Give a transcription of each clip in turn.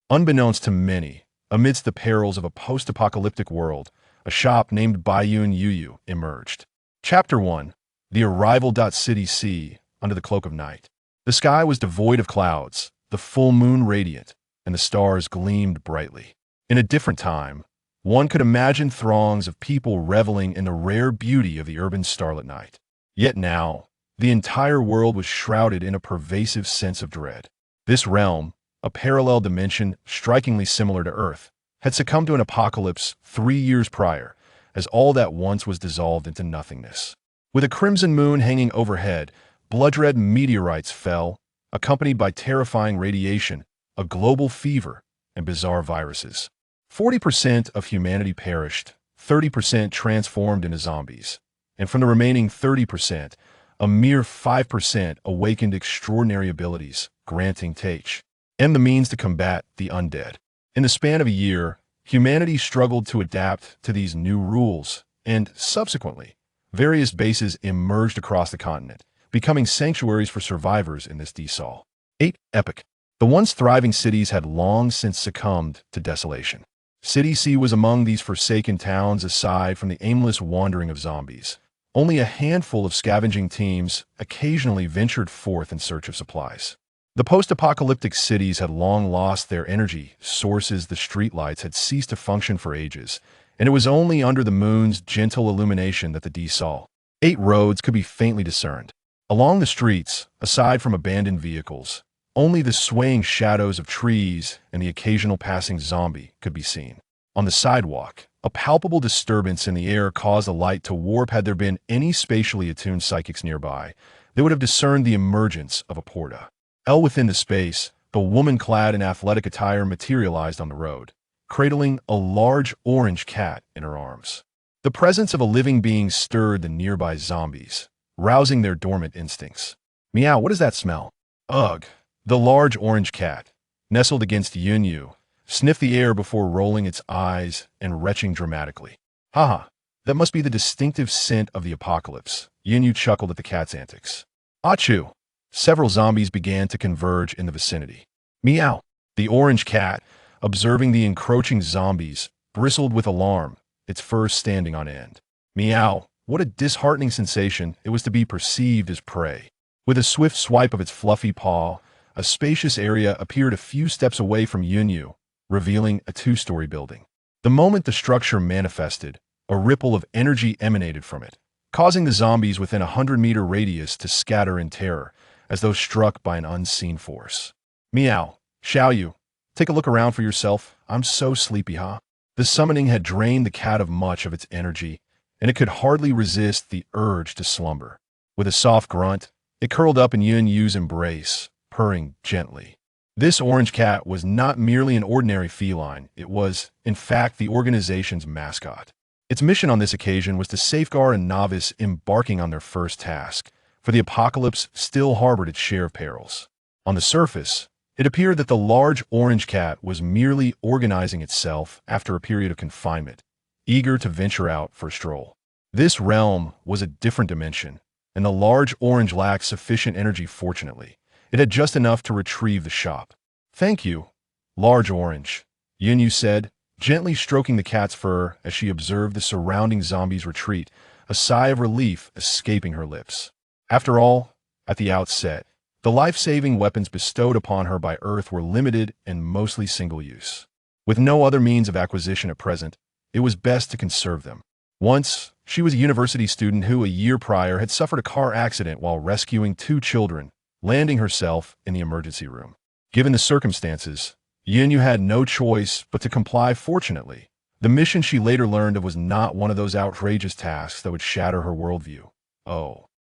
Unbeknownst to many, amidst the perils of a post-apocalyptic world, a shop named Bayun Yuyu emerged. Chapter 1. The Arrival. City C. Under the cloak of night. The sky was devoid of clouds, the full moon radiant, and the stars gleamed brightly. In a different time, one could imagine throngs of people reveling in the rare beauty of the urban starlit night. Yet now, the entire world was shrouded in a pervasive sense of dread. This realm, a parallel dimension strikingly similar to Earth, had succumbed to an apocalypse 3 years prior, as all that once was dissolved into nothingness. With a crimson moon hanging overhead, blood-red meteorites fell, accompanied by terrifying radiation, a global fever, and bizarre viruses. 40% of humanity perished, 30% transformed into zombies, and from the remaining 30%, a mere 5% awakened extraordinary abilities, granting Teach and the means to combat the undead. In the span of a year, humanity struggled to adapt to these new rules, and subsequently, various bases emerged across the continent, becoming sanctuaries for survivors in this desolation. 8. Epic. The once thriving cities had long since succumbed to desolation. City C was among these forsaken towns aside from the aimless wandering of zombies. Only a handful of scavenging teams occasionally ventured forth in search of supplies. The post-apocalyptic cities had long lost their energy sources. The streetlights had ceased to function for ages, and it was only under the moon's gentle illumination that the desolation. 8 roads could be faintly discerned. Along the streets, aside from abandoned vehicles, only the swaying shadows of trees and the occasional passing zombie could be seen. On the sidewalk, a palpable disturbance in the air caused a light to warp. Had there been any spatially attuned psychics nearby, they would have discerned the emergence of a porta. Within the space, the woman clad in athletic attire materialized on the road, cradling a large orange cat in her arms. The presence of a living being stirred the nearby zombies, rousing their dormant instincts. Meow, what does that smell? Ugh. The large orange cat, nestled against Yunyu, sniffed the air before rolling its eyes and retching dramatically. Haha, that must be the distinctive scent of the apocalypse. Yunyu chuckled at the cat's antics. Achoo! Several zombies began to converge in the vicinity. Meow! The orange cat, observing the encroaching zombies, bristled with alarm, its fur standing on end. Meow! What a disheartening sensation it was to be perceived as prey. With a swift swipe of its fluffy paw, a spacious area appeared a few steps away from Yunyu, revealing a 2-story building. The moment the structure manifested, a ripple of energy emanated from it, causing the zombies within a 100-meter radius to scatter in terror, as though struck by an unseen force. Meow, Xiaoyu, take a look around for yourself. I'm so sleepy, huh? The summoning had drained the cat of much of its energy, and it could hardly resist the urge to slumber. With a soft grunt, it curled up in Yunyu's embrace, purring gently. This orange cat was not merely an ordinary feline, it was, in fact, the organization's mascot. Its mission on this occasion was to safeguard a novice embarking on their first task, for the apocalypse still harbored its share of perils. On the surface, it appeared that the large orange cat was merely organizing itself after a period of confinement, eager to venture out for a stroll. This realm was a different dimension, and the large orange lacked sufficient energy. Fortunately, it had just enough to retrieve the shop. Thank you, large orange, Yunyu said, gently stroking the cat's fur as she observed the surrounding zombies retreat, a sigh of relief escaping her lips. After all, at the outset, the life-saving weapons bestowed upon her by Earth were limited and mostly single-use. With no other means of acquisition at present, it was best to conserve them. Once, she was a university student who, a year prior, had suffered a car accident while rescuing 2 children, landing herself in the emergency room. Given the circumstances, Yunyu had no choice but to comply. Fortunately, the mission she later learned of was not one of those outrageous tasks that would shatter her worldview.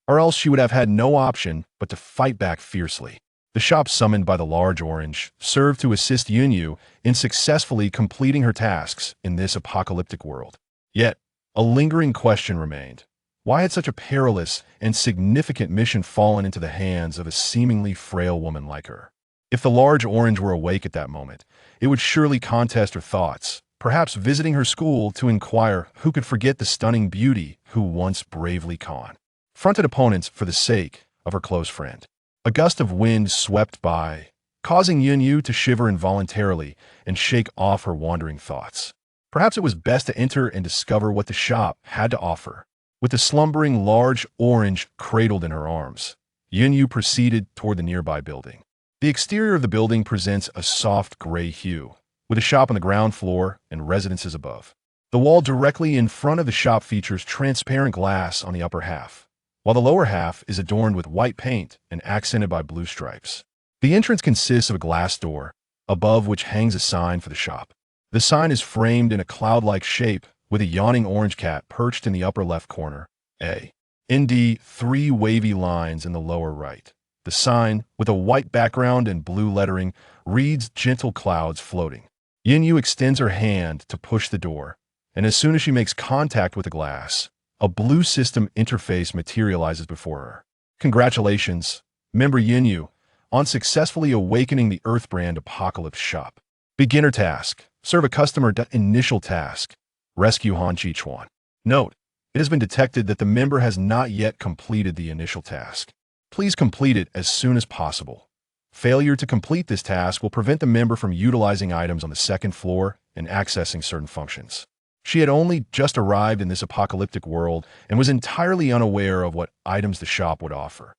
Or else she would have had no option but to fight back fiercely. The shop summoned by the large orange served to assist Yunyu in successfully completing her tasks in this apocalyptic world. Yet, a lingering question remained. Why had such a perilous and significant mission fallen into the hands of a seemingly frail woman like her? If the large orange were awake at that moment, it would surely contest her thoughts, perhaps visiting her school to inquire who could forget the stunning beauty who once bravely confronted opponents for the sake of her close friend. A gust of wind swept by, causing Yu to shiver involuntarily and shake off her wandering thoughts. Perhaps it was best to enter and discover what the shop had to offer. With the slumbering large orange cradled in her arms, Yu proceeded toward the nearby building. The exterior of the building presents a soft gray hue, with a shop on the ground floor and residences above. The wall directly in front of the shop features transparent glass on the upper half, while the lower half is adorned with white paint and accented by blue stripes. The entrance consists of a glass door, above which hangs a sign for the shop. The sign is framed in a cloud-like shape with a yawning orange cat perched in the upper left corner. NTie, 3 wavy lines in the lower right. The sign, with a white background and blue lettering, reads "Gentle Clouds Floating." Yu extends her hand to push the door, and as soon as she makes contact with the glass, a blue system interface materializes before her. Congratulations, member Yu, on successfully awakening the Earthbrand Apocalypse shop. Beginner task: serve a customer. Initial task: rescue henchmen. Note: it has been detected that the member has not yet completed the initial task. Please complete it as soon as possible. Failure to complete this task will prevent the member from utilizing items on the second floor and accessing certain functions. She had only just arrived in this apocalyptic world and was entirely unaware of what items the shop would offer.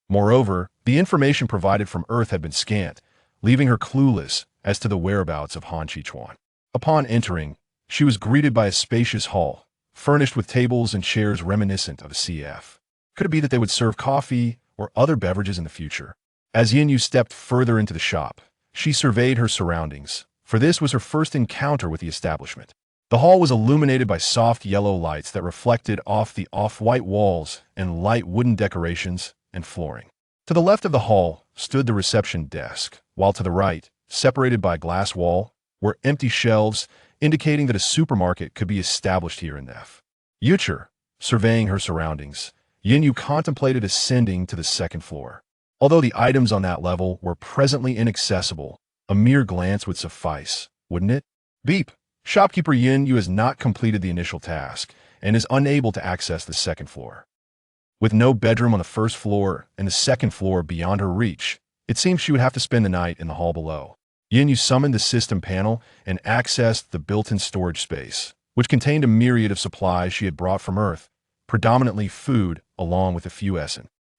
Moreover, the information provided from Earth had been scant, leaving her clueless as to the whereabouts of henchmen. Upon entering, she was greeted by a spacious hall, furnished with tables and chairs reminiscent of a CF. Could it be that they would serve coffee or other beverages in the future? As Yu stepped further into the shop, she surveyed her surroundings, for this was her first encounter with the establishment. The hall was illuminated by soft yellow lights that reflected off the off-white walls and light wooden decorations and flooring. To the left of the hall stood the reception desk, while to the right, separated by a glass wall, were empty shelves indicating that a supermarket could be established here in F. Surveying her surroundings, Yu contemplated ascending to the second floor. Although the items on that level were presently inaccessible, a mere glance would suffice, wouldn't it? Beep! Shopkeeper Yu has not completed the initial task and is unable to access the second floor. With no bedroom on the first floor and the second floor beyond her reach, it seems she would have to spend the night in the hall below. Yu summoned the system panel and accessed the built-in storage space, which contained a myriad of supplies she had brought from Earth, predominantly food, along with a few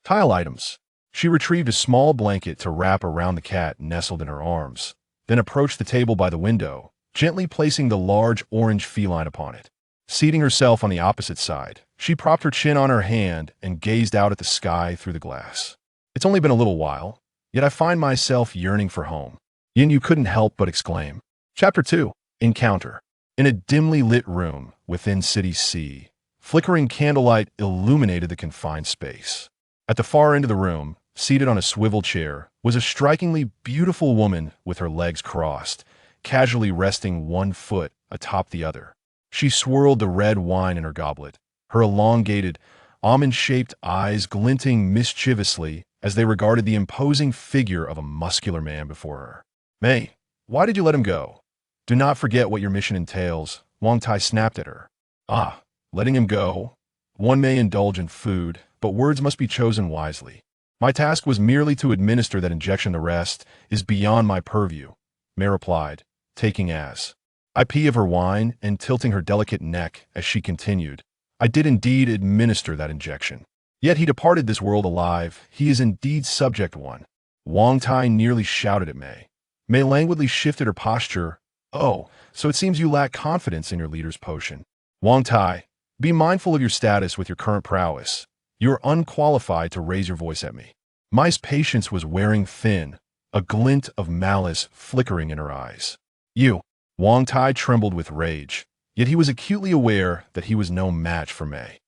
tile items. She retrieved a small blanket to wrap around the cat nestled in her arms, then approached the table by the window, gently placing the large orange feline upon it. Seating herself on the opposite side, she propped her chin on her hand and gazed out at the sky through the glass. It's only been a little while, yet I find myself yearning for home. Yu couldn't help but exclaim. Chapter 2. Encounter. In a dimly lit room within City C, flickering candlelight illuminated the confined space. At the far end of the room, seated on a swivel chair, was a strikingly beautiful woman with her legs crossed, casually resting one foot atop the other. She swirled the red wine in her goblet, her elongated, almond-shaped eyes glinting mischievously as they regarded the imposing figure of a muscular man before her. "May, why did you let him go? Do not forget what your mission entails," NTie snapped at her. "Ah, letting him go? One may indulge in food, but words must be chosen wisely. My task was merely to administer that injection. The rest is beyond my purview," May replied, taking as IP of her wine and tilting her delicate neck as she continued. "I did indeed administer that injection. Yet he departed this world alive. He is indeed subject one." NTie nearly shouted at May. May languidly shifted her posture. "Oh, so it seems you lack confidence in your leader's potion. NTie, be mindful of your status with your current prowess. You are unqualified to raise your voice at me." Mai's patience was wearing thin, a glint of malice flickering in her eyes. NTie trembled with rage, yet he was acutely aware that he was no match for May.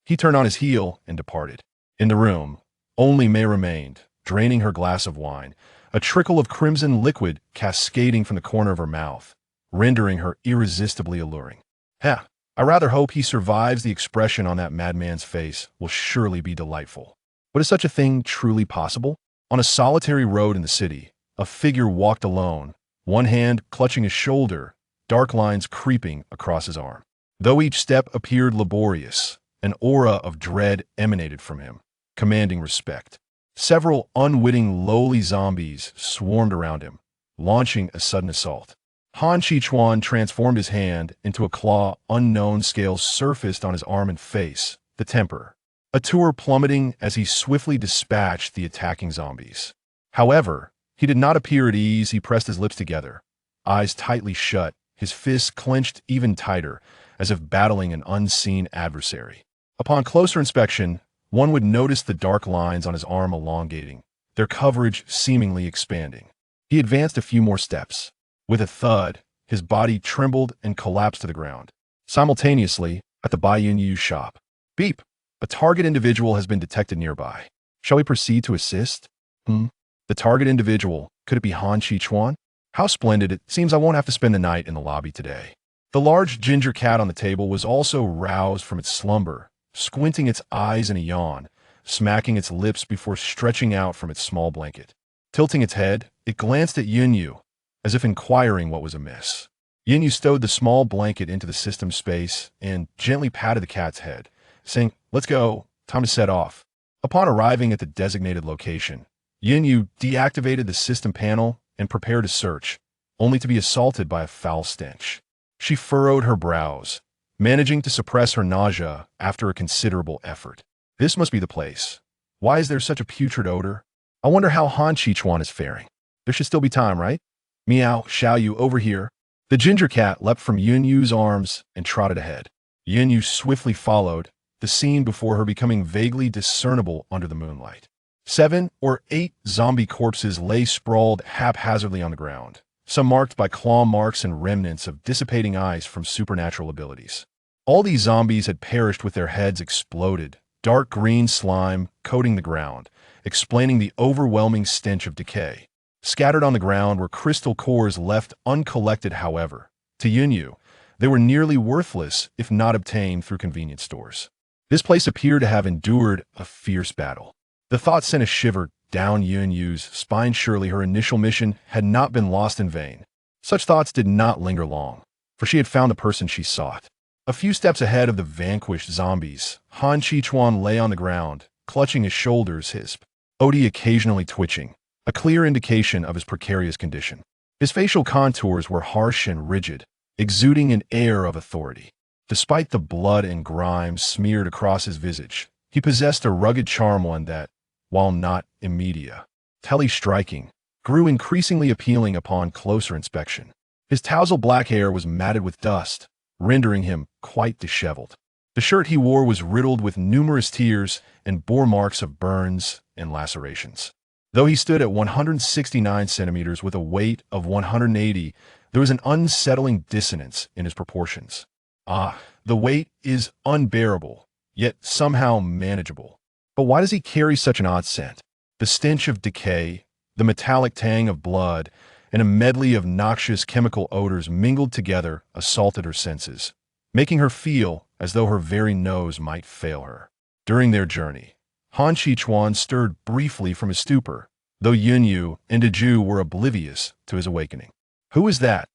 He turned on his heel and departed. In the room, only May remained, draining her glass of wine, a trickle of crimson liquid cascading from the corner of her mouth, rendering her irresistibly alluring. I rather hope he survives. The expression on that madman's face will surely be delightful. But is such a thing truly possible? On a solitary road in the city, a figure walked alone, one hand clutching his shoulder, dark lines creeping across his arm. Though each step appeared laborious, an aura of dread emanated from him, commanding respect. Several unwitting lowly zombies swarmed around him, launching a sudden assault. Han Chichuan transformed his hand into a claw. Unknown scales surfaced on his arm and face, the temper. A tour plummeting as he swiftly dispatched the attacking zombies. However, he did not appear at ease. He pressed his lips together, eyes tightly shut, his fists clenched even tighter, as if battling an unseen adversary. Upon closer inspection, one would notice the dark lines on his arm elongating, their coverage seemingly expanding. He advanced a few more steps. With a thud, his body trembled and collapsed to the ground. Simultaneously, at the Bai Yunyu shop. Beep! A target individual has been detected nearby. Shall we proceed to assist? The target individual, could it be Han Chichuan? How splendid, it seems I won't have to spend the night in the lobby today. The large ginger cat on the table was also roused from its slumber, squinting its eyes in a yawn, smacking its lips before stretching out from its small blanket. Tilting its head, it glanced at Yunyu, as if inquiring what was amiss. Yunyu stowed the small blanket into the system space and gently patted the cat's head, saying, "Let's go, time to set off." Upon arriving at the designated location, Yunyu deactivated the system panel and prepared to search, only to be assaulted by a foul stench. She furrowed her brows, managing to suppress her nausea after a considerable effort. This must be the place. Why is there such a putrid odor? I wonder how Han Chichuan is faring. There should still be time, right? Meow, Xiaoyu, over here. The ginger cat leapt from Yunyu's arms and trotted ahead. Yunyu swiftly followed, the scene before her becoming vaguely discernible under the moonlight. 7 or 8 zombie corpses lay sprawled haphazardly on the ground, some marked by claw marks and remnants of dissipating ice from supernatural abilities. All these zombies had perished with their heads exploded, dark green slime coating the ground, explaining the overwhelming stench of decay. Scattered on the ground were crystal cores left uncollected. However, to Yunyu, they were nearly worthless if not obtained through convenience stores. This place appeared to have endured a fierce battle. The thought sent a shiver down Yunyu's spine. Surely her initial mission had not been lost in vain. Such thoughts did not linger long, for she had found the person she sought. A few steps ahead of the vanquished zombies, Han Chichuan lay on the ground, clutching his shoulders, his body occasionally twitching, a clear indication of his precarious condition. His facial contours were harsh and rigid, exuding an air of authority. Despite the blood and grime smeared across his visage, he possessed a rugged charm, one that, while not immediately striking, grew increasingly appealing upon closer inspection. His tousle black hair was matted with dust, rendering him quite disheveled. The shirt he wore was riddled with numerous tears and bore marks of burns and lacerations. Though he stood at 169 centimeters with a weight of 180, there was an unsettling dissonance in his proportions. The weight is unbearable, yet somehow manageable. But why does he carry such an odd scent? The stench of decay, the metallic tang of blood, and a medley of noxious chemical odors mingled together assaulted her senses, making her feel as though her very nose might fail her. During their journey, Han Chichuan stirred briefly from his stupor, though Yunyu and Deju were oblivious to his awakening. Who is that?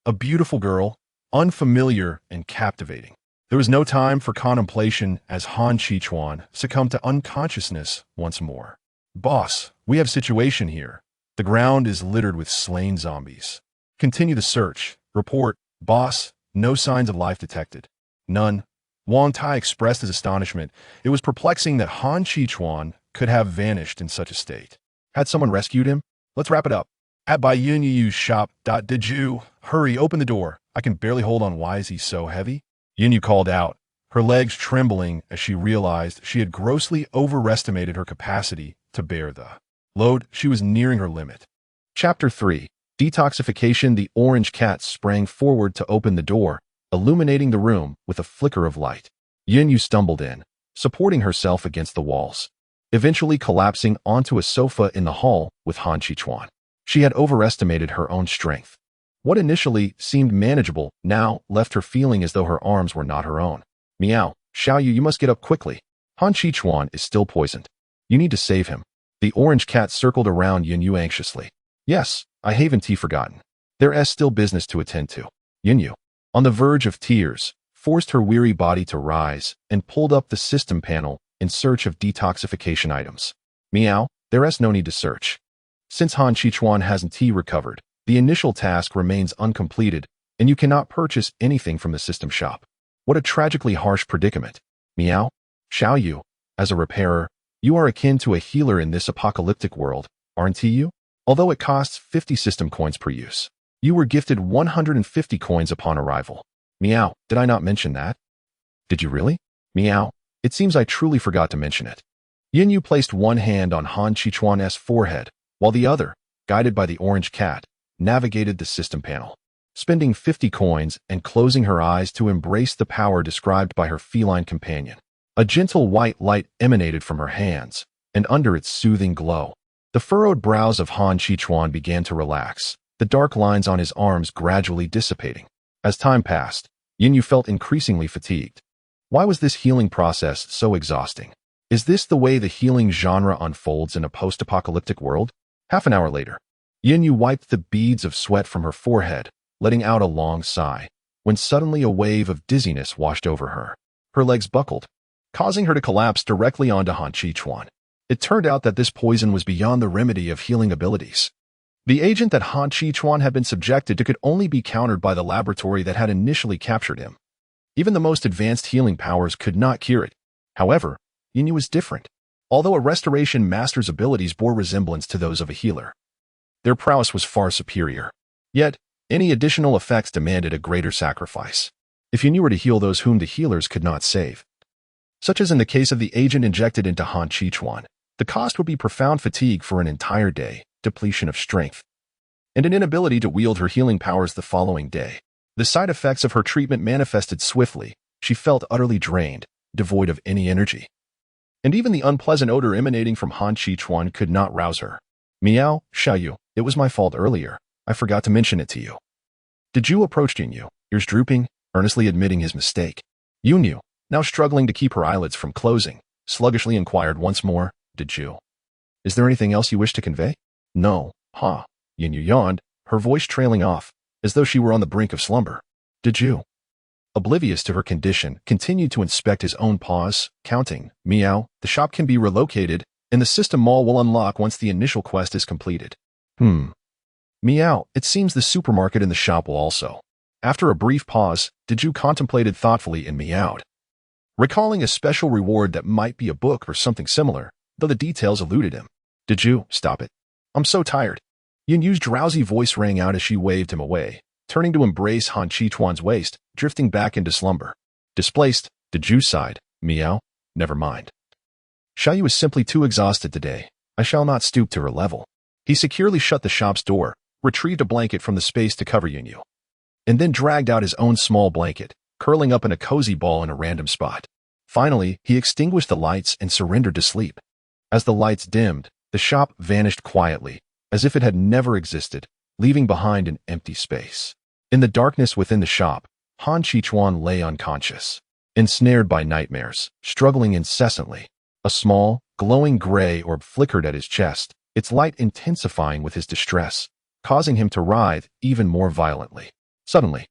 A beautiful girl, unfamiliar and captivating. There was no time for contemplation as Han Chichuan succumbed to unconsciousness once more. Boss, we have a situation here. The ground is littered with slain zombies. Continue the search. Report, boss, no signs of life detected. None. NTie expressed his astonishment. It was perplexing that Han Chichuan could have vanished in such a state. Had someone rescued him? Let's wrap it up. At Bai Yunyu's shop. Deju, hurry, open the door. I can barely hold on. Why is he so heavy? Yunyu called out, her legs trembling as she realized she had grossly overestimated her capacity to bear the load. She was nearing her limit. Chapter 3. Detoxification. The orange cat sprang forward to open the door, illuminating the room with a flicker of light. Yunyu stumbled in, supporting herself against the walls, eventually collapsing onto a sofa in the hall with Han Chichuan. She had overestimated her own strength. What initially seemed manageable now left her feeling as though her arms were not her own. Meow, Xiaoyu, you must get up quickly. Han Chichuan is still poisoned. You need to save him. The orange cat circled around Yunyu anxiously. Yes, I haven't forgotten. There's still business to attend to. Yunyu, on the verge of tears, forced her weary body to rise and pulled up the system panel in search of detoxification items. Meow, There is no need to search. Since Han Chichuan hasn't NTie recovered, the initial task remains uncompleted, and you cannot purchase anything from the system shop. What a tragically harsh predicament. Meow? Xiao Yu, as a repairer, you are akin to a healer in this apocalyptic world, aren't you? Although it costs 50 system coins per use. You were gifted 150 coins upon arrival. Meow, did I not mention that? Did you really? Meow, it seems I truly forgot to mention it. Yin Yu placed one hand on Han Chichuan's forehead, while the other, guided by the orange cat, navigated the system panel, spending 50 coins and closing her eyes to embrace the power described by her feline companion. A gentle white light emanated from her hands, and under its soothing glow, the furrowed brows of Han Chichuan began to relax, the dark lines on his arms gradually dissipating. As time passed, Yin Yu felt increasingly fatigued. Why was this healing process so exhausting? Is this the way the healing genre unfolds in a post-apocalyptic world? Half an hour later, Yin Yu wiped the beads of sweat from her forehead, letting out a long sigh, when suddenly a wave of dizziness washed over her. Her legs buckled, causing her to collapse directly onto Han Chichuan. It turned out that this poison was beyond the remedy of healing abilities. The agent that Han Chichuan had been subjected to could only be countered by the laboratory that had initially captured him. Even the most advanced healing powers could not cure it. However, Yin Yu was different. Although a restoration master's abilities bore resemblance to those of a healer, their prowess was far superior. Yet, any additional effects demanded a greater sacrifice. If Yin Yu were to heal those whom the healers could not save, such as in the case of the agent injected into Han Chichuan, the cost would be profound fatigue for an entire day, depletion of strength, and an inability to wield her healing powers the following day. The side effects of her treatment manifested swiftly. She felt utterly drained, devoid of any energy. And even the unpleasant odor emanating from Han Chichuan could not rouse her. Meow, Xiao Yu, it was my fault earlier. I forgot to mention it to you. Deju approached Yin Yu, ears drooping, earnestly admitting his mistake. Yin Yu, now struggling to keep her eyelids from closing, sluggishly inquired once more, Deju, is there anything else you wish to convey? No, ha. Yin Yu yawned, her voice trailing off, as though she were on the brink of slumber. Deju, oblivious to her condition, continued to inspect his own paws, counting, Meow, the shop can be relocated, and the system mall will unlock once the initial quest is completed. Meow, it seems the supermarket and the shop will also. After a brief pause, Deju contemplated thoughtfully and meowed, recalling a special reward that might be a book or something similar, though the details eluded him. Deju, stop it. I'm so tired. Yin Yu's drowsy voice rang out as she waved him away, turning to embrace Han Chichuan's waist, drifting back into slumber. Displaced, Deju sighed, Meow, never mind. Xiao Yu is simply too exhausted today. I shall not stoop to her level. He securely shut the shop's door, retrieved a blanket from the space to cover Yin Yu, and then dragged out his own small blanket, curling up in a cozy ball in a random spot. Finally, he extinguished the lights and surrendered to sleep. As the lights dimmed, the shop vanished quietly, as if it had never existed, leaving behind an empty space. In the darkness within the shop, Han Chichuan lay unconscious, ensnared by nightmares, struggling incessantly. A small, glowing gray orb flickered at his chest, its light intensifying with his distress, causing him to writhe even more violently. Suddenly,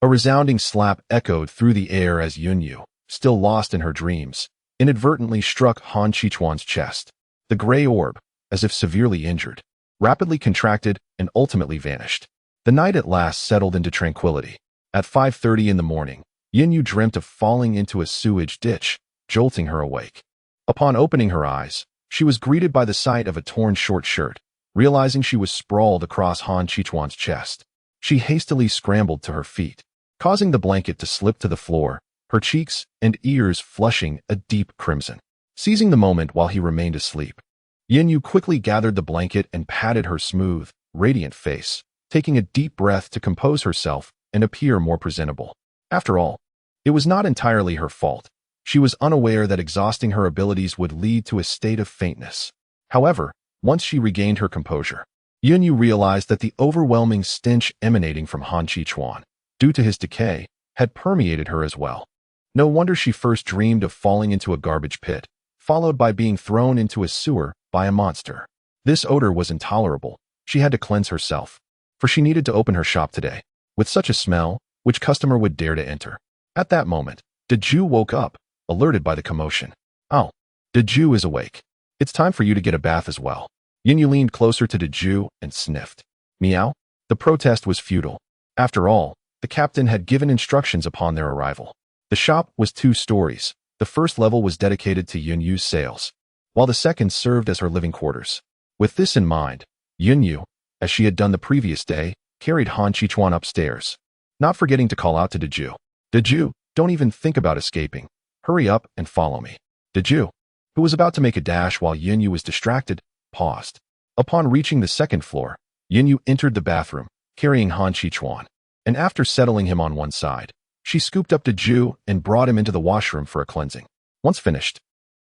a resounding slap echoed through the air as Yin Yu, still lost in her dreams, inadvertently struck Han Chichuan's chest. The gray orb, as if severely injured, rapidly contracted and ultimately vanished. The night at last settled into tranquility. At 5:30 in the morning, Yin Yu dreamt of falling into a sewage ditch, jolting her awake. Upon opening her eyes, she was greeted by the sight of a torn short shirt. Realizing she was sprawled across Han Chichuan's chest, she hastily scrambled to her feet, causing the blanket to slip to the floor, her cheeks and ears flushing a deep crimson. Seizing the moment while he remained asleep, Yin Yu quickly gathered the blanket and patted her smooth, radiant face, taking a deep breath to compose herself and appear more presentable. After all, it was not entirely her fault. She was unaware that exhausting her abilities would lead to a state of faintness. However, once she regained her composure, Yin Yu realized that the overwhelming stench emanating from Han Chichuan, due to his decay, had permeated her as well. No wonder she first dreamed of falling into a garbage pit, followed by being thrown into a sewer by a monster. This odor was intolerable. She had to cleanse herself, for she needed to open her shop today. With such a smell, which customer would dare to enter? At that moment, Deju woke up, alerted by the commotion. Oh, Deju is awake. It's time for you to get a bath as well. Yunyu leaned closer to Deju and sniffed. Meow? The protest was futile. After all, the captain had given instructions upon their arrival. The shop was 2 stories. The first level was dedicated to Yunyu's sales, while the second served as her living quarters. With this in mind, Yunyu, as she had done the previous day, carried Han Qichuan upstairs, not forgetting to call out to Deju. Deju, don't even think about escaping. Hurry up and follow me. Deju, who was about to make a dash while Yunyu was distracted, paused. Upon reaching the second floor, Yunyu entered the bathroom, carrying Han Qichuan, and after settling him on one side, she scooped up Deju and brought him into the washroom for a cleansing. Once finished,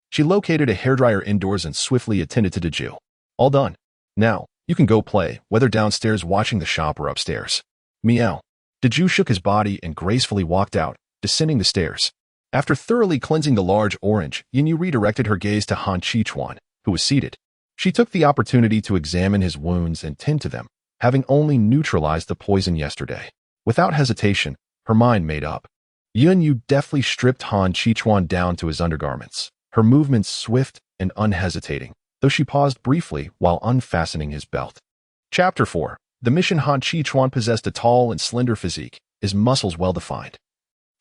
she located a hairdryer indoors and swiftly attended to Deju. All done. Now, you can go play, whether downstairs watching the shop or upstairs. Meow. Deju shook his body and gracefully walked out, descending the stairs. After thoroughly cleansing the large orange, Yunyu redirected her gaze to Han Qichuan, who was seated. She took the opportunity to examine his wounds and tend to them, having only neutralized the poison yesterday. Without hesitation, her mind made up. Yunyu deftly stripped Han Qichuan down to his undergarments, her movements swift and unhesitating, though she paused briefly while unfastening his belt. Chapter 4. The mission. Han Qichuan possessed a tall and slender physique, his muscles well-defined,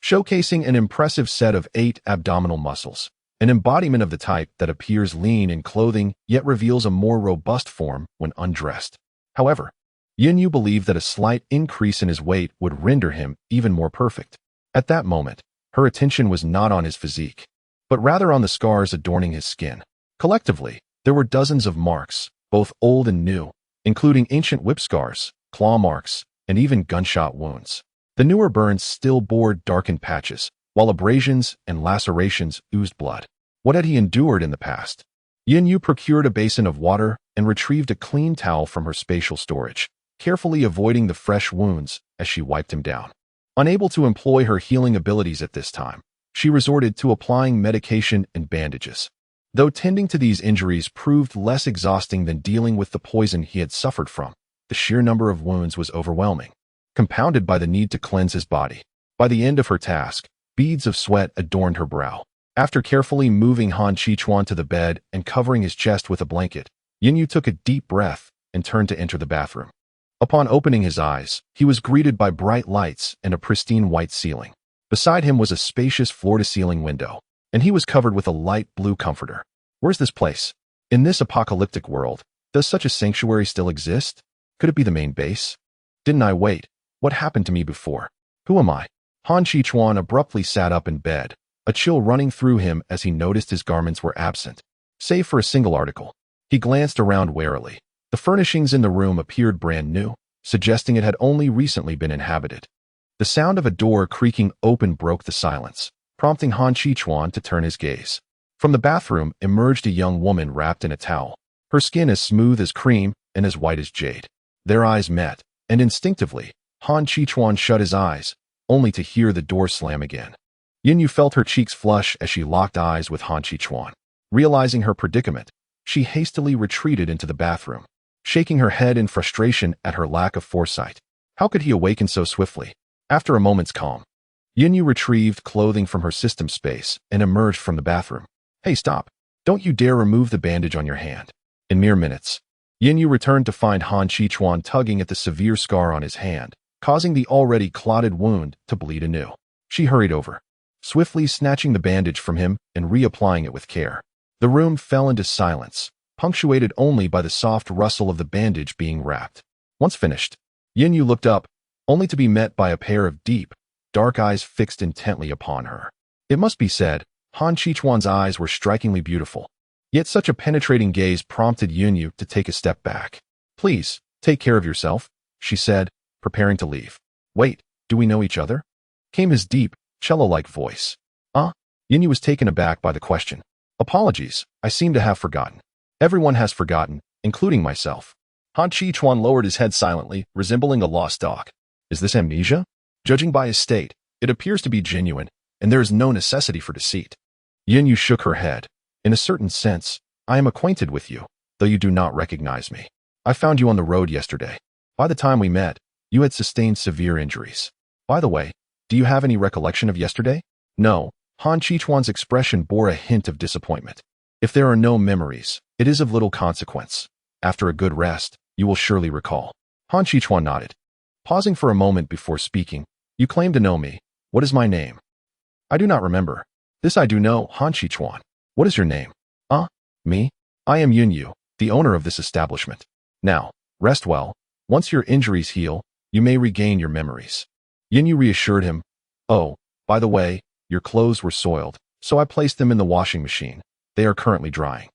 showcasing an impressive set of 8 abdominal muscles, an embodiment of the type that appears lean in clothing yet reveals a more robust form when undressed. However, Yunyu believed that a slight increase in his weight would render him even more perfect. At that moment, her attention was not on his physique, but rather on the scars adorning his skin. Collectively, there were dozens of marks, both old and new, including ancient whip scars, claw marks, and even gunshot wounds. The newer burns still bore darkened patches, while abrasions and lacerations oozed blood. What had he endured in the past? Yunyu procured a basin of water and retrieved a clean towel from her spatial storage, carefully avoiding the fresh wounds as she wiped him down. Unable to employ her healing abilities at this time, she resorted to applying medication and bandages. Though tending to these injuries proved less exhausting than dealing with the poison he had suffered from, the sheer number of wounds was overwhelming, compounded by the need to cleanse his body. By the end of her task, beads of sweat adorned her brow. After carefully moving Han Qichuan to the bed and covering his chest with a blanket, Yunyu took a deep breath and turned to enter the bathroom. Upon opening his eyes, he was greeted by bright lights and a pristine white ceiling. Beside him was a spacious floor-to-ceiling window, and he was covered with a light blue comforter. Where's this place? In this apocalyptic world, does such a sanctuary still exist? Could it be the main base? Didn't I wait? What happened to me before? Who am I? Han Qichuan abruptly sat up in bed, a chill running through him as he noticed his garments were absent, save for a single article. He glanced around warily. The furnishings in the room appeared brand new, suggesting it had only recently been inhabited. The sound of a door creaking open broke the silence, prompting Han Qichuan to turn his gaze. From the bathroom emerged a young woman wrapped in a towel, her skin as smooth as cream and as white as jade. Their eyes met, and instinctively, Han Qichuan shut his eyes, only to hear the door slam again. Yunyu felt her cheeks flush as she locked eyes with Han Qichuan. Realizing her predicament, she hastily retreated into the bathroom, shaking her head in frustration at her lack of foresight. How could he awaken so swiftly? After a moment's calm, Yunyu retrieved clothing from her system space and emerged from the bathroom. Hey, stop. Don't you dare remove the bandage on your hand. In mere minutes, Yunyu returned to find Han Qichuan tugging at the severe scar on his hand, causing the already clotted wound to bleed anew. She hurried over, swiftly snatching the bandage from him and reapplying it with care. The room fell into silence, punctuated only by the soft rustle of the bandage being wrapped. Once finished, Yunyu looked up, only to be met by a pair of deep, dark eyes fixed intently upon her. It must be said, Han Qichuan's eyes were strikingly beautiful, yet such a penetrating gaze prompted Yunyu to take a step back. Please, take care of yourself, she said, preparing to leave. Wait, do we know each other? Came his deep, cello-like voice. Yunyu was taken aback by the question. Apologies, I seem to have forgotten. Everyone has forgotten, including myself. Han Qichuan lowered his head silently, resembling a lost dog. Is this amnesia? Judging by his state, it appears to be genuine, and there is no necessity for deceit. Yunyu shook her head. In a certain sense, I am acquainted with you, though you do not recognize me. I found you on the road yesterday. By the time we met, you had sustained severe injuries. By the way, do you have any recollection of yesterday? No. Han Qichuan's expression bore a hint of disappointment. If there are no memories, it is of little consequence. After a good rest, you will surely recall. Han Qichuan nodded. Pausing for a moment before speaking, you claim to know me. What is my name? I do not remember. This I do know, Han Qichuan. What is your name? Me? I am Yunyu, the owner of this establishment. Now, rest well. Once your injuries heal, you may regain your memories. Yunyu reassured him. Oh, by the way, your clothes were soiled, so I placed them in the washing machine. They are currently drying.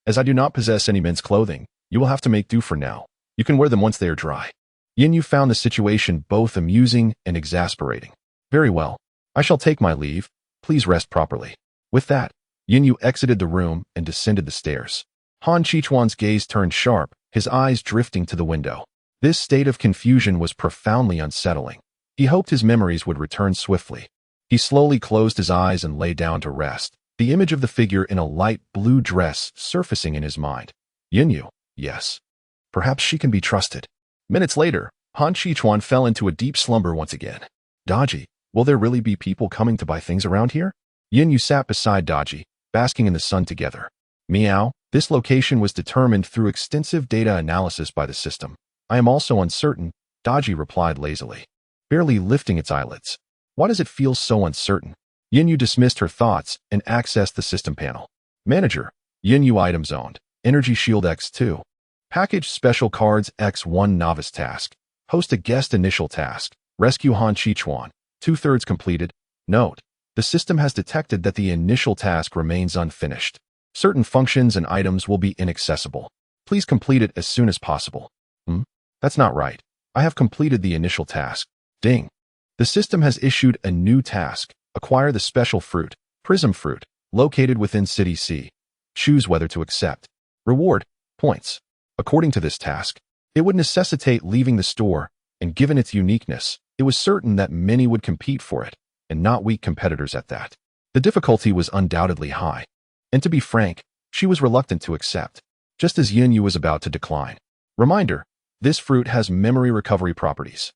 As I do not possess any men's clothing, you will have to make do for now. You can wear them once they are dry. Yunyu found the situation both amusing and exasperating. Very well. I shall take my leave. Please rest properly. With that, Yunyu exited the room and descended the stairs. Han Qichuan's gaze turned sharp, his eyes drifting to the window. This state of confusion was profoundly unsettling. He hoped his memories would return swiftly. He slowly closed his eyes and lay down to rest, the image of the figure in a light blue dress surfacing in his mind. Yunyu, yes. Perhaps she can be trusted. Minutes later, Han Qichuan fell into a deep slumber once again. Daji, will there really be people coming to buy things around here? Yunyu sat beside Daji, basking in the sun together. Meow, this location was determined through extensive data analysis by the system. I am also uncertain, Daji replied lazily, barely lifting its eyelids. Why does it feel so uncertain? Yunyu dismissed her thoughts and accessed the system panel. Manager, Yunyu items owned, Energy Shield X2. Package Special Cards X1 Novice Task. Host a guest initial task. Rescue Han Qichuan. 2/3 completed. Note, the system has detected that the initial task remains unfinished. Certain functions and items will be inaccessible. Please complete it as soon as possible. That's not right. I have completed the initial task. Ding. The system has issued a new task. Acquire the special fruit, Prism Fruit, located within City C. Choose whether to accept. Reward, points. According to this task, it would necessitate leaving the store, and given its uniqueness, it was certain that many would compete for it, and not weak competitors at that. The difficulty was undoubtedly high, and to be frank, she was reluctant to accept, just as Yunyu was about to decline. Reminder, this fruit has memory recovery properties.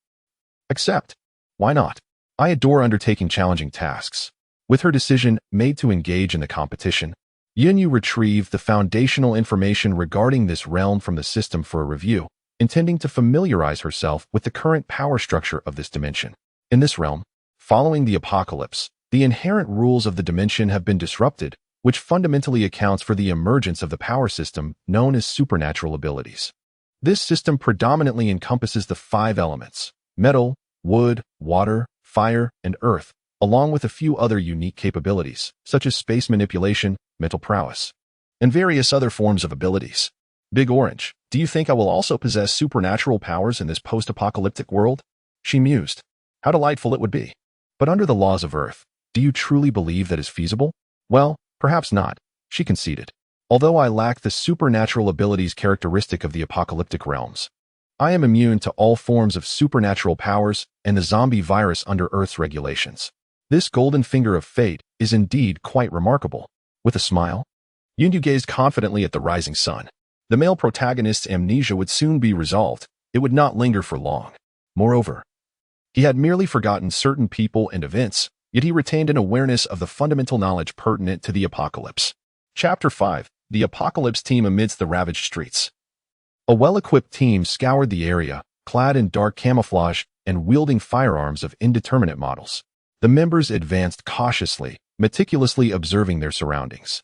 Accept. Why not? I adore undertaking challenging tasks. With her decision made to engage in the competition, Yunyu retrieved the foundational information regarding this realm from the system for a review, intending to familiarize herself with the current power structure of this dimension. In this realm, following the apocalypse, the inherent rules of the dimension have been disrupted, which fundamentally accounts for the emergence of the power system known as supernatural abilities. This system predominantly encompasses the 5 elements: metal, wood, water, fire, and earth, along with a few other unique capabilities, such as space manipulation, mental prowess, and various other forms of abilities. Big Orange, do you think I will also possess supernatural powers in this post-apocalyptic world? She mused. How delightful it would be. But under the laws of Earth, do you truly believe that is feasible? Well, perhaps not, she conceded. Although I lack the supernatural abilities characteristic of the apocalyptic realms, I am immune to all forms of supernatural powers and the zombie virus under Earth's regulations. This golden finger of fate is indeed quite remarkable. With a smile, Yunyu gazed confidently at the rising sun. The male protagonist's amnesia would soon be resolved. It would not linger for long. Moreover, he had merely forgotten certain people and events, yet he retained an awareness of the fundamental knowledge pertinent to the apocalypse. Chapter 5. The Apocalypse Team amidst the ravaged streets. A well-equipped team scoured the area, clad in dark camouflage and wielding firearms of indeterminate models. The members advanced cautiously, meticulously observing their surroundings.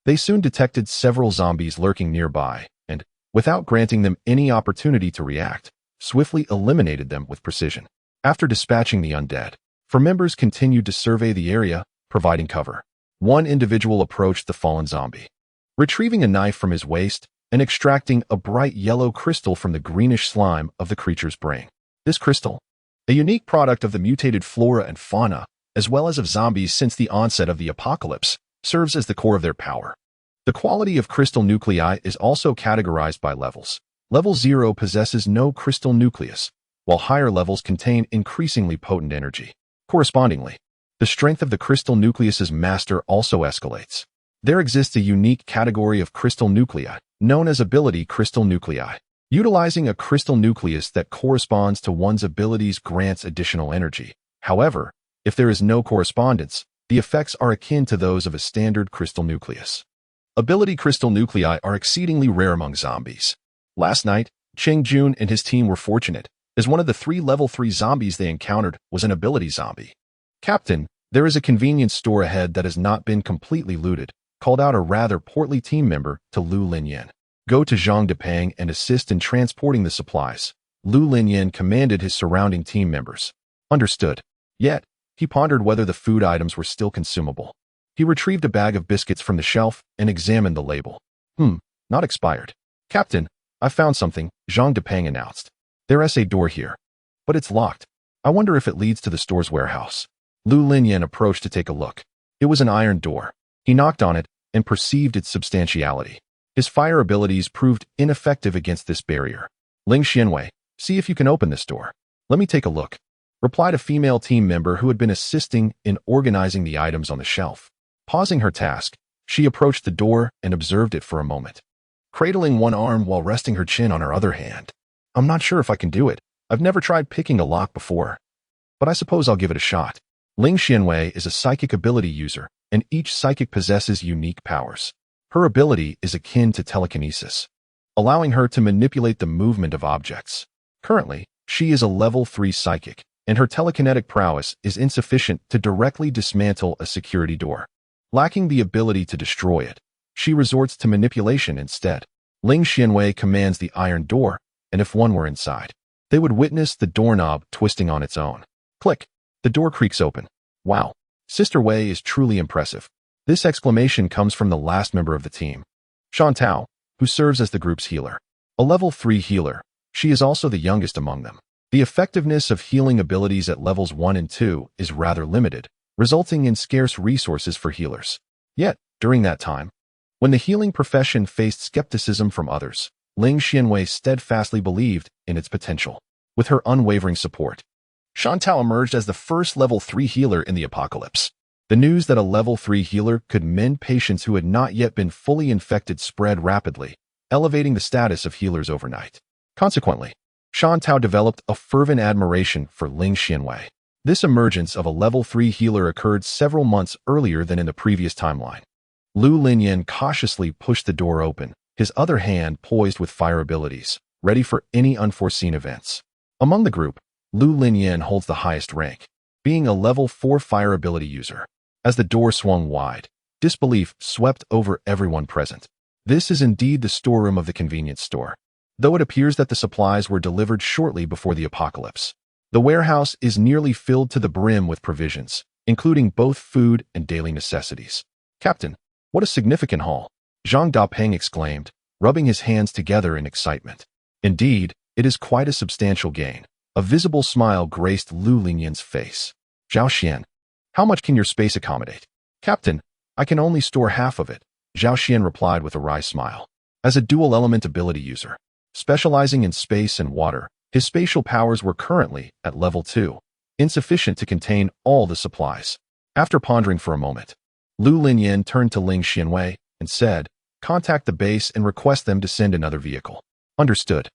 They soon detected several zombies lurking nearby, and, without granting them any opportunity to react, swiftly eliminated them with precision. After dispatching the undead, 4 members continued to survey the area, providing cover. One individual approached the fallen zombie, retrieving a knife from his waist and extracting a bright yellow crystal from the greenish slime of the creature's brain. This crystal, a unique product of the mutated flora and fauna, as well as of zombies since the onset of the apocalypse, serves as the core of their power. The quality of crystal nuclei is also categorized by levels. Level 0 possesses no crystal nucleus, while higher levels contain increasingly potent energy. Correspondingly, the strength of the crystal nucleus's master also escalates. There exists a unique category of crystal nuclei, known as ability crystal nuclei. Utilizing a crystal nucleus that corresponds to one's abilities grants additional energy. However, if there is no correspondence, the effects are akin to those of a standard crystal nucleus. Ability crystal nuclei are exceedingly rare among zombies. Last night, Cheng Jun and his team were fortunate, as one of the 3 level 3 zombies they encountered was an ability zombie. Captain, there is a convenience store ahead that has not been completely looted, called out a rather portly team member to Lu Linyan. Go to Zhang Depang and assist in transporting the supplies. Lu Linyan commanded his surrounding team members. Understood. Yet, he pondered whether the food items were still consumable. He retrieved a bag of biscuits from the shelf and examined the label. Not expired. Captain, I found something, Zhang Depang announced. There's a door here. But it's locked. I wonder if it leads to the store's warehouse. Lu Linyan approached to take a look. It was an iron door. He knocked on it and perceived its substantiality. His fire abilities proved ineffective against this barrier. Ling Xianwei, see if you can open this door. Let me take a look, replied a female team member who had been assisting in organizing the items on the shelf. Pausing her task, she approached the door and observed it for a moment, cradling one arm while resting her chin on her other hand. I'm not sure if I can do it. I've never tried picking a lock before, but I suppose I'll give it a shot. Ling Xianwei is a psychic ability user, and each psychic possesses unique powers. Her ability is akin to telekinesis, allowing her to manipulate the movement of objects. Currently, she is a level 3 psychic, and her telekinetic prowess is insufficient to directly dismantle a security door. Lacking the ability to destroy it, she resorts to manipulation instead. Ling Xianwei commands the iron door, and if one were inside, they would witness the doorknob twisting on its own. Click! The door creaks open. Wow! Sister Wei is truly impressive. This exclamation comes from the last member of the team, Shan Tao, who serves as the group's healer. A level 3 healer, she is also the youngest among them. The effectiveness of healing abilities at levels 1 and 2 is rather limited, resulting in scarce resources for healers. Yet, during that time, when the healing profession faced skepticism from others, Ling Xianwei steadfastly believed in its potential. With her unwavering support, Shan Tao emerged as the first level 3 healer in the apocalypse. The news that a level 3 healer could mend patients who had not yet been fully infected spread rapidly, elevating the status of healers overnight. Consequently, Shan Tao developed a fervent admiration for Ling Xianwei. This emergence of a level 3 healer occurred several months earlier than in the previous timeline. Lu Linyan cautiously pushed the door open, his other hand poised with fire abilities, ready for any unforeseen events. Among the group, Lu Linyan holds the highest rank, being a level 4 fire ability user. As the door swung wide, disbelief swept over everyone present. This is indeed the storeroom of the convenience store, though it appears that the supplies were delivered shortly before the apocalypse. The warehouse is nearly filled to the brim with provisions, including both food and daily necessities. Captain, what a significant haul! Zhang Dapeng exclaimed, rubbing his hands together in excitement. Indeed, it is quite a substantial gain. A visible smile graced Lu Linyan's face. Zhao Xian, how much can your space accommodate? Captain, I can only store half of it, Zhao Xian replied with a wry smile. As a dual-element ability user, specializing in space and water, his spatial powers were currently at level 2, insufficient to contain all the supplies. After pondering for a moment, Lu Linyan turned to Ling Xianwei and said, contact the base and request them to send another vehicle. Understood.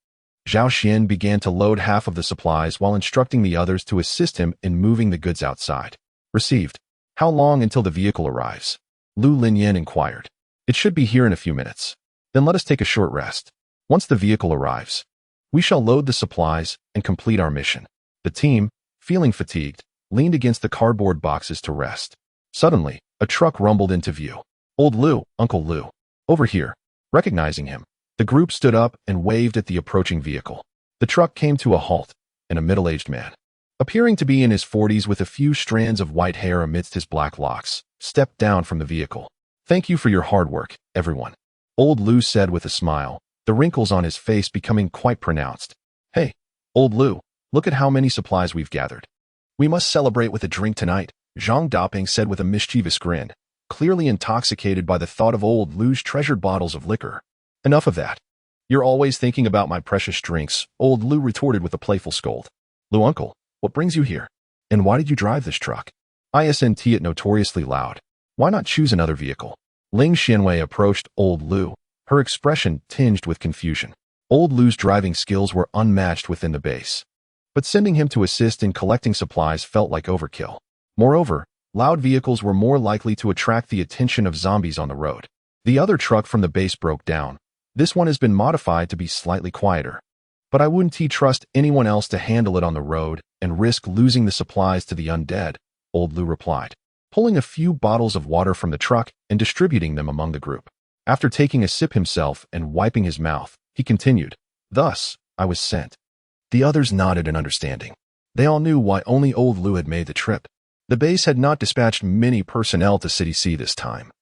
Zhao Xian began to load half of the supplies while instructing the others to assist him in moving the goods outside. Received. How long until the vehicle arrives? Lu Linyan inquired. It should be here in a few minutes. Then let us take a short rest. Once the vehicle arrives, we shall load the supplies and complete our mission. The team, feeling fatigued, leaned against the cardboard boxes to rest. Suddenly, a truck rumbled into view. Old Lu, Uncle Lu. Over here. Recognizing him, the group stood up and waved at the approaching vehicle. The truck came to a halt, and a middle-aged man, appearing to be in his 40s with a few strands of white hair amidst his black locks, stepped down from the vehicle. Thank you for your hard work, everyone. Old Lu said with a smile, the wrinkles on his face becoming quite pronounced. Hey, Old Lu, look at how many supplies we've gathered. We must celebrate with a drink tonight, Zhang Dapeng said with a mischievous grin, clearly intoxicated by the thought of Old Lu's treasured bottles of liquor. Enough of that. You're always thinking about my precious drinks, Old Lu retorted with a playful scold. Lu uncle, what brings you here? And why did you drive this truck? ISNT it notoriously loud. Why not choose another vehicle? Ling Xianwei approached Old Lu, her expression tinged with confusion. Old Lu's driving skills were unmatched within the base, but sending him to assist in collecting supplies felt like overkill. Moreover, loud vehicles were more likely to attract the attention of zombies on the road. The other truck from the base broke down. This one has been modified to be slightly quieter. But I wouldn't trust anyone else to handle it on the road and risk losing the supplies to the undead, Old Lou replied, pulling a few bottles of water from the truck and distributing them among the group. After taking a sip himself and wiping his mouth, he continued, "Thus, I was sent." The others nodded in understanding. They all knew why only Old Lou had made the trip. The base had not dispatched many personnel to City C this time,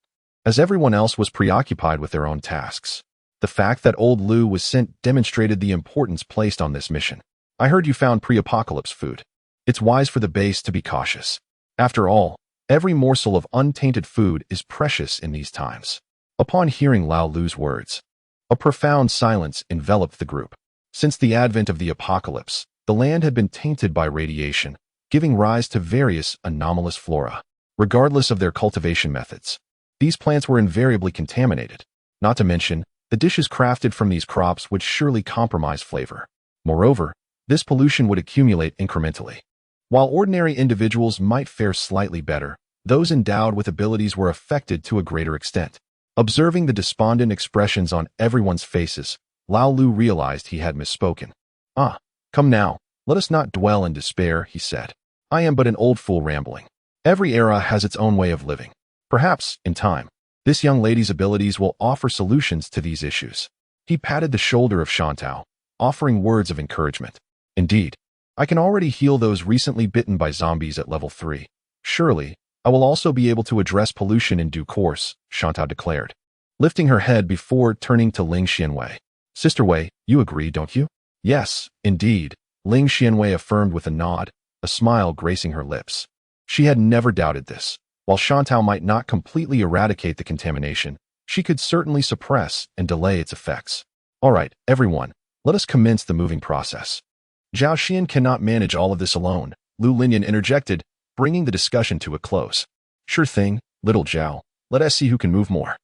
as everyone else was preoccupied with their own tasks. The fact that Old Lou was sent demonstrated the importance placed on this mission. "I heard you found pre-apocalypse food. It's wise for the base to be cautious. After all, every morsel of untainted food is precious in these times." Upon hearing Lao Lu's words, a profound silence enveloped the group. Since the advent of the apocalypse, the land had been tainted by radiation, giving rise to various anomalous flora. Regardless of their cultivation methods, these plants were invariably contaminated. Not to mention, the dishes crafted from these crops would surely compromise flavor. Moreover, this pollution would accumulate incrementally. While ordinary individuals might fare slightly better, those endowed with abilities were affected to a greater extent. Observing the despondent expressions on everyone's faces, Lao Lu realized he had misspoken. Come now, let us not dwell in despair," he said. "I am but an old fool rambling. Every era has its own way of living. Perhaps, in time, this young lady's abilities will offer solutions to these issues." He patted the shoulder of Chantal, offering words of encouragement. "Indeed, I can already heal those recently bitten by zombies at level 3. Surely, I will also be able to address pollution in due course," Chantal declared, lifting her head before turning to Ling Xianwei. "Sister Wei, you agree, don't you?" "Yes, indeed," Ling Xianwei affirmed with a nod, a smile gracing her lips. She had never doubted this. While Chantal might not completely eradicate the contamination, she could certainly suppress and delay its effects. "All right, everyone, let us commence the moving process." "Zhao Xian cannot manage all of this alone," Lu Linyan interjected, bringing the discussion to a close. "Sure thing, little Zhao. Let us see who can move more,"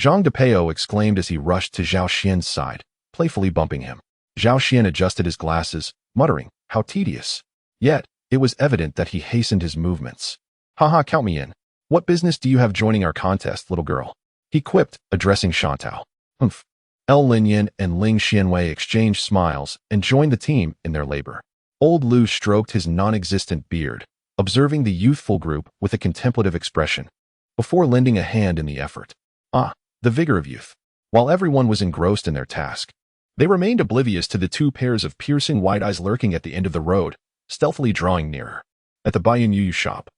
Zhang Depeo exclaimed as he rushed to Zhao Xian's side, playfully bumping him. Zhao Xian adjusted his glasses, muttering, "How tedious." Yet, it was evident that he hastened his movements. "Haha, count me in. What business do you have joining our contest, little girl?" he quipped, addressing Chantal. "Humph." El Linyan and Ling Xianwei exchanged smiles and joined the team in their labor. Old Lu stroked his non-existent beard, observing the youthful group with a contemplative expression, before lending a hand in the effort. The vigor of youth. While everyone was engrossed in their task, they remained oblivious to the two pairs of piercing white eyes lurking at the end of the road, stealthily drawing nearer. At the Baiyun Yu shop,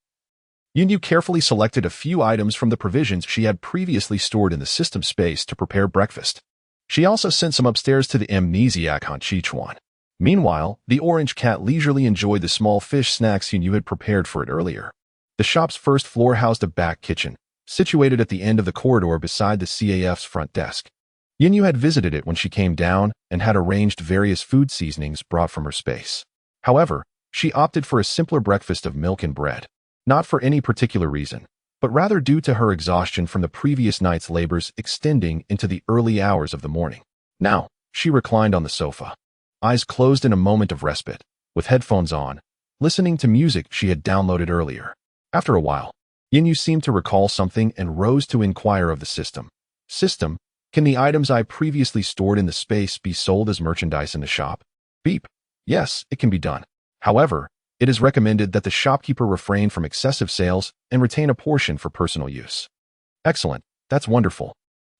Yunyu carefully selected a few items from the provisions she had previously stored in the system space to prepare breakfast. She also sent some upstairs to the amnesiac Han Chichuan. Meanwhile, the orange cat leisurely enjoyed the small fish snacks Yunyu had prepared for it earlier. The shop's first floor housed a back kitchen, situated at the end of the corridor beside the CAF's front desk. Yunyu had visited it when she came down and had arranged various food seasonings brought from her space. However, she opted for a simpler breakfast of milk and bread, not for any particular reason, but rather due to her exhaustion from the previous night's labors extending into the early hours of the morning. Now, she reclined on the sofa, eyes closed in a moment of respite, with headphones on, listening to music she had downloaded earlier. After a while, Yunyu seemed to recall something and rose to inquire of the system. "System, can the items I previously stored in the space be sold as merchandise in the shop?" Beep. "Yes, it can be done. However, it is recommended that the shopkeeper refrain from excessive sales and retain a portion for personal use." "Excellent, that's wonderful.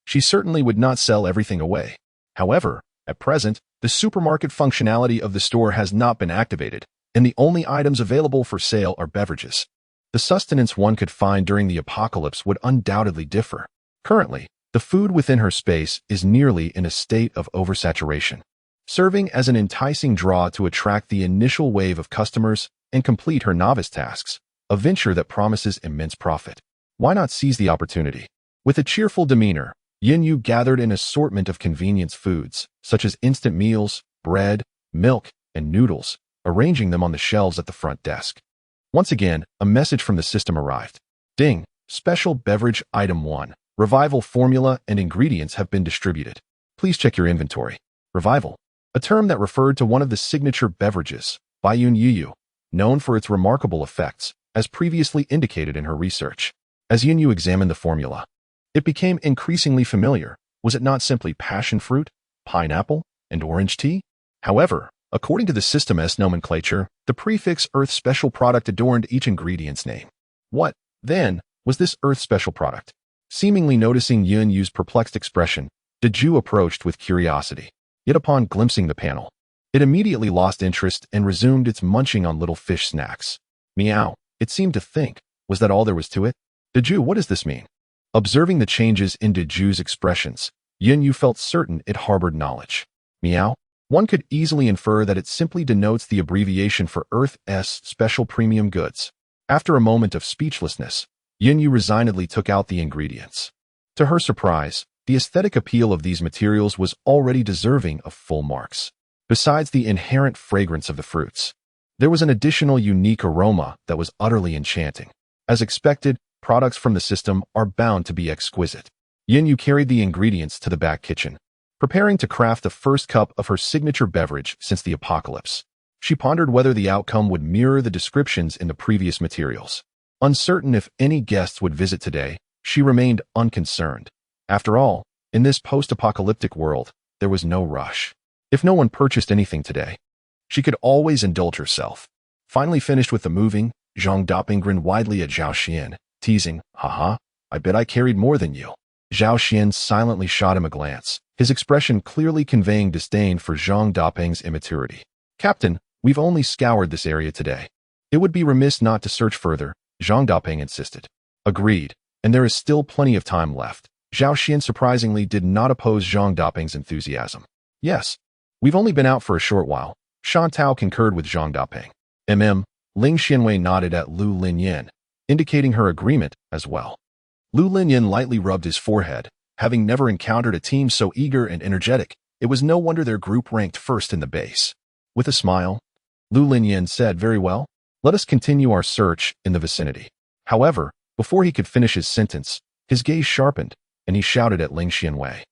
She certainly would not sell everything away. However, at present, the supermarket functionality of the store has not been activated, and the only items available for sale are beverages. The sustenance one could find during the apocalypse would undoubtedly differ. Currently, the food within her space is nearly in a state of oversaturation, serving as an enticing draw to attract the initial wave of customers and complete her novice tasks, a venture that promises immense profit. Why not seize the opportunity?" With a cheerful demeanor, Yunyu gathered an assortment of convenience foods, such as instant meals, bread, milk, and noodles, arranging them on the shelves at the front desk. Once again, a message from the system arrived. "Ding, special beverage item 1. Revival formula and ingredients have been distributed. Please check your inventory." Revival, a term that referred to one of the signature beverages, Baiyun Yu, known for its remarkable effects, as previously indicated in her research. As Yunyu examined the formula, It became increasingly familiar. Was it not simply passion fruit, pineapple, and orange tea? However, according to the System's nomenclature, the prefix Earth special product adorned each ingredient's name. What, then, was this Earth special product? Seemingly noticing Yun Yu's perplexed expression, the Jew approached with curiosity. Yet upon glimpsing the panel, it immediately lost interest and resumed its munching on little fish snacks. Meow, it seemed to think. Was that all there was to it? The Jew, what does this mean? Observing the changes in the Jew's expressions, Yun Yu felt certain it harbored knowledge. Meow, one could easily infer that it simply denotes the abbreviation for Earth's special premium goods. After a moment of speechlessness, Yun Yu resignedly took out the ingredients. To her surprise, the aesthetic appeal of these materials was already deserving of full marks. Besides the inherent fragrance of the fruits, there was an additional unique aroma that was utterly enchanting. As expected, products from the system are bound to be exquisite. Yun Yu carried the ingredients to the back kitchen, preparing to craft the first cup of her signature beverage since the apocalypse. She pondered whether the outcome would mirror the descriptions in the previous materials. Uncertain if any guests would visit today, she remained unconcerned. After all, in this post-apocalyptic world, there was no rush. If no one purchased anything today, she could always indulge herself. Finally finished with the moving, Zhang Daping grinned widely at Zhao Xian, teasing, "Haha, I bet I carried more than you." Zhao Xian silently shot him a glance, his expression clearly conveying disdain for Zhang Daping's immaturity. "Captain, we've only scoured this area today. It would be remiss not to search further," Zhang Daping insisted. "Agreed, and there is still plenty of time left." Zhao Xian surprisingly did not oppose Zhang Daping's enthusiasm. "Yes, we've only been out for a short while," Shan Tao concurred with Zhang Daping. Ling Xianwei nodded at Lu Linyan, indicating her agreement as well. Lu Linyan lightly rubbed his forehead. Having never encountered a team so eager and energetic, it was no wonder their group ranked first in the base. With a smile, Lu Linyan said, "Very well, let us continue our search in the vicinity." However, before he could finish his sentence, his gaze sharpened, and he shouted at Ling Xianwei,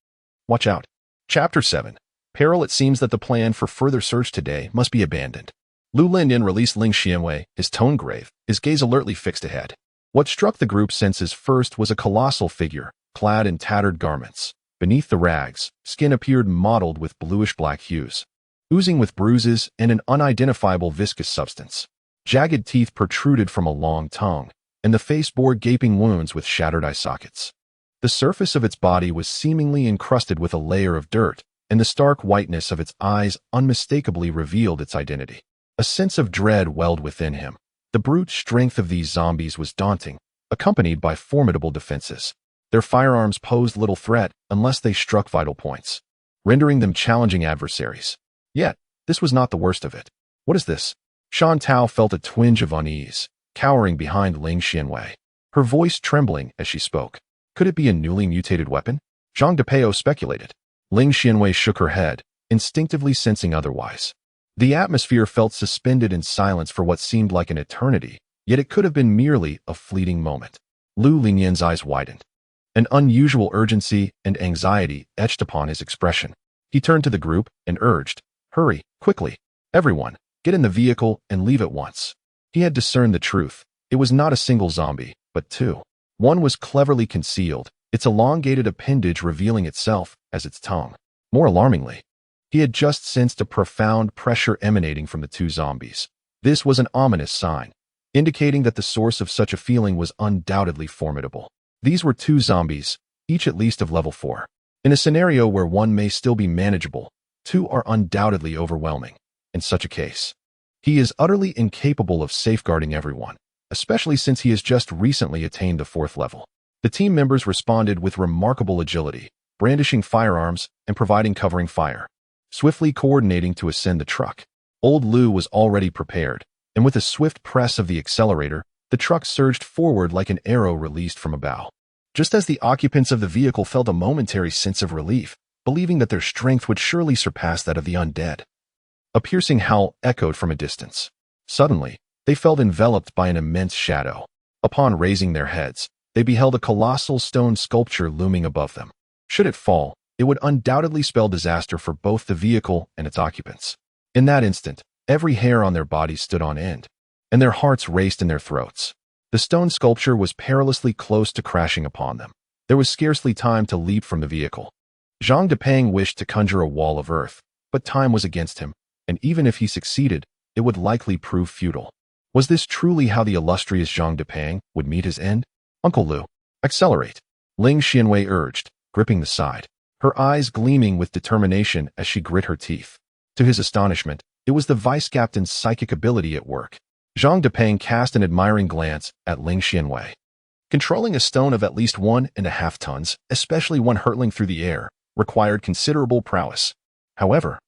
"Watch out." Chapter 7. Peril. It seems that the plan for further search today must be abandoned. Lu Linyan released Ling Xianwei, his tone grave, his gaze alertly fixed ahead. What struck the group's senses first was a colossal figure, clad in tattered garments. Beneath the rags, skin appeared mottled with bluish-black hues, oozing with bruises and an unidentifiable viscous substance. Jagged teeth protruded from a long tongue, and the face bore gaping wounds with shattered eye sockets. The surface of its body was seemingly encrusted with a layer of dirt, and the stark whiteness of its eyes unmistakably revealed its identity. A sense of dread welled within him. The brute strength of these zombies was daunting, accompanied by formidable defenses. Their firearms posed little threat unless they struck vital points, rendering them challenging adversaries. Yet, this was not the worst of it. "What is this?" Shan Tao felt a twinge of unease, cowering behind Ling Xianwei, her voice trembling as she spoke. Could it be a newly mutated weapon? Zhang Dapeo speculated. Ling Xianwei shook her head, instinctively sensing otherwise. The atmosphere felt suspended in silence for what seemed like an eternity, yet it could have been merely a fleeting moment. Lu Linyan's eyes widened. An unusual urgency and anxiety etched upon his expression. He turned to the group and urged, "Hurry, quickly. Everyone, get in the vehicle and leave at once." He had discerned the truth. It was not a single zombie, but two. One was cleverly concealed, its elongated appendage revealing itself as its tongue. More alarmingly, he had just sensed a profound pressure emanating from the two zombies. This was an ominous sign, indicating that the source of such a feeling was undoubtedly formidable. These were two zombies, each at least of level 4. In a scenario where one may still be manageable, two are undoubtedly overwhelming. In such a case, he is utterly incapable of safeguarding everyone, especially since he has just recently attained the 4th level. The team members responded with remarkable agility, brandishing firearms and providing covering fire, swiftly coordinating to ascend the truck. Old Lu was already prepared, and with a swift press of the accelerator, the truck surged forward like an arrow released from a bow. Just as the occupants of the vehicle felt a momentary sense of relief, believing that their strength would surely surpass that of the undead, a piercing howl echoed from a distance. Suddenly, they felt enveloped by an immense shadow. Upon raising their heads, they beheld a colossal stone sculpture looming above them. Should it fall, it would undoubtedly spell disaster for both the vehicle and its occupants. In that instant, every hair on their bodies stood on end, and their hearts raced in their throats. The stone sculpture was perilously close to crashing upon them. There was scarcely time to leap from the vehicle. Zhang Depeng wished to conjure a wall of earth, but time was against him, and even if he succeeded, it would likely prove futile. Was this truly how the illustrious Zhang Depeng would meet his end? Uncle Lu, accelerate, Ling Xianwei urged, gripping the side, her eyes gleaming with determination as she grit her teeth. To his astonishment, it was the vice captain's psychic ability at work. Zhang Depeng cast an admiring glance at Ling Xianwei. Controlling a stone of at least 1.5 tons, especially one hurtling through the air, required considerable prowess. However,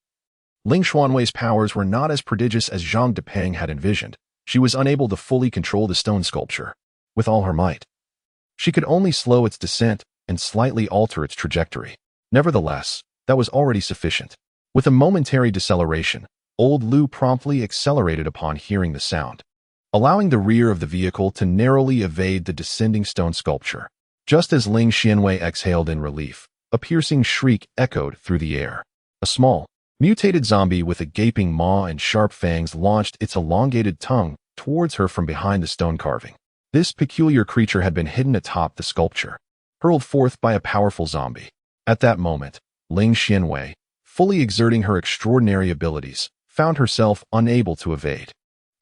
Ling Xianwei's powers were not as prodigious as Zhang Depeng had envisioned. She was unable to fully control the stone sculpture with all her might. She could only slow its descent and slightly alter its trajectory. Nevertheless, that was already sufficient. With a momentary deceleration, old Lu promptly accelerated upon hearing the sound, allowing the rear of the vehicle to narrowly evade the descending stone sculpture. Just as Ling Xianwei exhaled in relief, a piercing shriek echoed through the air. A small, mutated zombie with a gaping maw and sharp fangs launched its elongated tongue towards her from behind the stone carving. This peculiar creature had been hidden atop the sculpture, hurled forth by a powerful zombie. At that moment, Ling Xianwei, fully exerting her extraordinary abilities, found herself unable to evade.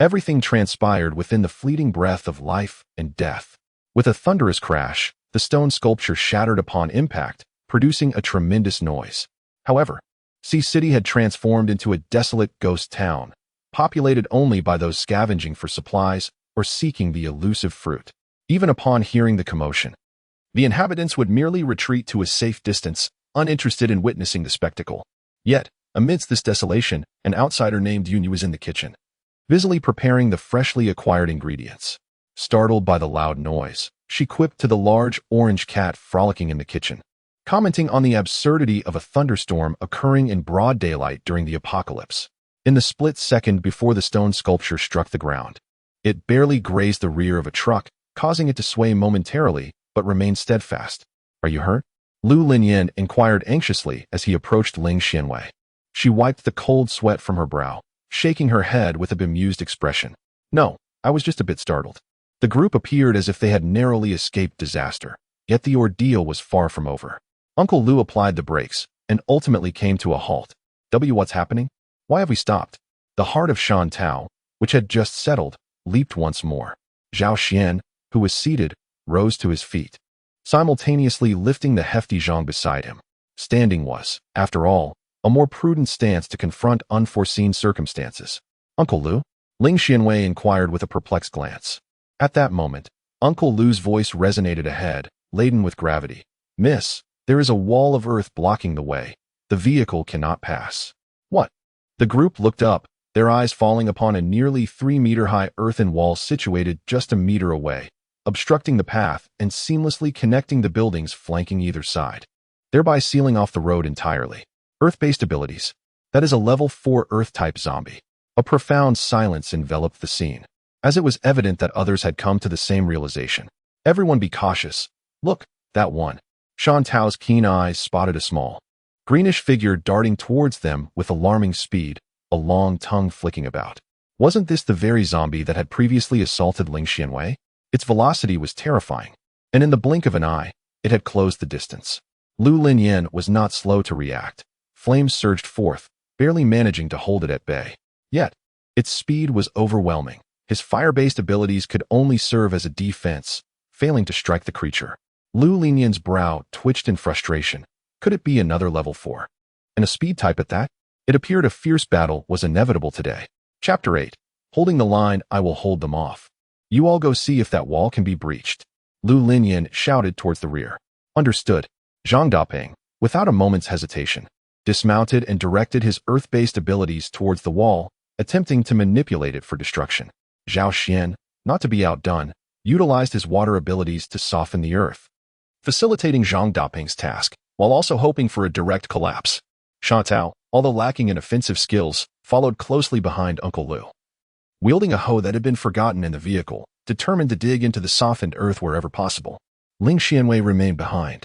Everything transpired within the fleeting breath of life and death. With a thunderous crash, the stone sculpture shattered upon impact, producing a tremendous noise. However, Sea City had transformed into a desolate ghost town, populated only by those scavenging for supplies or seeking the elusive fruit. Even upon hearing the commotion, the inhabitants would merely retreat to a safe distance, uninterested in witnessing the spectacle. Yet, amidst this desolation, an outsider named Yunyu was in the kitchen, busily preparing the freshly acquired ingredients. Startled by the loud noise, she quipped to the large orange cat frolicking in the kitchen, commenting on the absurdity of a thunderstorm occurring in broad daylight during the apocalypse. In the split second before the stone sculpture struck the ground, it barely grazed the rear of a truck, causing it to sway momentarily but remain steadfast. "Are you hurt?" Lu Linyan inquired anxiously as he approached Ling Xianwei. She wiped the cold sweat from her brow, shaking her head with a bemused expression. "No, I was just a bit startled." The group appeared as if they had narrowly escaped disaster, yet the ordeal was far from over. Uncle Lu applied the brakes and ultimately came to a halt. What's happening? Why have we stopped?" The heart of Shan Tao, which had just settled, leaped once more. Zhao Xian, who was seated, rose to his feet, simultaneously lifting the hefty Zhang beside him. Standing was, after all, a more prudent stance to confront unforeseen circumstances. "Uncle Lu?" Ling Xianwei inquired with a perplexed glance. At that moment, Uncle Lu's voice resonated ahead, laden with gravity. "Miss, there is a wall of earth blocking the way. The vehicle cannot pass." "What?" The group looked up, their eyes falling upon a nearly 3-meter-high earthen wall situated just a meter away, obstructing the path and seamlessly connecting the buildings flanking either side, thereby sealing off the road entirely. Earth-based abilities. That is a level 4 Earth-type zombie. A profound silence enveloped the scene, as it was evident that others had come to the same realization. "Everyone be cautious. Look, that one." Shan Tao's keen eyes spotted a small, greenish figure darting towards them with alarming speed, a long tongue flicking about. Wasn't this the very zombie that had previously assaulted Ling Xianwei? Its velocity was terrifying, and in the blink of an eye, it had closed the distance. Lu Linyan was not slow to react. Flames surged forth, barely managing to hold it at bay. Yet, its speed was overwhelming. His fire-based abilities could only serve as a defense, failing to strike the creature. Lu Linyan's brow twitched in frustration. Could it be another level 4? And a speed type at that? It appeared a fierce battle was inevitable today. Chapter 8. Holding the line, I will hold them off. "You all go see if that wall can be breached." Lu Linyan shouted towards the rear. "Understood." Zhang Dapeng, without a moment's hesitation, dismounted and directed his earth-based abilities towards the wall, attempting to manipulate it for destruction. Zhao Xian, not to be outdone, utilized his water abilities to soften the earth, facilitating Zhang Dapeng's task, while also hoping for a direct collapse. Shan Tao, although lacking in offensive skills, followed closely behind Uncle Lu, wielding a hoe that had been forgotten in the vehicle, determined to dig into the softened earth wherever possible. Ling Xianwei remained behind,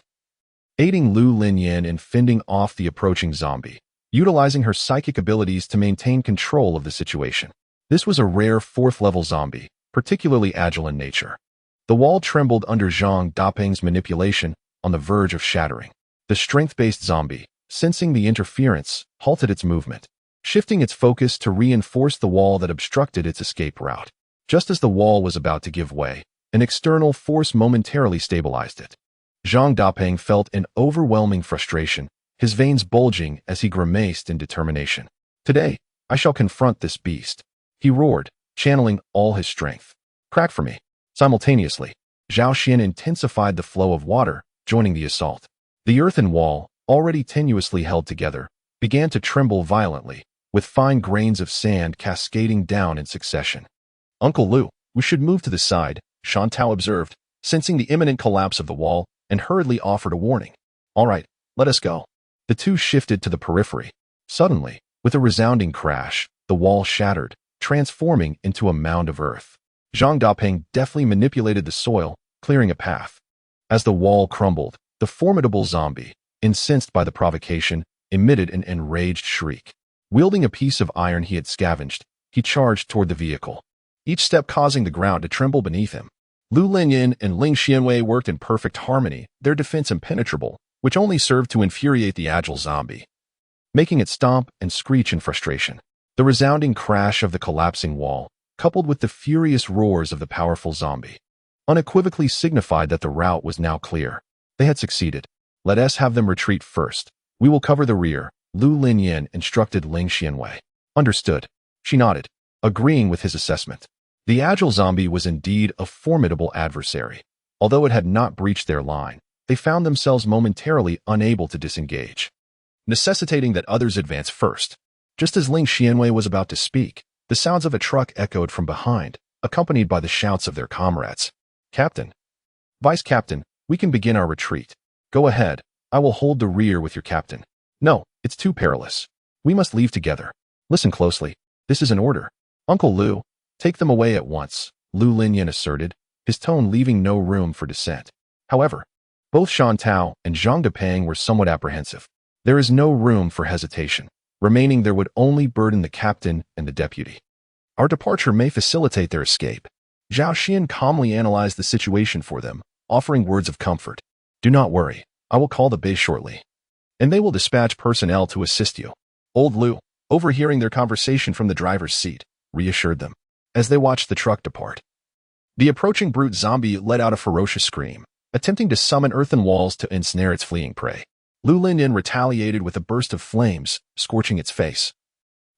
aiding Lu Linyan in fending off the approaching zombie, utilizing her psychic abilities to maintain control of the situation. This was a rare 4th-level zombie, particularly agile in nature. The wall trembled under Zhang Dapeng's manipulation, on the verge of shattering. The strength-based zombie, sensing the interference, halted its movement, shifting its focus to reinforce the wall that obstructed its escape route. Just as the wall was about to give way, an external force momentarily stabilized it. Zhang Dapeng felt an overwhelming frustration, his veins bulging as he grimaced in determination. Today, I shall confront this beast, he roared, channeling all his strength. Crack for me. Simultaneously, Zhao Xian intensified the flow of water, joining the assault. The earthen wall, already tenuously held together, began to tremble violently, with fine grains of sand cascading down in succession. Uncle Lu, we should move to the side, Shan Tao observed, sensing the imminent collapse of the wall, and hurriedly offered a warning. All right, let us go. The two shifted to the periphery. Suddenly, with a resounding crash, the wall shattered, transforming into a mound of earth. Zhang Dapeng deftly manipulated the soil, clearing a path. As the wall crumbled, the formidable zombie, incensed by the provocation, emitted an enraged shriek. Wielding a piece of iron he had scavenged, he charged toward the vehicle, each step causing the ground to tremble beneath him. Lu Linyin and Ling Xianwei worked in perfect harmony, their defense impenetrable, which only served to infuriate the agile zombie, making it stomp and screech in frustration. The resounding crash of the collapsing wall, coupled with the furious roars of the powerful zombie, unequivocally signified that the route was now clear. They had succeeded. Let us have them retreat first. We will cover the rear, Lu Linyin instructed Ling Xianwei. Understood. She nodded, agreeing with his assessment. The agile zombie was indeed a formidable adversary. Although it had not breached their line, they found themselves momentarily unable to disengage, necessitating that others advance first. Just as Ling Xianwei was about to speak, the sounds of a truck echoed from behind, accompanied by the shouts of their comrades. Captain. Vice Captain, we can begin our retreat. Go ahead. I will hold the rear with your captain. No, it's too perilous. We must leave together. Listen closely. This is an order. Uncle Lu, take them away at once, Lu Linyin asserted, his tone leaving no room for dissent. However, both Shan Tao and Zhang Dapeng were somewhat apprehensive. There is no room for hesitation. Remaining there would only burden the captain and the deputy. Our departure may facilitate their escape. Zhao Xian calmly analyzed the situation for them, offering words of comfort. Do not worry. I will call the base shortly, and they will dispatch personnel to assist you. Old Lu, overhearing their conversation from the driver's seat, reassured them as they watched the truck depart. The approaching brute zombie let out a ferocious scream, attempting to summon earthen walls to ensnare its fleeing prey. Lu Linyin retaliated with a burst of flames, scorching its face,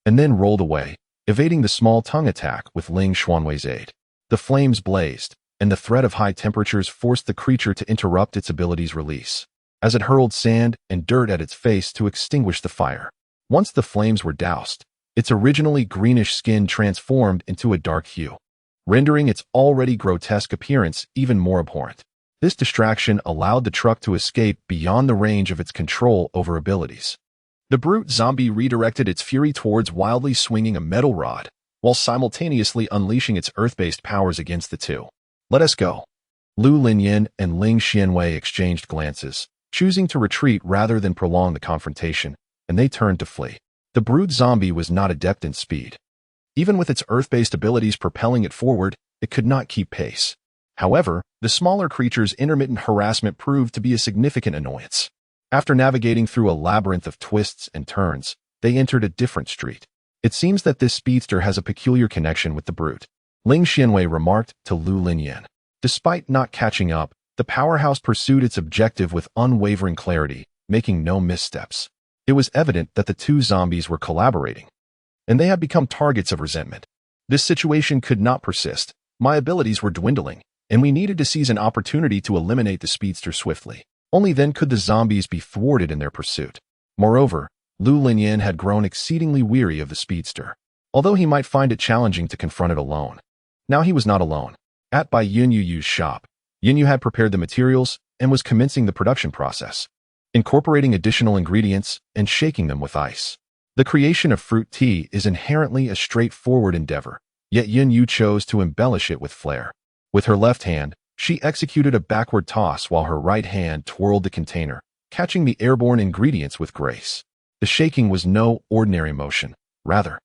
and then rolled away, evading the small tongue attack with Ling Xuanwei's aid. The flames blazed, and the threat of high temperatures forced the creature to interrupt its ability's release, as it hurled sand and dirt at its face to extinguish the fire. Once the flames were doused, its originally greenish skin transformed into a dark hue, rendering its already grotesque appearance even more abhorrent. This distraction allowed the truck to escape beyond the range of its control over abilities. The brute zombie redirected its fury towards wildly swinging a metal rod, while simultaneously unleashing its earth-based powers against the two. Let us go. Lu Linyin and Ling Xianwei exchanged glances, choosing to retreat rather than prolong the confrontation, and they turned to flee. The brute zombie was not adept in speed. Even with its earth-based abilities propelling it forward, it could not keep pace. However, the smaller creature's intermittent harassment proved to be a significant annoyance. After navigating through a labyrinth of twists and turns, they entered a different street. It seems that this speedster has a peculiar connection with the brute, Ling Xianwei remarked to Lu Linyin. Despite not catching up, the powerhouse pursued its objective with unwavering clarity, making no missteps. It was evident that the two zombies were collaborating, and they had become targets of resentment. This situation could not persist. My abilities were dwindling, and we needed to seize an opportunity to eliminate the speedster swiftly. Only then could the zombies be thwarted in their pursuit. Moreover, Lu Linyin had grown exceedingly weary of the speedster, although he might find it challenging to confront it alone. Now he was not alone. At Bai Yunyu's shop, Yunyu had prepared the materials and was commencing the production process, incorporating additional ingredients and shaking them with ice. The creation of fruit tea is inherently a straightforward endeavor, yet Yunyu chose to embellish it with flair. With her left hand, she executed a backward toss while her right hand twirled the container, catching the airborne ingredients with grace. The shaking was no ordinary motion. Rather,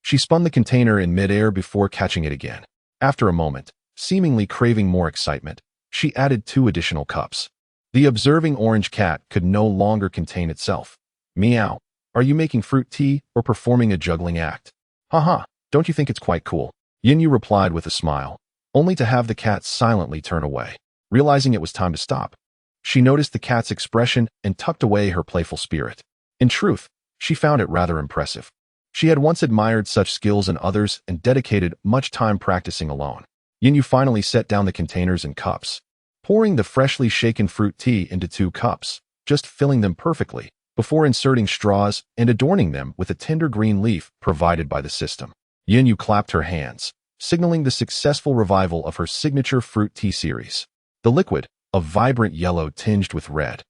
she spun the container in midair before catching it again. After a moment, seemingly craving more excitement, she added 2 additional cups. The observing orange cat could no longer contain itself. Meow. Are you making fruit tea or performing a juggling act? Haha, don't you think it's quite cool? Yinyu replied with a smile, only to have the cat silently turn away. Realizing it was time to stop, she noticed the cat's expression and tucked away her playful spirit. In truth, she found it rather impressive. She had once admired such skills in others and dedicated much time practicing alone. Yinyu finally set down the containers and cups, pouring the freshly shaken fruit tea into 2 cups, just filling them perfectly, before inserting straws and adorning them with a tender green leaf provided by the system. Yinyu clapped her hands, signaling the successful revival of her signature fruit tea series. The liquid, a vibrant yellow tinged with red,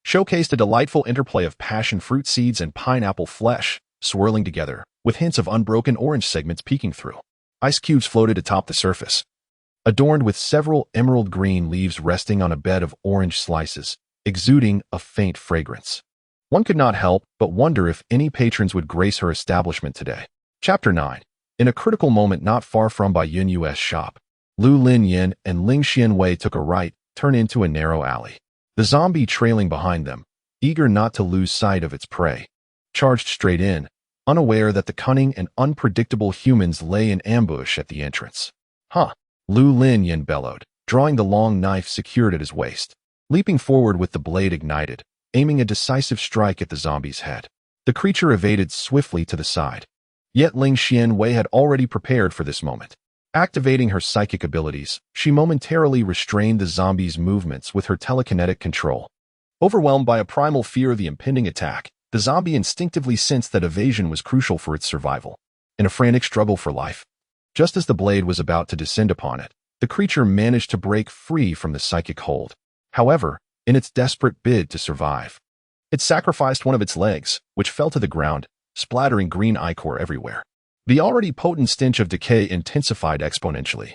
showcased a delightful interplay of passion fruit seeds and pineapple flesh, swirling together, with hints of unbroken orange segments peeking through. Ice cubes floated atop the surface, adorned with several emerald green leaves resting on a bed of orange slices, exuding a faint fragrance. One could not help but wonder if any patrons would grace her establishment today. Chapter 9. In a critical moment not far from Bai Yunyu's shop, Lu Lin Yin and Ling Xianwei took a right turn into a narrow alley. The zombie trailing behind them, eager not to lose sight of its prey, charged straight in, unaware that the cunning and unpredictable humans lay in ambush at the entrance. Huh! Lu Lin Yin bellowed, drawing the long knife secured at his waist, leaping forward with the blade ignited, aiming a decisive strike at the zombie's head. The creature evaded swiftly to the side. Yet Ling Xianwei had already prepared for this moment. Activating her psychic abilities, she momentarily restrained the zombie's movements with her telekinetic control. Overwhelmed by a primal fear of the impending attack, the zombie instinctively sensed that evasion was crucial for its survival. In a frantic struggle for life, just as the blade was about to descend upon it, the creature managed to break free from the psychic hold. However, in its desperate bid to survive, it sacrificed one of its legs, which fell to the ground, splattering green ichor everywhere. The already potent stench of decay intensified exponentially,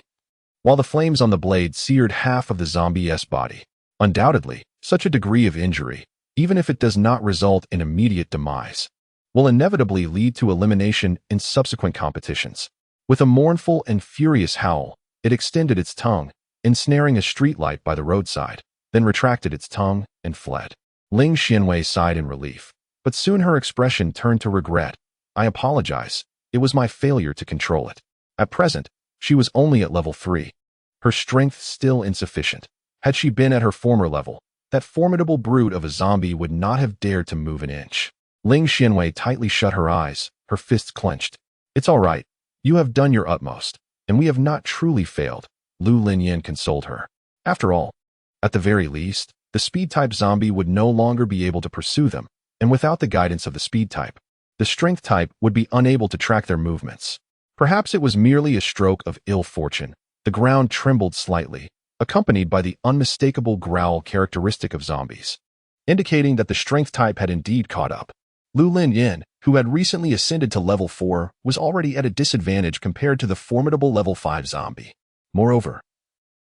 while the flames on the blade seared half of the zombie's body. Undoubtedly, such a degree of injury, even if it does not result in immediate demise, will inevitably lead to elimination in subsequent competitions. With a mournful and furious howl, it extended its tongue, ensnaring a streetlight by the roadside, then retracted its tongue and fled. Ling Xianwei sighed in relief, but soon her expression turned to regret. I apologize. It was my failure to control it. At present, she was only at level 3. Her strength still insufficient. Had she been at her former level, that formidable brute of a zombie would not have dared to move an inch. Ling Xianwei tightly shut her eyes, her fists clenched. It's all right. You have done your utmost, and we have not truly failed, Lu Linyan consoled her. After all, at the very least, the speed-type zombie would no longer be able to pursue them, and without the guidance of the speed-type, the strength type would be unable to track their movements. Perhaps it was merely a stroke of ill fortune. The ground trembled slightly, accompanied by the unmistakable growl characteristic of zombies, indicating that the strength type had indeed caught up. Lu Lin Yin, who had recently ascended to level 4, was already at a disadvantage compared to the formidable level 5 zombie. Moreover,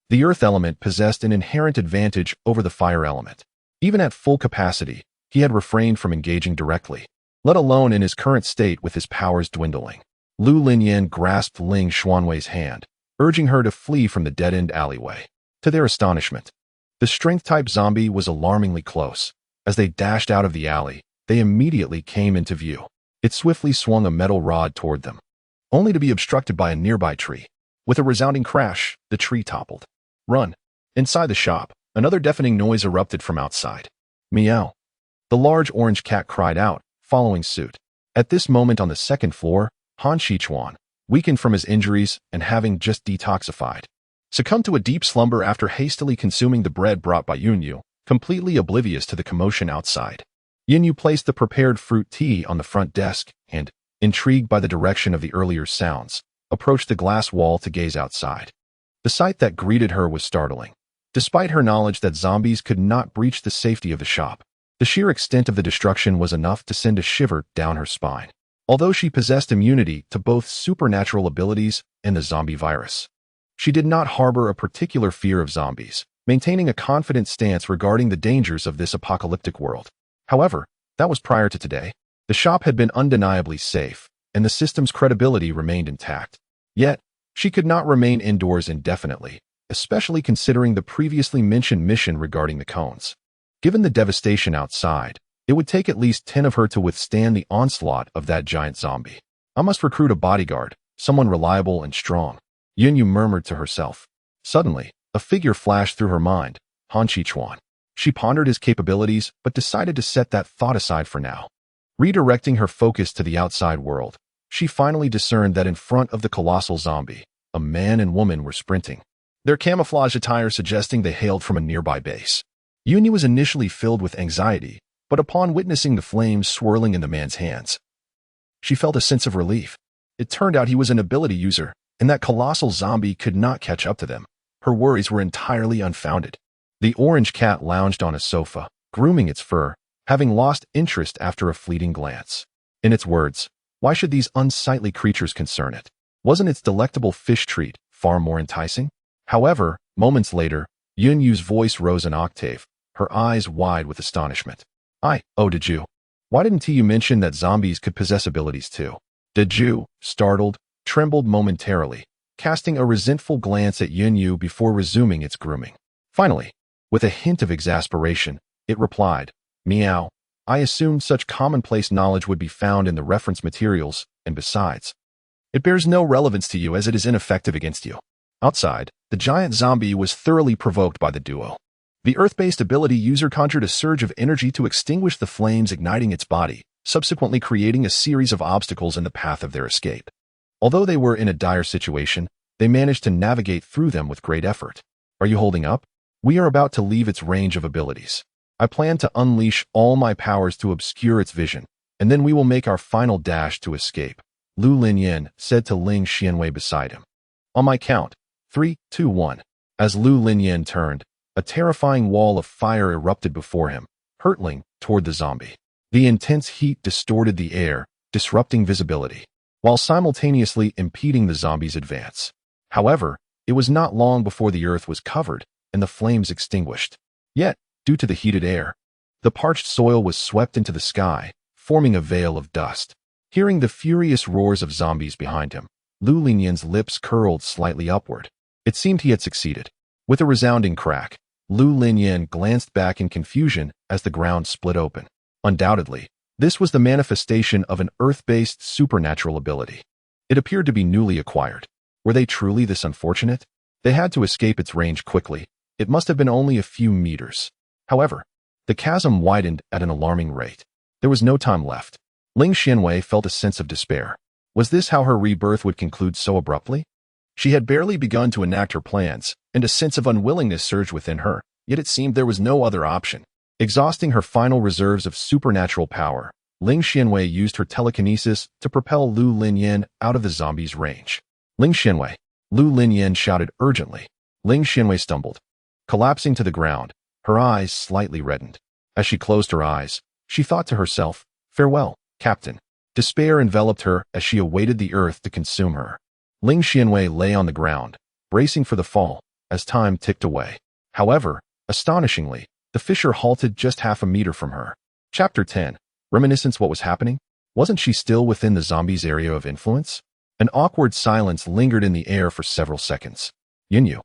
the earth element possessed an inherent advantage over the fire element. Even at full capacity, he had refrained from engaging directly, let alone in his current state with his powers dwindling. Lu Linyan grasped Ling Xuanwei's hand, urging her to flee from the dead-end alleyway. To their astonishment, the strength-type zombie was alarmingly close. As they dashed out of the alley, they immediately came into view. It swiftly swung a metal rod toward them, only to be obstructed by a nearby tree. With a resounding crash, the tree toppled. Run! Inside the shop, another deafening noise erupted from outside. Meow! The large orange cat cried out, following suit. At this moment on the second floor, Han Shichuan, weakened from his injuries and having just detoxified, succumbed to a deep slumber after hastily consuming the bread brought by Yunyu, completely oblivious to the commotion outside. Yunyu placed the prepared fruit tea on the front desk and, intrigued by the direction of the earlier sounds, approached the glass wall to gaze outside. The sight that greeted her was startling. Despite her knowledge that zombies could not breach the safety of the shop, the sheer extent of the destruction was enough to send a shiver down her spine. Although she possessed immunity to both supernatural abilities and the zombie virus, she did not harbor a particular fear of zombies, maintaining a confident stance regarding the dangers of this apocalyptic world. However, that was prior to today. The shop had been undeniably safe, and the system's credibility remained intact. Yet, she could not remain indoors indefinitely, especially considering the previously mentioned mission regarding the cones. Given the devastation outside, it would take at least 10 of her to withstand the onslaught of that giant zombie. I must recruit a bodyguard, someone reliable and strong, Yunyu murmured to herself. Suddenly, a figure flashed through her mind, Han Chichuan. She pondered his capabilities but decided to set that thought aside for now. Redirecting her focus to the outside world, she finally discerned that in front of the colossal zombie, a man and woman were sprinting, their camouflage attire suggesting they hailed from a nearby base. Yunyu was initially filled with anxiety, but upon witnessing the flames swirling in the man's hands, she felt a sense of relief. It turned out he was an ability user, and that colossal zombie could not catch up to them. Her worries were entirely unfounded. The orange cat lounged on a sofa, grooming its fur, having lost interest after a fleeting glance. In its words, why should these unsightly creatures concern it? Wasn't its delectable fish treat far more enticing? However, moments later, Yunyu's voice rose an octave, her eyes wide with astonishment. Did you? Why didn't you mention that zombies could possess abilities too? Did you, startled, trembled momentarily, casting a resentful glance at Yunyu before resuming its grooming. Finally, with a hint of exasperation, it replied, Meow, I assumed such commonplace knowledge would be found in the reference materials, and besides, it bears no relevance to you as it is ineffective against you. Outside, the giant zombie was thoroughly provoked by the duo. The Earth-based ability user conjured a surge of energy to extinguish the flames igniting its body, subsequently creating a series of obstacles in the path of their escape. Although they were in a dire situation, they managed to navigate through them with great effort. Are you holding up? We are about to leave its range of abilities. I plan to unleash all my powers to obscure its vision, and then we will make our final dash to escape, Lu Linyan said to Ling Xianwei beside him. On my count, 3, 2, 1. As Lu Linyan turned, a terrifying wall of fire erupted before him, hurtling toward the zombie. The intense heat distorted the air, disrupting visibility, while simultaneously impeding the zombie's advance. However, it was not long before the earth was covered and the flames extinguished. Yet, due to the heated air, the parched soil was swept into the sky, forming a veil of dust. Hearing the furious roars of zombies behind him, Lu Linyan's lips curled slightly upward. It seemed he had succeeded. With a resounding crack, Lu Linyan glanced back in confusion as the ground split open. Undoubtedly, this was the manifestation of an Earth-based supernatural ability. It appeared to be newly acquired. Were they truly this unfortunate? They had to escape its range quickly. It must have been only a few meters. However, the chasm widened at an alarming rate. There was no time left. Ling Xianwei felt a sense of despair. Was this how her rebirth would conclude so abruptly? She had barely begun to enact her plans, and a sense of unwillingness surged within her, yet it seemed there was no other option. Exhausting her final reserves of supernatural power, Ling Xianwei used her telekinesis to propel Lu Linyan out of the zombie's range. Ling Xianwei, Lu Linyan shouted urgently. Ling Xianwei stumbled, collapsing to the ground, her eyes slightly reddened. As she closed her eyes, she thought to herself, farewell, Captain. Despair enveloped her as she awaited the earth to consume her. Ling Xianwei lay on the ground, bracing for the fall, as time ticked away. However, astonishingly, the fissure halted just half a meter from her. Chapter 10. Reminiscence. What was happening? Wasn't she still within the zombie's area of influence? An awkward silence lingered in the air for several seconds. Yunyu,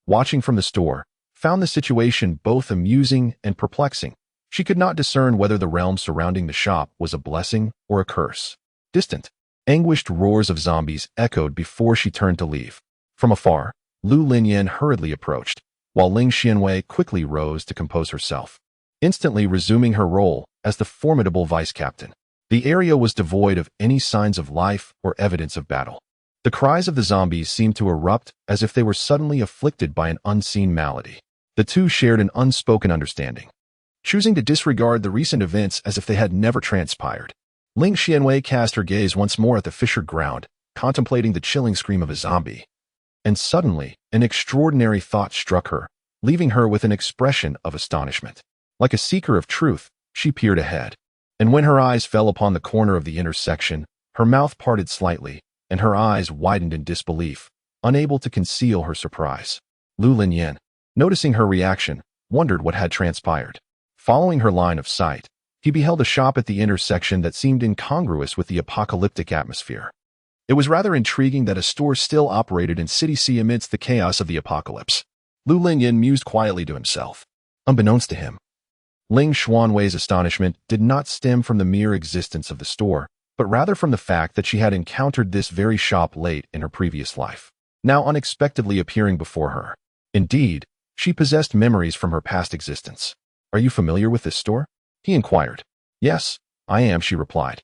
watching from the store, found the situation both amusing and perplexing. She could not discern whether the realm surrounding the shop was a blessing or a curse. Distant, anguished roars of zombies echoed before she turned to leave. From afar, Lu Linyan hurriedly approached, while Ling Xianwei quickly rose to compose herself, instantly resuming her role as the formidable vice-captain. The area was devoid of any signs of life or evidence of battle. The cries of the zombies seemed to erupt as if they were suddenly afflicted by an unseen malady. The two shared an unspoken understanding, choosing to disregard the recent events as if they had never transpired. Ling Xianwei cast her gaze once more at the fissured ground, contemplating the chilling scream of a zombie. And suddenly, an extraordinary thought struck her, leaving her with an expression of astonishment. Like a seeker of truth, she peered ahead. And when her eyes fell upon the corner of the intersection, her mouth parted slightly, and her eyes widened in disbelief, unable to conceal her surprise. Lu Linyan, noticing her reaction, wondered what had transpired. Following her line of sight, he beheld a shop at the intersection that seemed incongruous with the apocalyptic atmosphere. It was rather intriguing that a store still operated in City C amidst the chaos of the apocalypse. Lu Linyan mused quietly to himself. Unbeknownst to him, Ling Xuanwei's astonishment did not stem from the mere existence of the store, but rather from the fact that she had encountered this very shop late in her previous life, now unexpectedly appearing before her. Indeed, she possessed memories from her past existence. "Are you familiar with this store?" he inquired. "Yes, I am," she replied.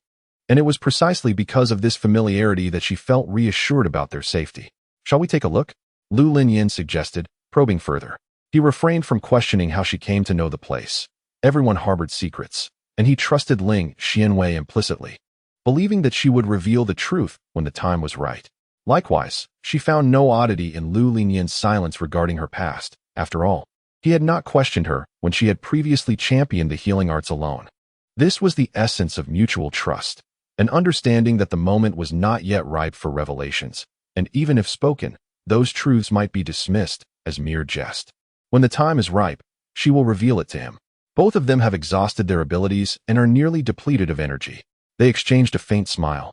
And it was precisely because of this familiarity that she felt reassured about their safety. "Shall we take a look?" Lu Linyin suggested, probing further. He refrained from questioning how she came to know the place. Everyone harbored secrets, and he trusted Ling Xuanwei implicitly, believing that she would reveal the truth when the time was right. Likewise, she found no oddity in Lu Linyin's silence regarding her past. After all, he had not questioned her when she had previously championed the healing arts alone. This was the essence of mutual trust, an understanding that the moment was not yet ripe for revelations, and even if spoken, those truths might be dismissed as mere jest. When the time is ripe, she will reveal it to him. Both of them have exhausted their abilities and are nearly depleted of energy. They exchanged a faint smile,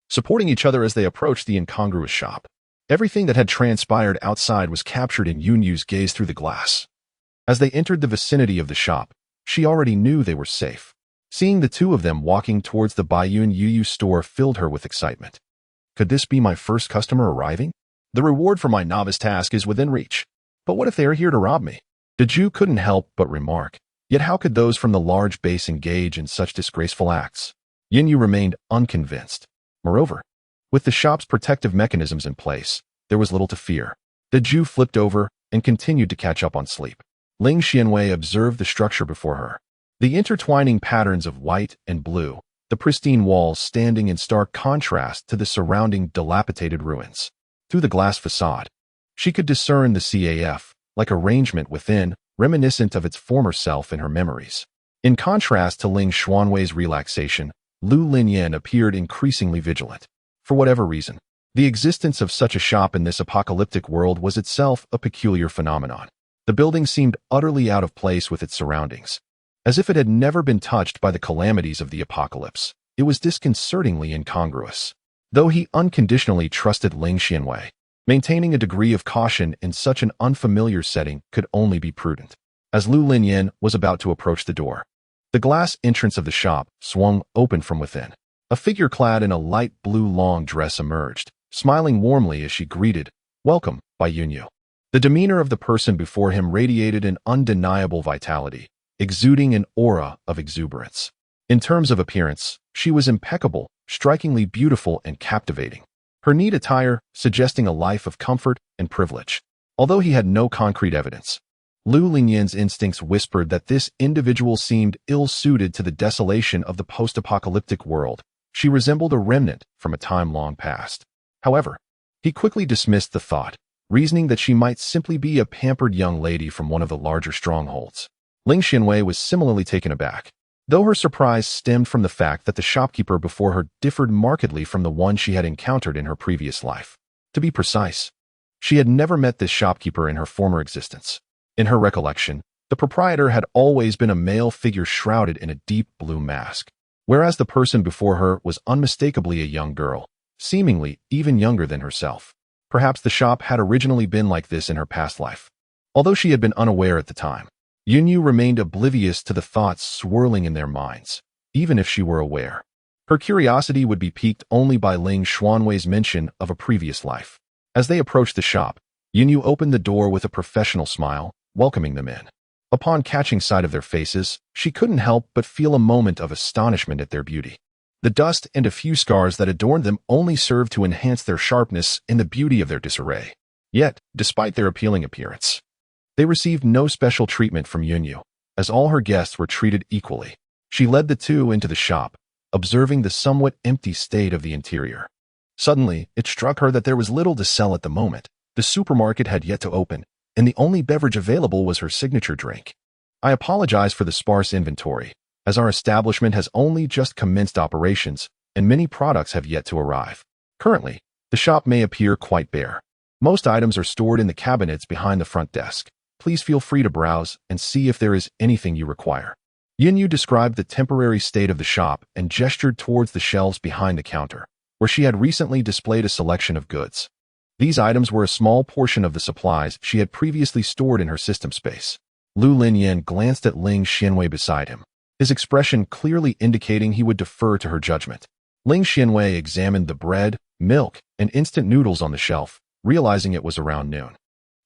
supporting each other as they approached the incongruous shop. Everything that had transpired outside was captured in Yunyu's gaze through the glass. As they entered the vicinity of the shop, she already knew they were safe. Seeing the two of them walking towards the Baiyun Yuyu store filled her with excitement. Could this be my first customer arriving? The reward for my novice task is within reach. But what if they are here to rob me? Daju couldn't help but remark. Yet how could those from the large base engage in such disgraceful acts? Yunyu remained unconvinced. Moreover, with the shop's protective mechanisms in place, there was little to fear. Daju flipped over and continued to catch up on sleep. Ling Xuanwei observed the structure before her. The intertwining patterns of white and blue, the pristine walls standing in stark contrast to the surrounding dilapidated ruins. Through the glass facade, she could discern the CAF-like arrangement within, reminiscent of its former self in her memories. In contrast to Ling Xuanwei's relaxation, Lu Linyin appeared increasingly vigilant. For whatever reason, the existence of such a shop in this apocalyptic world was itself a peculiar phenomenon. The building seemed utterly out of place with its surroundings. As if it had never been touched by the calamities of the apocalypse, it was disconcertingly incongruous. Though he unconditionally trusted Ling Xuanwei, maintaining a degree of caution in such an unfamiliar setting could only be prudent. As Lu Linyin was about to approach the door, the glass entrance of the shop swung open from within. A figure clad in a light blue long dress emerged, smiling warmly as she greeted, "Welcome, Baiyun Yu." The demeanor of the person before him radiated an undeniable vitality, exuding an aura of exuberance. In terms of appearance, she was impeccable, strikingly beautiful and captivating. Her neat attire suggesting a life of comfort and privilege. Although he had no concrete evidence, Lu Linyin's instincts whispered that this individual seemed ill-suited to the desolation of the post-apocalyptic world. She resembled a remnant from a time long past. However, he quickly dismissed the thought, reasoning that she might simply be a pampered young lady from one of the larger strongholds. Ling Xuanwei was similarly taken aback, though her surprise stemmed from the fact that the shopkeeper before her differed markedly from the one she had encountered in her previous life. To be precise, she had never met this shopkeeper in her former existence. In her recollection, the proprietor had always been a male figure shrouded in a deep blue mask, whereas the person before her was unmistakably a young girl, seemingly even younger than herself. Perhaps the shop had originally been like this in her past life. Although she had been unaware at the time, Yunyu remained oblivious to the thoughts swirling in their minds, even if she were aware. Her curiosity would be piqued only by Ling Xuanwei's mention of a previous life. As they approached the shop, Yunyu opened the door with a professional smile, welcoming them in. Upon catching sight of their faces, she couldn't help but feel a moment of astonishment at their beauty. The dust and a few scars that adorned them only served to enhance their sharpness and the beauty of their disarray. Yet, despite their appealing appearance, they received no special treatment from Yunyu, as all her guests were treated equally. She led the two into the shop, observing the somewhat empty state of the interior. Suddenly, it struck her that there was little to sell at the moment. The supermarket had yet to open, and the only beverage available was her signature drink. "I apologize for the sparse inventory, as our establishment has only just commenced operations, and many products have yet to arrive. Currently, the shop may appear quite bare. Most items are stored in the cabinets behind the front desk. Please feel free to browse and see if there is anything you require." Yunyu described the temporary state of the shop and gestured towards the shelves behind the counter, where she had recently displayed a selection of goods. These items were a small portion of the supplies she had previously stored in her system space. Lu Linyan glanced at Ling Xianwei beside him, his expression clearly indicating he would defer to her judgment. Ling Xianwei examined the bread, milk, and instant noodles on the shelf, realizing it was around noon.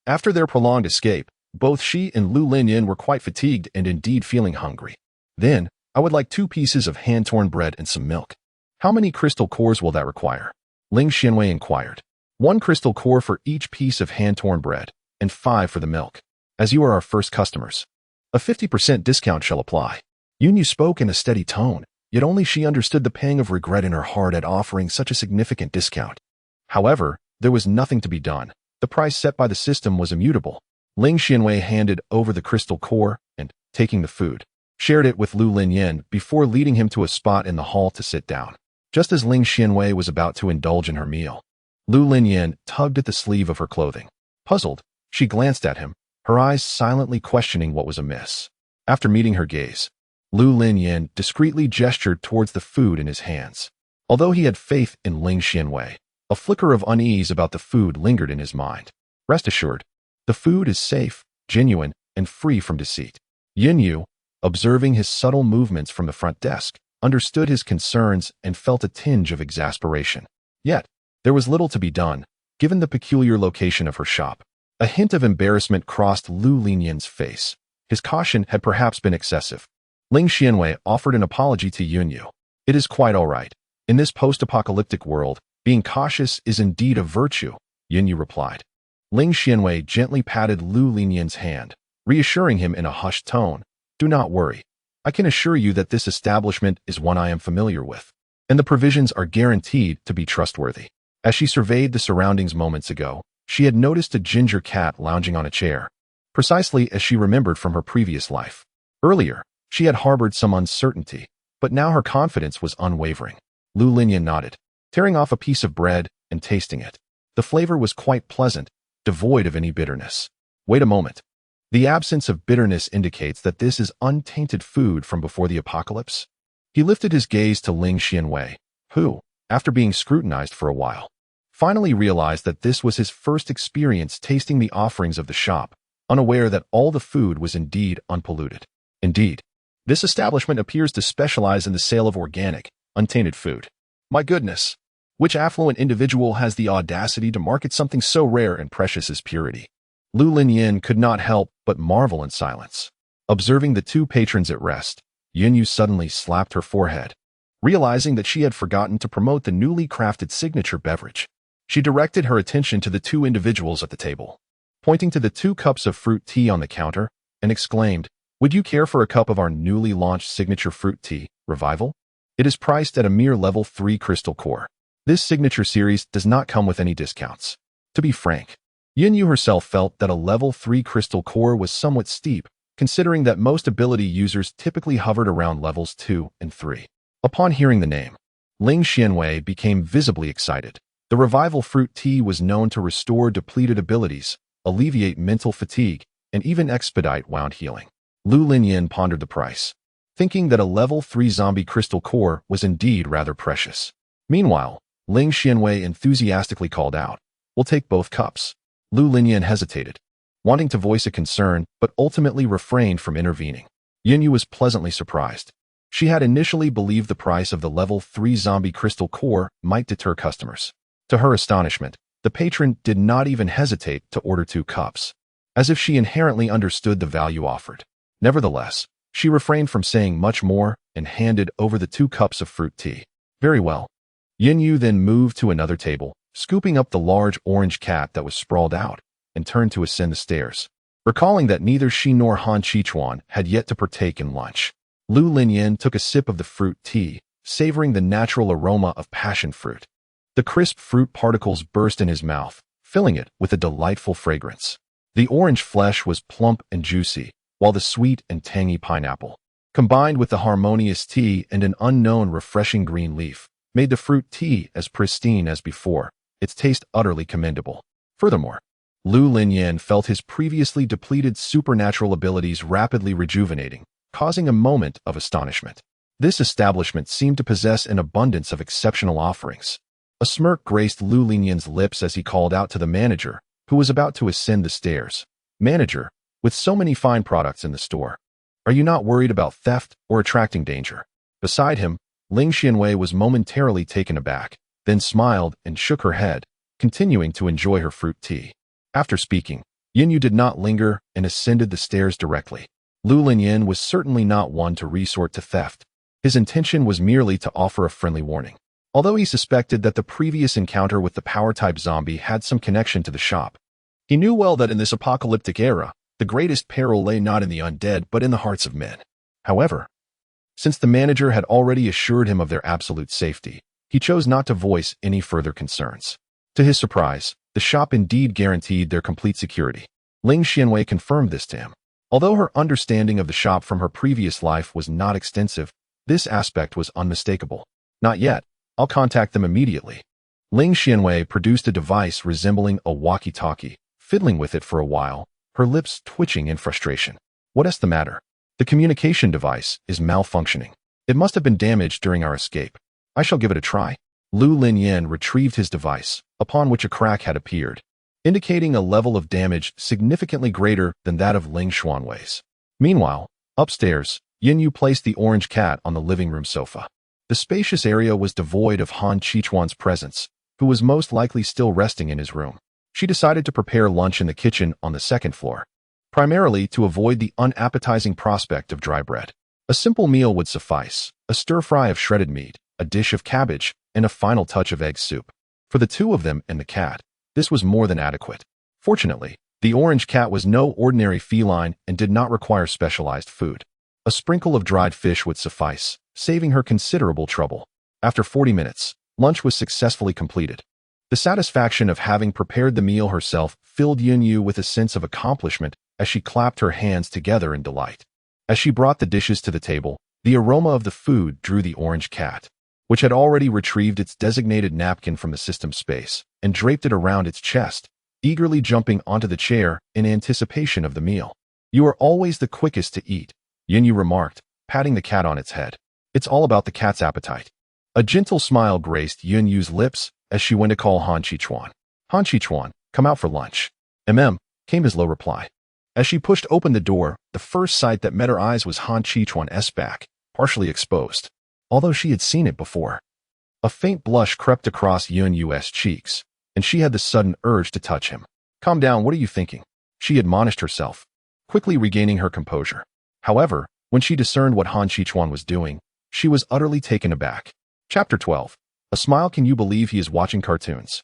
After their prolonged escape, both she and Lu Linyan were quite fatigued and indeed feeling hungry. Then, I would like 2 pieces of hand-torn bread and some milk. How many crystal cores will that require? Ling Xianwei inquired. 1 crystal core for each piece of hand-torn bread, and 5 for the milk. As you are our first customers, a 50% discount shall apply. Yunyu spoke in a steady tone, yet only she understood the pang of regret in her heart at offering such a significant discount. However, there was nothing to be done. The price set by the system was immutable. Ling Xianwei handed over the crystal core and, taking the food, shared it with Lu Linyan before leading him to a spot in the hall to sit down. Just as Ling Xianwei was about to indulge in her meal, Lu Linyan tugged at the sleeve of her clothing. Puzzled, she glanced at him, her eyes silently questioning what was amiss. After meeting her gaze, Lu Linyan discreetly gestured towards the food in his hands. Although he had faith in Ling Xianwei, a flicker of unease about the food lingered in his mind. Rest assured, the food is safe, genuine, and free from deceit. Yunyu, observing his subtle movements from the front desk, understood his concerns and felt a tinge of exasperation. Yet, there was little to be done, given the peculiar location of her shop. A hint of embarrassment crossed Lu Linyan's face. His caution had perhaps been excessive. Ling Xianwei offered an apology to Yunyu. It is quite all right. In this post-apocalyptic world, being cautious is indeed a virtue, Yunyu replied. Ling Xianwei gently patted Lu Linyan's hand, reassuring him in a hushed tone. Do not worry. I can assure you that this establishment is one I am familiar with, and the provisions are guaranteed to be trustworthy. As she surveyed the surroundings moments ago, she had noticed a ginger cat lounging on a chair, precisely as she remembered from her previous life. Earlier, she had harbored some uncertainty, but now her confidence was unwavering. Lu Linyan nodded, tearing off a piece of bread and tasting it. The flavor was quite pleasant, devoid of any bitterness. Wait a moment. The absence of bitterness indicates that this is untainted food from before the apocalypse. He lifted his gaze to Ling Xianwei, who, after being scrutinized for a while, finally realized that this was his first experience tasting the offerings of the shop, unaware that all the food was indeed unpolluted. Indeed, this establishment appears to specialize in the sale of organic, untainted food. My goodness, which affluent individual has the audacity to market something so rare and precious as purity? Lu Linyan could not help but marvel in silence. Observing the 2 patrons at rest, Yunyu suddenly slapped her forehead, realizing that she had forgotten to promote the newly crafted signature beverage. She directed her attention to the 2 individuals at the table, pointing to the 2 cups of fruit tea on the counter, and exclaimed, "Would you care for a cup of our newly launched signature fruit tea, Revival? It is priced at a mere level 3 crystal core. This signature series does not come with any discounts." To be frank, Yunyu herself felt that a level 3 crystal core was somewhat steep, considering that most ability users typically hovered around levels 2 and 3. Upon hearing the name, Ling Xianwei became visibly excited. The Revival fruit tea was known to restore depleted abilities, alleviate mental fatigue, and even expedite wound healing. Lu Linyan pondered the price, thinking that a level 3 zombie crystal core was indeed rather precious. Meanwhile, Ling Xianwei enthusiastically called out, "We'll take both cups." Lu Linyan hesitated, wanting to voice a concern but ultimately refrained from intervening. Yunyu was pleasantly surprised. She had initially believed the price of the level 3 zombie crystal core might deter customers. To her astonishment, the patron did not even hesitate to order 2 cups, as if she inherently understood the value offered. Nevertheless, she refrained from saying much more and handed over the 2 cups of fruit tea. Very well. Yunyu then moved to another table, scooping up the large orange cat that was sprawled out, and turned to ascend the stairs. Recalling that neither she nor Han Qichuan had yet to partake in lunch, Lu Linyan took a sip of the fruit tea, savoring the natural aroma of passion fruit. The crisp fruit particles burst in his mouth, filling it with a delightful fragrance. The orange flesh was plump and juicy, while the sweet and tangy pineapple, combined with the harmonious tea and an unknown refreshing green leaf, made the fruit tea as pristine as before, its taste utterly commendable. Furthermore, Lu Linyan felt his previously depleted supernatural abilities rapidly rejuvenating, causing a moment of astonishment. This establishment seemed to possess an abundance of exceptional offerings. A smirk graced Lu Linyan's lips as he called out to the manager, who was about to ascend the stairs. "Manager, With so many fine products in the store, are you not worried about theft or attracting danger? Beside him, Ling Xianwei was momentarily taken aback, then smiled and shook her head, continuing to enjoy her fruit tea. After speaking, Yin did not linger and ascended the stairs directly. Lu Linyin was certainly not one to resort to theft. His intention was merely to offer a friendly warning. Although he suspected that the previous encounter with the power-type zombie had some connection to the shop, he knew well that in this apocalyptic era, the greatest peril lay not in the undead but in the hearts of men. However, since the manager had already assured him of their absolute safety, he chose not to voice any further concerns. To his surprise, the shop indeed guaranteed their complete security. Ling Xianwei confirmed this to him. Although her understanding of the shop from her previous life was not extensive, this aspect was unmistakable. Not yet. I'll contact them immediately. Ling Xianwei produced a device resembling a walkie-talkie, fiddling with it for a while, her lips twitching in frustration. What is the matter? The communication device is malfunctioning. It must have been damaged during our escape. I shall give it a try. Lu Linyin retrieved his device, upon which a crack had appeared, indicating a level of damage significantly greater than that of Ling Xianwei's. Meanwhile, upstairs, Yin placed the orange cat on the living room sofa. The spacious area was devoid of Han Qichuan's presence, who was most likely still resting in his room. She decided to prepare lunch in the kitchen on the second floor, primarily to avoid the unappetizing prospect of dry bread. A simple meal would suffice: a stir-fry of shredded meat, a dish of cabbage, and a final touch of egg soup. For the two of them and the cat, this was more than adequate. Fortunately, the orange cat was no ordinary feline and did not require specialized food. A sprinkle of dried fish would suffice, saving her considerable trouble. After 40 minutes, lunch was successfully completed. The satisfaction of having prepared the meal herself filled Yin with a sense of accomplishment as she clapped her hands together in delight. As she brought the dishes to the table, the aroma of the food drew the orange cat, which had already retrieved its designated napkin from the system space and draped it around its chest, eagerly jumping onto the chair in anticipation of the meal. You are always the quickest to eat, Yin remarked, patting the cat on its head. It's all about the cat's appetite. A gentle smile graced Yun's lips as she went to call Han Qichuan. Han Qichuan, come out for lunch. Came his low reply. As she pushed open the door, the first sight that met her eyes was Han Qichuan's back, partially exposed, although she had seen it before. A faint blush crept across Yun's cheeks, and she had the sudden urge to touch him. Calm down, what are you thinking? She admonished herself, quickly regaining her composure. However, when she discerned what Han Qichuan was doing, she was utterly taken aback. Chapter 12. A smile. Can you believe he is watching cartoons?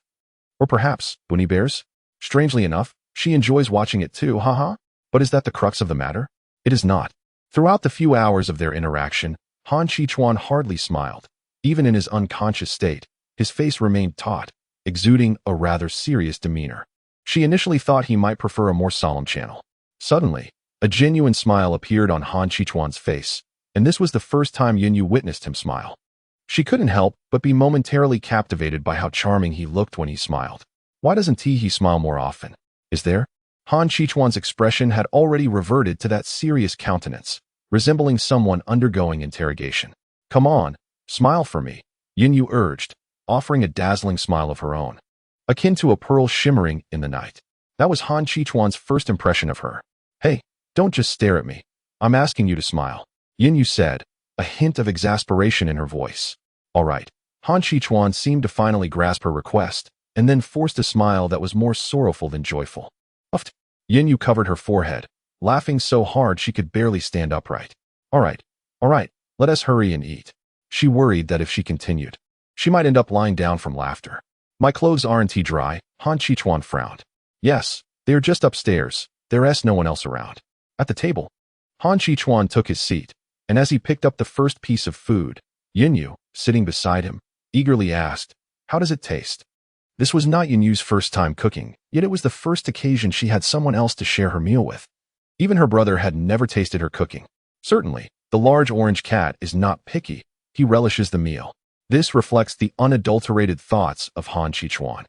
Or perhaps, Bunny Bears? Strangely enough, she enjoys watching it too, haha. But is that the crux of the matter? It is not. Throughout the few hours of their interaction, Han Qichuan hardly smiled. Even in his unconscious state, his face remained taut, exuding a rather serious demeanor. She initially thought he might prefer a more solemn channel. Suddenly, a genuine smile appeared on Han Qichuan's face, and this was the first time Yin witnessed him smile. She couldn't help but be momentarily captivated by how charming he looked when he smiled. Why doesn't he smile more often? Is there? Han Qichuan's expression had already reverted to that serious countenance, resembling someone undergoing interrogation. Come on, smile for me, Yin urged, offering a dazzling smile of her own, akin to a pearl shimmering in the night. That was Han Qichuan's first impression of her. Hey, don't just stare at me. I'm asking you to smile, Yin said, a hint of exasperation in her voice. All right. Han Qichuan seemed to finally grasp her request, and then forced a smile that was more sorrowful than joyful. Uffed. Yin covered her forehead, laughing so hard she could barely stand upright. All right, let us hurry and eat. She worried that if she continued, she might end up lying down from laughter. My clothes aren't dry, Han Qichuan frowned. Yes, they are just upstairs, there's no one else around. At the table, Han Qichuan took his seat, and as he picked up the first piece of food, Yin, sitting beside him, eagerly asked, how does it taste? This was not Yun's first time cooking, yet it was the first occasion she had someone else to share her meal with. Even her brother had never tasted her cooking. Certainly, the large orange cat is not picky, he relishes the meal. This reflects the unadulterated thoughts of Han Qichuan.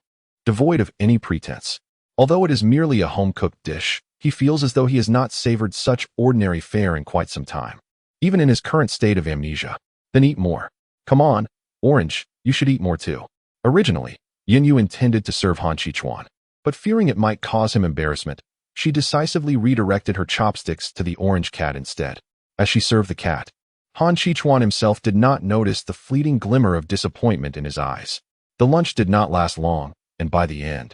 Devoid of any pretense. Although it is merely a home-cooked dish, he feels as though he has not savored such ordinary fare in quite some time, even in his current state of amnesia. Then eat more. Come on, Orange, you should eat more too. Originally, Yin intended to serve Han Qichuan, but fearing it might cause him embarrassment, She decisively redirected her chopsticks to the orange cat instead. As she served the cat, Han Chichuan himself did not notice the fleeting glimmer of disappointment in his eyes. The lunch did not last long, and by the end,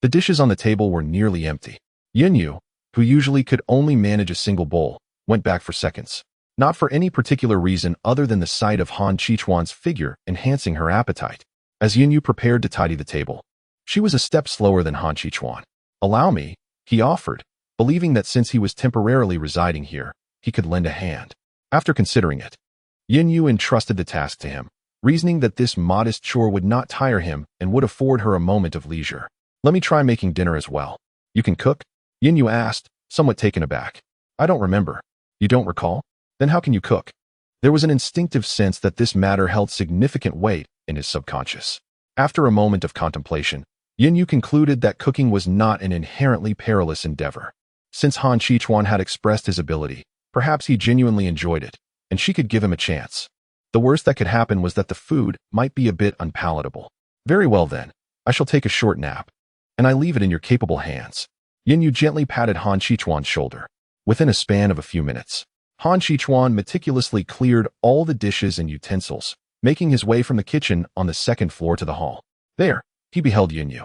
the dishes on the table were nearly empty. Yinyu, who usually could only manage a single bowl, went back for seconds. Not for any particular reason other than the sight of Han Chichuan's figure enhancing her appetite. As Yinyu prepared to tidy the table, she was a step slower than Han Chichuan. "Allow me," he offered, believing that since he was temporarily residing here, he could lend a hand. After considering it, Yinyu entrusted the task to him, reasoning that this modest chore would not tire him and would afford her a moment of leisure. "Let me try making dinner as well." "You can cook?" Yinyu asked, somewhat taken aback. "I don't remember." "You don't recall? Then how can you cook?" There was an instinctive sense that this matter held significant weight in his subconscious. After a moment of contemplation, Yinyu concluded that cooking was not an inherently perilous endeavor. Since Han Chichuan had expressed his ability, perhaps he genuinely enjoyed it, and she could give him a chance. The worst that could happen was that the food might be a bit unpalatable. "Very well then, I shall take a short nap, and I leave it in your capable hands." Yinyu gently patted Han Chichuan's shoulder. Within a span of a few minutes, Han Chichuan meticulously cleared all the dishes and utensils, making his way from the kitchen on the second floor to the hall. There, he beheld Yinyu,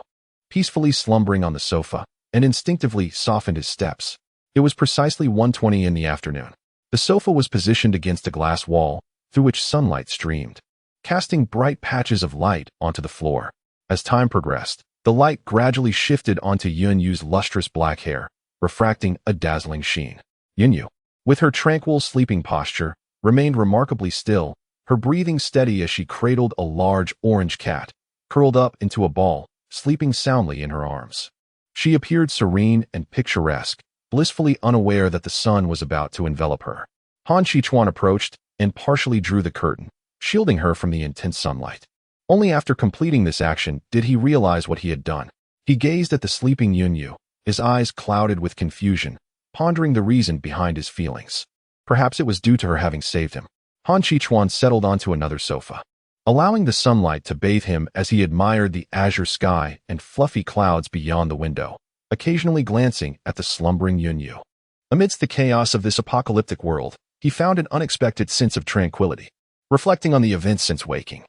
peacefully slumbering on the sofa, and instinctively softened his steps. It was precisely 1:20 in the afternoon. The sofa was positioned against a glass wall, through which sunlight streamed, casting bright patches of light onto the floor. As time progressed, the light gradually shifted onto Yinyu's lustrous black hair, refracting a dazzling sheen. Yinyu, with her tranquil sleeping posture, remained remarkably still, her breathing steady as she cradled a large orange cat, curled up into a ball, sleeping soundly in her arms. She appeared serene and picturesque, blissfully unaware that the sun was about to envelop her. Han Chichuan approached and partially drew the curtain, shielding her from the intense sunlight. Only after completing this action did he realize what he had done. He gazed at the sleeping Yinyu, his eyes clouded with confusion, pondering the reason behind his feelings. Perhaps it was due to her having saved him. Han Chichuan settled onto another sofa, allowing the sunlight to bathe him as he admired the azure sky and fluffy clouds beyond the window, occasionally glancing at the slumbering Yinyu. Amidst the chaos of this apocalyptic world, he found an unexpected sense of tranquility. Reflecting on the events since waking,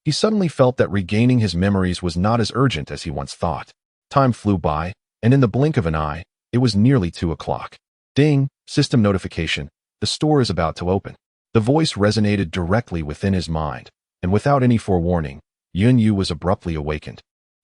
he suddenly felt that regaining his memories was not as urgent as he once thought. Time flew by, and in the blink of an eye, it was nearly 2 o'clock. Ding, system notification, the store is about to open. The voice resonated directly within his mind, and without any forewarning, Yinyu was abruptly awakened.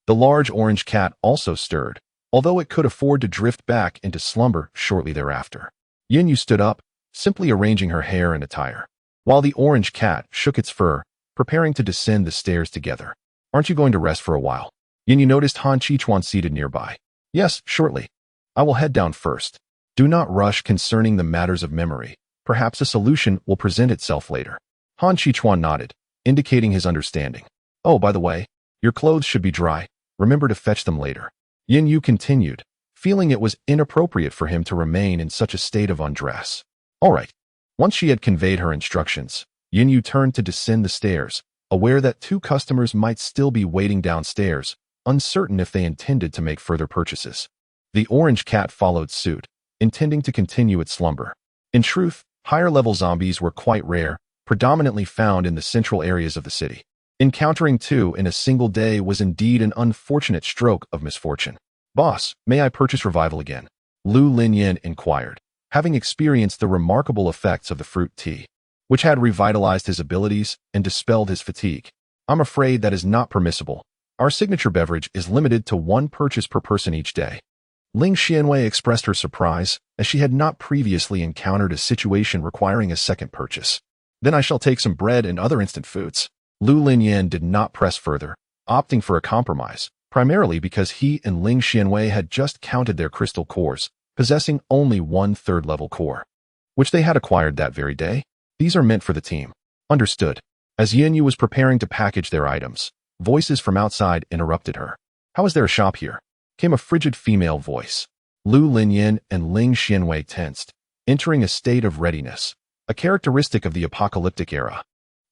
The large orange cat also stirred, although it could afford to drift back into slumber shortly thereafter. Yinyu stood up, simply arranging her hair and attire, while the orange cat shook its fur, preparing to descend the stairs together. "Aren't you going to rest for a while?" Yinyu noticed Han Chichuan seated nearby. "Yes, shortly. I will head down first. Do not rush concerning the matters of memory. Perhaps a solution will present itself later." Han Chichuan nodded, indicating his understanding. "Oh, by the way, your clothes should be dry. Remember to fetch them later." Yinyu continued, feeling it was inappropriate for him to remain in such a state of undress. All right. Once she had conveyed her instructions, Yinyu turned to descend the stairs, aware that 2 customers might still be waiting downstairs, uncertain if they intended to make further purchases. The orange cat followed suit, intending to continue its slumber. In truth, higher-level zombies were quite rare, predominantly found in the central areas of the city. Encountering 2 in a single day was indeed an unfortunate stroke of misfortune. "Boss, may I purchase revival again?" Lu Linyan inquired, having experienced the remarkable effects of the fruit tea, which had revitalized his abilities and dispelled his fatigue. "I'm afraid that is not permissible. Our signature beverage is limited to 1 purchase per person each day." Ling Xianwei expressed her surprise, as she had not previously encountered a situation requiring a second purchase. "Then I shall take some bread and other instant foods." Lu Linyan did not press further, opting for a compromise, primarily because he and Ling Xianwei had just counted their crystal cores, possessing only 1 third-level core, which they had acquired that very day. "These are meant for the team." "Understood." As Yinyu was preparing to package their items, voices from outside interrupted her. "How is there a shop here?" came a frigid female voice. Lu Linyan and Ling Xianwei tensed, entering a state of readiness, a characteristic of the apocalyptic era.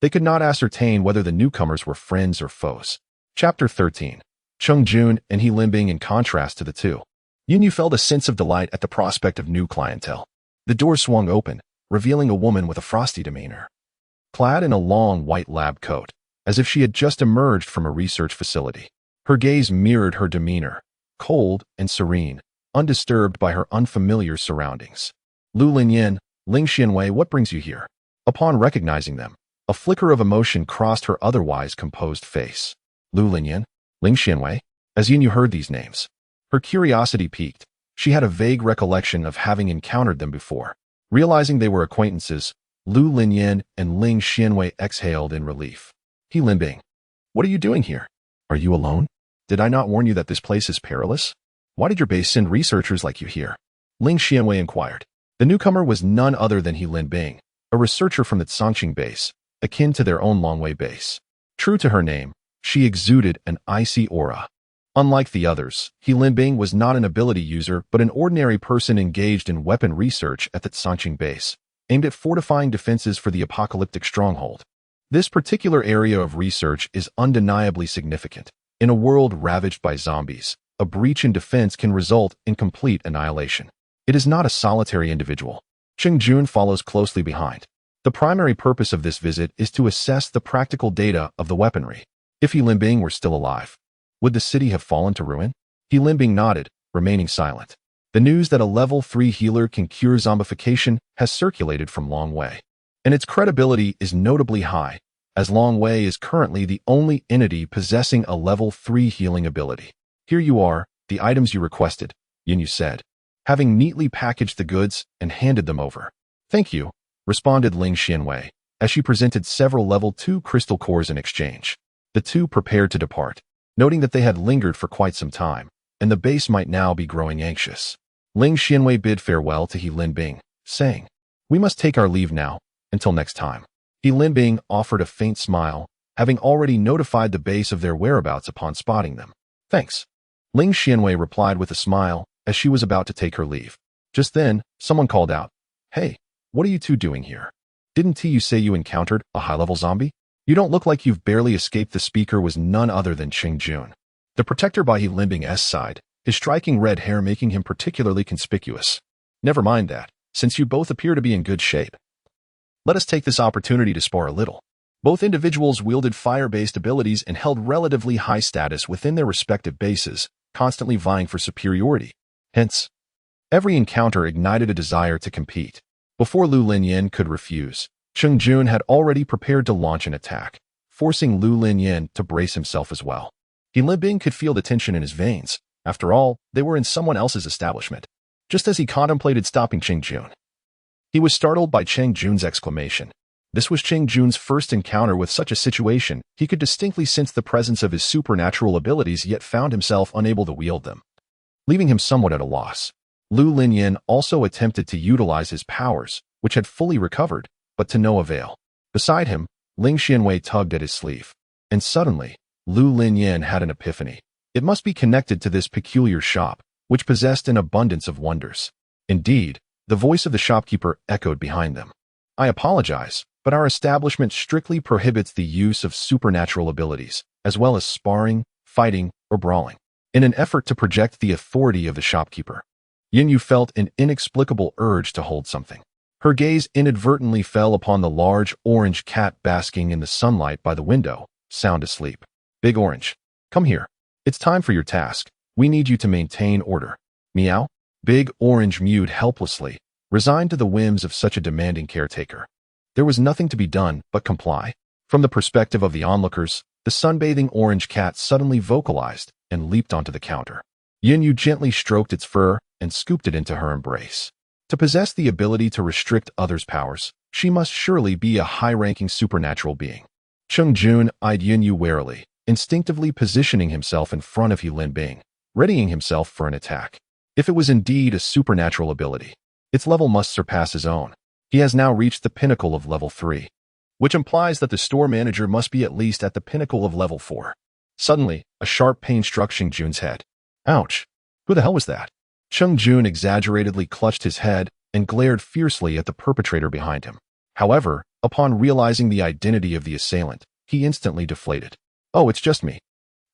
They could not ascertain whether the newcomers were friends or foes. Chapter 13. Cheng Jun and He Limbing in contrast to the 2. Yu felt a sense of delight at the prospect of new clientele. The door swung open, revealing a woman with a frosty demeanor. Clad in a long white lab coat, as if she had just emerged from a research facility. Her gaze mirrored her demeanor, cold and serene, undisturbed by her unfamiliar surroundings. Lu Linyan, Ling Xianwei, what brings you here? Upon recognizing them, a flicker of emotion crossed her otherwise composed face. Lu Linyan, Ling Xianwei? As Yu heard these names, her curiosity piqued. She had a vague recollection of having encountered them before. Realizing they were acquaintances, Lu Linyan and Ling Xianwei exhaled in relief. He Linbing, what are you doing here? Are you alone? Did I not warn you that this place is perilous? Why did your base send researchers like you here? Ling Xianwei inquired. The newcomer was none other than He Linbing, a researcher from the Songqing base, akin to their own Longwei base. True to her name, she exuded an icy aura. Unlike the others, He Linbing was not an ability user but an ordinary person engaged in weapon research at the Songqing base, aimed at fortifying defenses for the apocalyptic stronghold. This particular area of research is undeniably significant. In a world ravaged by zombies, a breach in defense can result in complete annihilation. It is not a solitary individual. Cheng Jun follows closely behind. The primary purpose of this visit is to assess the practical data of the weaponry. If He Linbing were still alive, would the city have fallen to ruin? He Linbing nodded, remaining silent. The news that a level 3 healer can cure zombification has circulated from Long Wei, and its credibility is notably high, as Long Wei is currently the only entity possessing a level 3 healing ability. Here you are, the items you requested, Yin said, having neatly packaged the goods and handed them over. Thank you, responded Ling Xianwei, as she presented several level 2 crystal cores in exchange. The two prepared to depart, noting that they had lingered for quite some time, and the base might now be growing anxious. Ling Xianwei bid farewell to He Linbing, saying, we must take our leave now, until next time. He Linbing offered a faint smile, having already notified the base of their whereabouts upon spotting them. Thanks. Ling Xianwei replied with a smile as she was about to take her leave. Just then, someone called out, Hey, what are you two doing here? Didn't you say you encountered a high-level zombie? You don't look like you've barely escaped. The speaker was none other than Cheng Jun, the protector by He Linbing's side, his striking red hair making him particularly conspicuous. Never mind that, since you both appear to be in good shape. Let us take this opportunity to spar a little. Both individuals wielded fire-based abilities and held relatively high status within their respective bases, constantly vying for superiority. Hence, every encounter ignited a desire to compete. Before Lu Linyan could refuse, Cheng Jun had already prepared to launch an attack, forcing Lu Linyan to brace himself as well. He Linbing could feel the tension in his veins. After all, they were in someone else's establishment. Just as he contemplated stopping Cheng Jun, he was startled by Cheng Jun's exclamation. This was Cheng Jun's first encounter with such a situation. He could distinctly sense the presence of his supernatural abilities, yet found himself unable to wield them, leaving him somewhat at a loss. Lu Linyan also attempted to utilize his powers, which had fully recovered, but to no avail. Beside him, Ling Xianwei tugged at his sleeve. And suddenly, Lu Linyan had an epiphany. It must be connected to this peculiar shop, which possessed an abundance of wonders. Indeed, the voice of the shopkeeper echoed behind them. I apologize, but our establishment strictly prohibits the use of supernatural abilities, as well as sparring, fighting, or brawling. In an effort to project the authority of the shopkeeper, Yin felt an inexplicable urge to hold something. Her gaze inadvertently fell upon the large orange cat basking in the sunlight by the window, sound asleep. Big Orange, come here. It's time for your task. We need you to maintain order. Meow. Big Orange mewed helplessly, resigned to the whims of such a demanding caretaker. There was nothing to be done but comply. From the perspective of the onlookers, the sunbathing orange cat suddenly vocalized and leaped onto the counter. Yin gently stroked its fur and scooped it into her embrace. To possess the ability to restrict others' powers, she must surely be a high-ranking supernatural being. Cheng Jun eyed Yin warily, instinctively positioning himself in front of He Linbing, readying himself for an attack. If it was indeed a supernatural ability, its level must surpass his own. He has now reached the pinnacle of level 3, which implies that the store manager must be at least at the pinnacle of level 4. Suddenly, a sharp pain struck Cheng Jun's head. Ouch! Who the hell was that? Cheng Jun exaggeratedly clutched his head and glared fiercely at the perpetrator behind him. However, upon realizing the identity of the assailant, he instantly deflated. Oh, it's just me.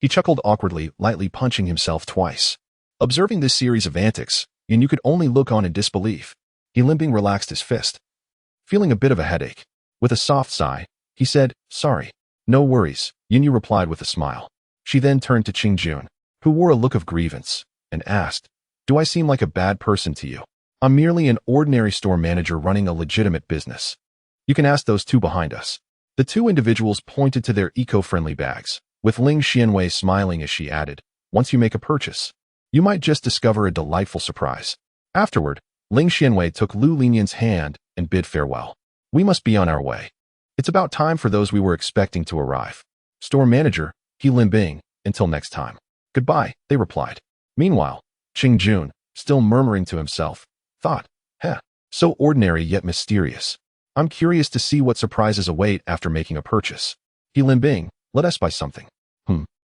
He chuckled awkwardly, lightly punching himself twice. Observing this series of antics, Yin Yu could only look on in disbelief. He limping relaxed his fist, feeling a bit of a headache. With a soft sigh, he said, "Sorry." "No worries," Yin Yu replied with a smile. She then turned to Qingjun, who wore a look of grievance, and asked, "Do I seem like a bad person to you? I'm merely an ordinary store manager running a legitimate business. You can ask those two behind us." The two individuals pointed to their eco-friendly bags, with Ling Xianwei smiling as she added, "Once you make a purchase, you might just discover a delightful surprise." Afterward, Ling Xianwei took Lu Linian's hand and bid farewell. "We must be on our way. It's about time for those we were expecting to arrive." "Store manager, He Linbing, until next time." "Goodbye," they replied. Meanwhile, Qingjun, still murmuring to himself, thought, so ordinary yet mysterious. I'm curious to see what surprises await after making a purchase. He Linbing, let us buy something."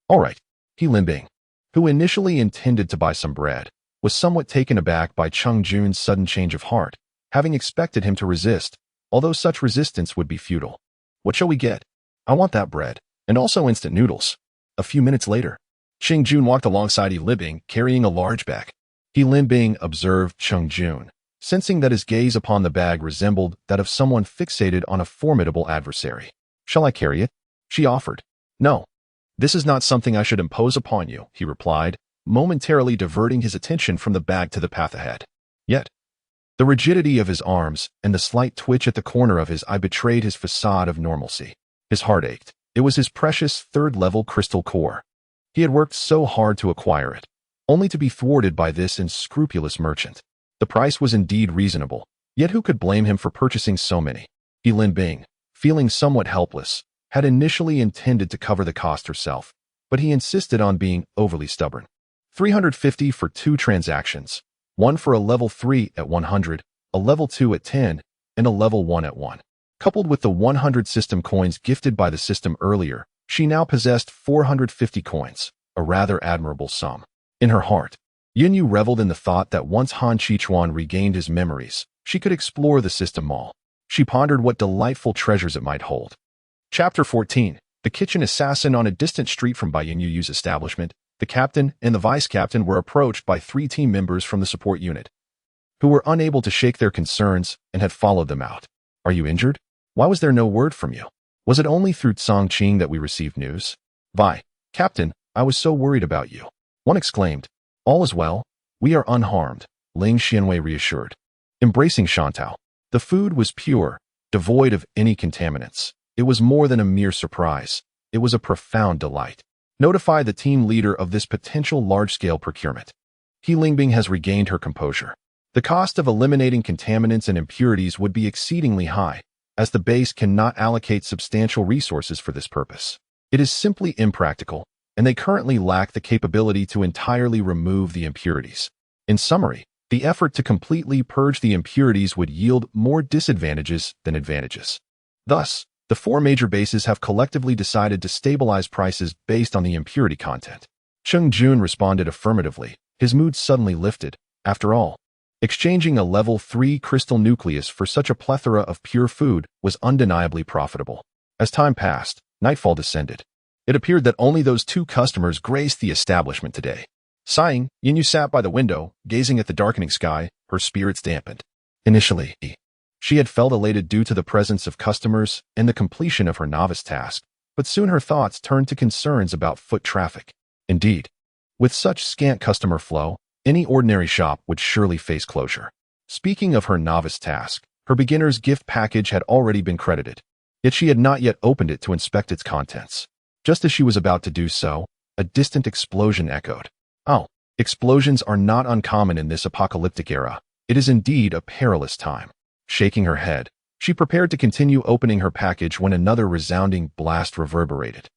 All right." He Linbing, who initially intended to buy some bread, was somewhat taken aback by Qingjun's sudden change of heart, having expected him to resist, although such resistance would be futile. "What shall we get?" "I want that bread, and also instant noodles." A few minutes later, Qingjun walked alongside He Linbing carrying a large bag. He Linbing observed Qingjun, sensing that his gaze upon the bag resembled that of someone fixated on a formidable adversary. "Shall I carry it?" she offered. "No. This is not something I should impose upon you," he replied, momentarily diverting his attention from the bag to the path ahead. Yet, the rigidity of his arms and the slight twitch at the corner of his eye betrayed his facade of normalcy. His heart ached. It was his precious third-level crystal core. He had worked so hard to acquire it, only to be thwarted by this unscrupulous merchant. The price was indeed reasonable, yet who could blame him for purchasing so many? He Linbing, feeling somewhat helpless, had initially intended to cover the cost herself, but he insisted on being overly stubborn. 350 for 2 transactions, one for a level 3 at 100, a level 2 at 10, and a level 1 at 1. Coupled with the 100 system coins gifted by the system earlier, she now possessed 450 coins, a rather admirable sum. In her heart, Yin Yu reveled in the thought that once Han Qichuan regained his memories, she could explore the system mall. She pondered what delightful treasures it might hold. Chapter 14. The kitchen assassin. On a distant street from Yin Yu's establishment, the captain and the vice-captain were approached by 3 team members from the support unit, who were unable to shake their concerns and had followed them out. "Are you injured? Why was there no word from you? Was it only through Tsang Qing that we received news?" "Captain, I was so worried about you," one exclaimed. "All is well. We are unharmed," Ling Xianwei reassured. Embracing Shantao, the food was pure, devoid of any contaminants. It was more than a mere surprise. It was a profound delight. "Notify the team leader of this potential large-scale procurement." He Linbing has regained her composure. The cost of eliminating contaminants and impurities would be exceedingly high, as the base cannot allocate substantial resources for this purpose. It is simply impractical, and they currently lack the capability to entirely remove the impurities. In summary, the effort to completely purge the impurities would yield more disadvantages than advantages. Thus, the 4 major bases have collectively decided to stabilize prices based on the impurity content. Qingjun responded affirmatively. His mood suddenly lifted. After all, exchanging a level 3 crystal nucleus for such a plethora of pure food was undeniably profitable. As time passed, nightfall descended. It appeared that only those 2 customers graced the establishment today. Sighing, Yin Yu sat by the window, gazing at the darkening sky, her spirits dampened. Initially, she had felt elated due to the presence of customers and the completion of her novice task, but soon her thoughts turned to concerns about foot traffic. Indeed, with such scant customer flow, any ordinary shop would surely face closure. Speaking of her novice task, her beginner's gift package had already been credited, yet she had not yet opened it to inspect its contents. Just as she was about to do so, a distant explosion echoed. Oh, explosions are not uncommon in this apocalyptic era. It is indeed a perilous time. Shaking her head, she prepared to continue opening her package when another resounding blast reverberated.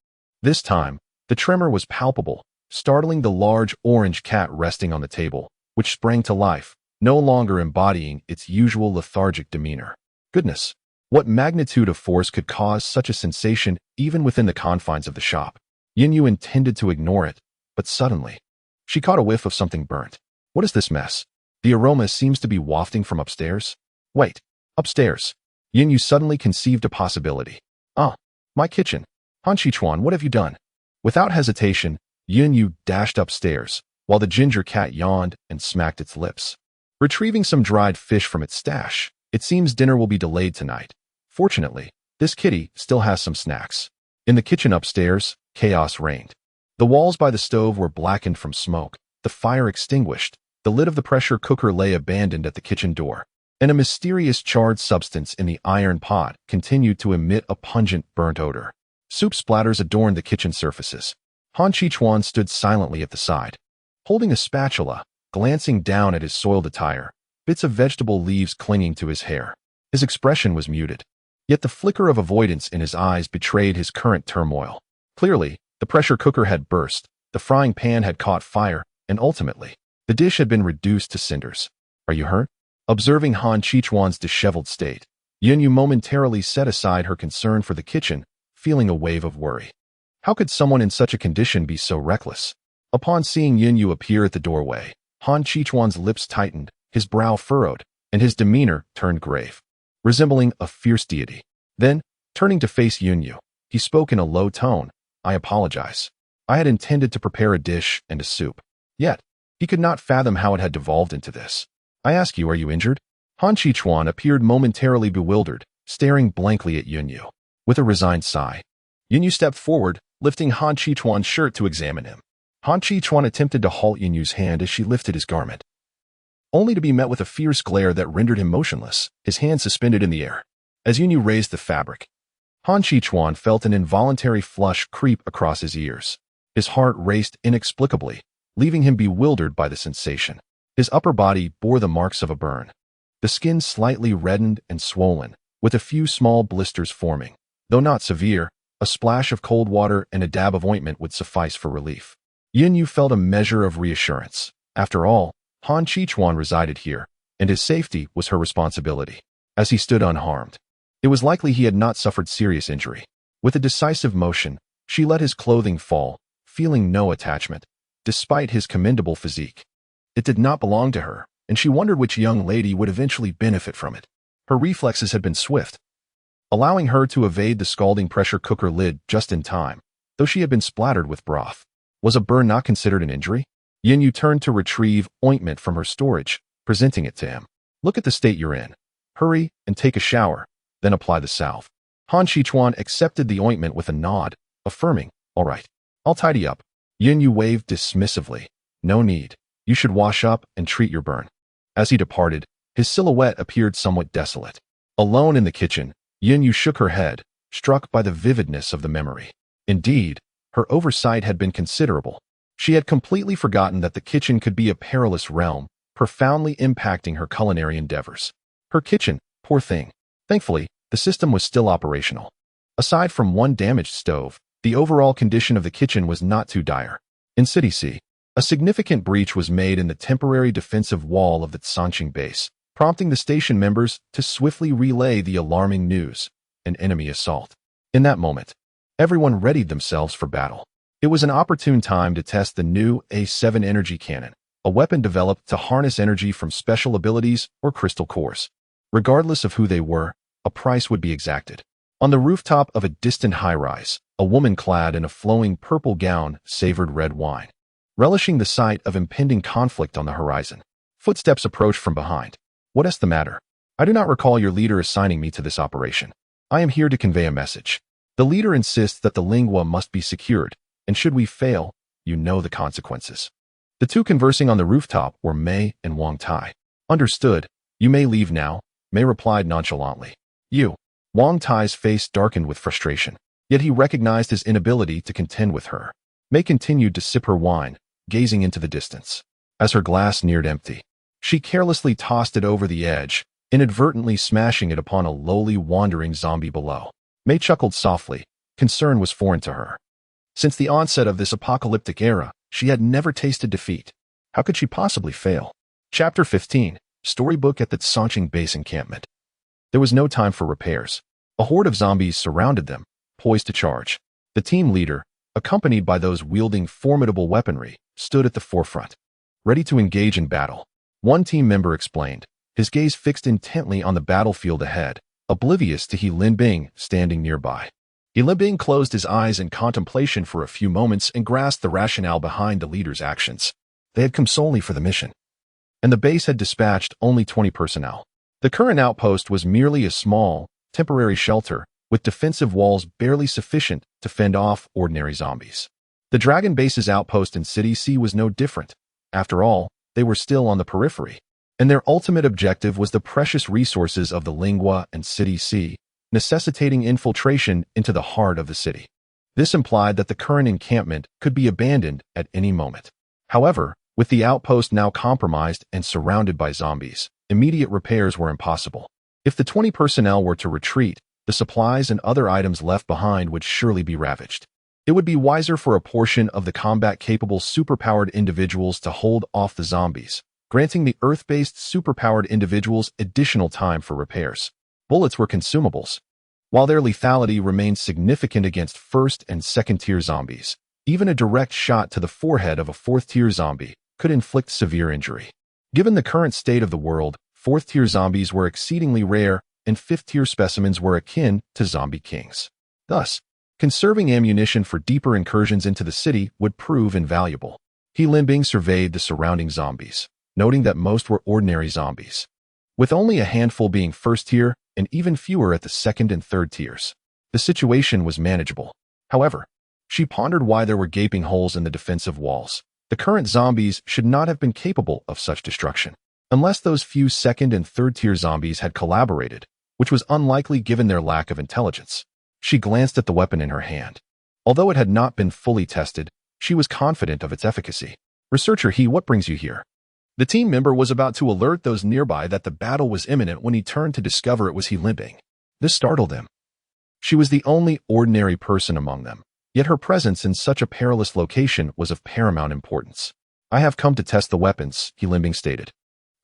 This time, the tremor was palpable, startling the large orange cat resting on the table, which sprang to life, no longer embodying its usual lethargic demeanor. Goodness, what magnitude of force could cause such a sensation even within the confines of the shop? Yin Yu intended to ignore it, but suddenly, she caught a whiff of something burnt. What is this mess? The aroma seems to be wafting from upstairs. Wait, upstairs. Yin Yu suddenly conceived a possibility. Ah, my kitchen. Han Qichuan, what have you done? Without hesitation, Yin Yu dashed upstairs, while the ginger cat yawned and smacked its lips. Retrieving some dried fish from its stash, it seems dinner will be delayed tonight. Fortunately, this kitty still has some snacks. In the kitchen upstairs, chaos reigned. The walls by the stove were blackened from smoke, the fire extinguished, the lid of the pressure cooker lay abandoned at the kitchen door, and a mysterious charred substance in the iron pot continued to emit a pungent, burnt odor. Soup splatters adorned the kitchen surfaces. Han Chi-chuan stood silently at the side, holding a spatula, glancing down at his soiled attire, bits of vegetable leaves clinging to his hair. His expression was muted, yet the flicker of avoidance in his eyes betrayed his current turmoil. Clearly, the pressure cooker had burst, the frying pan had caught fire, and ultimately, the dish had been reduced to cinders. "Are you hurt?" Observing Han Chi-chuan's disheveled state, Yunyu momentarily set aside her concern for the kitchen, feeling a wave of worry. How could someone in such a condition be so reckless? Upon seeing Yunyu appear at the doorway, Han Chi-chuan's lips tightened, his brow furrowed, and his demeanor turned grave, resembling a fierce deity. Then, turning to face Yunyu, he spoke in a low tone, "I apologize. I had intended to prepare a dish and a soup." Yet, he could not fathom how it had devolved into this. "I ask you, are you injured?" Han Chi-chuan appeared momentarily bewildered, staring blankly at Yunyu. With a resigned sigh, Yunyu stepped forward, lifting Han Chi-chuan's shirt to examine him. Han Chi-chuan attempted to halt Yunyu's hand as she lifted his garment, only to be met with a fierce glare that rendered him motionless, his hand suspended in the air. As Yunyu raised the fabric, Han Chi-chuan felt an involuntary flush creep across his ears. His heart raced inexplicably, leaving him bewildered by the sensation. His upper body bore the marks of a burn, the skin slightly reddened and swollen, with a few small blisters forming. Though not severe, a splash of cold water and a dab of ointment would suffice for relief. Yunyu felt a measure of reassurance. After all, Han Chi-chuan resided here, and his safety was her responsibility. As he stood unharmed, it was likely he had not suffered serious injury. With a decisive motion, she let his clothing fall, feeling no attachment, despite his commendable physique. It did not belong to her, and she wondered which young lady would eventually benefit from it. Her reflexes had been swift, allowing her to evade the scalding pressure cooker lid just in time, though she had been splattered with broth. Was a burn not considered an injury? Yunyu turned to retrieve ointment from her storage, presenting it to him. "Look at the state you're in. Hurry and take a shower, then apply the salve." Han Chi-chuan accepted the ointment with a nod, affirming, "All right, I'll tidy up." Yunyu waved dismissively. "No need. You should wash up and treat your burn." As he departed, his silhouette appeared somewhat desolate. Alone in the kitchen, Yunyu shook her head, struck by the vividness of the memory. Indeed, her oversight had been considerable. She had completely forgotten that the kitchen could be a perilous realm, profoundly impacting her culinary endeavors. Her kitchen, poor thing. Thankfully, the system was still operational. Aside from one damaged stove, the overall condition of the kitchen was not too dire. In City C, a significant breach was made in the temporary defensive wall of the Tsanqing base, prompting the station members to swiftly relay the alarming news: an enemy assault. In that moment, everyone readied themselves for battle. It was an opportune time to test the new A7 energy cannon, a weapon developed to harness energy from special abilities or crystal cores. Regardless of who they were, a price would be exacted. On the rooftop of a distant high-rise, a woman clad in a flowing purple gown savored red wine, relishing the sight of impending conflict on the horizon. Footsteps approached from behind. "What is the matter? I do not recall your leader assigning me to this operation. I am here to convey a message. The leader insists that the lingua must be secured, and should we fail, you know the consequences." The two conversing on the rooftop were Mei and Wang Tai. "Understood. You may leave now," Mei replied nonchalantly. "You." Wang Tai's face darkened with frustration, yet he recognized his inability to contend with her. Mei continued to sip her wine, gazing into the distance. As her glass neared empty, she carelessly tossed it over the edge, inadvertently smashing it upon a lowly wandering zombie below. Mei chuckled softly. Concern was foreign to her. Since the onset of this apocalyptic era, she had never tasted defeat. How could she possibly fail? Chapter 15, Storybook at the Tsanqing Base Encampment. There was no time for repairs. A horde of zombies surrounded them, poised to charge. The team leader, accompanied by those wielding formidable weaponry, stood at the forefront, ready to engage in battle. One team member explained, his gaze fixed intently on the battlefield ahead, oblivious to He Linbing standing nearby. He Linbing closed his eyes in contemplation for a few moments and grasped the rationale behind the leader's actions. They had come solely for the mission, and the base had dispatched only 20 personnel. The current outpost was merely a small, temporary shelter with defensive walls barely sufficient to fend off ordinary zombies. The Dragon Base's outpost in City C was no different. After all, they were still on the periphery, and their ultimate objective was the precious resources of the Lingua and City C, necessitating infiltration into the heart of the city. This implied that the current encampment could be abandoned at any moment. However, with the outpost now compromised and surrounded by zombies, immediate repairs were impossible. If the 20 personnel were to retreat, the supplies and other items left behind would surely be ravaged. It would be wiser for a portion of the combat-capable superpowered individuals to hold off the zombies, granting the Earth-based superpowered individuals additional time for repairs. Bullets were consumables. While their lethality remained significant against first- and second-tier zombies, even a direct shot to the forehead of a fourth-tier zombie could inflict severe injury. Given the current state of the world, fourth-tier zombies were exceedingly rare, and fifth-tier specimens were akin to zombie kings. Thus, conserving ammunition for deeper incursions into the city would prove invaluable. He Limbing surveyed the surrounding zombies, noting that most were ordinary zombies, with only a handful being first-tier and even fewer at the second and third tiers. The situation was manageable. However, she pondered why there were gaping holes in the defensive walls. The current zombies should not have been capable of such destruction, unless those few second- and third-tier zombies had collaborated, which was unlikely given their lack of intelligence. She glanced at the weapon in her hand. Although it had not been fully tested, she was confident of its efficacy. "Researcher He, what brings you here?" The team member was about to alert those nearby that the battle was imminent when he turned to discover it was He Limbing. This startled him. She was the only ordinary person among them, yet her presence in such a perilous location was of paramount importance. "I have come to test the weapons," He Limbing stated,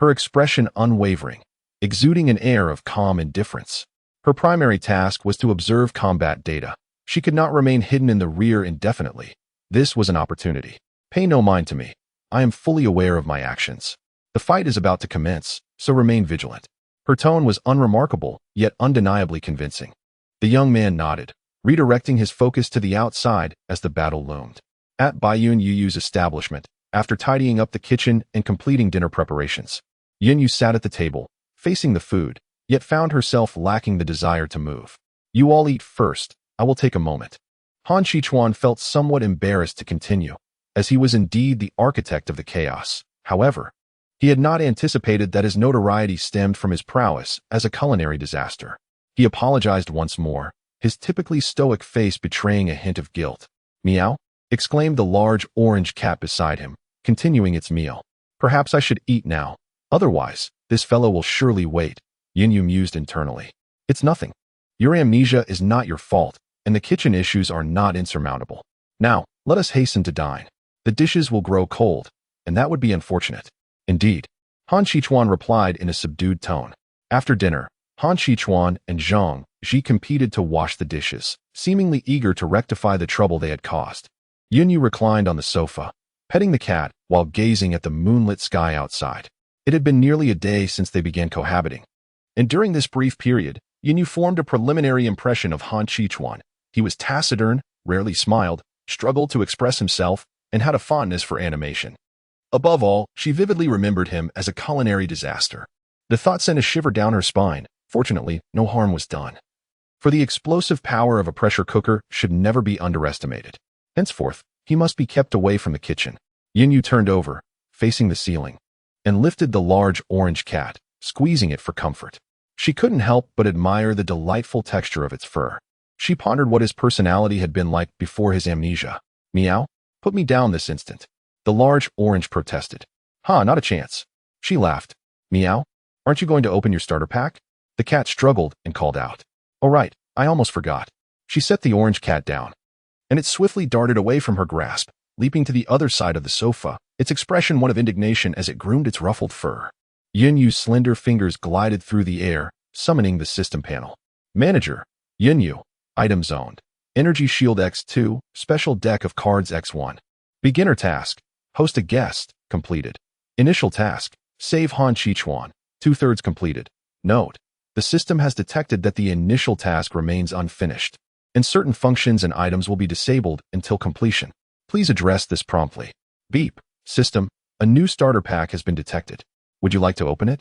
her expression unwavering, exuding an air of calm indifference. Her primary task was to observe combat data. She could not remain hidden in the rear indefinitely. This was an opportunity. "Pay no mind to me. I am fully aware of my actions. The fight is about to commence, so remain vigilant." Her tone was unremarkable, yet undeniably convincing. The young man nodded, redirecting his focus to the outside as the battle loomed. At Baiyun Yu's establishment, after tidying up the kitchen and completing dinner preparations, Yun Yu sat at the table, facing the food, yet found herself lacking the desire to move. "You all eat first. I will take a moment." Han Shichuan felt somewhat embarrassed to continue, as he was indeed the architect of the chaos. However, he had not anticipated that his notoriety stemmed from his prowess as a culinary disaster. He apologized once more, his typically stoic face betraying a hint of guilt. "Meow?" exclaimed the large orange cat beside him, continuing its meal. "Perhaps I should eat now. Otherwise, this fellow will surely wait," Yin Yu mused internally. "It's nothing. Your amnesia is not your fault, and the kitchen issues are not insurmountable. Now, let us hasten to dine. The dishes will grow cold, and that would be unfortunate." "Indeed," Han Shichuan replied in a subdued tone. After dinner, Han Shichuan and Zhang Ji competed to wash the dishes, seemingly eager to rectify the trouble they had caused. Yin Yu reclined on the sofa, petting the cat while gazing at the moonlit sky outside. It had been nearly a day since they began cohabiting, and during this brief period, Yin Yu formed a preliminary impression of Han Shichuan. He was taciturn, rarely smiled, struggled to express himself, and had a fondness for animation. Above all, she vividly remembered him as a culinary disaster. The thought sent a shiver down her spine. Fortunately, no harm was done. For the explosive power of a pressure cooker should never be underestimated. Henceforth, he must be kept away from the kitchen. Yin Yu turned over, facing the ceiling, and lifted the large orange cat, squeezing it for comfort. She couldn't help but admire the delightful texture of its fur. She pondered what his personality had been like before his amnesia. "Meow? Put me down this instant." The large orange protested. "Ha, not a chance." She laughed. "Meow? Aren't you going to open your starter pack?" The cat struggled and called out. "Oh right, I almost forgot." She set the orange cat down, and it swiftly darted away from her grasp, leaping to the other side of the sofa, its expression one of indignation as it groomed its ruffled fur. Yin Yu's slender fingers glided through the air, summoning the system panel. "Manager, Yin Yu, item zoned. Energy Shield X2, Special Deck of Cards X1. Beginner task, host a guest, completed. Initial task, save Han Shichuan, 2/3 completed. Note, the system has detected that the initial task remains unfinished, and certain functions and items will be disabled until completion. Please address this promptly. Beep. System, A new starter pack has been detected. Would you like to open it?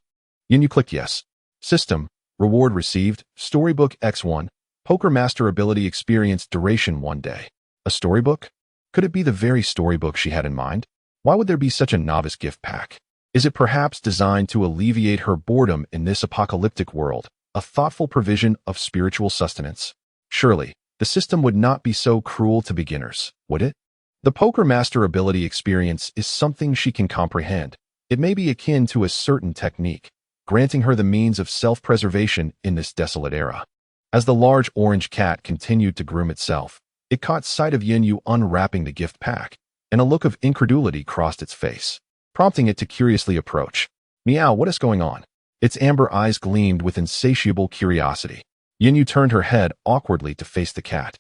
Yin clicked yes. System. Reward received. Storybook X1. Poker Master ability experience duration 1 day. A storybook? Could it be the very storybook she had in mind? Why would there be such a novice gift pack? Is it perhaps designed to alleviate her boredom in this apocalyptic world, a thoughtful provision of spiritual sustenance? Surely, the system would not be so cruel to beginners, would it? The Poker Master ability experience is something she can comprehend. It may be akin to a certain technique, granting her the means of self-preservation in this desolate era. As the large orange cat continued to groom itself, it caught sight of Yin unwrapping the gift pack, and a look of incredulity crossed its face, prompting it to curiously approach. Meow, what is going on? Its amber eyes gleamed with insatiable curiosity. Yin turned her head awkwardly to face the cat.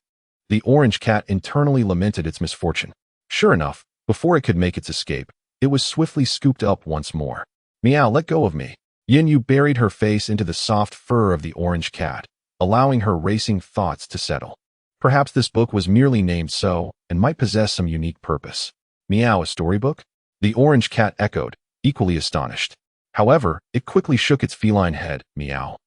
The orange cat internally lamented its misfortune. Sure enough, before it could make its escape, it was swiftly scooped up once more. Meow, let go of me. Yin buried her face into the soft fur of the orange cat, allowing her racing thoughts to settle. Perhaps this book was merely named so, and might possess some unique purpose. Meow, a storybook? The orange cat echoed, equally astonished. However, it quickly shook its feline head. Meow.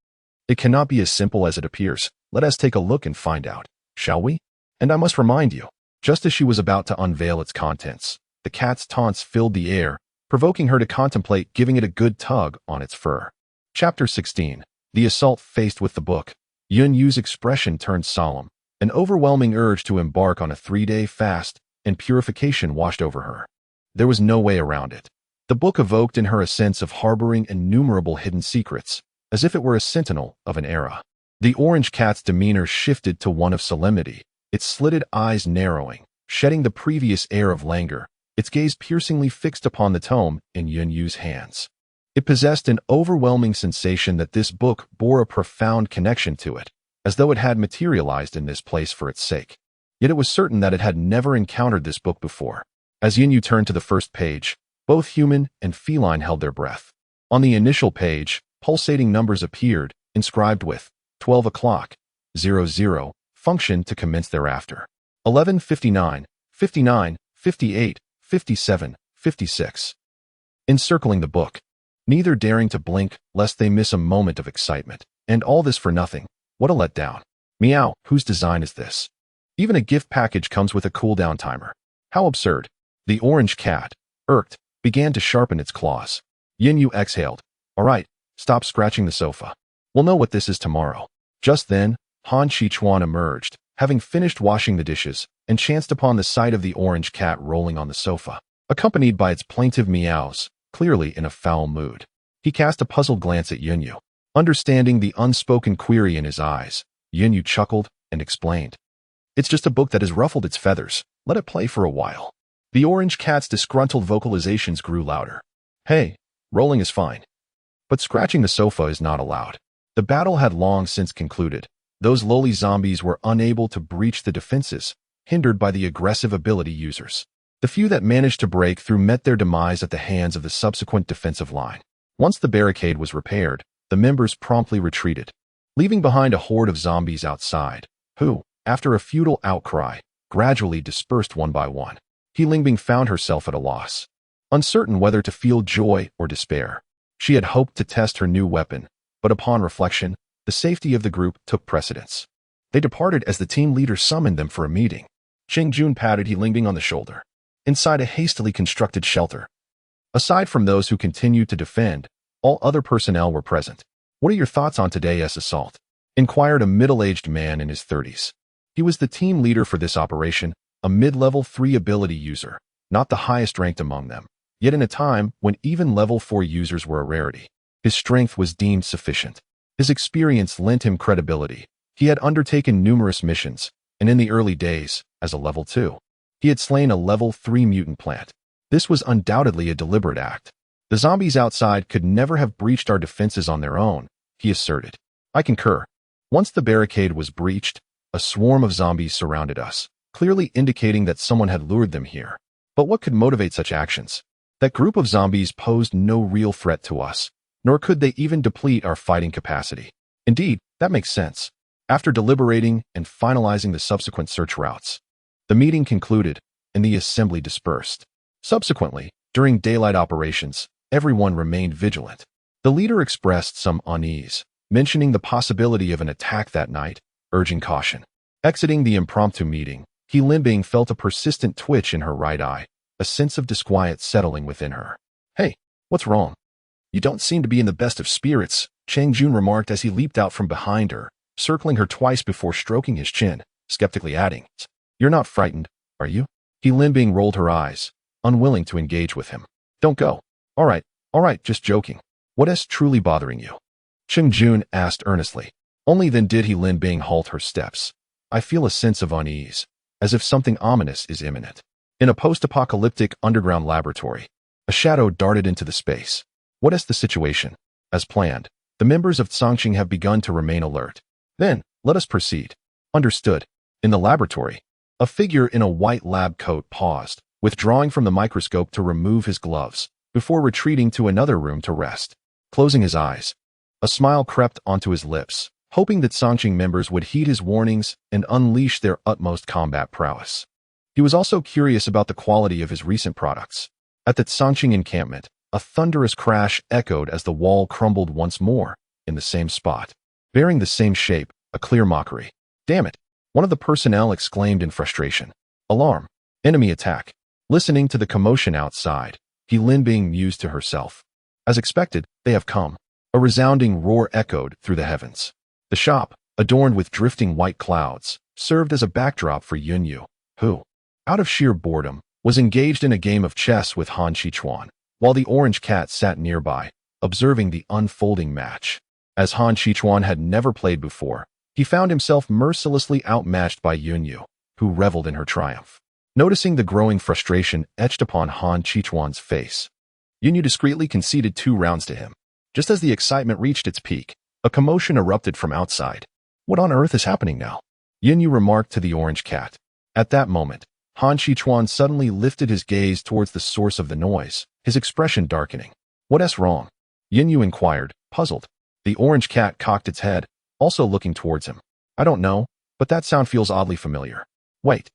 It cannot be as simple as it appears. Let us take a look and find out, shall we? And I must remind you, just as she was about to unveil its contents, the cat's taunts filled the air, provoking her to contemplate giving it a good tug on its fur. Chapter 16. The assault faced with the book. Yu's expression turned solemn. An overwhelming urge to embark on a 3-day fast and purification washed over her. There was no way around it. The book evoked in her a sense of harboring innumerable hidden secrets, as if it were a sentinel of an era. The orange cat's demeanor shifted to one of solemnity, its slitted eyes narrowing, shedding the previous air of languor, its gaze piercingly fixed upon the tome in Yu's hands. It possessed an overwhelming sensation that this book bore a profound connection to it, as though it had materialized in this place for its sake. Yet it was certain that it had never encountered this book before. As Yin turned to the first page, both human and feline held their breath. On the initial page, pulsating numbers appeared, inscribed with 12 o'clock, 00, function to commence thereafter. 11:59, 59, 58, 57, 56. Encircling the book, neither daring to blink lest they miss a moment of excitement. And all this for nothing. What a letdown. Meow, whose design is this? Even a gift package comes with a cooldown timer. How absurd. The orange cat, irked, began to sharpen its claws. Yin exhaled. All right, stop scratching the sofa. We'll know what this is tomorrow. Just then, Han Shichuan emerged, having finished washing the dishes, and chanced upon the sight of the orange cat rolling on the sofa, accompanied by its plaintive meows, clearly in a foul mood. He cast a puzzled glance at Yin. Understanding the unspoken query in his eyes, Yin chuckled and explained. It's just a book that has ruffled its feathers. Let it play for a while. The orange cat's disgruntled vocalizations grew louder. Hey, rolling is fine. But scratching the sofa is not allowed. The battle had long since concluded. Those lowly zombies were unable to breach the defenses, hindered by the aggressive ability users. The few that managed to break through met their demise at the hands of the subsequent defensive line. Once the barricade was repaired, the members promptly retreated, leaving behind a horde of zombies outside, who, after a futile outcry, gradually dispersed one by one. He Lingbing found herself at a loss, uncertain whether to feel joy or despair. She had hoped to test her new weapon, but upon reflection, the safety of the group took precedence. They departed as the team leader summoned them for a meeting. Ching Jun patted He Lingbing on the shoulder. Inside a hastily constructed shelter. Aside from those who continued to defend, all other personnel were present. What are your thoughts on today's assault? Inquired a middle-aged man in his 30s. He was the team leader for this operation, a mid-level 3 ability user, not the highest ranked among them, yet in a time when even level 4 users were a rarity. His strength was deemed sufficient. His experience lent him credibility. He had undertaken numerous missions, and in the early days, as a level 2, he had slain a level 3 mutant plant. This was undoubtedly a deliberate act. The zombies outside could never have breached our defenses on their own, he asserted. I concur. Once the barricade was breached, a swarm of zombies surrounded us, clearly indicating that someone had lured them here. But what could motivate such actions? That group of zombies posed no real threat to us, nor could they even deplete our fighting capacity. Indeed, that makes sense. After deliberating and finalizing the subsequent search routes, the meeting concluded, and the assembly dispersed. Subsequently, During daylight operations, everyone remained vigilant. The leader expressed some unease, mentioning the possibility of an attack that night, urging caution. Exiting the impromptu meeting, He Linbing felt a persistent twitch in her right eye, a sense of disquiet settling within her. "Hey, what's wrong? You don't seem to be in the best of spirits," Cheng Jun remarked as he leaped out from behind her, circling her twice before stroking his chin, skeptically adding, "You're not frightened, are you?" He Linbing rolled her eyes, unwilling to engage with him. "Don't go." All right, just joking. What is truly bothering you?" Cheng Jun asked earnestly. Only then did He Linbing halt her steps. "I feel a sense of unease, as if something ominous is imminent." In a post-apocalyptic underground laboratory, a shadow darted into the space. "What is the situation?" As planned, the members of Tsangqing have begun to remain alert. "Then, let us proceed." "Understood." In the laboratory, a figure in a white lab coat paused, withdrawing from the microscope to remove his gloves, before retreating to another room to rest. Closing his eyes, a smile crept onto his lips, hoping that Tsangqing members would heed his warnings and unleash their utmost combat prowess. He was also curious about the quality of his recent products. At the Tsangqing encampment, a thunderous crash echoed as the wall crumbled once more, in the same spot. Bearing the same shape, a clear mockery. "Damn it!" one of the personnel exclaimed in frustration. "Alarm! Enemy attack!" Listening to the commotion outside, He Linbing mused to herself. As expected, they have come. A resounding roar echoed through the heavens. The shop, adorned with drifting white clouds, served as a backdrop for Yunyu, who, out of sheer boredom, was engaged in a game of chess with Han Qichuan, while the orange cat sat nearby, observing the unfolding match. As Han Qichuan had never played before, he found himself mercilessly outmatched by Yunyu, who reveled in her triumph. Noticing the growing frustration etched upon Han Qichuan's face, Yunyu discreetly conceded 2 rounds to him. Just as the excitement reached its peak, a commotion erupted from outside. "What on earth is happening now?" Yunyu remarked to the orange cat. At that moment, Han Qichuan suddenly lifted his gaze towards the source of the noise, his expression darkening. "What's wrong?" Yunyu inquired, puzzled. The orange cat cocked its head, also looking towards him. "I don't know, but that sound feels oddly familiar." "Wait,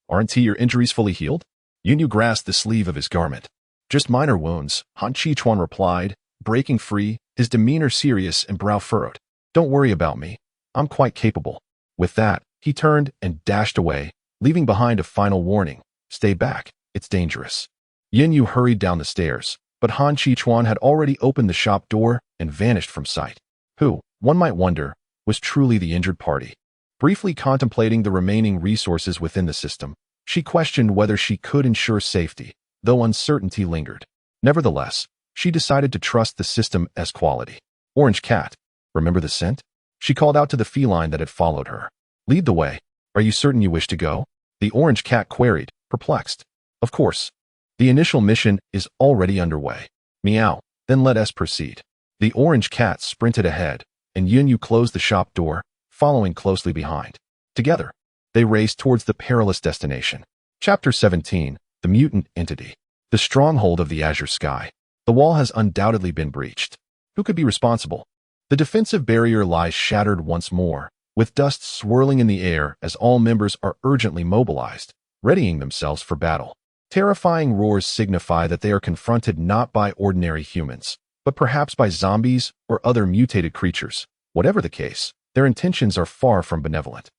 aren't your injuries fully healed?" Yunyu grasped the sleeve of his garment. "Just minor wounds," Han Qichuan replied, breaking free, his demeanor serious and brow furrowed. "Don't worry about me. I'm quite capable." With that, he turned and dashed away, leaving behind a final warning. "Stay back, it's dangerous." Yunyu hurried down the stairs, but Han Qichuan had already opened the shop door and vanished from sight. Who, one might wonder, was truly the injured party? Briefly contemplating the remaining resources within the system, she questioned whether she could ensure safety, though uncertainty lingered. Nevertheless, she decided to trust the system as quality. "Orange cat, remember the scent?" She called out to the feline that had followed her. "Lead the way. Are you certain you wish to go?" The orange cat queried, perplexed. "Of course. The initial mission is already underway." "Meow, then let us proceed." The orange cat sprinted ahead, and Yunyu closed the shop door, following closely behind. Together, they raced towards the perilous destination. Chapter 17, The Mutant Entity. The stronghold of the azure sky. The wall has undoubtedly been breached. Who could be responsible? The defensive barrier lies shattered once more, with dust swirling in the air as all members are urgently mobilized, readying themselves for battle. Terrifying roars signify that they are confronted not by ordinary humans, but perhaps by zombies or other mutated creatures. Whatever the case, their intentions are far from benevolent.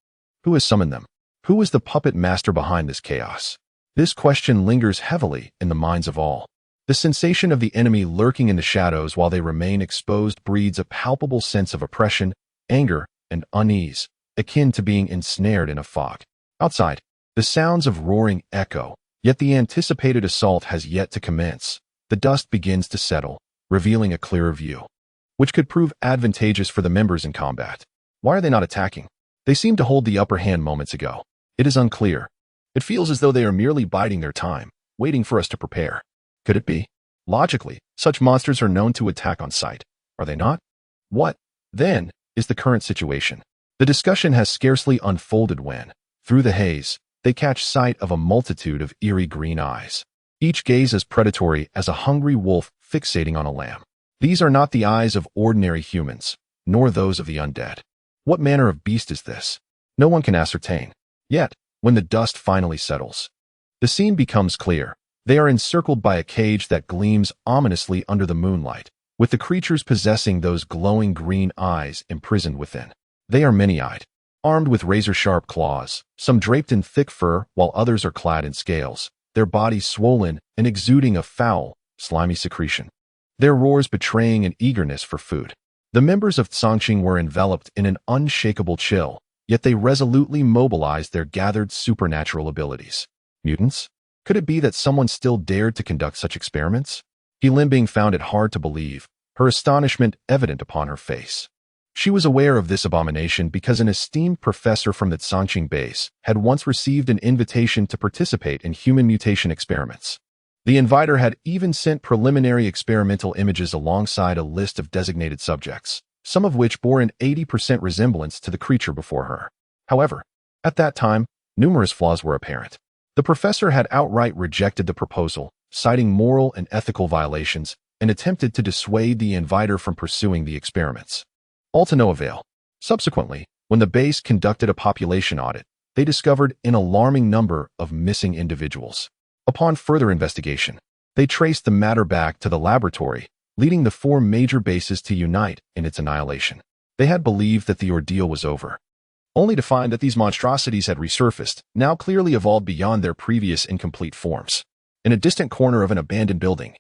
Who has summoned them? Who is the puppet master behind this chaos? This question lingers heavily in the minds of all. The sensation of the enemy lurking in the shadows while they remain exposed breeds a palpable sense of oppression, anger, and unease, akin to being ensnared in a fog. Outside, the sounds of roaring echo, yet the anticipated assault has yet to commence. The dust begins to settle, revealing a clearer view, which could prove advantageous for the members in combat. Why are they not attacking? They seemed to hold the upper hand moments ago. It is unclear. It feels as though they are merely biding their time, waiting for us to prepare. Could it be? Logically, such monsters are known to attack on sight, are they not? What, then, is the current situation? The discussion has scarcely unfolded when, through the haze, they catch sight of a multitude of eerie green eyes. Each gaze as predatory as a hungry wolf fixating on a lamb. These are not the eyes of ordinary humans, nor those of the undead. What manner of beast is this? No one can ascertain. Yet, when the dust finally settles, the scene becomes clear. They are encircled by a cage that gleams ominously under the moonlight, with the creatures possessing those glowing green eyes imprisoned within. They are many-eyed, armed with razor-sharp claws, some draped in thick fur while others are clad in scales, their bodies swollen and exuding a foul, slimy secretion. Their roars betraying an eagerness for food. The members of Tsangqing were enveloped in an unshakable chill, yet they resolutely mobilized their gathered supernatural abilities. Mutants? Could it be that someone still dared to conduct such experiments? He Limbing found it hard to believe, her astonishment evident upon her face. She was aware of this abomination because an esteemed professor from the Tsangqing base had once received an invitation to participate in human mutation experiments. The inviter had even sent preliminary experimental images alongside a list of designated subjects, some of which bore an 80% resemblance to the creature before her. However, at that time, numerous flaws were apparent. The professor had outright rejected the proposal, citing moral and ethical violations, and attempted to dissuade the inviter from pursuing the experiments. All to no avail. Subsequently, when the base conducted a population audit, they discovered an alarming number of missing individuals. Upon further investigation, they traced the matter back to the laboratory, leading the 4 major bases to unite in its annihilation. They had believed that the ordeal was over, only to find that these monstrosities had resurfaced, now clearly evolved beyond their previous incomplete forms. In a distant corner of an abandoned building,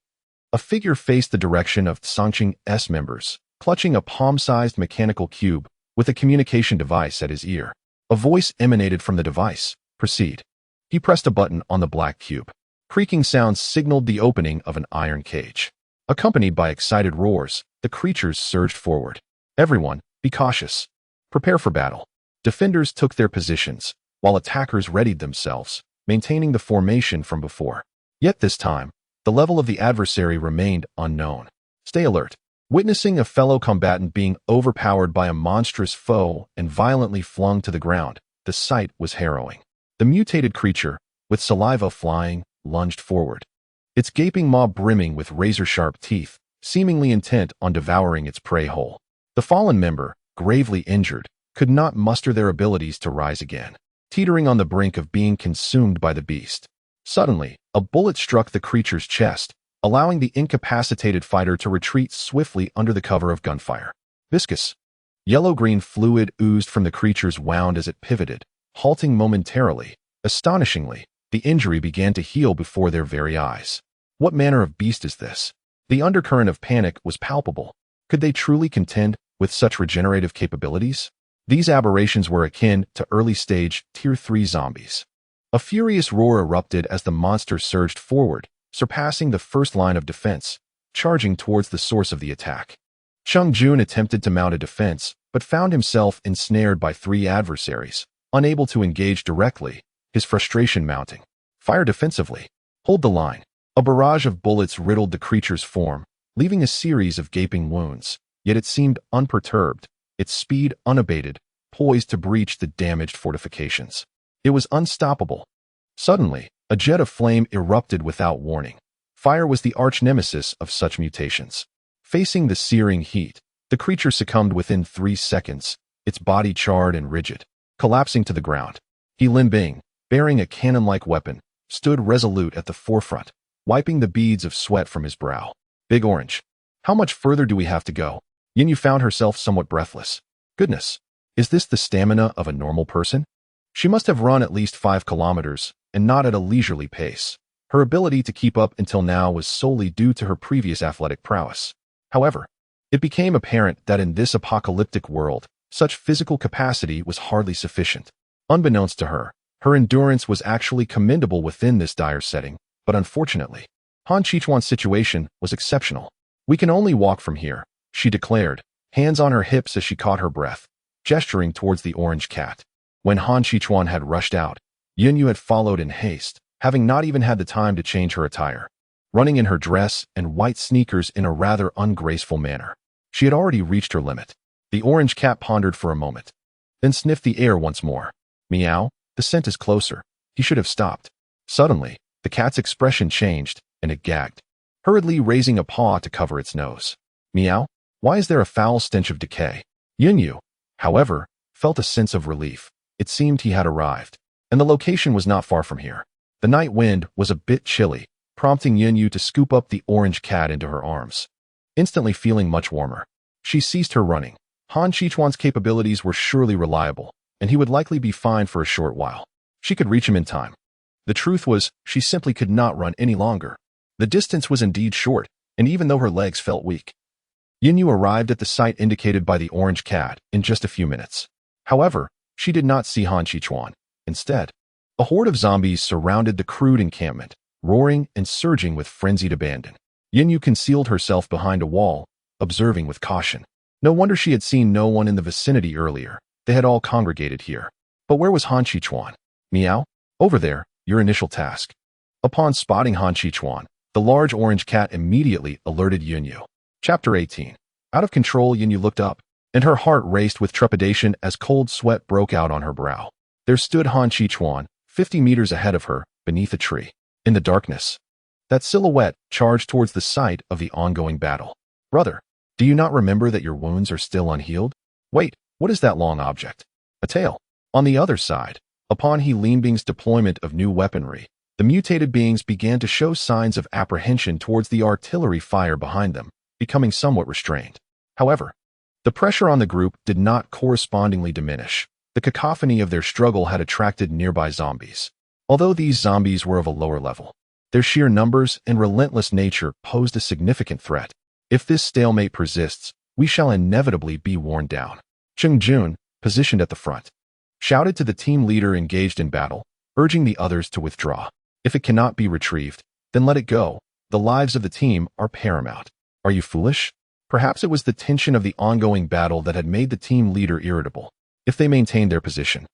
a figure faced the direction of Tsangqing's members, clutching a palm-sized mechanical cube with a communication device at his ear. A voice emanated from the device. Proceed. He pressed a button on the black cube. Creaking sounds signaled the opening of an iron cage. Accompanied by excited roars, the creatures surged forward. Everyone, be cautious. Prepare for battle. Defenders took their positions, while attackers readied themselves, maintaining the formation from before. Yet this time, the level of the adversary remained unknown. Stay alert. Witnessing a fellow combatant being overpowered by a monstrous foe and violently flung to the ground, the sight was harrowing. The mutated creature, with saliva flying, lunged forward, its gaping maw brimming with razor-sharp teeth, seemingly intent on devouring its prey whole. The fallen member, gravely injured, could not muster their abilities to rise again, teetering on the brink of being consumed by the beast. Suddenly, a bullet struck the creature's chest, allowing the incapacitated fighter to retreat swiftly under the cover of gunfire. Viscous, yellow-green fluid oozed from the creature's wound as it pivoted, halting momentarily. Astonishingly, the injury began to heal before their very eyes. What manner of beast is this? The undercurrent of panic was palpable. Could they truly contend with such regenerative capabilities? These aberrations were akin to early-stage Tier 3 zombies. A furious roar erupted as the monster surged forward, surpassing the first line of defense, charging towards the source of the attack. Chung Jun attempted to mount a defense, but found himself ensnared by 3 adversaries, unable to engage directly, his frustration mounting. Fire defensively. Hold the line. A barrage of bullets riddled the creature's form, leaving a series of gaping wounds, yet it seemed unperturbed, its speed unabated, poised to breach the damaged fortifications. It was unstoppable. Suddenly, a jet of flame erupted without warning. Fire was the arch-nemesis of such mutations. Facing the searing heat, the creature succumbed within 3 seconds, its body charred and rigid, collapsing to the ground. He Limbing, bearing a cannon-like weapon, stood resolute at the forefront, wiping the beads of sweat from his brow. Big Orange. How much further do we have to go? Yinyu found herself somewhat breathless. Goodness, is this the stamina of a normal person? She must have run at least 5 kilometers, and not at a leisurely pace. Her ability to keep up until now was solely due to her previous athletic prowess. However, it became apparent that in this apocalyptic world, such physical capacity was hardly sufficient. Unbeknownst to her, her endurance was actually commendable within this dire setting, but unfortunately, Han Qichuan's situation was exceptional. We can only walk from here, she declared, hands on her hips as she caught her breath, gesturing towards the orange cat. When Han Qichuan had rushed out, Yunyu had followed in haste, having not even had the time to change her attire, running in her dress and white sneakers in a rather ungraceful manner. She had already reached her limit. The orange cat pondered for a moment, then sniffed the air once more. Meow, the scent is closer. He should have stopped. Suddenly, the cat's expression changed, and it gagged, hurriedly raising a paw to cover its nose. Meow, why is there a foul stench of decay? Yunyu, however, felt a sense of relief. It seemed he had arrived, and the location was not far from here. The night wind was a bit chilly, prompting Yu to scoop up the orange cat into her arms. Instantly feeling much warmer, she ceased her running. Han Qichuan's capabilities were surely reliable, and he would likely be fine for a short while. She could reach him in time. The truth was, she simply could not run any longer. The distance was indeed short, and even though her legs felt weak, Yu arrived at the site indicated by the orange cat in just a few minutes. However, she did not see Han Qichuan. Instead, a horde of zombies surrounded the crude encampment, roaring and surging with frenzied abandon. Yu concealed herself behind a wall, observing with caution. No wonder she had seen no one in the vicinity earlier. They had all congregated here. But where was Han Qichuan? Meow? Over there, your initial task. Upon spotting Han Qichuan, the large orange cat immediately alerted Yu. Chapter 18. Out of control, Yu looked up, and her heart raced with trepidation as cold sweat broke out on her brow. There stood Han Qichuan, 50 meters ahead of her, beneath a tree. In the darkness, that silhouette charged towards the site of the ongoing battle. Brother, do you not remember that your wounds are still unhealed? Wait, what is that long object? A tail. On the other side, upon He Linbing's deployment of new weaponry, the mutated beings began to show signs of apprehension towards the artillery fire behind them, becoming somewhat restrained. However, the pressure on the group did not correspondingly diminish. The cacophony of their struggle had attracted nearby zombies. Although these zombies were of a lower level, their sheer numbers and relentless nature posed a significant threat. If this stalemate persists, we shall inevitably be worn down. Cheng Jun, positioned at the front, shouted to the team leader engaged in battle, urging the others to withdraw. If it cannot be retrieved, then let it go. The lives of the team are paramount. Are you foolish? Perhaps it was the tension of the ongoing battle that had made the team leader irritable. If they maintained their position,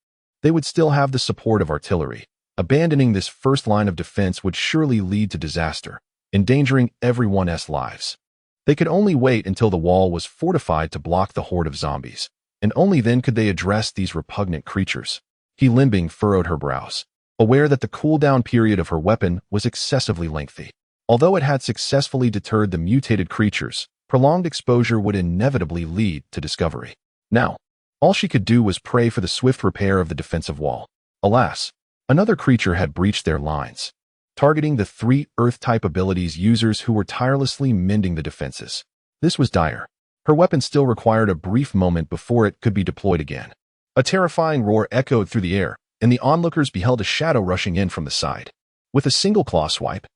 they would still have the support of artillery. Abandoning this first line of defense would surely lead to disaster, endangering everyone's lives. They could only wait until the wall was fortified to block the horde of zombies, and only then could they address these repugnant creatures. He Linbing furrowed her brows, aware that the cooldown period of her weapon was excessively lengthy. Although it had successfully deterred the mutated creatures, prolonged exposure would inevitably lead to discovery. Now, all she could do was pray for the swift repair of the defensive wall. Alas, another creature had breached their lines, targeting the 3 Earth-type abilities users who were tirelessly mending the defenses. This was dire. Her weapon still required a brief moment before it could be deployed again. A terrifying roar echoed through the air, and the onlookers beheld a shadow rushing in from the side. With a single claw swipe,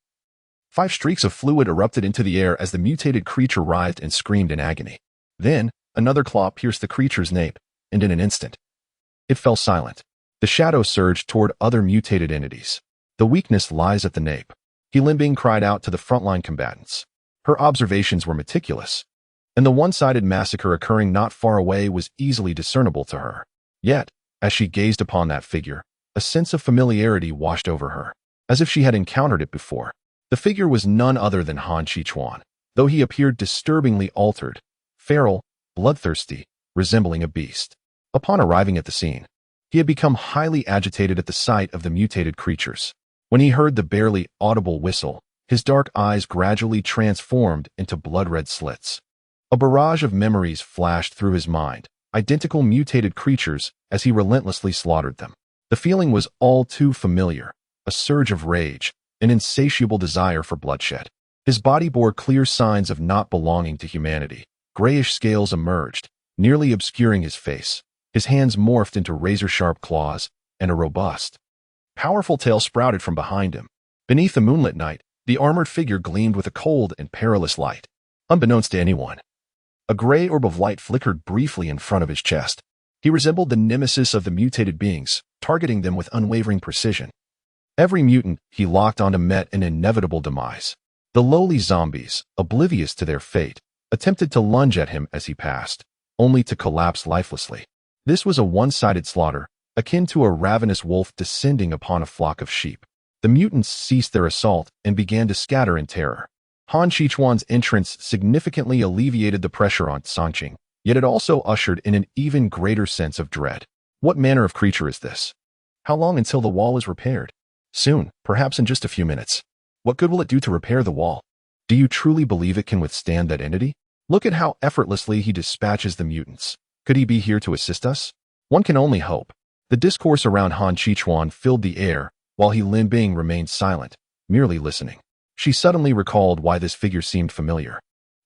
5 streaks of fluid erupted into the air as the mutated creature writhed and screamed in agony. Then, another claw pierced the creature's nape, and in an instant, it fell silent. The shadow surged toward other mutated entities. The weakness lies at the nape. He Linbing cried out to the frontline combatants. Her observations were meticulous, and the one-sided massacre occurring not far away was easily discernible to her. Yet, as she gazed upon that figure, a sense of familiarity washed over her, as if she had encountered it before. The figure was none other than Han Qichuan, though he appeared disturbingly altered, feral, bloodthirsty, resembling a beast. Upon arriving at the scene, he had become highly agitated at the sight of the mutated creatures. When he heard the barely audible whistle, his dark eyes gradually transformed into blood-red slits. A barrage of memories flashed through his mind, identical mutated creatures as he relentlessly slaughtered them. The feeling was all too familiar, a surge of rage, an insatiable desire for bloodshed. His body bore clear signs of not belonging to humanity. Grayish scales emerged, nearly obscuring his face. His hands morphed into razor-sharp claws, and a robust, powerful tail sprouted from behind him. Beneath the moonlit night, the armored figure gleamed with a cold and perilous light. Unbeknownst to anyone, a gray orb of light flickered briefly in front of his chest. He resembled the nemesis of the mutated beings, targeting them with unwavering precision. Every mutant he locked onto met an inevitable demise. The lowly zombies, oblivious to their fate, attempted to lunge at him as he passed, only to collapse lifelessly. This was a one-sided slaughter, akin to a ravenous wolf descending upon a flock of sheep. The mutants ceased their assault and began to scatter in terror. Han Qichuan's entrance significantly alleviated the pressure on Sangqing, yet it also ushered in an even greater sense of dread. What manner of creature is this? How long until the wall is repaired? Soon, perhaps in just a few minutes. What good will it do to repair the wall? Do you truly believe it can withstand that entity? Look at how effortlessly he dispatches the mutants. Could he be here to assist us? One can only hope. The discourse around Han Qichuan filled the air, while He Linbing remained silent, merely listening. She suddenly recalled why this figure seemed familiar.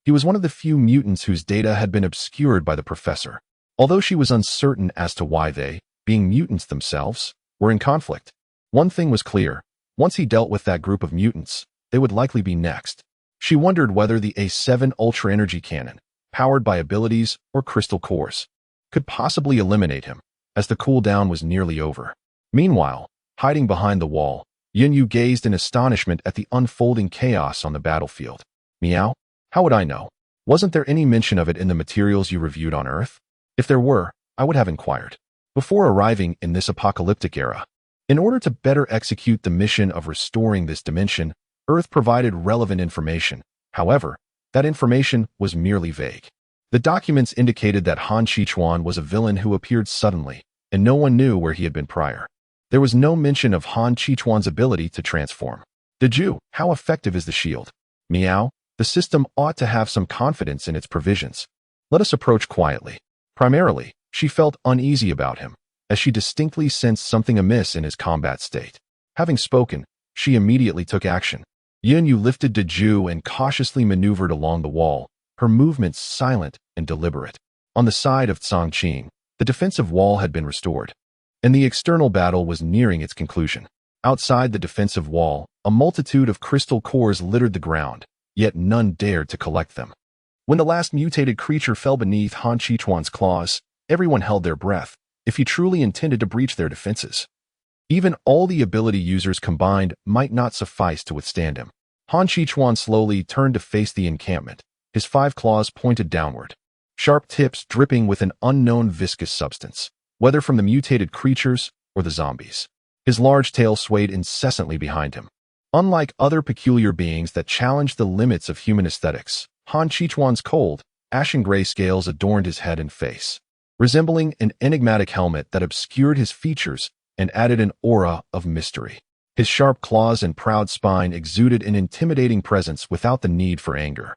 He was one of the few mutants whose data had been obscured by the professor. Although she was uncertain as to why they, being mutants themselves, were in conflict, one thing was clear. Once he dealt with that group of mutants, they would likely be next. She wondered whether the A7 Ultra Energy Cannon, powered by abilities or crystal cores, could possibly eliminate him, as the cooldown was nearly over. Meanwhile, hiding behind the wall, Yunyu gazed in astonishment at the unfolding chaos on the battlefield. Meow? How would I know? Wasn't there any mention of it in the materials you reviewed on Earth? If there were, I would have inquired. Before arriving in this apocalyptic era, in order to better execute the mission of restoring this dimension, Earth provided relevant information. However, that information was merely vague. The documents indicated that Han Qichuan was a villain who appeared suddenly, and no one knew where he had been prior. There was no mention of Han Qichuan's ability to transform. Diju, how effective is the shield? Meow, the system ought to have some confidence in its provisions. Let us approach quietly. Primarily, she felt uneasy about him, as she distinctly sensed something amiss in his combat state. Having spoken, she immediately took action. Yunyu lifted Diju and cautiously maneuvered along the wall, her movements silent and deliberate. On the side of Cangqing, the defensive wall had been restored, and the external battle was nearing its conclusion. Outside the defensive wall, a multitude of crystal cores littered the ground, yet none dared to collect them. When the last mutated creature fell beneath Han Qichuan's claws, everyone held their breath, if he truly intended to breach their defenses. Even all the ability users combined might not suffice to withstand him. Han Qichuan slowly turned to face the encampment, his 5 claws pointed downward, sharp tips dripping with an unknown viscous substance, whether from the mutated creatures or the zombies. His large tail swayed incessantly behind him. Unlike other peculiar beings that challenged the limits of human aesthetics, Han Qichuan's cold, ashen gray scales adorned his head and face, resembling an enigmatic helmet that obscured his features and added an aura of mystery. His sharp claws and proud spine exuded an intimidating presence without the need for anger.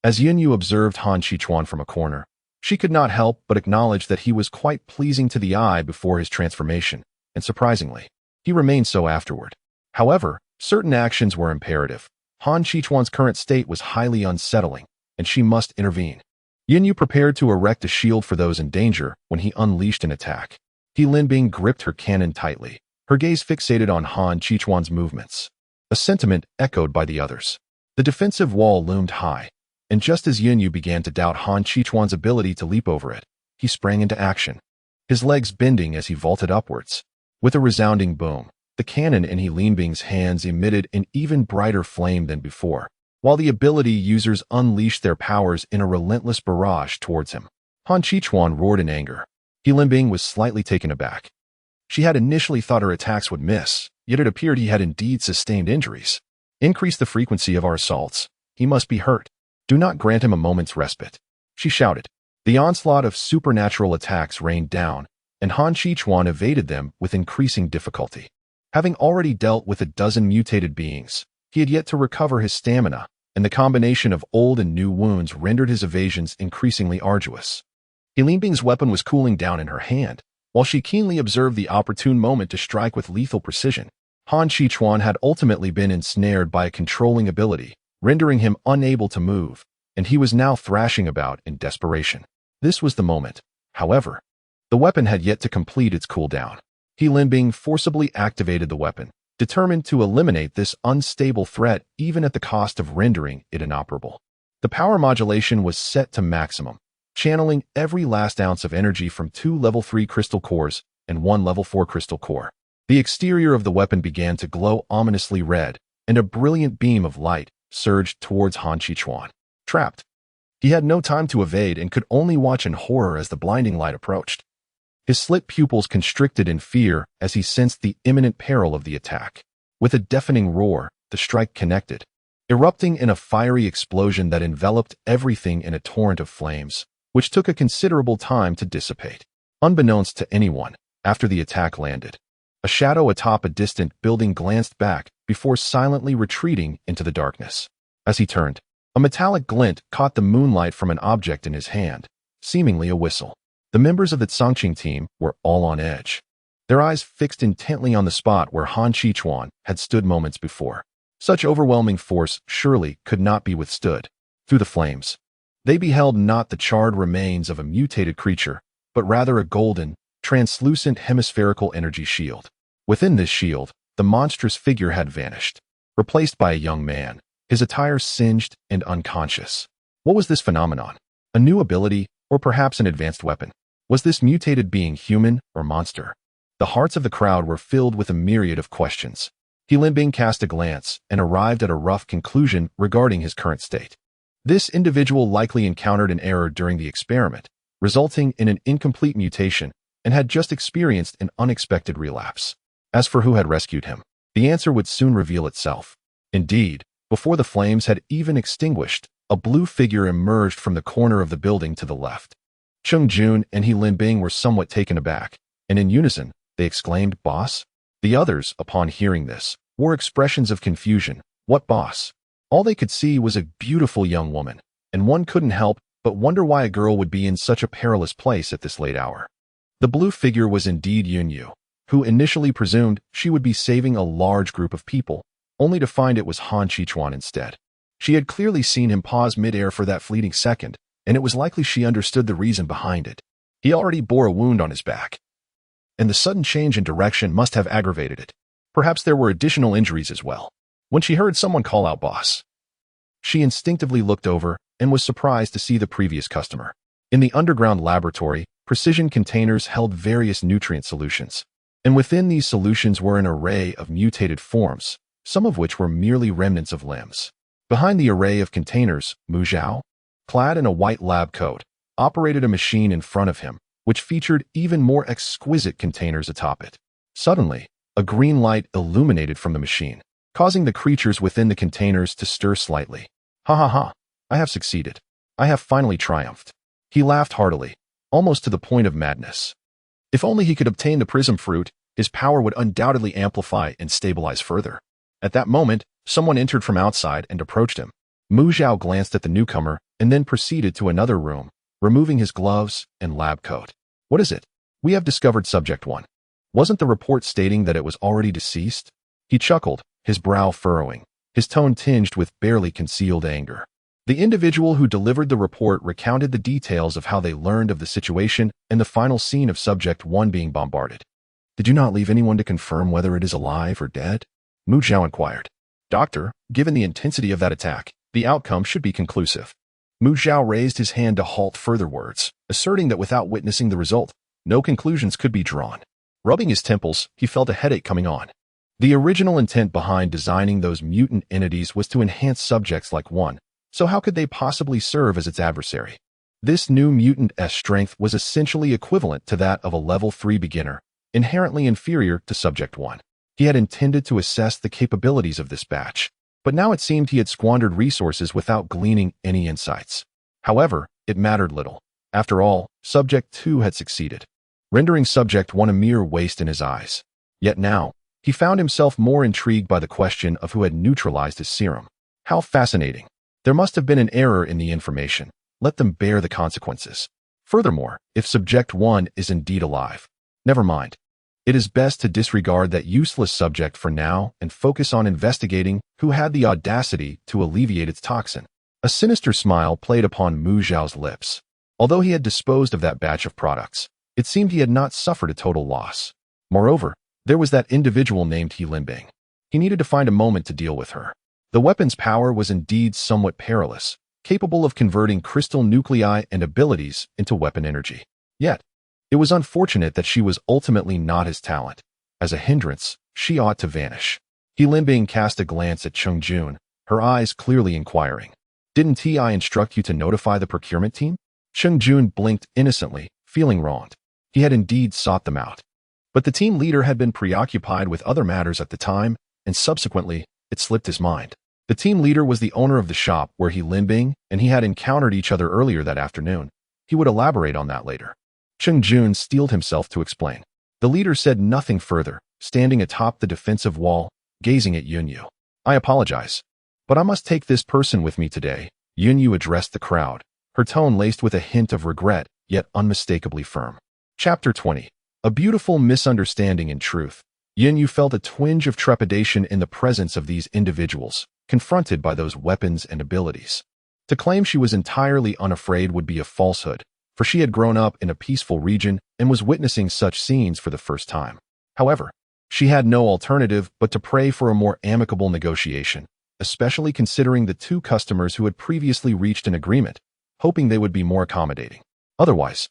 As Yunyu observed Han Qichuan from a corner, she could not help but acknowledge that he was quite pleasing to the eye before his transformation, and surprisingly, he remained so afterward. However, certain actions were imperative. Han Qichuan's current state was highly unsettling, and she must intervene. Yunyu prepared to erect a shield for those in danger when he unleashed an attack. He Linbing gripped her cannon tightly, her gaze fixated on Han Qichuan's movements, a sentiment echoed by the others. The defensive wall loomed high, and just as Yunyu began to doubt Han Qichuan's ability to leap over it, he sprang into action, his legs bending as he vaulted upwards. With a resounding boom, the cannon in He Linbing's hands emitted an even brighter flame than before, while the ability users unleashed their powers in a relentless barrage towards him. Han Qichuan roared in anger. He Linbing was slightly taken aback. She had initially thought her attacks would miss, yet it appeared he had indeed sustained injuries. Increase the frequency of our assaults. He must be hurt. Do not grant him a moment's respite, she shouted. The onslaught of supernatural attacks rained down, and Han Qichuan evaded them with increasing difficulty. Having already dealt with a dozen mutated beings, he had yet to recover his stamina, and the combination of old and new wounds rendered his evasions increasingly arduous. He Linbing's weapon was cooling down in her hand, while she keenly observed the opportune moment to strike with lethal precision. Han Qichuan had ultimately been ensnared by a controlling ability, rendering him unable to move, and he was now thrashing about in desperation. This was the moment. However, the weapon had yet to complete its cooldown. He Linbing forcibly activated the weapon, determined to eliminate this unstable threat even at the cost of rendering it inoperable. The power modulation was set to maximum, channeling every last ounce of energy from 2 level 3 crystal cores and 1 level 4 crystal core. The exterior of the weapon began to glow ominously red, and a brilliant beam of light surged towards Han Qichuan. Trapped, he had no time to evade and could only watch in horror as the blinding light approached. His slit pupils constricted in fear as he sensed the imminent peril of the attack. With a deafening roar, the strike connected, erupting in a fiery explosion that enveloped everything in a torrent of flames, which took a considerable time to dissipate. Unbeknownst to anyone, after the attack landed, a shadow atop a distant building glanced back before silently retreating into the darkness. As he turned, a metallic glint caught the moonlight from an object in his hand, seemingly a whistle. The members of the Cangqing team were all on edge, their eyes fixed intently on the spot where Han Qichuan had stood moments before. Such overwhelming force surely could not be withstood. Through the flames, they beheld not the charred remains of a mutated creature, but rather a golden, translucent hemispherical energy shield. Within this shield, the monstrous figure had vanished, replaced by a young man, his attire singed and unconscious. What was this phenomenon? A new ability, or perhaps an advanced weapon? Was this mutated being human or monster? The hearts of the crowd were filled with a myriad of questions. Linbing cast a glance and arrived at a rough conclusion regarding his current state. This individual likely encountered an error during the experiment, resulting in an incomplete mutation, and had just experienced an unexpected relapse. As for who had rescued him, the answer would soon reveal itself. Indeed, before the flames had even extinguished, a blue figure emerged from the corner of the building to the left. Cheng Jun and Linbing were somewhat taken aback, and in unison, they exclaimed, "Boss?" The others, upon hearing this, wore expressions of confusion. What boss? All they could see was a beautiful young woman, and one couldn't help but wonder why a girl would be in such a perilous place at this late hour. The blue figure was indeed Yunyu, who initially presumed she would be saving a large group of people, only to find it was Han Qichuan instead. She had clearly seen him pause midair for that fleeting second, and it was likely she understood the reason behind it. He already bore a wound on his back, and the sudden change in direction must have aggravated it. Perhaps there were additional injuries as well. When she heard someone call out "boss," she instinctively looked over and was surprised to see the previous customer. In the underground laboratory, precision containers held various nutrient solutions, and within these solutions were an array of mutated forms, some of which were merely remnants of limbs. Behind the array of containers, Mu Zhao, clad in a white lab coat, operated a machine in front of him, which featured even more exquisite containers atop it. Suddenly, a green light illuminated from the machine, causing the creatures within the containers to stir slightly. "Ha ha ha, I have succeeded. I have finally triumphed." He laughed heartily, almost to the point of madness. If only he could obtain the prism fruit, his power would undoubtedly amplify and stabilize further. At that moment, someone entered from outside and approached him. Mu Zhao glanced at the newcomer and then proceeded to another room, removing his gloves and lab coat. "What is it?" "We have discovered Subject 1. Wasn't the report stating that it was already deceased?" He chuckled, his brow furrowing, his tone tinged with barely concealed anger. The individual who delivered the report recounted the details of how they learned of the situation and the final scene of Subject 1 being bombarded. "Did you not leave anyone to confirm whether it is alive or dead?" Mu Zhao inquired. "Doctor, given the intensity of that attack, the outcome should be conclusive." Mu Zhao raised his hand to halt further words, asserting that without witnessing the result, no conclusions could be drawn. Rubbing his temples, he felt a headache coming on. The original intent behind designing those mutant entities was to enhance subjects like one, so how could they possibly serve as its adversary? This new mutant's strength was essentially equivalent to that of a level 3 beginner, inherently inferior to Subject 1. He had intended to assess the capabilities of this batch, but now it seemed he had squandered resources without gleaning any insights. However, it mattered little. After all, Subject 2 had succeeded, rendering Subject 1 a mere waste in his eyes. Yet now, he found himself more intrigued by the question of who had neutralized his serum. How fascinating. There must have been an error in the information. Let them bear the consequences. Furthermore, if Subject 1 is indeed alive, never mind. It is best to disregard that useless subject for now and focus on investigating who had the audacity to alleviate its toxin. A sinister smile played upon Mu Zhao's lips. Although he had disposed of that batch of products, it seemed he had not suffered a total loss. Moreover, there was that individual named Linbing. He needed to find a moment to deal with her. The weapon's power was indeed somewhat perilous, capable of converting crystal nuclei and abilities into weapon energy. Yet, it was unfortunate that she was ultimately not his talent. As a hindrance, she ought to vanish. Linbing cast a glance at Cheng Jun, her eyes clearly inquiring. "Didn't NTie instruct you to notify the procurement team?" Cheng Jun blinked innocently, feeling wronged. He had indeed sought them out. But the team leader had been preoccupied with other matters at the time, and subsequently, it slipped his mind. The team leader was the owner of the shop where Linbing and he had encountered each other earlier that afternoon. He would elaborate on that later. Cheng Jun steeled himself to explain. The leader said nothing further, standing atop the defensive wall, gazing at Yunyu. "I apologize, but I must take this person with me today." Yunyu addressed the crowd, her tone laced with a hint of regret, yet unmistakably firm. Chapter 20. A beautiful misunderstanding in truth. Yin Yu felt a twinge of trepidation in the presence of these individuals, confronted by those weapons and abilities. To claim she was entirely unafraid would be a falsehood, for she had grown up in a peaceful region and was witnessing such scenes for the first time. However, she had no alternative but to pray for a more amicable negotiation, especially considering the two customers who had previously reached an agreement, hoping they would be more accommodating. Otherwise,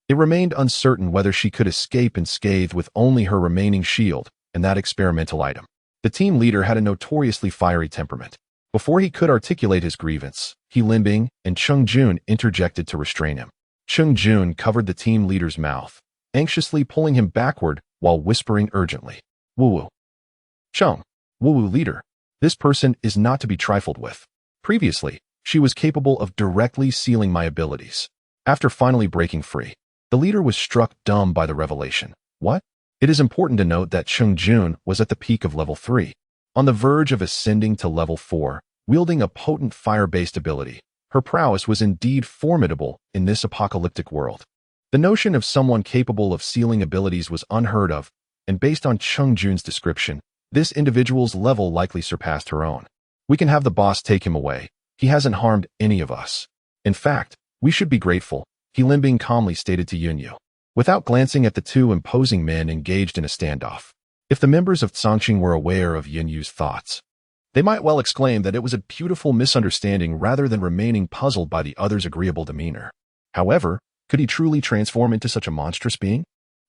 it remained uncertain whether she could escape unscathed with only her remaining shield and that experimental item. The team leader had a notoriously fiery temperament. Before he could articulate his grievance, He Linbing and Cheng Jun interjected to restrain him. Cheng Jun covered the team leader's mouth, anxiously pulling him backward while whispering urgently, "Wu-Wu. Cheng, Wu-Wu leader, this person is not to be trifled with. Previously, she was capable of directly sealing my abilities. After finally breaking free, the leader was struck dumb by the revelation. What? It is important to note that Cheng Jun was at the peak of level 3, on the verge of ascending to level 4, wielding a potent fire-based ability. Her prowess was indeed formidable in this apocalyptic world. The notion of someone capable of sealing abilities was unheard of, and based on Cheng Jun's description, this individual's level likely surpassed her own. We can have the boss take him away. He hasn't harmed any of us. In fact, we should be grateful, He Linbing calmly stated to Yunyu, without glancing at the two imposing men engaged in a standoff. If the members of Zhongqing were aware of Yunyu's thoughts, they might well exclaim that it was a beautiful misunderstanding rather than remaining puzzled by the other's agreeable demeanor. However, could he truly transform into such a monstrous being?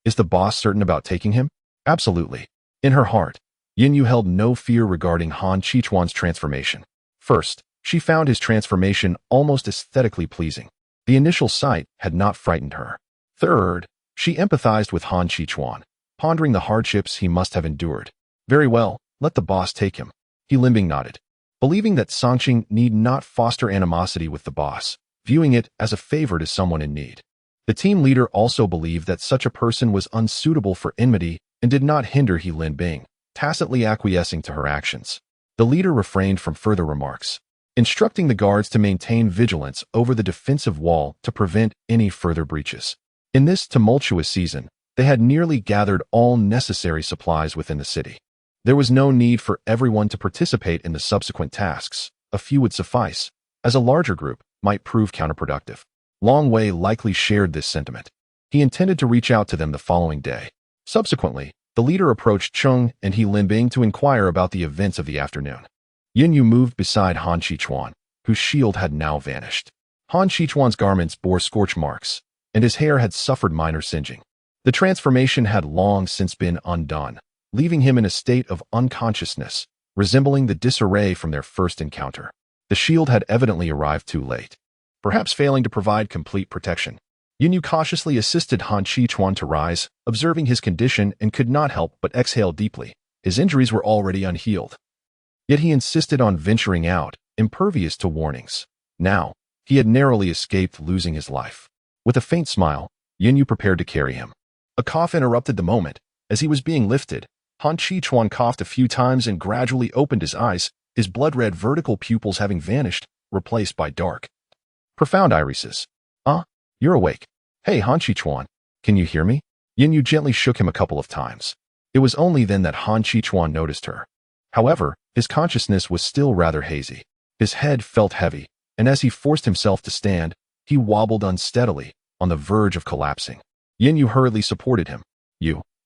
Is the boss certain about taking him? Absolutely. In her heart, Yunyu held no fear regarding Han Qichuan's transformation. First, she found his transformation almost aesthetically pleasing. The initial sight had not frightened her. Third, she empathized with Han Qichuan, pondering the hardships he must have endured. Very well, let the boss take him. He Linbing nodded, believing that Zhongqing need not foster animosity with the boss, viewing it as a favor to someone in need. The team leader also believed that such a person was unsuitable for enmity and did not hinder He Linbing, tacitly acquiescing to her actions. The leader refrained from further remarks, instructing the guards to maintain vigilance over the defensive wall to prevent any further breaches. In this tumultuous season, they had nearly gathered all necessary supplies within the city. There was no need for everyone to participate in the subsequent tasks. A few would suffice, as a larger group might prove counterproductive. Long Wei likely shared this sentiment. He intended to reach out to them the following day. Subsequently, the leader approached Cheng and He Linbing to inquire about the events of the afternoon. Yunyu moved beside Han Qichuan, whose shield had now vanished. Han Qichuan's garments bore scorch marks, and his hair had suffered minor singeing. The transformation had long since been undone, leaving him in a state of unconsciousness, resembling the disarray from their first encounter. The shield had evidently arrived too late, perhaps failing to provide complete protection. Yunyu cautiously assisted Han Qichuan to rise, observing his condition, and could not help but exhale deeply. His injuries were already unhealed. Yet he insisted on venturing out, impervious to warnings. Now, he had narrowly escaped losing his life. With a faint smile, Yunyu prepared to carry him. A cough interrupted the moment. As he was being lifted, Han Qichuan coughed a few times and gradually opened his eyes, his blood-red vertical pupils having vanished, replaced by dark, profound irises. You're awake. Hey, Han Qichuan, can you hear me? Yunyu gently shook him a couple of times. It was only then that Han Qichuan noticed her. However, his consciousness was still rather hazy. His head felt heavy, and as he forced himself to stand, he wobbled unsteadily, on the verge of collapsing. Yunyu hurriedly supported him.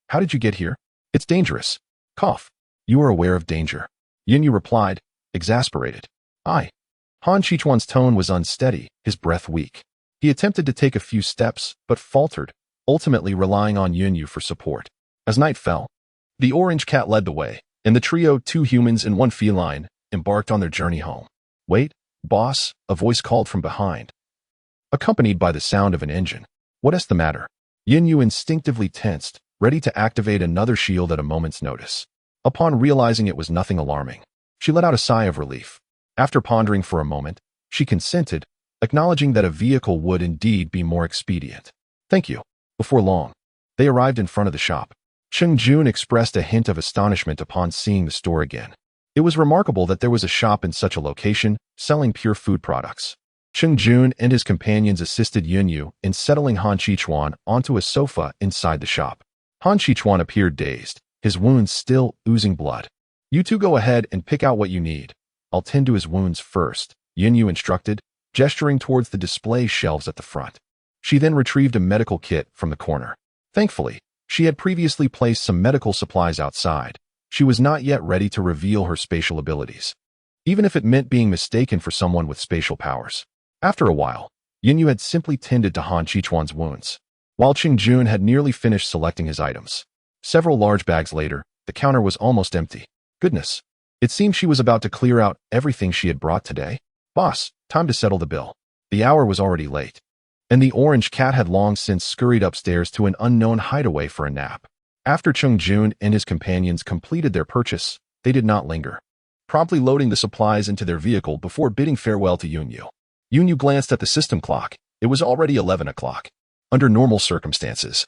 How did you get here? It's dangerous. Cough. You are aware of danger. Yunyu replied, exasperated. Han Qichuan's tone was unsteady, his breath weak. He attempted to take a few steps, but faltered, ultimately relying on Yunyu for support. As night fell, the orange cat led the way, and the trio, 2 humans and 1 feline, embarked on their journey home. Wait, boss, a voice called from behind, accompanied by the sound of an engine. What is the matter? Yunyu instinctively tensed, ready to activate another shield at a moment's notice. Upon realizing it was nothing alarming, she let out a sigh of relief. After pondering for a moment, she consented, acknowledging that a vehicle would indeed be more expedient. Thank you. Before long, they arrived in front of the shop. Cheng Jun expressed a hint of astonishment upon seeing the store again. It was remarkable that there was a shop in such a location, selling pure food products. Cheng Jun and his companions assisted Yunyu in settling Han Qichuan onto a sofa inside the shop. Han Qichuan appeared dazed, his wounds still oozing blood. "You two go ahead and pick out what you need. I'll tend to his wounds first," Yunyu instructed, gesturing towards the display shelves at the front. She then retrieved a medical kit from the corner. Thankfully, she had previously placed some medical supplies outside. She was not yet ready to reveal her spatial abilities, even if it meant being mistaken for someone with spatial powers. After a while, Yunyu had simply tended to Han Qichuan's wounds, while Qingjun had nearly finished selecting his items. Several large bags later, the counter was almost empty. Goodness, it seemed she was about to clear out everything she had brought today. "Boss, time to settle the bill." The hour was already late, and the orange cat had long since scurried upstairs to an unknown hideaway for a nap. After Qingjun and his companions completed their purchase, they did not linger, promptly loading the supplies into their vehicle before bidding farewell to Yunyu. Yunyu glanced at the system clock. It was already 11 o'clock. Under normal circumstances,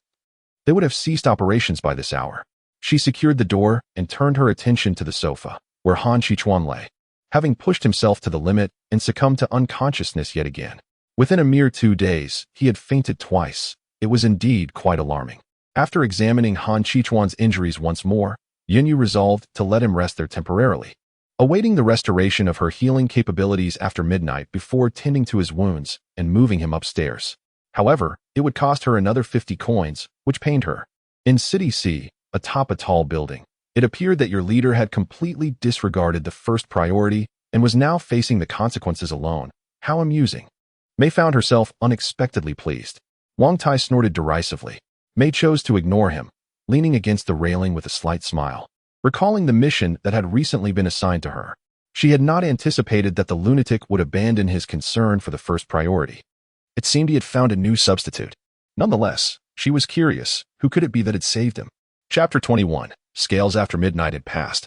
they would have ceased operations by this hour. She secured the door and turned her attention to the sofa, where Han Qichuan lay, having pushed himself to the limit and succumbed to unconsciousness yet again. Within a mere 2 days, he had fainted twice. It was indeed quite alarming. After examining Han Qichuan's injuries once more, Yunyu resolved to let him rest there temporarily, awaiting the restoration of her healing capabilities after midnight before tending to his wounds and moving him upstairs. However, it would cost her another 50 coins, which pained her. In City C, atop a tall building, it appeared that your leader had completely disregarded the first priority and was now facing the consequences alone. How amusing. Mei found herself unexpectedly pleased. Wang Tai snorted derisively. Mei chose to ignore him, leaning against the railing with a slight smile, recalling the mission that had recently been assigned to her. She had not anticipated that the lunatic would abandon his concern for the first priority. It seemed he had found a new substitute. Nonetheless, she was curious. Who could it be that had saved him? Chapter 21. Scales after midnight had passed.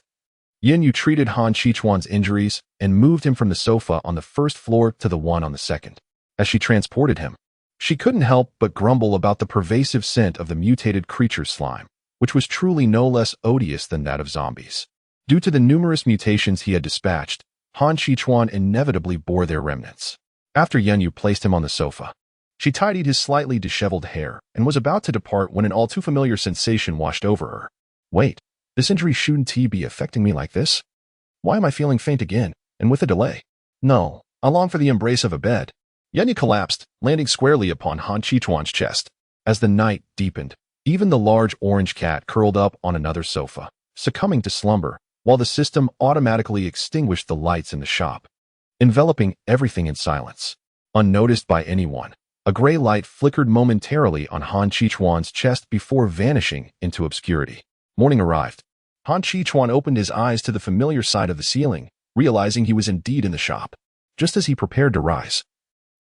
Yunyu treated Han Qichuan's injuries and moved him from the sofa on the first floor to the one on the second. As she transported him, she couldn't help but grumble about the pervasive scent of the mutated creature's slime, which was truly no less odious than that of zombies. Due to the numerous mutations he had dispatched, Han Qichuan inevitably bore their remnants. After Yunyu placed him on the sofa, she tidied his slightly disheveled hair and was about to depart when an all-too-familiar sensation washed over her. Wait, this injury shouldn't be affecting me like this? Why am I feeling faint again, and with a delay? No, I long for the embrace of a bed. Yunyu collapsed, landing squarely upon Han Qichuan's chest. As the night deepened, even the large orange cat curled up on another sofa, succumbing to slumber, while the system automatically extinguished the lights in the shop, enveloping everything in silence. Unnoticed by anyone, a gray light flickered momentarily on Han Qichuan's chest before vanishing into obscurity. Morning arrived. Han Qichuan opened his eyes to the familiar side of the ceiling, realizing he was indeed in the shop. Just as he prepared to rise,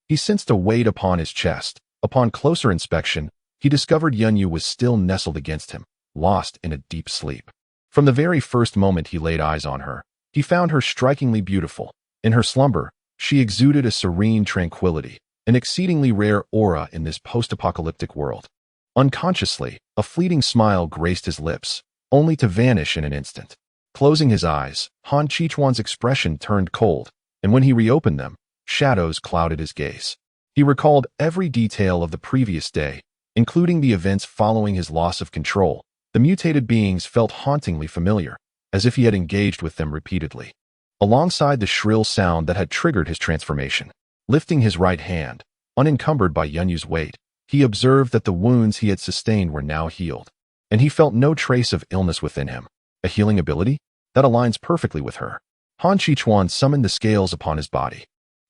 he sensed a weight upon his chest. Upon closer inspection, he discovered Yunyu was still nestled against him, lost in a deep sleep. From the very first moment he laid eyes on her, he found her strikingly beautiful. In her slumber, she exuded a serene tranquility, an exceedingly rare aura in this post-apocalyptic world. Unconsciously, a fleeting smile graced his lips, only to vanish in an instant. Closing his eyes, Han Qichuan's expression turned cold, and when he reopened them, shadows clouded his gaze. He recalled every detail of the previous day, including the events following his loss of control. The mutated beings felt hauntingly familiar, as if he had engaged with them repeatedly. Alongside the shrill sound that had triggered his transformation, lifting his right hand, unencumbered by Yunyu's weight, he observed that the wounds he had sustained were now healed, and he felt no trace of illness within him. A healing ability? That aligns perfectly with her. Han Qichuan summoned the scales upon his body,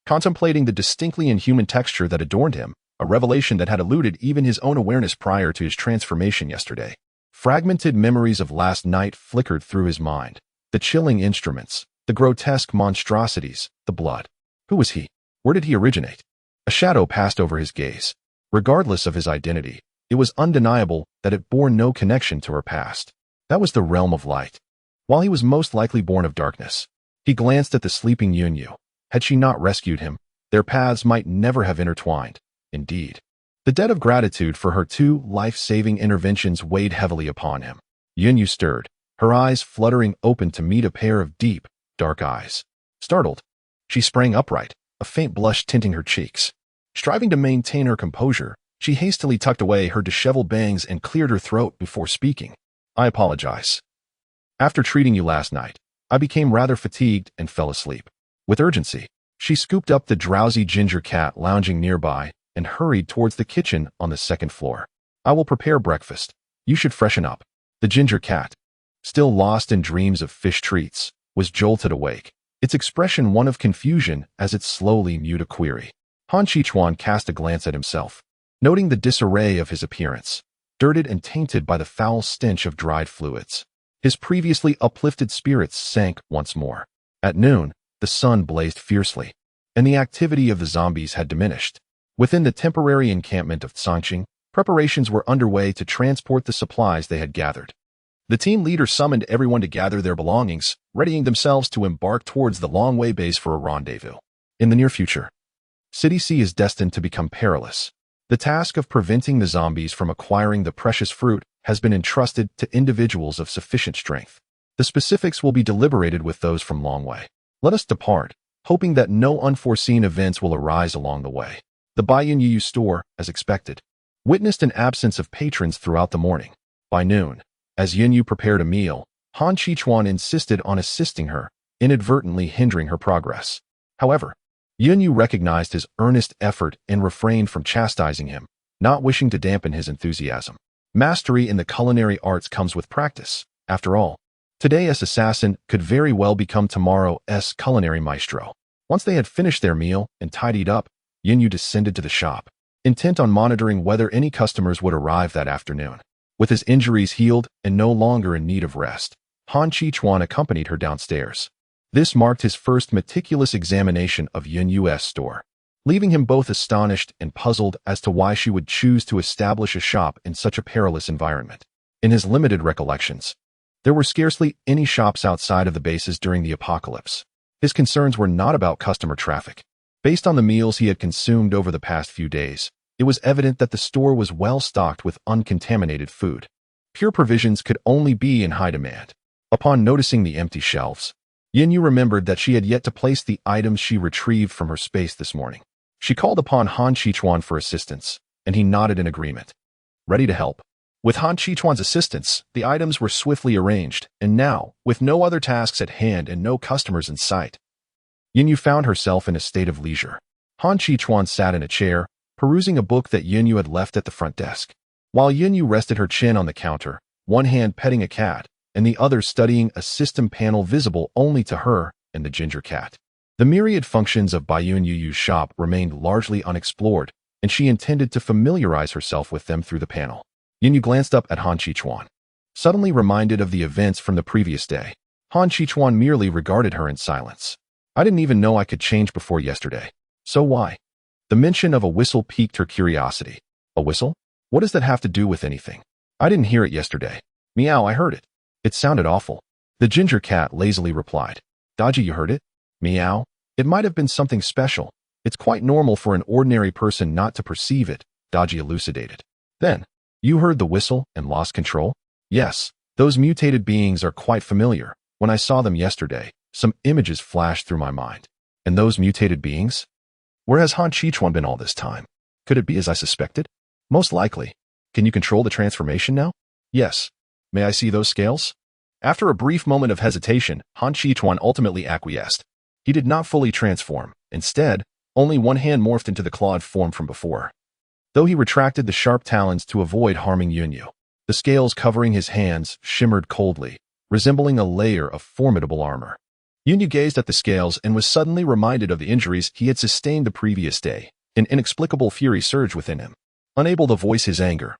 contemplating the distinctly inhuman texture that adorned him, a revelation that had eluded even his own awareness prior to his transformation yesterday. Fragmented memories of last night flickered through his mind. The chilling instruments, the grotesque monstrosities, the blood. Who was he? Where did he originate? A shadow passed over his gaze. Regardless of his identity, it was undeniable that it bore no connection to her past. That was the realm of light, while he was most likely born of darkness. He glanced at the sleeping Yunyu. Had she not rescued him, their paths might never have intertwined. Indeed, the debt of gratitude for her 2 life-saving interventions weighed heavily upon him. Yunyu stirred, her eyes fluttering open to meet a pair of deep, dark eyes. Startled, she sprang upright, a faint blush tinting her cheeks. Striving to maintain her composure, she hastily tucked away her disheveled bangs and cleared her throat before speaking. I apologize. After treating you last night, I became rather fatigued and fell asleep. With urgency, she scooped up the drowsy ginger cat lounging nearby and hurried towards the kitchen on the second floor. I will prepare breakfast. You should freshen up. The ginger cat, still lost in dreams of fish treats, was jolted awake, its expression one of confusion as it slowly mewed a query. Han Chichuan cast a glance at himself, noting the disarray of his appearance, dirted and tainted by the foul stench of dried fluids. His previously uplifted spirits sank once more. At noon, the sun blazed fiercely, and the activity of the zombies had diminished. Within the temporary encampment of Tsangqing, preparations were underway to transport the supplies they had gathered. The team leader summoned everyone to gather their belongings, readying themselves to embark towards the Longway base for a rendezvous. In the near future, City C is destined to become perilous. The task of preventing the zombies from acquiring the precious fruit has been entrusted to individuals of sufficient strength. The specifics will be deliberated with those from Longway. Let us depart, hoping that no unforeseen events will arise along the way. The Baiyun Yu store, as expected, witnessed an absence of patrons throughout the morning. By noon, as Yunyu prepared a meal, Han Chichuan insisted on assisting her, inadvertently hindering her progress. However, Yunyu recognized his earnest effort and refrained from chastising him, not wishing to dampen his enthusiasm. Mastery in the culinary arts comes with practice. After all, today's assassin could very well become tomorrow's culinary maestro. Once they had finished their meal and tidied up, Yunyu descended to the shop, intent on monitoring whether any customers would arrive that afternoon. With his injuries healed and no longer in need of rest, Han Chichuan accompanied her downstairs. This marked his first meticulous examination of Yunyu's store, leaving him both astonished and puzzled as to why she would choose to establish a shop in such a perilous environment. In his limited recollections, there were scarcely any shops outside of the bases during the apocalypse. His concerns were not about customer traffic. Based on the meals he had consumed over the past few days, it was evident that the store was well stocked with uncontaminated food. Pure provisions could only be in high demand. Upon noticing the empty shelves, Yunyu remembered that she had yet to place the items she retrieved from her space this morning. She called upon Han Chichuan for assistance, and he nodded in agreement, ready to help. With Han Chichuan's assistance, the items were swiftly arranged, and now, with no other tasks at hand and no customers in sight, Yunyu found herself in a state of leisure. Han Chichuan sat in a chair, perusing a book that Yunyu had left at the front desk. While Yunyu rested her chin on the counter, one hand petting a cat, and the other studying a system panel visible only to her and the ginger cat. The myriad functions of Baiyun Yuyu's shop remained largely unexplored, and she intended to familiarize herself with them through the panel. Yunyu glanced up at Han Chichuan. Suddenly reminded of the events from the previous day, Han Chichuan merely regarded her in silence. I didn't even know I could change before yesterday. So why? The mention of a whistle piqued her curiosity. A whistle? What does that have to do with anything? I didn't hear it yesterday. Meow, I heard it. It sounded awful. The ginger cat lazily replied. Dodgy, you heard it? Meow. It might have been something special. It's quite normal for an ordinary person not to perceive it, Dodgy elucidated. Then, you heard the whistle and lost control? Yes, those mutated beings are quite familiar. When I saw them yesterday, some images flashed through my mind. And those mutated beings? Where has Han Chichuan been all this time? Could it be as I suspected? Most likely. Can you control the transformation now? Yes. May I see those scales? After a brief moment of hesitation, Han Chichuan ultimately acquiesced. He did not fully transform. Instead, only one hand morphed into the clawed form from before. Though he retracted the sharp talons to avoid harming Yunyu, the scales covering his hands shimmered coldly, resembling a layer of formidable armor. Yunyu gazed at the scales and was suddenly reminded of the injuries he had sustained the previous day. An inexplicable fury surged within him. Unable to voice his anger,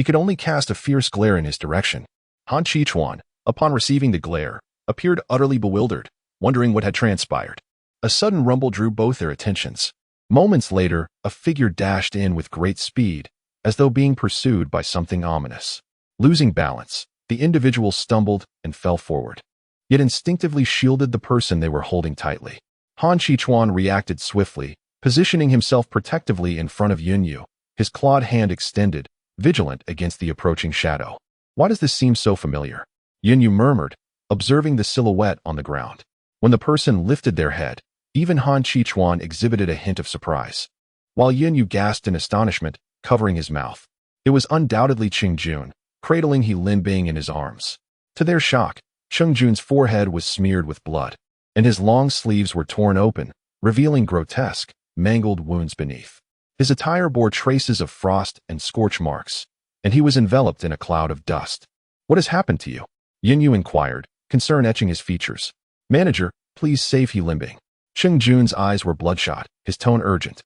he could only cast a fierce glare in his direction. Han Chichuan, upon receiving the glare, appeared utterly bewildered, wondering what had transpired. A sudden rumble drew both their attentions. Moments later, a figure dashed in with great speed, as though being pursued by something ominous. Losing balance, the individual stumbled and fell forward, yet instinctively shielded the person they were holding tightly. Han Chichuan reacted swiftly, positioning himself protectively in front of Yunyu, his clawed hand extended, vigilant against the approaching shadow. Why does this seem so familiar? Yunyu murmured, observing the silhouette on the ground. When the person lifted their head, even Han Chichuan exhibited a hint of surprise. While Yunyu gasped in astonishment, covering his mouth. It was undoubtedly Qing Jun, cradling He Linbing in his arms. To their shock, Cheng Jun's forehead was smeared with blood, and his long sleeves were torn open, revealing grotesque, mangled wounds beneath. His attire bore traces of frost and scorch marks, and he was enveloped in a cloud of dust. "What has happened to you?" Yin Yu inquired, concern etching his features. "Manager, please save He Linbing." Cheng Jun's eyes were bloodshot, his tone urgent.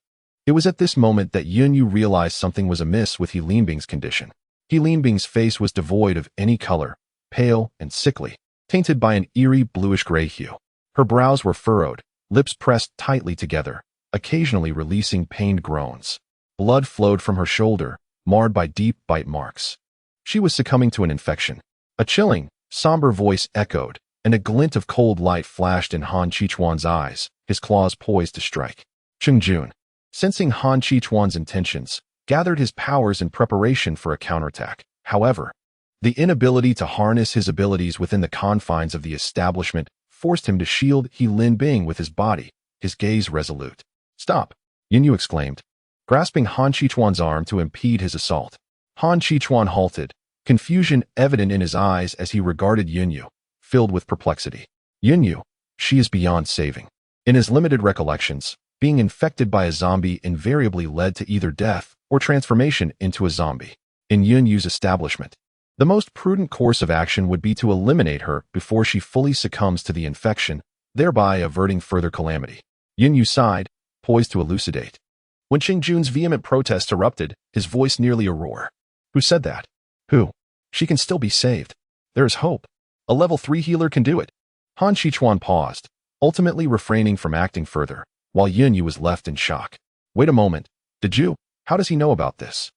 It was at this moment that Yin Yu realized something was amiss with He Linbing's condition. He Linbing's face was devoid of any color, pale and sickly, tainted by an eerie bluish-gray hue. Her brows were furrowed, lips pressed tightly together, occasionally releasing pained groans. Blood flowed from her shoulder, marred by deep bite marks. She was succumbing to an infection. A chilling, somber voice echoed, and a glint of cold light flashed in Han Chichuan's eyes, his claws poised to strike. Cheng Jun, sensing Han Chichuan's intentions, gathered his powers in preparation for a counterattack. However, the inability to harness his abilities within the confines of the establishment forced him to shield He Linbing with his body, his gaze resolute. "Stop!" Yin Yu exclaimed, grasping Han Chichuan's arm to impede his assault. Han Chichuan halted, confusion evident in his eyes as he regarded Yin Yu, filled with perplexity. "Yin Yu, she is beyond saving." In his limited recollections, being infected by a zombie invariably led to either death or transformation into a zombie. In Yin Yu's establishment, the most prudent course of action would be to eliminate her before she fully succumbs to the infection, thereby averting further calamity. Yin Yu sighed, poised to elucidate. When Cheng Jun's vehement protest erupted, his voice nearly a roar. "Who said that? Who? She can still be saved. There is hope. A level 3 healer can do it." Han Chichuan paused, ultimately refraining from acting further, while Yin Yu was left in shock. "Wait a moment. Did you? How does he know about this?"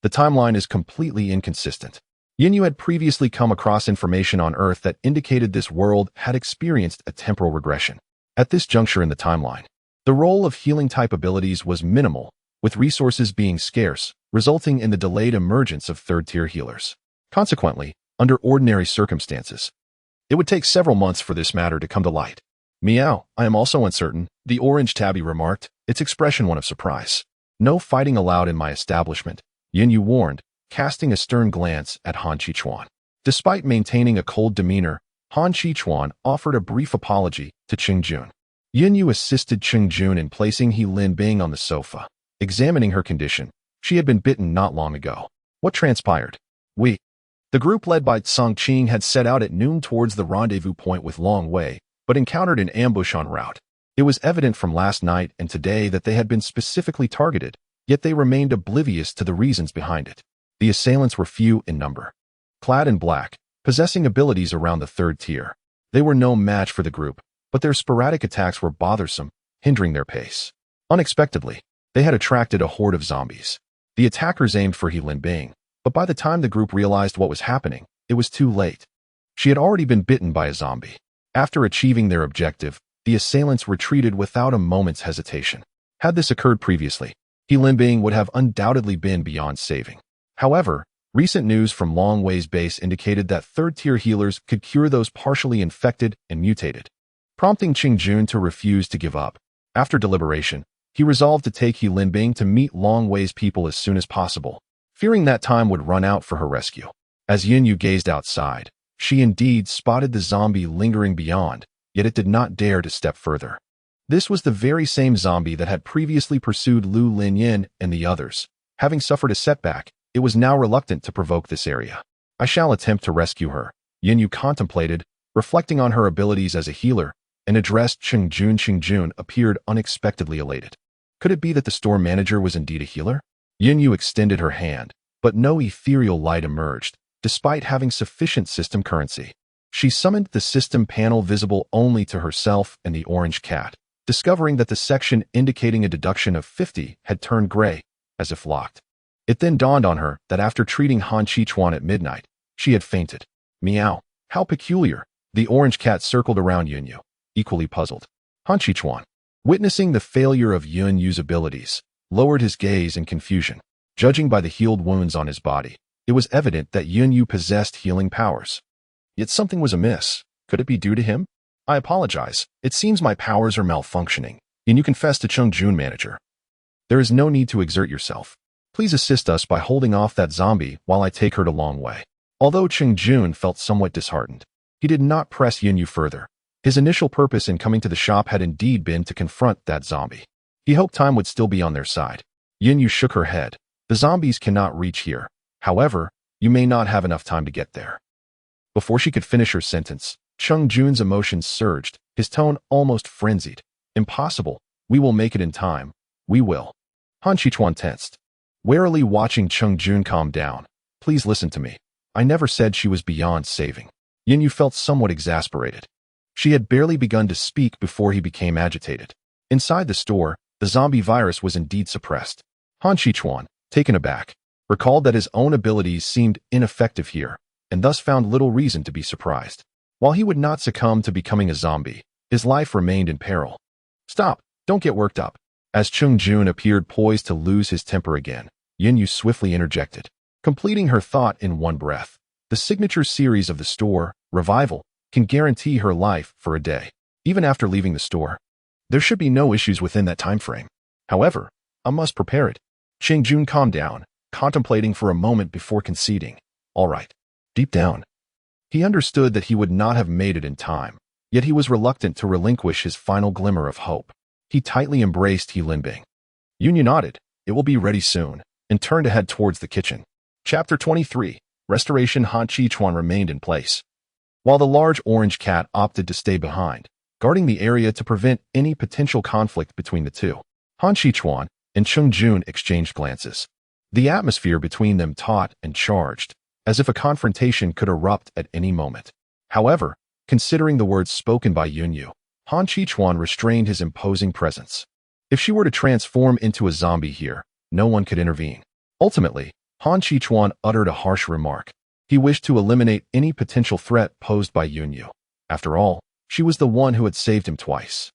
The timeline is completely inconsistent. Yin Yu had previously come across information on Earth that indicated this world had experienced a temporal regression. At this juncture in the timeline, the role of healing-type abilities was minimal, with resources being scarce, resulting in the delayed emergence of third-tier healers. Consequently, under ordinary circumstances, it would take several months for this matter to come to light. "Meow, I am also uncertain," the orange tabby remarked, its expression one of surprise. "No fighting allowed in my establishment," Yin Yu warned, casting a stern glance at Han Chichuan. Despite maintaining a cold demeanor, Han Chichuan offered a brief apology to Cheng Jun. Yin Yu assisted Cheng Jun in placing He Linbing on the sofa. Examining her condition, she had been bitten not long ago. What transpired? The group led by Song Qing had set out at noon towards the rendezvous point with Long Wei, but encountered an ambush en route. It was evident from last night and today that they had been specifically targeted, yet they remained oblivious to the reasons behind it. The assailants were few in number. Clad in black, possessing abilities around the third tier, they were no match for the group, but their sporadic attacks were bothersome, hindering their pace. Unexpectedly, they had attracted a horde of zombies. The attackers aimed for He Linbing, but by the time the group realized what was happening, it was too late. She had already been bitten by a zombie. After achieving their objective, the assailants retreated without a moment's hesitation. Had this occurred previously, He Linbing would have undoubtedly been beyond saving. However, recent news from Long Wei's base indicated that third-tier healers could cure those partially infected and mutated, prompting Cheng Jun to refuse to give up. After deliberation, he resolved to take He Linbing to meet Long Wei's people as soon as possible, fearing that time would run out for her rescue. As Yin Yu gazed outside, she indeed spotted the zombie lingering beyond, yet it did not dare to step further. This was the very same zombie that had previously pursued Lu Linyin and the others. Having suffered a setback, it was now reluctant to provoke this area. "I shall attempt to rescue her," Yin Yu contemplated, reflecting on her abilities as a healer, and addressed Cheng Jun. Cheng Jun appeared unexpectedly elated. Could it be that the store manager was indeed a healer? Yin Yu extended her hand, but no ethereal light emerged, despite having sufficient system currency. She summoned the system panel visible only to herself and the orange cat, discovering that the section indicating a deduction of 50 had turned gray, as if locked. It then dawned on her that after treating Han Chichuan at midnight, she had fainted. "Meow, how peculiar." The orange cat circled around Yin Yu, equally puzzled. Han Chichuan, witnessing the failure of Yin Yu's abilities, lowered his gaze in confusion. Judging by the healed wounds on his body, it was evident that Yin Yu possessed healing powers. Yet something was amiss. Could it be due to him? "I apologize. It seems my powers are malfunctioning," Yin Yu confessed to Cheng Jun manager. "There is no need to exert yourself. Please assist us by holding off that zombie while I take her to Long Wei." Although Jun felt somewhat disheartened, he did not press Yu further. His initial purpose in coming to the shop had indeed been to confront that zombie. He hoped time would still be on their side. Yu shook her head. The zombies cannot reach here. However, you may not have enough time to get there. Before she could finish her sentence, Jun's emotions surged, his tone almost frenzied. Impossible. We will make it in time. We will. Han Qichuan tensed, warily watching Jun calm down. Please listen to me. I never said she was beyond saving. Yu felt somewhat exasperated. She had barely begun to speak before he became agitated. Inside the store, the zombie virus was indeed suppressed. Han Qichuan, taken aback, recalled that his own abilities seemed ineffective here, and thus found little reason to be surprised. While he would not succumb to becoming a zombie, his life remained in peril. Stop, don't get worked up. As Jun appeared poised to lose his temper again, Yu swiftly interjected, completing her thought in one breath. The signature series of the store, Revival, can guarantee her life for a day. Even after leaving the store, there should be no issues within that time frame. However, I must prepare it. Jun calmed down, contemplating for a moment before conceding. All right. Deep down, he understood that he would not have made it in time, yet he was reluctant to relinquish his final glimmer of hope. He tightly embraced He Linbing. Yu nodded, it will be ready soon, and turned to head towards the kitchen. Chapter 23. Restoration. Han Qichuan remained in place, while the large orange cat opted to stay behind, guarding the area to prevent any potential conflict between the two. Han Qichuan and Jun exchanged glances. The atmosphere between them taut and charged, as if a confrontation could erupt at any moment. However, considering the words spoken by Yu, Han Qichuan restrained his imposing presence. If she were to transform into a zombie here, no one could intervene. Ultimately, Han Qichuan uttered a harsh remark. He wished to eliminate any potential threat posed by Yu. After all, she was the one who had saved him twice.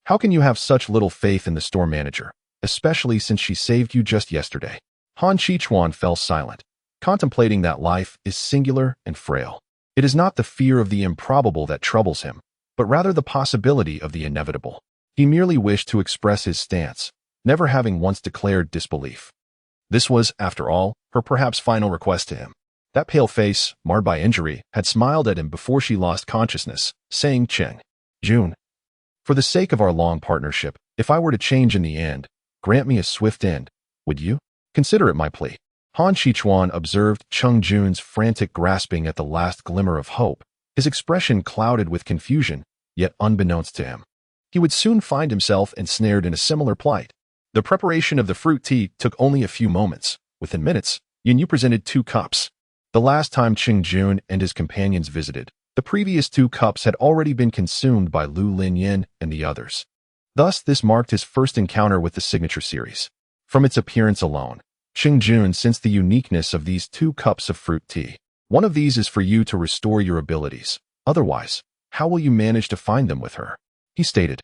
How can you have such little faith in the store manager, especially since she saved you just yesterday? Han Qichuan fell silent, contemplating that life is singular and frail. It is not the fear of the improbable that troubles him, but rather the possibility of the inevitable. He merely wished to express his stance, never having once declared disbelief. This was, after all, her perhaps final request to him. That pale face, marred by injury, had smiled at him before she lost consciousness, saying, Jun, for the sake of our long partnership, if I were to change in the end, grant me a swift end, would you? Consider it my plea. Han Qichuan observed Jun's frantic grasping at the last glimmer of hope, his expression clouded with confusion, yet unbeknownst to him. He would soon find himself ensnared in a similar plight. The preparation of the fruit tea took only a few moments. Within minutes, Yu presented 2 cups. The last time Jun and his companions visited, the previous 2 cups had already been consumed by Lu Linyin and the others. Thus, this marked his first encounter with the signature series. From its appearance alone, Jun sensed the uniqueness of these 2 cups of fruit tea. One of these is for you to restore your abilities. Otherwise, how will you manage to find them with her? He stated.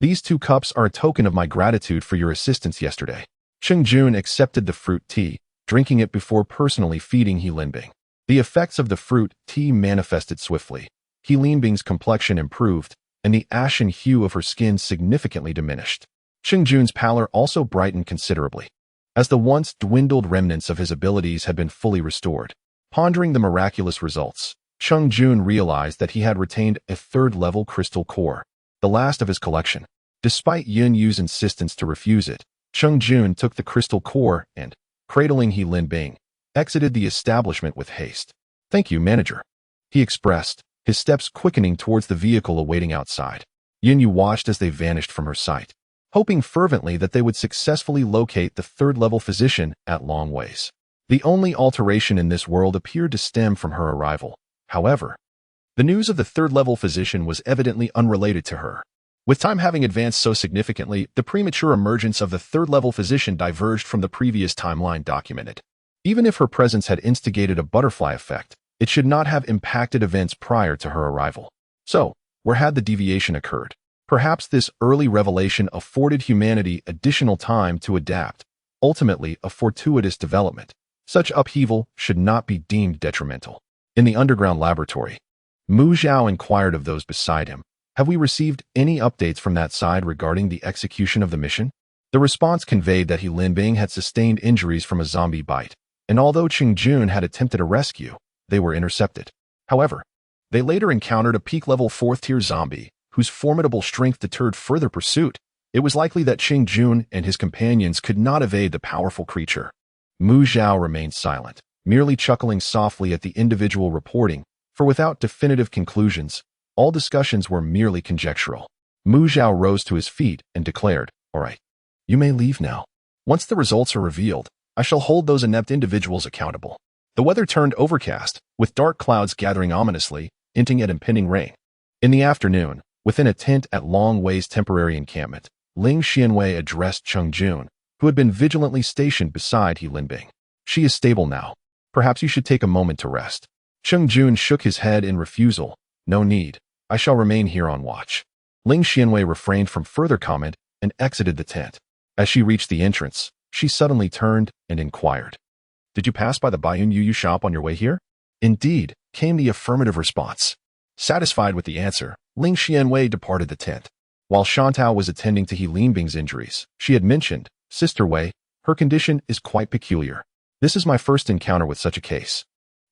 These 2 cups are a token of my gratitude for your assistance yesterday. Jun accepted the fruit tea, drinking it before personally feeding He Linbing. The effects of the fruit tea manifested swiftly. He Linbing's complexion improved, and the ashen hue of her skin significantly diminished. Jun's pallor also brightened considerably, as the once dwindled remnants of his abilities had been fully restored. Pondering the miraculous results, Jun realized that he had retained a 3rd-level crystal core, the last of his collection. Despite Yu's insistence to refuse it, Jun took the crystal core and, cradling He Linbing, exited the establishment with haste. Thank you, manager, he expressed, his steps quickening towards the vehicle awaiting outside. Yu watched as they vanished from her sight, hoping fervently that they would successfully locate the 3rd-level physician at Long Ways. The only alteration in this world appeared to stem from her arrival. However, the news of the 3rd-level physician was evidently unrelated to her. With time having advanced so significantly, the premature emergence of the 3rd-level physician diverged from the previous timeline documented. Even if her presence had instigated a butterfly effect, it should not have impacted events prior to her arrival. So, where had the deviation occurred? Perhaps this early revelation afforded humanity additional time to adapt, ultimately a fortuitous development. Such upheaval should not be deemed detrimental. In the underground laboratory, Mu Zhao inquired of those beside him, have we received any updates from that side regarding the execution of the mission? The response conveyed that He Linbing had sustained injuries from a zombie bite, and although Jun had attempted a rescue, they were intercepted. However, they later encountered a peak-level 4th-tier zombie, whose formidable strength deterred further pursuit. It was likely that Qing Jun and his companions could not evade the powerful creature. Mu Zhao remained silent, merely chuckling softly at the individual reporting, for without definitive conclusions, all discussions were merely conjectural. Mu Zhao rose to his feet and declared, "All right, you may leave now. Once the results are revealed, I shall hold those inept individuals accountable." The weather turned overcast, with dark clouds gathering ominously, hinting at impending rain. In the afternoon, within a tent at Long Wei's temporary encampment, Ling Xianwei addressed Cheng Jun, who had been vigilantly stationed beside He Linbing. "She is stable now. Perhaps you should take a moment to rest." Cheng Jun shook his head in refusal. "No need. I shall remain here on watch." Ling Xianwei refrained from further comment and exited the tent. As she reached the entrance, she suddenly turned and inquired, "Did you pass by the Baiyun Yuyu shop on your way here?" "Indeed," came the affirmative response. Satisfied with the answer, Ling Xianwei departed the tent. While Shantao was attending to He Linbing's injuries, she had mentioned, "Sister Wei, her condition is quite peculiar. This is my first encounter with such a case."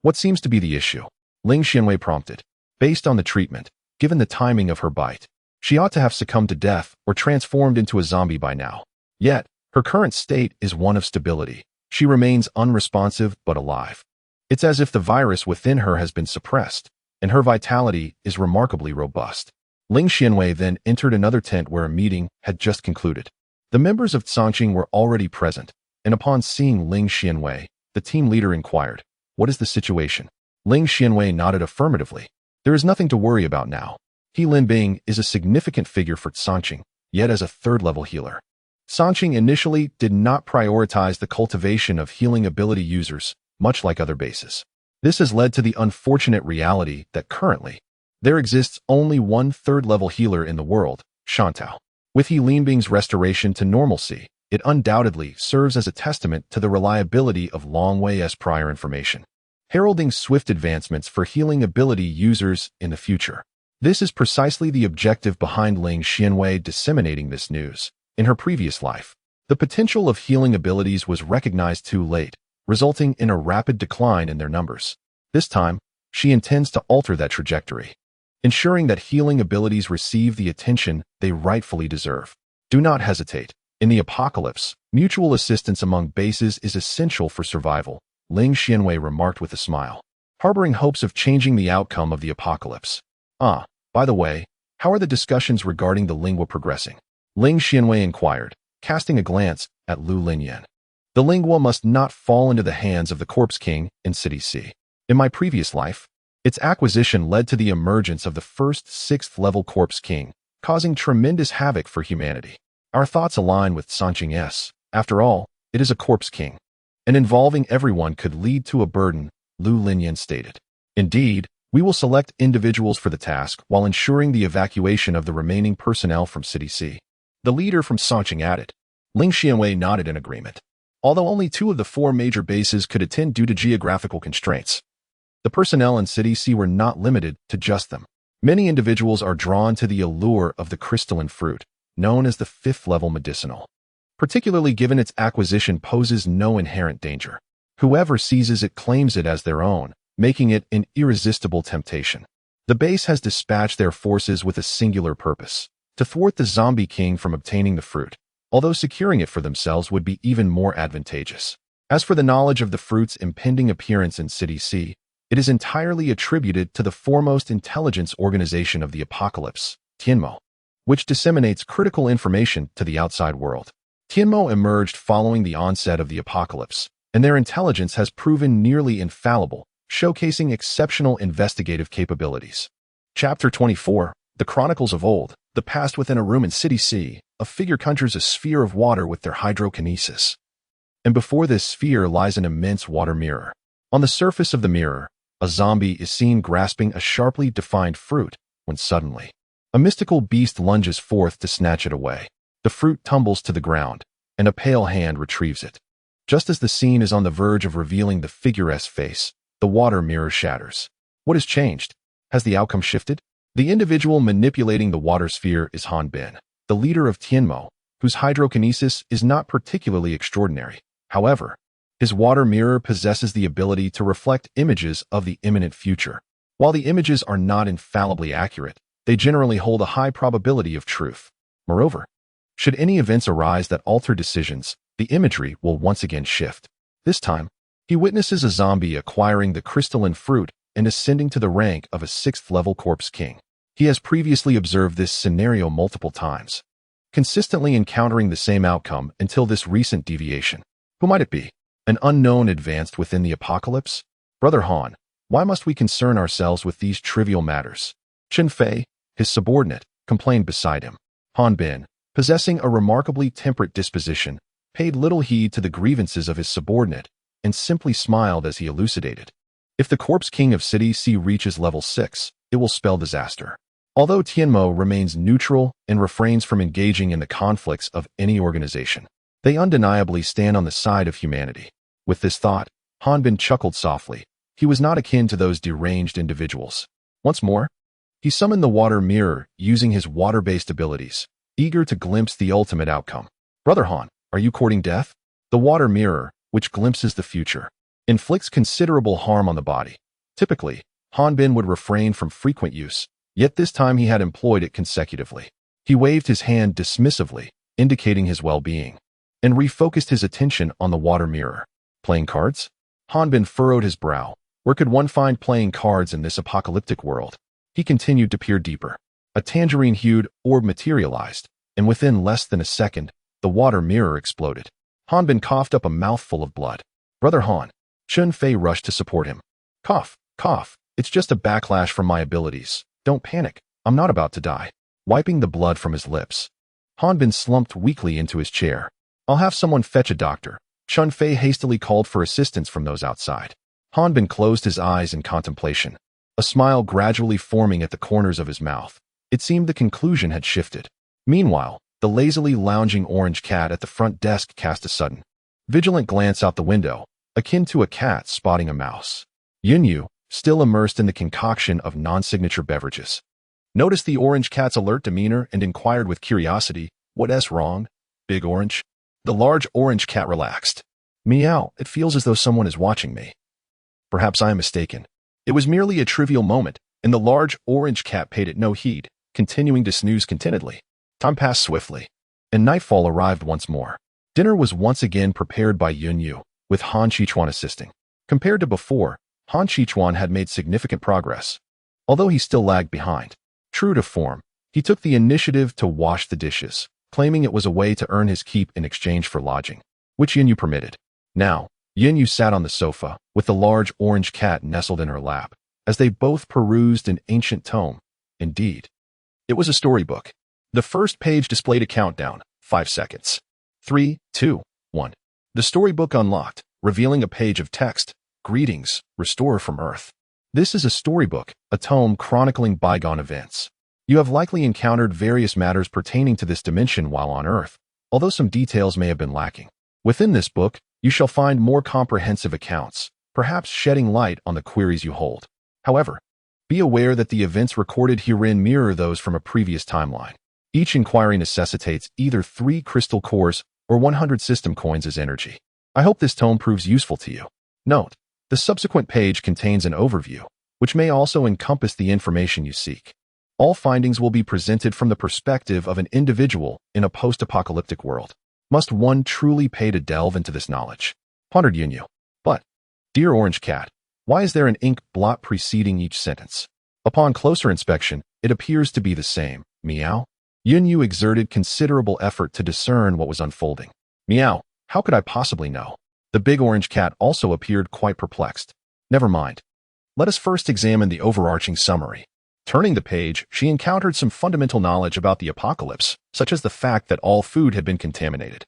"What seems to be the issue?" Ling Xianwei prompted. "Based on the treatment, given the timing of her bite, she ought to have succumbed to death or transformed into a zombie by now. Yet, her current state is one of stability. She remains unresponsive but alive. It's as if the virus within her has been suppressed, and her vitality is remarkably robust." Ling Xianwei then entered another tent where a meeting had just concluded. The members of Cancing were already present, and upon seeing Ling Xianwei, the team leader inquired, "What is the situation?" Ling Xianwei nodded affirmatively. "There is nothing to worry about now. He Linbing is a significant figure for Cancing, yet as a third-level healer. Cancing initially did not prioritize the cultivation of healing ability users, much like other bases. This has led to the unfortunate reality that currently, there exists only one third-level healer in the world, Shantao. With He Linbing's restoration to normalcy, it undoubtedly serves as a testament to the reliability of Long Wei's prior information, heralding swift advancements for healing ability users in the future. This is precisely the objective behind Ling Xianwei disseminating this news. In her previous life, the potential of healing abilities was recognized too late, resulting in a rapid decline in their numbers. This time, she intends to alter that trajectory, ensuring that healing abilities receive the attention they rightfully deserve. Do not hesitate. In the apocalypse, mutual assistance among bases is essential for survival, Ling Xianwei remarked with a smile, harboring hopes of changing the outcome of the apocalypse. By the way, how are the discussions regarding the lingua progressing? Ling Xianwei inquired, casting a glance at Lu Linyan. The lingua must not fall into the hands of the Corpse King in City C. In my previous life, its acquisition led to the emergence of the first 6th-level Corpse King, causing tremendous havoc for humanity. Our thoughts align with Cancing S. After all, it is a Corpse King, and involving everyone could lead to a burden, Lu Linyan stated. Indeed, we will select individuals for the task while ensuring the evacuation of the remaining personnel from City C. The leader from Cancing added. Ling Xianwei nodded in agreement. Although only 2 of the 4 major bases could attend due to geographical constraints, the personnel in City C were not limited to just them. Many individuals are drawn to the allure of the crystalline fruit, known as the 5th-level medicinal, particularly given its acquisition poses no inherent danger. Whoever seizes it claims it as their own, making it an irresistible temptation. The base has dispatched their forces with a singular purpose: to thwart the Zombie King from obtaining the fruit, although securing it for themselves would be even more advantageous. As for the knowledge of the fruit's impending appearance in City C, it is entirely attributed to the foremost intelligence organization of the apocalypse, Tianmo, which disseminates critical information to the outside world. Tianmo emerged following the onset of the apocalypse, and their intelligence has proven nearly infallible, showcasing exceptional investigative capabilities. Chapter 24, The Chronicles of Old, the past within a room in City C. A figure conjures a sphere of water with their hydrokinesis. And before this sphere lies an immense water mirror. On the surface of the mirror, a zombie is seen grasping a sharply defined fruit, when suddenly, a mystical beast lunges forth to snatch it away. The fruit tumbles to the ground, and a pale hand retrieves it. Just as the scene is on the verge of revealing the figure's face, the water mirror shatters. What has changed? Has the outcome shifted? The individual manipulating the water sphere is Han Bin, the leader of Tianmo, whose hydrokinesis is not particularly extraordinary. However, His water mirror possesses the ability to reflect images of the imminent future. While the images are not infallibly accurate, they generally hold a high probability of truth. Moreover, should any events arise that alter decisions, the imagery will once again shift. This time, he witnesses a zombie acquiring the crystalline fruit and ascending to the rank of a 6th-level corpse king. He has previously observed this scenario multiple times, consistently encountering the same outcome until this recent deviation. Who might it be? An unknown advanced within the apocalypse? Brother Han, why must we concern ourselves with these trivial matters? Chen Fei, his subordinate, complained beside him. Han Bin, possessing a remarkably temperate disposition, paid little heed to the grievances of his subordinate and simply smiled as he elucidated. If the Corpse King of City C reaches level 6, it will spell disaster. Although Tianmo remains neutral and refrains from engaging in the conflicts of any organization, they undeniably stand on the side of humanity. With this thought, Han Bin chuckled softly. He was not akin to those deranged individuals. Once more, he summoned the water mirror using his water-based abilities, eager to glimpse the ultimate outcome. Brother Han, are you courting death? The water mirror, which glimpses the future, inflicts considerable harm on the body. Typically, Han Bin would refrain from frequent use, yet this time he had employed it consecutively. He waved his hand dismissively, indicating his well-being, and refocused his attention on the water mirror. Playing cards? Han Bin furrowed his brow. Where could one find playing cards in this apocalyptic world? He continued to peer deeper. A tangerine-hued orb materialized, and within less than a second, the water mirror exploded. Han Bin coughed up a mouthful of blood. Brother Han, Chen Fei rushed to support him. Cough, cough, it's just a backlash from my abilities. Don't panic, I'm not about to die. Wiping the blood from his lips, Han Bin slumped weakly into his chair. I'll have someone fetch a doctor. Chen Fei hastily called for assistance from those outside. Han Bin closed his eyes in contemplation, a smile gradually forming at the corners of his mouth. It seemed the conclusion had shifted. Meanwhile, the lazily lounging orange cat at the front desk cast a sudden, vigilant glance out the window, akin to a cat spotting a mouse. Yunyu, still immersed in the concoction of non-signature beverages, noticed the orange cat's alert demeanor and inquired with curiosity, "What's wrong, Big Orange?" The large orange cat relaxed. "Meow, it feels as though someone is watching me." Perhaps I am mistaken. It was merely a trivial moment, and the large orange cat paid it no heed, continuing to snooze contentedly. Time passed swiftly, and nightfall arrived once more. Dinner was once again prepared by Yunyu, with Han Qichuan assisting. Compared to before, Han Qichuan had made significant progress, although he still lagged behind. True to form, he took the initiative to wash the dishes, claiming it was a way to earn his keep in exchange for lodging, which Yunyu permitted. Now, Yunyu sat on the sofa, with the large orange cat nestled in her lap, as they both perused an ancient tome. Indeed, it was a storybook. The first page displayed a countdown, 5 seconds. 3, 2, 1. The storybook unlocked, revealing a page of text. Greetings, Restorer from Earth. This is a storybook, a tome chronicling bygone events. You have likely encountered various matters pertaining to this dimension while on Earth, although some details may have been lacking. Within this book, you shall find more comprehensive accounts, perhaps shedding light on the queries you hold. However, be aware that the events recorded herein mirror those from a previous timeline. Each inquiry necessitates either 3 crystal cores or 100 system coins as energy. I hope this tome proves useful to you. Note, the subsequent page contains an overview, which may also encompass the information you seek. All findings will be presented from the perspective of an individual in a post-apocalyptic world. Must one truly pay to delve into this knowledge? Pondered Yunyu. But, dear Orange Cat, why is there an ink blot preceding each sentence? Upon closer inspection, it appears to be the same. Meow? Yunyu exerted considerable effort to discern what was unfolding. Meow, how could I possibly know? The big orange cat also appeared quite perplexed. Never mind. Let us first examine the overarching summary. Turning the page, she encountered some fundamental knowledge about the apocalypse, such as the fact that all food had been contaminated.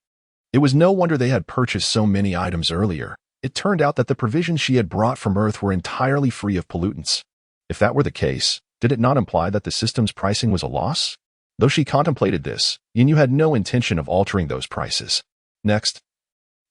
It was no wonder they had purchased so many items earlier. It turned out that the provisions she had brought from Earth were entirely free of pollutants. If that were the case, did it not imply that the system's pricing was a loss? Though she contemplated this, Yunyu had no intention of altering those prices. Next,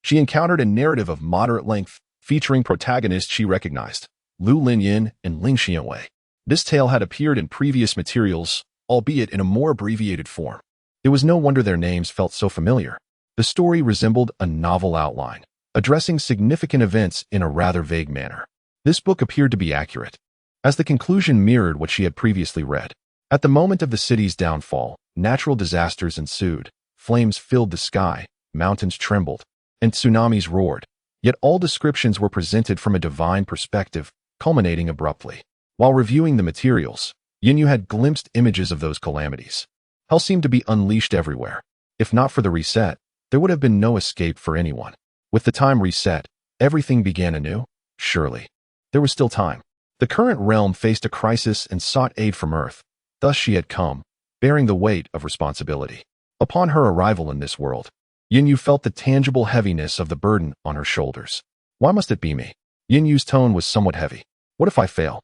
she encountered a narrative of moderate length, featuring protagonists she recognized, Lu Linyin and Ling Xianwei. This tale had appeared in previous materials, albeit in a more abbreviated form. It was no wonder their names felt so familiar. The story resembled a novel outline, addressing significant events in a rather vague manner. This book appeared to be accurate, as the conclusion mirrored what she had previously read. At the moment of the city's downfall, natural disasters ensued, flames filled the sky, mountains trembled, and tsunamis roared. Yet all descriptions were presented from a divine perspective, culminating abruptly. While reviewing the materials, Yinyu had glimpsed images of those calamities. Hell seemed to be unleashed everywhere. If not for the reset, there would have been no escape for anyone. With the time reset, everything began anew? Surely. There was still time. The current realm faced a crisis and sought aid from Earth. Thus she had come, bearing the weight of responsibility. Upon her arrival in this world, Yinyu felt the tangible heaviness of the burden on her shoulders. Why must it be me? Yinyu's tone was somewhat heavy. What if I fail?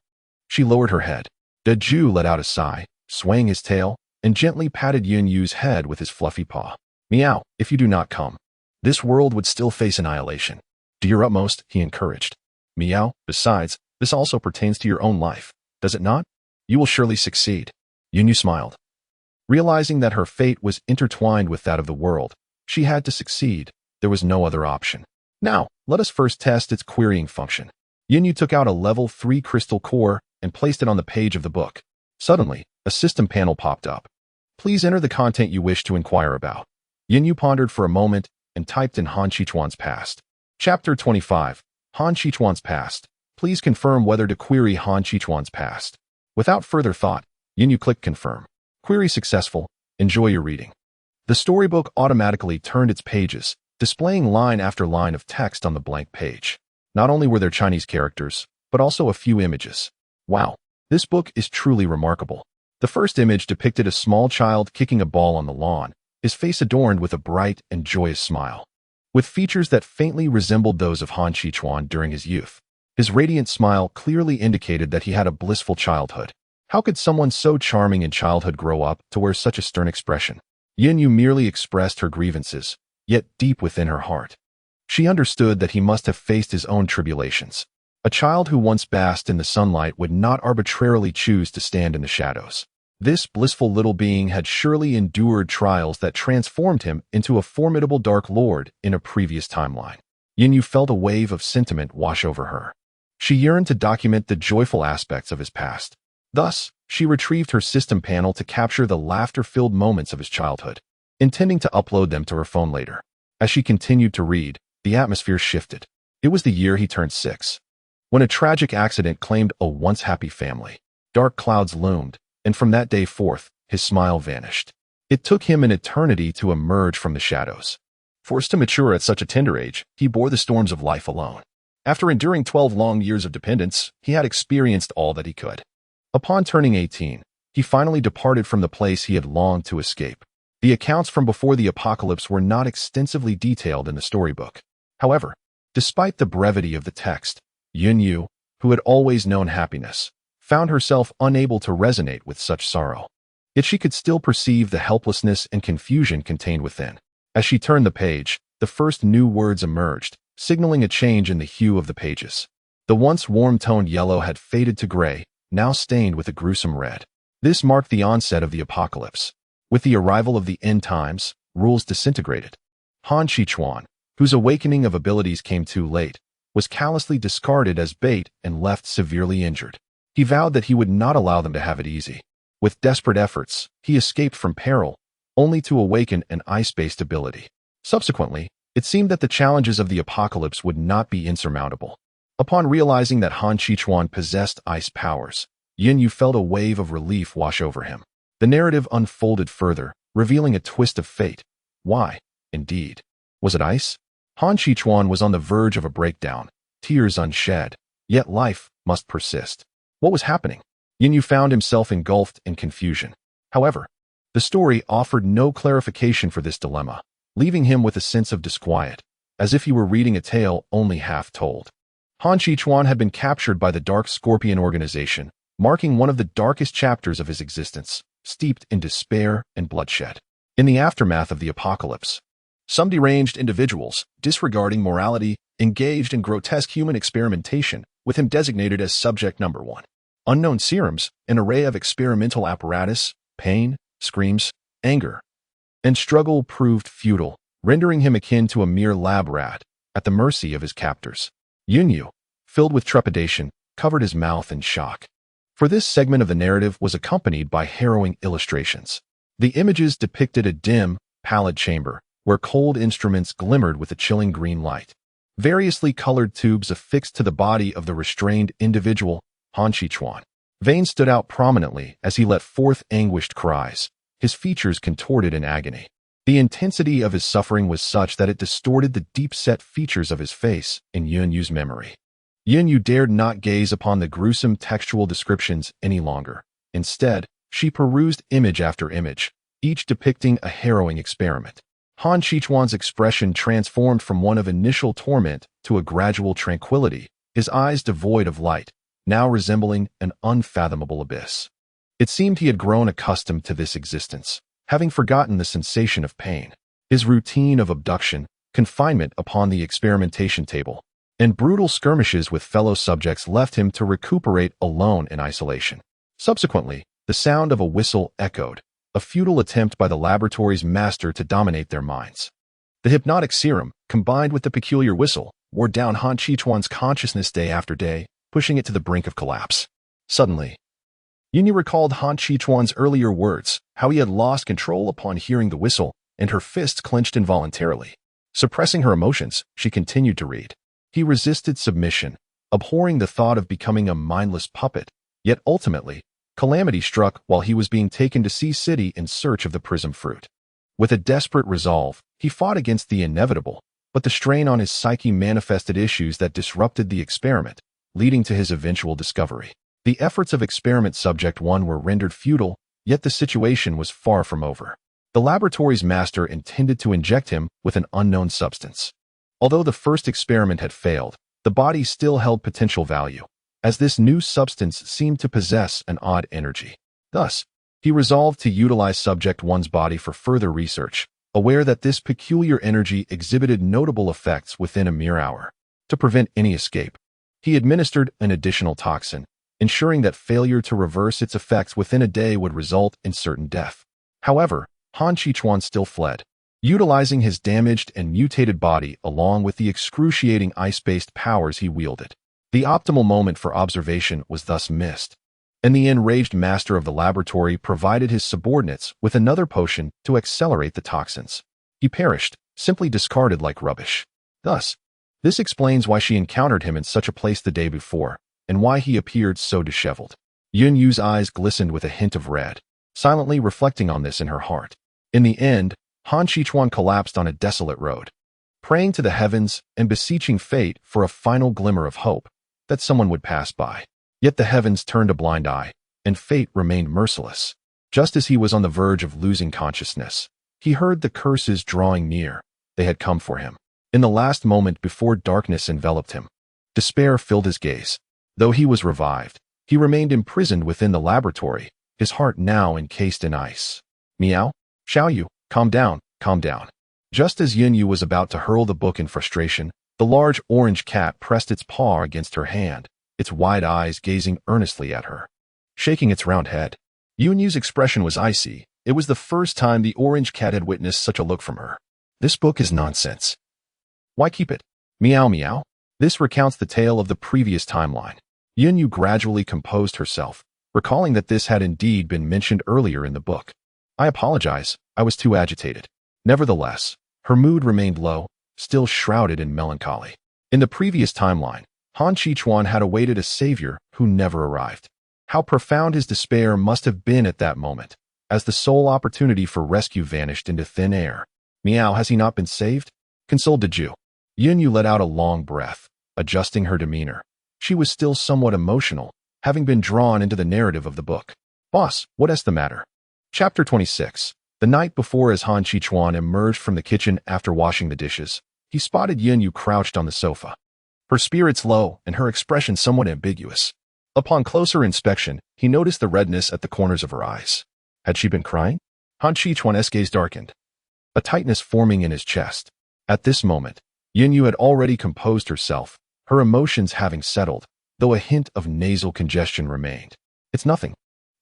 She lowered her head. Deju let out a sigh, swaying his tail, and gently patted Yinyu's head with his fluffy paw. Meow, if you do not come, this world would still face annihilation. Do your utmost, he encouraged. Meow, besides, this also pertains to your own life, does it not? You will surely succeed. Yinyu smiled. Realizing that her fate was intertwined with that of the world, she had to succeed. There was no other option. Now, let us first test its querying function. Yinyu took out a level 3 crystal core and placed it on the page of the book. Suddenly, a system panel popped up. Please enter the content you wish to inquire about. Yinyu pondered for a moment and typed in Han Qichuan's past. Chapter 25. Han Qichuan's past. Please confirm whether to query Han Qichuan's past. Without further thought, Yinyu clicked confirm. Query successful. Enjoy your reading. The storybook automatically turned its pages, displaying line after line of text on the blank page. Not only were there Chinese characters, but also a few images. Wow, this book is truly remarkable. The first image depicted a small child kicking a ball on the lawn, his face adorned with a bright and joyous smile. With features that faintly resembled those of Han Qichuan during his youth, his radiant smile clearly indicated that he had a blissful childhood. How could someone so charming in childhood grow up to wear such a stern expression? Yinyu merely expressed her grievances, yet deep within her heart, she understood that he must have faced his own tribulations. A child who once basked in the sunlight would not arbitrarily choose to stand in the shadows. This blissful little being had surely endured trials that transformed him into a formidable Dark Lord in a previous timeline. Yinyu felt a wave of sentiment wash over her. She yearned to document the joyful aspects of his past. Thus, she retrieved her system panel to capture the laughter-filled moments of his childhood, intending to upload them to her phone later. As she continued to read, the atmosphere shifted. It was the year he turned 6, when a tragic accident claimed a once happy family. Dark clouds loomed, and from that day forth, his smile vanished. It took him an eternity to emerge from the shadows. Forced to mature at such a tender age, he bore the storms of life alone. After enduring 12 long years of dependence, he had experienced all that he could. Upon turning 18, he finally departed from the place he had longed to escape. The accounts from before the apocalypse were not extensively detailed in the storybook. However, despite the brevity of the text, Yinyu, who had always known happiness, found herself unable to resonate with such sorrow. Yet she could still perceive the helplessness and confusion contained within. As she turned the page, the first new words emerged, signaling a change in the hue of the pages. The once warm-toned yellow had faded to gray, now stained with a gruesome red. This marked the onset of the apocalypse. With the arrival of the end times, rules disintegrated. Han Qichuan, whose awakening of abilities came too late, was callously discarded as bait and left severely injured. He vowed that he would not allow them to have it easy. With desperate efforts, he escaped from peril, only to awaken an ice-based ability. Subsequently, it seemed that the challenges of the apocalypse would not be insurmountable. Upon realizing that Han Qichuan possessed ice powers, Yinyu felt a wave of relief wash over him. The narrative unfolded further, revealing a twist of fate. Why, indeed? Was it ice? Han Qichuan was on the verge of a breakdown, tears unshed, yet life must persist. What was happening? Yinyu found himself engulfed in confusion. However, the story offered no clarification for this dilemma, leaving him with a sense of disquiet, as if he were reading a tale only half told. Han Qichuan had been captured by the Dark Scorpion organization, marking one of the darkest chapters of his existence, steeped in despair and bloodshed. In the aftermath of the apocalypse, some deranged individuals, disregarding morality, engaged in grotesque human experimentation, with him designated as subject number 1. Unknown serums, an array of experimental apparatus, pain, screams, anger, and struggle proved futile, rendering him akin to a mere lab rat, at the mercy of his captors. Yunyu, filled with trepidation, covered his mouth in shock. For this segment of the narrative was accompanied by harrowing illustrations. The images depicted a dim, pallid chamber, where cold instruments glimmered with a chilling green light. Variously colored tubes affixed to the body of the restrained individual, Han Shichuan. Veins stood out prominently as he let forth anguished cries, his features contorted in agony. The intensity of his suffering was such that it distorted the deep-set features of his face in Yunyu's memory. Yunyu dared not gaze upon the gruesome textual descriptions any longer. Instead, she perused image after image, each depicting a harrowing experiment. Han Shichuan's expression transformed from one of initial torment to a gradual tranquility, his eyes devoid of light, now resembling an unfathomable abyss. It seemed he had grown accustomed to this existence, having forgotten the sensation of pain. His routine of abduction, confinement upon the experimentation table, and brutal skirmishes with fellow subjects left him to recuperate alone in isolation. Subsequently, the sound of a whistle echoed, a futile attempt by the laboratory's master to dominate their minds. The hypnotic serum, combined with the peculiar whistle, wore down Han Shichuan's consciousness day after day, pushing it to the brink of collapse. Suddenly, Yunyu recalled Han Shichuan's earlier words, how he had lost control upon hearing the whistle, and her fists clenched involuntarily. Suppressing her emotions, she continued to read. He resisted submission, abhorring the thought of becoming a mindless puppet, yet ultimately, calamity struck while he was being taken to Sea City in search of the prism fruit. With a desperate resolve, he fought against the inevitable, but the strain on his psyche manifested issues that disrupted the experiment, leading to his eventual discovery. The efforts of experiment subject 1 were rendered futile, yet the situation was far from over. The laboratory's master intended to inject him with an unknown substance. Although the first experiment had failed, the body still held potential value, as this new substance seemed to possess an odd energy. Thus, he resolved to utilize Subject 1's body for further research, aware that this peculiar energy exhibited notable effects within a mere hour. To prevent any escape, he administered an additional toxin, ensuring that failure to reverse its effects within a day would result in certain death. However, Han Shichuan still fled, utilizing his damaged and mutated body along with the excruciating ice-based powers he wielded. The optimal moment for observation was thus missed, and the enraged master of the laboratory provided his subordinates with another potion to accelerate the toxins. He perished, simply discarded like rubbish. Thus, this explains why she encountered him in such a place the day before, and why he appeared so disheveled. Yunyu's eyes glistened with a hint of red, silently reflecting on this in her heart. In the end, Han Shichuan collapsed on a desolate road, praying to the heavens and beseeching fate for a final glimmer of hope that someone would pass by. Yet the heavens turned a blind eye, and fate remained merciless. Just as he was on the verge of losing consciousness, he heard the curses drawing near. They had come for him. In the last moment before darkness enveloped him, despair filled his gaze. Though he was revived, he remained imprisoned within the laboratory, his heart now encased in ice. Meow? Xiaoyu, calm down, calm down. Just as Yunyu was about to hurl the book in frustration, the large orange cat pressed its paw against her hand, its wide eyes gazing earnestly at her, shaking its round head. Yunyu's expression was icy. It was the first time the orange cat had witnessed such a look from her. This book is nonsense. Why keep it? Meow meow. This recounts the tale of the previous timeline. Yunyu gradually composed herself, recalling that this had indeed been mentioned earlier in the book. I apologize, I was too agitated. Nevertheless, her mood remained low, still shrouded in melancholy. In the previous timeline, Han Shichuan had awaited a savior who never arrived. How profound his despair must have been at that moment, as the sole opportunity for rescue vanished into thin air. Meow, has he not been saved? Consoled Deju. Yunyu let out a long breath, adjusting her demeanor. She was still somewhat emotional, having been drawn into the narrative of the book. Boss, what's the matter? Chapter 26. The night before, as Han Shichuan emerged from the kitchen after washing the dishes, he spotted Yunyu crouched on the sofa, her spirits low and her expression somewhat ambiguous. Upon closer inspection, he noticed the redness at the corners of her eyes. Had she been crying? Han Shichuan's gaze darkened, a tightness forming in his chest. At this moment, Yunyu had already composed herself, her emotions having settled, though a hint of nasal congestion remained. It's nothing.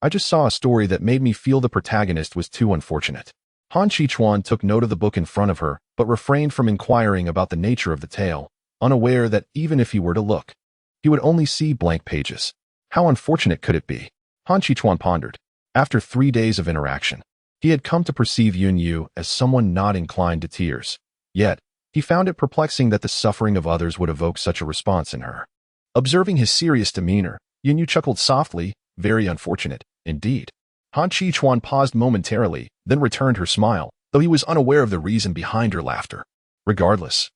I just saw a story that made me feel the protagonist was too unfortunate. Han Qichuan took note of the book in front of her, but refrained from inquiring about the nature of the tale, unaware that even if he were to look, he would only see blank pages. How unfortunate could it be? Han Qichuan pondered. After 3 days of interaction, he had come to perceive Yun Yu as someone not inclined to tears. Yet, he found it perplexing that the suffering of others would evoke such a response in her. Observing his serious demeanor, Yun Yu chuckled softly. Very unfortunate, indeed. Han Qichuan paused momentarily, then returned her smile, though he was unaware of the reason behind her laughter. Regardless,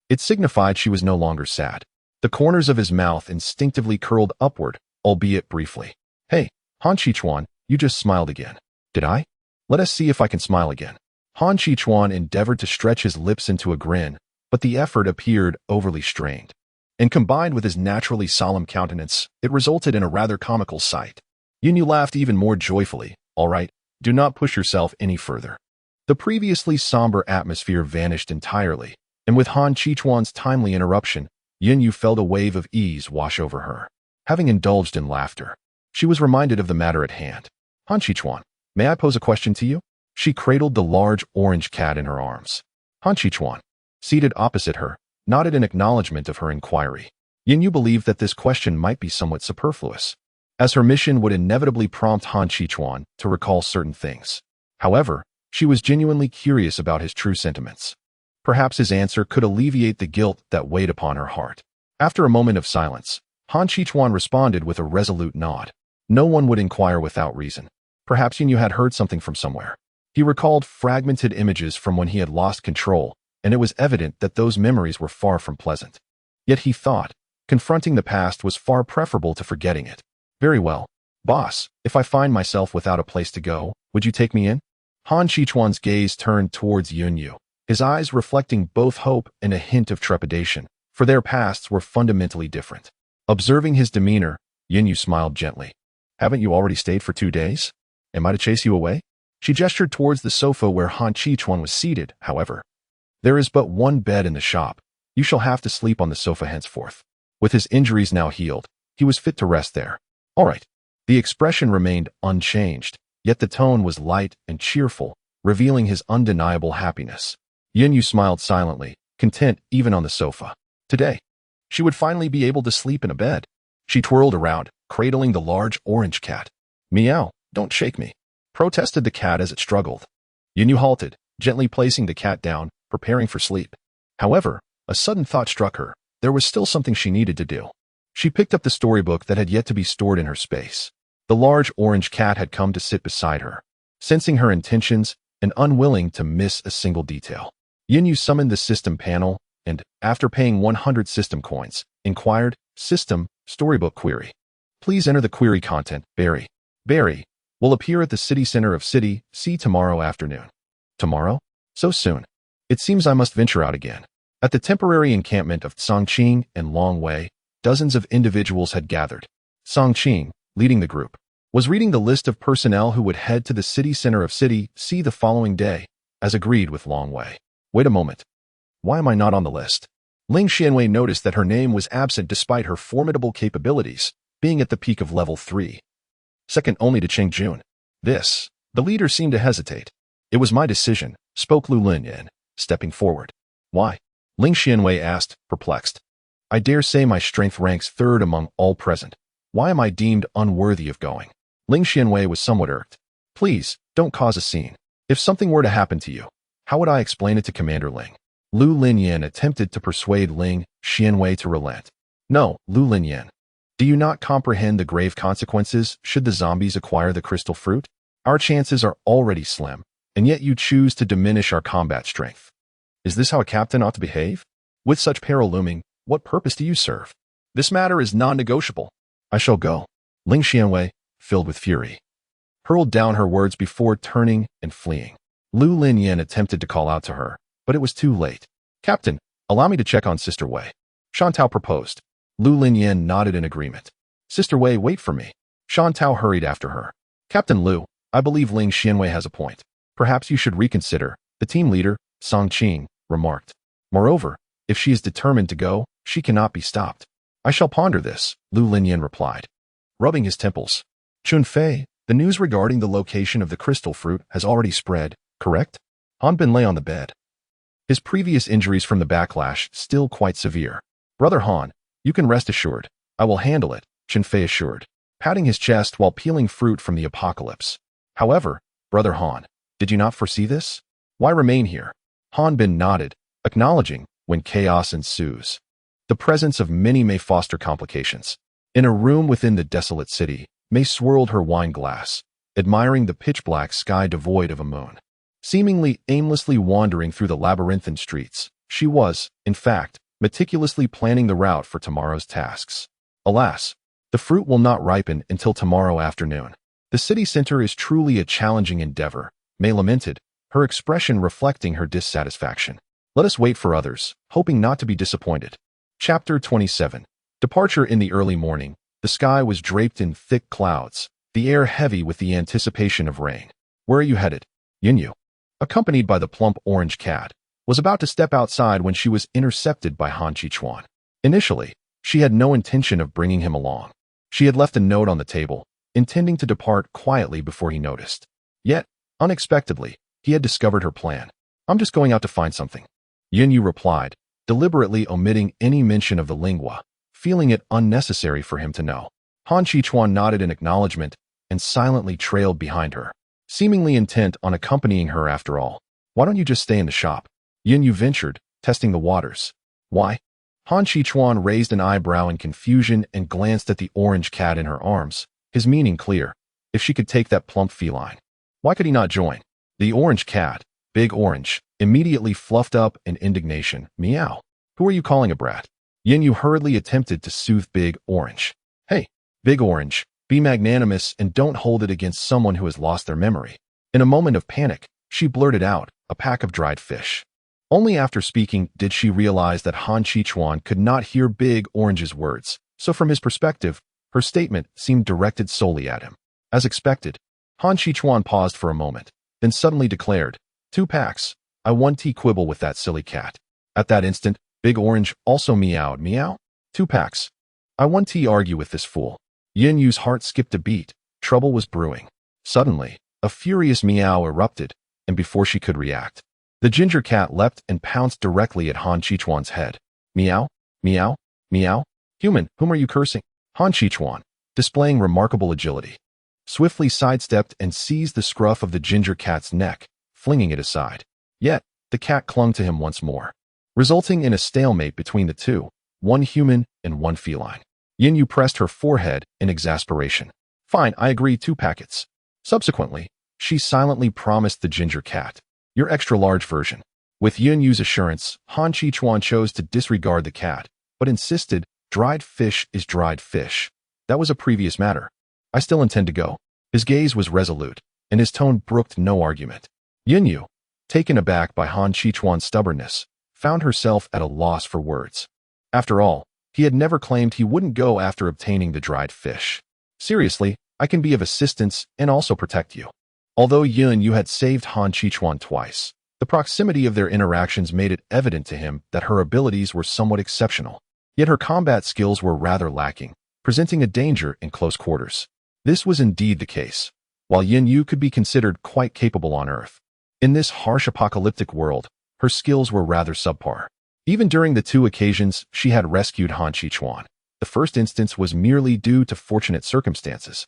it signified she was no longer sad. The corners of his mouth instinctively curled upward, albeit briefly. Hey, Han Qichuan, you just smiled again. Did I? Let us see if I can smile again. Han Qichuan endeavored to stretch his lips into a grin, but the effort appeared overly strained. And combined with his naturally solemn countenance, it resulted in a rather comical sight. Yun Yu laughed even more joyfully. All right, do not push yourself any further. The previously somber atmosphere vanished entirely, and with Han Qichuan's timely interruption, Yun Yu felt a wave of ease wash over her. Having indulged in laughter, she was reminded of the matter at hand. Han Qichuan, may I pose a question to you? She cradled the large orange cat in her arms. Han Qichuan, seated opposite her, nodded in acknowledgement of her inquiry. Yun Yu believed that this question might be somewhat superfluous, as her mission would inevitably prompt Han Qichuan to recall certain things. However, she was genuinely curious about his true sentiments. Perhaps his answer could alleviate the guilt that weighed upon her heart. After a moment of silence, Han Qichuan responded with a resolute nod. No one would inquire without reason. Perhaps Yun Yu had heard something from somewhere. He recalled fragmented images from when he had lost control, and it was evident that those memories were far from pleasant. Yet he thought, confronting the past was far preferable to forgetting it. Very well. Boss, if I find myself without a place to go, would you take me in? Han Qichuan's gaze turned towards Yun Yu, his eyes reflecting both hope and a hint of trepidation, for their pasts were fundamentally different. Observing his demeanor, Yun Yu smiled gently. Haven't you already stayed for 2 days? Am I to chase you away? She gestured towards the sofa where Han Qichuan was seated, however. There is but one bed in the shop. You shall have to sleep on the sofa henceforth. With his injuries now healed, he was fit to rest there. All right. The expression remained unchanged, yet the tone was light and cheerful, revealing his undeniable happiness. Yun Yu smiled silently, content even on the sofa. Today, she would finally be able to sleep in a bed. She twirled around, cradling the large orange cat. Meow, don't shake me, protested the cat as it struggled. Yun Yu halted, gently placing the cat down, preparing for sleep. However, a sudden thought struck her. There was still something she needed to do. She picked up the storybook that had yet to be stored in her space. The large orange cat had come to sit beside her, sensing her intentions and unwilling to miss a single detail. Yun Yu summoned the system panel and, after paying 100 system coins, inquired, System, storybook query. Please enter the query content, Barry. Barry will appear at the city center of City C tomorrow afternoon. Tomorrow? So soon. It seems I must venture out again. At the temporary encampment of Songqing and Longwei, dozens of individuals had gathered. Songqing, leading the group, was reading the list of personnel who would head to the city center of City C the following day, as agreed with Longwei. Wait a moment. Why am I not on the list? Ling Xianwei noticed that her name was absent despite her formidable capabilities, being at the peak of level 3. Second only to Cheng Jun. The leader seemed to hesitate. It was my decision, spoke Lu Linyan, stepping forward. Why? Ling Xianwei asked, perplexed. I dare say my strength ranks 3rd among all present. Why am I deemed unworthy of going? Ling Xianwei was somewhat irked. Please, don't cause a scene. If something were to happen to you, how would I explain it to Commander Ling? Lu Linyan attempted to persuade Ling Xianwei to relent. No, Lu Linyan. Do you not comprehend the grave consequences should the zombies acquire the crystal fruit? Our chances are already slim, and yet you choose to diminish our combat strength. Is this how a captain ought to behave? With such peril looming, what purpose do you serve? This matter is non-negotiable. I shall go. Ling Xianwei, filled with fury, hurled down her words before turning and fleeing. Lu Linyan attempted to call out to her, but it was too late. Captain, allow me to check on Sister Wei. Shantao proposed. Lu Linyan nodded in agreement. Sister Wei, wait for me. Shantao hurried after her. Captain Lu, I believe Ling Xianwei has a point. Perhaps you should reconsider, the team leader, Songqing, remarked. Moreover, if she is determined to go, she cannot be stopped. I shall ponder this, Lu Linyan replied, rubbing his temples. Chunfei, the news regarding the location of the crystal fruit has already spread. correct? Han Bin lay on the bed. His previous injuries from the backlash still quite severe. Brother Han, you can rest assured. I will handle it, Chen Fei assured, patting his chest while peeling fruit from the apocalypse. However, Brother Han, did you not foresee this? Why remain here? Han Bin nodded, acknowledging when chaos ensues. The presence of many may foster complications. In a room within the desolate city, May swirled her wine glass, admiring the pitch-black sky devoid of a moon. Seemingly aimlessly wandering through the labyrinthine streets, she was, in fact, meticulously planning the route for tomorrow's tasks. Alas, the fruit will not ripen until tomorrow afternoon. The city center is truly a challenging endeavor, May lamented, her expression reflecting her dissatisfaction. Let us wait for others, hoping not to be disappointed. Chapter 27. Departure. In the early morning, the sky was draped in thick clouds, the air heavy with the anticipation of rain. Where are you headed? Yinyu, accompanied by the plump orange cat, was about to step outside when she was intercepted by Han Qichuan. Initially, she had no intention of bringing him along. She had left a note on the table, intending to depart quietly before he noticed. Yet, unexpectedly, he had discovered her plan. I'm just going out to find something, Yinyu replied, deliberately omitting any mention of the lingua, feeling it unnecessary for him to know. Han Qichuan nodded in acknowledgement and silently trailed behind her, seemingly intent on accompanying her after all. Why don't you just stay in the shop? Yinyu ventured, testing the waters. Why? Han Qichuan raised an eyebrow in confusion and glanced at the orange cat in her arms, his meaning clear. If she could take that plump feline, why could he not join? The orange cat, Big Orange, immediately fluffed up in indignation. Meow. Who are you calling a brat? Yinyu hurriedly attempted to soothe Big Orange. Hey, Big Orange, be magnanimous and don't hold it against someone who has lost their memory. In a moment of panic, she blurted out, a pack of dried fish. Only after speaking did she realize that Han Qichuan could not hear Big Orange's words, so from his perspective, her statement seemed directed solely at him. As expected, Han Qichuan paused for a moment, then suddenly declared, 2 packs, I want tea quibble with that silly cat. At that instant, Big Orange also meowed. Meow? 2 packs. I want tea argue with this fool. Yinyu's heart skipped a beat. Trouble was brewing. Suddenly, a furious meow erupted, and before she could react, the ginger cat leapt and pounced directly at Han Qichuan's head. Meow, meow, meow. Human, whom are you cursing? Han Qichuan, displaying remarkable agility, swiftly sidestepped and seized the scruff of the ginger cat's neck, flinging it aside. Yet, the cat clung to him once more, resulting in a stalemate between the two, one human and one feline. Yinyu pressed her forehead in exasperation. Fine, I agree, 2 packets. Subsequently, she silently promised the ginger cat, your extra-large version. With Yinyu's assurance, Han Qichuan chose to disregard the cat, but insisted, dried fish is dried fish. That was a previous matter. I still intend to go. His gaze was resolute, and his tone brooked no argument. Yinyu, taken aback by Han Qichuan's stubbornness, found herself at a loss for words. After all, he had never claimed he wouldn't go after obtaining the dried fish. Seriously, I can be of assistance and also protect you. Although Yinyu had saved Han Qichuan twice, the proximity of their interactions made it evident to him that her abilities were somewhat exceptional. Yet her combat skills were rather lacking, presenting a danger in close quarters. This was indeed the case. While Yinyu could be considered quite capable on Earth, in this harsh apocalyptic world, her skills were rather subpar. Even during the 2 occasions she had rescued Han Qichuan, the first instance was merely due to fortunate circumstances,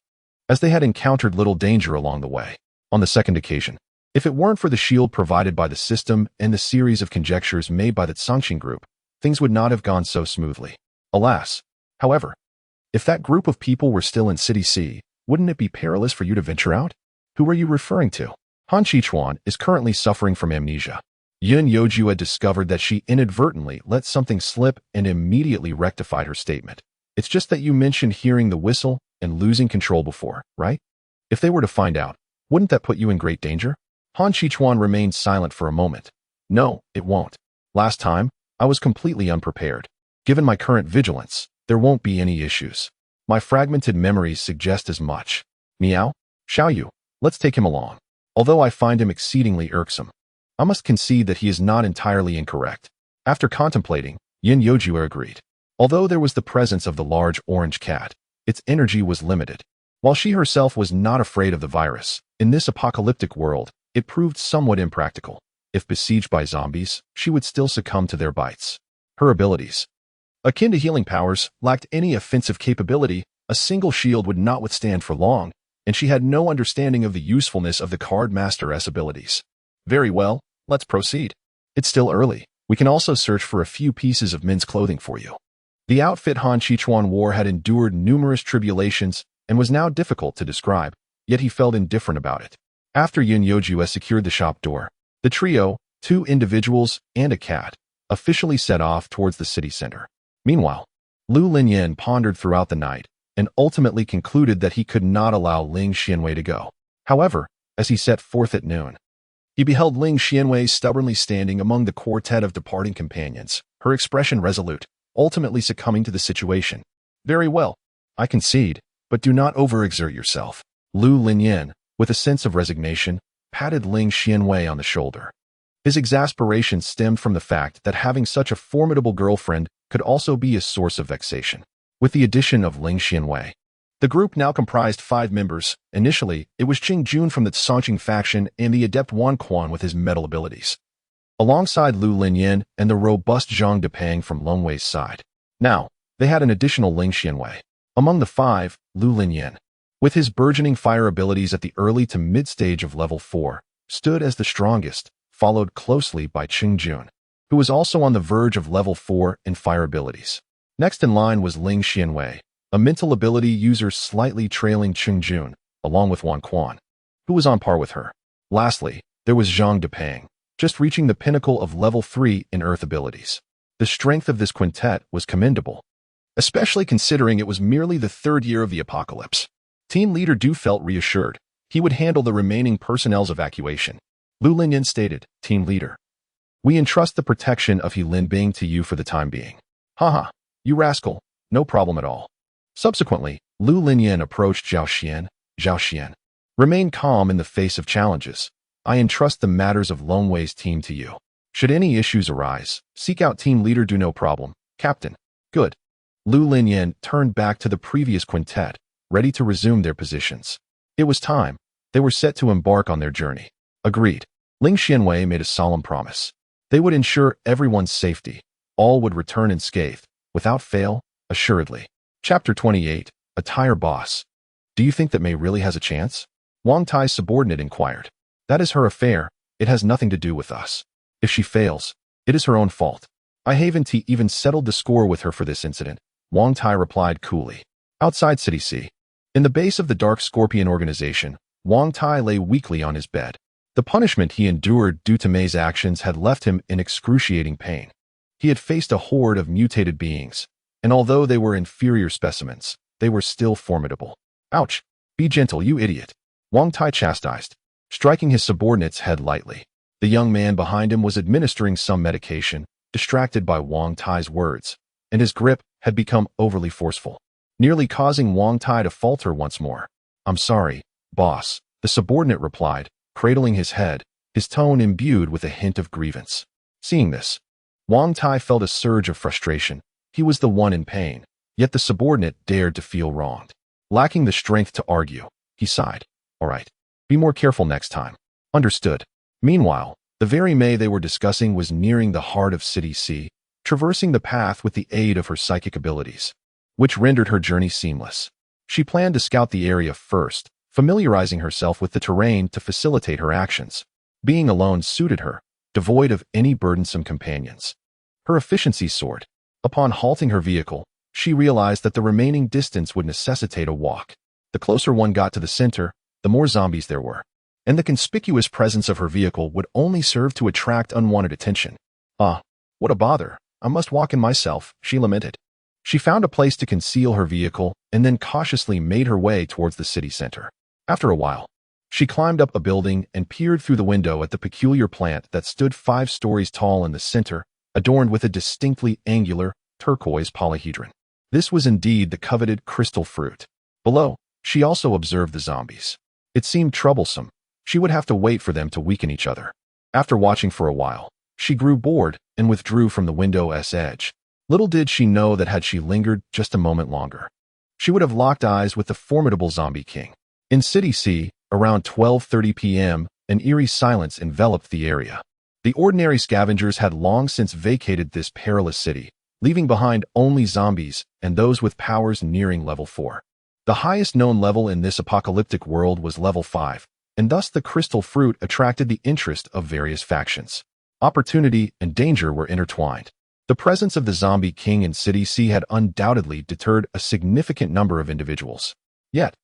as they had encountered little danger along the way. On the second occasion, if it weren't for the shield provided by the system and the series of conjectures made by the Tsangqing group, things would not have gone so smoothly. Alas, however, if that group of people were still in City C, wouldn't it be perilous for you to venture out? Who are you referring to? Han Qichuan is currently suffering from amnesia. Yin Yoju had discovered that she inadvertently let something slip and immediately rectified her statement. It's just that you mentioned hearing the whistle and losing control before, right? If they were to find out, wouldn't that put you in great danger? Han Qichuan remained silent for a moment. No, it won't. Last time, I was completely unprepared. Given my current vigilance, there won't be any issues. My fragmented memories suggest as much. Meow? Xiaoyu, let's take him along. Although I find him exceedingly irksome, I must concede that he is not entirely incorrect. After contemplating, Yin Yoju agreed. Although there was the presence of the large orange cat, its energy was limited. While she herself was not afraid of the virus, in this apocalyptic world, it proved somewhat impractical. If besieged by zombies, she would still succumb to their bites. Her abilities, akin to healing powers, lacked any offensive capability. A single shield would not withstand for long, and she had no understanding of the usefulness of the Card Master's abilities. Very well, let's proceed. It's still early. We can also search for a few pieces of men's clothing for you. The outfit Han Chichuan wore had endured numerous tribulations and was now difficult to describe, yet he felt indifferent about it. After Yun Yoju had secured the shop door, the trio, 2 individuals and a cat, officially set off towards the city center. Meanwhile, Lu Linyan pondered throughout the night and ultimately concluded that he could not allow Ling Xianwei to go. However, as he set forth at noon, he beheld Ling Xianwei stubbornly standing among the quartet of departing companions, her expression resolute, ultimately succumbing to the situation. Very well, I concede, but do not overexert yourself. Lu Linyan, with a sense of resignation, patted Ling Xianwei on the shoulder. His exasperation stemmed from the fact that having such a formidable girlfriend could also be a source of vexation. With the addition of Ling Xianwei, the group now comprised 5 members. Initially, it was Qing Jun from the Songqing faction and the adept Wan Quan with his metal abilities, alongside Lu Linyan and the robust Zhang Depang from Long Wei's side. Now, they had an additional Ling Xianwei. Among the 5, Lu Linyan, with his burgeoning fire abilities at the early to mid-stage of level 4, stood as the strongest, followed closely by Qing Jun, who was also on the verge of level 4 in fire abilities. Next in line was Ling Xianwei, a mental ability user slightly trailing Qing Jun, along with Wan Quan, who was on par with her. Lastly, there was Zhang Depang, just reaching the pinnacle of level 3 in earth abilities. The strength of this quintet was commendable, especially considering it was merely the 3rd year of the apocalypse. Team leader Du felt reassured. He would handle the remaining personnel's evacuation. Lu Linyan stated, Team leader, we entrust the protection of He Lin Bing to you for the time being. Haha. You rascal, no problem at all. Subsequently, Lu Linyan approached Zhao Xian. Zhao Xian, remain calm in the face of challenges. I entrust the matters of Long Wei's team to you. Should any issues arise, seek out team leader Du. No problem, Captain. Good. Lu Linyan turned back to the previous quintet, ready to resume their positions. It was time. They were set to embark on their journey. Agreed. Ling Xianwei made a solemn promise. They would ensure everyone's safety. All would return unscathed. Without fail, assuredly. Chapter 28, A Tire Boss. Do you think that Mei really has a chance? Wang Tai's subordinate inquired. That is her affair. It has nothing to do with us. If she fails, it is her own fault. I NTie even settled the score with her for this incident, Wang Tai replied coolly. Outside City C, in the base of the Dark Scorpion organization, Wang Tai lay weakly on his bed. The punishment he endured due to Mei's actions had left him in excruciating pain. He had faced a horde of mutated beings, and although they were inferior specimens, they were still formidable. Ouch! Be gentle, you idiot! Wang Tai chastised, striking his subordinate's head lightly. The young man behind him was administering some medication, distracted by Wang Tai's words, and his grip had become overly forceful, nearly causing Wang Tai to falter once more. I'm sorry, boss, the subordinate replied, cradling his head, his tone imbued with a hint of grievance. Seeing this, Wang Tai felt a surge of frustration. He was the one in pain, yet the subordinate dared to feel wronged. Lacking the strength to argue, he sighed. All right, be more careful next time. Understood. Meanwhile, the very Mei they were discussing was nearing the heart of City C, traversing the path with the aid of her psychic abilities, which rendered her journey seamless. She planned to scout the area first, familiarizing herself with the terrain to facilitate her actions. Being alone suited her, devoid of any burdensome companions. Her efficiency soared. Upon halting her vehicle, she realized that the remaining distance would necessitate a walk. The closer one got to the center, the more zombies there were, and the conspicuous presence of her vehicle would only serve to attract unwanted attention. Ah, what a bother. I must walk in myself, she lamented. She found a place to conceal her vehicle and then cautiously made her way towards the city center. After a while, she climbed up a building and peered through the window at the peculiar plant that stood 5 stories tall in the center, adorned with a distinctly angular, turquoise polyhedron. This was indeed the coveted crystal fruit. Below, she also observed the zombies. It seemed troublesome. She would have to wait for them to weaken each other. After watching for a while, she grew bored and withdrew from the window's edge. Little did she know that had she lingered just a moment longer, she would have locked eyes with the formidable zombie king. In City C, around 12:30 p.m., an eerie silence enveloped the area. The ordinary scavengers had long since vacated this perilous city, leaving behind only zombies and those with powers nearing level 4. The highest known level in this apocalyptic world was level 5, and thus the crystal fruit attracted the interest of various factions. Opportunity and danger were intertwined. The presence of the zombie king in City C had undoubtedly deterred a significant number of individuals. Yet,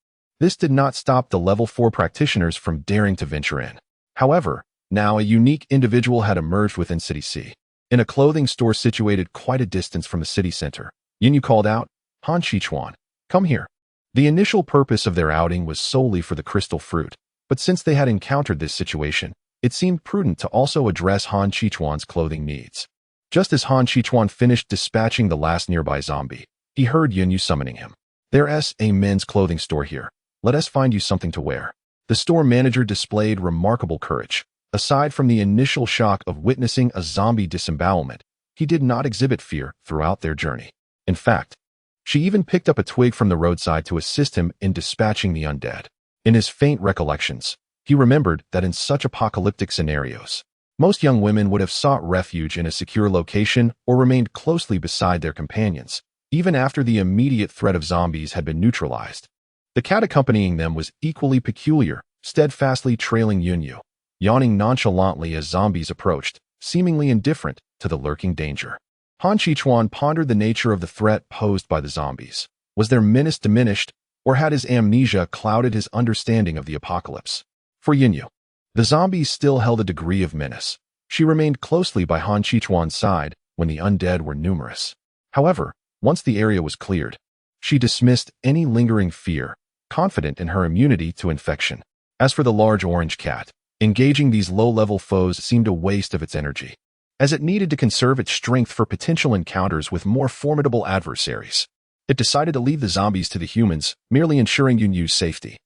this did not stop the level 4 practitioners from daring to venture in. However, now a unique individual had emerged within City C. In a clothing store situated quite a distance from the city center, Yinyu called out, "Han Shichuan, come here." The initial purpose of their outing was solely for the crystal fruit, but since they had encountered this situation, it seemed prudent to also address Han Shichuan's clothing needs. Just as Han Shichuan finished dispatching the last nearby zombie, he heard Yinyu summoning him. "There's a men's clothing store here. Let us find you something to wear." The store manager displayed remarkable courage. Aside from the initial shock of witnessing a zombie disembowelment, he did not exhibit fear throughout their journey. In fact, she even picked up a twig from the roadside to assist him in dispatching the undead. In his faint recollections, he remembered that in such apocalyptic scenarios, most young women would have sought refuge in a secure location or remained closely beside their companions, even after the immediate threat of zombies had been neutralized. The cat accompanying them was equally peculiar, steadfastly trailing Yunyu, yawning nonchalantly as zombies approached, seemingly indifferent to the lurking danger. Han Shichuan pondered the nature of the threat posed by the zombies. Was their menace diminished, or had his amnesia clouded his understanding of the apocalypse? For Yinyu, the zombies still held a degree of menace. She remained closely by Han Shichuan's side when the undead were numerous. However, once the area was cleared, she dismissed any lingering fear, confident in her immunity to infection. As for the large orange cat, engaging these low-level foes seemed a waste of its energy, as it needed to conserve its strength for potential encounters with more formidable adversaries. It decided to leave the zombies to the humans, merely ensuring Yunyu's safety.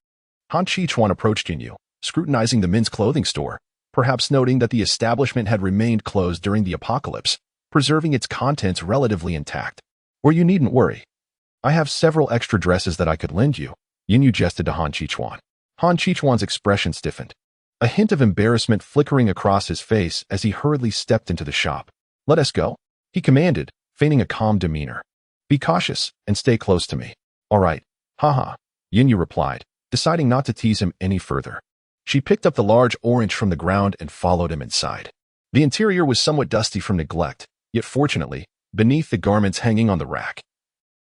Han Shichuan approached Yunyu, scrutinizing the men's clothing store, perhaps noting that the establishment had remained closed during the apocalypse, preserving its contents relatively intact. "Or you needn't worry. I have several extra dresses that I could lend you," Yunyu gestured to Han Shichuan. Han Shichuan's expression stiffened, a hint of embarrassment flickering across his face as he hurriedly stepped into the shop. "Let us go," he commanded, feigning a calm demeanor. "Be cautious and stay close to me." "All right, haha," Yinyu replied, deciding not to tease him any further. She picked up the large orange from the ground and followed him inside. The interior was somewhat dusty from neglect, yet fortunately, beneath the garments hanging on the rack,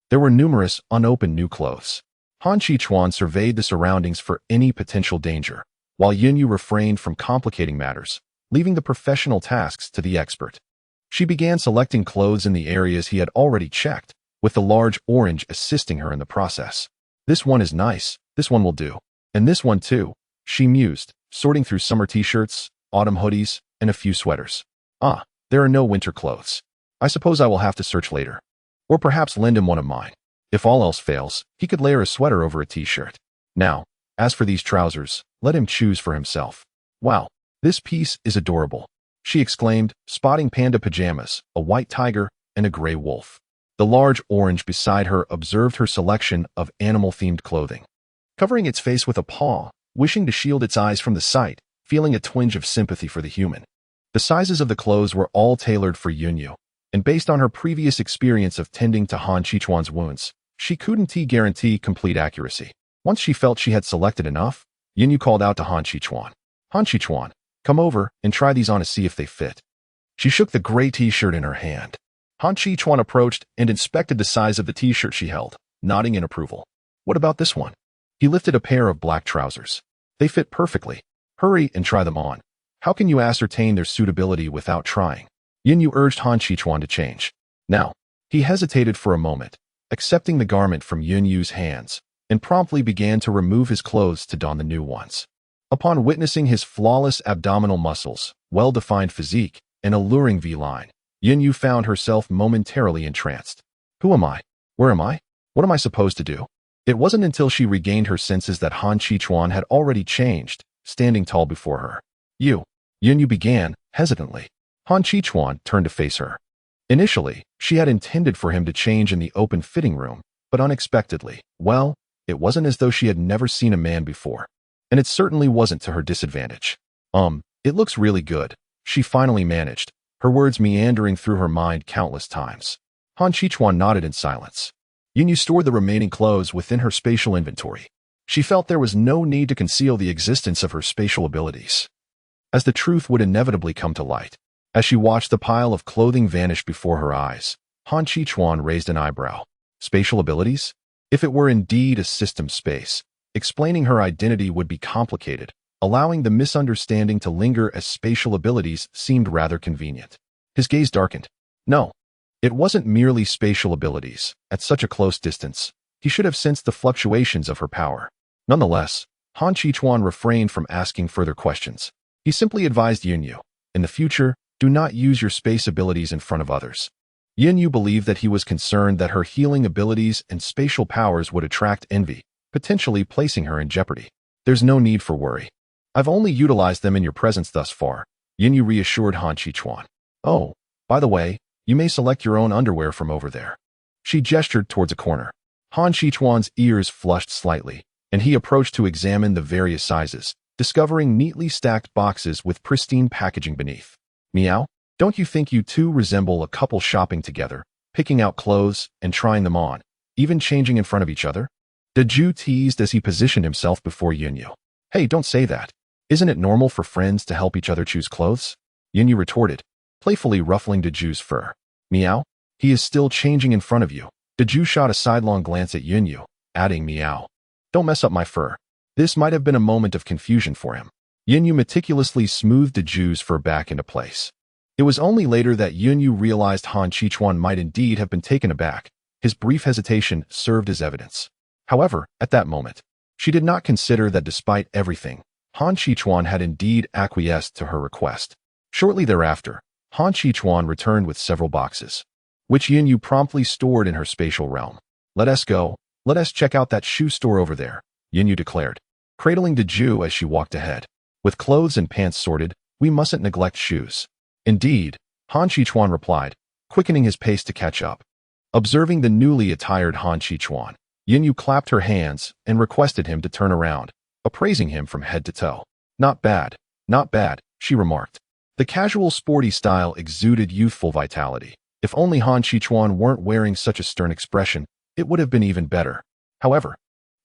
there were numerous unopened new clothes. Han Shichuan surveyed the surroundings for any potential danger, while Yunyu refrained from complicating matters, leaving the professional tasks to the expert. She began selecting clothes in the areas he had already checked, with the large orange assisting her in the process. "This one is nice, this one will do, and this one too," she mused, sorting through summer t-shirts, autumn hoodies, and a few sweaters. "Ah, there are no winter clothes. I suppose I will have to search later. Or perhaps lend him one of mine. If all else fails, he could layer a sweater over a t-shirt. Now, as for these trousers, let him choose for himself." "Wow, this piece is adorable," she exclaimed, spotting panda pajamas, a white tiger, and a gray wolf. The large orange beside her observed her selection of animal-themed clothing, covering its face with a paw, wishing to shield its eyes from the sight, feeling a twinge of sympathy for the human. The sizes of the clothes were all tailored for Yunyu, and based on her previous experience of tending to Han Shichuan's wounds, she couldn't guarantee complete accuracy. Once she felt she had selected enough, Yunyu called out to Han Shichuan. "Han Shichuan, come over and try these on to see if they fit." She shook the gray t-shirt in her hand. Han Shichuan approached and inspected the size of the t-shirt she held, nodding in approval. "What about this one?" He lifted a pair of black trousers. "They fit perfectly. Hurry and try them on. How can you ascertain their suitability without trying?" Yunyu urged Han Shichuan to change. Now, he hesitated for a moment, accepting the garment from Yunyu's hands, and promptly began to remove his clothes to don the new ones. Upon witnessing his flawless abdominal muscles, well-defined physique, and alluring V-line, Yunyu found herself momentarily entranced. "Who am I? Where am I? What am I supposed to do?" It wasn't until she regained her senses that Han Shichuan had already changed, standing tall before her. Yunyu began, hesitantly. Han Shichuan turned to face her. Initially, she had intended for him to change in the open fitting room, but unexpectedly, well, it wasn't as though she had never seen a man before. And it certainly wasn't to her disadvantage. It looks really good, she finally managed, her words meandering through her mind countless times. Han Qichuan nodded in silence. Yunyu stored the remaining clothes within her spatial inventory. She felt there was no need to conceal the existence of her spatial abilities, as the truth would inevitably come to light. As she watched the pile of clothing vanish before her eyes, Han Qichuan raised an eyebrow. Spatial abilities? If it were indeed a system space, explaining her identity would be complicated, allowing the misunderstanding to linger as spatial abilities seemed rather convenient. His gaze darkened. No, it wasn't merely spatial abilities. At such a close distance, he should have sensed the fluctuations of her power. Nonetheless, Han Qichuan refrained from asking further questions. He simply advised Yunyu, in the future, do not use your space abilities in front of others. Yunyu believed that he was concerned that her healing abilities and spatial powers would attract envy, potentially placing her in jeopardy. There's no need for worry. I've only utilized them in your presence thus far, Yunyu reassured Han Qichuan. Oh, by the way, you may select your own underwear from over there. She gestured towards a corner. Han Qichuan's ears flushed slightly, and he approached to examine the various sizes, discovering neatly stacked boxes with pristine packaging beneath. Meow, don't you think you two resemble a couple shopping together, picking out clothes and trying them on, even changing in front of each other? Daju teased as he positioned himself before Yunyu. Hey, don't say that. Isn't it normal for friends to help each other choose clothes? Yunyu retorted, playfully ruffling Daju's fur. Meow, he is still changing in front of you. Daju shot a sidelong glance at Yunyu, adding meow. Don't mess up my fur. This might have been a moment of confusion for him. Yunyu meticulously smoothed Daju's fur back into place. It was only later that Yunyu realized Han Qichuan might indeed have been taken aback. His brief hesitation served as evidence. However, at that moment, she did not consider that despite everything, Han Qichuan had indeed acquiesced to her request. Shortly thereafter, Han Qichuan returned with several boxes, which Yunyu promptly stored in her spatial realm. Let us go. Let us check out that shoe store over there, Yunyu declared, cradling Daju as she walked ahead. With clothes and pants sorted, we mustn't neglect shoes. Indeed, Han Qichuan replied, quickening his pace to catch up. Observing the newly attired Han Qichuan, Yunyu clapped her hands and requested him to turn around, appraising him from head to toe. Not bad, she remarked. The casual sporty style exuded youthful vitality. If only Han Qichuan weren't wearing such a stern expression, it would have been even better. However,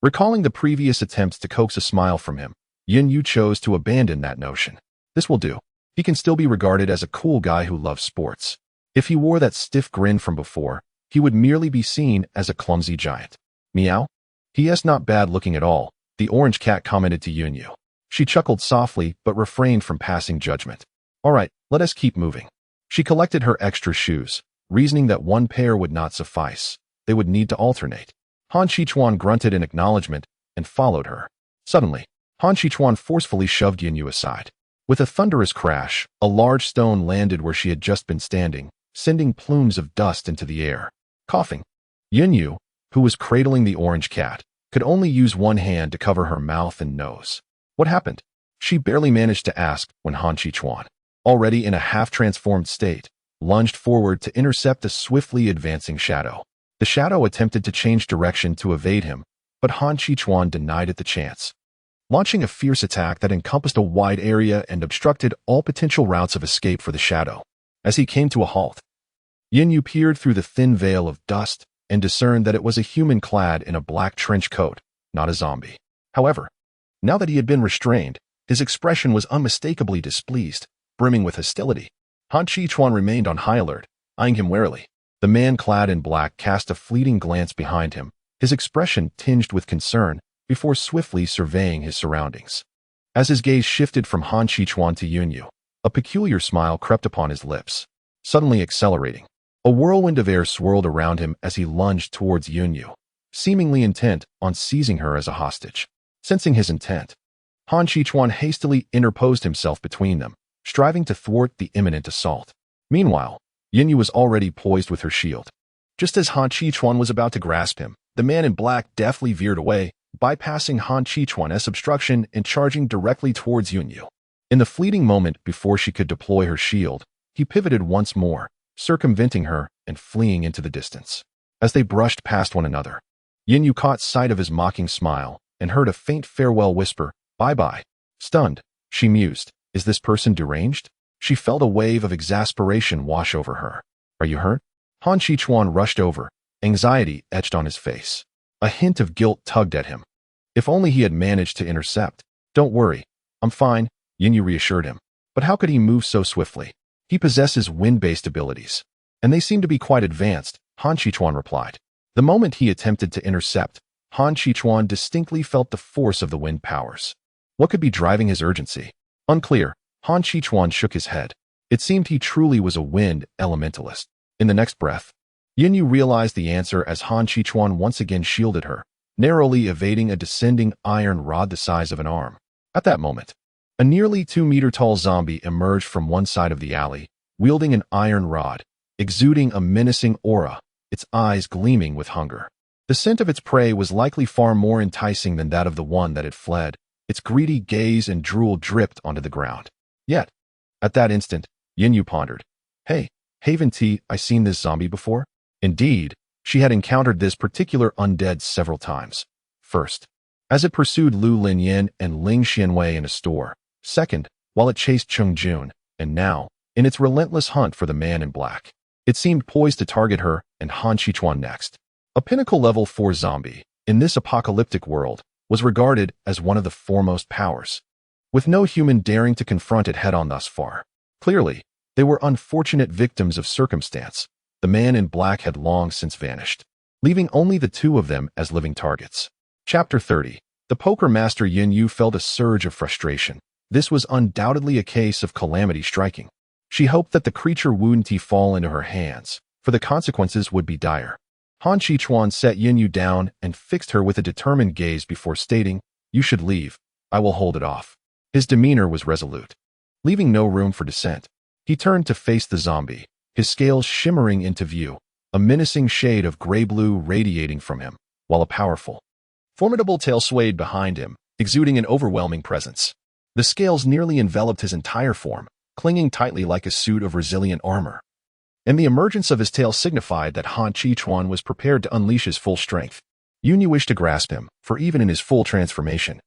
recalling the previous attempts to coax a smile from him, Yunyu chose to abandon that notion. This will do. He can still be regarded as a cool guy who loves sports. If he wore that stiff grin from before, he would merely be seen as a clumsy giant. Meow? He is not bad looking at all, the orange cat commented to Yunyu. She chuckled softly but refrained from passing judgment. All right, let us keep moving. She collected her extra shoes, reasoning that one pair would not suffice. They would need to alternate. Han Qichuan grunted in acknowledgement and followed her. Suddenly, Han Qichuan forcefully shoved Yunyu aside. With a thunderous crash, a large stone landed where she had just been standing, sending plumes of dust into the air. Coughing, Yunyu, who was cradling the orange cat, could only use one hand to cover her mouth and nose. What happened? She barely managed to ask when Han Qichuan, already in a half-transformed state, lunged forward to intercept a swiftly advancing shadow. The shadow attempted to change direction to evade him, but Han Qichuan denied it the chance, launching a fierce attack that encompassed a wide area and obstructed all potential routes of escape for the shadow. As he came to a halt, Yunyu peered through the thin veil of dust and discerned that it was a human clad in a black trench coat, not a zombie. However, now that he had been restrained, his expression was unmistakably displeased, brimming with hostility. Han Qichuan remained on high alert, eyeing him warily. The man clad in black cast a fleeting glance behind him, his expression tinged with concern, before swiftly surveying his surroundings. As his gaze shifted from Han Qichuan to Yunyu, a peculiar smile crept upon his lips. Suddenly accelerating, a whirlwind of air swirled around him as he lunged towards Yunyu, seemingly intent on seizing her as a hostage. Sensing his intent, Han Qichuan hastily interposed himself between them, striving to thwart the imminent assault. Meanwhile, Yunyu was already poised with her shield. Just as Han Qichuan was about to grasp him, the man in black deftly veered away, bypassing Han Qichuan's obstruction and charging directly towards Yunyu. In the fleeting moment before she could deploy her shield, he pivoted once more, circumventing her and fleeing into the distance. As they brushed past one another, Yunyu caught sight of his mocking smile and heard a faint farewell whisper, "Bye-bye." Stunned, she mused, Is this person deranged? She felt a wave of exasperation wash over her. Are you hurt? Han Qichuan rushed over, anxiety etched on his face. A hint of guilt tugged at him. If only he had managed to intercept. Don't worry, I'm fine, Yinyu reassured him. But how could he move so swiftly? He possesses wind-based abilities. And they seem to be quite advanced, Han Qichuan replied. The moment he attempted to intercept, Han Qichuan distinctly felt the force of the wind powers. What could be driving his urgency? Unclear. Han Qichuan shook his head. It seemed he truly was a wind elementalist. In the next breath, Yinyu realized the answer as Han Qichuan once again shielded her, narrowly evading a descending iron rod the size of an arm. At that moment, a nearly 2-meter-tall zombie emerged from one side of the alley, wielding an iron rod, exuding a menacing aura, its eyes gleaming with hunger. The scent of its prey was likely far more enticing than that of the one that had fled. Its greedy gaze and drool dripped onto the ground. Yet, at that instant, Yinyu pondered. Hey, NTie, I seen this zombie before? Indeed, she had encountered this particular undead several times. First, as it pursued Lu Linyan and Ling Xianwei in a store. Second, while it chased Cheng Jun. And now, in its relentless hunt for the man in black. It seemed poised to target her and Han Qichuan next. A pinnacle level 4 zombie, in this apocalyptic world, was regarded as one of the foremost powers, with no human daring to confront it head-on thus far. Clearly, they were unfortunate victims of circumstance. The man in black had long since vanished, leaving only the two of them as living targets. Chapter 30. The poker master Yinyu felt a surge of frustration. This was undoubtedly a case of calamity striking. She hoped that the creature wouldn't fall into her hands, for the consequences would be dire. Han Qichuan set Yinyu down and fixed her with a determined gaze before stating, "You should leave. I will hold it off." His demeanor was resolute, leaving no room for dissent. He turned to face the zombie, his scales shimmering into view, a menacing shade of gray-blue radiating from him, while a powerful, formidable tail swayed behind him, exuding an overwhelming presence. The scales nearly enveloped his entire form, clinging tightly like a suit of resilient armor. And the emergence of his tail signified that Han Qichuan was prepared to unleash his full strength. Yinyu wished to grasp him, for even in his full transformation,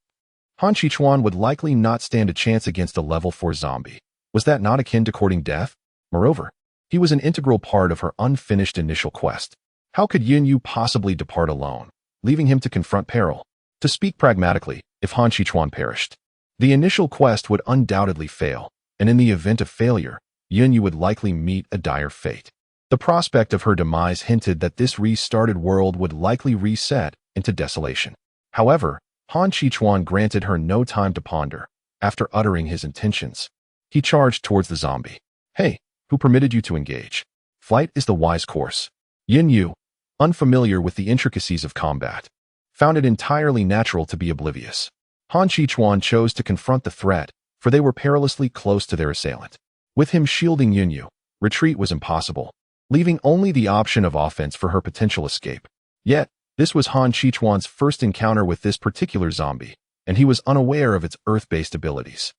Han Qichuan would likely not stand a chance against a level 4 zombie. Was that not akin to courting death? Moreover, he was an integral part of her unfinished initial quest. How could Yinyu possibly depart alone, leaving him to confront peril? To speak pragmatically, if Han Qichuan perished, the initial quest would undoubtedly fail, and in the event of failure, Yinyu would likely meet a dire fate. The prospect of her demise hinted that this restarted world would likely reset into desolation. However, Han Qichuan granted her no time to ponder. After uttering his intentions, he charged towards the zombie. Hey, who permitted you to engage? Flight is the wise course. Yinyu, unfamiliar with the intricacies of combat, found it entirely natural to be oblivious. Han Qichuan chose to confront the threat, for they were perilously close to their assailant. With him shielding Yinyu, retreat was impossible, leaving only the option of offense for her potential escape. Yet, this was Han Qichuan's first encounter with this particular zombie, and he was unaware of its earth-based abilities.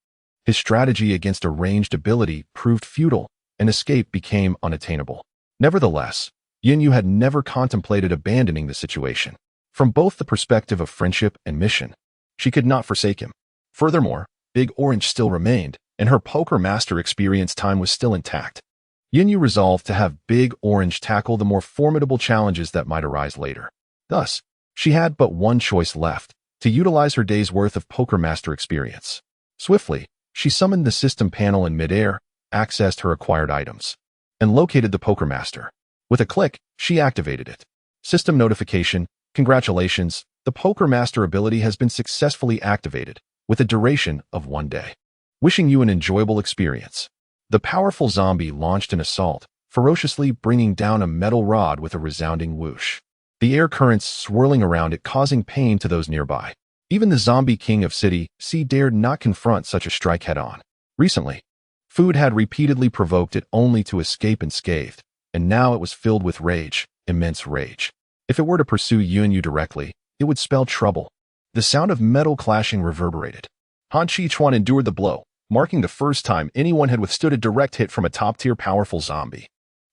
His strategy against a ranged ability proved futile, and escape became unattainable. Nevertheless, Yinyu had never contemplated abandoning the situation. From both the perspective of friendship and mission, she could not forsake him. Furthermore, Big Orange still remained, and her poker master experience time was still intact. Yinyu resolved to have Big Orange tackle the more formidable challenges that might arise later. Thus, she had but one choice left, to utilize her day's worth of poker master experience. Swiftly, she summoned the system panel in midair, accessed her acquired items, and located the poker master. With a click, she activated it. System notification, congratulations, the poker master ability has been successfully activated, with a duration of 1 day. Wishing you an enjoyable experience. The powerful zombie launched an assault, ferociously bringing down a metal rod with a resounding whoosh. The air currents swirling around it causing pain to those nearby. Even the zombie king of City C dared not confront such a strike head-on. Recently, food had repeatedly provoked it only to escape unscathed, and now it was filled with rage, immense rage. If it were to pursue Yinyu directly, it would spell trouble. The sound of metal clashing reverberated. Han Qichuan endured the blow, marking the first time anyone had withstood a direct hit from a top-tier powerful zombie.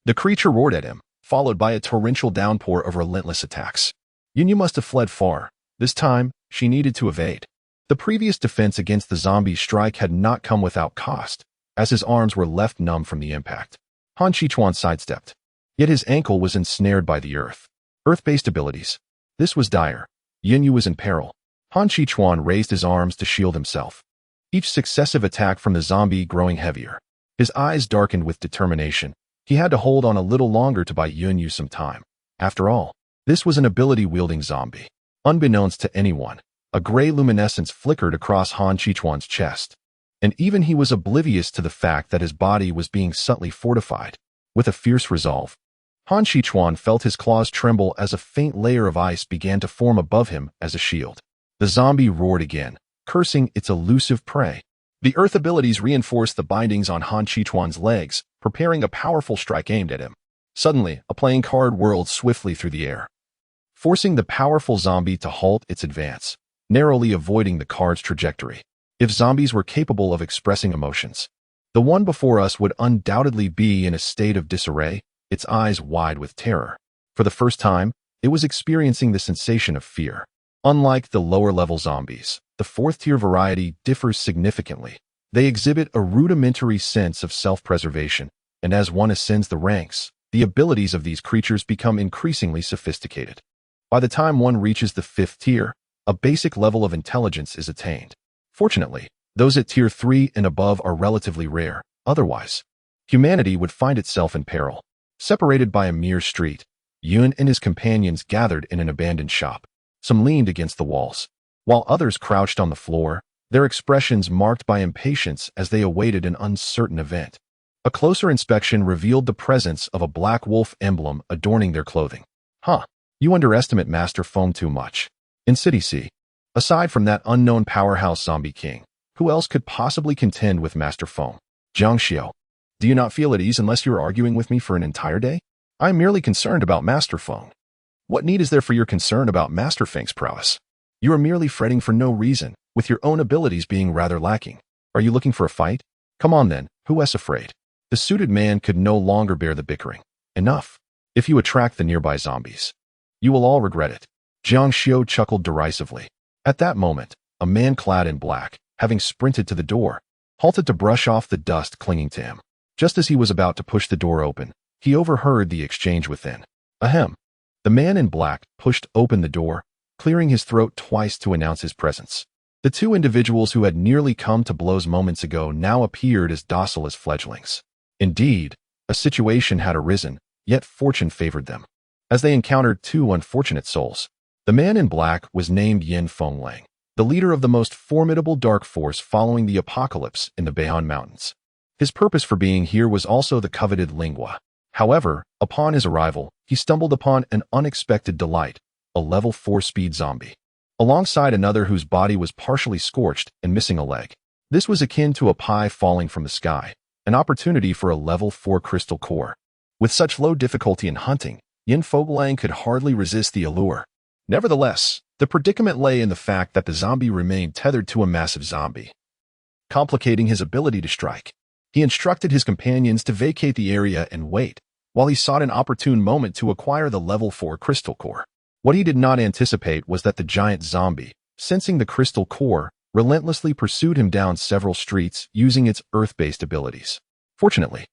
The creature roared at him, followed by a torrential downpour of relentless attacks. Yinyu must have fled far. This time, she needed to evade. The previous defense against the zombie's strike had not come without cost, as his arms were left numb from the impact. Han Qichuan sidestepped. Yet his ankle was ensnared by the earth. Earth-based abilities. This was dire. Yin Yu was in peril. Han Qichuan raised his arms to shield himself. Each successive attack from the zombie growing heavier. His eyes darkened with determination. He had to hold on a little longer to buy Yin Yu some time. After all, this was an ability-wielding zombie. Unbeknownst to anyone, a gray luminescence flickered across Han Qichuan's chest. And even he was oblivious to the fact that his body was being subtly fortified. With a fierce resolve, Han Qichuan felt his claws tremble as a faint layer of ice began to form above him as a shield. The zombie roared again, cursing its elusive prey. The earth abilities reinforced the bindings on Han Qichuan's legs, preparing a powerful strike aimed at him. Suddenly, a playing card whirled swiftly through the air, forcing the powerful zombie to halt its advance, narrowly avoiding the card's trajectory. If zombies were capable of expressing emotions, the one before us would undoubtedly be in a state of disarray, its eyes wide with terror. For the first time, it was experiencing the sensation of fear. Unlike the lower-level zombies, the fourth-tier variety differs significantly. They exhibit a rudimentary sense of self-preservation, and as one ascends the ranks, the abilities of these creatures become increasingly sophisticated. By the time one reaches the fifth tier, a basic level of intelligence is attained. Fortunately, those at tier 3 and above are relatively rare. Otherwise, humanity would find itself in peril. Separated by a mere street, Yun and his companions gathered in an abandoned shop. Some leaned against the walls, while others crouched on the floor, their expressions marked by impatience as they awaited an uncertain event. A closer inspection revealed the presence of a black wolf emblem adorning their clothing. Huh, you underestimate Master Feng too much. In City C, aside from that unknown powerhouse zombie king, who else could possibly contend with Master Feng? Jiang Xiao, do you not feel at ease unless you are arguing with me for an entire day? I am merely concerned about Master Feng. What need is there for your concern about Master Feng's prowess? You are merely fretting for no reason, with your own abilities being rather lacking. Are you looking for a fight? Come on then, who is afraid? The suited man could no longer bear the bickering. Enough. If you attract the nearby zombies, you will all regret it. Jiang Xiao chuckled derisively. At that moment, a man clad in black, having sprinted to the door, halted to brush off the dust clinging to him. Just as he was about to push the door open, he overheard the exchange within. Ahem. The man in black pushed open the door, clearing his throat twice to announce his presence. The two individuals who had nearly come to blows moments ago now appeared as docile as fledglings. Indeed, a situation had arisen, yet fortune favored them. As they encountered two unfortunate souls, the man in black was named Yin Fenglang, the leader of the most formidable dark force following the apocalypse in the Beihan Mountains. His purpose for being here was also the coveted Lingua. However, upon his arrival, he stumbled upon an unexpected delight, a level 4 speed zombie, alongside another whose body was partially scorched and missing a leg. This was akin to a pie falling from the sky, an opportunity for a level 4 crystal core. With such low difficulty in hunting, Yin Fenglang could hardly resist the allure. Nevertheless, the predicament lay in the fact that the zombie remained tethered to a massive zombie, complicating his ability to strike. He instructed his companions to vacate the area and wait, while he sought an opportune moment to acquire the level 4 crystal core. What he did not anticipate was that the giant zombie, sensing the crystal core, relentlessly pursued him down several streets using its earth-based abilities. Fortunately,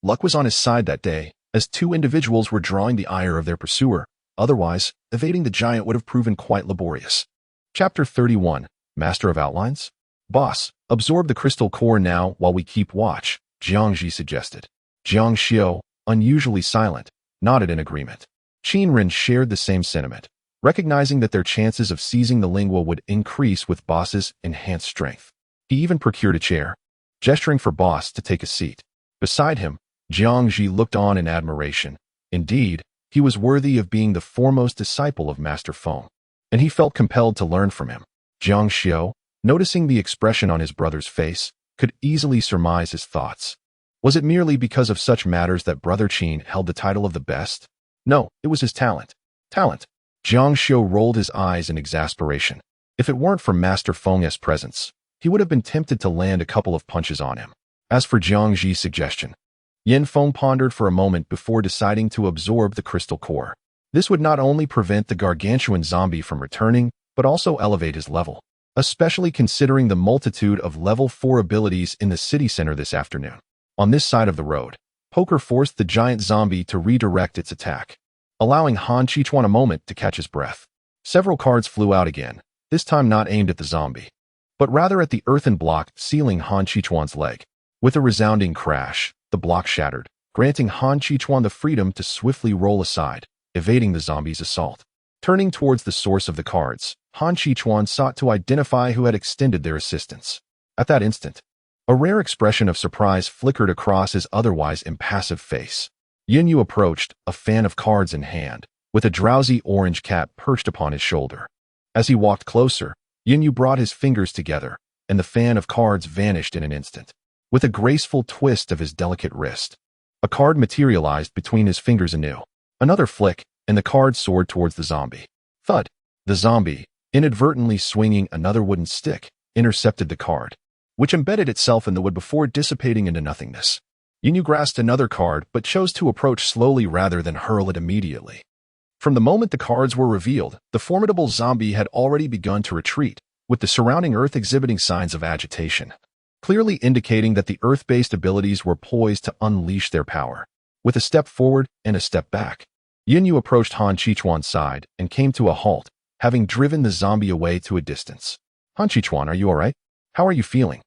luck was on his side that day, as two individuals were drawing the ire of their pursuer. Otherwise, evading the giant would have proven quite laborious. Chapter 31, Master of Outlines? Boss, absorb the crystal core now while we keep watch, Jiang Ji suggested. Jiang Xiao, unusually silent, nodded in agreement. Qin Ren shared the same sentiment, recognizing that their chances of seizing the lingua would increase with Boss's enhanced strength. He even procured a chair, gesturing for Boss to take a seat. Beside him, Jiang Ji looked on in admiration. Indeed, he was worthy of being the foremost disciple of Master Feng, and he felt compelled to learn from him. Jiang Xiao, noticing the expression on his brother's face, could easily surmise his thoughts. Was it merely because of such matters that Brother Qin held the title of the best? No, it was his talent. Talent. Jiang Xiao rolled his eyes in exasperation. If it weren't for Master Feng's presence, he would have been tempted to land a couple of punches on him. As for Jiang Ji's suggestion, Yin Feng pondered for a moment before deciding to absorb the crystal core. This would not only prevent the gargantuan zombie from returning, but also elevate his level. especially considering the multitude of level 4 abilities in the city center this afternoon. On this side of the road, Poker forced the giant zombie to redirect its attack, allowing Han Chichuan a moment to catch his breath. Several cards flew out again, this time not aimed at the zombie, but rather at the earthen block sealing Han Chichuan's leg. With a resounding crash, the block shattered, granting Han Chichuan the freedom to swiftly roll aside, evading the zombie's assault. Turning towards the source of the cards, Han Chichuan sought to identify who had extended their assistance. At that instant, a rare expression of surprise flickered across his otherwise impassive face. Yunyu approached, a fan of cards in hand, with a drowsy orange cat perched upon his shoulder. As he walked closer, Yunyu brought his fingers together, and the fan of cards vanished in an instant. With a graceful twist of his delicate wrist, a card materialized between his fingers anew. Another flick, and the card soared towards the zombie. Thud! The zombie, inadvertently swinging another wooden stick, intercepted the card, which embedded itself in the wood before dissipating into nothingness. Yunyu grasped another card but chose to approach slowly rather than hurl it immediately. From the moment the cards were revealed, the formidable zombie had already begun to retreat, with the surrounding earth exhibiting signs of agitation, clearly indicating that the earth-based abilities were poised to unleash their power. With a step forward and a step back, Yunyu approached Han Chichuan's side and came to a halt, having driven the zombie away to a distance. Han Chichuan, are you all right? How are you feeling?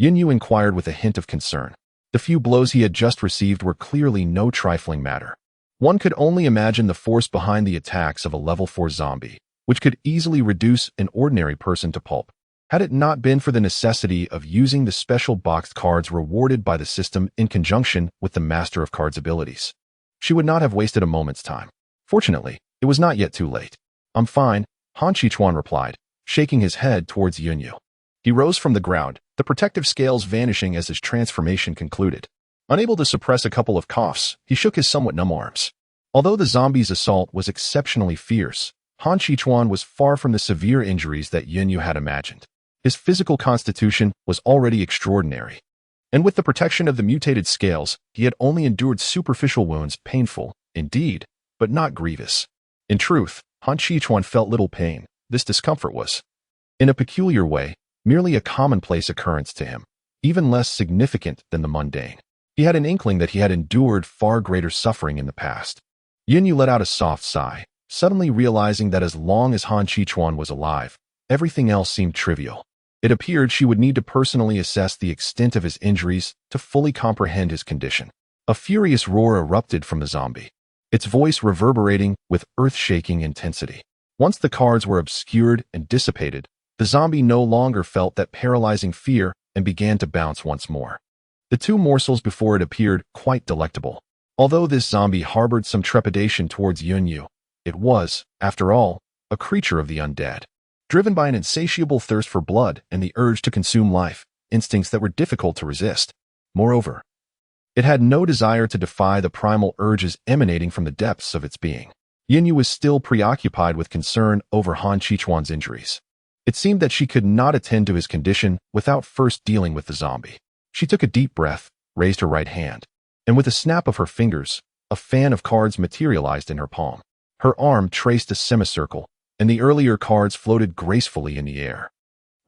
Yunyu inquired with a hint of concern. The few blows he had just received were clearly no trifling matter. One could only imagine the force behind the attacks of a level 4 zombie, which could easily reduce an ordinary person to pulp. Had it not been for the necessity of using the special boxed cards rewarded by the system in conjunction with the Master of Cards abilities, she would not have wasted a moment's time. Fortunately, it was not yet too late. I'm fine, Han Chichuan replied, shaking his head towards Yunyu. He rose from the ground, the protective scales vanishing as his transformation concluded. Unable to suppress a couple of coughs, he shook his somewhat numb arms. Although the zombie's assault was exceptionally fierce, Han Chichuan was far from the severe injuries that Yunyu had imagined. His physical constitution was already extraordinary, and with the protection of the mutated scales, he had only endured superficial wounds, painful, indeed, but not grievous. In truth, Han Chichuan felt little pain. This discomfort was, in a peculiar way, merely a commonplace occurrence to him, even less significant than the mundane. He had an inkling that he had endured far greater suffering in the past. Yunyu let out a soft sigh, suddenly realizing that as long as Han Chichuan was alive, everything else seemed trivial. It appeared she would need to personally assess the extent of his injuries to fully comprehend his condition. A furious roar erupted from the zombie, its voice reverberating with earth-shaking intensity. Once the cards were obscured and dissipated, the zombie no longer felt that paralyzing fear and began to bounce once more. The two morsels before it appeared quite delectable. Although this zombie harbored some trepidation towards Yunyu, it was, after all, a creature of the undead, driven by an insatiable thirst for blood and the urge to consume life, instincts that were difficult to resist. Moreover, it had no desire to defy the primal urges emanating from the depths of its being. Yunyu was still preoccupied with concern over Han Chichuan's injuries. It seemed that she could not attend to his condition without first dealing with the zombie. She took a deep breath, raised her right hand, and with a snap of her fingers, a fan of cards materialized in her palm. Her arm traced a semicircle, and the earlier cards floated gracefully in the air.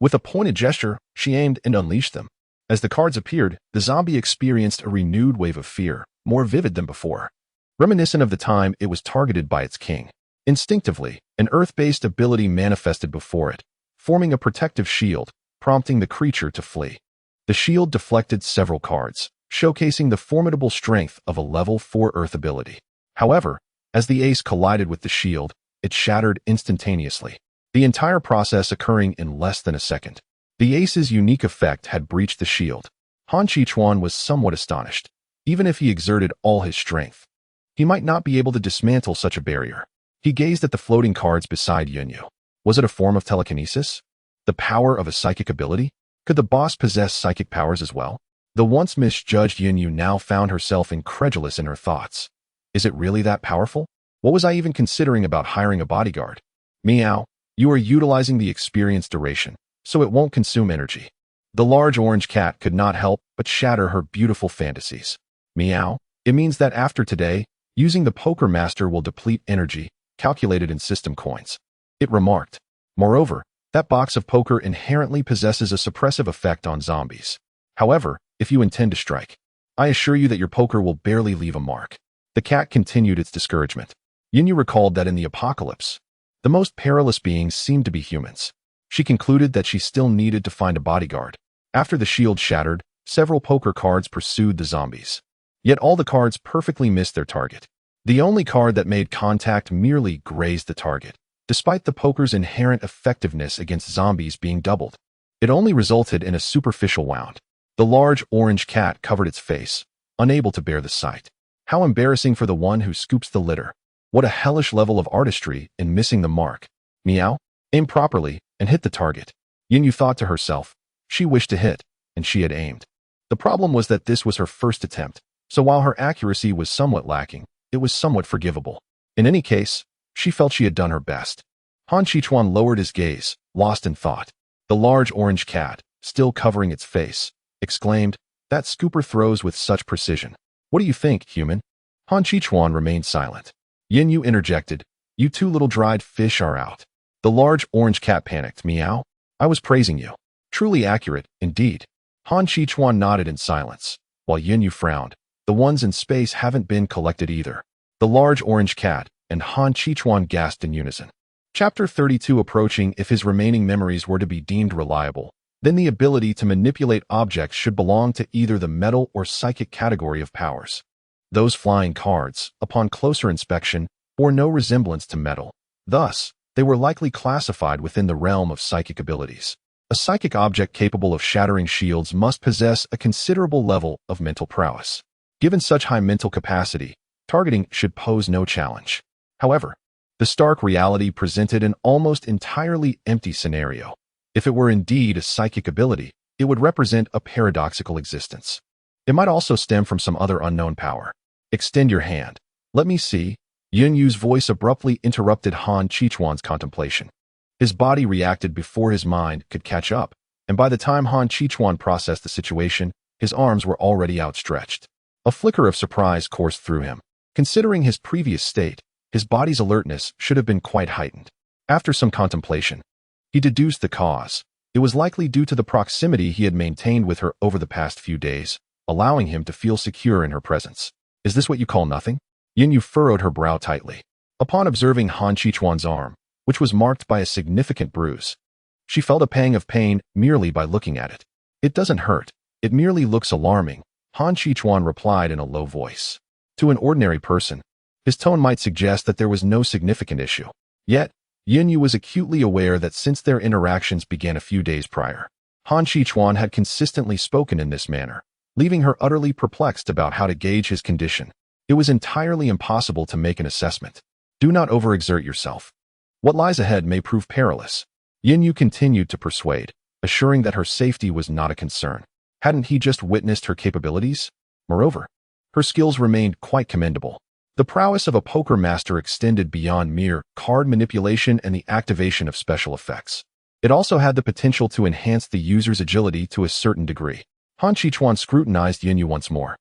With a pointed gesture, she aimed and unleashed them. As the cards appeared, the zombie experienced a renewed wave of fear, more vivid than before, reminiscent of the time it was targeted by its king. Instinctively, an earth-based ability manifested before it, forming a protective shield, prompting the creature to flee. The shield deflected several cards, showcasing the formidable strength of a level 4 earth ability. However, as the ace collided with the shield, it shattered instantaneously, the entire process occurring in less than a second. The ace's unique effect had breached the shield. Han Chichuan was somewhat astonished. Even if he exerted all his strength, he might not be able to dismantle such a barrier. He gazed at the floating cards beside Yunyu. Was it a form of telekinesis? The power of a psychic ability? Could the boss possess psychic powers as well? The once misjudged Yunyu now found herself incredulous in her thoughts. Is it really that powerful? What was I even considering about hiring a bodyguard? Meow, you are utilizing the experience duration, so it won't consume energy. The large orange cat could not help but shatter her beautiful fantasies. Meow, it means that after today, using the poker master will deplete energy, calculated in system coins. It remarked. Moreover, That box of poker inherently possesses a suppressive effect on zombies. However, if you intend to strike, I assure you that your poker will barely leave a mark. The cat continued its discouragement. Yinyu recalled that in the apocalypse, the most perilous beings seemed to be humans. She concluded that she still needed to find a bodyguard. After the shield shattered, several poker cards pursued the zombies. Yet all the cards perfectly missed their target. The only card that made contact merely grazed the target, despite the poker's inherent effectiveness against zombies being doubled. It only resulted in a superficial wound. The large orange cat covered its face, unable to bear the sight. How embarrassing for the one who scoops the litter. What a hellish level of artistry in missing the mark. Meow. Aim properly and hit the target. Yinyu thought to herself. She wished to hit, and she had aimed. The problem was that this was her first attempt, so while her accuracy was somewhat lacking, it was somewhat forgivable. In any case, she felt she had done her best. Han Qichuan lowered his gaze, lost in thought. The large orange cat, still covering its face, exclaimed, "That scooper throws with such precision. What do you think, human?" Han Qichuan remained silent. Yinyu interjected, "You two little dried fish are out." The large orange cat panicked. "Meow? I was praising you." "Truly accurate, indeed." Han Qichuan nodded in silence, while Yinyu frowned. "The ones in space haven't been collected either." The large orange cat and Han Qichuan gasped in unison. Chapter 32 approaching. If his remaining memories were to be deemed reliable, then the ability to manipulate objects should belong to either the mental or psychic category of powers. Those flying cards, upon closer inspection, bore no resemblance to metal. Thus, they were likely classified within the realm of psychic abilities. A psychic object capable of shattering shields must possess a considerable level of mental prowess. Given such high mental capacity, targeting should pose no challenge. However, the stark reality presented an almost entirely empty scenario. If it were indeed a psychic ability, it would represent a paradoxical existence. It might also stem from some other unknown power. "Extend your hand. Let me see." Yunyu's voice abruptly interrupted Han Qichuan's contemplation. His body reacted before his mind could catch up, and by the time Han Qichuan processed the situation, his arms were already outstretched. A flicker of surprise coursed through him. Considering his previous state, his body's alertness should have been quite heightened. After some contemplation, he deduced the cause. It was likely due to the proximity he had maintained with her over the past few days, allowing him to feel secure in her presence. "Is this what you call nothing?" Yinyu furrowed her brow tightly. Upon observing Han Qichuan's arm, which was marked by a significant bruise, she felt a pang of pain merely by looking at it. "It doesn't hurt. It merely looks alarming," Han Qichuan replied in a low voice. To an ordinary person, his tone might suggest that there was no significant issue. Yet, Yinyu was acutely aware that since their interactions began a few days prior, Han Qichuan had consistently spoken in this manner, leaving her utterly perplexed about how to gauge his condition. It was entirely impossible to make an assessment. "Do not overexert yourself. What lies ahead may prove perilous." Yinyu continued to persuade, assuring that her safety was not a concern. Hadn't he just witnessed her capabilities? Moreover, her skills remained quite commendable. The prowess of a poker master extended beyond mere card manipulation and the activation of special effects. It also had the potential to enhance the user's agility to a certain degree. Han Qichuan scrutinized Yinyu once more,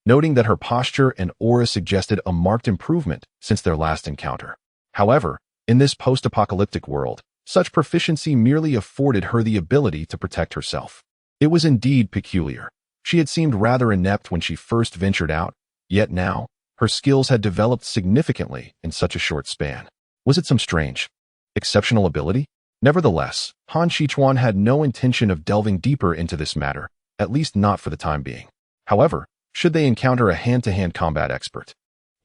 noting that her posture and aura suggested a marked improvement since their last encounter. However, in this post-apocalyptic world, such proficiency merely afforded her the ability to protect herself. It was indeed peculiar. She had seemed rather inept when she first ventured out, yet now, her skills had developed significantly in such a short span. Was it some strange, exceptional ability? Nevertheless, Han Qichuan had no intention of delving deeper into this matter, at least not for the time being. However, should they encounter a hand-to-hand combat expert,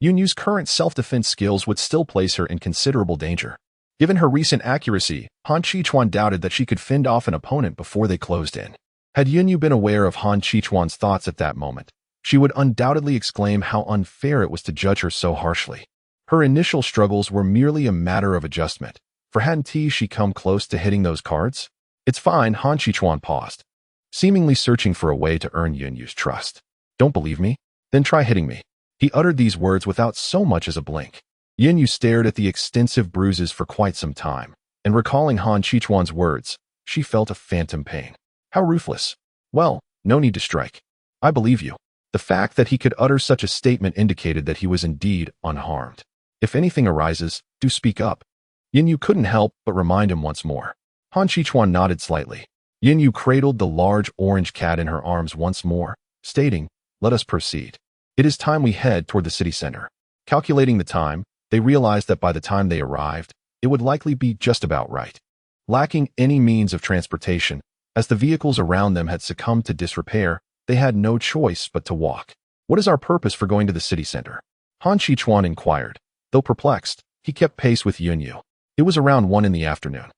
Yunyu's current self-defense skills would still place her in considerable danger. Given her recent accuracy, Han Qichuan doubted that she could fend off an opponent before they closed in. Had Yunyu been aware of Han Qichuan's thoughts at that moment, she would undoubtedly exclaim how unfair it was to judge her so harshly. Her initial struggles were merely a matter of adjustment, for hadn't she come close to hitting those cards? "It's fine," Han Qichuan paused, seemingly searching for a way to earn Yunyu's trust. "Don't believe me? Then try hitting me." He uttered these words without so much as a blink. Yunyu stared at the extensive bruises for quite some time, and recalling Han Qichuan's words, she felt a phantom pain. How ruthless. "Well, no need to strike. I believe you." The fact that he could utter such a statement indicated that he was indeed unharmed. "If anything arises, do speak up." Yinyu couldn't help but remind him once more. Han Qichuan nodded slightly. Yin Yu cradled the large orange cat in her arms once more, stating, "Let us proceed. It is time we head toward the city center." Calculating the time, they realized that by the time they arrived, it would likely be just about right. Lacking any means of transportation, as the vehicles around them had succumbed to disrepair, they had no choice but to walk. "What is our purpose for going to the city center?" Han Qichuan inquired. Though perplexed, he kept pace with Yin Yu. It was around 1 in the afternoon.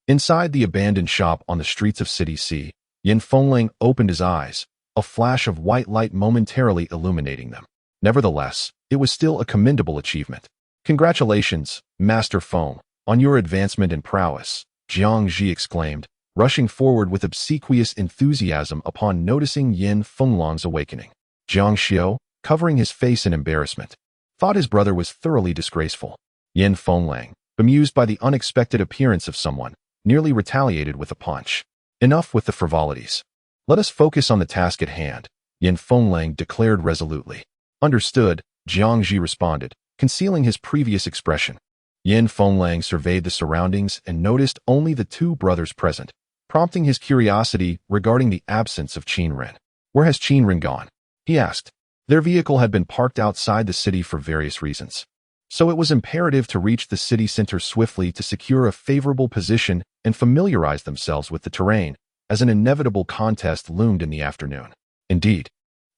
Inside the abandoned shop on the streets of City C, Yin Fenglang opened his eyes, a flash of white light momentarily illuminating them. Nevertheless, it was still a commendable achievement. "Congratulations, Master Feng, on your advancement in prowess," Jiang Ji exclaimed, rushing forward with obsequious enthusiasm upon noticing Yin Fenglang's awakening. Jiang Xiao, covering his face in embarrassment, thought his brother was thoroughly disgraceful. Yin Fenglang, bemused by the unexpected appearance of someone, nearly retaliated with a punch. "Enough with the frivolities. Let us focus on the task at hand," Yin Fenglang declared resolutely. "Understood," Jiang Ji responded, concealing his previous expression. Yin Fenglang surveyed the surroundings and noticed only the two brothers present, prompting his curiosity regarding the absence of Qinren. "Where has Qinren gone?" he asked. Their vehicle had been parked outside the city for various reasons, so it was imperative to reach the city center swiftly to secure a favorable position and familiarize themselves with the terrain, as an inevitable contest loomed in the afternoon. "Indeed."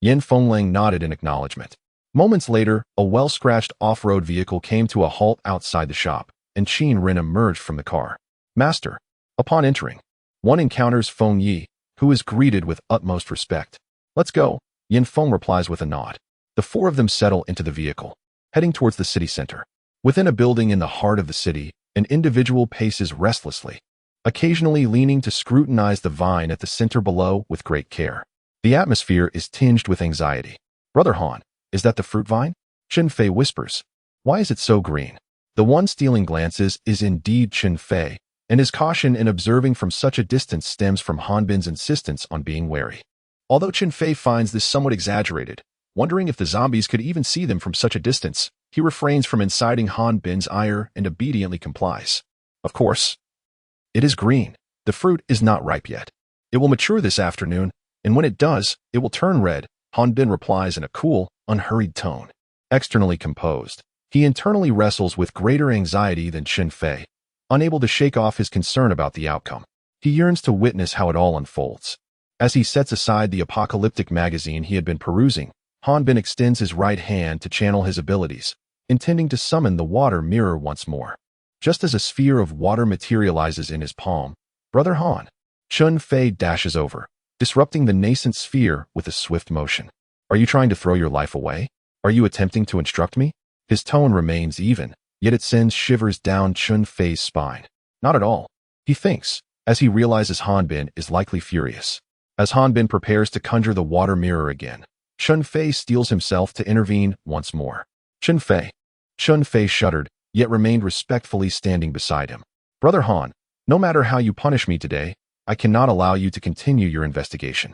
Yin Fenglang nodded in acknowledgement. Moments later, a well-scratched off-road vehicle came to a halt outside the shop, and Qinren emerged from the car. "Master." Upon entering, one encounters Feng Yi, who is greeted with utmost respect. "Let's go," Yin Feng replies with a nod. The four of them settle into the vehicle, heading towards the city center. Within a building in the heart of the city, an individual paces restlessly, occasionally leaning to scrutinize the vine at the center below with great care. The atmosphere is tinged with anxiety. "Brother Han, is that the fruit vine?" Chen Fei whispers. "Why is it so green?" The one stealing glances is indeed Chen Fei, and his caution in observing from such a distance stems from Han Bin's insistence on being wary. Although Chen Fei finds this somewhat exaggerated, wondering if the zombies could even see them from such a distance, he refrains from inciting Han Bin's ire and obediently complies. "Of course. It is green. The fruit is not ripe yet. It will mature this afternoon, and when it does, it will turn red," Han Bin replies in a cool, unhurried tone. Externally composed, he internally wrestles with greater anxiety than Chen Fei, unable to shake off his concern about the outcome. He yearns to witness how it all unfolds. As he sets aside the apocalyptic magazine he had been perusing, Han Bin extends his right hand to channel his abilities, intending to summon the water mirror once more. Just as a sphere of water materializes in his palm, "Brother Han," Chen Fei dashes over, disrupting the nascent sphere with a swift motion. "Are you trying to throw your life away? Are you attempting to instruct me?" His tone remains even, yet it sends shivers down Chen Fei's spine. "Not at all," he thinks, as he realizes Han Bin is likely furious. As Han Bin prepares to conjure the water mirror again, Chen Fei steels himself to intervene once more. "Chen Fei." Chen Fei shuddered, yet remained respectfully standing beside him. "Brother Han, no matter how you punish me today, I cannot allow you to continue your investigation.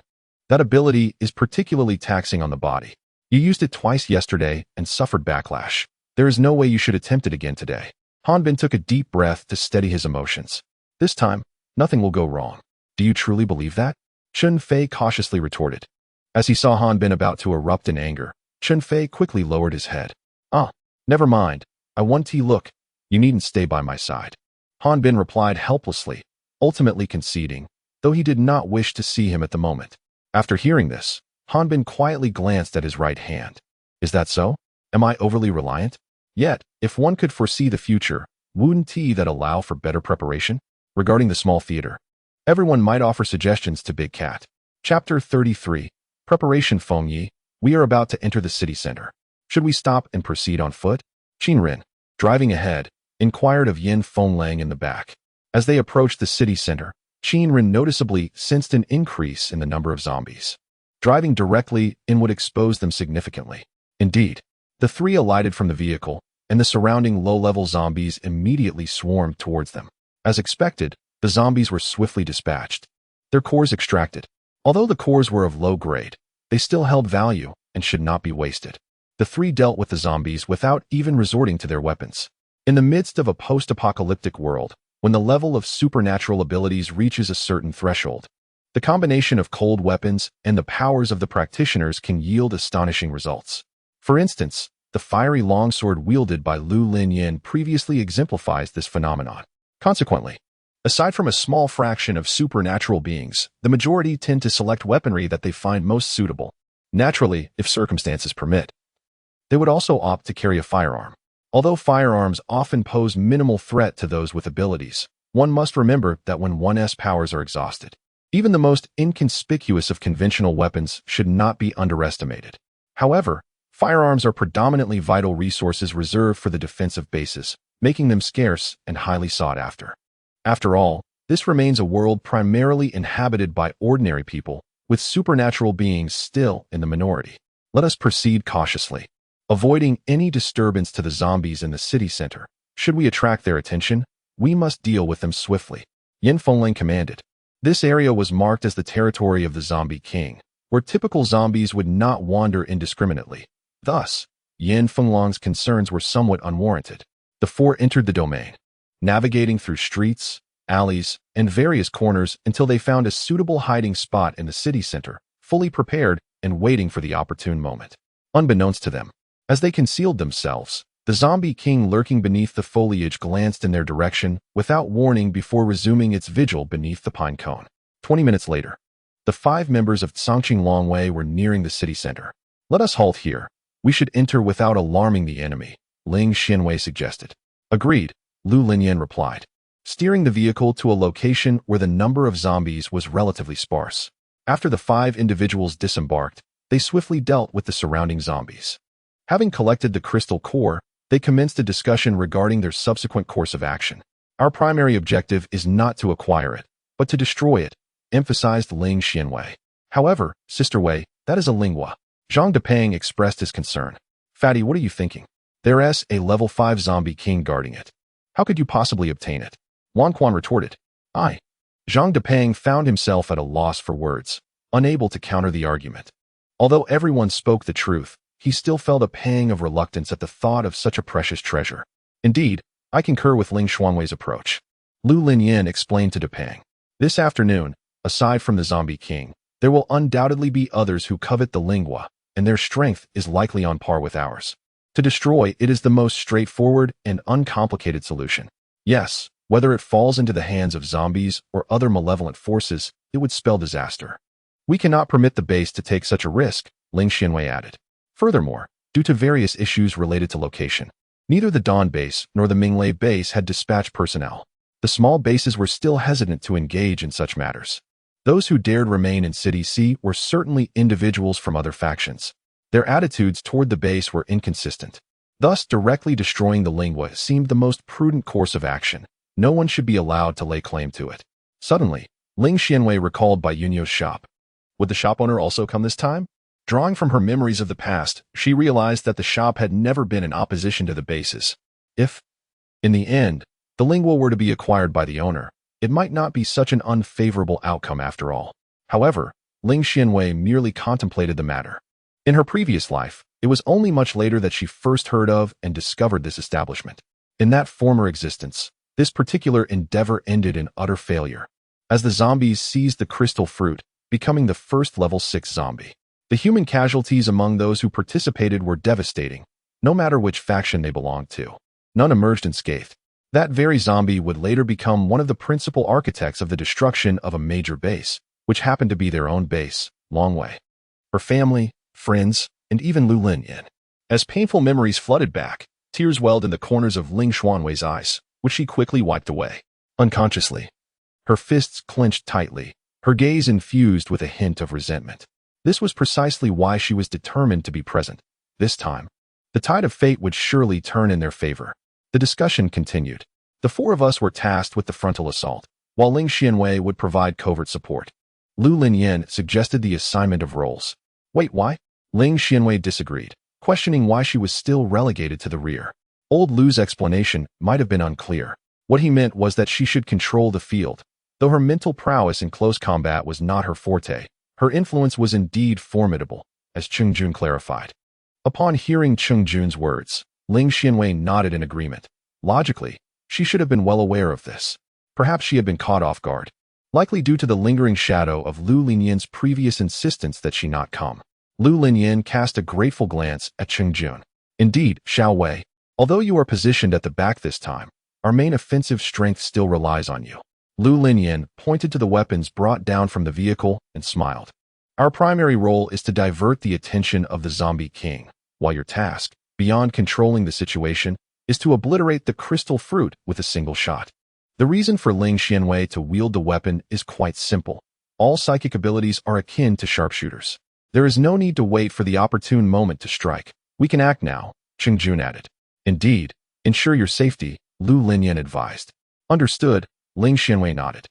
That ability is particularly taxing on the body. You used it twice yesterday and suffered backlash. There is no way you should attempt it again today." Han Bin took a deep breath to steady his emotions. "This time, nothing will go wrong." "Do you truly believe that?" Chen Fei cautiously retorted. As he saw Han Bin about to erupt in anger, Chen Fei quickly lowered his head. "Ah, never mind. I want to look. You needn't stay by my side." Han Bin replied helplessly, ultimately conceding, though he did not wish to see him at the moment. After hearing this, Han Bin quietly glanced at his right hand. "Is that so? Am I overly reliant? Yet, if one could foresee the future, wouldn't NTie that allow for better preparation?" Regarding the small theater, everyone might offer suggestions to Big Cat. Chapter 33. Preparation. Feng Yi, we are about to enter the city center. Should we stop and proceed on foot? Qinren, driving ahead, inquired of Yin Fenglang in the back. As they approached the city center, Qinren noticeably sensed an increase in the number of zombies. Driving directly in would expose them significantly. Indeed, the three alighted from the vehicle, and the surrounding low-level zombies immediately swarmed towards them. As expected, the zombies were swiftly dispatched, their cores extracted. Although the cores were of low grade, they still held value and should not be wasted. The three dealt with the zombies without even resorting to their weapons. In the midst of a post-apocalyptic world, when the level of supernatural abilities reaches a certain threshold. The combination of cold weapons and the powers of the practitioners can yield astonishing results. For instance, the fiery longsword wielded by Lu Linyin previously exemplifies this phenomenon. Consequently, aside from a small fraction of supernatural beings, the majority tend to select weaponry that they find most suitable. Naturally, if circumstances permit, they would also opt to carry a firearm. Although firearms often pose minimal threat to those with abilities, one must remember that when one's powers are exhausted, even the most inconspicuous of conventional weapons should not be underestimated. However, firearms are predominantly vital resources reserved for the defensive bases, making them scarce and highly sought after. After all, this remains a world primarily inhabited by ordinary people, with supernatural beings still in the minority. Let us proceed cautiously, avoiding any disturbance to the zombies in the city center. Should we attract their attention, we must deal with them swiftly. Yin Fengling commanded. This area was marked as the territory of the Zombie King, where typical zombies would not wander indiscriminately. Thus, Yin Fengling's concerns were somewhat unwarranted. The four entered the domain, navigating through streets, alleys, and various corners until they found a suitable hiding spot in the city center, fully prepared and waiting for the opportune moment. Unbeknownst to them, as they concealed themselves, the Zombie King lurking beneath the foliage glanced in their direction without warning before resuming its vigil beneath the pine cone. 20 minutes later, the 5 members of Tsangqing Longwei were nearing the city center. Let us halt here. We should enter without alarming the enemy, Ling Xianwei suggested. Agreed, Lu Linyin replied, steering the vehicle to a location where the number of zombies was relatively sparse. After the 5 individuals disembarked, they swiftly dealt with the surrounding zombies. Having collected the crystal core, they commenced a discussion regarding their subsequent course of action. Our primary objective is not to acquire it, but to destroy it, emphasized Ling Xianwei. However, Sister Wei, that is a lingua. Zhang Depeng expressed his concern. Fatty, what are you thinking? There's a level 5 zombie king guarding it. How could you possibly obtain it? Wan Quan retorted. I. Zhang Depeng found himself at a loss for words, unable to counter the argument. Although everyone spoke the truth, he still felt a pang of reluctance at the thought of such a precious treasure. Indeed, I concur with Ling Xuanwei's approach. Lu Linyin explained to Depeng. This afternoon, aside from the Zombie King, there will undoubtedly be others who covet the lingua, and their strength is likely on par with ours. To destroy it is the most straightforward and uncomplicated solution. Yes, whether it falls into the hands of zombies or other malevolent forces, it would spell disaster. We cannot permit the base to take such a risk, Ling Xianwei added. Furthermore, due to various issues related to location, neither the Dawn base nor the Minglei base had dispatched personnel. The small bases were still hesitant to engage in such matters. Those who dared remain in City C were certainly individuals from other factions. Their attitudes toward the base were inconsistent. Thus, directly destroying the lingua seemed the most prudent course of action. No one should be allowed to lay claim to it. Suddenly, Ling Xianwei recalled Bai Yunyo's shop. Would the shop owner also come this time? Drawing from her memories of the past, she realized that the shop had never been in opposition to the bases. If, in the end, the lingua were to be acquired by the owner, it might not be such an unfavorable outcome after all. However, Ling Xianwei merely contemplated the matter. In her previous life, it was only much later that she first heard of and discovered this establishment. In that former existence, this particular endeavor ended in utter failure, as the zombies seized the crystal fruit, becoming the first level 6 zombie. The human casualties among those who participated were devastating, no matter which faction they belonged to. None emerged unscathed. That very zombie would later become one of the principal architects of the destruction of a major base, which happened to be their own base, Longwei. Her family, friends, and even Lu Linyin. As painful memories flooded back, tears welled in the corners of Ling Xuanwei's eyes, which she quickly wiped away. Unconsciously, her fists clenched tightly, her gaze infused with a hint of resentment. This was precisely why she was determined to be present. This time, the tide of fate would surely turn in their favor. The discussion continued. The 4 of us were tasked with the frontal assault, while Ling Xianwei would provide covert support. Lu Linyin suggested the assignment of roles. Wait, why? Ling Xianwei disagreed, questioning why she was still relegated to the rear. Old Lu's explanation might have been unclear. What he meant was that she should control the field. Though her mental prowess in close combat was not her forte, her influence was indeed formidable, as Cheng Jun clarified. Upon hearing Cheng Jun's words, Ling Xianwei nodded in agreement. Logically, she should have been well aware of this. Perhaps she had been caught off guard, likely due to the lingering shadow of Lu Linyan's previous insistence that she not come. Lu Linyan cast a grateful glance at Chengjun. Indeed, Xiao Wei, although you are positioned at the back this time, our main offensive strength still relies on you. Lu Linyan pointed to the weapons brought down from the vehicle and smiled. Our primary role is to divert the attention of the zombie king, while your task, beyond controlling the situation, is to obliterate the crystal fruit with a single shot. The reason for Ling Xianwei to wield the weapon is quite simple. All psychic abilities are akin to sharpshooters. There is no need to wait for the opportune moment to strike. We can act now, Chengjun added. Indeed, ensure your safety, Lu Linyan advised. Understood, Ling Xianwei nodded.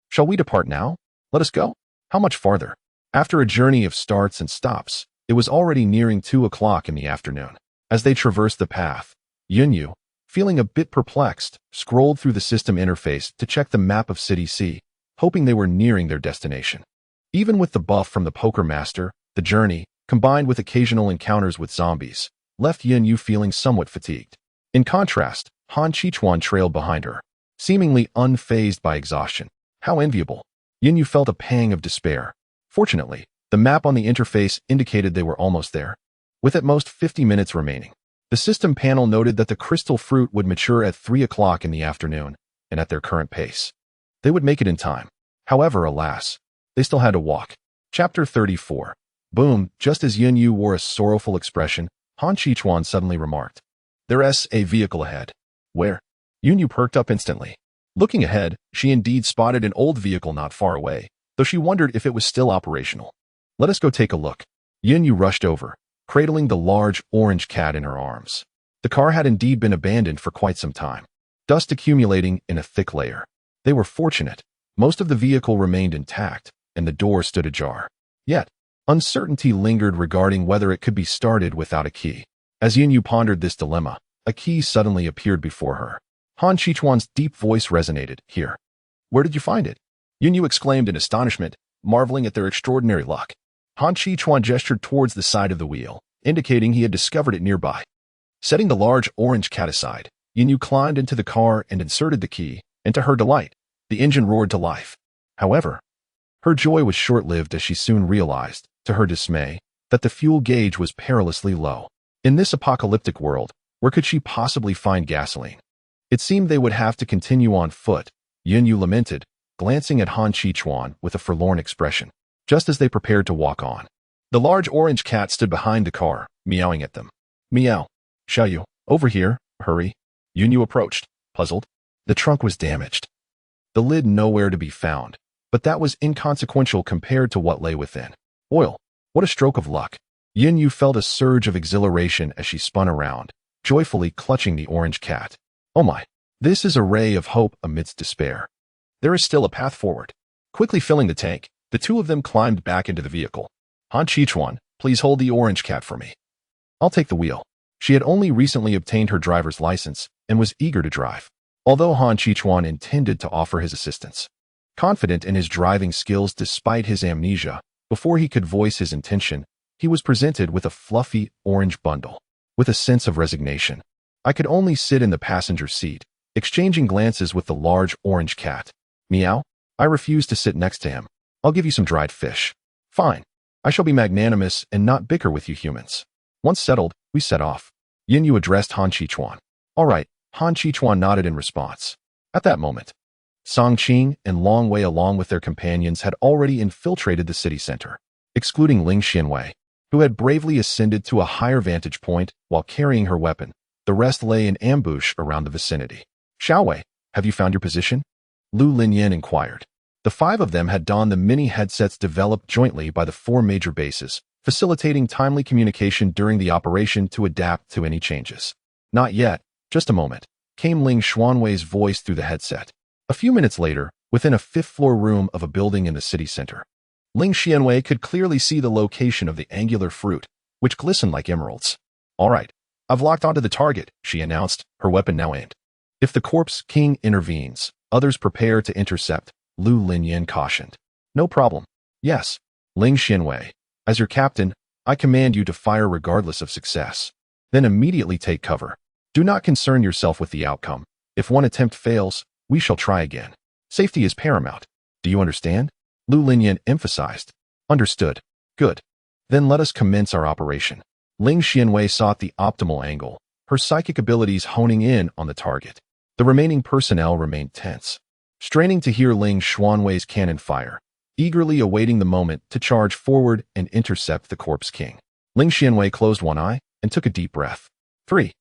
Shall we depart now? Let us go. How much farther? After a journey of starts and stops, it was already nearing 2 o'clock in the afternoon. As they traversed the path, Yunyu, feeling a bit perplexed, scrolled through the system interface to check the map of City C, hoping they were nearing their destination. Even with the buff from the poker master, the journey, combined with occasional encounters with zombies, left Yunyu feeling somewhat fatigued. In contrast, Han Qichuan trailed behind her, seemingly unfazed by exhaustion. How enviable. Yunyu felt a pang of despair. Fortunately, the map on the interface indicated they were almost there, with at most 50 minutes remaining. The system panel noted that the crystal fruit would mature at 3 o'clock in the afternoon, and at their current pace, they would make it in time. However, alas, they still had to walk. Chapter 34. Boom, just as Yunyu wore a sorrowful expression, Han Qichuan suddenly remarked, "There's a vehicle ahead." Where? Yunyu perked up instantly. Looking ahead, she indeed spotted an old vehicle not far away, though she wondered if it was still operational. Let us go take a look. Yunyu rushed over, cradling the large orange cat in her arms. The car had indeed been abandoned for quite some time, dust accumulating in a thick layer. They were fortunate. Most of the vehicle remained intact, and the door stood ajar. Yet, uncertainty lingered regarding whether it could be started without a key. As Yunyu pondered this dilemma, a key suddenly appeared before her. Han Qichuan's deep voice resonated. "Here." "Where did you find it?" Yunyu exclaimed in astonishment, marveling at their extraordinary luck. Han Qichuan gestured towards the side of the wheel, indicating he had discovered it nearby. Setting the large orange cat aside, Yunyu climbed into the car and inserted the key, and to her delight, the engine roared to life. However, her joy was short-lived as she soon realized, to her dismay, that the fuel gauge was perilously low. In this apocalyptic world, where could she possibly find gasoline? It seemed they would have to continue on foot, Yunyu lamented, glancing at Han Qichuan with a forlorn expression, just as they prepared to walk on. The large orange cat stood behind the car, meowing at them. "Meow. Xiaoyu, over here, hurry." Yunyu approached, puzzled. The trunk was damaged. The lid nowhere to be found, but that was inconsequential compared to what lay within. Oil. What a stroke of luck. Yunyu felt a surge of exhilaration as she spun around, joyfully clutching the orange cat. Oh my. This is a ray of hope amidst despair. There is still a path forward. Quickly filling the tank, the two of them climbed back into the vehicle. Han Qichuan, please hold the orange cat for me. I'll take the wheel. She had only recently obtained her driver's license and was eager to drive, although Han Qichuan intended to offer his assistance. Confident in his driving skills despite his amnesia, before he could voice his intention, he was presented with a fluffy orange bundle. With a sense of resignation, I could only sit in the passenger seat, exchanging glances with the large orange cat. Meow. I refuse to sit next to him. I'll give you some dried fish. Fine. I shall be magnanimous and not bicker with you humans. Once settled, we set off. Yunyu addressed Han Qichuan. All right, Han Qichuan nodded in response. At that moment, Song Qing and Long Wei along with their companions had already infiltrated the city center, excluding Ling Xianwei, who had bravely ascended to a higher vantage point while carrying her weapon. The rest lay in ambush around the vicinity. Xiaowei, have you found your position? Lu Linyan inquired. The 5 of them had donned the mini headsets developed jointly by the 4 major bases, facilitating timely communication during the operation to adapt to any changes. Not yet, just a moment, came Ling Xuanwei's voice through the headset. A few minutes later, within a 5th-floor room of a building in the city center, Ling Xianwei could clearly see the location of the angular fruit, which glistened like emeralds. All right, I've locked onto the target, she announced, her weapon now aimed. If the corpse king intervenes, others prepare to intercept, Lu Linyan cautioned. No problem. Yes, Ling Xianwei. As your captain, I command you to fire regardless of success. Then immediately take cover. Do not concern yourself with the outcome. If one attempt fails, we shall try again. Safety is paramount. Do you understand? Lu Linyan emphasized. Understood. Good. Then let us commence our operation. Ling Xianwei sought the optimal angle, her psychic abilities honing in on the target. The remaining personnel remained tense, straining to hear Ling Xuanwei's cannon fire, eagerly awaiting the moment to charge forward and intercept the Corpse King. Ling Xianwei closed one eye and took a deep breath. 3,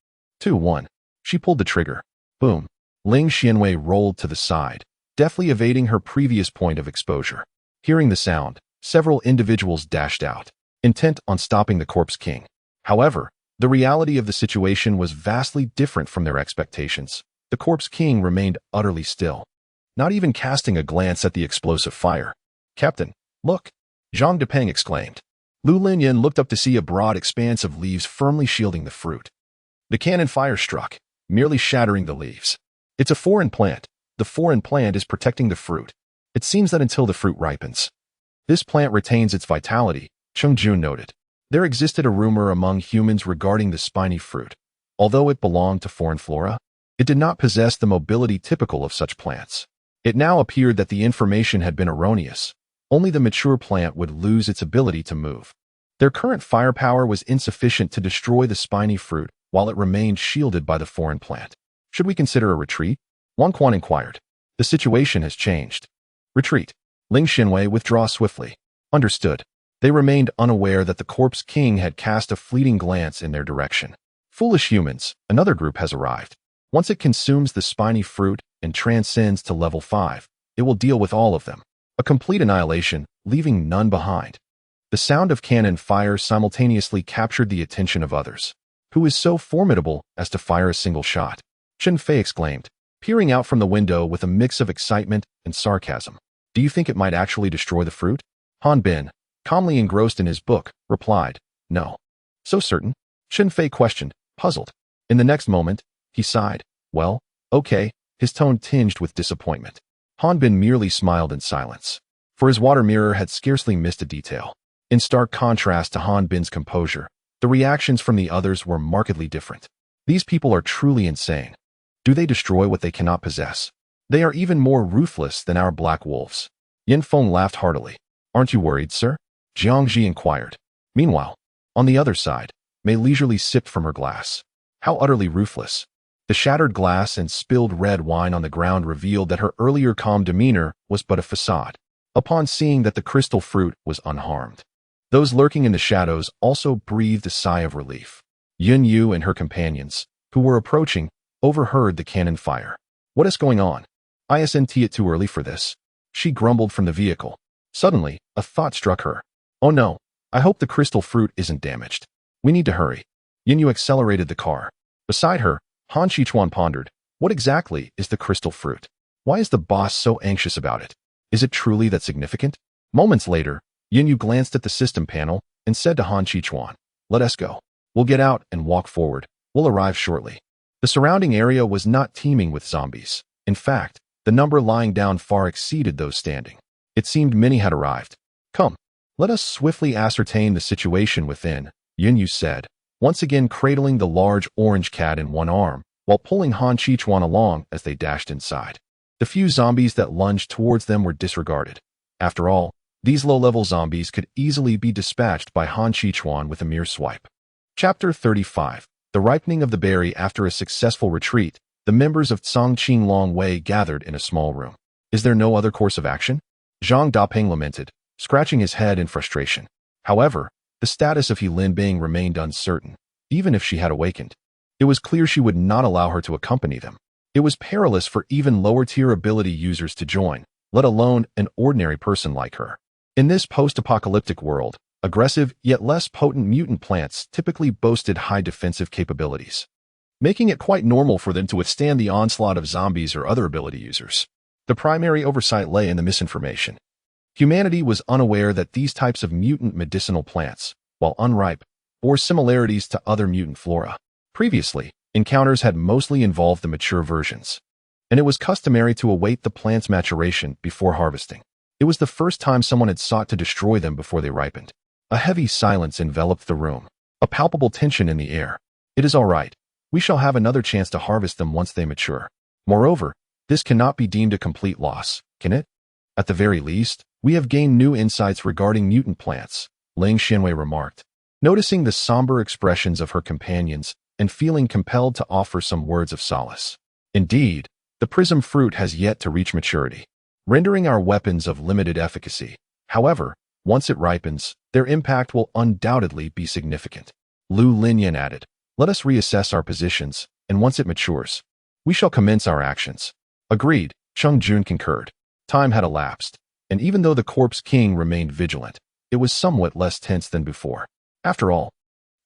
2, 1. She pulled the trigger. Boom. Ling Xianwei rolled to the side, deftly evading her previous point of exposure. Hearing the sound, several individuals dashed out, intent on stopping the Corpse King. However, the reality of the situation was vastly different from their expectations. The Corpse King remained utterly still, not even casting a glance at the explosive fire. Captain, look! Zhang Depeng exclaimed. Lu Linyan looked up to see a broad expanse of leaves firmly shielding the fruit. The cannon fire struck, merely shattering the leaves. It's a foreign plant. The foreign plant is protecting the fruit. It seems that until the fruit ripens, this plant retains its vitality, Cheng Jun noted. There existed a rumor among humans regarding the spiny fruit. Although it belonged to foreign flora, it did not possess the mobility typical of such plants. It now appeared that the information had been erroneous. Only the mature plant would lose its ability to move. Their current firepower was insufficient to destroy the spiny fruit while it remained shielded by the foreign plant. Should we consider a retreat? Wang Quan inquired. The situation has changed. Retreat. Ling Xianwei withdraw swiftly. Understood. They remained unaware that the Corpse King had cast a fleeting glance in their direction. Foolish humans, another group has arrived. Once it consumes the spiny fruit and transcends to level 5, it will deal with all of them. A complete annihilation, leaving none behind. The sound of cannon fire simultaneously captured the attention of others. Who is so formidable as to fire a single shot? Chen Fei exclaimed, peering out from the window with a mix of excitement and sarcasm. Do you think it might actually destroy the fruit? Han Bin, calmly engrossed in his book, replied, No. So certain? Chen Fei questioned, puzzled. In the next moment, he sighed. Well, okay, his tone tinged with disappointment. Han Bin merely smiled in silence, for his water mirror had scarcely missed a detail. In stark contrast to Han Bin's composure, the reactions from the others were markedly different. These people are truly insane. Do they destroy what they cannot possess? They are even more ruthless than our black wolves. Yin Feng laughed heartily. Aren't you worried, sir? Jiang Ji inquired. Meanwhile, on the other side, Mei leisurely sipped from her glass. How utterly ruthless. The shattered glass and spilled red wine on the ground revealed that her earlier calm demeanor was but a facade. Upon seeing that the crystal fruit was unharmed, those lurking in the shadows also breathed a sigh of relief. Yun Yu and her companions, who were approaching, overheard the cannon fire. What is going on? Isn't it too early for this? She grumbled from the vehicle. Suddenly, a thought struck her. Oh no, I hope the crystal fruit isn't damaged. We need to hurry. Yin Yu accelerated the car. Beside her, Han Shichuan pondered, what exactly is the crystal fruit? Why is the boss so anxious about it? Is it truly that significant? Moments later, Yin Yu glanced at the system panel and said to Han Shichuan, let us go. We'll get out and walk forward. We'll arrive shortly. The surrounding area was not teeming with zombies. In fact, the number lying down far exceeded those standing. It seemed many had arrived. Come, let us swiftly ascertain the situation within, Yin Yu said, once again cradling the large orange cat in one arm, while pulling Han Shichuan along as they dashed inside. The few zombies that lunged towards them were disregarded. After all, these low-level zombies could easily be dispatched by Han Shichuan with a mere swipe. Chapter 35. The ripening of the berry. After a successful retreat, the members of Cangqing Long Wei gathered in a small room. Is there no other course of action? Zhang Dapeng lamented, scratching his head in frustration. However, the status of He Linbing remained uncertain, even if she had awakened. It was clear she would not allow her to accompany them. It was perilous for even lower-tier ability users to join, let alone an ordinary person like her. In this post-apocalyptic world, aggressive yet less potent mutant plants typically boasted high defensive capabilities, making it quite normal for them to withstand the onslaught of zombies or other ability users. The primary oversight lay in the misinformation. Humanity was unaware that these types of mutant medicinal plants, while unripe, bore similarities to other mutant flora. Previously, encounters had mostly involved the mature versions, and it was customary to await the plant's maturation before harvesting. It was the first time someone had sought to destroy them before they ripened. A heavy silence enveloped the room, a palpable tension in the air. It is all right. We shall have another chance to harvest them once they mature. Moreover, This cannot be deemed a complete loss, can it? At the very least, we have gained new insights regarding mutant plants, Ling Xianwei remarked, noticing the somber expressions of her companions and feeling compelled to offer some words of solace. Indeed, the prism fruit has yet to reach maturity, rendering our weapons of limited efficacy. However, once it ripens, their impact will undoubtedly be significant. Lu Linyan added, let us reassess our positions, and once it matures, we shall commence our actions. Agreed, Cheng Jun concurred. Time had elapsed, and even though the Corpse King remained vigilant, it was somewhat less tense than before. After all,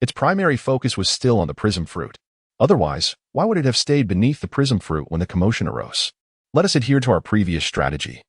its primary focus was still on the prism fruit. Otherwise, why would it have stayed beneath the prism fruit when the commotion arose? Let us adhere to our previous strategy,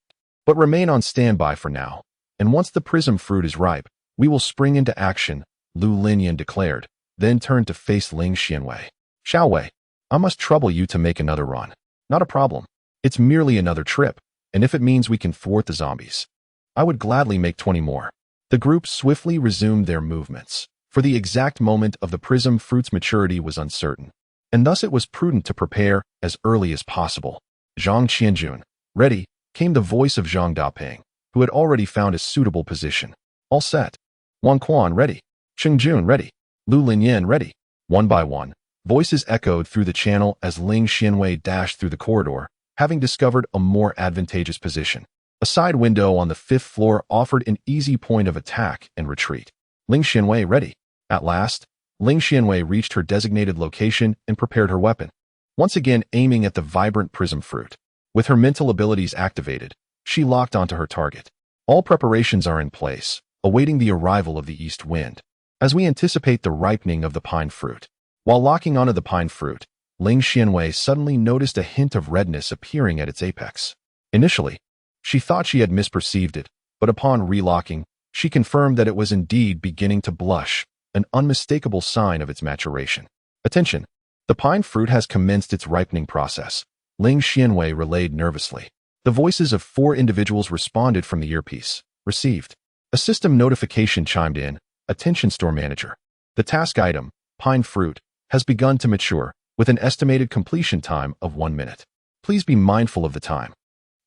but remain on standby for now, and once the prism fruit is ripe, we will spring into action, Lu Linyan declared, then turned to face Ling Xianwei. Xiaowei, I must trouble you to make another run. Not a problem. It's merely another trip, and if it means we can thwart the zombies, I would gladly make 20 more. The group swiftly resumed their movements, for the exact moment of the prism fruit's maturity was uncertain, and thus it was prudent to prepare as early as possible. Zhang Qianjun, ready, came the voice of Zhang Dapeng, who had already found a suitable position. All set. Wang Quan, ready. Cheng Jun, ready. Lu Linyan, ready. One by one, voices echoed through the channel as Ling Xianwei dashed through the corridor, having discovered a more advantageous position. A side window on the 5th floor offered an easy point of attack and retreat. Ling Xianwei, ready. At last, Ling Xianwei reached her designated location and prepared her weapon, once again aiming at the vibrant prism fruit. With her mental abilities activated, she locked onto her target. All preparations are in place, awaiting the arrival of the east wind, as we anticipate the ripening of the pine fruit. While locking onto the pine fruit, Ling Xianwei suddenly noticed a hint of redness appearing at its apex. Initially, she thought she had misperceived it, but upon relocking, she confirmed that it was indeed beginning to blush, an unmistakable sign of its maturation. Attention! The pine fruit has commenced its ripening process, Ling Xianwei relayed nervously. The voices of 4 individuals responded from the earpiece. Received. A system notification chimed in. Attention store manager. The task item, pine fruit, has begun to mature, with an estimated completion time of 1 minute. Please be mindful of the time.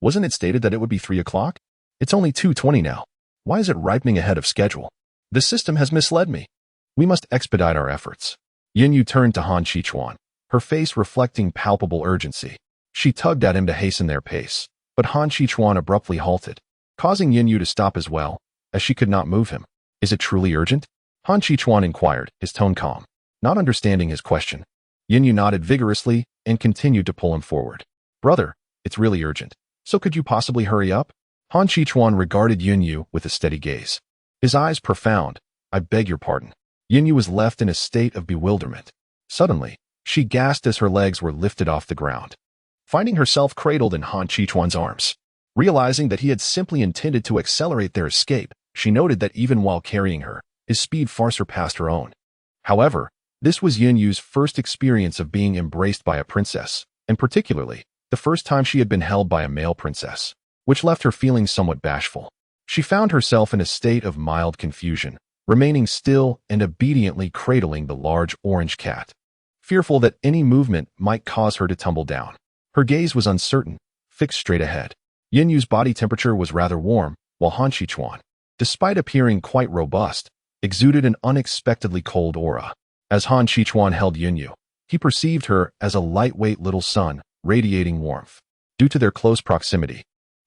Wasn't it stated that it would be 3 o'clock? It's only 2:20 now. Why is it ripening ahead of schedule? The system has misled me. We must expedite our efforts. Yin Yu turned to Han Qichuan, her face reflecting palpable urgency. She tugged at him to hasten their pace, but Han Qichuan abruptly halted, causing Yin Yu to stop as well, as she could not move him. Is it truly urgent? Han Qichuan inquired, his tone calm. Not understanding his question, Yin Yu nodded vigorously and continued to pull him forward. Brother, it's really urgent. So could you possibly hurry up? Han Qichuan regarded Yin Yu with a steady gaze, his eyes profound. I beg your pardon. Yin Yu was left in a state of bewilderment. Suddenly, she gasped as her legs were lifted off the ground, finding herself cradled in Han Qichuan's arms. Realizing that he had simply intended to accelerate their escape, she noted that even while carrying her, his speed far surpassed her own. However, this was Yin Yu's first experience of being embraced by a princess, and particularly, the first time she had been held by a male princess, which left her feeling somewhat bashful. She found herself in a state of mild confusion, remaining still and obediently cradling the large orange cat, fearful that any movement might cause her to tumble down. Her gaze was uncertain, fixed straight ahead. Yin Yu's body temperature was rather warm, while Han Qichuan, despite appearing quite robust, exuded an unexpectedly cold aura. As Han Qichuan held Yin Yu, he perceived her as a lightweight little sun, radiating warmth. Due to their close proximity,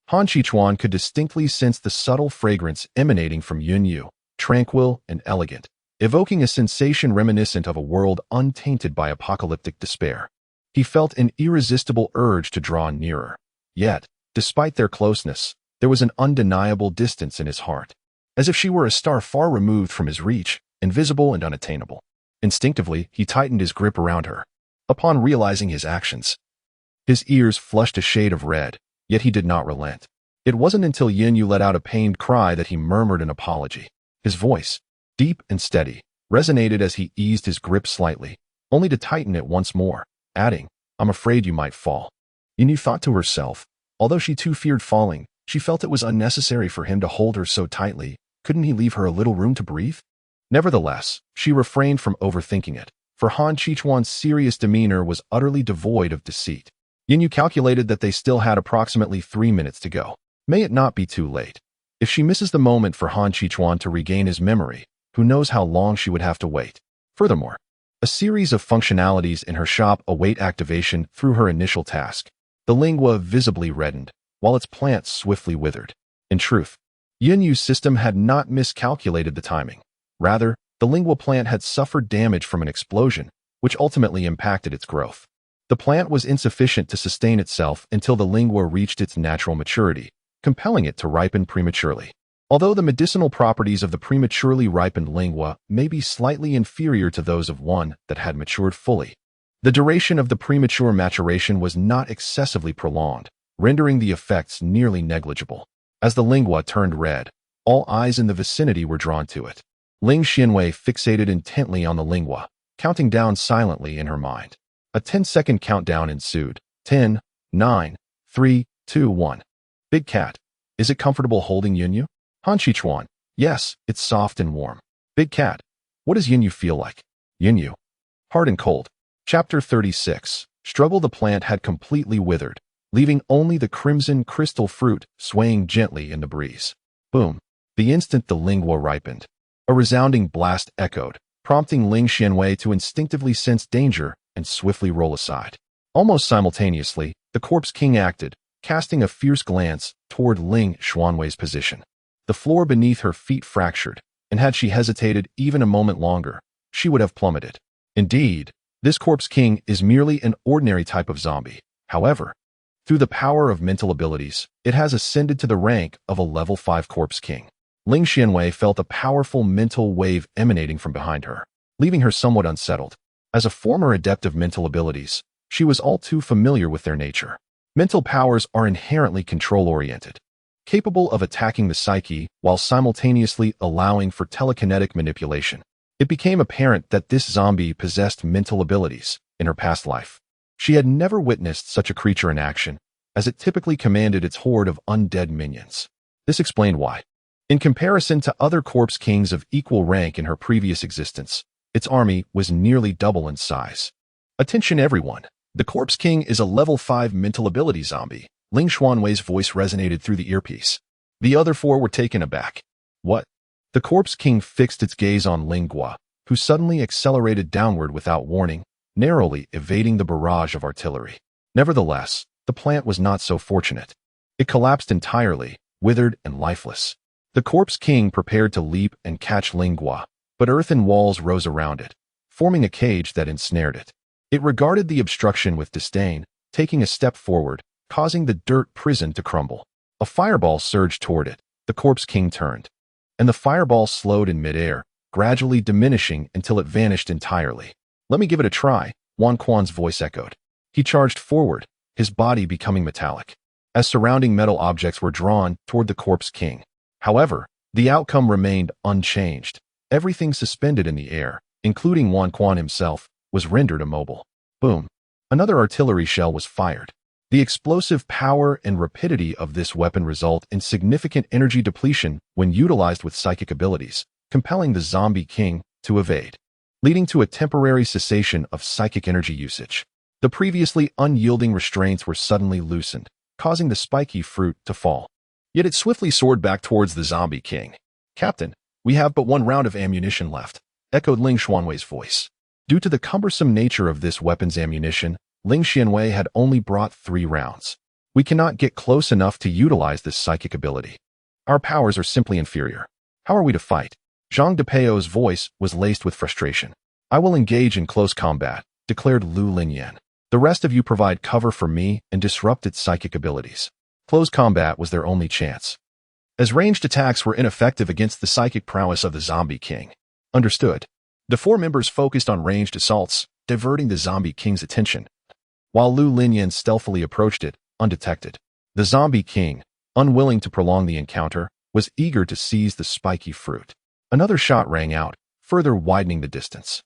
Han Qichuan could distinctly sense the subtle fragrance emanating from Yin Yu, tranquil and elegant, evoking a sensation reminiscent of a world untainted by apocalyptic despair. He felt an irresistible urge to draw nearer. Yet, despite their closeness, there was an undeniable distance in his heart, as if she were a star far removed from his reach, invisible and unattainable. Instinctively, he tightened his grip around her. Upon realizing his actions, his ears flushed a shade of red, yet he did not relent. It wasn't until Yin Yu let out a pained cry that he murmured an apology. His voice, deep and steady, resonated as he eased his grip slightly, only to tighten it once more, adding, I'm afraid you might fall. Yin Yu thought to herself, although she too feared falling, she felt it was unnecessary for him to hold her so tightly. Couldn't he leave her a little room to breathe? Nevertheless, she refrained from overthinking it, for Han Qichuan's serious demeanor was utterly devoid of deceit. Yinyu calculated that they still had approximately 3 minutes to go. May it not be too late. If she misses the moment for Han Qichuan to regain his memory, who knows how long she would have to wait. Furthermore, a series of functionalities in her shop await activation through her initial task. The lingua visibly reddened, while its plants swiftly withered. In truth, Yinyu's system had not miscalculated the timing. Rather, the lingua plant had suffered damage from an explosion, which ultimately impacted its growth. The plant was insufficient to sustain itself until the lingua reached its natural maturity, compelling it to ripen prematurely. Although the medicinal properties of the prematurely ripened lingua may be slightly inferior to those of one that had matured fully, the duration of the premature maturation was not excessively prolonged, rendering the effects nearly negligible. As the lingua turned red, all eyes in the vicinity were drawn to it. Ling Xianwei fixated intently on the lingua, counting down silently in her mind. A 10-second countdown ensued. 10, 9, 3, 2, 1. Big cat, is it comfortable holding Yinyu? Han Qichuan, yes, it's soft and warm. Big cat, what does Yinyu feel like? Yinyu, hard and cold. Chapter 36. Struggle. The plant had completely withered, leaving only the crimson crystal fruit swaying gently in the breeze. Boom. The instant the lingua ripened, a resounding blast echoed, prompting Ling Xianwei to instinctively sense danger and swiftly roll aside. Almost simultaneously, the Corpse King acted, casting a fierce glance toward Ling Xianwei's position. The floor beneath her feet fractured, and had she hesitated even a moment longer, she would have plummeted. Indeed, this Corpse King is merely an ordinary type of zombie. However, through the power of mental abilities, it has ascended to the rank of a level 5 Corpse King. Ling Xianwei felt a powerful mental wave emanating from behind her, leaving her somewhat unsettled. As a former adept of mental abilities, she was all too familiar with their nature. Mental powers are inherently control-oriented, capable of attacking the psyche while simultaneously allowing for telekinetic manipulation. It became apparent that this zombie possessed mental abilities in her past life. She had never witnessed such a creature in action, as it typically commanded its horde of undead minions. This explained why. In comparison to other Corpse Kings of equal rank in her previous existence, its army was nearly double in size. Attention everyone, the Corpse King is a level 5 mental ability zombie. Ling Xianwei's voice resonated through the earpiece. The other four were taken aback. What? The Corpse King fixed its gaze on Lingua, who suddenly accelerated downward without warning, narrowly evading the barrage of artillery. Nevertheless, the plant was not so fortunate. It collapsed entirely, withered and lifeless. The Corpse King prepared to leap and catch Lingua, but earthen walls rose around it, forming a cage that ensnared it. It regarded the obstruction with disdain, taking a step forward, causing the dirt prison to crumble. A fireball surged toward it. The Corpse King turned, and the fireball slowed in midair, gradually diminishing until it vanished entirely. Let me give it a try, Wan Quan's voice echoed. He charged forward, his body becoming metallic, as surrounding metal objects were drawn toward the Corpse King. However, the outcome remained unchanged. Everything suspended in the air, including Wan Quan himself, was rendered immobile. Boom. Another artillery shell was fired. The explosive power and rapidity of this weapon result in significant energy depletion when utilized with psychic abilities, compelling the Zombie King to evade, leading to a temporary cessation of psychic energy usage. The previously unyielding restraints were suddenly loosened, causing the spiky fruit to fall. Yet it swiftly soared back towards the Zombie King. Captain, we have but one round of ammunition left, echoed Ling Xianwei's voice. Due to the cumbersome nature of this weapon's ammunition, Ling Xianwei had only brought 3 rounds. We cannot get close enough to utilize this psychic ability. Our powers are simply inferior. How are we to fight? Zhang Depeo's voice was laced with frustration. I will engage in close combat, declared Lu Linyan. The rest of you provide cover for me and disrupt its psychic abilities. Close combat was their only chance, as ranged attacks were ineffective against the psychic prowess of the Zombie King. Understood. The 4 members focused on ranged assaults, diverting the Zombie King's attention, while Lu Linyan stealthily approached it, undetected. The Zombie King, unwilling to prolong the encounter, was eager to seize the spiky fruit. Another shot rang out, further widening the distance.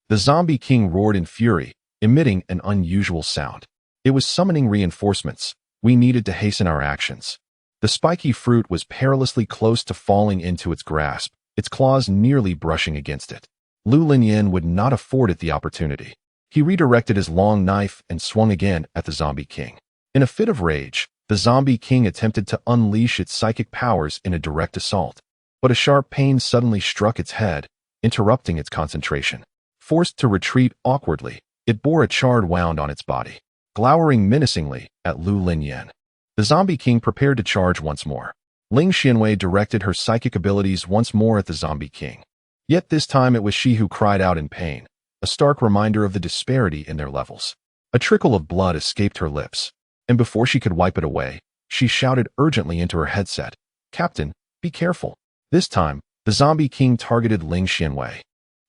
The Zombie King roared in fury, emitting an unusual sound. It was summoning reinforcements. We needed to hasten our actions. The spiky fruit was perilously close to falling into its grasp, its claws nearly brushing against it. Lu Linyan would not afford it the opportunity. He redirected his long knife and swung again at the zombie king. In a fit of rage, the zombie king attempted to unleash its psychic powers in a direct assault, but a sharp pain suddenly struck its head, interrupting its concentration. Forced to retreat awkwardly, it bore a charred wound on its body, glowering menacingly at Lu Linyan. The zombie king prepared to charge once more. Ling Xianwei directed her psychic abilities once more at the zombie king. Yet this time it was she who cried out in pain, a stark reminder of the disparity in their levels. A trickle of blood escaped her lips, and before she could wipe it away, she shouted urgently into her headset, "Captain, be careful." This time, the zombie king targeted Ling Xianwei,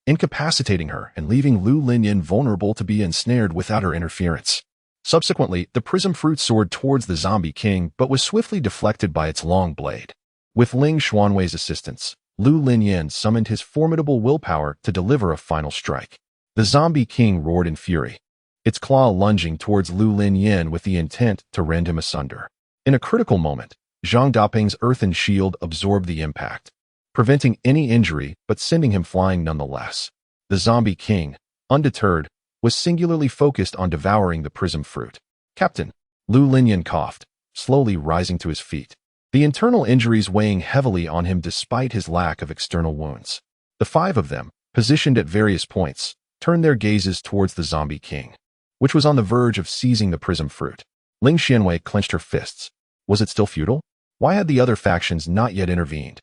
incapacitating her and leaving Lu Linyan vulnerable to be ensnared without her interference. Subsequently, the prism fruit soared towards the zombie king but was swiftly deflected by its long blade. With Ling Xuanwei's assistance, Lu Linyan summoned his formidable willpower to deliver a final strike. The zombie king roared in fury, its claw lunging towards Lu Linyan with the intent to rend him asunder. In a critical moment, Zhang Daping's earthen shield absorbed the impact, preventing any injury but sending him flying nonetheless. The zombie king, undeterred, was singularly focused on devouring the prism fruit. "Captain," Lu Linyan coughed, slowly rising to his feet, the internal injuries weighing heavily on him despite his lack of external wounds. The five of them, positioned at various points, turned their gazes towards the zombie king, which was on the verge of seizing the prism fruit. Ling Xianwei clenched her fists. Was it still futile? Why had the other factions not yet intervened?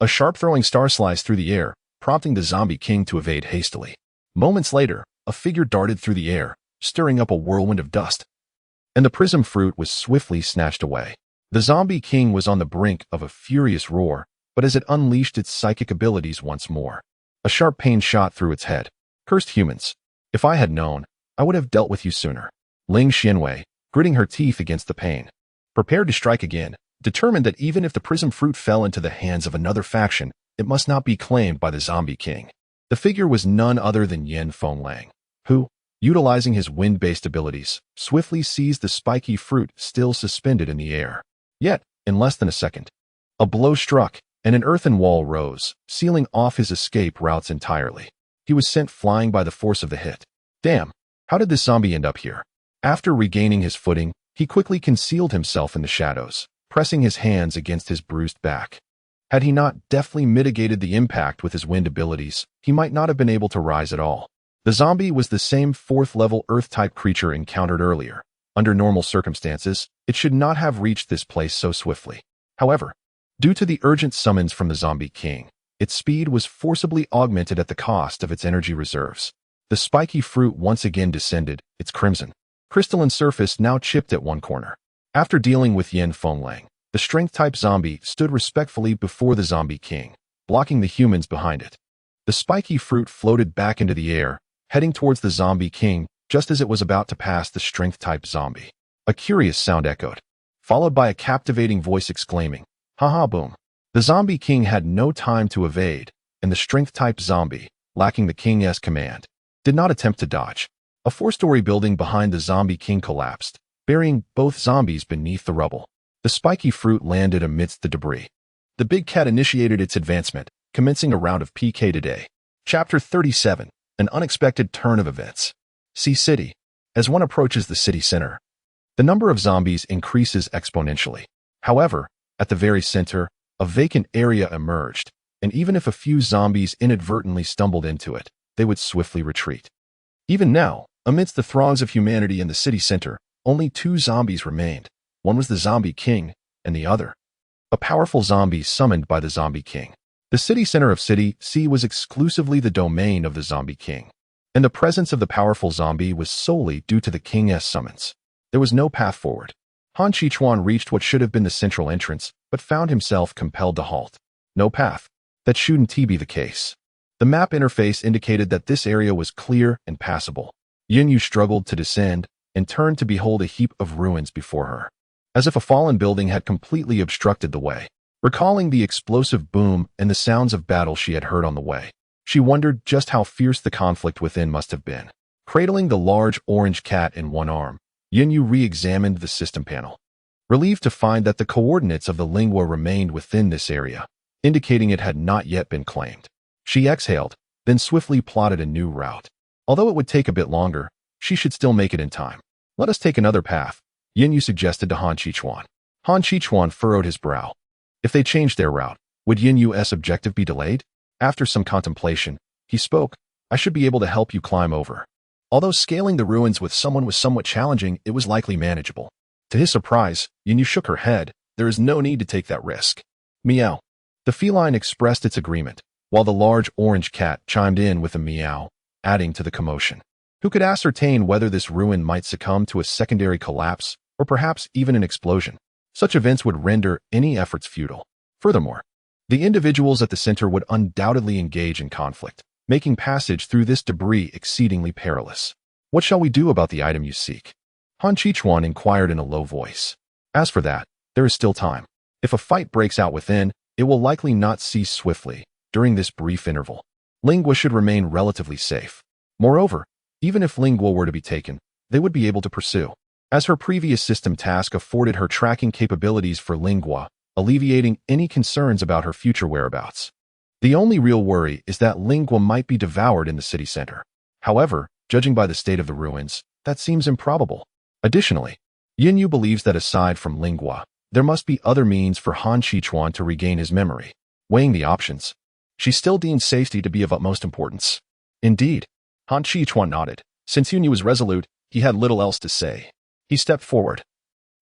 A sharp throwing star sliced through the air, prompting the zombie king to evade hastily. Moments later, a figure darted through the air, stirring up a whirlwind of dust, and the prism fruit was swiftly snatched away. The zombie king was on the brink of a furious roar, but as it unleashed its psychic abilities once more, a sharp pain shot through its head. "Cursed humans! If I had known, I would have dealt with you sooner." Ling Xianwei, gritting her teeth against the pain, prepared to strike again, determined that even if the prism fruit fell into the hands of another faction, it must not be claimed by the zombie king. The figure was none other than Yen Fenglang, who, utilizing his wind-based abilities, swiftly seized the spiky fruit still suspended in the air. Yet, in less than a second, a blow struck, and an earthen wall rose, sealing off his escape routes entirely. He was sent flying by the force of the hit. Damn, how did this zombie end up here? After regaining his footing, he quickly concealed himself in the shadows, pressing his hands against his bruised back. Had he not deftly mitigated the impact with his wind abilities, he might not have been able to rise at all. The zombie was the same fourth-level Earth-type creature encountered earlier. Under normal circumstances, it should not have reached this place so swiftly. However, due to the urgent summons from the zombie king, its speed was forcibly augmented at the cost of its energy reserves. The spiky fruit once again descended, its crimson, crystalline surface now chipped at one corner. After dealing with Yen Fenglang, the strength-type zombie stood respectfully before the zombie king, blocking the humans behind it. The spiky fruit floated back into the air, heading towards the zombie king just as it was about to pass the strength-type zombie. A curious sound echoed, followed by a captivating voice exclaiming, "Haha, boom." The zombie king had no time to evade, and the strength-type zombie, lacking the king's command, did not attempt to dodge. A four-story building behind the zombie king collapsed, burying both zombies beneath the rubble. The spiky fruit landed amidst the debris. The big cat initiated its advancement, commencing a round of PK today. Chapter 37, An Unexpected Turn of Events. Sea City. As one approaches the city center, the number of zombies increases exponentially. However, at the very center, a vacant area emerged, and even if a few zombies inadvertently stumbled into it, they would swiftly retreat. Even now, amidst the throngs of humanity in the city center, only two zombies remained. One was the zombie king, and the other, a powerful zombie summoned by the zombie king. The city center of City C was exclusively the domain of the zombie king, and the presence of the powerful zombie was solely due to the king's summons. There was no path forward. Han Qichuan reached what should have been the central entrance, but found himself compelled to halt. No path. That shouldn't be the case. The map interface indicated that this area was clear and passable. Yin Yu struggled to descend and turned to behold a heap of ruins before her, as if a fallen building had completely obstructed the way. Recalling the explosive boom and the sounds of battle she had heard on the way, she wondered just how fierce the conflict within must have been. Cradling the large orange cat in one arm, Yin Yu re-examined the system panel, relieved to find that the coordinates of the lingua remained within this area, indicating it had not yet been claimed. She exhaled, then swiftly plotted a new route. Although it would take a bit longer, she should still make it in time. Let us take another path, Yinyu suggested to Han Qichuan. Han Qichuan furrowed his brow. If they changed their route, would Yinyu's objective be delayed? After some contemplation, he spoke. I should be able to help you climb over. Although scaling the ruins with someone was somewhat challenging, it was likely manageable. To his surprise, Yinyu shook her head. There is no need to take that risk. Meow. The feline expressed its agreement, while the large orange cat chimed in with a meow, adding to the commotion. Who could ascertain whether this ruin might succumb to a secondary collapse, or perhaps even an explosion? Such events would render any efforts futile. Furthermore, the individuals at the center would undoubtedly engage in conflict, making passage through this debris exceedingly perilous. What shall we do about the item you seek? Han Qichuan inquired in a low voice. As for that, there is still time. If a fight breaks out within, it will likely not cease swiftly. During this brief interval, Lingua should remain relatively safe. Moreover, even if Lingua were to be taken, they would be able to pursue, as her previous system task afforded her tracking capabilities for Lingua, alleviating any concerns about her future whereabouts. The only real worry is that Lingua might be devoured in the city center. However, judging by the state of the ruins, that seems improbable. Additionally, Yinyu believes that aside from Lingua, there must be other means for Han Qichuan to regain his memory. Weighing the options, she still deemed safety to be of utmost importance. Indeed, Han Qichuan nodded. Since Yinyu was resolute, he had little else to say. He stepped forward,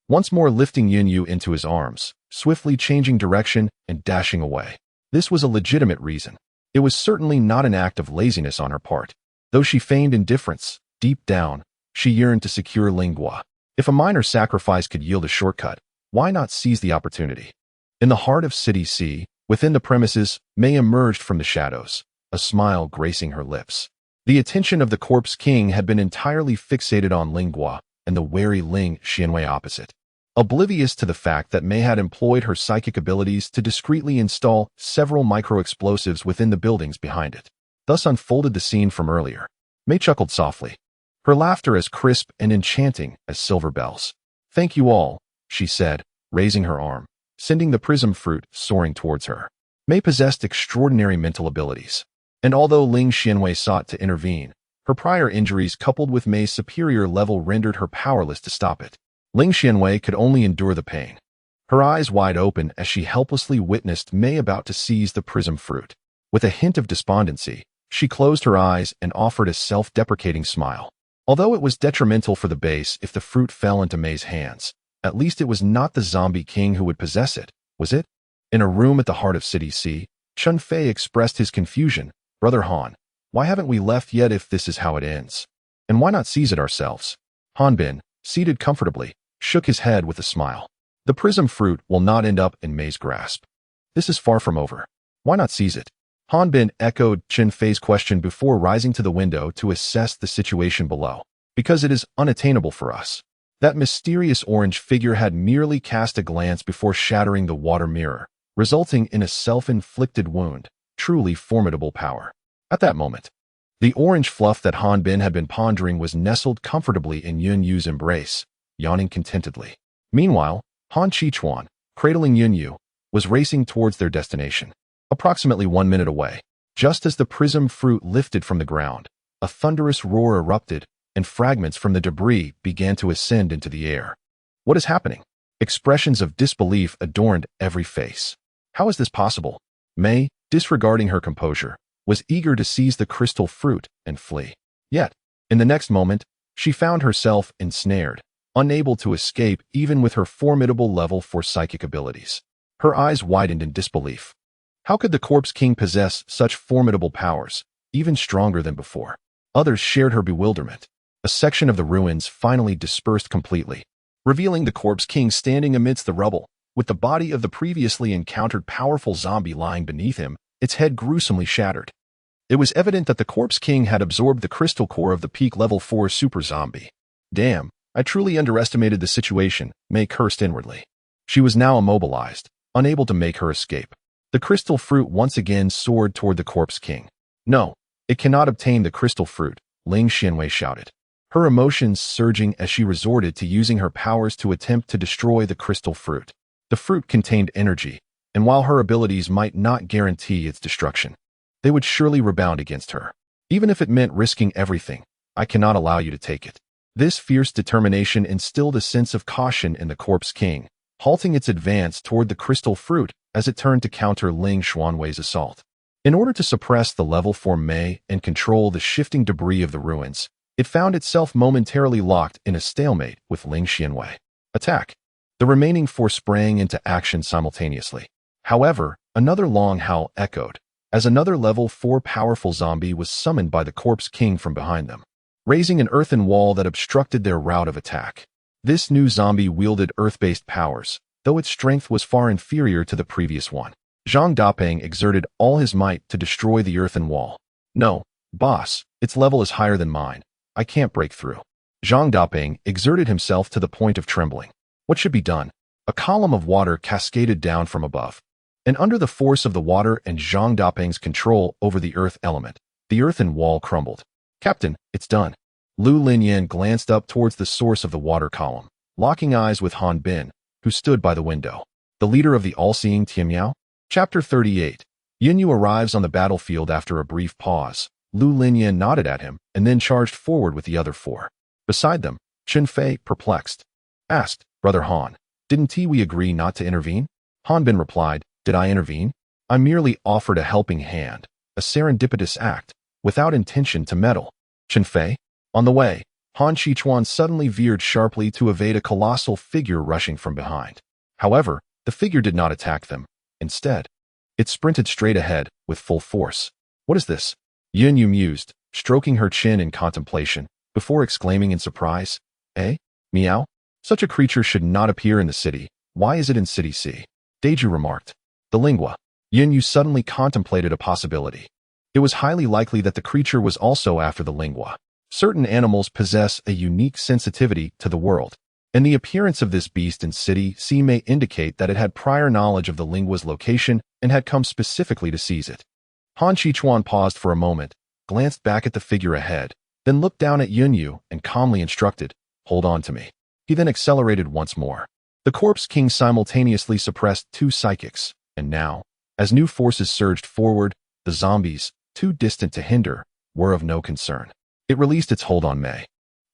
once more lifting Yinyu into his arms, swiftly changing direction and dashing away. This was a legitimate reason. It was certainly not an act of laziness on her part. Though she feigned indifference, deep down, she yearned to secure Lingua. If a minor sacrifice could yield a shortcut, why not seize the opportunity? In the heart of City C, within the premises, Mei emerged from the shadows, a smile gracing her lips. The attention of the Corpse King had been entirely fixated on Lingua and the wary Ling Xianwei opposite, oblivious to the fact that Mei had employed her psychic abilities to discreetly install several micro-explosives within the buildings behind it. Thus unfolded the scene from earlier. Mei chuckled softly, her laughter as crisp and enchanting as silver bells. Thank you all, she said, raising her arm, sending the prism fruit soaring towards her. Mei possessed extraordinary mental abilities, and although Ling Xianwei sought to intervene, her prior injuries coupled with Mei's superior level rendered her powerless to stop it. Ling Xianwei could only endure the pain, her eyes wide open as she helplessly witnessed Mei about to seize the prism fruit. With a hint of despondency, she closed her eyes and offered a self-deprecating smile. Although it was detrimental for the base if the fruit fell into Mei's hands, at least it was not the zombie king who would possess it, was it? In a room at the heart of City C, Chun Fei expressed his confusion. Brother Han, why haven't we left yet if this is how it ends? And why not seize it ourselves? Han Bin, seated comfortably, shook his head with a smile. The prism fruit will not end up in Mei's grasp. This is far from over. Why not seize it? Han Bin echoed Chun Fei's question before rising to the window to assess the situation below. Because it is unattainable for us. That mysterious orange figure had merely cast a glance before shattering the water mirror, resulting in a self-inflicted wound. Truly formidable power. At that moment, the orange fluff that Han Bin had been pondering was nestled comfortably in Yunyu's embrace, yawning contentedly. Meanwhile, Han Qichuan, cradling Yunyu, was racing towards their destination. Approximately 1 minute away, just as the prism fruit lifted from the ground, a thunderous roar erupted, and fragments from the debris began to ascend into the air. What is happening? Expressions of disbelief adorned every face. How is this possible? Mei, disregarding her composure, was eager to seize the crystal fruit and flee. Yet, in the next moment, she found herself ensnared, unable to escape even with her formidable level 4 psychic abilities. Her eyes widened in disbelief. How could the Corpse King possess such formidable powers, even stronger than before? Others shared her bewilderment. A section of the ruins finally dispersed completely, revealing the Corpse King standing amidst the rubble, with the body of the previously encountered powerful zombie lying beneath him, its head gruesomely shattered. It was evident that the Corpse King had absorbed the crystal core of the peak level 4 super zombie. Damn, I truly underestimated the situation, Mei cursed inwardly. She was now immobilized, unable to make her escape. The crystal fruit once again soared toward the Corpse King. No, it cannot obtain the crystal fruit, Ling Xianwei shouted, her emotions surging as she resorted to using her powers to attempt to destroy the crystal fruit. The fruit contained energy, and while her abilities might not guarantee its destruction, they would surely rebound against her. Even if it meant risking everything, I cannot allow you to take it. This fierce determination instilled a sense of caution in the Corpse King, halting its advance toward the crystal fruit as it turned to counter Ling Xuanwei's assault. In order to suppress the level 4 Mei and control the shifting debris of the ruins, it found itself momentarily locked in a stalemate with Ling Xuanwei. Attack! The remaining 4 sprang into action simultaneously. However, another long howl echoed, as another level 4 powerful zombie was summoned by the Corpse King from behind them, raising an earthen wall that obstructed their route of attack. This new zombie wielded earth-based powers, though its strength was far inferior to the previous one. Zhang Dapeng exerted all his might to destroy the earthen wall. No, boss, its level is higher than mine. I can't break through. Zhang Dapeng exerted himself to the point of trembling. What should be done? A column of water cascaded down from above. And under the force of the water and Zhang Dapeng's control over the earth element, the earthen wall crumbled. Captain, it's done. Lu Linyan glanced up towards the source of the water column, locking eyes with Han Bin, who stood by the window. The leader of the all-seeing Tianmiao? Chapter 38. Yunyu arrives on the battlefield after a brief pause. Lu Linyan nodded at him and then charged forward with the other 4. Beside them, Chen Fei, perplexed, asked, Brother Han, didn't we agree not to intervene? Han Bin replied, did I intervene? I merely offered a helping hand, a serendipitous act, without intention to meddle. Chen Fei? On the way, Han Qichuan suddenly veered sharply to evade a colossal figure rushing from behind. However, the figure did not attack them. Instead, it sprinted straight ahead with full force. What is this? Yunyu mused, stroking her chin in contemplation, before exclaiming in surprise, Eh? Meow? Such a creature should not appear in the city. Why is it in City C? Deju remarked. The lingua. Yunyu suddenly contemplated a possibility. It was highly likely that the creature was also after the lingua. Certain animals possess a unique sensitivity to the world, and the appearance of this beast in City C may indicate that it had prior knowledge of the lingua's location and had come specifically to seize it. Han Qichuan paused for a moment, glanced back at the figure ahead, then looked down at Yunyu and calmly instructed, hold on to me. He then accelerated once more. The Corpse King simultaneously suppressed 2 psychics, and now, as new forces surged forward, the zombies, too distant to hinder, were of no concern. It released its hold on Mei,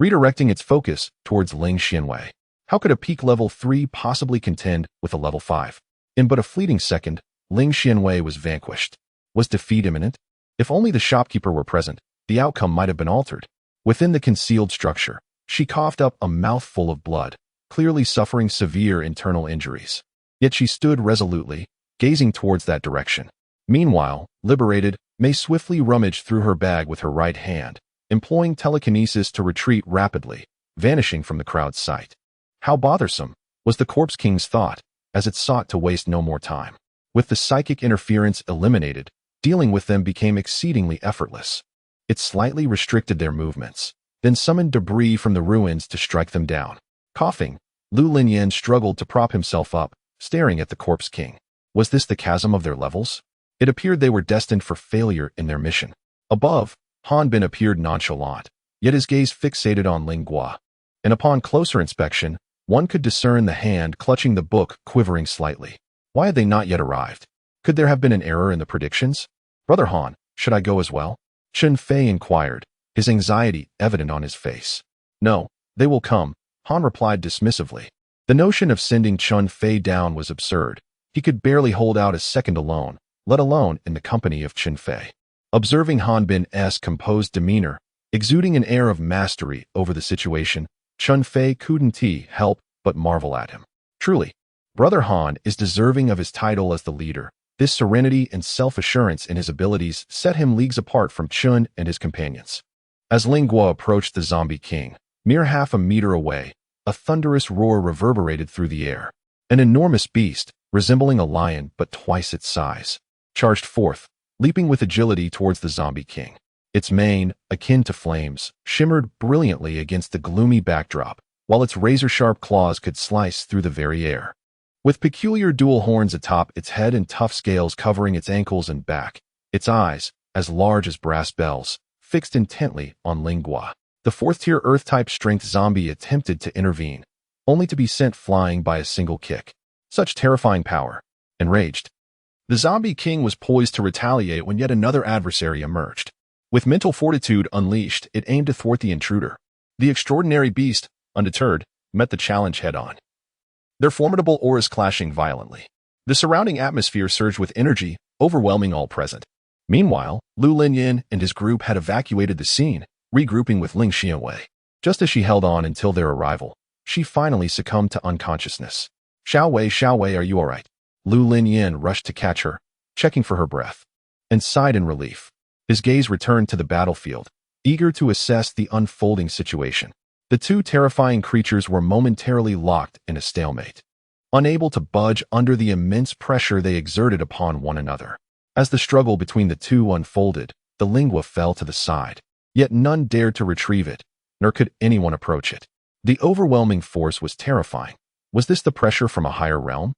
redirecting its focus towards Ling Xuanwei. How could a peak level 3 possibly contend with a level 5? In but a fleeting second, Ling Xuanwei was vanquished. Was defeat imminent? If only the shopkeeper were present, the outcome might have been altered. Within the concealed structure, she coughed up a mouthful of blood, clearly suffering severe internal injuries. Yet she stood resolutely, gazing towards that direction. Meanwhile, liberated, Mei swiftly rummaged through her bag with her right hand, employing telekinesis to retreat rapidly, vanishing from the crowd's sight. How bothersome, was the Corpse King's thought, as it sought to waste no more time. With the psychic interference eliminated, dealing with them became exceedingly effortless. It slightly restricted their movements, then summoned debris from the ruins to strike them down. Coughing, Lu Linyan struggled to prop himself up, staring at the Corpse King. Was this the chasm of their levels? It appeared they were destined for failure in their mission. Above, Han Bin appeared nonchalant, yet his gaze fixated on Ling Gua. And upon closer inspection, one could discern the hand clutching the book quivering slightly. Why had they not yet arrived? Could there have been an error in the predictions? Brother Han, should I go as well? Chen Fei inquired, his anxiety evident on his face. No, they will come, Han replied dismissively. The notion of sending Chen Fei down was absurd. He could barely hold out a second alone, let alone in the company of Chen Fei. Observing Han Bin's composed demeanor, exuding an air of mastery over the situation, Chen Fei couldn't help but marvel at him. Truly, Brother Han is deserving of his title as the leader. This serenity and self-assurance in his abilities set him leagues apart from Chun and his companions. As Ling Gua approached the zombie king, mere half a meter away, a thunderous roar reverberated through the air. An enormous beast, resembling a lion but twice its size, charged forth, leaping with agility towards the zombie king. Its mane, akin to flames, shimmered brilliantly against the gloomy backdrop, while its razor-sharp claws could slice through the very air. With peculiar dual horns atop its head and tough scales covering its ankles and back, its eyes, as large as brass bells, fixed intently on Ling Gua. The 4th-tier Earth-type strength zombie attempted to intervene, only to be sent flying by a single kick. Such terrifying power. Enraged, the zombie king was poised to retaliate when yet another adversary emerged. With mental fortitude unleashed, it aimed to thwart the intruder. The extraordinary beast, undeterred, met the challenge head-on. Their formidable auras clashing violently. The surrounding atmosphere surged with energy, overwhelming all present. Meanwhile, Lu Linyin and his group had evacuated the scene, regrouping with Ling Xianwei. Just as she held on until their arrival, she finally succumbed to unconsciousness. Xiaowei, are you all right? Lu Linyin rushed to catch her, checking for her breath, and sighed in relief. His gaze returned to the battlefield, eager to assess the unfolding situation. The two terrifying creatures were momentarily locked in a stalemate, unable to budge under the immense pressure they exerted upon one another. As the struggle between the two unfolded, the lingua fell to the side, yet none dared to retrieve it, nor could anyone approach it. The overwhelming force was terrifying. Was this the pressure from a higher realm?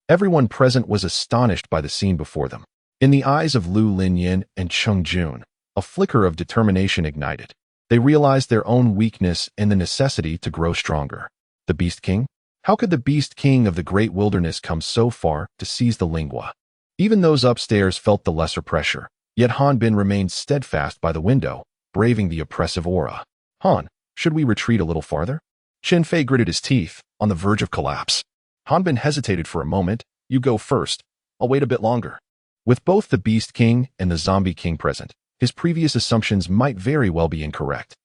Everyone present was astonished by the scene before them. In the eyes of Lu Linyin and Cheng Jun, a flicker of determination ignited. They realized their own weakness and the necessity to grow stronger. The Beast King? How could the Beast King of the great wilderness come so far to seize the lingua? Even those upstairs felt the lesser pressure, yet Han Bin remained steadfast by the window, braving the oppressive aura. Han, should we retreat a little farther? Chen Fei gritted his teeth, on the verge of collapse. Han Bin hesitated for a moment. You go first. I'll wait a bit longer. With both the Beast King and the Zombie King present, his previous assumptions might very well be incorrect.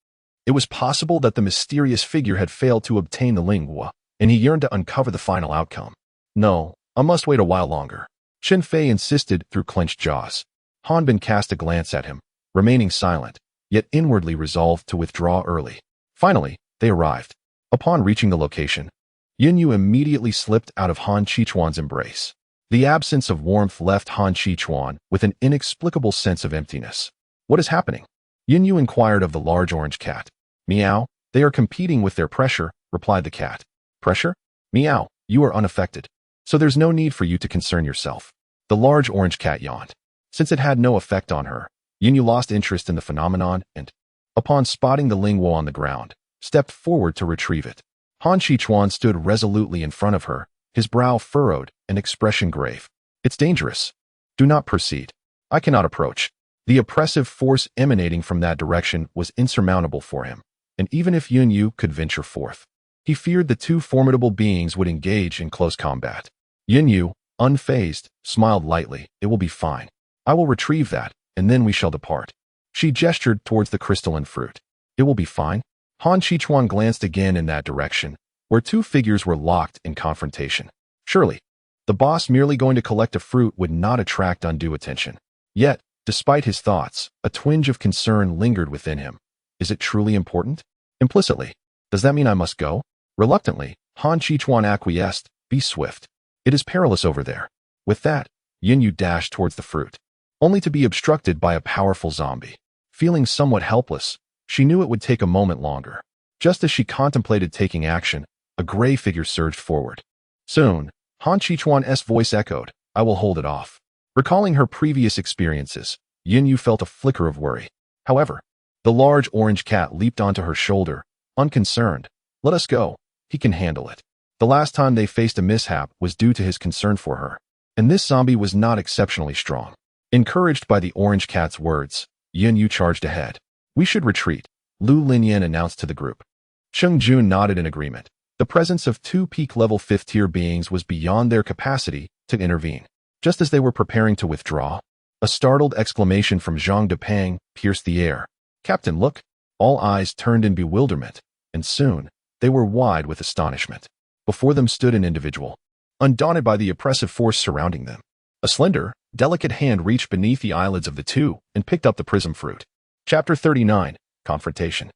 It was possible that the mysterious figure had failed to obtain the lingua, and he yearned to uncover the final outcome. No, I must wait a while longer. Chen Fei insisted through clenched jaws. Han Bin cast a glance at him, remaining silent, yet inwardly resolved to withdraw early. Finally, they arrived. Upon reaching the location, Yin Yu immediately slipped out of Han Qichuan's embrace. The absence of warmth left Han Qichuan with an inexplicable sense of emptiness. What is happening? Yin Yu inquired of the large orange cat. Meow, they are competing with their pressure, replied the cat. Pressure? Meow, you are unaffected, so there's no need for you to concern yourself. The large orange cat yawned. Since it had no effect on her, Yin Yu lost interest in the phenomenon and, upon spotting the lingua on the ground, stepped forward to retrieve it. Han Qichuan stood resolutely in front of her, his brow furrowed and expression grave. It's dangerous. Do not proceed. I cannot approach. The oppressive force emanating from that direction was insurmountable for him, and even if Yin Yu could venture forth, he feared the two formidable beings would engage in close combat. Yin Yu, unfazed, smiled lightly. It will be fine. I will retrieve that, and then we shall depart. She gestured towards the crystalline fruit. It will be fine. Han Qichuan glanced again in that direction, where two figures were locked in confrontation. Surely, the boss merely going to collect a fruit would not attract undue attention. Yet, despite his thoughts, a twinge of concern lingered within him. Is it truly important? Implicitly, does that mean I must go? Reluctantly, Han Qichuan acquiesced. Be swift. It is perilous over there. With that, Yin Yu dashed towards the fruit, only to be obstructed by a powerful zombie. Feeling somewhat helpless, she knew it would take a moment longer. Just as she contemplated taking action, a gray figure surged forward. Soon, Han Qichuan's voice echoed, I will hold it off. Recalling her previous experiences, Yin Yu felt a flicker of worry. However, the large orange cat leaped onto her shoulder, unconcerned. Let us go. He can handle it. The last time they faced a mishap was due to his concern for her, and this zombie was not exceptionally strong. Encouraged by the orange cat's words, Yin Yu charged ahead. We should retreat, Lu Linyin announced to the group. Cheng Jun nodded in agreement. The presence of two peak-level 5th-tier beings was beyond their capacity to intervene. Just as they were preparing to withdraw, a startled exclamation from Zhang Depang pierced the air. Captain, look! All eyes turned in bewilderment, and soon, they were wide with astonishment. Before them stood an individual, undaunted by the oppressive force surrounding them. A slender, delicate hand reached beneath the eyelids of the two and picked up the prism fruit. Chapter 39, Confrontation.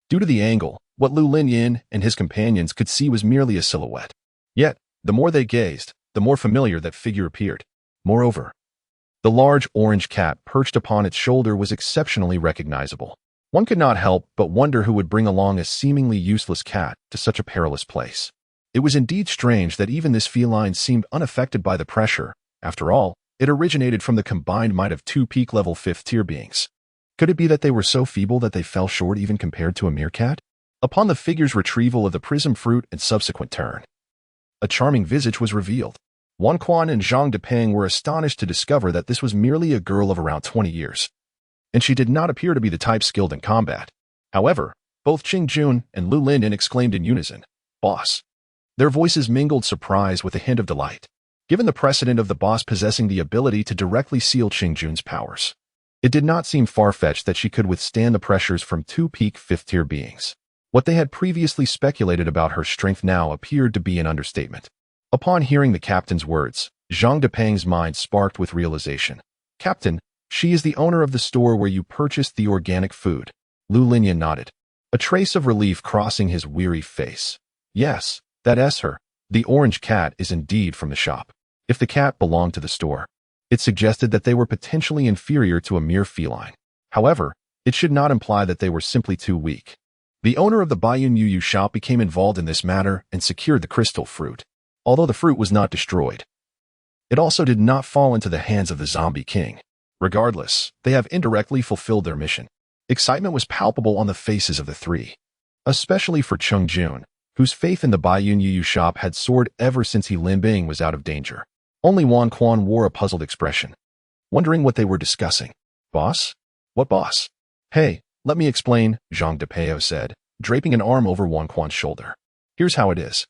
Due to the angle, what Lu Linyin and his companions could see was merely a silhouette. Yet, the more they gazed, the more familiar that figure appeared. Moreover, the large orange cat perched upon its shoulder was exceptionally recognizable. One could not help but wonder who would bring along a seemingly useless cat to such a perilous place. It was indeed strange that even this feline seemed unaffected by the pressure. After all, it originated from the combined might of two peak-level 5th-tier beings. Could it be that they were so feeble that they fell short even compared to a meerkat? Upon the figure's retrieval of the prism fruit and subsequent turn, a charming visage was revealed. Wan Quan and Zhang Depang were astonished to discover that this was merely a girl of around 20 years. and she did not appear to be the type skilled in combat. However, both Qing Jun and Lu Linyan exclaimed in unison, "Boss." Their voices mingled surprise with a hint of delight, given the precedent of the boss possessing the ability to directly seal Qing Jun's powers. It did not seem far-fetched that she could withstand the pressures from two peak fifth-tier beings. What they had previously speculated about her strength now appeared to be an understatement. Upon hearing the captain's words, Zhang Depeng's mind sparked with realization. "Captain, she is the owner of the store where you purchased the organic food." Lu Linyan nodded, a trace of relief crossing his weary face. "Yes, that's her. The orange cat is indeed from the shop." If the cat belonged to the store, it suggested that they were potentially inferior to a mere feline. However, it should not imply that they were simply too weak. The owner of the Baiyun Yuyu shop became involved in this matter and secured the crystal fruit. Although the fruit was not destroyed, it also did not fall into the hands of the zombie king. Regardless, they have indirectly fulfilled their mission. Excitement was palpable on the faces of the three, especially for Qing Jun, whose faith in the Baiyun Yuyu shop had soared ever since Lin Bing was out of danger. Only Wan Quan wore a puzzled expression, wondering what they were discussing. "Boss? What boss?" "Hey, let me explain," Zhang Depeo said, draping an arm over Wan Quan's shoulder. "Here's how it is."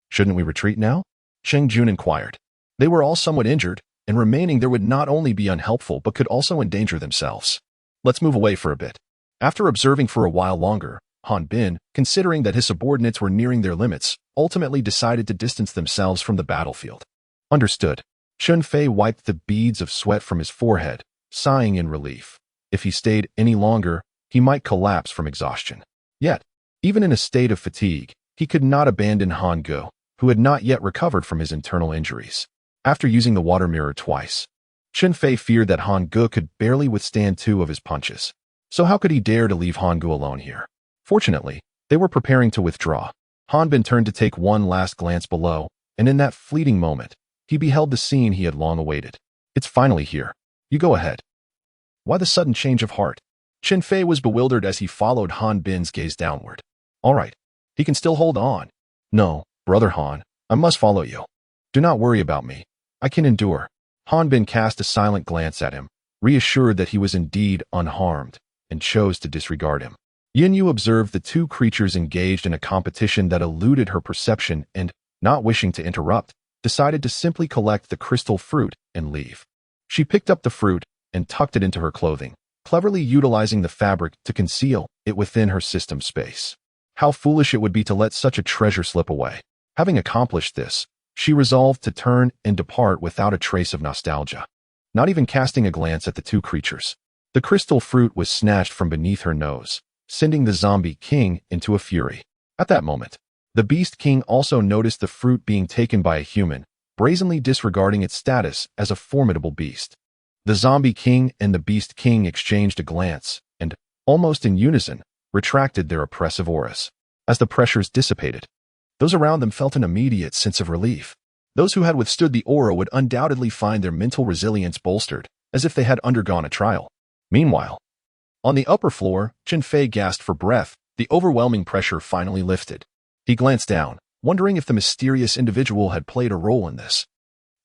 "Shouldn't we retreat now?" Qing Jun inquired. They were all somewhat injured, and remaining there would not only be unhelpful but could also endanger themselves. "Let's move away for a bit." After observing for a while longer, Han Bin, considering that his subordinates were nearing their limits, ultimately decided to distance themselves from the battlefield. "Understood." Chun Fei wiped the beads of sweat from his forehead, sighing in relief. If he stayed any longer, he might collapse from exhaustion. Yet, even in a state of fatigue, he could not abandon Han Ge, who had not yet recovered from his internal injuries. After using the water mirror twice, Chun Fei feared that Han Ge could barely withstand 2 of his punches. So how could he dare to leave Han Ge alone here? Fortunately, they were preparing to withdraw. Han Bin turned to take one last glance below, and in that fleeting moment, he beheld the scene he had long awaited. "It's finally here. You go ahead." Why the sudden change of heart? Chun Fei was bewildered as he followed Han Bin's gaze downward. "All right. He can still hold on." "No, Brother Han, I must follow you. Do not worry about me. I can endure." Han Bin cast a silent glance at him, reassured that he was indeed unharmed, and chose to disregard him. Yin Yu observed the two creatures engaged in a competition that eluded her perception and, not wishing to interrupt, decided to simply collect the crystal fruit and leave. She picked up the fruit and tucked it into her clothing, cleverly utilizing the fabric to conceal it within her system space. How foolish it would be to let such a treasure slip away. Having accomplished this, she resolved to turn and depart without a trace of nostalgia. Not even casting a glance at the two creatures, the crystal fruit was snatched from beneath her nose, sending the zombie king into a fury. At that moment, the beast king also noticed the fruit being taken by a human, brazenly disregarding its status as a formidable beast. The zombie king and the beast king exchanged a glance and, almost in unison, retracted their oppressive auras. As the pressures dissipated, those around them felt an immediate sense of relief. Those who had withstood the aura would undoubtedly find their mental resilience bolstered, as if they had undergone a trial. Meanwhile, on the upper floor, Chun Fei gasped for breath. The overwhelming pressure finally lifted. He glanced down, wondering if the mysterious individual had played a role in this.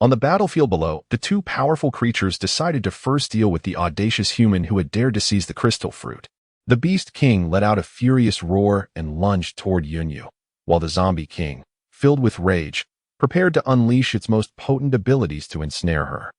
On the battlefield below, the two powerful creatures decided to first deal with the audacious human who had dared to seize the crystal fruit. The Beast King let out a furious roar and lunged toward Yunyu, while the Zombie King, filled with rage, prepared to unleash its most potent abilities to ensnare her.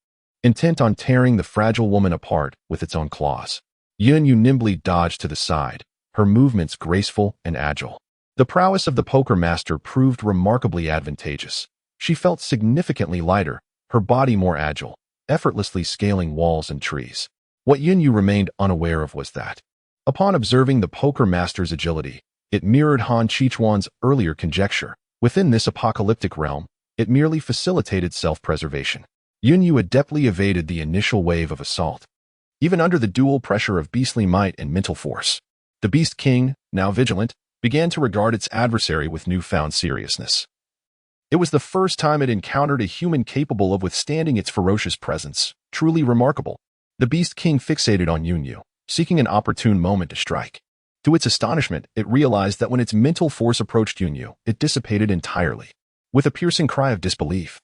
Intent on tearing the fragile woman apart with its own claws, Yunyu nimbly dodged to the side, her movements graceful and agile. The prowess of the poker master proved remarkably advantageous. She felt significantly lighter, her body more agile, effortlessly scaling walls and trees. What Yunyu remained unaware of was that, upon observing the poker master's agility, it mirrored Han Chichuan's earlier conjecture. Within this apocalyptic realm, it merely facilitated self-preservation. Yunyu adeptly evaded the initial wave of assault, even under the dual pressure of beastly might and mental force. The Beast King, now vigilant, began to regard its adversary with newfound seriousness. It was the first time it encountered a human capable of withstanding its ferocious presence. Truly remarkable. The Beast King fixated on Yunyu, seeking an opportune moment to strike. To its astonishment, it realized that when its mental force approached Yunyu, it dissipated entirely. With a piercing cry of disbelief,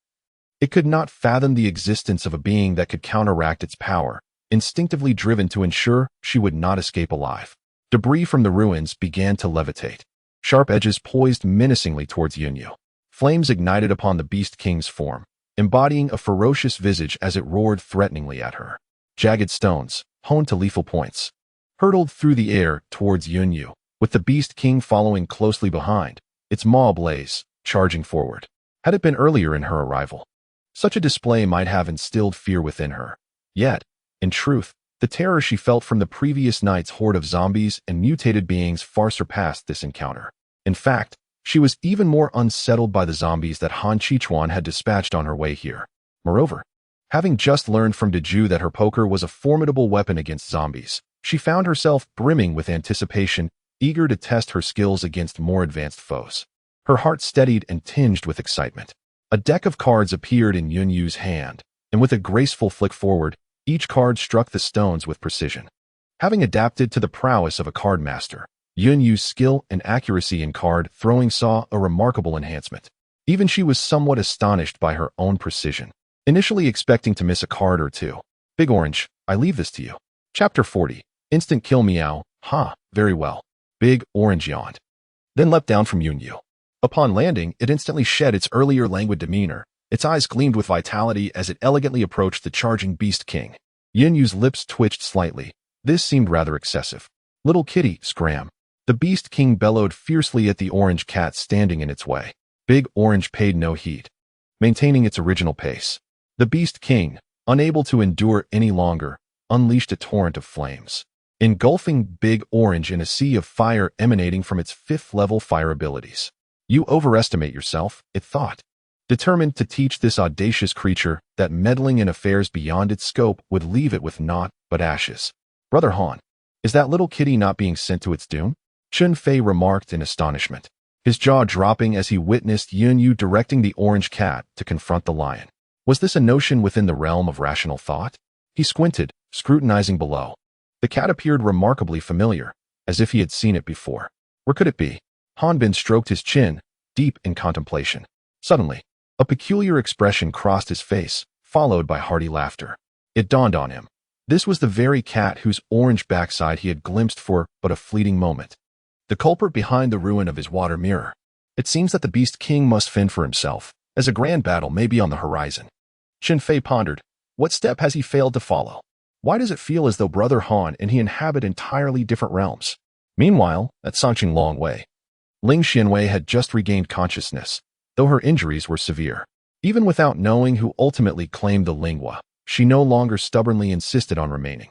it could not fathom the existence of a being that could counteract its power, instinctively driven to ensure she would not escape alive. Debris from the ruins began to levitate, sharp edges poised menacingly towards Yunyu. Flames ignited upon the Beast King's form, embodying a ferocious visage as it roared threateningly at her. Jagged stones, honed to lethal points, hurtled through the air towards Yunyu, with the Beast King following closely behind, its maw ablaze, charging forward. Had it been earlier in her arrival, such a display might have instilled fear within her. Yet, in truth, the terror she felt from the previous night's horde of zombies and mutated beings far surpassed this encounter. In fact, she was even more unsettled by the zombies that Han Chichuan had dispatched on her way here. Moreover, having just learned from Deju that her poker was a formidable weapon against zombies, she found herself brimming with anticipation, eager to test her skills against more advanced foes. Her heart steadied and tinged with excitement. A deck of cards appeared in Yunyu's hand, and with a graceful flick forward, each card struck the stones with precision. Having adapted to the prowess of a card master, Yunyu's skill and accuracy in card throwing saw a remarkable enhancement. Even she was somewhat astonished by her own precision, initially expecting to miss a card or two. Big Orange, I leave this to you. Chapter 40. Instant kill meow. Ha, very well. Big Orange yawned, then leapt down from Yunyu. Upon landing, it instantly shed its earlier languid demeanor. Its eyes gleamed with vitality as it elegantly approached the charging Beast King. Yunyu's lips twitched slightly. This seemed rather excessive. Little kitty, scram. The Beast King bellowed fiercely at the orange cat standing in its way. Big Orange paid no heed, maintaining its original pace. The Beast King, unable to endure any longer, unleashed a torrent of flames, engulfing Big Orange in a sea of fire emanating from its 5th-level fire abilities. You overestimate yourself, it thought, determined to teach this audacious creature that meddling in affairs beyond its scope would leave it with naught but ashes. Brother Han, is that little kitty not being sent to its doom? Chun Fei remarked in astonishment, his jaw dropping as he witnessed Yunyu directing the orange cat to confront the lion. Was this a notion within the realm of rational thought? He squinted, scrutinizing below. The cat appeared remarkably familiar, as if he had seen it before. Where could it be? Han Bin stroked his chin, deep in contemplation. Suddenly, a peculiar expression crossed his face, followed by hearty laughter. It dawned on him. This was the very cat whose orange backside he had glimpsed for but a fleeting moment. The culprit behind the ruin of his water mirror. It seems that the Beast King must fend for himself, as a grand battle may be on the horizon. Chun Fei pondered. What step has he failed to follow? Why does it feel as though Brother Han and he inhabit entirely different realms? Meanwhile, at Sanqing Long Wei, Ling Xianwei had just regained consciousness, though her injuries were severe. Even without knowing who ultimately claimed the lingua, she no longer stubbornly insisted on remaining.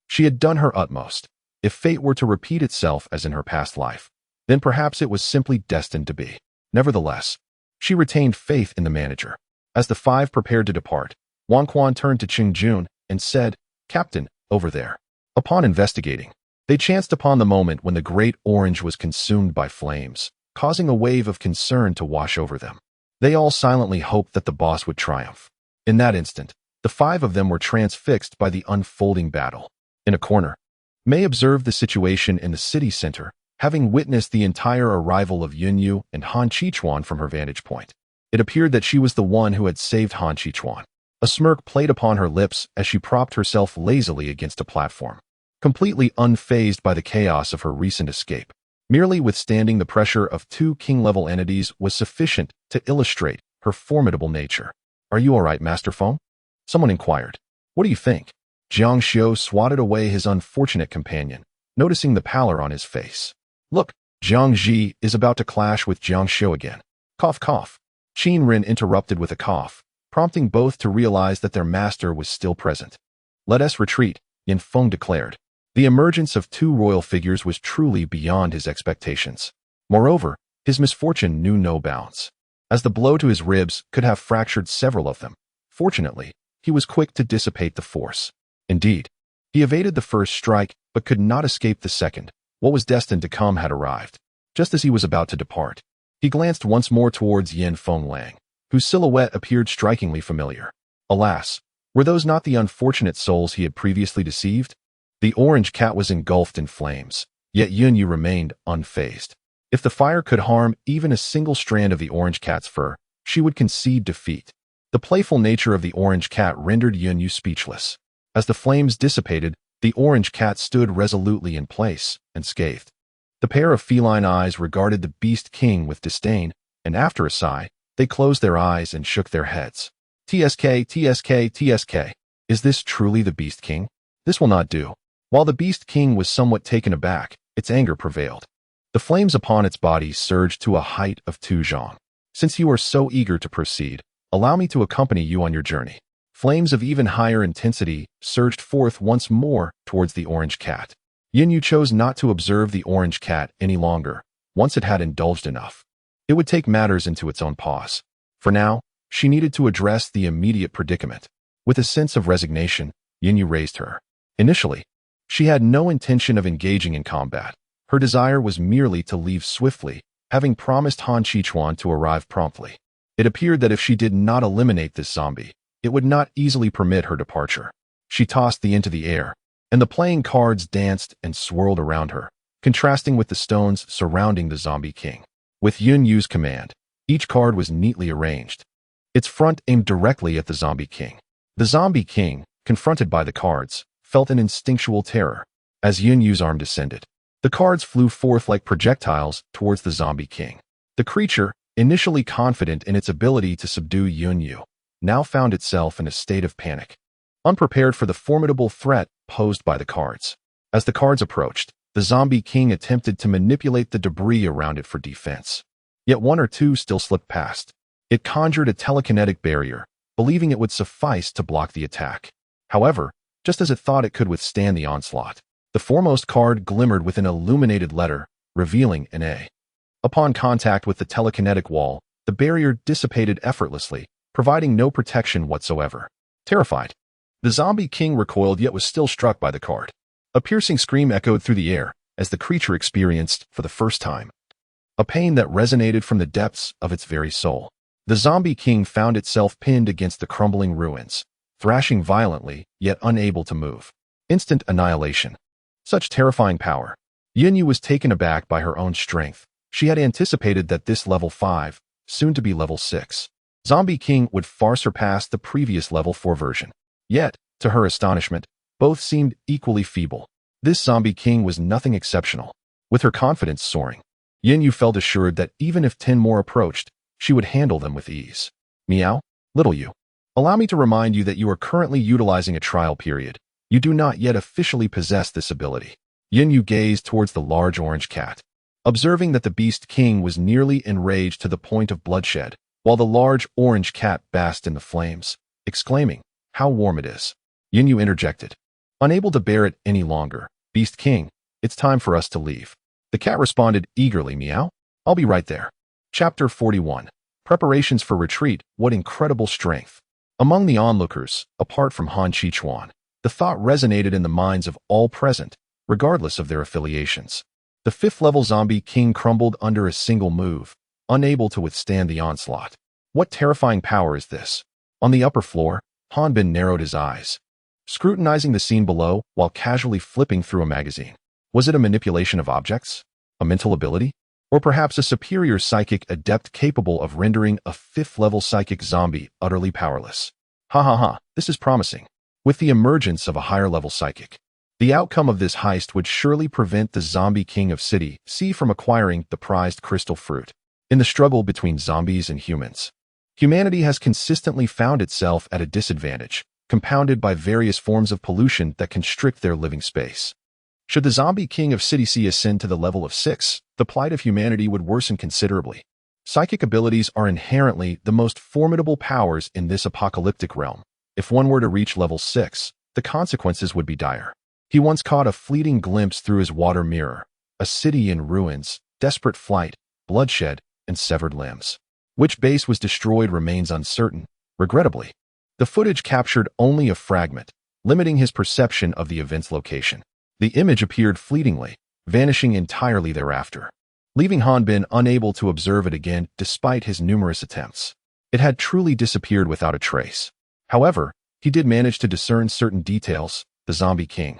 She had done her utmost. If fate were to repeat itself as in her past life, then perhaps it was simply destined to be. Nevertheless, she retained faith in the manager. As the 5 prepared to depart, Wang Quan turned to Qing Jun and said, Captain, over there. Upon investigating, they chanced upon the moment when the great orange was consumed by flames, causing a wave of concern to wash over them. They all silently hoped that the boss would triumph. In that instant, the 5 of them were transfixed by the unfolding battle. In a corner, Mei observed the situation in the city center, having witnessed the entire arrival of Yunyu and Han Chichuan from her vantage point. It appeared that she was the one who had saved Han Chichuan. A smirk played upon her lips as she propped herself lazily against a platform, completely unfazed by the chaos of her recent escape. Merely withstanding the pressure of 2 king-level entities was sufficient to illustrate her formidable nature. Are you all right, Master Feng? Someone inquired. What do you think? Jiang Xiu swatted away his unfortunate companion, noticing the pallor on his face. Look, Jiang Ji is about to clash with Jiang Xiu again. Cough, cough. Qin Rin interrupted with a cough, prompting both to realize that their master was still present. Let us retreat, Yin Feng declared. The emergence of 2 royal figures was truly beyond his expectations. Moreover, his misfortune knew no bounds, as the blow to his ribs could have fractured several of them. Fortunately, he was quick to dissipate the force. Indeed, he evaded the first strike but could not escape the second. What was destined to come had arrived. Just as he was about to depart, he glanced once more towards Yin Fenglang, whose silhouette appeared strikingly familiar. Alas, were those not the unfortunate souls he had previously deceived? The orange cat was engulfed in flames, yet Yunyu remained unfazed. If the fire could harm even a single strand of the orange cat's fur, she would concede defeat. The playful nature of the orange cat rendered Yunyu speechless. As the flames dissipated, the orange cat stood resolutely in place, unscathed. The pair of feline eyes regarded the Beast King with disdain, and after a sigh, they closed their eyes and shook their heads. TSK, TSK, TSK. Is this truly the Beast King? This will not do. While the Beast King was somewhat taken aback, its anger prevailed. The flames upon its body surged to a height of 2 zhang. Since you are so eager to proceed, allow me to accompany you on your journey. Flames of even higher intensity surged forth once more towards the orange cat. Yinyu chose not to observe the orange cat any longer, once it had indulged enough. It would take matters into its own paws. For now, she needed to address the immediate predicament. With a sense of resignation, Yinyu raised her. Initially, she had no intention of engaging in combat. Her desire was merely to leave swiftly, having promised Han Qichuan to arrive promptly. It appeared that if she did not eliminate this zombie, it would not easily permit her departure. She tossed the into the air, and the playing cards danced and swirled around her, contrasting with the stones surrounding the zombie king. With Yunyu's command, each card was neatly arranged. Its front aimed directly at the zombie king. The zombie king, confronted by the cards, felt an instinctual terror. As Yunyu's arm descended, the cards flew forth like projectiles towards the zombie king. The creature, initially confident in its ability to subdue Yunyu, now found itself in a state of panic, unprepared for the formidable threat posed by the cards. As the cards approached, the zombie king attempted to manipulate the debris around it for defense. Yet one or two still slipped past. It conjured a telekinetic barrier, believing it would suffice to block the attack. However, just as it thought it could withstand the onslaught, the foremost card glimmered with an illuminated letter, revealing an A. Upon contact with the telekinetic wall, the barrier dissipated effortlessly, providing no protection whatsoever. Terrified, the zombie king recoiled yet was still struck by the card. A piercing scream echoed through the air as the creature experienced, for the first time, a pain that resonated from the depths of its very soul. The zombie king found itself pinned against the crumbling ruins, thrashing violently, yet unable to move. Instant annihilation. Such terrifying power. Yinyu was taken aback by her own strength. She had anticipated that this level 5, soon to be level 6, zombie king would far surpass the previous level 4 version. Yet, to her astonishment, both seemed equally feeble. This zombie king was nothing exceptional. With her confidence soaring, Yinyu felt assured that even if 10 more approached, she would handle them with ease. Meow, little you. Allow me to remind you that you are currently utilizing a trial period. You do not yet officially possess this ability. Yinyu gazed towards the large orange cat, observing that the Beast King was nearly enraged to the point of bloodshed, while the large orange cat basked in the flames, exclaiming, "How warm it is." Yinyu interjected, unable to bear it any longer. "Beast King, it's time for us to leave." The cat responded eagerly, "Meow, I'll be right there." Chapter 41. Preparations for retreat. What incredible strength. Among the onlookers, apart from Han Qichuan, the thought resonated in the minds of all present, regardless of their affiliations. The 5th-level zombie king crumbled under a single move, unable to withstand the onslaught. What terrifying power is this? On the upper floor, Hanbin narrowed his eyes, scrutinizing the scene below while casually flipping through a magazine. Was it a manipulation of objects? A mental ability? Or perhaps a superior psychic adept capable of rendering a 5th-level psychic zombie utterly powerless? Ha ha ha, this is promising. With the emergence of a higher-level psychic, the outcome of this heist would surely prevent the zombie king of City C from acquiring the prized crystal fruit. In the struggle between zombies and humans, humanity has consistently found itself at a disadvantage, compounded by various forms of pollution that constrict their living space. Should the zombie king of City C ascend to the level of 6, the plight of humanity would worsen considerably. Psychic abilities are inherently the most formidable powers in this apocalyptic realm. If one were to reach level 6, the consequences would be dire. He once caught a fleeting glimpse through his water mirror, a city in ruins, desperate flight, bloodshed, and severed limbs. Which base was destroyed remains uncertain, regrettably. The footage captured only a fragment, limiting his perception of the event's location. The image appeared fleetingly, vanishing entirely thereafter, leaving Hanbin unable to observe it again despite his numerous attempts. It had truly disappeared without a trace. However, he did manage to discern certain details. The zombie king,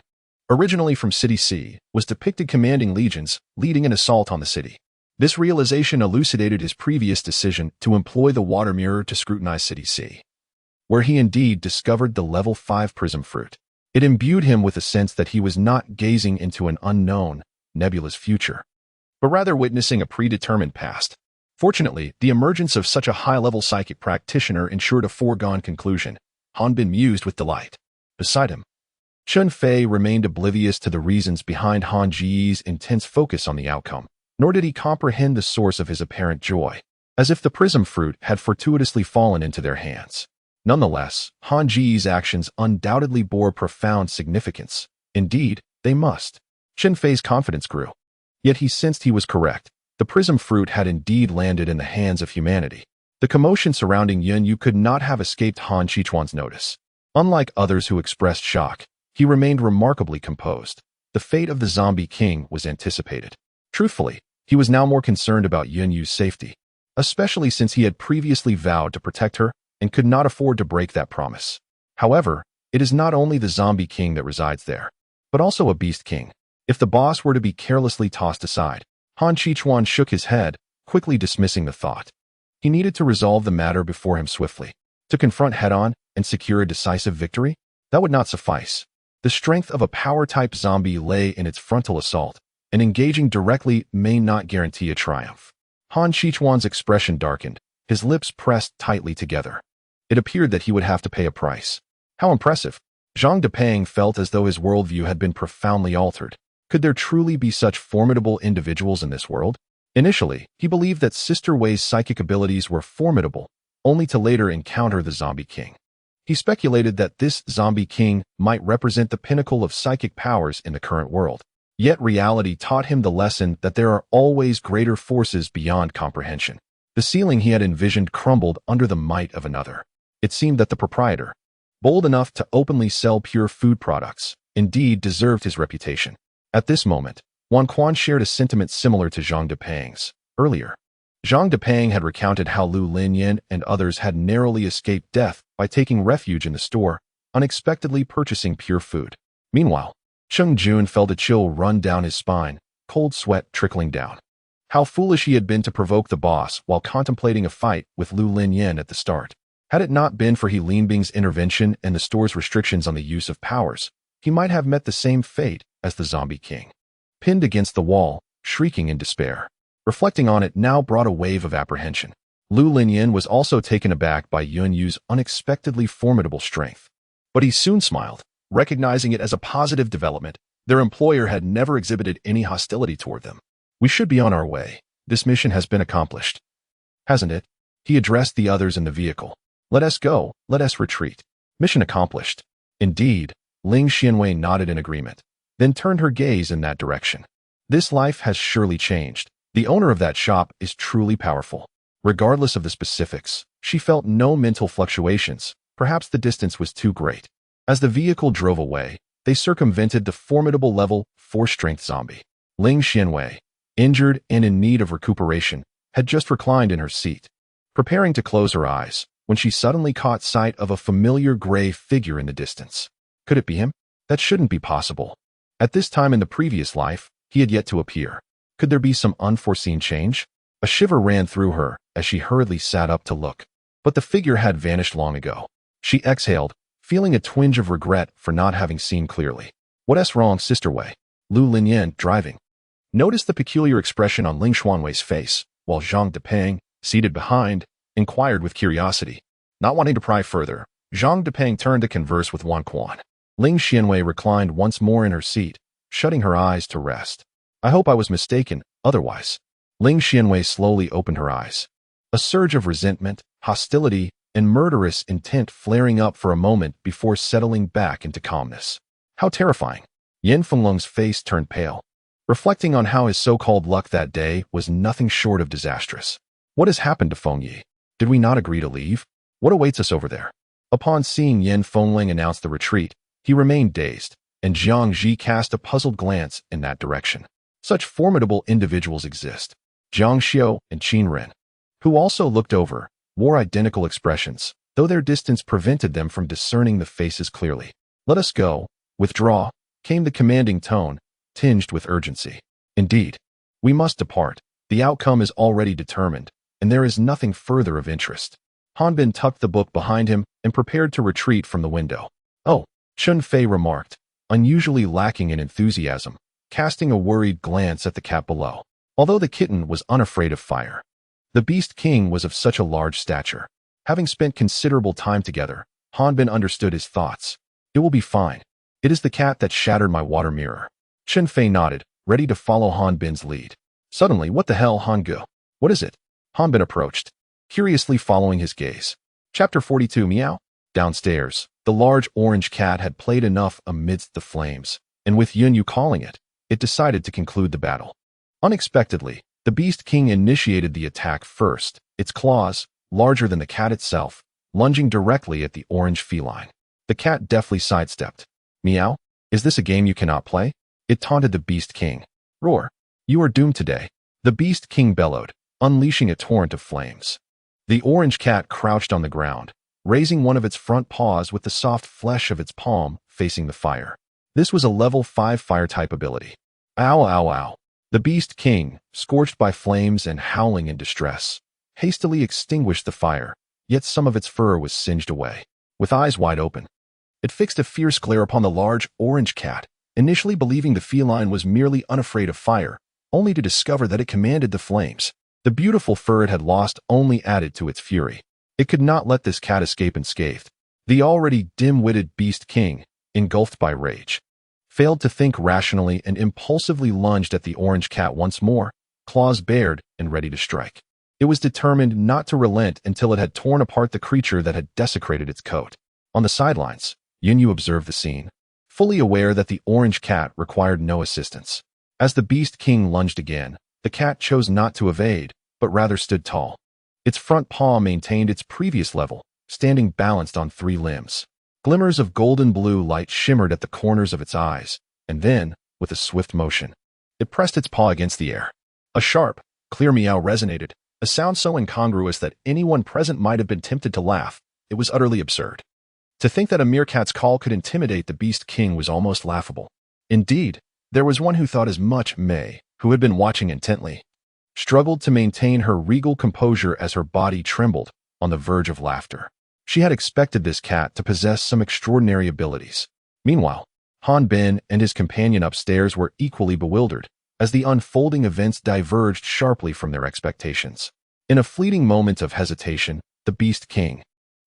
originally from City C, was depicted commanding legions, leading an assault on the city. This realization elucidated his previous decision to employ the water mirror to scrutinize City C, where he indeed discovered the level 5 prism fruit. It imbued him with a sense that he was not gazing into an unknown, nebulous future, but rather witnessing a predetermined past. Fortunately, the emergence of such a high-level psychic practitioner ensured a foregone conclusion. Han Bin mused with delight. Beside him, Chun Fei remained oblivious to the reasons behind Han Ji's intense focus on the outcome, nor did he comprehend the source of his apparent joy, as if the prism fruit had fortuitously fallen into their hands. Nonetheless, Han Ji's actions undoubtedly bore profound significance. Indeed, they must. Chun Fei's confidence grew. Yet he sensed he was correct. The prism fruit had indeed landed in the hands of humanity. The commotion surrounding Yun Yu could not have escaped Han Qichuan's notice. Unlike others who expressed shock, he remained remarkably composed. The fate of the zombie king was anticipated. Truthfully, he was now more concerned about Yun Yu's safety, especially since he had previously vowed to protect her and could not afford to break that promise. However, it is not only the zombie king that resides there, but also a beast king. If the boss were to be carelessly tossed aside, Han Qichuan shook his head, quickly dismissing the thought. He needed to resolve the matter before him swiftly. To confront head-on and secure a decisive victory? That would not suffice. The strength of a power-type zombie lay in its frontal assault, and engaging directly may not guarantee a triumph. Han Qichuan's expression darkened, his lips pressed tightly together. It appeared that he would have to pay a price. How impressive! Zhang Depeng felt as though his worldview had been profoundly altered. Could there truly be such formidable individuals in this world? Initially, he believed that Sister Wei's psychic abilities were formidable, only to later encounter the zombie king. He speculated that this zombie king might represent the pinnacle of psychic powers in the current world. Yet reality taught him the lesson that there are always greater forces beyond comprehension. The ceiling he had envisioned crumbled under the might of another. It seemed that the proprietor, bold enough to openly sell pure food products, indeed deserved his reputation. At this moment, Wan Quan shared a sentiment similar to Zhang Depeng's. Earlier, Zhang Depeng had recounted how Lu Linyan and others had narrowly escaped death by taking refuge in the store, unexpectedly purchasing pure food. Meanwhile, Cheng Jun felt a chill run down his spine, cold sweat trickling down. How foolish he had been to provoke the boss while contemplating a fight with Lu Linyan at the start. Had it not been for He Linbing's intervention and the store's restrictions on the use of powers, he might have met the same fate as the zombie king. Pinned against the wall, shrieking in despair. Reflecting on it now brought a wave of apprehension. Lu Linyan was also taken aback by Yun Yu's unexpectedly formidable strength. But he soon smiled, recognizing it as a positive development. Their employer had never exhibited any hostility toward them. We should be on our way. This mission has been accomplished. Hasn't it? He addressed the others in the vehicle. Let us go, let us retreat. Mission accomplished. Indeed, Ling Xianwei nodded in agreement, then turned her gaze in that direction. This life has surely changed. The owner of that shop is truly powerful. Regardless of the specifics, she felt no mental fluctuations. Perhaps the distance was too great. As the vehicle drove away, they circumvented the formidable level 4 strength zombie. Ling Xianwei, injured and in need of recuperation, had just reclined in her seat, preparing to close her eyes, when she suddenly caught sight of a familiar gray figure in the distance. Could it be him? That shouldn't be possible. At this time in the previous life, he had yet to appear. Could there be some unforeseen change? A shiver ran through her as she hurriedly sat up to look. But the figure had vanished long ago. She exhaled, feeling a twinge of regret for not having seen clearly. What's wrong, Sister Wei? Lu Linyan, driving, noticed the peculiar expression on Ling Xuanwei's face, while Zhang Depeng, seated behind, inquired with curiosity. Not wanting to pry further, Zhang Depeng turned to converse with Wan Quan. Ling Xianwei reclined once more in her seat, shutting her eyes to rest. I hope I was mistaken, otherwise. Ling Xianwei slowly opened her eyes. A surge of resentment, hostility, and murderous intent flaring up for a moment before settling back into calmness. How terrifying. Yin Fenglong's face turned pale, reflecting on how his so-called luck that day was nothing short of disastrous. What has happened to Feng Yi? Did we not agree to leave? What awaits us over there? Upon seeing Yin Fengling announce the retreat, he remained dazed, and Jiang Ji cast a puzzled glance in that direction. Such formidable individuals exist. Jiang Xiao and Qin Ren, who also looked over, wore identical expressions, though their distance prevented them from discerning the faces clearly. Let us go. Withdraw, came the commanding tone, tinged with urgency. Indeed, we must depart. The outcome is already determined, and there is nothing further of interest. Han Bin tucked the book behind him and prepared to retreat from the window. Oh, Chun-Fei remarked, unusually lacking in enthusiasm, casting a worried glance at the cat below. Although the kitten was unafraid of fire, the Beast King was of such a large stature. Having spent considerable time together, Hanbin understood his thoughts. It will be fine. It is the cat that shattered my water mirror. Chun-Fei nodded, ready to follow Hanbin's lead. Suddenly, what the hell, Hangu? What is it? Hanbin approached, curiously following his gaze. Chapter 42 Meow? Downstairs, the large orange cat had played enough amidst the flames, and with Yunyu calling it, it decided to conclude the battle. Unexpectedly, the Beast King initiated the attack first, its claws, larger than the cat itself, lunging directly at the orange feline. The cat deftly sidestepped. Meow? Is this a game you cannot play? It taunted the Beast King. Roar. You are doomed today. The Beast King bellowed, unleashing a torrent of flames. The orange cat crouched on the ground, raising one of its front paws with the soft flesh of its palm facing the fire. This was a level 5 fire-type ability. Ow, ow, ow. The Beast King, scorched by flames and howling in distress, hastily extinguished the fire, yet some of its fur was singed away. With eyes wide open, it fixed a fierce glare upon the large orange cat, initially believing the feline was merely unafraid of fire, only to discover that it commanded the flames. The beautiful fur it had lost only added to its fury. It could not let this cat escape unscathed. The already dim-witted Beast King, engulfed by rage, failed to think rationally and impulsively lunged at the orange cat once more, claws bared and ready to strike. It was determined not to relent until it had torn apart the creature that had desecrated its coat. On the sidelines, Yunyu observed the scene, fully aware that the orange cat required no assistance. As the Beast King lunged again, the cat chose not to evade, but rather stood tall. Its front paw maintained its previous level, standing balanced on 3 limbs. Glimmers of golden blue light shimmered at the corners of its eyes, and then, with a swift motion, it pressed its paw against the air. A sharp, clear meow resonated, a sound so incongruous that anyone present might have been tempted to laugh. It was utterly absurd. To think that a meerkat's call could intimidate the Beast King was almost laughable. Indeed, there was one who thought as much. May, who had been watching intently, struggled to maintain her regal composure as her body trembled, on the verge of laughter. She had expected this cat to possess some extraordinary abilities. Meanwhile, Hanbin and his companion upstairs were equally bewildered, as the unfolding events diverged sharply from their expectations. In a fleeting moment of hesitation, the Beast King,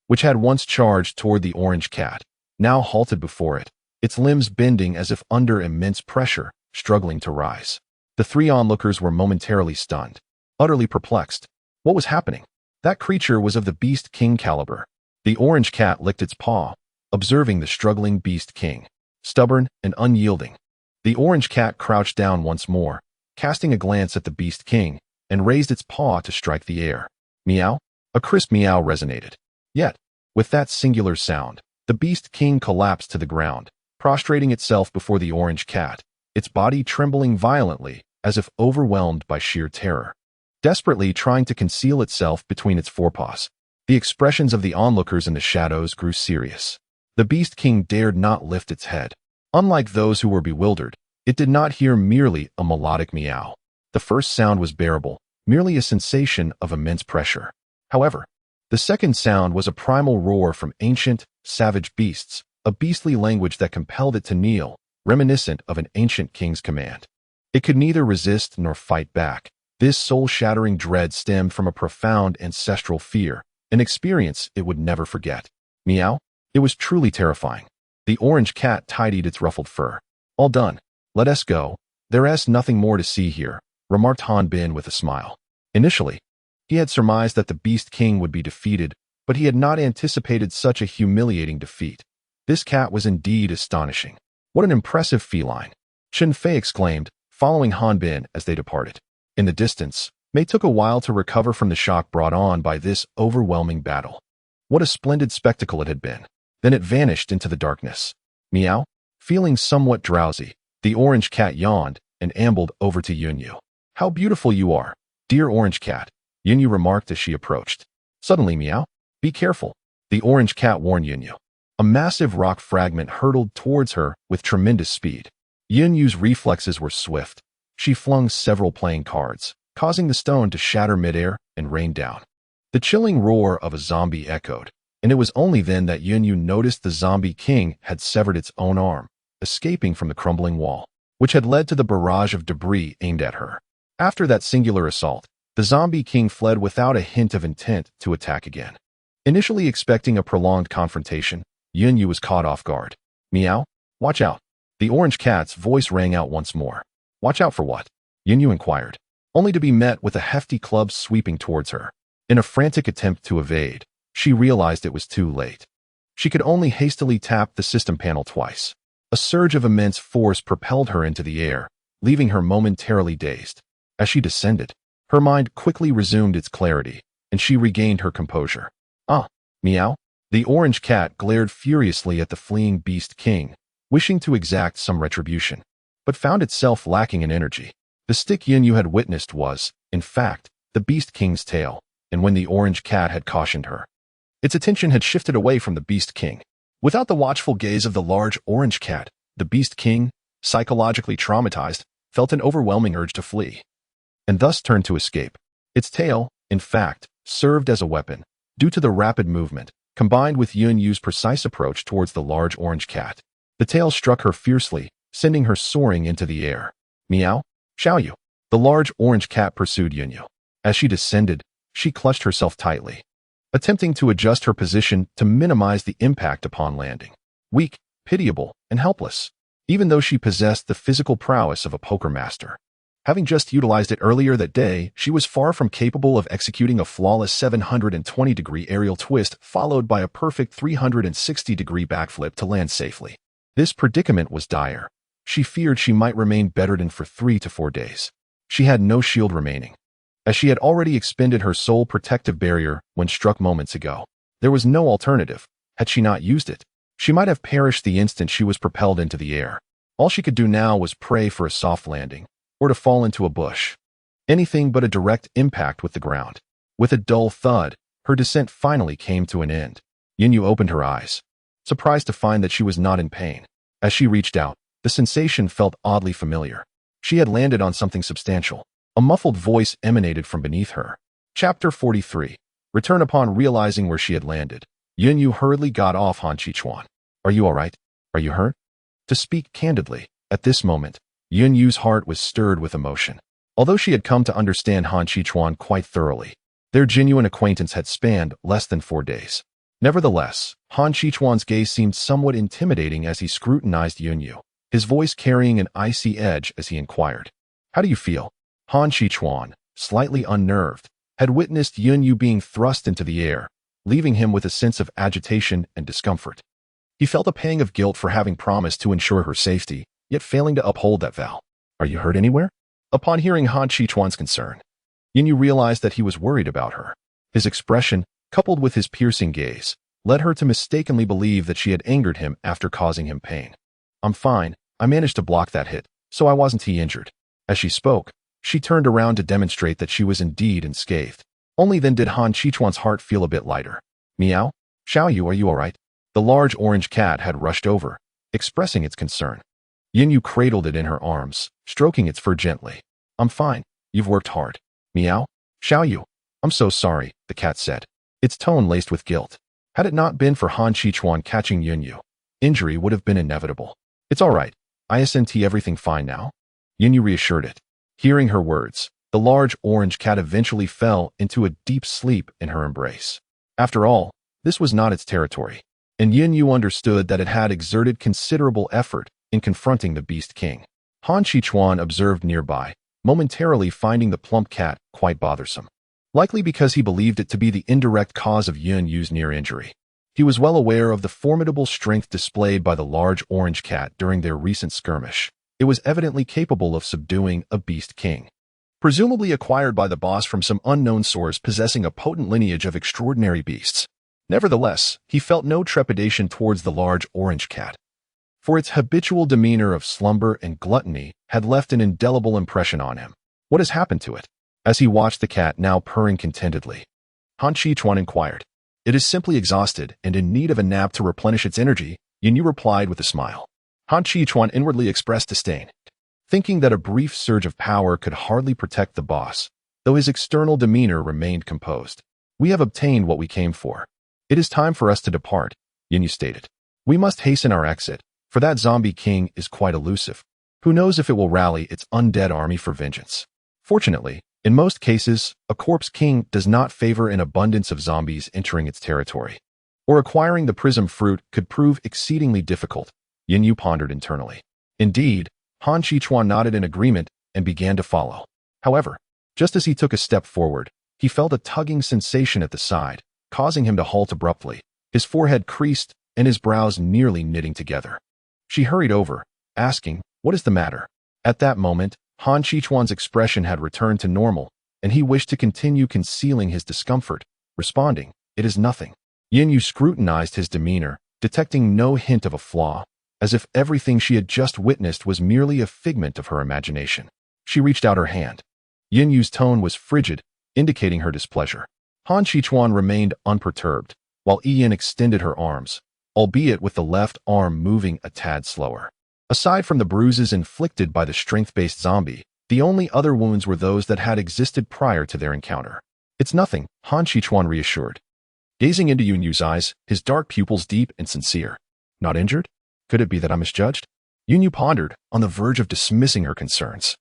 which had once charged toward the orange cat, now halted before it, its limbs bending as if under immense pressure, struggling to rise. The 3 onlookers were momentarily stunned, utterly perplexed. What was happening? That creature was of the Beast King caliber. The orange cat licked its paw, observing the struggling Beast King, stubborn and unyielding. The orange cat crouched down once more, casting a glance at the Beast King, and raised its paw to strike the air. Meow? A crisp meow resonated. Yet, with that singular sound, the Beast King collapsed to the ground, prostrating itself before the orange cat, its body trembling violently, as if overwhelmed by sheer terror. Desperately trying to conceal itself between its forepaws, the expressions of the onlookers in the shadows grew serious. The Beast King dared not lift its head. Unlike those who were bewildered, it did not hear merely a melodic meow. The first sound was bearable, merely a sensation of immense pressure. However, the second sound was a primal roar from ancient, savage beasts, a beastly language that compelled it to kneel, reminiscent of an ancient king's command. It could neither resist nor fight back. This soul-shattering dread stemmed from a profound ancestral fear, an experience it would never forget. Meow? It was truly terrifying. The orange cat tidied its ruffled fur. All done. Let us go. There is nothing more to see here, remarked Hanbin with a smile. Initially, he had surmised that the Beast King would be defeated, but he had not anticipated such a humiliating defeat. This cat was indeed astonishing. What an impressive feline! Chun-Fei exclaimed, following Hanbin as they departed. In the distance, Mei took a while to recover from the shock brought on by this overwhelming battle. What a splendid spectacle it had been. Then it vanished into the darkness. Meow? Feeling somewhat drowsy, the orange cat yawned and ambled over to Yunyu. How beautiful you are, dear orange cat, Yunyu remarked as she approached. Suddenly, Meow? Be careful, the orange cat warned Yunyu. A massive rock fragment hurtled towards her with tremendous speed. Yunyu's reflexes were swift. She flung several playing cards, causing the stone to shatter midair and rain down. The chilling roar of a zombie echoed, and it was only then that Yunyu noticed the zombie king had severed its own arm, escaping from the crumbling wall, which had led to the barrage of debris aimed at her. After that singular assault, the zombie king fled without a hint of intent to attack again. Initially expecting a prolonged confrontation, Yunyu was caught off guard. Meow? Watch out. The orange cat's voice rang out once more. Watch out for what? Yunyu inquired, only to be met with a hefty club sweeping towards her. In a frantic attempt to evade, she realized it was too late. She could only hastily tap the system panel twice. A surge of immense force propelled her into the air, leaving her momentarily dazed. As she descended, her mind quickly resumed its clarity, and she regained her composure. Meow? The orange cat glared furiously at the fleeing beast king, wishing to exact some retribution, but found itself lacking in energy. The stick Yunyu had witnessed was, in fact, the beast king's tail, and when the orange cat had cautioned her, its attention had shifted away from the beast king. Without the watchful gaze of the large orange cat, the beast king, psychologically traumatized, felt an overwhelming urge to flee, and thus turned to escape. Its tail, in fact, served as a weapon, due to the rapid movement, combined with Yunyu's precise approach towards the large orange cat. The tail struck her fiercely, sending her soaring into the air. Meow? Xiaoyu. The large orange cat pursued Yunyu. As she descended, she clutched herself tightly, attempting to adjust her position to minimize the impact upon landing. Weak, pitiable, and helpless, even though she possessed the physical prowess of a poker master. Having just utilized it earlier that day, she was far from capable of executing a flawless 720-degree aerial twist followed by a perfect 360-degree backflip to land safely. This predicament was dire. She feared she might remain bedridden for 3 to 4 days. She had no shield remaining, as she had already expended her sole protective barrier when struck moments ago. There was no alternative. Had she not used it, she might have perished the instant she was propelled into the air. All she could do now was pray for a soft landing, or to fall into a bush. Anything but a direct impact with the ground. With a dull thud, her descent finally came to an end. Yunyu opened her eyes, surprised to find that she was not in pain. As she reached out, the sensation felt oddly familiar. She had landed on something substantial. A muffled voice emanated from beneath her. Chapter 43. Return. Upon realizing where she had landed, Yunyu hurriedly got off Han Qichuan. Are you all right? Are you hurt? To speak candidly, at this moment, Yunyu's heart was stirred with emotion. Although she had come to understand Han Qichuan quite thoroughly, their genuine acquaintance had spanned less than 4 days. Nevertheless, Han Qichuan's gaze seemed somewhat intimidating as he scrutinized Yunyu, his voice carrying an icy edge as he inquired, How do you feel? Han Qichuan, slightly unnerved, had witnessed Yunyu being thrust into the air, leaving him with a sense of agitation and discomfort. He felt a pang of guilt for having promised to ensure her safety, yet failing to uphold that vow. Are you hurt anywhere? Upon hearing Han Qichuan's concern, Yunyu realized that he was worried about her. His expression, coupled with his piercing gaze, led her to mistakenly believe that she had angered him after causing him pain. I'm fine. I managed to block that hit, so I wasn't injured. As she spoke, she turned around to demonstrate that she was indeed unscathed. Only then did Han Qichuan's heart feel a bit lighter. Meow? Xiaoyu, are you all right? The large orange cat had rushed over, expressing its concern. Yunyu cradled it in her arms, stroking its fur gently. I'm fine. You've worked hard. Meow? Xiaoyu. I'm so sorry, the cat said, its tone laced with guilt. Had it not been for Han Qichuan catching Yunyu, injury would have been inevitable. It's all right. NTie, everything fine now? Yunyu reassured it. Hearing her words, the large orange cat eventually fell into a deep sleep in her embrace. After all, this was not its territory, and Yunyu understood that it had exerted considerable effort in confronting the Beast King. Han Qichuan observed nearby, momentarily finding the plump cat quite bothersome, likely because he believed it to be the indirect cause of Yunyu's near injury. He was well aware of the formidable strength displayed by the large orange cat during their recent skirmish. It was evidently capable of subduing a Beast King, presumably acquired by the boss from some unknown source possessing a potent lineage of extraordinary beasts. Nevertheless, he felt no trepidation towards the large orange cat, for its habitual demeanor of slumber and gluttony had left an indelible impression on him. What has happened to it? As he watched the cat now purring contentedly, Han Qichuan inquired. It is simply exhausted and in need of a nap to replenish its energy, Yunyu replied with a smile. Han Qichuan inwardly expressed disdain, thinking that a brief surge of power could hardly protect the boss, though his external demeanor remained composed. We have obtained what we came for. "It is time for us to depart," Yinyu stated. "We must hasten our exit, for that zombie king is quite elusive. Who knows if it will rally its undead army for vengeance?" Fortunately, in most cases, a corpse king does not favor an abundance of zombies entering its territory. Or acquiring the prism fruit could prove exceedingly difficult, Yinyu pondered internally. Indeed, Han Qichuan nodded in agreement and began to follow. However, just as he took a step forward, he felt a tugging sensation at the side, causing him to halt abruptly, his forehead creased and his brows nearly knitting together. She hurried over, asking, "What is the matter?" At that moment, Han Qichuan's expression had returned to normal, and he wished to continue concealing his discomfort, responding, "It is nothing." Yinyu scrutinized his demeanor, detecting no hint of a flaw, as if everything she had just witnessed was merely a figment of her imagination. She reached out her hand. Yinyu's tone was frigid, indicating her displeasure. Han Qichuan remained unperturbed, while Yin extended her arms, albeit with the left arm moving a tad slower. Aside from the bruises inflicted by the strength-based zombie, the only other wounds were those that had existed prior to their encounter. "It's nothing," Han Qichuan reassured. Gazing into Yunyu's eyes, his dark pupils deep and sincere. "Not injured? Could it be that I misjudged?" Yunyu pondered, on the verge of dismissing her concerns,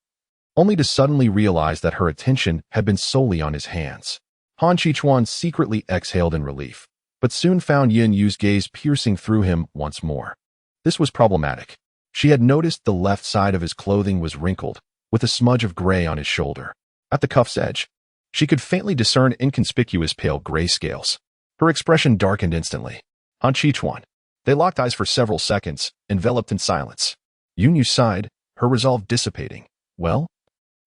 only to suddenly realize that her attention had been solely on his hands. Han Qichuan secretly exhaled in relief, but soon found Yunyu's gaze piercing through him once more. This was problematic. She had noticed the left side of his clothing was wrinkled, with a smudge of gray on his shoulder. At the cuff's edge, she could faintly discern inconspicuous pale gray scales. Her expression darkened instantly. Han Qichuan. They locked eyes for several seconds, enveloped in silence. Yunyu sighed, her resolve dissipating. "Well,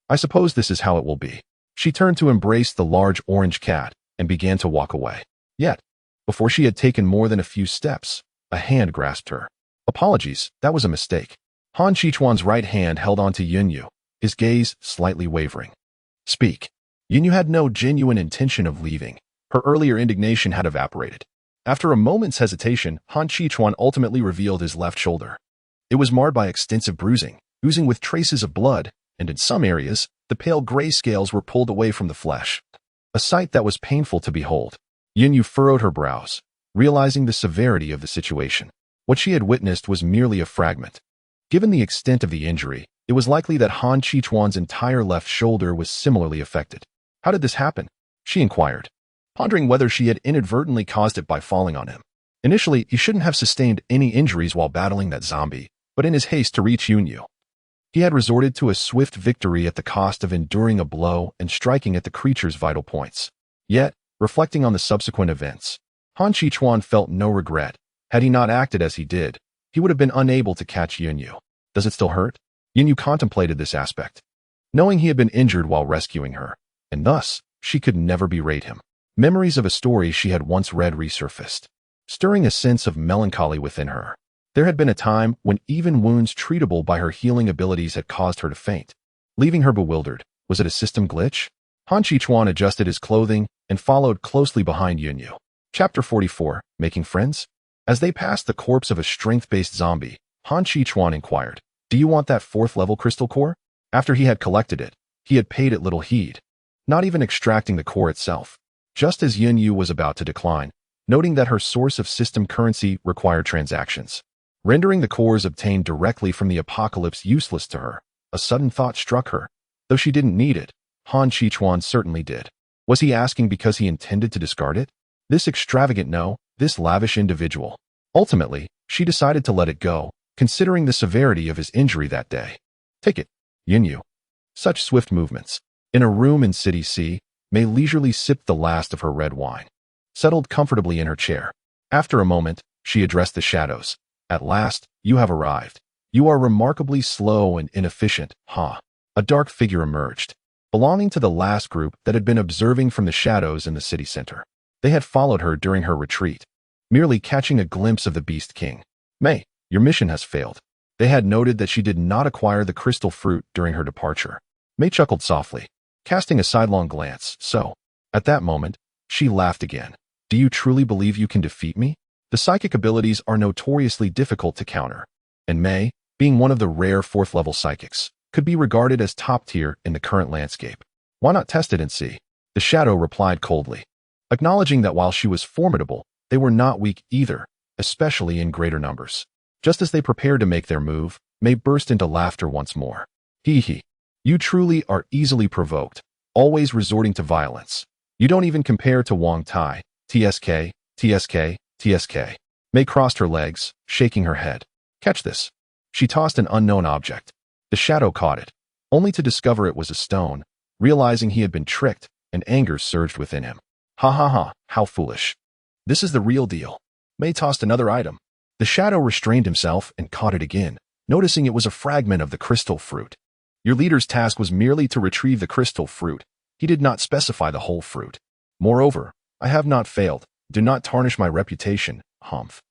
I suppose this is how it will be." She turned to embrace the large orange cat and began to walk away. Yet, before she had taken more than a few steps, a hand grasped her. "Apologies, that was a mistake." Han Qichuan's right hand held onto Yunyu, his gaze slightly wavering. "Speak." Yunyu had no genuine intention of leaving. Her earlier indignation had evaporated. After a moment's hesitation, Han Qichuan ultimately revealed his left shoulder. It was marred by extensive bruising, oozing with traces of blood, and in some areas, the pale gray scales were pulled away from the flesh. A sight that was painful to behold. Yunyu furrowed her brows, realizing the severity of the situation. What she had witnessed was merely a fragment. Given the extent of the injury, it was likely that Han Qichuan's entire left shoulder was similarly affected. "How did this happen?" she inquired, pondering whether she had inadvertently caused it by falling on him. Initially, he shouldn't have sustained any injuries while battling that zombie, but in his haste to reach Yunyu, he had resorted to a swift victory at the cost of enduring a blow and striking at the creature's vital points. Yet, reflecting on the subsequent events, Han Qichuan felt no regret. Had he not acted as he did, he would have been unable to catch Yunyu. "Does it still hurt?" Yunyu contemplated this aspect, knowing he had been injured while rescuing her, and thus, she could never berate him. Memories of a story she had once read resurfaced, stirring a sense of melancholy within her. There had been a time when even wounds treatable by her healing abilities had caused her to faint, leaving her bewildered. Was it a system glitch? Han Qichuan adjusted his clothing and followed closely behind Yunyu. Chapter 44, Making Friends? As they passed the corpse of a strength-based zombie, Han Qichuan inquired, "Do you want that 4th-level crystal core?" After he had collected it, he had paid it little heed, not even extracting the core itself. Just as Yunyu was about to decline, noting that her source of system currency required transactions, rendering the cores obtained directly from the apocalypse useless to her, a sudden thought struck her. Though she didn't need it, Han Qichuan certainly did. Was he asking because he intended to discard it? This extravagant no, this lavish individual. Ultimately, she decided to let it go, considering the severity of his injury that day. "Take it, Yunyu." Such swift movements. In a room in City C, May leisurely sipped the last of her red wine, settled comfortably in her chair. After a moment, she addressed the shadows. "At last, you have arrived. You are remarkably slow and inefficient, huh?" A dark figure emerged, belonging to the last group that had been observing from the shadows in the city center. They had followed her during her retreat, merely catching a glimpse of the Beast King. "May, your mission has failed." They had noted that she did not acquire the crystal fruit during her departure. May chuckled softly, casting a sidelong glance. "So?" At that moment, she laughed again. "Do you truly believe you can defeat me?" The psychic abilities are notoriously difficult to counter, and May, being one of the rare 4th-level psychics, could be regarded as top tier in the current landscape. "Why not test it and see?" The shadow replied coldly, acknowledging that while she was formidable, They were not weak either, especially in greater numbers. Just as they prepared to make their move, May burst into laughter once more. Hee hee. You truly are easily provoked, always resorting to violence. You don't even compare to Wang Tai. TSK, TSK, TSK. May crossed her legs, shaking her head. Catch this. She tossed an unknown object. The shadow caught it, only to discover it was a stone. Realizing he had been tricked, and anger surged within him. Ha ha ha, how foolish. This is the real deal. May tossed another item. The shadow restrained himself and caught it again, noticing it was a fragment of the crystal fruit. Your leader's task was merely to retrieve the crystal fruit. He did not specify the whole fruit. Moreover, I have not failed. Do not tarnish my reputation, humph.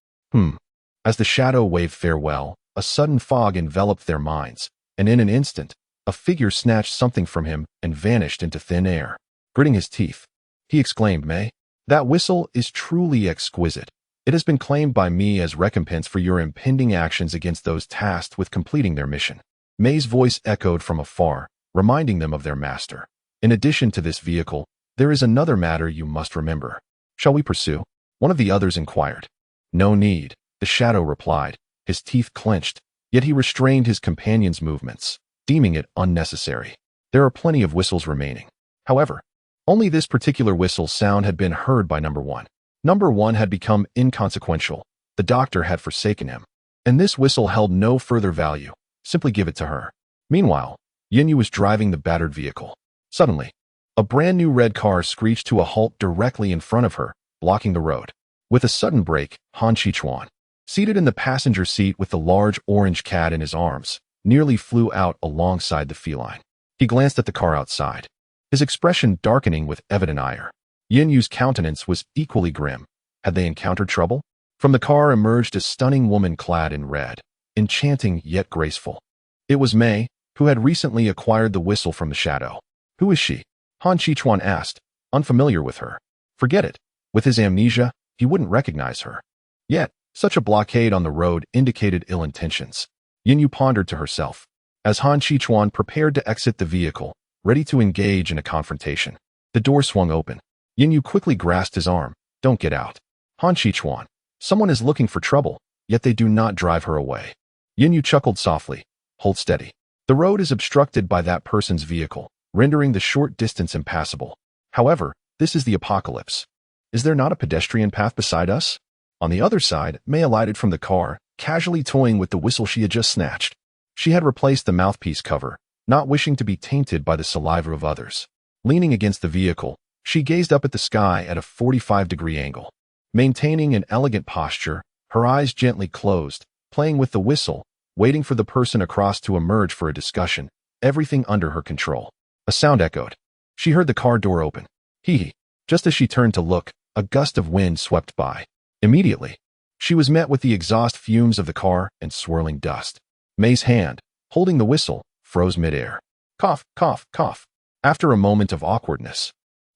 As the shadow waved farewell, a sudden fog enveloped their minds, and in an instant, a figure snatched something from him and vanished into thin air. Gritting his teeth, he exclaimed, May, that whistle is truly exquisite. It has been claimed by me as recompense for your impending actions against those tasked with completing their mission. May's voice echoed from afar, reminding them of their master. In addition to this vehicle, there is another matter you must remember. Shall we pursue? One of the others inquired. No need, the shadow replied, his teeth clenched, yet he restrained his companion's movements, deeming it unnecessary. There are plenty of whistles remaining. However, only this particular whistle sound had been heard by number one. Number one had become inconsequential. The doctor had forsaken him. And this whistle held no further value. Simply give it to her. Meanwhile, Yinyu was driving the battered vehicle. Suddenly, a brand new red car screeched to a halt directly in front of her, blocking the road. With a sudden brake, Han Qichuan, seated in the passenger seat with the large orange cat in his arms, nearly flew out alongside the feline. He glanced at the car outside, his expression darkening with evident ire. Yinyu's countenance was equally grim. Had they encountered trouble? From the car emerged a stunning woman clad in red, enchanting yet graceful. It was May, who had recently acquired the whistle from the shadow. Who is she? Han Qichuan asked, unfamiliar with her. Forget it. With his amnesia, he wouldn't recognize her. Yet, such a blockade on the road indicated ill intentions. Yinyu pondered to herself, as Han Qichuan prepared to exit the vehicle, ready to engage in a confrontation. The door swung open. Yinyu quickly grasped his arm. Don't get out. Han Qichuan, someone is looking for trouble, yet they do not drive her away. Yinyu chuckled softly. Hold steady. The road is obstructed by that person's vehicle, rendering the short distance impassable. However, this is the apocalypse. Is there not a pedestrian path beside us? On the other side, May alighted from the car, casually toying with the whistle she had just snatched. She had replaced the mouthpiece cover, not wishing to be tainted by the saliva of others. Leaning against the vehicle, she gazed up at the sky at a 45-degree angle. Maintaining an elegant posture, her eyes gently closed, playing with the whistle, waiting for the person across to emerge for a discussion, everything under her control. A sound echoed. She heard the car door open. Hee. Just as she turned to look, a gust of wind swept by. Immediately, she was met with the exhaust fumes of the car and swirling dust. May's hand, holding the whistle, froze midair. Cough, cough, cough. After a moment of awkwardness,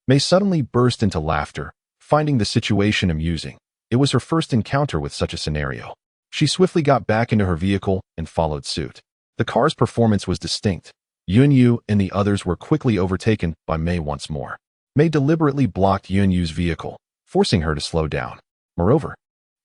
May suddenly burst into laughter, finding the situation amusing. It was her first encounter with such a scenario. She swiftly got back into her vehicle and followed suit. The car's performance was distinct. Yunyu and the others were quickly overtaken by May once more. May deliberately blocked Yunyu's vehicle, forcing her to slow down. Moreover,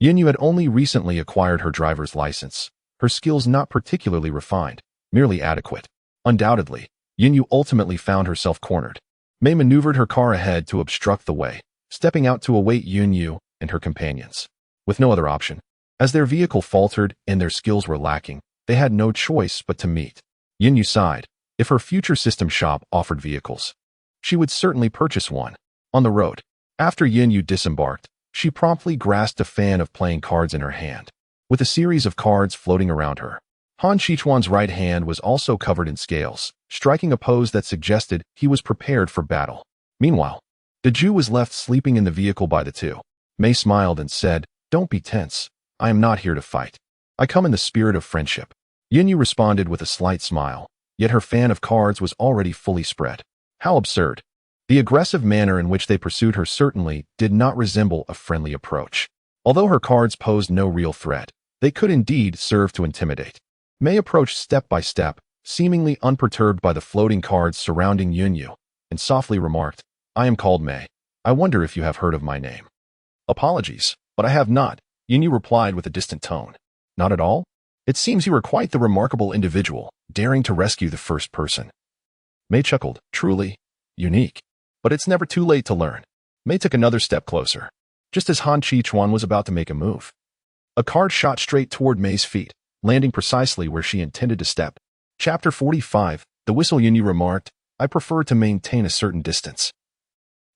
Yunyu had only recently acquired her driver's license, her skills not particularly refined, merely adequate. Undoubtedly, Yunyu ultimately found herself cornered. May maneuvered her car ahead to obstruct the way, stepping out to await Yunyu and her companions. With no other option, as their vehicle faltered and their skills were lacking, they had no choice but to meet. Yunyu sighed. If her future system shop offered vehicles, she would certainly purchase one. On the road, after Yunyu disembarked, she promptly grasped a fan of playing cards in her hand, with a series of cards floating around her. Han Qichuan's right hand was also covered in scales, striking a pose that suggested he was prepared for battle. Meanwhile, the Jew was left sleeping in the vehicle by the two. May smiled and said, "Don't be tense. I am not here to fight. I come in the spirit of friendship." Yunyu responded with a slight smile, yet her fan of cards was already fully spread. How absurd. The aggressive manner in which they pursued her certainly did not resemble a friendly approach. Although her cards posed no real threat, they could indeed serve to intimidate. May approached step by step, seemingly unperturbed by the floating cards surrounding Yunyu, and softly remarked, "I am called May. I wonder if you have heard of my name." "Apologies, But I have not, Yunyu replied with a distant tone. Not at all? It seems you are quite the remarkable individual, daring to rescue the first person. Mei chuckled. Truly unique. But it's never too late to learn. Mei took another step closer, just as Han Chi-chuan was about to make a move. A card shot straight toward Mei's feet, landing precisely where she intended to step. Chapter 45, The Whistle. Yunyu remarked, I prefer to maintain a certain distance,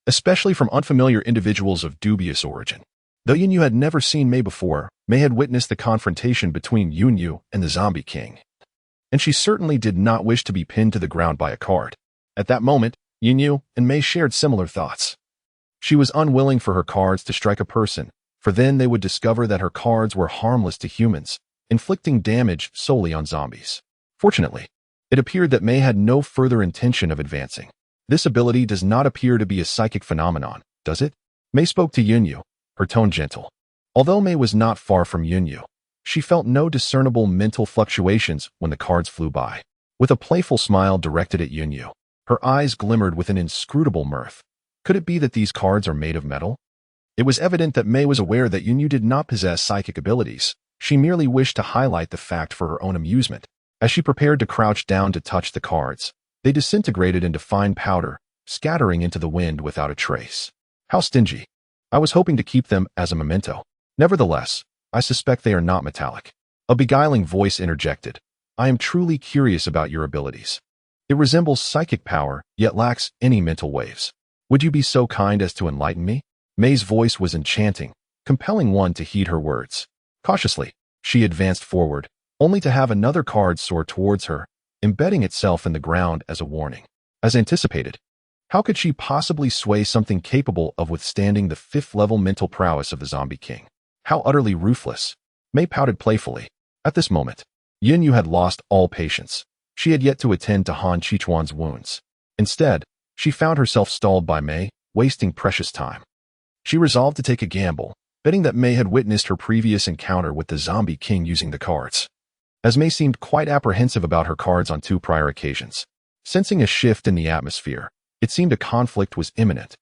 especially from unfamiliar individuals of dubious origin. Though Yunyu had never seen Mei before, Mei had witnessed the confrontation between Yunyu and the Zombie King, and she certainly did not wish to be pinned to the ground by a card. At that moment, Yunyu and Mei shared similar thoughts. She was unwilling for her cards to strike a person, for then they would discover that her cards were harmless to humans, inflicting damage solely on zombies. Fortunately, it appeared that Mei had no further intention of advancing. This ability does not appear to be a psychic phenomenon, does it? Mei spoke to Yunyu, her tone gentle. Although Mei was not far from Yunyu, she felt no discernible mental fluctuations when the cards flew by. With a playful smile directed at Yunyu, her eyes glimmered with an inscrutable mirth. Could it be that these cards are made of metal? It was evident that Mei was aware that Yunyu did not possess psychic abilities. She merely wished to highlight the fact for her own amusement. As she prepared to crouch down to touch the cards, they disintegrated into fine powder, scattering into the wind without a trace. How stingy. I was hoping to keep them as a memento. Nevertheless, I suspect they are not metallic. A beguiling voice interjected. I am truly curious about your abilities. It resembles psychic power, yet lacks any mental waves. Would you be so kind as to enlighten me? Mei's voice was enchanting, compelling one to heed her words. Cautiously, she advanced forward, only to have another card soar towards her, embedding itself in the ground as a warning. As anticipated, how could she possibly sway something capable of withstanding the fifth-level mental prowess of the Zombie King? How utterly ruthless. Mei pouted playfully. At this moment, Yunyu had lost all patience. She had yet to attend to Han Chi-chuan's wounds. Instead, she found herself stalled by Mei, wasting precious time. She resolved to take a gamble, betting that Mei had witnessed her previous encounter with the Zombie King using the cards. As Mei seemed quite apprehensive about her cards on 2 prior occasions, sensing a shift in the atmosphere, it seemed a conflict was imminent.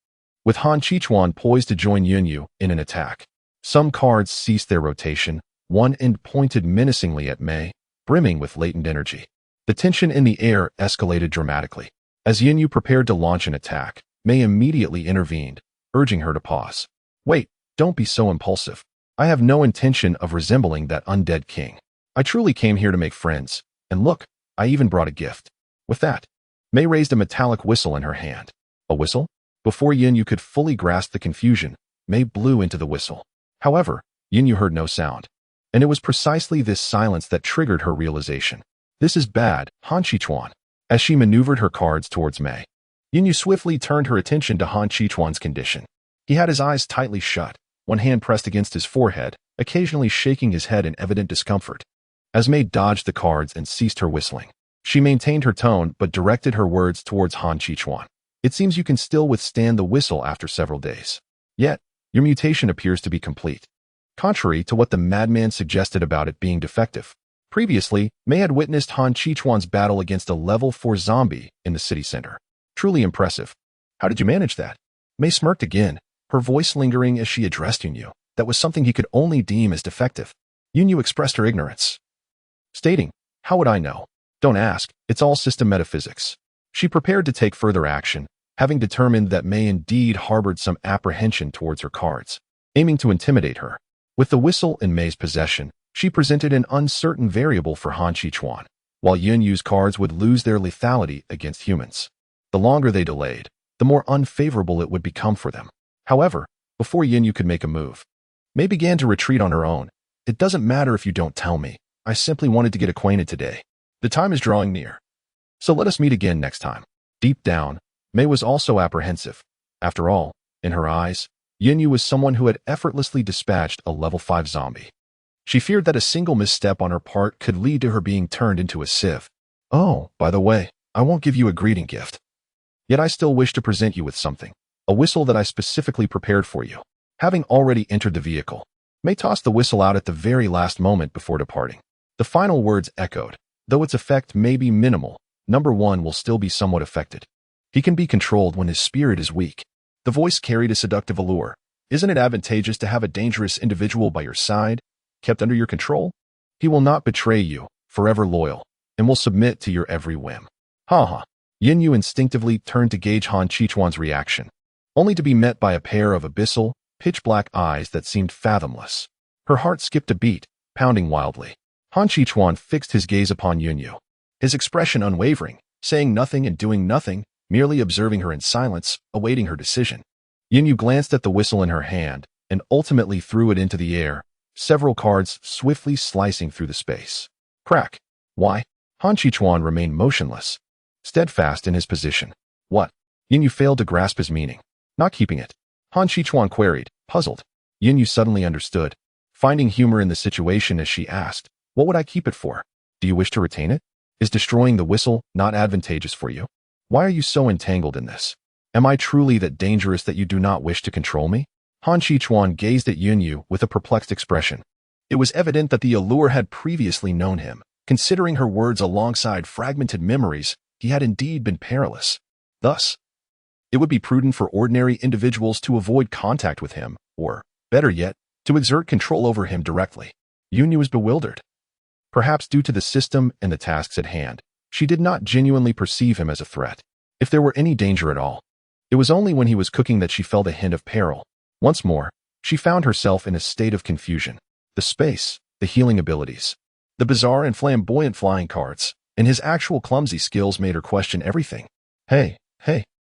With Han Chi-chuan poised to join Yunyu in an attack, some cards ceased their rotation, one end pointed menacingly at Mei, brimming with latent energy. The tension in the air escalated dramatically. As Yunyu prepared to launch an attack, Mei immediately intervened, urging her to pause. Wait, don't be so impulsive. I have no intention of resembling that undead king. I truly came here to make friends, and look, I even brought a gift. With that, Mei raised a metallic whistle in her hand. A whistle? Before Yunyu could fully grasp the confusion, Mei blew into the whistle. However, Yunyu heard no sound, and it was precisely this silence that triggered her realization. This is bad, Han Chi-chuan. As she maneuvered her cards towards Mei, Yunyu swiftly turned her attention to Han Chi-chuan's condition. He had his eyes tightly shut, one hand pressed against his forehead, occasionally shaking his head in evident discomfort. As Mei dodged the cards and ceased her whistling, she maintained her tone but directed her words towards Han Chi-chuan. It seems you can still withstand the whistle after several days. Yet, your mutation appears to be complete, contrary to what the madman suggested about it being defective. Previously, Mei had witnessed Han Chi-chuan's battle against a level 4 zombie in the city center. Truly impressive. How did you manage that? Mei smirked again, her voice lingering as she addressed Yunyu. That was something he could only deem as defective. Yunyu expressed her ignorance, stating, how would I know? Don't ask, it's all system metaphysics. She prepared to take further action, having determined that Mei indeed harbored some apprehension towards her cards, aiming to intimidate her. With the whistle in Mei's possession, she presented an uncertain variable for Han Chi-chuan, while Yunyu's cards would lose their lethality against humans. The longer they delayed, the more unfavorable it would become for them. However, before Yunyu could make a move, Mei began to retreat on her own. It doesn't matter if you don't tell me. I simply wanted to get acquainted today. The time is drawing near, so let us meet again next time. Deep down, Mei was also apprehensive. After all, in her eyes, Yunyu was someone who had effortlessly dispatched a level 5 zombie. She feared that a single misstep on her part could lead to her being turned into a sieve. Oh, by the way, I won't give you a greeting gift. Yet I still wish to present you with something. A whistle that I specifically prepared for you. Having already entered the vehicle, Mei tossed the whistle out at the very last moment before departing. The final words echoed. Though its effect may be minimal, number 1 will still be somewhat affected. He can be controlled when his spirit is weak. The voice carried a seductive allure, Isn't it advantageous to have a dangerous individual by your side, kept under your control? He will not betray you, forever loyal, and will submit to your every whim. Ha ha. Yin Yu instinctively turned to gauge Han Qichuan's reaction, only to be met by a pair of abyssal, pitch-black eyes that seemed fathomless. Her heart skipped a beat, pounding wildly. Han Qichuan fixed his gaze upon Yin Yu, his expression unwavering, saying nothing and doing nothing, merely observing her in silence, awaiting her decision. Yin Yu glanced at the whistle in her hand and ultimately threw it into the air, several cards swiftly slicing through the space. Crack. Why? Han Qichuan remained motionless, steadfast in his position. What? Yin Yu failed to grasp his meaning. Not keeping it. Han Qichuan queried, puzzled. Yin Yu suddenly understood, finding humor in the situation as she asked, what would I keep it for? Do you wish to retain it? Is destroying the whistle not advantageous for you? Why are you so entangled in this? Am I truly that dangerous that you do not wish to control me? Han Qichuan gazed at Yin Yu with a perplexed expression. It was evident that the allure had previously known him. Considering her words alongside fragmented memories, he had indeed been perilous. Thus, it would be prudent for ordinary individuals to avoid contact with him, or, better yet, to exert control over him directly. Yin Yu was bewildered. Perhaps due to the system and the tasks at hand, she did not genuinely perceive him as a threat. If there were any danger at all, it was only when he was cooking that she felt a hint of peril. Once more, she found herself in a state of confusion. The space, the healing abilities, the bizarre and flamboyant flying cards, and his actual clumsy skills made her question everything. Hey.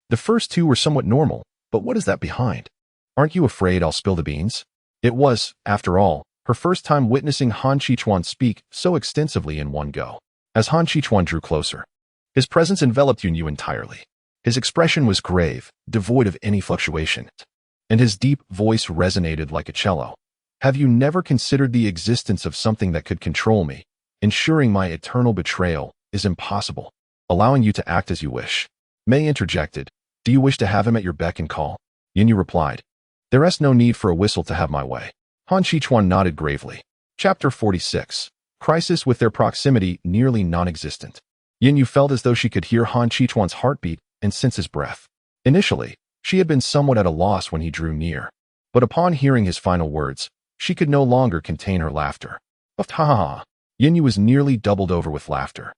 The first two were somewhat normal, but what is that behind? Aren't you afraid I'll spill the beans? It was, after all, her first time witnessing Han Qichuan speak so extensively in one go. As Han Qichuan drew closer, his presence enveloped Yin Yu entirely. His expression was grave, devoid of any fluctuation, and his deep voice resonated like a cello. Have you never considered the existence of something that could control me? Ensuring my eternal betrayal is impossible. Allowing you to act as you wish. Mei interjected, do you wish to have him at your beck and call? Yin Yu replied, there is no need for a whistle to have my way. Han Qichuan nodded gravely. Chapter 46. Crisis with their proximity nearly non-existent. Yin Yu felt as though she could hear Han Qichuan's heartbeat and sense his breath. Initially, she had been somewhat at a loss when he drew near, but upon hearing his final words, she could no longer contain her laughter. Ha ha ha. Yin Yu was nearly doubled over with laughter.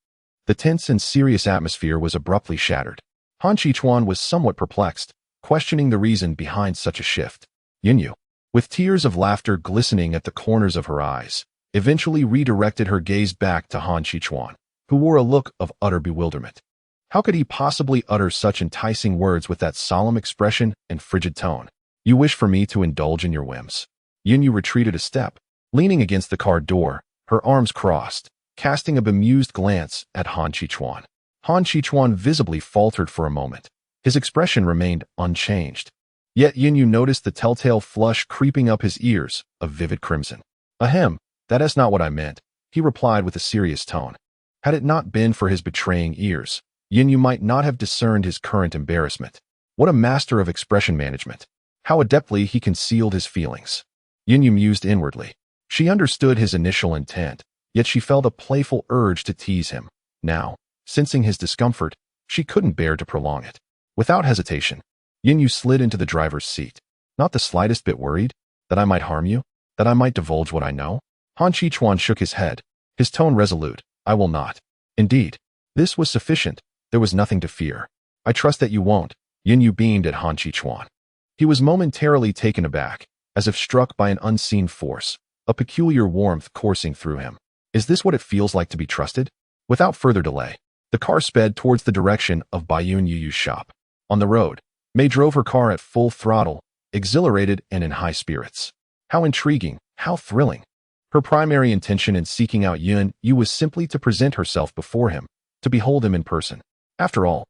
The tense and serious atmosphere was abruptly shattered. Han Qichuan was somewhat perplexed, questioning the reason behind such a shift. Yin Yu, with tears of laughter glistening at the corners of her eyes, eventually redirected her gaze back to Han Qichuan, who wore a look of utter bewilderment. How could he possibly utter such enticing words with that solemn expression and frigid tone? You wish for me to indulge in your whims? Yin Yu retreated a step, leaning against the car door, her arms crossed, casting a bemused glance at Han Qichuan. Han Qichuan visibly faltered for a moment. His expression remained unchanged. Yet Yin Yu noticed the telltale flush creeping up his ears, a vivid crimson. Ahem, that is not what I meant, he replied with a serious tone. Had it not been for his betraying ears, Yin Yu might not have discerned his current embarrassment. What a master of expression management. How adeptly he concealed his feelings. Yin Yu mused inwardly. She understood his initial intent, yet she felt a playful urge to tease him. Now, sensing his discomfort, she couldn't bear to prolong it. Without hesitation, Yin Yu slid into the driver's seat. Not the slightest bit worried? That I might harm you? That I might divulge what I know? Han Qichuan shook his head, his tone resolute. I will not. Indeed, this was sufficient. There was nothing to fear. I trust that you won't. Yin Yu beamed at Han Qichuan. He was momentarily taken aback, as if struck by an unseen force, a peculiar warmth coursing through him. Is this what it feels like to be trusted? Without further delay, the car sped towards the direction of Baiyun Yuyu's shop. On the road, Mei drove her car at full throttle, exhilarated and in high spirits. How intriguing, how thrilling. Her primary intention in seeking out Yin Yu was simply to present herself before him, to behold him in person. After all,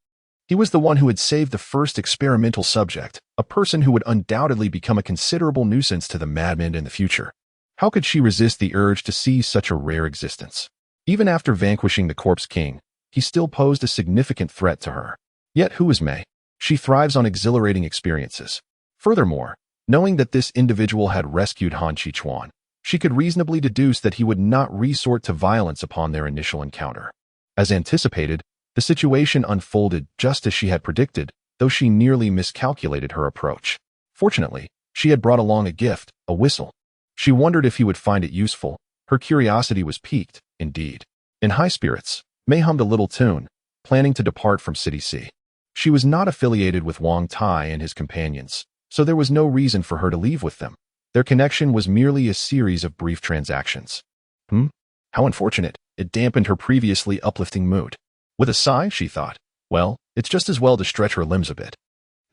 he was the one who had saved the first experimental subject, a person who would undoubtedly become a considerable nuisance to the madmen in the future. How could she resist the urge to seize such a rare existence? Even after vanquishing the Corpse King, he still posed a significant threat to her. Yet who is Mei? She thrives on exhilarating experiences. Furthermore, knowing that this individual had rescued Han Qichuan, she could reasonably deduce that he would not resort to violence upon their initial encounter. As anticipated, the situation unfolded just as she had predicted, though she nearly miscalculated her approach. Fortunately, She had brought along a gift, a whistle. She wondered if he would find it useful. Her curiosity was piqued, indeed. In high spirits, May hummed a little tune, planning to depart from City C. She was not affiliated with NTie and his companions, so there was no reason for her to leave with them. Their connection was merely a series of brief transactions. How unfortunate. It dampened her previously uplifting mood. With a sigh, she thought, well, it's just as well to stretch her limbs a bit.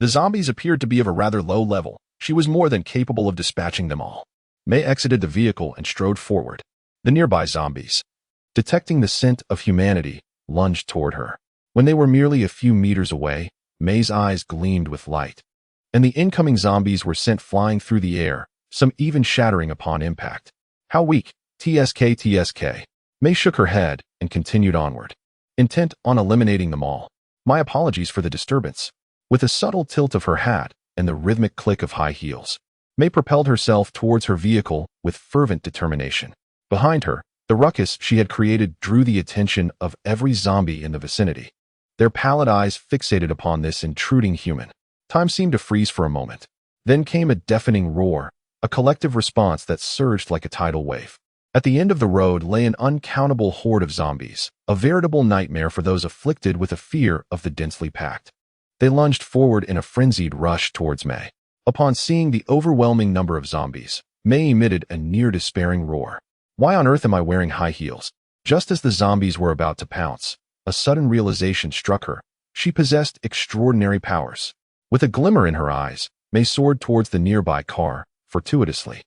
The zombies appeared to be of a rather low level. She was more than capable of dispatching them all. May exited the vehicle and strode forward. The nearby zombies, detecting the scent of humanity, lunged toward her. When they were merely a few meters away, May's eyes gleamed with light, and the incoming zombies were sent flying through the air, some even shattering upon impact. How weak! TSK. May shook her head and continued onward, intent on eliminating them all. My apologies for the disturbance. With a subtle tilt of her hat and the rhythmic click of high heels, May propelled herself towards her vehicle with fervent determination. Behind her, the ruckus she had created drew the attention of every zombie in the vicinity, their pallid eyes fixated upon this intruding human. Time seemed to freeze for a moment. Then came a deafening roar, a collective response that surged like a tidal wave. At the end of the road lay an uncountable horde of zombies, a veritable nightmare for those afflicted with a fear of the densely packed. They lunged forward in a frenzied rush towards May. Upon seeing the overwhelming number of zombies, May emitted a near-despairing roar. Why on earth am I wearing high heels? Just as the zombies were about to pounce, a sudden realization struck her. She possessed extraordinary powers. With a glimmer in her eyes, May soared towards the nearby car, fortuitously.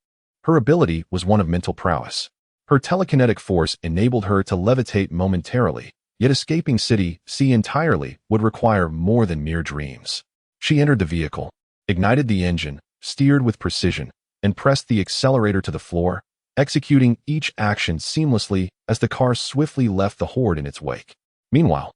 Her ability was one of mental prowess. Her telekinetic force enabled her to levitate momentarily, yet escaping City C entirely would require more than mere dreams. She entered the vehicle, ignited the engine, steered with precision, and pressed the accelerator to the floor, executing each action seamlessly as the car swiftly left the horde in its wake. Meanwhile,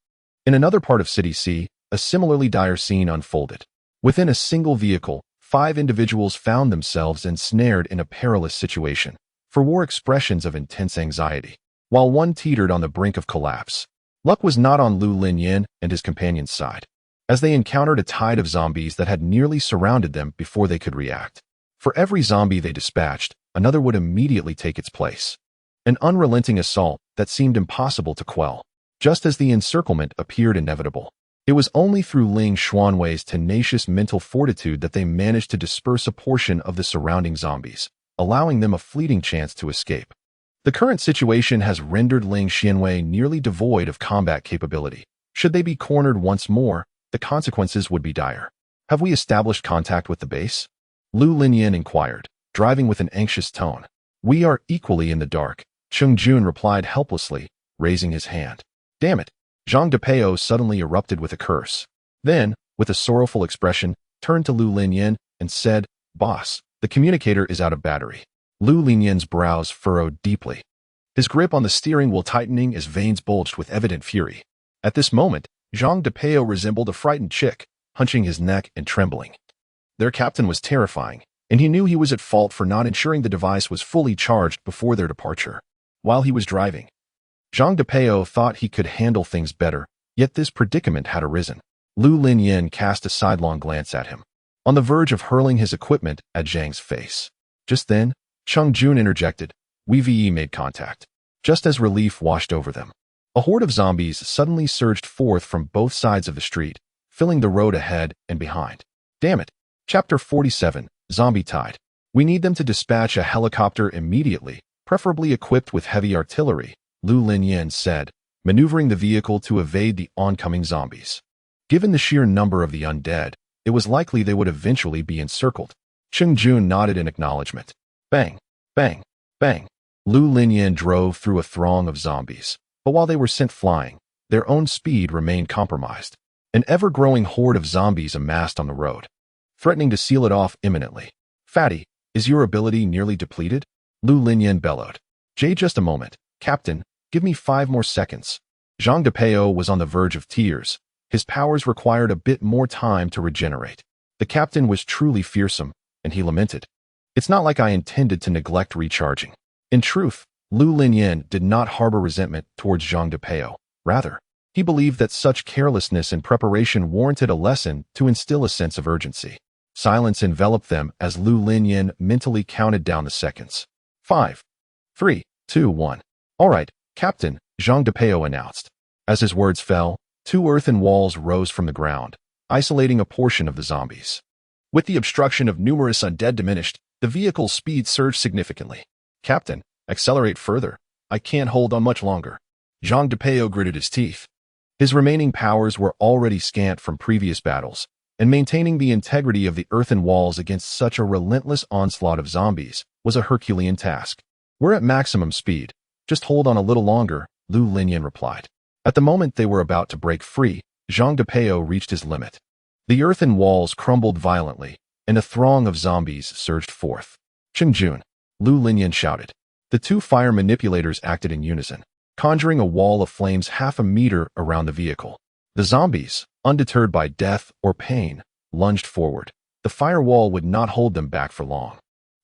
in another part of City C, a similarly dire scene unfolded. Within a single vehicle, 5 individuals found themselves ensnared in a perilous situation, for wore expressions of intense anxiety, while one teetered on the brink of collapse. Luck was not on Lu Linyan and his companion's side, as they encountered a tide of zombies that had nearly surrounded them before they could react. For every zombie they dispatched, another would immediately take its place. An unrelenting assault that seemed impossible to quell, just as the encirclement appeared inevitable. It was only through Ling Xuanwei's tenacious mental fortitude that they managed to disperse a portion of the surrounding zombies, allowing them a fleeting chance to escape. The current situation has rendered Ling Xuanwei nearly devoid of combat capability. Should they be cornered once more, the consequences would be dire. Have we established contact with the base? Lu Linyan inquired, driving with an anxious tone. We are equally in the dark, Chung Jun replied helplessly, raising his hand. Damn it! Zhang Depeo suddenly erupted with a curse. Then, with a sorrowful expression, turned to Lu Linyan and said, Boss, the communicator is out of battery. Lu Linyan's brows furrowed deeply. His grip on the steering wheel tightening as veins bulged with evident fury. At this moment, Zhang Depeo resembled a frightened chick, hunching his neck and trembling. Their captain was terrifying, and he knew he was at fault for not ensuring the device was fully charged before their departure. While he was driving, Zhang Depeo thought he could handle things better, yet this predicament had arisen. Lu Linyan cast a sidelong glance at him, on the verge of hurling his equipment at Zhang's face. Just then, Chung Jun interjected. We made contact. Just as relief washed over them, a horde of zombies suddenly surged forth from both sides of the street, filling the road ahead and behind. Damn it. Chapter 47, Zombie Tide. We need them to dispatch a helicopter immediately, preferably equipped with heavy artillery, Lu Linyan said, maneuvering the vehicle to evade the oncoming zombies. Given the sheer number of the undead, it was likely they would eventually be encircled. Chung Jun nodded in acknowledgement. Bang, bang, bang. Lu Linyan drove through a throng of zombies, but while they were sent flying, their own speed remained compromised. An ever-growing horde of zombies amassed on the road, threatening to seal it off imminently. Fatty, is your ability nearly depleted? Lu Linyan bellowed. Just a moment, Captain, give me 5 more seconds. Zhang Depeo was on the verge of tears. His powers required a bit more time to regenerate. The captain was truly fearsome, and he lamented. It's not like I intended to neglect recharging. In truth, Lu Linyan did not harbor resentment towards Zhang Depeo. Rather, he believed that such carelessness in preparation warranted a lesson to instill a sense of urgency. Silence enveloped them as Lu Linyan mentally counted down the seconds. 5, 3, 2, 1. All right, Captain, Zhang Depeo announced. As his words fell, 2 earthen walls rose from the ground, isolating a portion of the zombies. With the obstruction of numerous undead diminished, the vehicle's speed surged significantly. Captain, accelerate further. I can't hold on much longer. Zhang Depeo gritted his teeth. His remaining powers were already scant from previous battles, and maintaining the integrity of the earthen walls against such a relentless onslaught of zombies was a Herculean task. We're at maximum speed. Just hold on a little longer, Lu Linyan replied. At the moment they were about to break free, Zhang Depeo reached his limit. The earthen walls crumbled violently, and a throng of zombies surged forth. Chengjun, Lu Linyan shouted. The 2 fire manipulators acted in unison, conjuring a wall of flames half a meter around the vehicle. The zombies, undeterred by death or pain, lunged forward. The firewall would not hold them back for long.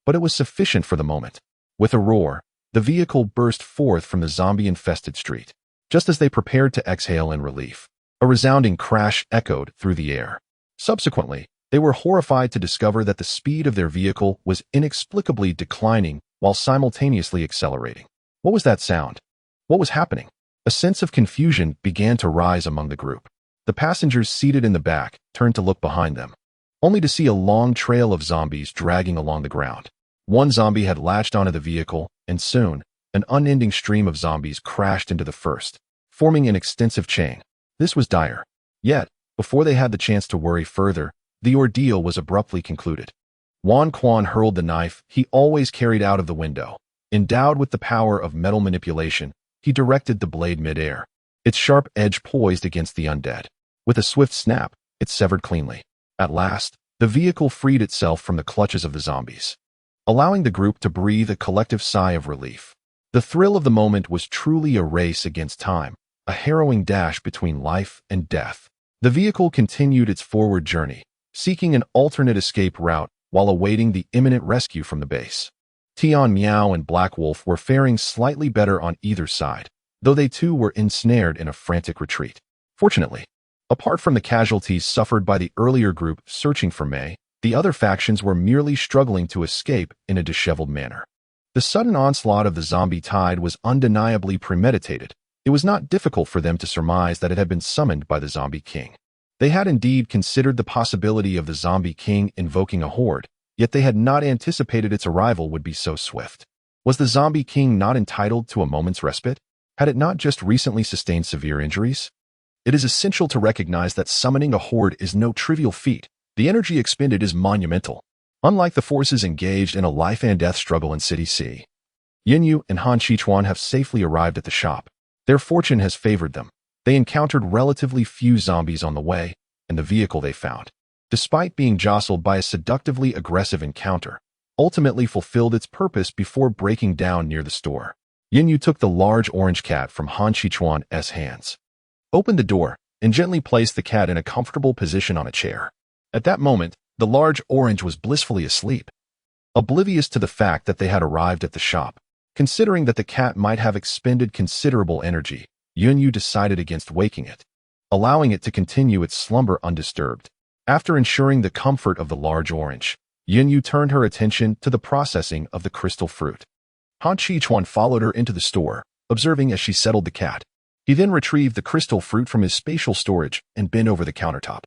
But it was sufficient for the moment. With a roar, the vehicle burst forth from the zombie-infested street. Just as they prepared to exhale in relief, a resounding crash echoed through the air. Subsequently, they were horrified to discover that the speed of their vehicle was inexplicably declining while simultaneously accelerating. What was that sound? What was happening? A sense of confusion began to rise among the group. The passengers seated in the back turned to look behind them, only to see a long trail of zombies dragging along the ground. One zombie had latched onto the vehicle, and soon, an unending stream of zombies crashed into the first, forming an extensive chain. This was dire. Yet, before they had the chance to worry further, the ordeal was abruptly concluded. Wan Quan hurled the knife he always carried out of the window. Endowed with the power of metal manipulation, he directed the blade mid-air, its sharp edge poised against the undead. With a swift snap, it severed cleanly. At last, the vehicle freed itself from the clutches of the zombies, allowing the group to breathe a collective sigh of relief. The thrill of the moment was truly a race against time, a harrowing dash between life and death. The vehicle continued its forward journey, seeking an alternate escape route while awaiting the imminent rescue from the base. Tian Miao and Black Wolf were faring slightly better on either side, though they too were ensnared in a frantic retreat. Fortunately, apart from the casualties suffered by the earlier group searching for Mei, the other factions were merely struggling to escape in a disheveled manner. The sudden onslaught of the zombie tide was undeniably premeditated. It was not difficult for them to surmise that it had been summoned by the Zombie King. They had indeed considered the possibility of the Zombie King invoking a horde, yet they had not anticipated its arrival would be so swift. Was the Zombie King not entitled to a moment's respite? Had it not just recently sustained severe injuries? It is essential to recognize that summoning a horde is no trivial feat. The energy expended is monumental. Unlike the forces engaged in a life-and-death struggle in City C, Yinyu and Han Qichuan have safely arrived at the shop. Their fortune has favored them. They encountered relatively few zombies on the way, and the vehicle they found, despite being jostled by a seductively aggressive encounter, ultimately fulfilled its purpose before breaking down near the store. Yinyu took the large orange cat from Han Qichuan's hands, opened the door, and gently placed the cat in a comfortable position on a chair. At that moment, the large orange was blissfully asleep, oblivious to the fact that they had arrived at the shop. Considering that the cat might have expended considerable energy, Yunyu decided against waking it, allowing it to continue its slumber undisturbed. After ensuring the comfort of the large orange, Yunyu turned her attention to the processing of the crystal fruit. Han Qichuan followed her into the store, observing as she settled the cat. He then retrieved the crystal fruit from his spatial storage and bent over the countertop,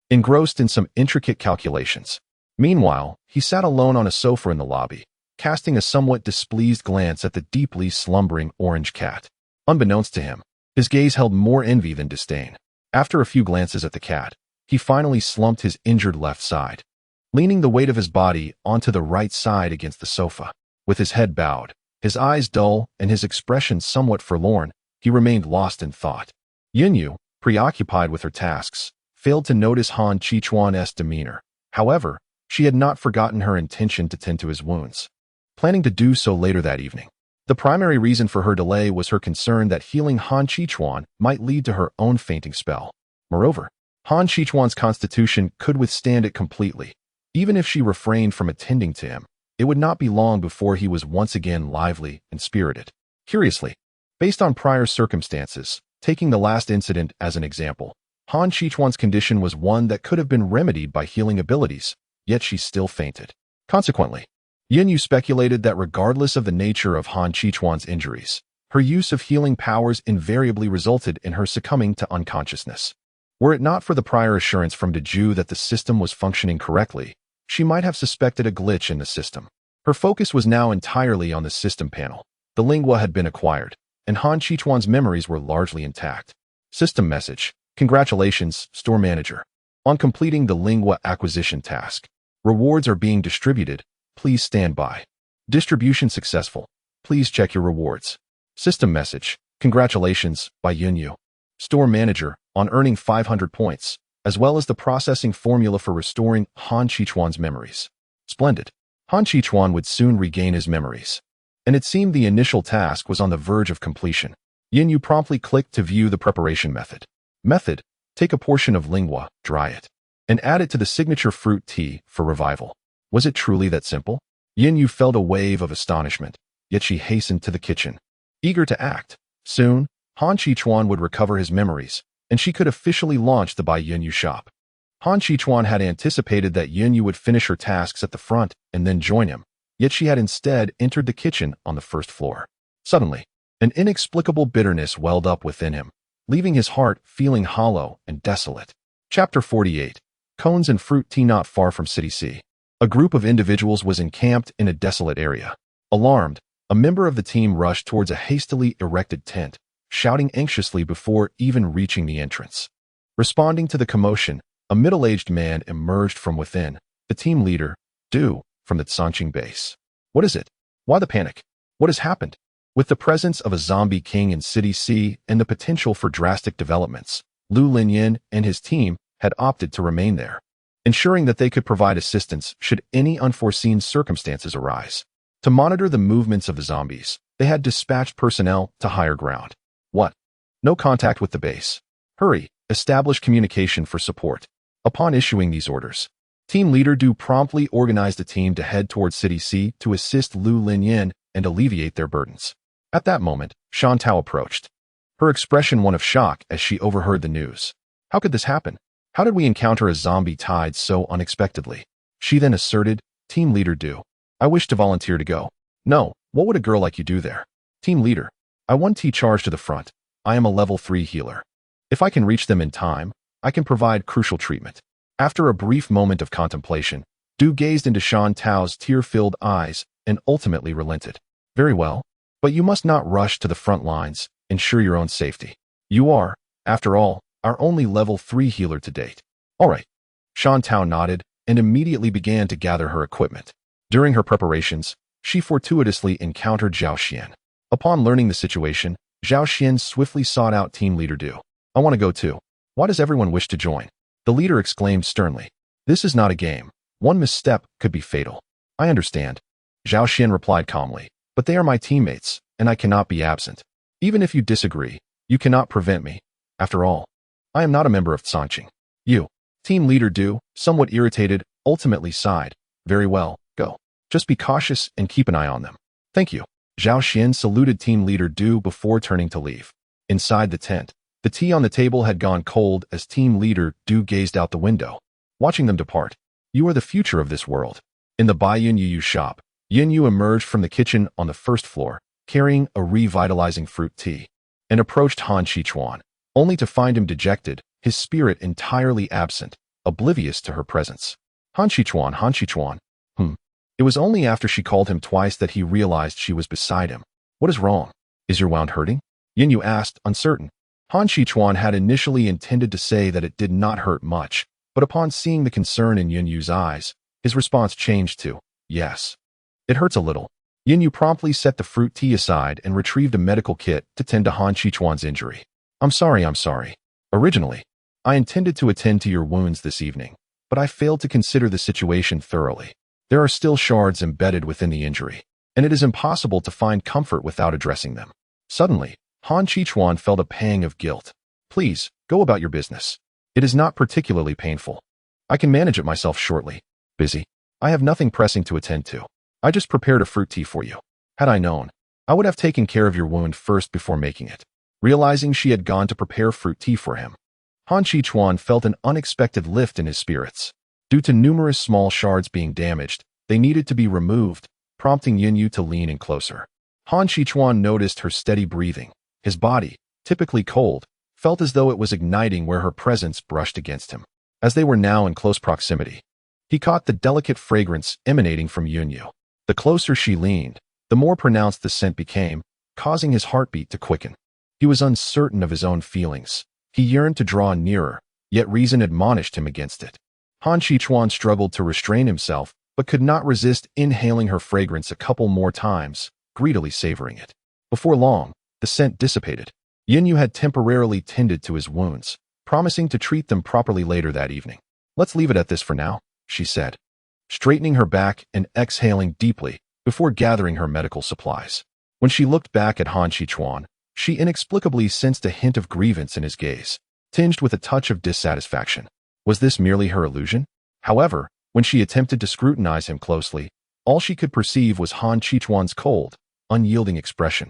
engrossed in some intricate calculations. Meanwhile, he sat alone on a sofa in the lobby, casting a somewhat displeased glance at the deeply slumbering orange cat. Unbeknownst to him, his gaze held more envy than disdain. After a few glances at the cat, he finally slumped his injured left side, leaning the weight of his body onto the right side against the sofa. With his head bowed, his eyes dull, and his expression somewhat forlorn, he remained lost in thought. Yunyu, preoccupied with her tasks, failed to notice Han Qichuan's demeanor. However, she had not forgotten her intention to tend to his wounds, planning to do so later that evening. The primary reason for her delay was her concern that healing Han Qichuan might lead to her own fainting spell. Moreover, Han Qichuan's constitution could withstand it completely. Even if she refrained from attending to him, it would not be long before he was once again lively and spirited. Curiously, based on prior circumstances, taking the last incident as an example, Han Qichuan's condition was one that could have been remedied by healing abilities, yet she still fainted. Consequently, Yin speculated that regardless of the nature of Han Qichuan's injuries, her use of healing powers invariably resulted in her succumbing to unconsciousness. Were it not for the prior assurance from Deju that the system was functioning correctly, she might have suspected a glitch in the system. Her focus was now entirely on the system panel. The lingua had been acquired, and Han Qichuan's memories were largely intact. System message: Congratulations, store manager, on completing the lingua acquisition task. Rewards are being distributed. Please stand by. Distribution successful. Please check your rewards. System message: Congratulations, by Yunyu, store manager, on earning 500 points, as well as the processing formula for restoring Han Qichuan's memories. Splendid. Han Qichuan would soon regain his memories, and it seemed the initial task was on the verge of completion. Yunyu promptly clicked to view the preparation method. Method: take a portion of lingua, dry it, and add it to the signature fruit tea for revival. Was it truly that simple? Yunyu felt a wave of astonishment, yet she hastened to the kitchen, eager to act. Soon, Han Qichuan would recover his memories, and she could officially launch the Bai Yunyu shop. Han Qichuan had anticipated that Yunyu would finish her tasks at the front and then join him, yet she had instead entered the kitchen on the first floor. Suddenly, an inexplicable bitterness welled up within him, leaving his heart feeling hollow and desolate. Chapter 48. Cones and fruit tea. Not far from City C, a group of individuals was encamped in a desolate area. Alarmed, a member of the team rushed towards a hastily erected tent, shouting anxiously before even reaching the entrance. Responding to the commotion, a middle-aged man emerged from within, the team leader, Du, from the Tsanqing base. What is it? Why the panic? What has happened? With the presence of a zombie king in City C and the potential for drastic developments, Lu Linyin and his team had opted to remain there, ensuring that they could provide assistance should any unforeseen circumstances arise. To monitor the movements of the zombies, they had dispatched personnel to higher ground. What? No contact with the base. Hurry, establish communication for support. Upon issuing these orders, team leader Du promptly organized a team to head towards City C to assist Lu Linyin and alleviate their burdens. At that moment, Shan Tao approached, her expression one of shock as she overheard the news. How could this happen? How did we encounter a zombie tide so unexpectedly? She then asserted, Team leader Du, I wish to volunteer to go. No, what would a girl like you do there? Team leader, I want T charge to the front. I am a level 3 healer. If I can reach them in time, I can provide crucial treatment. After a brief moment of contemplation, Du gazed into Shan Tao's tear-filled eyes and ultimately relented. Very well, but you must not rush to the front lines. Ensure your own safety. You are, after all, our only level 3 healer to date. All right. Shan Tao nodded and immediately began to gather her equipment. During her preparations, she fortuitously encountered Zhao Xian. Upon learning the situation, Zhao Xian swiftly sought out team leader Du. I want to go too. Why does everyone wish to join? The leader exclaimed sternly. This is not a game. One misstep could be fatal. I understand. Zhao Xian replied calmly, but they are my teammates, and I cannot be absent. Even if you disagree, you cannot prevent me. After all, I am not a member of Tsanqing. You, team leader Du, somewhat irritated, ultimately sighed. Very well, go. Just be cautious and keep an eye on them. Thank you. Zhao Xian saluted team leader Du before turning to leave. Inside the tent, the tea on the table had gone cold as team leader Du gazed out the window, watching them depart. You are the future of this world. In the Bai Yunyu shop, Yunyu emerged from the kitchen on the first floor, carrying a revitalizing fruit tea, and approached Han Qichuan, only to find him dejected, his spirit entirely absent, oblivious to her presence. Han Qichuan, Han Qichuan. It was only after she called him twice that he realized she was beside him. What is wrong? Is your wound hurting? Yunyu asked, uncertain. Han Qichuan had initially intended to say that it did not hurt much, but upon seeing the concern in Yunyu's eyes, his response changed to, yes. It hurts a little. Yunyu promptly set the fruit tea aside and retrieved a medical kit to tend to Han Qichuan's injury. I'm sorry. Originally, I intended to attend to your wounds this evening, but I failed to consider the situation thoroughly. There are still shards embedded within the injury, and it is impossible to find comfort without addressing them. Suddenly, Han Qichuan felt a pang of guilt. Please, go about your business. It is not particularly painful. I can manage it myself shortly. Busy. I have nothing pressing to attend to. I just prepared a fruit tea for you. Had I known, I would have taken care of your wound first before making it. Realizing she had gone to prepare fruit tea for him, Han Qichuan felt an unexpected lift in his spirits. Due to numerous small shards being damaged, they needed to be removed, prompting Yunyu to lean in closer. Han Qichuan noticed her steady breathing. His body, typically cold, felt as though it was igniting where her presence brushed against him. As they were now in close proximity, he caught the delicate fragrance emanating from Yunyu. The closer she leaned, the more pronounced the scent became, causing his heartbeat to quicken. He was uncertain of his own feelings. He yearned to draw nearer, yet reason admonished him against it. Han Qichuan struggled to restrain himself, but could not resist inhaling her fragrance a couple more times, greedily savoring it. Before long, the scent dissipated. Yunyu had temporarily tended to his wounds, promising to treat them properly later that evening. "Let's leave it at this for now," she said, straightening her back and exhaling deeply before gathering her medical supplies. When she looked back at Han Qichuan, she inexplicably sensed a hint of grievance in his gaze, tinged with a touch of dissatisfaction. Was this merely her illusion? However, when she attempted to scrutinize him closely, all she could perceive was Han Qichuan's cold, unyielding expression,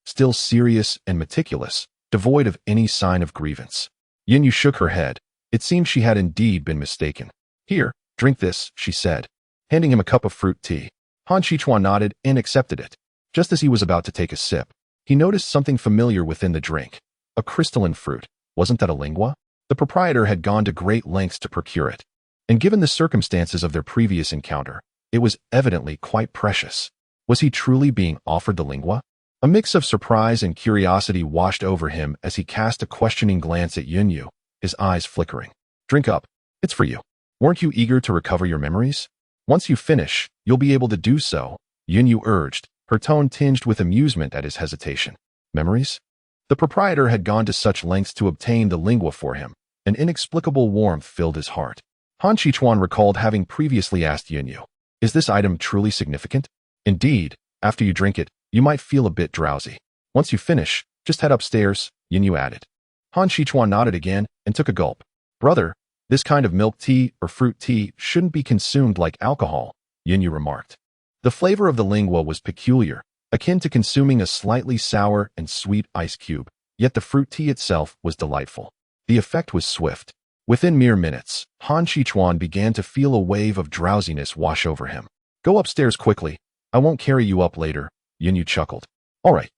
still serious and meticulous, devoid of any sign of grievance. Yunyu shook her head. It seemed she had indeed been mistaken. "Here, drink this," she said, handing him a cup of fruit tea. Han Qichuan nodded and accepted it. Just as he was about to take a sip, he noticed something familiar within the drink. A crystalline fruit. Wasn't that a lingua? The proprietor had gone to great lengths to procure it, and given the circumstances of their previous encounter, it was evidently quite precious. Was he truly being offered the lingua? A mix of surprise and curiosity washed over him as he cast a questioning glance at Yunyu, his eyes flickering. "Drink up. It's for you. Weren't you eager to recover your memories? Once you finish, you'll be able to do so," Yunyu urged, her tone tinged with amusement at his hesitation. Memories? The proprietor had gone to such lengths to obtain the lingua for him. An inexplicable warmth filled his heart. Han Qichuan recalled having previously asked Yunyu, "Is this item truly significant? Indeed, after you drink it, you might feel a bit drowsy. Once you finish, just head upstairs," Yunyu added. Han Qichuan nodded again and took a gulp. "Brother, this kind of milk tea or fruit tea shouldn't be consumed like alcohol," Yunyu remarked. The flavor of the lingua was peculiar, akin to consuming a slightly sour and sweet ice cube, yet the fruit tea itself was delightful. The effect was swift. Within mere minutes, Han Qichuan began to feel a wave of drowsiness wash over him. "Go upstairs quickly. I won't carry you up later," Yunyu chuckled. "All right."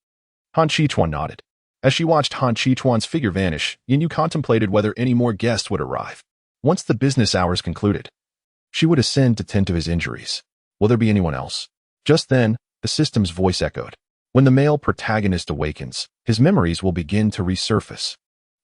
Han Qichuan nodded. As she watched Han Qichuan's figure vanish, Yunyu contemplated whether any more guests would arrive. Once the business hours concluded, she would ascend to tend to his injuries. Will there be anyone else? Just then, the system's voice echoed. When the male protagonist awakens, his memories will begin to resurface.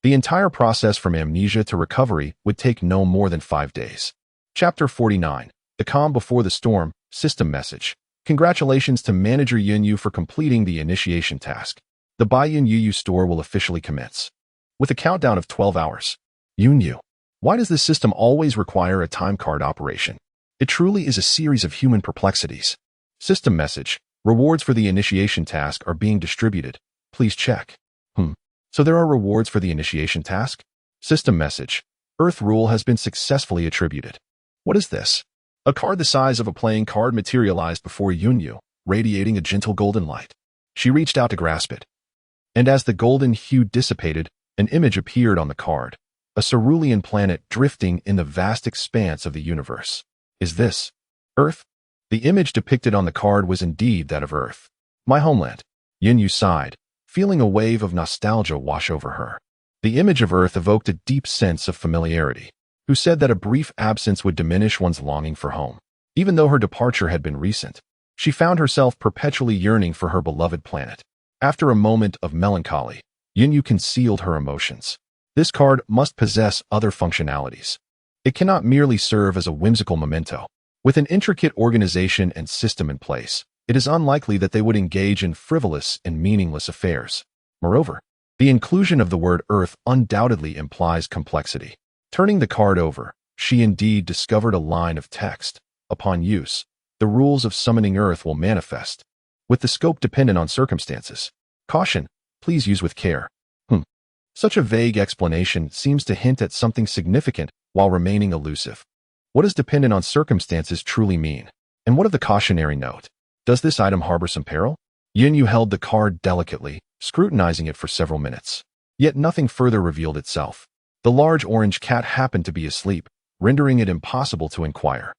The entire process from amnesia to recovery would take no more than 5 days. Chapter 49. The Calm Before the Storm, System Message. Congratulations to Manager Yunyu for completing the initiation task. The Baiyun Yuyu store will officially commence. With a countdown of 12 hours. Yunyu. Why does this system always require a time card operation? It truly is a series of human perplexities. System message. Rewards for the initiation task are being distributed. Please check. So there are rewards for the initiation task? System message. Earth rule has been successfully attributed. What is this? A card the size of a playing card materialized before Yunyu, radiating a gentle golden light. She reached out to grasp it. And as the golden hue dissipated, an image appeared on the card. A cerulean planet drifting in the vast expanse of the universe. Is this Earth? The image depicted on the card was indeed that of Earth. My homeland. Yunyu sighed, feeling a wave of nostalgia wash over her. The image of Earth evoked a deep sense of familiarity. Who said that a brief absence would diminish one's longing for home? Even though her departure had been recent, she found herself perpetually yearning for her beloved planet. After a moment of melancholy, Yunyu concealed her emotions. This card must possess other functionalities. It cannot merely serve as a whimsical memento. With an intricate organization and system in place, it is unlikely that they would engage in frivolous and meaningless affairs. Moreover, the inclusion of the word Earth undoubtedly implies complexity. Turning the card over, she indeed discovered a line of text. Upon use, the rules of summoning Earth will manifest, with the scope dependent on circumstances. Caution, please use with care. Such a vague explanation seems to hint at something significant while remaining elusive. What does dependent on circumstances truly mean? And what of the cautionary note? Does this item harbor some peril? Yunyu held the card delicately, scrutinizing it for several minutes. Yet nothing further revealed itself. The large orange cat happened to be asleep, rendering it impossible to inquire.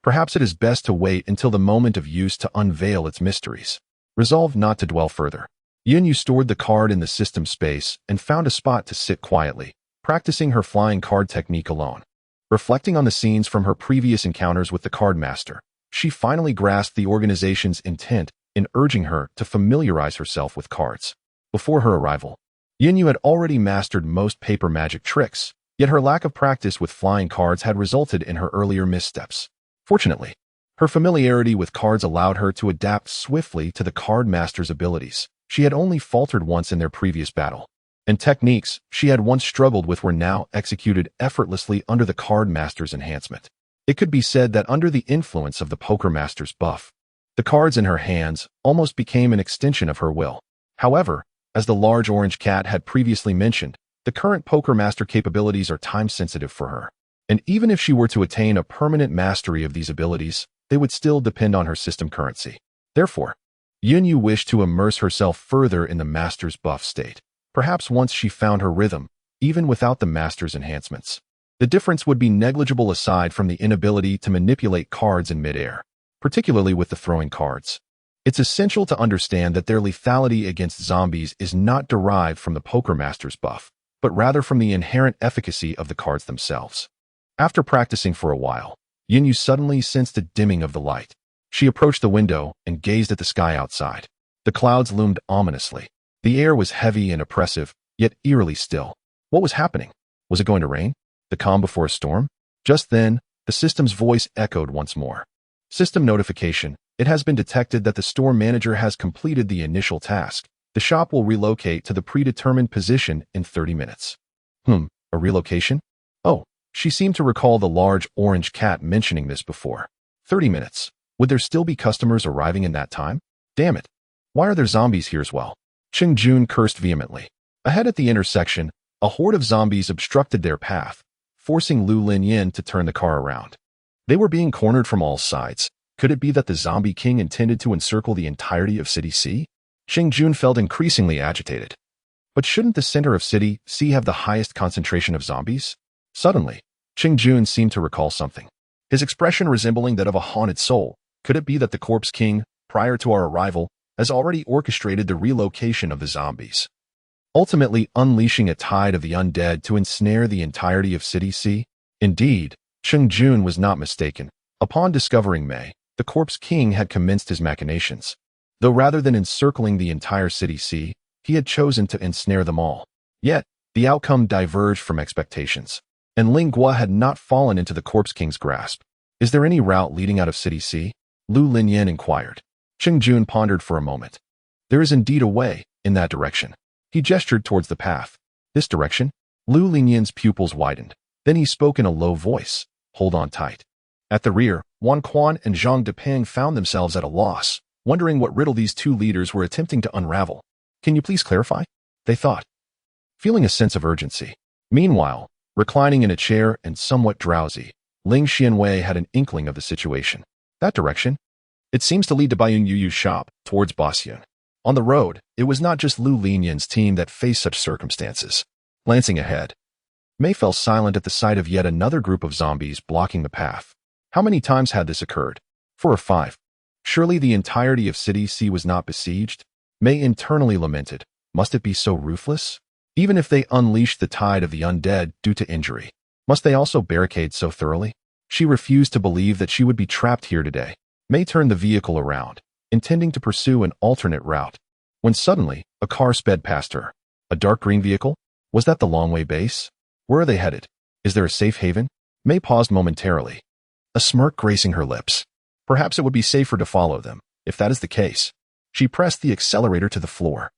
Perhaps it is best to wait until the moment of use to unveil its mysteries. Resolved not to dwell further, Yunyu stored the card in the system space and found a spot to sit quietly, practicing her flying card technique alone. Reflecting on the scenes from her previous encounters with the card master, she finally grasped the organization's intent in urging her to familiarize herself with cards. Before her arrival, Yunyu had already mastered most paper magic tricks, yet her lack of practice with flying cards had resulted in her earlier missteps. Fortunately, her familiarity with cards allowed her to adapt swiftly to the card master's abilities. She had only faltered once in their previous battle, and techniques she had once struggled with were now executed effortlessly under the card master's enhancement. It could be said that under the influence of the poker master's buff, the cards in her hands almost became an extension of her will. However, as the large orange cat had previously mentioned, the current poker master capabilities are time-sensitive for her, and even if she were to attain a permanent mastery of these abilities, they would still depend on her system currency. Therefore, Yunyu wished to immerse herself further in the master's buff state. Perhaps once she found her rhythm, even without the master's enhancements, the difference would be negligible aside from the inability to manipulate cards in midair, particularly with the throwing cards. It's essential to understand that their lethality against zombies is not derived from the poker master's buff, but rather from the inherent efficacy of the cards themselves. After practicing for a while, Yunyu suddenly sensed a dimming of the light. She approached the window and gazed at the sky outside. The clouds loomed ominously. The air was heavy and oppressive, yet eerily still. What was happening? Was it going to rain? The calm before a storm? Just then, the system's voice echoed once more. System notification. It has been detected that the store manager has completed the initial task. The shop will relocate to the predetermined position in 30 minutes. A relocation? Oh, she seemed to recall the large orange cat mentioning this before. 30 minutes. Would there still be customers arriving in that time? Damn it. Why are there zombies here as well? Cheng Jun cursed vehemently. Ahead at the intersection, a horde of zombies obstructed their path, forcing Lu Linyin to turn the car around. They were being cornered from all sides. Could it be that the zombie king intended to encircle the entirety of City C? Cheng Jun felt increasingly agitated. But shouldn't the center of City C have the highest concentration of zombies? Suddenly, Cheng Jun seemed to recall something, his expression resembling that of a haunted soul. Could it be that the Corpse King, prior to our arrival, has already orchestrated the relocation of the zombies, ultimately unleashing a tide of the undead to ensnare the entirety of City C? Indeed, Cheng Jun was not mistaken. Upon discovering Mei, the Corpse King had commenced his machinations. Though rather than encircling the entire City C, he had chosen to ensnare them all. Yet, the outcome diverged from expectations, and Ling Gua had not fallen into the Corpse King's grasp. Is there any route leading out of City C? Lu Linyin inquired. Cheng Jun pondered for a moment. There is indeed a way, in that direction. He gestured towards the path. This direction? Lu Linyin's pupils widened. Then he spoke in a low voice. Hold on tight. At the rear, Wan Quan and Zhang Depeng found themselves at a loss, wondering what riddle these two leaders were attempting to unravel. Can you please clarify? They thought, feeling a sense of urgency. Meanwhile, reclining in a chair and somewhat drowsy, Ling Xianwei had an inkling of the situation. That direction? It seems to lead to Baiyun Yuyu's shop, towards Bosyun. On the road, it was not just Lu Linyin's team that faced such circumstances. Glancing ahead, Mei fell silent at the sight of yet another group of zombies blocking the path. How many times had this occurred? 4 or 5. Surely the entirety of City C was not besieged? Mei internally lamented. Must it be so ruthless? Even if they unleashed the tide of the undead due to injury, must they also barricade so thoroughly? She refused to believe that she would be trapped here today. Mei turned the vehicle around, intending to pursue an alternate route, when suddenly, a car sped past her. A dark green vehicle? Was that the Longway base? Where are they headed? Is there a safe haven? Mei paused momentarily, a smirk gracing her lips. Perhaps it would be safer to follow them. If that is the case, she pressed the accelerator to the floor,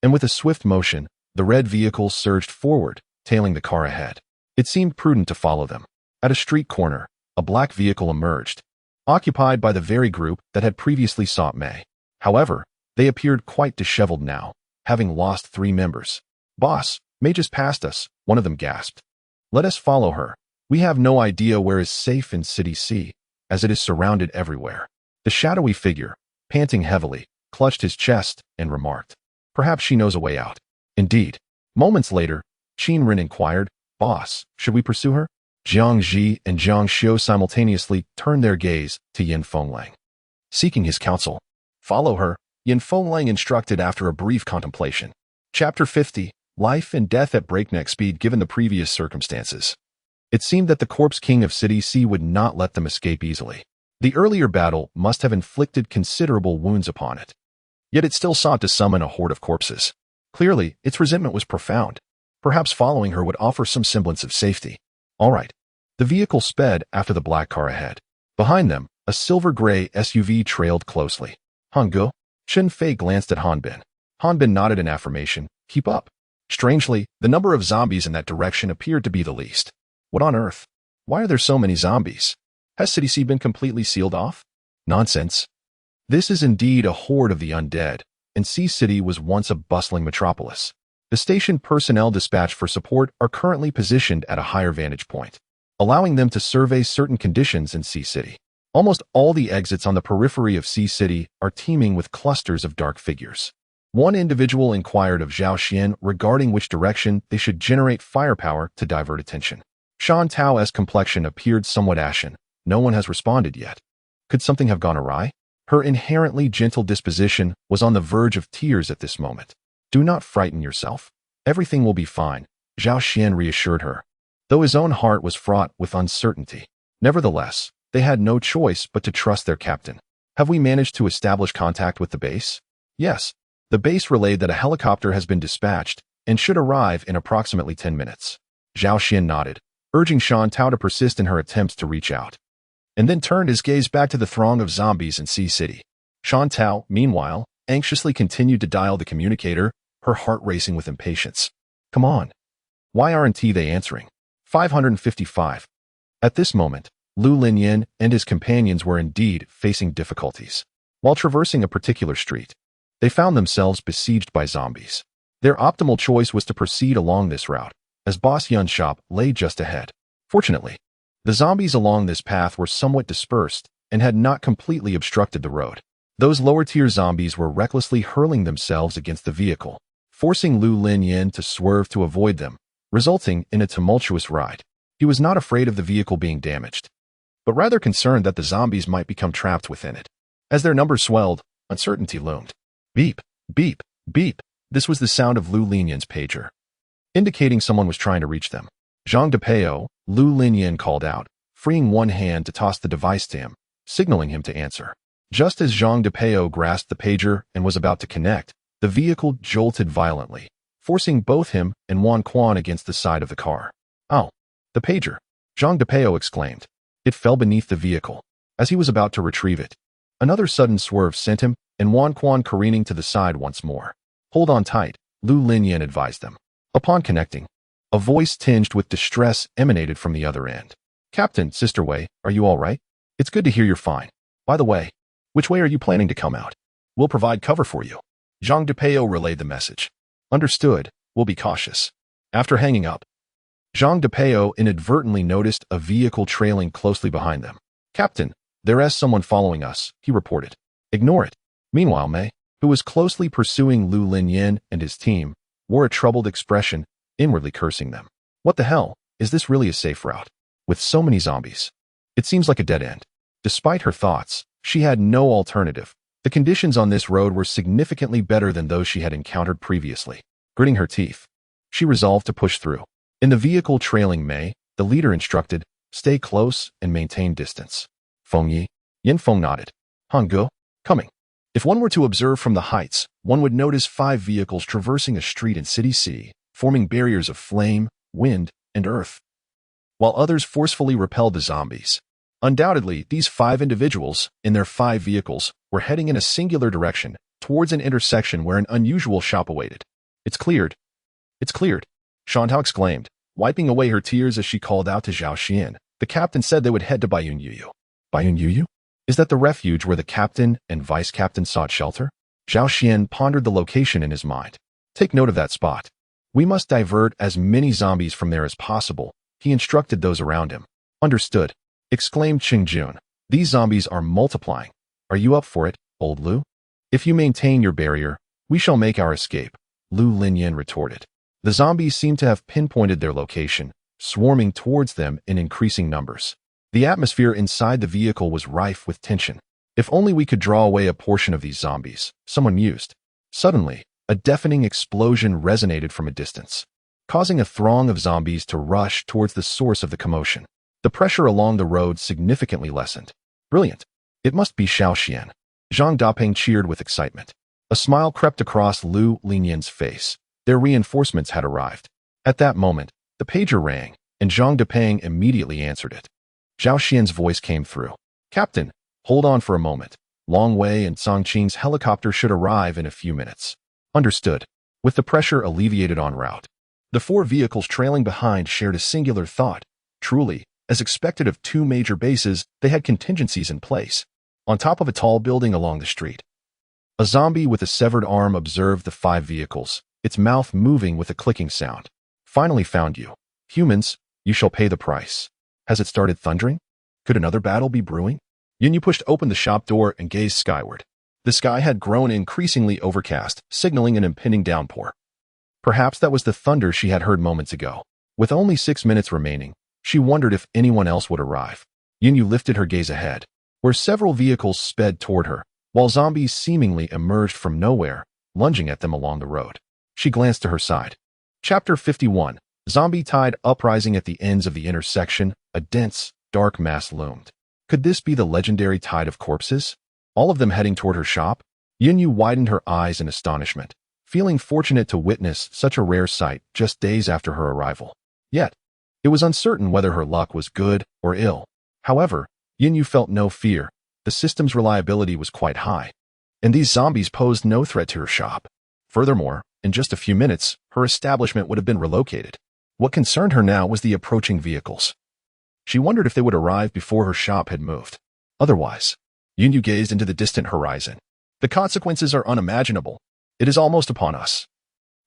and with a swift motion, the red vehicle surged forward, tailing the car ahead. It seemed prudent to follow them. At a street corner, a black vehicle emerged, occupied by the very group that had previously sought Mei. However, they appeared quite disheveled now, having lost 3 members. Boss, Mei just passed us, one of them gasped. Let us follow her. We have no idea where is safe in City C, as it is surrounded everywhere. The shadowy figure, panting heavily, clutched his chest and remarked, perhaps she knows a way out. Indeed. Moments later, Qin Ren inquired, Boss, should we pursue her? Jiang Ji and Jiang Xiu simultaneously turned their gaze to Yin Fenglang, seeking his counsel. Follow her, Yin Fenglang instructed after a brief contemplation. Chapter 50. Life and Death at Breakneck Speed given the previous circumstances. It seemed that the corpse king of City C would not let them escape easily. The earlier battle must have inflicted considerable wounds upon it. Yet it still sought to summon a horde of corpses. Clearly, its resentment was profound. Perhaps following her would offer some semblance of safety. All right. The vehicle sped after the black car ahead. Behind them, a silver-gray SUV trailed closely. Hangu? Chen Fei glanced at Hanbin. Hanbin nodded in affirmation. Keep up. Strangely, the number of zombies in that direction appeared to be the least. What on earth? Why are there so many zombies? Has City C been completely sealed off? Nonsense. This is indeed a horde of the undead, and C City was once a bustling metropolis. The station personnel dispatched for support are currently positioned at a higher vantage point, allowing them to survey certain conditions in C City. Almost all the exits on the periphery of C City are teeming with clusters of dark figures. One individual inquired of Zhao Xian regarding which direction they should generate firepower to divert attention. Shan Tao's complexion appeared somewhat ashen. No one has responded yet. Could something have gone awry? Her inherently gentle disposition was on the verge of tears at this moment. Do not frighten yourself. Everything will be fine, Zhao Xian reassured her, though his own heart was fraught with uncertainty. Nevertheless, they had no choice but to trust their captain. Have we managed to establish contact with the base? Yes. The base relayed that a helicopter has been dispatched and should arrive in approximately 10 minutes. Zhao Xian nodded, urging Shan Tao to persist in her attempts to reach out, and then turned his gaze back to the throng of zombies in C City. Shan Tao, meanwhile, anxiously continued to dial the communicator, her heart racing with impatience. Come on. Why aren't they answering? 555. At this moment, Lu Linyan and his companions were indeed facing difficulties. While traversing a particular street, they found themselves besieged by zombies. Their optimal choice was to proceed along this route, as Boss Yun's shop lay just ahead. Fortunately, the zombies along this path were somewhat dispersed and had not completely obstructed the road. Those lower-tier zombies were recklessly hurling themselves against the vehicle, forcing Lu Linyan to swerve to avoid them, resulting in a tumultuous ride. He was not afraid of the vehicle being damaged, but rather concerned that the zombies might become trapped within it. As their numbers swelled, uncertainty loomed. Beep, beep, beep. This was the sound of Lu Linyan's pager, indicating someone was trying to reach them. Zhang Depeo, Lu Linyan called out, freeing one hand to toss the device to him, signaling him to answer. Just as Zhang Depeo grasped the pager and was about to connect, the vehicle jolted violently, forcing both him and Wan Quan against the side of the car. Oh, the pager! Zhang Depeo exclaimed. It fell beneath the vehicle. As he was about to retrieve it, another sudden swerve sent him and Wan Quan careening to the side once more. Hold on tight, Lu Linyan advised them. Upon connecting, a voice tinged with distress emanated from the other end. Captain, Sister Wei, are you all right? It's good to hear you're fine. By the way, which way are you planning to come out? We'll provide cover for you. Zhang Depeo relayed the message. Understood, we'll be cautious. After hanging up, Zhang Depeo inadvertently noticed a vehicle trailing closely behind them. Captain, there is someone following us, he reported. Ignore it. Meanwhile, Mei, who was closely pursuing Lu Linyan and his team, wore a troubled expression, inwardly cursing them. What the hell? Is this really a safe route? With so many zombies, it seems like a dead end. Despite her thoughts, she had no alternative. The conditions on this road were significantly better than those she had encountered previously. Gritting her teeth, she resolved to push through. In the vehicle trailing Mei, the leader instructed, stay close and maintain distance. Fengyi, Yin Feng nodded. Hangu, coming. If one were to observe from the heights, one would notice 5 vehicles traversing a street in City C, forming barriers of flame, wind, and earth, while others forcefully repelled the zombies. Undoubtedly, these 5 individuals, in their 5 vehicles, were heading in a singular direction, towards an intersection where an unusual shop awaited. It's cleared. It's cleared, Shantao exclaimed, wiping away her tears as she called out to Zhao Xian. The captain said they would head to Baiyun Yuyu. Baiyun Yuyu? Is that the refuge where the captain and vice-captain sought shelter? Zhao Xian pondered the location in his mind. Take note of that spot. We must divert as many zombies from there as possible, he instructed those around him. Understood, exclaimed Qingjun. These zombies are multiplying. Are you up for it, old Lu? If you maintain your barrier, we shall make our escape, Lu Linyan retorted. The zombies seemed to have pinpointed their location, swarming towards them in increasing numbers. The atmosphere inside the vehicle was rife with tension. If only we could draw away a portion of these zombies, someone mused. Suddenly, a deafening explosion resonated from a distance, causing a throng of zombies to rush towards the source of the commotion. The pressure along the road significantly lessened. Brilliant. It must be Xiaoxian. Zhang Dapeng cheered with excitement. A smile crept across Lu Linyan's face. Their reinforcements had arrived. At that moment, the pager rang, and Zhang Dapeng immediately answered it. Zhao Xian's voice came through. Captain, hold on for a moment. Long Wei and Song Qing's helicopter should arrive in a few minutes. Understood. With the pressure alleviated en route, the 4 vehicles trailing behind shared a singular thought. Truly, as expected of 2 major bases, they had contingencies in place. On top of a tall building along the street, a zombie with a severed arm observed the 5 vehicles, its mouth moving with a clicking sound. Finally found you. Humans, you shall pay the price. Has it started thundering? Could another battle be brewing? Yunyu pushed open the shop door and gazed skyward. The sky had grown increasingly overcast, signaling an impending downpour. Perhaps that was the thunder she had heard moments ago. With only 6 minutes remaining, she wondered if anyone else would arrive. Yunyu lifted her gaze ahead, where several vehicles sped toward her, while zombies seemingly emerged from nowhere, lunging at them along the road. She glanced to her side. Chapter 51. Zombie tide uprising at the ends of the intersection, a dense, dark mass loomed. Could this be the legendary tide of corpses? All of them heading toward her shop? Yunyu widened her eyes in astonishment, feeling fortunate to witness such a rare sight just days after her arrival. Yet, it was uncertain whether her luck was good or ill. However, Yunyu felt no fear. The system's reliability was quite high, and these zombies posed no threat to her shop. Furthermore, in just a few minutes, her establishment would have been relocated. What concerned her now was the approaching vehicles. She wondered if they would arrive before her shop had moved. Otherwise, Yunyu gazed into the distant horizon. The consequences are unimaginable. It is almost upon us.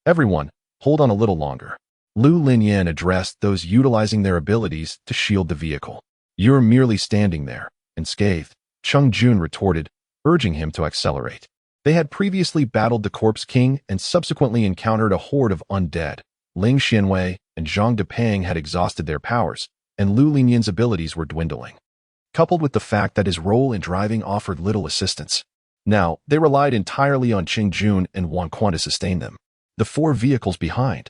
Everyone, hold on a little longer. Lu Linyan addressed those utilizing their abilities to shield the vehicle. You're merely standing there, unscathed, Cheng Jun retorted, urging him to accelerate. They had previously battled the Corpse King and subsequently encountered a horde of undead. Ling Xianwei and Zhang Dapeng had exhausted their powers, and Lu Linyan's abilities were dwindling, coupled with the fact that his role in driving offered little assistance. Now, they relied entirely on Cheng Jun and Wang Quan to sustain them. The 4 vehicles behind,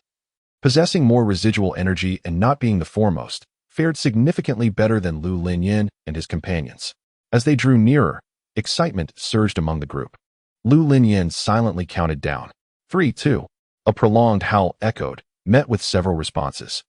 possessing more residual energy and not being the foremost, fared significantly better than Lu Linyan and his companions. As they drew nearer, excitement surged among the group. Lu Linyan silently counted down. 3, 2. A prolonged howl echoed, met with several responses.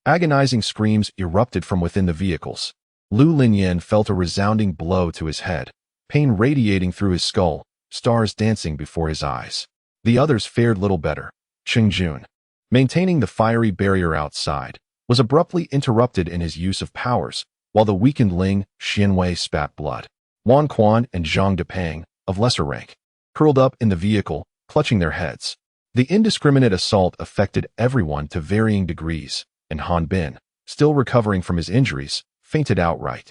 Agonizing screams erupted from within the vehicles. Lu Linyan felt a resounding blow to his head, pain radiating through his skull, stars dancing before his eyes. The others fared little better. Cheng Jun, maintaining the fiery barrier outside, was abruptly interrupted in his use of powers, while the weakened Ling Xianwei spat blood. Wang Quan and Zhang Dapeng, of lesser rank, curled up in the vehicle, clutching their heads. The indiscriminate assault affected everyone to varying degrees, and Han Bin, still recovering from his injuries, fainted outright.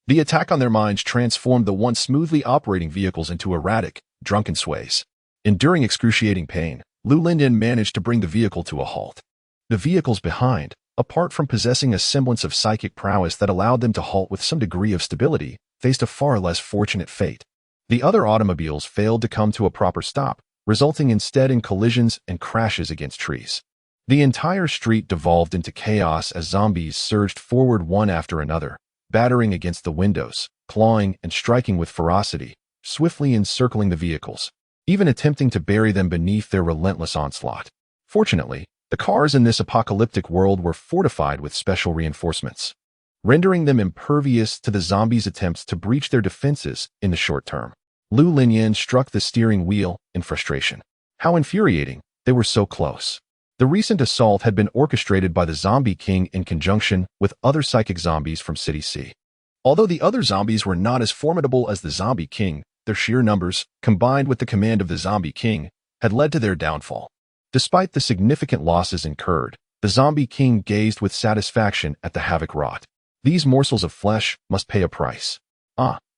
The attack on their minds transformed the once smoothly operating vehicles into erratic, drunken sways. Enduring excruciating pain, Lu Linyan managed to bring the vehicle to a halt. The vehicles behind, apart from possessing a semblance of psychic prowess that allowed them to halt with some degree of stability, faced a far less fortunate fate. The other automobiles failed to come to a proper stop, resulting instead in collisions and crashes against trees. The entire street devolved into chaos as zombies surged forward one after another, battering against the windows, clawing and striking with ferocity, swiftly encircling the vehicles, even attempting to bury them beneath their relentless onslaught. Fortunately, the cars in this apocalyptic world were fortified with special reinforcements, rendering them impervious to the zombies' attempts to breach their defenses in the short term. Lu Linyan struck the steering wheel in frustration. How infuriating, they were so close. The recent assault had been orchestrated by the Zombie King in conjunction with other psychic zombies from City C. Although the other zombies were not as formidable as the Zombie King, their sheer numbers, combined with the command of the Zombie King, had led to their downfall. Despite the significant losses incurred, the Zombie King gazed with satisfaction at the havoc wrought. These morsels of flesh must pay a price.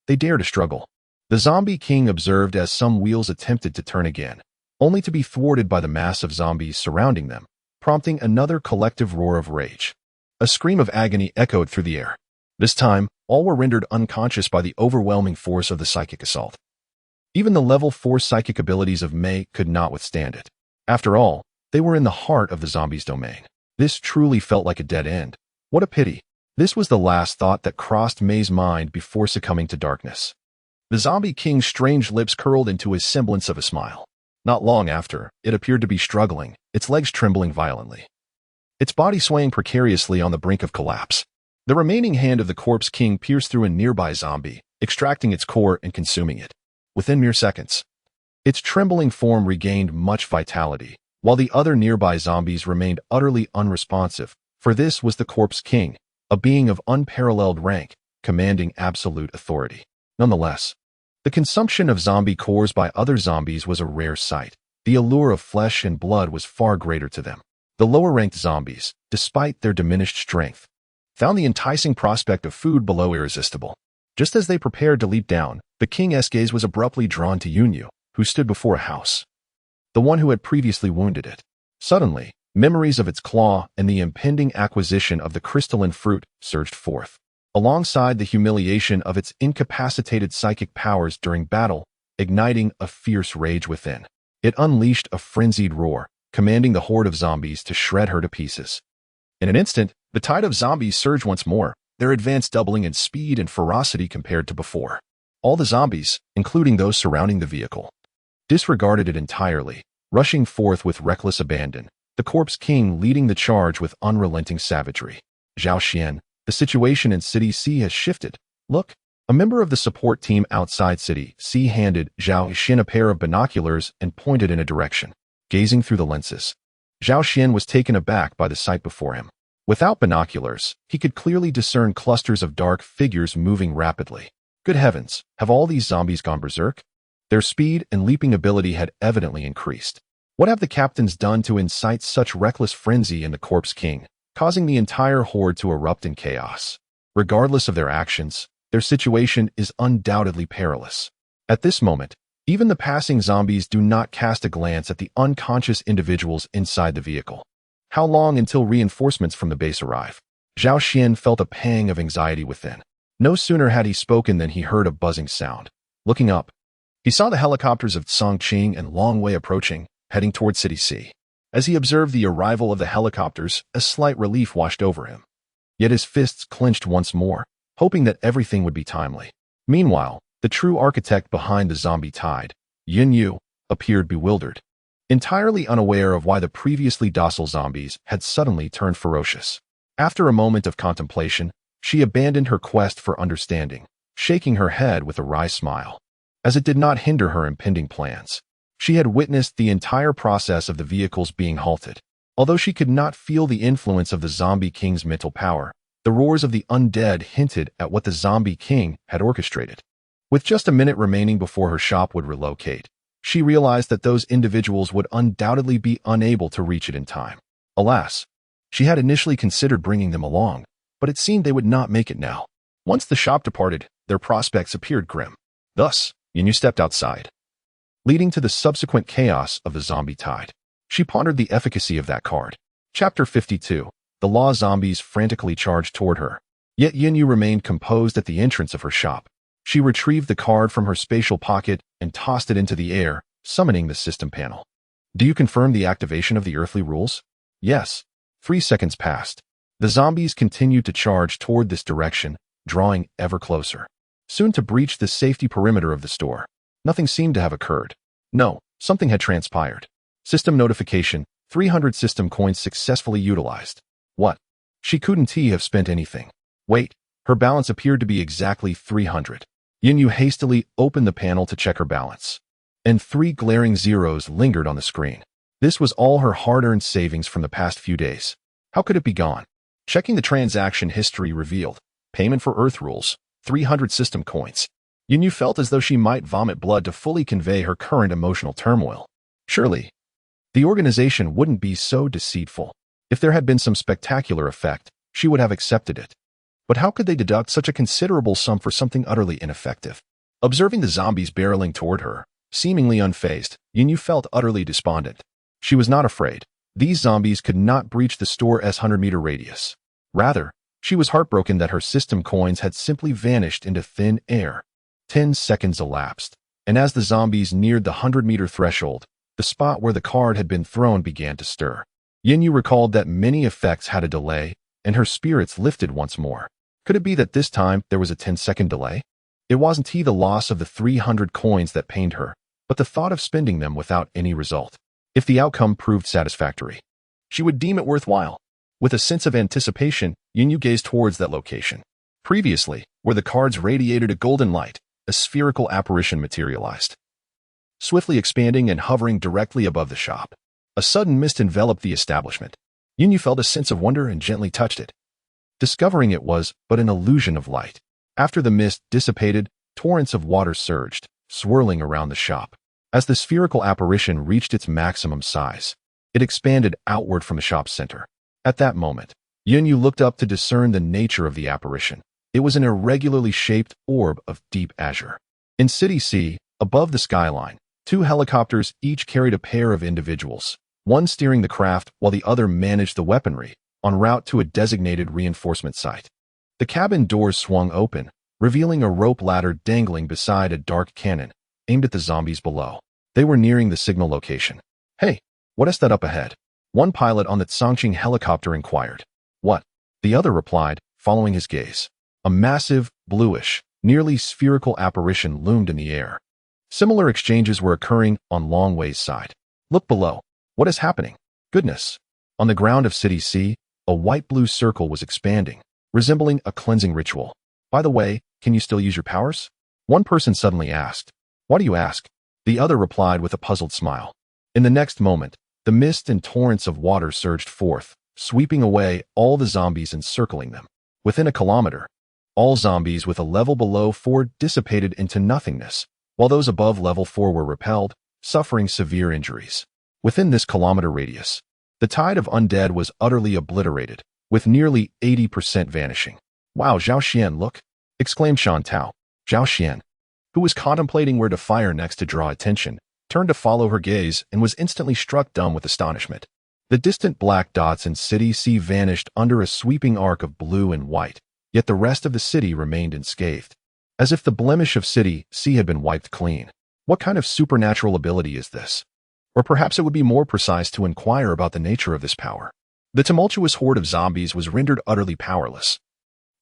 They dare to struggle. The Zombie King observed as some wheels attempted to turn again, only to be thwarted by the mass of zombies surrounding them, prompting another collective roar of rage. A scream of agony echoed through the air. This time, all were rendered unconscious by the overwhelming force of the psychic assault. Even the level 4 psychic abilities of Mei could not withstand it. After all, they were in the heart of the zombies' domain. This truly felt like a dead end. What a pity. This was the last thought that crossed Mei's mind before succumbing to darkness. The zombie king's strange lips curled into a semblance of a smile. Not long after, it appeared to be struggling, its legs trembling violently. Its body swaying precariously on the brink of collapse. The remaining hand of the corpse king pierced through a nearby zombie, extracting its core and consuming it. Within mere seconds, its trembling form regained much vitality, while the other nearby zombies remained utterly unresponsive, for this was the corpse king, a being of unparalleled rank, commanding absolute authority. Nonetheless, the consumption of zombie cores by other zombies was a rare sight. The allure of flesh and blood was far greater to them. The lower-ranked zombies, despite their diminished strength, found the enticing prospect of food below irresistible. Just as they prepared to leap down, the king's gaze was abruptly drawn to Yunyu, who stood before a house. The one who had previously wounded it. Suddenly, memories of its claw and the impending acquisition of the crystalline fruit surged forth. Alongside the humiliation of its incapacitated psychic powers during battle, igniting a fierce rage within. It unleashed a frenzied roar, commanding the horde of zombies to shred her to pieces. In an instant, the tide of zombies surged once more, their advance doubling in speed and ferocity compared to before. All the zombies, including those surrounding the vehicle, disregarded it entirely, rushing forth with reckless abandon, the corpse king leading the charge with unrelenting savagery. Zhao Xian, the situation in City C has shifted. Look, a member of the support team outside City C handed Zhao Xian a pair of binoculars and pointed in a direction. Gazing through the lenses, Zhao Xian was taken aback by the sight before him. Without binoculars, he could clearly discern clusters of dark figures moving rapidly. Good heavens, have all these zombies gone berserk? Their speed and leaping ability had evidently increased. What have the captains done to incite such reckless frenzy in the corpse king, causing the entire horde to erupt in chaos? Regardless of their actions, their situation is undoubtedly perilous. At this moment, even the passing zombies do not cast a glance at the unconscious individuals inside the vehicle. How long until reinforcements from the base arrive? Zhao Xian felt a pang of anxiety within. No sooner had he spoken than he heard a buzzing sound. Looking up, he saw the helicopters of Songqing and Long Wei approaching, heading toward City C. As he observed the arrival of the helicopters, a slight relief washed over him. Yet his fists clenched once more, hoping that everything would be timely. Meanwhile, the true architect behind the zombie tide, Yunyu, appeared bewildered, entirely unaware of why the previously docile zombies had suddenly turned ferocious. After a moment of contemplation, she abandoned her quest for understanding, shaking her head with a wry smile. As it did not hinder her impending plans, she had witnessed the entire process of the vehicles being halted. Although she could not feel the influence of the zombie king's mental power, the roars of the undead hinted at what the zombie king had orchestrated. With just a minute remaining before her shop would relocate, she realized that those individuals would undoubtedly be unable to reach it in time. Alas, she had initially considered bringing them along, but it seemed they would not make it now. Once the shop departed, their prospects appeared grim. Thus, Yunyu stepped outside, leading to the subsequent chaos of the zombie tide. She pondered the efficacy of that card. Chapter 52. The law zombies frantically charged toward her. Yet Yunyu remained composed at the entrance of her shop. She retrieved the card from her spatial pocket and tossed it into the air, summoning the system panel. Do you confirm the activation of the earthly rules? Yes. 3 seconds passed. The zombies continued to charge toward this direction, drawing ever closer, soon to breach the safety perimeter of the store. Nothing seemed to have occurred. No, something had transpired. System notification, 300 system coins successfully utilized. What? She couldn't have spent anything. Wait, her balance appeared to be exactly 300. Yunyu hastily opened the panel to check her balance, and 3 glaring zeros lingered on the screen. This was all her hard-earned savings from the past few days. How could it be gone? Checking the transaction history revealed, payment for Earth rules, 300 system coins. Yunyu felt as though she might vomit blood to fully convey her current emotional turmoil. Surely, the organization wouldn't be so deceitful. If there had been some spectacular effect, she would have accepted it. But how could they deduct such a considerable sum for something utterly ineffective? Observing the zombies barreling toward her, seemingly unfazed, Yunyu felt utterly despondent. She was not afraid. These zombies could not breach the store's 100-meter radius. Rather, she was heartbroken that her system coins had simply vanished into thin air. 10 seconds elapsed, and as the zombies neared the 100-meter threshold, the spot where the card had been thrown began to stir. Yinyu recalled that many effects had a delay, and her spirits lifted once more. Could it be that this time there was a 10-second delay? It wasn't the loss of the 300 coins that pained her, but the thought of spending them without any result. If the outcome proved satisfactory, she would deem it worthwhile. With a sense of anticipation, Yinyu gazed towards that location. Previously, where the cards radiated a golden light, a spherical apparition materialized, swiftly expanding and hovering directly above the shop. A sudden mist enveloped the establishment. Yinyu felt a sense of wonder and gently touched it, discovering it was but an illusion of light. After the mist dissipated, torrents of water surged, swirling around the shop. As the spherical apparition reached its maximum size, it expanded outward from the shop's center. At that moment, Yinyu looked up to discern the nature of the apparition. It was an irregularly shaped orb of deep azure. In City C, above the skyline, 2 helicopters each carried a pair of individuals, one steering the craft while the other managed the weaponry, en route to a designated reinforcement site. The cabin doors swung open, revealing a rope ladder dangling beside a dark cannon, aimed at the zombies below. They were nearing the signal location. "Hey, what is that up ahead?" one pilot on the Tsangqing helicopter inquired. "What?" the other replied, following his gaze. A massive, bluish, nearly spherical apparition loomed in the air. Similar exchanges were occurring on Long Wei's side. "Look below. What is happening?" "Goodness." On the ground of City C, a white-blue circle was expanding, resembling a cleansing ritual. "By the way, can you still use your powers?" one person suddenly asked. "Why do you ask?" the other replied with a puzzled smile. In the next moment, the mist and torrents of water surged forth, sweeping away all the zombies encircling them. Within a kilometer, all zombies with a level below 4 dissipated into nothingness, while those above level 4 were repelled, suffering severe injuries. Within this kilometer radius, the tide of undead was utterly obliterated, with nearly 80% vanishing. "Wow, Zhao Xian, look!" exclaimed Shan Tao. Zhao Xian, who was contemplating where to fire next to draw attention, turned to follow her gaze and was instantly struck dumb with astonishment. The distant black dots in City C vanished under a sweeping arc of blue and white, yet the rest of the city remained unscathed, as if the blemish of City C had been wiped clean. What kind of supernatural ability is this? Or perhaps it would be more precise to inquire about the nature of this power. The tumultuous horde of zombies was rendered utterly powerless,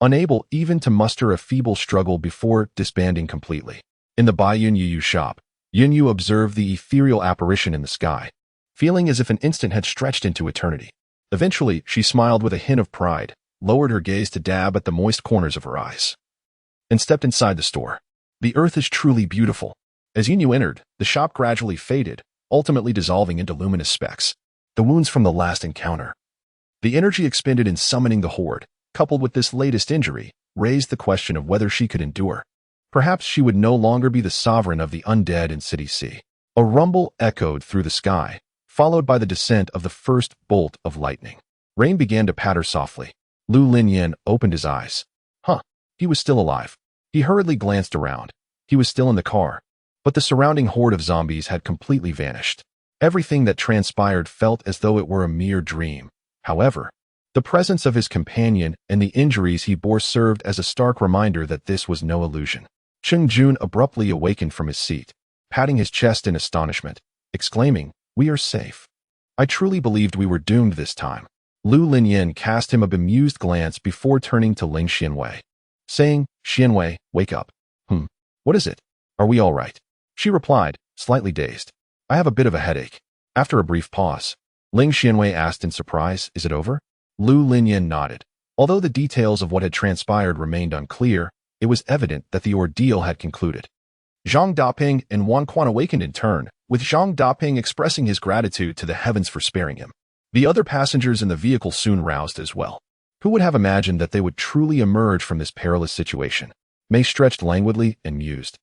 unable even to muster a feeble struggle before disbanding completely. In the Baiyun Yu shop, Yinyu observed the ethereal apparition in the sky, feeling as if an instant had stretched into eternity. Eventually, she smiled with a hint of pride, lowered her gaze to dab at the moist corners of her eyes, and stepped inside the store. The earth is truly beautiful. As Yinyu entered, the shop gradually faded, ultimately dissolving into luminous specks. The wounds from the last encounter. The energy expended in summoning the horde, coupled with this latest injury, raised the question of whether she could endure. Perhaps she would no longer be the sovereign of the undead in City C. A rumble echoed through the sky, followed by the descent of the first bolt of lightning. Rain began to patter softly. Lu Linyan opened his eyes. He was still alive. He hurriedly glanced around. He was still in the car, but the surrounding horde of zombies had completely vanished. Everything that transpired felt as though it were a mere dream. However, the presence of his companion and the injuries he bore served as a stark reminder that this was no illusion. Cheng Jun abruptly awakened from his seat, patting his chest in astonishment, exclaiming, "We are safe. I truly believed we were doomed this time." Lu Linyan cast him a bemused glance before turning to Ling Xianwei, saying, "Xianwei, wake up." What is it? Are we all right?" She replied, slightly dazed. "I have a bit of a headache." After a brief pause, Ling Xianwei asked in surprise, "Is it over?" Lu Linyan nodded. Although the details of what had transpired remained unclear, it was evident that the ordeal had concluded. Zhang Daping and Wan Quan awakened in turn, with Zhang Daping expressing his gratitude to the heavens for sparing him. The other passengers in the vehicle soon roused as well. Who would have imagined that they would truly emerge from this perilous situation? Mei stretched languidly and mused.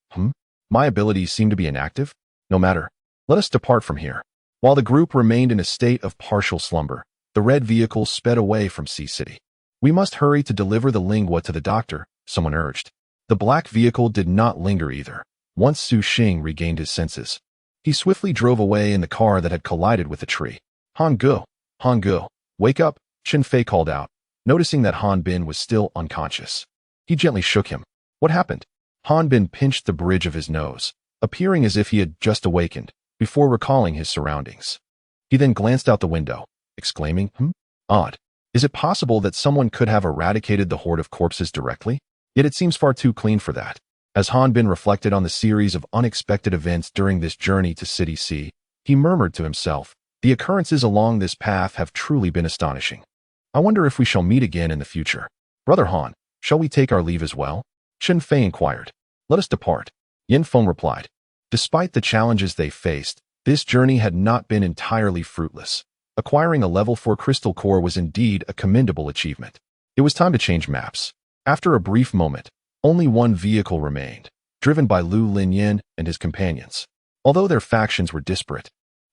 My abilities seem to be inactive? No matter. Let us depart from here. While the group remained in a state of partial slumber, the red vehicle sped away from Sea City. "We must hurry to deliver the lingua to the doctor," someone urged. The black vehicle did not linger either. Once Su Xing regained his senses, he swiftly drove away in the car that had collided with the tree. Han Ge, wake up," Chen Fei called out. noticing that Han Bin was still unconscious. He gently shook him. What happened? Han Bin pinched the bridge of his nose, appearing as if he had just awakened, before recalling his surroundings. He then glanced out the window, exclaiming, Odd. Is it possible that someone could have eradicated the horde of corpses directly? Yet it seems far too clean for that. As Han Bin reflected on the series of unexpected events during this journey to City C, he murmured to himself, the occurrences along this path have truly been astonishing. I wonder if we shall meet again in the future. Brother Han, shall we take our leave as well? Chen Fei inquired. Let us depart. Yin Feng replied. Despite the challenges they faced, this journey had not been entirely fruitless. Acquiring a level 4 crystal core was indeed a commendable achievement. It was time to change maps. After a brief moment, only one vehicle remained, driven by Lu Linyan and his companions. Although their factions were disparate,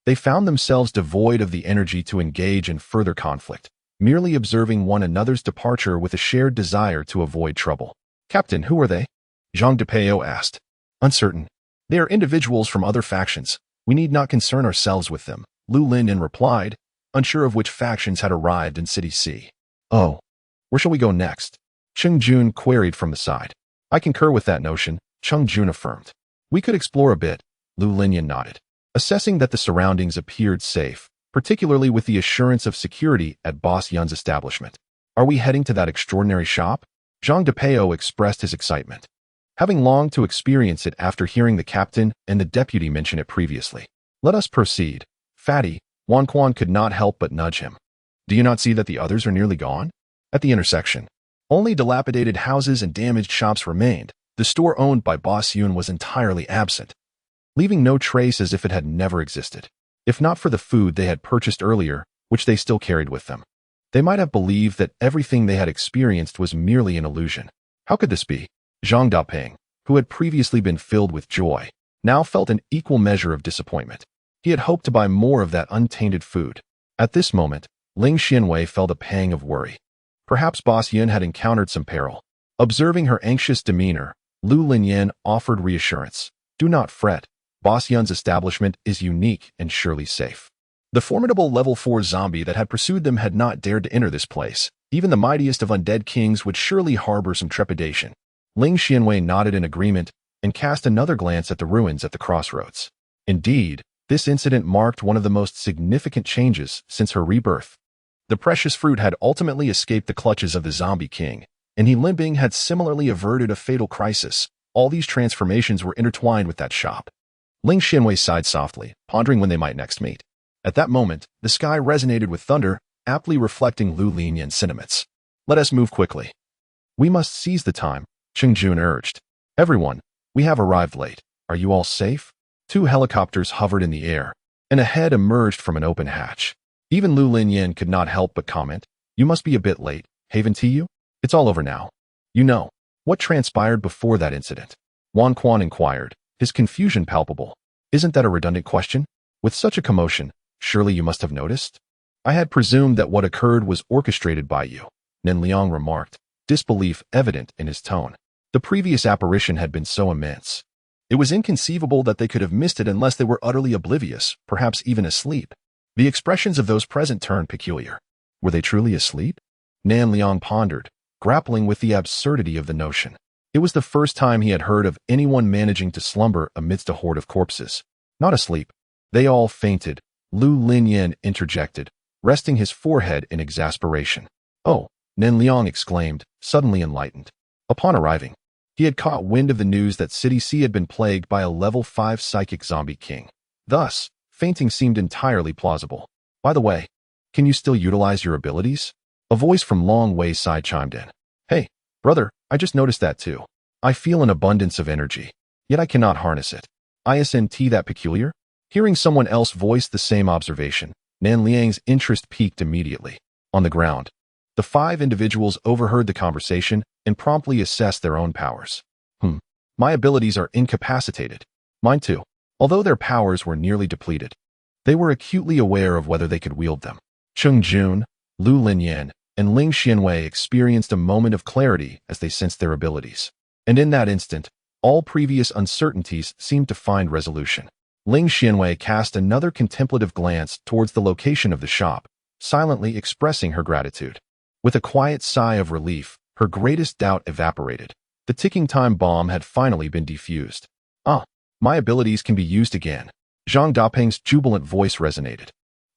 they found themselves devoid of the energy to engage in further conflict, merely observing one another's departure with a shared desire to avoid trouble. Captain, who are they? Zhang Depeo asked. Uncertain. They are individuals from other factions. We need not concern ourselves with them, Lu Linyan replied, unsure of which factions had arrived in City C. Oh, where shall we go next? Cheng Jun queried from the side. I concur with that notion, Cheng Jun affirmed. We could explore a bit, Lu Linyan nodded, assessing that the surroundings appeared safe, particularly with the assurance of security at Boss Yun's establishment. Are we heading to that extraordinary shop? Zhang Depeo expressed his excitement, having longed to experience it after hearing the captain and the deputy mention it previously. Let us proceed. Fatty, Wan Quan could not help but nudge him. Do you not see that the others are nearly gone? At the intersection, only dilapidated houses and damaged shops remained. The store owned by Boss Yun was entirely absent, leaving no trace as if it had never existed. If not for the food they had purchased earlier, which they still carried with them, they might have believed that everything they had experienced was merely an illusion. How could this be? Zhang Dapeng, who had previously been filled with joy, now felt an equal measure of disappointment. He had hoped to buy more of that untainted food. At this moment, Ling Xianwei felt a pang of worry. Perhaps Boss Yun had encountered some peril. Observing her anxious demeanor, Lu Linyan offered reassurance. Do not fret. Boss Yun's establishment is unique and surely safe. The formidable level 4 zombie that had pursued them had not dared to enter this place. Even the mightiest of undead kings would surely harbor some trepidation. Ling Xianwei nodded in agreement and cast another glance at the ruins at the crossroads. Indeed, this incident marked one of the most significant changes since her rebirth. The precious fruit had ultimately escaped the clutches of the zombie king, and He Limping had similarly averted a fatal crisis. All these transformations were intertwined with that shop. Ling Xianwei sighed softly, pondering when they might next meet. At that moment, the sky resonated with thunder, aptly reflecting Lu Linyan's sentiments. Let us move quickly. We must seize the time, Cheng Jun urged. Everyone, we have arrived late. Are you all safe? 2 helicopters hovered in the air, and a head emerged from an open hatch. Even Lu Linyan could not help but comment, you must be a bit late, haven't you? It's all over now. You know, what transpired before that incident? Wan Quan inquired, his confusion palpable. Isn't that a redundant question? With such a commotion, surely you must have noticed? I had presumed that what occurred was orchestrated by you, Nen Liang remarked, disbelief evident in his tone. The previous apparition had been so immense. It was inconceivable that they could have missed it unless they were utterly oblivious, perhaps even asleep. The expressions of those present turned peculiar. Were they truly asleep? Nan Liang pondered, grappling with the absurdity of the notion. It was the first time he had heard of anyone managing to slumber amidst a horde of corpses. Not asleep. They all fainted, Lu Linyan interjected, resting his forehead in exasperation. Oh, Nen Liang exclaimed, suddenly enlightened. Upon arriving, he had caught wind of the news that City C had been plagued by a level 5 psychic zombie king. Thus, fainting seemed entirely plausible. By the way, can you still utilize your abilities? A voice from Long Wei's side chimed in. Hey, brother, I just noticed that too. I feel an abundance of energy, yet I cannot harness it. Isn't that peculiar? Hearing someone else voice the same observation, Nan Liang's interest peaked immediately. On the ground, the 5 individuals overheard the conversation and promptly assessed their own powers. My abilities are incapacitated. Mine too. Although their powers were nearly depleted, they were acutely aware of whether they could wield them. Cheng Jun, Lu Linyan, and Ling Xianwei experienced a moment of clarity as they sensed their abilities. And in that instant, all previous uncertainties seemed to find resolution. Ling Xianwei cast another contemplative glance towards the location of the shop, silently expressing her gratitude. With a quiet sigh of relief, her greatest doubt evaporated. The ticking time bomb had finally been defused. Ah, my abilities can be used again. Zhang Daping's jubilant voice resonated.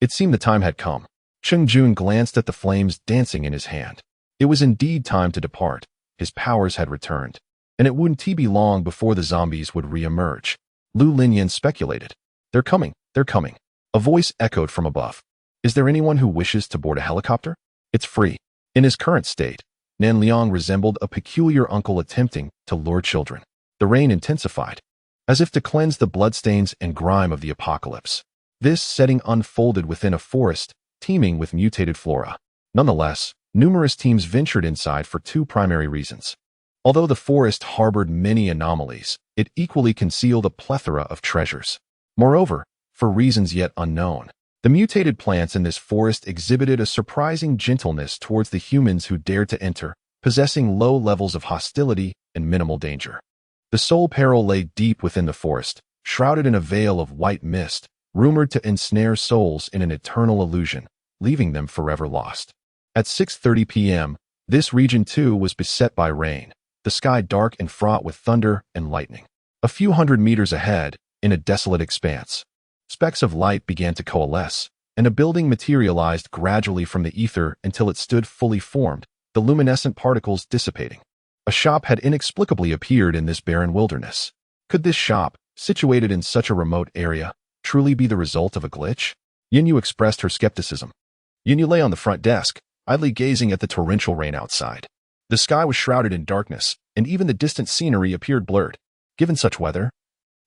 It seemed the time had come. Cheng Jun glanced at the flames dancing in his hand. It was indeed time to depart. His powers had returned, and it wouldn't be long before the zombies would re-emerge. Lu Linyan speculated. They're coming, they're coming. A voice echoed from above. Is there anyone who wishes to board a helicopter? It's free. In his current state, Nan Liang resembled a peculiar uncle attempting to lure children. The rain intensified, as if to cleanse the bloodstains and grime of the apocalypse. This setting unfolded within a forest, teeming with mutated flora. Nonetheless, numerous teams ventured inside for two primary reasons. Although the forest harbored many anomalies, it equally concealed a plethora of treasures. Moreover, for reasons yet unknown, the mutated plants in this forest exhibited a surprising gentleness towards the humans who dared to enter, possessing low levels of hostility and minimal danger. The sole peril lay deep within the forest, shrouded in a veil of white mist, rumored to ensnare souls in an eternal illusion, leaving them forever lost. At 6:30 p.m., this region too was beset by rain, the sky dark and fraught with thunder and lightning. A few hundred meters ahead, in a desolate expanse, specks of light began to coalesce, and a building materialized gradually from the ether until it stood fully formed, the luminescent particles dissipating. A shop had inexplicably appeared in this barren wilderness. Could this shop, situated in such a remote area, truly be the result of a glitch? Yinyu expressed her skepticism. Yinyu lay on the front desk, idly gazing at the torrential rain outside. The sky was shrouded in darkness, and even the distant scenery appeared blurred. Given such weather,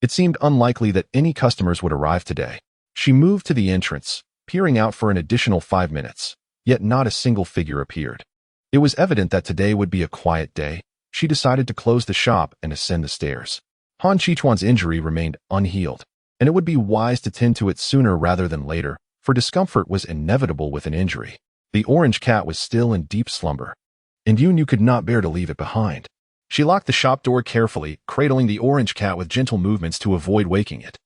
it seemed unlikely that any customers would arrive today. She moved to the entrance, peering out for an additional 5 minutes, yet not a single figure appeared. It was evident that today would be a quiet day. She decided to close the shop and ascend the stairs. Han Qichuan's injury remained unhealed, and it would be wise to tend to it sooner rather than later, for discomfort was inevitable with an injury. The orange cat was still in deep slumber, and Yunyu could not bear to leave it behind. She locked the shop door carefully, cradling the orange cat with gentle movements to avoid waking it,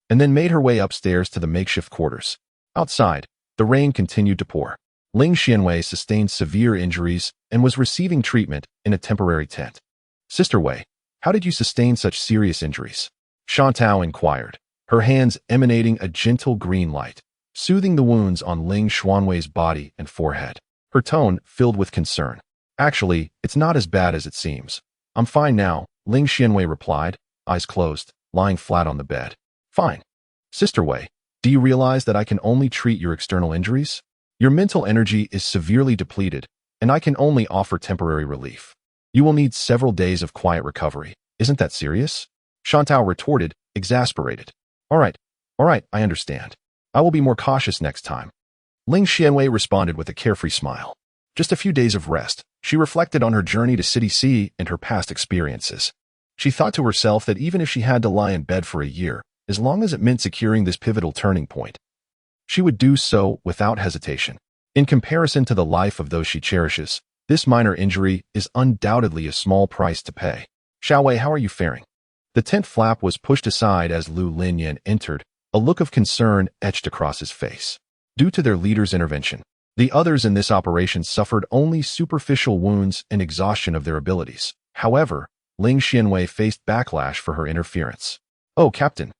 and then made her way upstairs to the makeshift quarters. Outside, the rain continued to pour. Ling Xianwei sustained severe injuries and was receiving treatment in a temporary tent. Sister Wei, how did you sustain such serious injuries? Shantao inquired, her hands emanating a gentle green light, soothing the wounds on Ling Xuanwei's body and forehead. Her tone filled with concern. Actually, it's not as bad as it seems. I'm fine now, Ling Xianwei replied, eyes closed, lying flat on the bed. Fine. Sister Wei, do you realize that I can only treat your external injuries? Your mental energy is severely depleted, and I can only offer temporary relief. You will need several days of quiet recovery. Isn't that serious? Shantao retorted, exasperated. All right, I understand. I will be more cautious next time. Ling Xianwei responded with a carefree smile. Just a few days of rest. She reflected on her journey to City C and her past experiences. She thought to herself that even if she had to lie in bed for a year, as long as it meant securing this pivotal turning point, she would do so without hesitation. In comparison to the life of those she cherishes, this minor injury is undoubtedly a small price to pay. Xiaowei, how are you faring? The tent flap was pushed aside as Lu Linyan entered, a look of concern etched across his face. Due to their leader's intervention, the others in this operation suffered only superficial wounds and exhaustion of their abilities. However, Ling Xianwei faced backlash for her interference. Oh, Captain.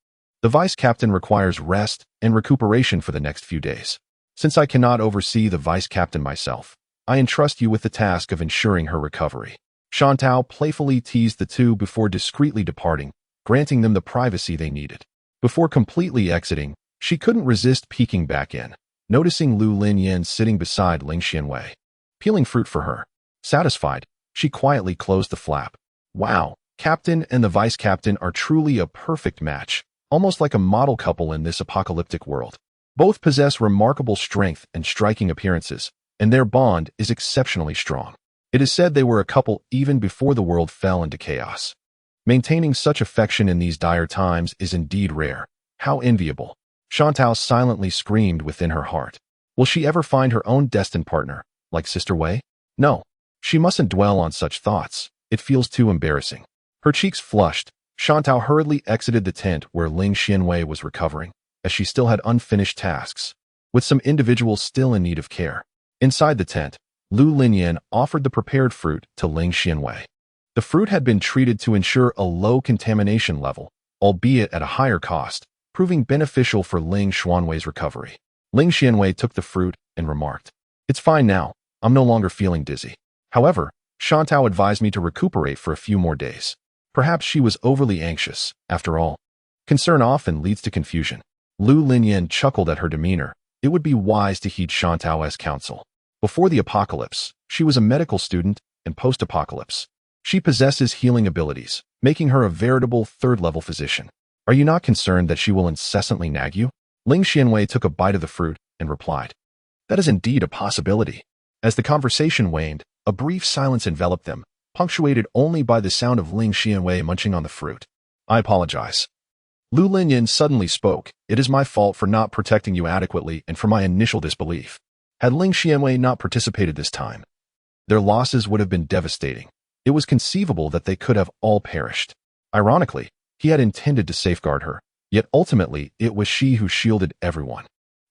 The Vice Captain requires rest and recuperation for the next few days. Since I cannot oversee the Vice Captain myself, I entrust you with the task of ensuring her recovery. Shantao playfully teased the two before discreetly departing, granting them the privacy they needed. Before completely exiting, she couldn't resist peeking back in, noticing Lu Linyan sitting beside Ling Xianwei, peeling fruit for her. Satisfied, she quietly closed the flap. Wow, Captain and the Vice Captain are truly a perfect match, almost like a model couple in this apocalyptic world. Both possess remarkable strength and striking appearances, and their bond is exceptionally strong. It is said they were a couple even before the world fell into chaos. Maintaining such affection in these dire times is indeed rare. How enviable. Shantao silently screamed within her heart. Will she ever find her own destined partner, like Sister Wei? No. She mustn't dwell on such thoughts. It feels too embarrassing. Her cheeks flushed. Shantao hurriedly exited the tent where Ling Xianwei was recovering, as she still had unfinished tasks, with some individuals still in need of care. Inside the tent, Lu Linyan offered the prepared fruit to Ling Xianwei. The fruit had been treated to ensure a low contamination level, albeit at a higher cost, proving beneficial for Ling Xuanwei's recovery. Ling Xianwei took the fruit and remarked, "It's fine now. I'm no longer feeling dizzy. However, Shantao advised me to recuperate for a few more days. Perhaps she was overly anxious, after all. Concern often leads to confusion." Lu Linyan chuckled at her demeanor. It would be wise to heed Shantao's counsel. Before the apocalypse, she was a medical student, and post-apocalypse, she possesses healing abilities, making her a veritable third-level physician. Are you not concerned that she will incessantly nag you? Ling Xianwei took a bite of the fruit and replied, "That is indeed a possibility." As the conversation waned, a brief silence enveloped them, punctuated only by the sound of Ling Xianwei munching on the fruit. "I apologize." Lu Linyan suddenly spoke. "It is my fault for not protecting you adequately and for my initial disbelief. Had Ling Xianwei not participated this time, their losses would have been devastating. It was conceivable that they could have all perished. Ironically, he had intended to safeguard her, yet ultimately it was she who shielded everyone.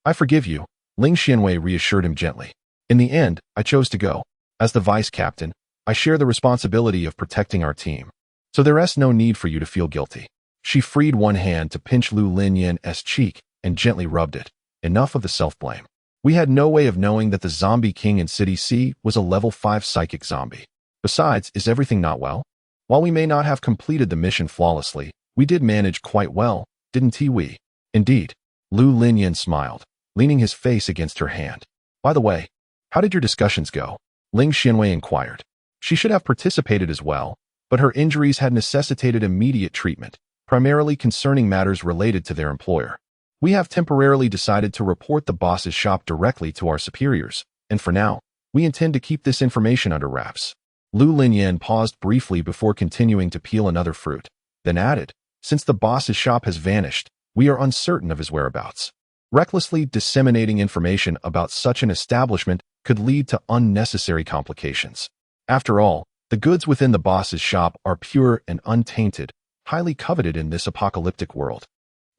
"I forgive you," Ling Xianwei reassured him gently. "In the end, I chose to go. As the vice captain, I share the responsibility of protecting our team. So there is no need for you to feel guilty." She freed one hand to pinch Lu Linyan's cheek and gently rubbed it. "Enough of the self-blame. We had no way of knowing that the zombie king in City C was a level 5 psychic zombie. Besides, is everything not well? While we may not have completed the mission flawlessly, we did manage quite well, didn't we?" "Indeed." Lu Linyan smiled, leaning his face against her hand. "By the way, how did your discussions go?" Ling Xianwei inquired. She should have participated as well, but her injuries had necessitated immediate treatment, primarily concerning matters related to their employer. "We have temporarily decided to report the boss's shop directly to our superiors, and for now, we intend to keep this information under wraps." Lu Linyan paused briefly before continuing to peel another fruit, then added, "Since the boss's shop has vanished, we are uncertain of his whereabouts. Recklessly disseminating information about such an establishment could lead to unnecessary complications. After all, the goods within the boss's shop are pure and untainted, highly coveted in this apocalyptic world."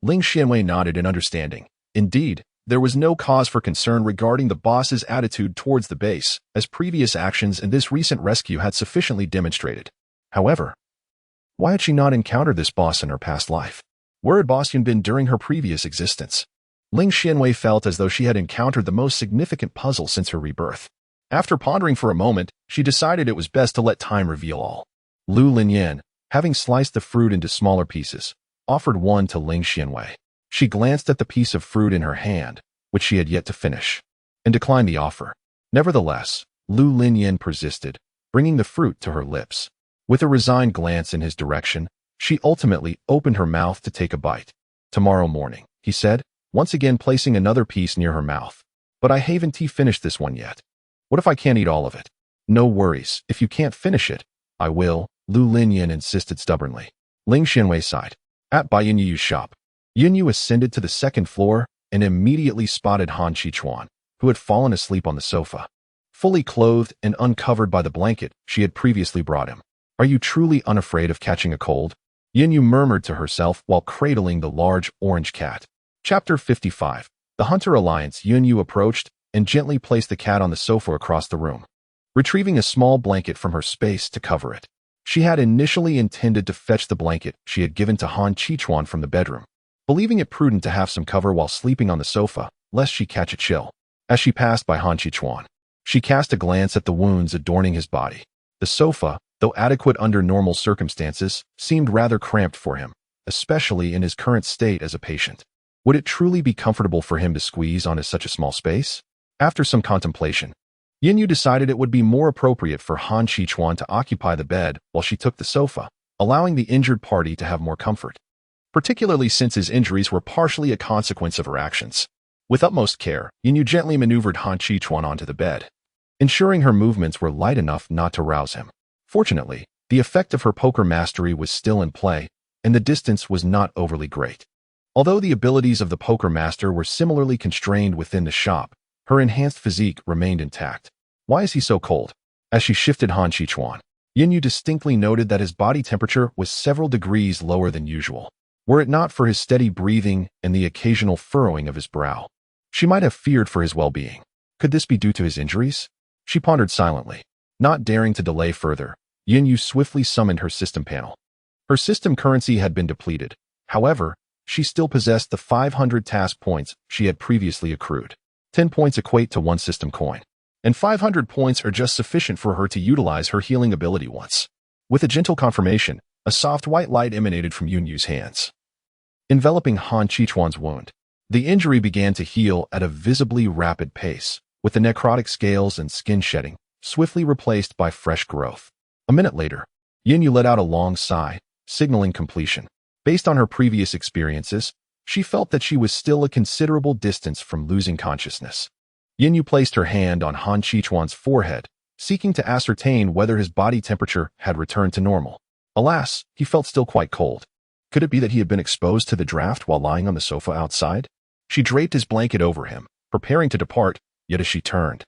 Ling Xianwei nodded in understanding. Indeed, there was no cause for concern regarding the boss's attitude towards the base, as previous actions and this recent rescue had sufficiently demonstrated. However, why had she not encountered this boss in her past life? Where had Boss Yun been during her previous existence? Ling Xianwei felt as though she had encountered the most significant puzzle since her rebirth. After pondering for a moment, she decided it was best to let time reveal all. Lu Linyan, having sliced the fruit into smaller pieces, offered one to Ling Xianwei. She glanced at the piece of fruit in her hand, which she had yet to finish, and declined the offer. Nevertheless, Lu Linyan persisted, bringing the fruit to her lips. With a resigned glance in his direction, she ultimately opened her mouth to take a bite. "Tomorrow morning," he said, once again placing another piece near her mouth. "But I haven't finished this one yet. What if I can't eat all of it?" "No worries. If you can't finish it, I will," Lu Linyan insisted stubbornly. Ling Xianwei sighed. At Bai Yunyu's shop, Yunyu ascended to the second floor and immediately spotted Han Qichuan, who had fallen asleep on the sofa, fully clothed and uncovered by the blanket she had previously brought him. "Are you truly unafraid of catching a cold?" Yunyu murmured to herself while cradling the large orange cat. Chapter 55. The Hunter Alliance. Yunyu approached and gently placed the cat on the sofa across the room, retrieving a small blanket from her space to cover it. She had initially intended to fetch the blanket she had given to Han Qichuan from the bedroom, believing it prudent to have some cover while sleeping on the sofa, lest she catch a chill. As she passed by Han Qichuan, she cast a glance at the wounds adorning his body. The sofa, though adequate under normal circumstances, seemed rather cramped for him, especially in his current state as a patient. Would it truly be comfortable for him to squeeze onto such a small space? After some contemplation, Yunyu decided it would be more appropriate for Han Qichuan to occupy the bed while she took the sofa, allowing the injured party to have more comfort, particularly since his injuries were partially a consequence of her actions. With utmost care, Yunyu gently maneuvered Han Qichuan onto the bed, ensuring her movements were light enough not to rouse him. Fortunately, the effect of her poker mastery was still in play, and the distance was not overly great. Although the abilities of the poker master were similarly constrained within the shop, her enhanced physique remained intact. "Why is he so cold?" As she shifted Han Qichuan, Yunyu distinctly noted that his body temperature was several degrees lower than usual. Were it not for his steady breathing and the occasional furrowing of his brow, she might have feared for his well-being. Could this be due to his injuries? She pondered silently. Not daring to delay further, Yin swiftly summoned her system panel. Her system currency had been depleted. However, she still possessed the 500 task points she had previously accrued. 10 points equate to 1 system coin, and 500 points are just sufficient for her to utilize her healing ability once. With a gentle confirmation, a soft white light emanated from Yu's hands, enveloping Han Qichuan's wound. The injury began to heal at a visibly rapid pace, with the necrotic scales and skin shedding swiftly replaced by fresh growth. A minute later, Yu let out a long sigh, signaling completion. Based on her previous experiences, she felt that she was still a considerable distance from losing consciousness. Yu placed her hand on Han Qichuan's forehead, seeking to ascertain whether his body temperature had returned to normal. Alas, he felt still quite cold. Could it be that he had been exposed to the draft while lying on the sofa outside? She draped his blanket over him, preparing to depart, yet as she turned,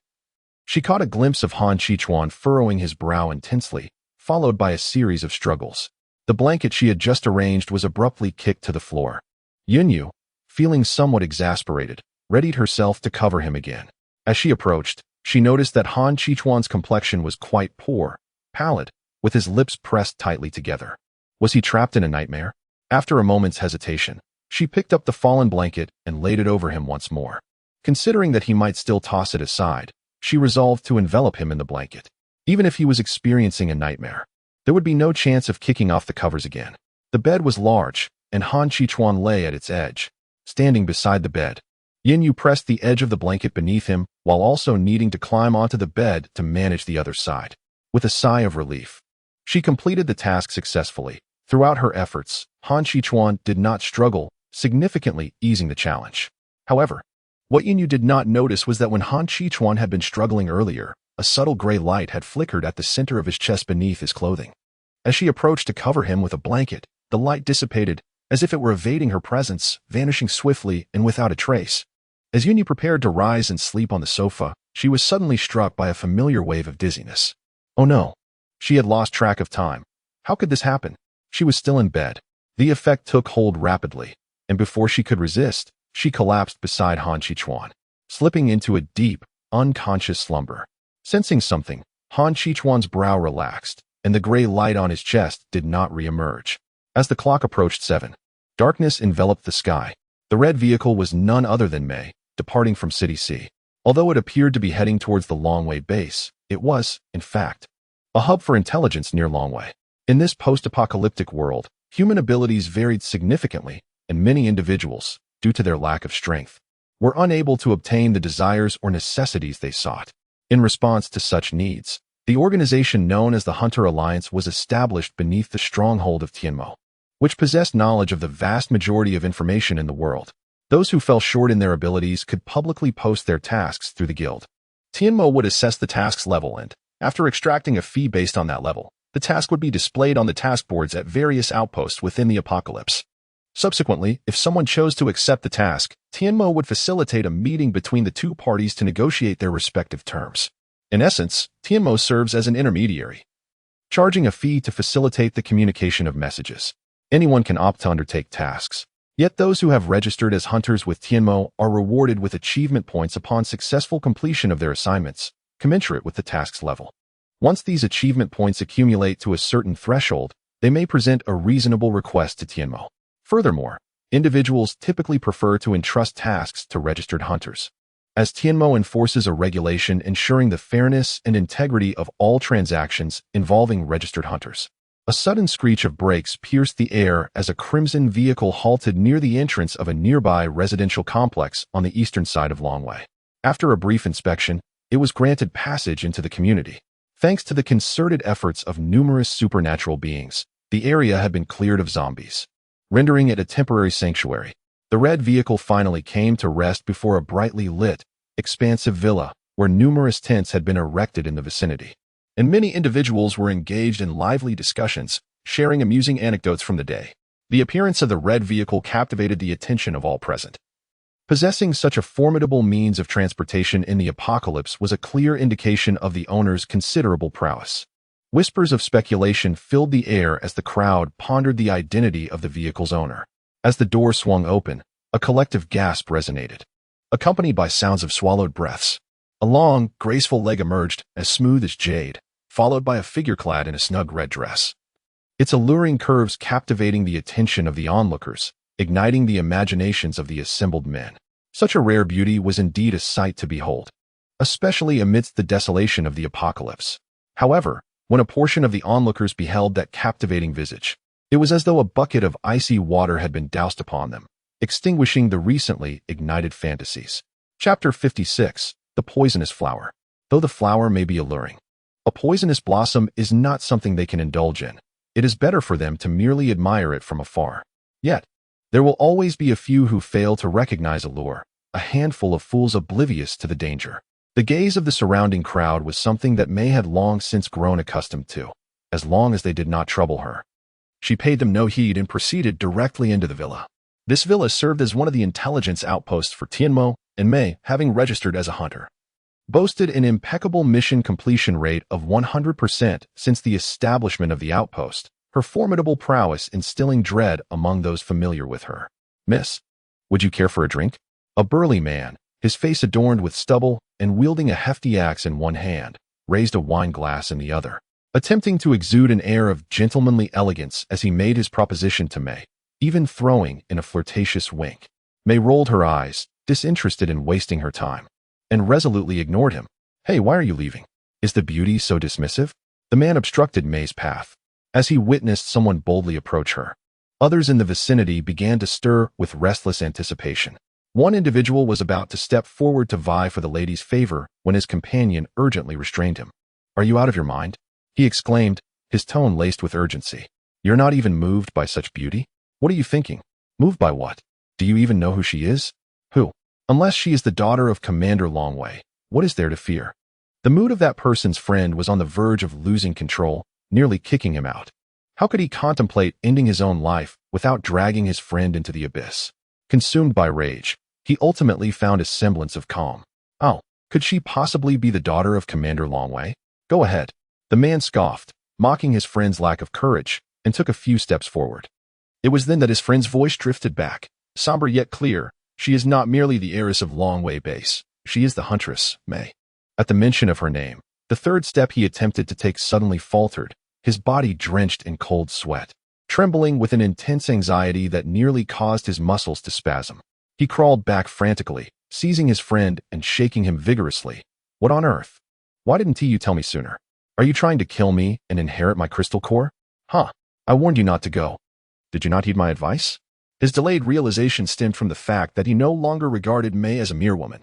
she caught a glimpse of Han Qichuan furrowing his brow intensely, followed by a series of struggles. The blanket she had just arranged was abruptly kicked to the floor. Yu, feeling somewhat exasperated, readied herself to cover him again. As she approached, she noticed that Han Qichuan's complexion was quite poor, pallid, with his lips pressed tightly together. Was he trapped in a nightmare? After a moment's hesitation, she picked up the fallen blanket and laid it over him once more. Considering that he might still toss it aside, she resolved to envelop him in the blanket. Even if he was experiencing a nightmare, there would be no chance of kicking off the covers again. The bed was large, and Han Qichuan lay at its edge. Standing beside the bed, Yu pressed the edge of the blanket beneath him while also needing to climb onto the bed to manage the other side. With a sigh of relief, she completed the task successfully. Throughout her efforts, Han Qichuan did not struggle, significantly easing the challenge. However, what Yu did not notice was that when Han Qichuan had been struggling earlier, a subtle gray light had flickered at the center of his chest beneath his clothing. As she approached to cover him with a blanket, the light dissipated, as if it were evading her presence, vanishing swiftly and without a trace. As Yu prepared to rise and sleep on the sofa, she was suddenly struck by a familiar wave of dizziness. Oh no! She had lost track of time. How could this happen? She was still in bed. The effect took hold rapidly, and before she could resist, she collapsed beside Han Qichuan, slipping into a deep, unconscious slumber. Sensing something, Han Qichuan's brow relaxed, and the gray light on his chest did not re-emerge. As the clock approached 7, darkness enveloped the sky. The red vehicle was none other than Mei, departing from City C. Although it appeared to be heading towards the Longway base, it was, in fact, a hub for intelligence near Longway. In this post-apocalyptic world, human abilities varied significantly, and many individuals, due to their lack of strength, were unable to obtain the desires or necessities they sought. In response to such needs, the organization known as the Hunter Alliance was established beneath the stronghold of Tianmo, which possessed knowledge of the vast majority of information in the world. Those who fell short in their abilities could publicly post their tasks through the guild. Tianmo would assess the task's level and, after extracting a fee based on that level, the task would be displayed on the task boards at various outposts within the apocalypse. Subsequently, if someone chose to accept the task, Tianmo would facilitate a meeting between the two parties to negotiate their respective terms. In essence, Tianmo serves as an intermediary, charging a fee to facilitate the communication of messages. Anyone can opt to undertake tasks. Yet those who have registered as hunters with Tianmo are rewarded with achievement points upon successful completion of their assignments, commensurate with the task's level. Once these achievement points accumulate to a certain threshold, they may present a reasonable request to Tianmo. Furthermore, individuals typically prefer to entrust tasks to registered hunters, as Tianmo enforces a regulation ensuring the fairness and integrity of all transactions involving registered hunters. A sudden screech of brakes pierced the air as a crimson vehicle halted near the entrance of a nearby residential complex on the eastern side of Longway. After a brief inspection, it was granted passage into the community. Thanks to the concerted efforts of numerous supernatural beings, the area had been cleared of zombies, rendering it a temporary sanctuary. The red vehicle finally came to rest before a brightly lit, expansive villa where numerous tents had been erected in the vicinity, and many individuals were engaged in lively discussions, sharing amusing anecdotes from the day. The appearance of the red vehicle captivated the attention of all present. Possessing such a formidable means of transportation in the apocalypse was a clear indication of the owner's considerable prowess. Whispers of speculation filled the air as the crowd pondered the identity of the vehicle's owner. As the door swung open, a collective gasp resonated, accompanied by sounds of swallowed breaths. A long, graceful leg emerged, as smooth as jade, followed by a figure clad in a snug red dress. Its alluring curves captivating the attention of the onlookers, igniting the imaginations of the assembled men. Such a rare beauty was indeed a sight to behold, especially amidst the desolation of the apocalypse. However, when a portion of the onlookers beheld that captivating visage, it was as though a bucket of icy water had been doused upon them, extinguishing the recently ignited fantasies. Chapter 56. The Poisonous Flower. Though the flower may be alluring, a poisonous blossom is not something they can indulge in. It is better for them to merely admire it from afar. Yet, there will always be a few who fail to recognize allure, a handful of fools oblivious to the danger. The gaze of the surrounding crowd was something that May had long since grown accustomed to, as long as they did not trouble her. She paid them no heed and proceeded directly into the villa. This villa served as one of the intelligence outposts for Tianmo, and May, having registered as a hunter, boasted an impeccable mission completion rate of 100% since the establishment of the outpost, her formidable prowess instilling dread among those familiar with her. "Miss, would you care for a drink?" A burly man, his face adorned with stubble and wielding a hefty axe in one hand, raised a wine glass in the other, attempting to exude an air of gentlemanly elegance as he made his proposition to May, even throwing in a flirtatious wink. May rolled her eyes, disinterested in wasting her time, and resolutely ignored him. "Hey, why are you leaving? Is the beauty so dismissive?" The man obstructed May's path, as he witnessed someone boldly approach her. Others in the vicinity began to stir with restless anticipation. One individual was about to step forward to vie for the lady's favor when his companion urgently restrained him. "Are you out of your mind?" he exclaimed, his tone laced with urgency. "You're not even moved by such beauty? What are you thinking? Moved by what? Do you even know who she is? Who? Unless she is the daughter of Commander Longway, what is there to fear?" The mood of that person's friend was on the verge of losing control, nearly kicking him out. How could he contemplate ending his own life without dragging his friend into the abyss? Consumed by rage, he ultimately found a semblance of calm. Oh, could she possibly be the daughter of Commander Longway? Go ahead. The man scoffed, mocking his friend's lack of courage, and took a few steps forward. It was then that his friend's voice drifted back, somber yet clear. "She is not merely the heiress of Longway Base. She is the huntress, May." At the mention of her name, the third step he attempted to take suddenly faltered, his body drenched in cold sweat, trembling with an intense anxiety that nearly caused his muscles to spasm. He crawled back frantically, seizing his friend and shaking him vigorously. "What on earth? Why didn't you tell me sooner? Are you trying to kill me and inherit my crystal core? Huh, I warned you not to go. Did you not heed my advice?" His delayed realization stemmed from the fact that he no longer regarded May as a mere woman.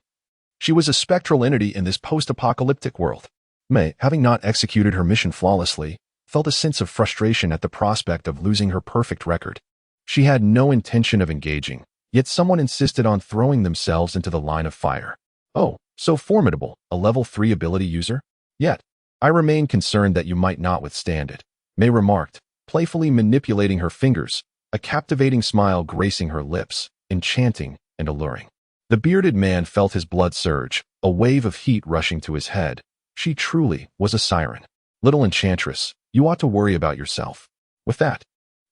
She was a spectral entity in this post-apocalyptic world. May, having not executed her mission flawlessly, felt a sense of frustration at the prospect of losing her perfect record. She had no intention of engaging, yet someone insisted on throwing themselves into the line of fire. "Oh, so formidable, a level 3 ability user? Yet, I remain concerned that you might not withstand it," May remarked, playfully manipulating her fingers, a captivating smile gracing her lips, enchanting and alluring. The bearded man felt his blood surge, a wave of heat rushing to his head. She truly was a siren. "Little enchantress, you ought to worry about yourself." With that,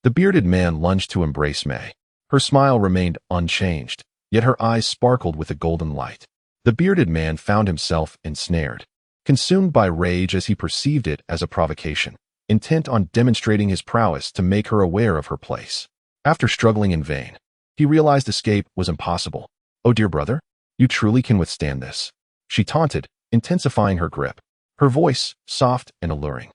the bearded man lunged to embrace May. Her smile remained unchanged, yet her eyes sparkled with a golden light. The bearded man found himself ensnared, consumed by rage as he perceived it as a provocation, intent on demonstrating his prowess to make her aware of her place. After struggling in vain, he realized escape was impossible. "Oh dear brother, you truly can withstand this," she taunted, intensifying her grip. Her voice, soft and alluring,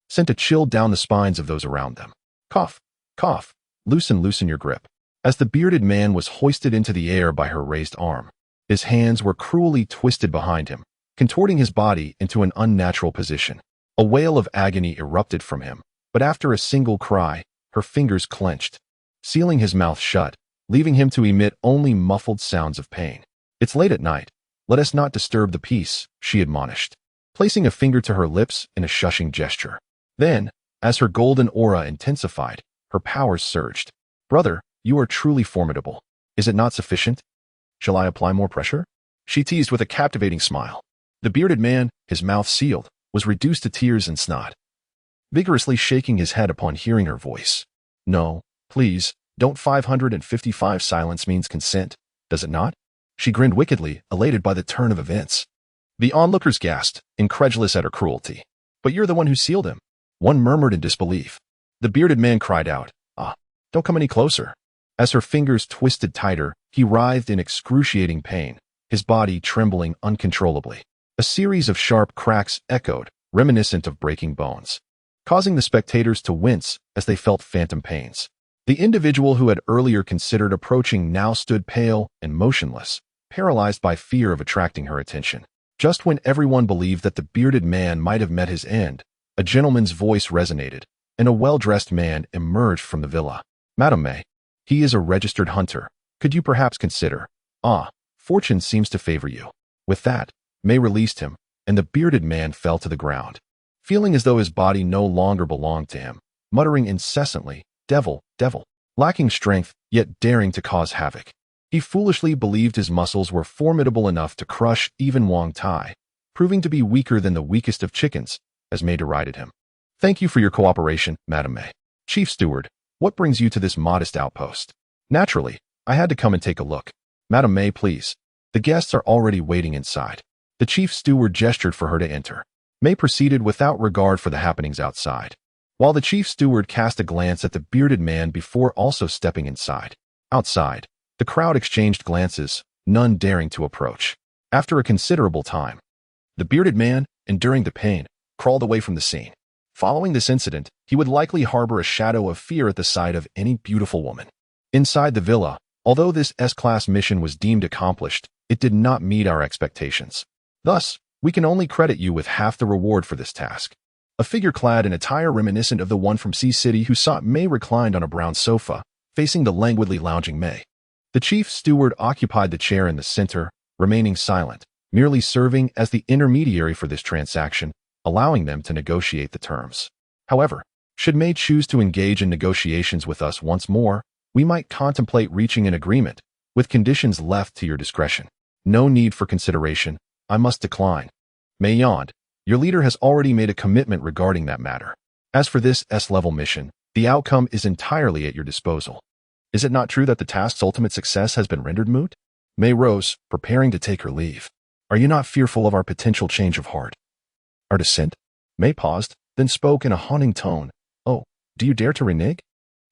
sent a chill down the spines of those around them. "Cough, cough, loosen your grip." As the bearded man was hoisted into the air by her raised arm, his hands were cruelly twisted behind him, contorting his body into an unnatural position. A wail of agony erupted from him, but after a single cry, her fingers clenched, sealing his mouth shut, leaving him to emit only muffled sounds of pain. "It's late at night. Let us not disturb the peace," she admonished, placing a finger to her lips in a shushing gesture. Then, as her golden aura intensified, her powers surged. "Brother, you are truly formidable. Is it not sufficient? Shall I apply more pressure?" she teased with a captivating smile. The bearded man, his mouth sealed, was reduced to tears and snot, vigorously shaking his head upon hearing her voice. "No, please, don't. 555 silence means consent, does it not?" She grinned wickedly, elated by the turn of events. The onlookers gasped, incredulous at her cruelty. But you're the one who sealed him. One murmured in disbelief. The bearded man cried out, don't come any closer. As her fingers twisted tighter, he writhed in excruciating pain, his body trembling uncontrollably. A series of sharp cracks echoed, reminiscent of breaking bones, causing the spectators to wince as they felt phantom pains. The individual who had earlier considered approaching now stood pale and motionless, paralyzed by fear of attracting her attention. Just when everyone believed that the bearded man might have met his end, a gentleman's voice resonated, and a well-dressed man emerged from the villa. Madam May, he is a registered hunter. Could you perhaps consider? Fortune seems to favor you. With that, May released him, and the bearded man fell to the ground, feeling as though his body no longer belonged to him, muttering incessantly, devil, devil, lacking strength, yet daring to cause havoc. He foolishly believed his muscles were formidable enough to crush even Wang Tai, proving to be weaker than the weakest of chickens, as May derided him. Thank you for your cooperation, Madam May. Chief Steward, what brings you to this modest outpost? Naturally, I had to come and take a look. Madam May, please. The guests are already waiting inside. The chief steward gestured for her to enter. May proceeded without regard for the happenings outside, while the chief steward cast a glance at the bearded man before also stepping inside. Outside, the crowd exchanged glances, none daring to approach. After a considerable time, the bearded man, enduring the pain, crawled away from the scene. Following this incident, he would likely harbor a shadow of fear at the sight of any beautiful woman. Inside the villa, although this S-class mission was deemed accomplished, it did not meet our expectations. Thus, we can only credit you with half the reward for this task. A figure clad in attire reminiscent of the one from Sea City who sought May reclined on a brown sofa, facing the languidly lounging May. The chief steward occupied the chair in the center, remaining silent, merely serving as the intermediary for this transaction, allowing them to negotiate the terms. However, should May choose to engage in negotiations with us once more, we might contemplate reaching an agreement, with conditions left to your discretion. No need for consideration. I must decline. May yawned. Your leader has already made a commitment regarding that matter. As for this S-level mission, the outcome is entirely at your disposal. Is it not true that the task's ultimate success has been rendered moot? May rose, preparing to take her leave. Are you not fearful of our potential change of heart? Our dissent? May paused, then spoke in a haunting tone. Oh, do you dare to renege?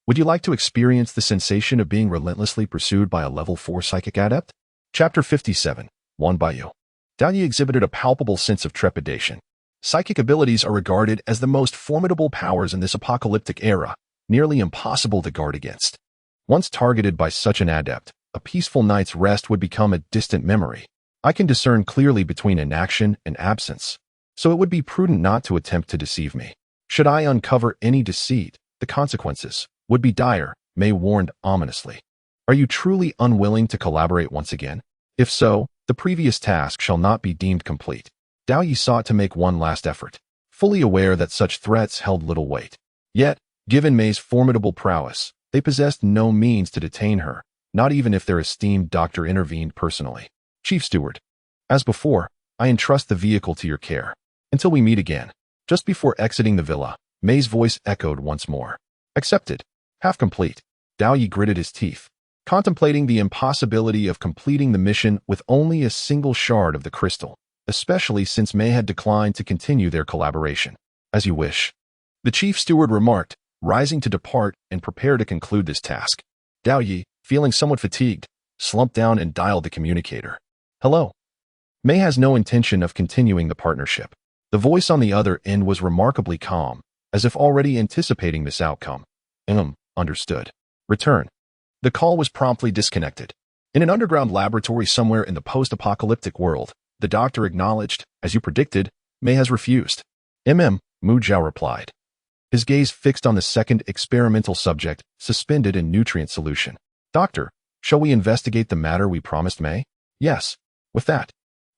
Would you like to experience the sensation of being relentlessly pursued by a level 4 psychic adept? Chapter 57, Won by You. Dao exhibited a palpable sense of trepidation. Psychic abilities are regarded as the most formidable powers in this apocalyptic era, nearly impossible to guard against. Once targeted by such an adept, a peaceful night's rest would become a distant memory. I can discern clearly between inaction and absence, so it would be prudent not to attempt to deceive me. Should I uncover any deceit, the consequences would be dire, May warned ominously. Are you truly unwilling to collaborate once again? If so, the previous task shall not be deemed complete. Dao Yi sought to make one last effort, fully aware that such threats held little weight. Yet, given May's formidable prowess, they possessed no means to detain her, not even if their esteemed doctor intervened personally. Chief Steward, as before, I entrust the vehicle to your care. Until we meet again. Just before exiting the villa, May's voice echoed once more. Accepted. Half complete. Dao Yi gritted his teeth, contemplating the impossibility of completing the mission with only a single shard of the crystal, especially since May had declined to continue their collaboration. As you wish. The chief steward remarked, rising to depart and prepare to conclude this task. Dao Yi, feeling somewhat fatigued, slumped down and dialed the communicator. Hello. May has no intention of continuing the partnership. The voice on the other end was remarkably calm, as if already anticipating this outcome. Understood. Return. The call was promptly disconnected. In an underground laboratory somewhere in the post-apocalyptic world, the doctor acknowledged, as you predicted, May has refused. Mu Zhao replied. His gaze fixed on the second experimental subject, suspended in nutrient solution. Doctor, shall we investigate the matter we promised May? Yes. With that,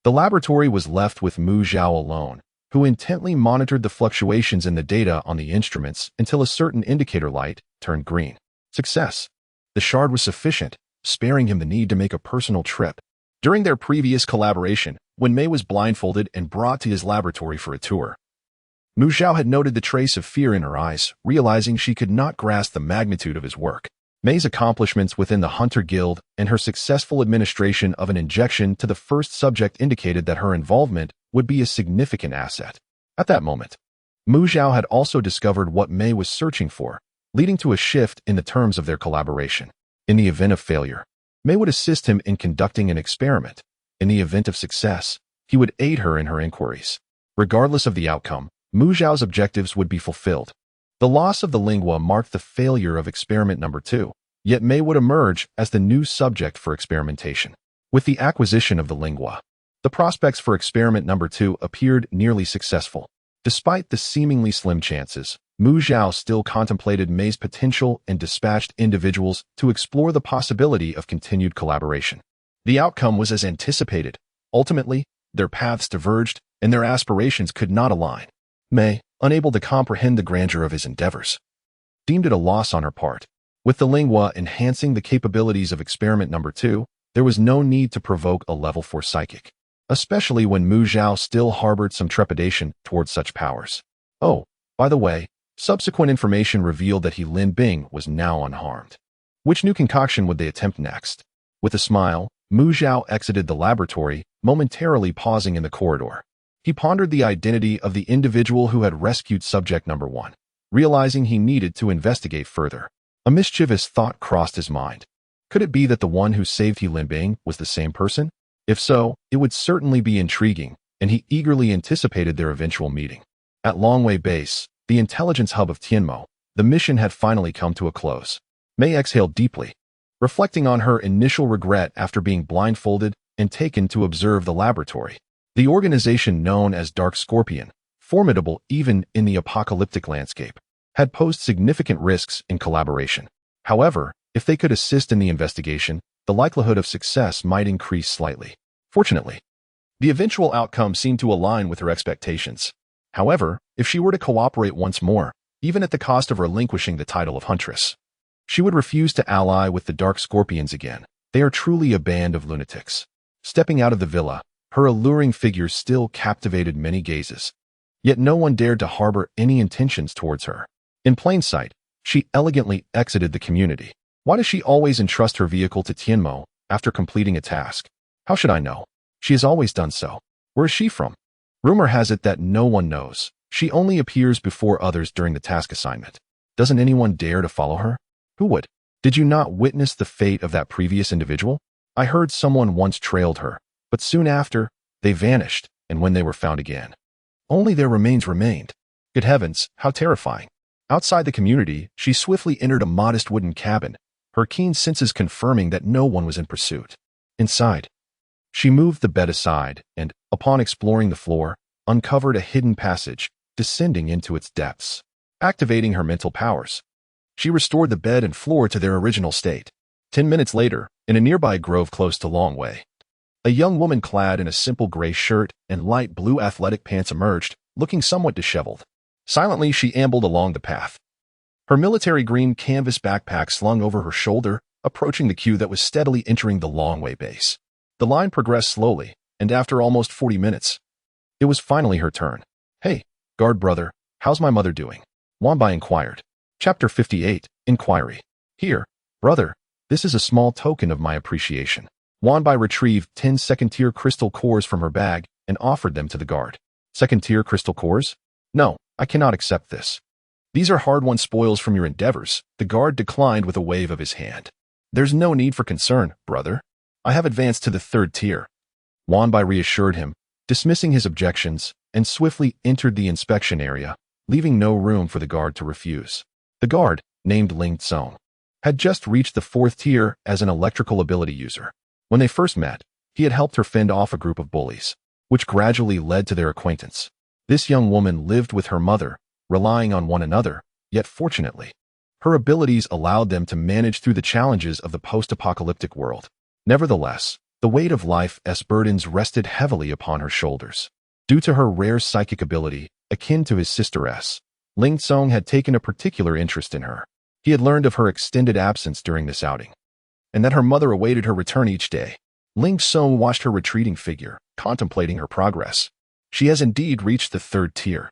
the laboratory was left with Mu Zhao alone, who intently monitored the fluctuations in the data on the instruments until a certain indicator light turned green. Success. The shard was sufficient, sparing him the need to make a personal trip. During their previous collaboration, when May was blindfolded and brought to his laboratory for a tour, Mu Zhao had noted the trace of fear in her eyes, realizing she could not grasp the magnitude of his work. May's accomplishments within the Hunter Guild and her successful administration of an injection to the first subject indicated that her involvement would be a significant asset. At that moment, Mu Zhao had also discovered what May was searching for, leading to a shift in the terms of their collaboration. In the event of failure, May would assist him in conducting an experiment. In the event of success, he would aid her in her inquiries. Regardless of the outcome, Mu Zhao's objectives would be fulfilled. The loss of the lingua marked the failure of experiment number 2, yet May would emerge as the new subject for experimentation. With the acquisition of the lingua, the prospects for experiment number 2 appeared nearly successful. Despite the seemingly slim chances, Mu Zhao still contemplated May's potential and dispatched individuals to explore the possibility of continued collaboration. The outcome was as anticipated. Ultimately, their paths diverged, and their aspirations could not align. May, unable to comprehend the grandeur of his endeavors, deemed it a loss on her part. With the lingua enhancing the capabilities of experiment number 2, there was no need to provoke a level 4 psychic, especially when Mu Zhao still harbored some trepidation towards such powers. Oh, by the way, subsequent information revealed that Lin Bing was now unharmed. Which new concoction would they attempt next? With a smile, Mu Zhao exited the laboratory, momentarily pausing in the corridor. He pondered the identity of the individual who had rescued subject number 1, realizing he needed to investigate further. A mischievous thought crossed his mind. Could it be that the one who saved Lin Bing was the same person? If so, it would certainly be intriguing, and he eagerly anticipated their eventual meeting. At Longwei Base, the intelligence hub of Tianmo, the mission had finally come to a close. May exhaled deeply, reflecting on her initial regret after being blindfolded and taken to observe the laboratory. The organization known as Dark Scorpion, formidable even in the apocalyptic landscape, had posed significant risks in collaboration. However, if they could assist in the investigation, the likelihood of success might increase slightly. Fortunately, the eventual outcome seemed to align with her expectations. However, if she were to cooperate once more, even at the cost of relinquishing the title of Huntress, she would refuse to ally with the Dark Scorpions again. They are truly a band of lunatics. Stepping out of the villa, her alluring figure still captivated many gazes. Yet no one dared to harbor any intentions towards her. In plain sight, she elegantly exited the community. Why does she always entrust her vehicle to Tianmo after completing a task? How should I know? She has always done so. Where is she from? Rumor has it that no one knows. She only appears before others during the task assignment. Doesn't anyone dare to follow her? Who would? Did you not witness the fate of that previous individual? I heard someone once trailed her, but soon after, they vanished, and when they were found again, only their remains remained. Good heavens, how terrifying. Outside the community, she swiftly entered a modest wooden cabin, her keen senses confirming that no one was in pursuit. Inside, she moved the bed aside and, upon exploring the floor, uncovered a hidden passage, descending into its depths. Activating her mental powers, she restored the bed and floor to their original state. 10 minutes later, in a nearby grove close to Longwei, a young woman clad in a simple gray shirt and light blue athletic pants emerged, looking somewhat disheveled. Silently, she ambled along the path, her military green canvas backpack slung over her shoulder, approaching the queue that was steadily entering the Longwei base. The line progressed slowly, and after almost 40 minutes, it was finally her turn. Hey, guard brother, how's my mother doing? Wanbai inquired. Chapter 58, Inquiry. Here, brother, this is a small token of my appreciation. Wanbai retrieved 10 second-tier crystal cores from her bag and offered them to the guard. Second-tier crystal cores? No, I cannot accept this. These are hard-won spoils from your endeavors. The guard declined with a wave of his hand. There's no need for concern, brother. I have advanced to the 3rd tier. Wanbai reassured him, dismissing his objections, and swiftly entered the inspection area, leaving no room for the guard to refuse. The guard, named Ling Tsong, had just reached the 4th tier as an electrical ability user. When they first met, he had helped her fend off a group of bullies, which gradually led to their acquaintance. This young woman lived with her mother, relying on one another, yet fortunately, her abilities allowed them to manage through the challenges of the post-apocalyptic world. Nevertheless, the weight of life's burdens rested heavily upon her shoulders. Due to her rare psychic ability, akin to his sister S, Ling Tsong had taken a particular interest in her. He had learned of her extended absence during this outing, and that her mother awaited her return each day. Ling Tsong watched her retreating figure, contemplating her progress. She has indeed reached the 3rd tier.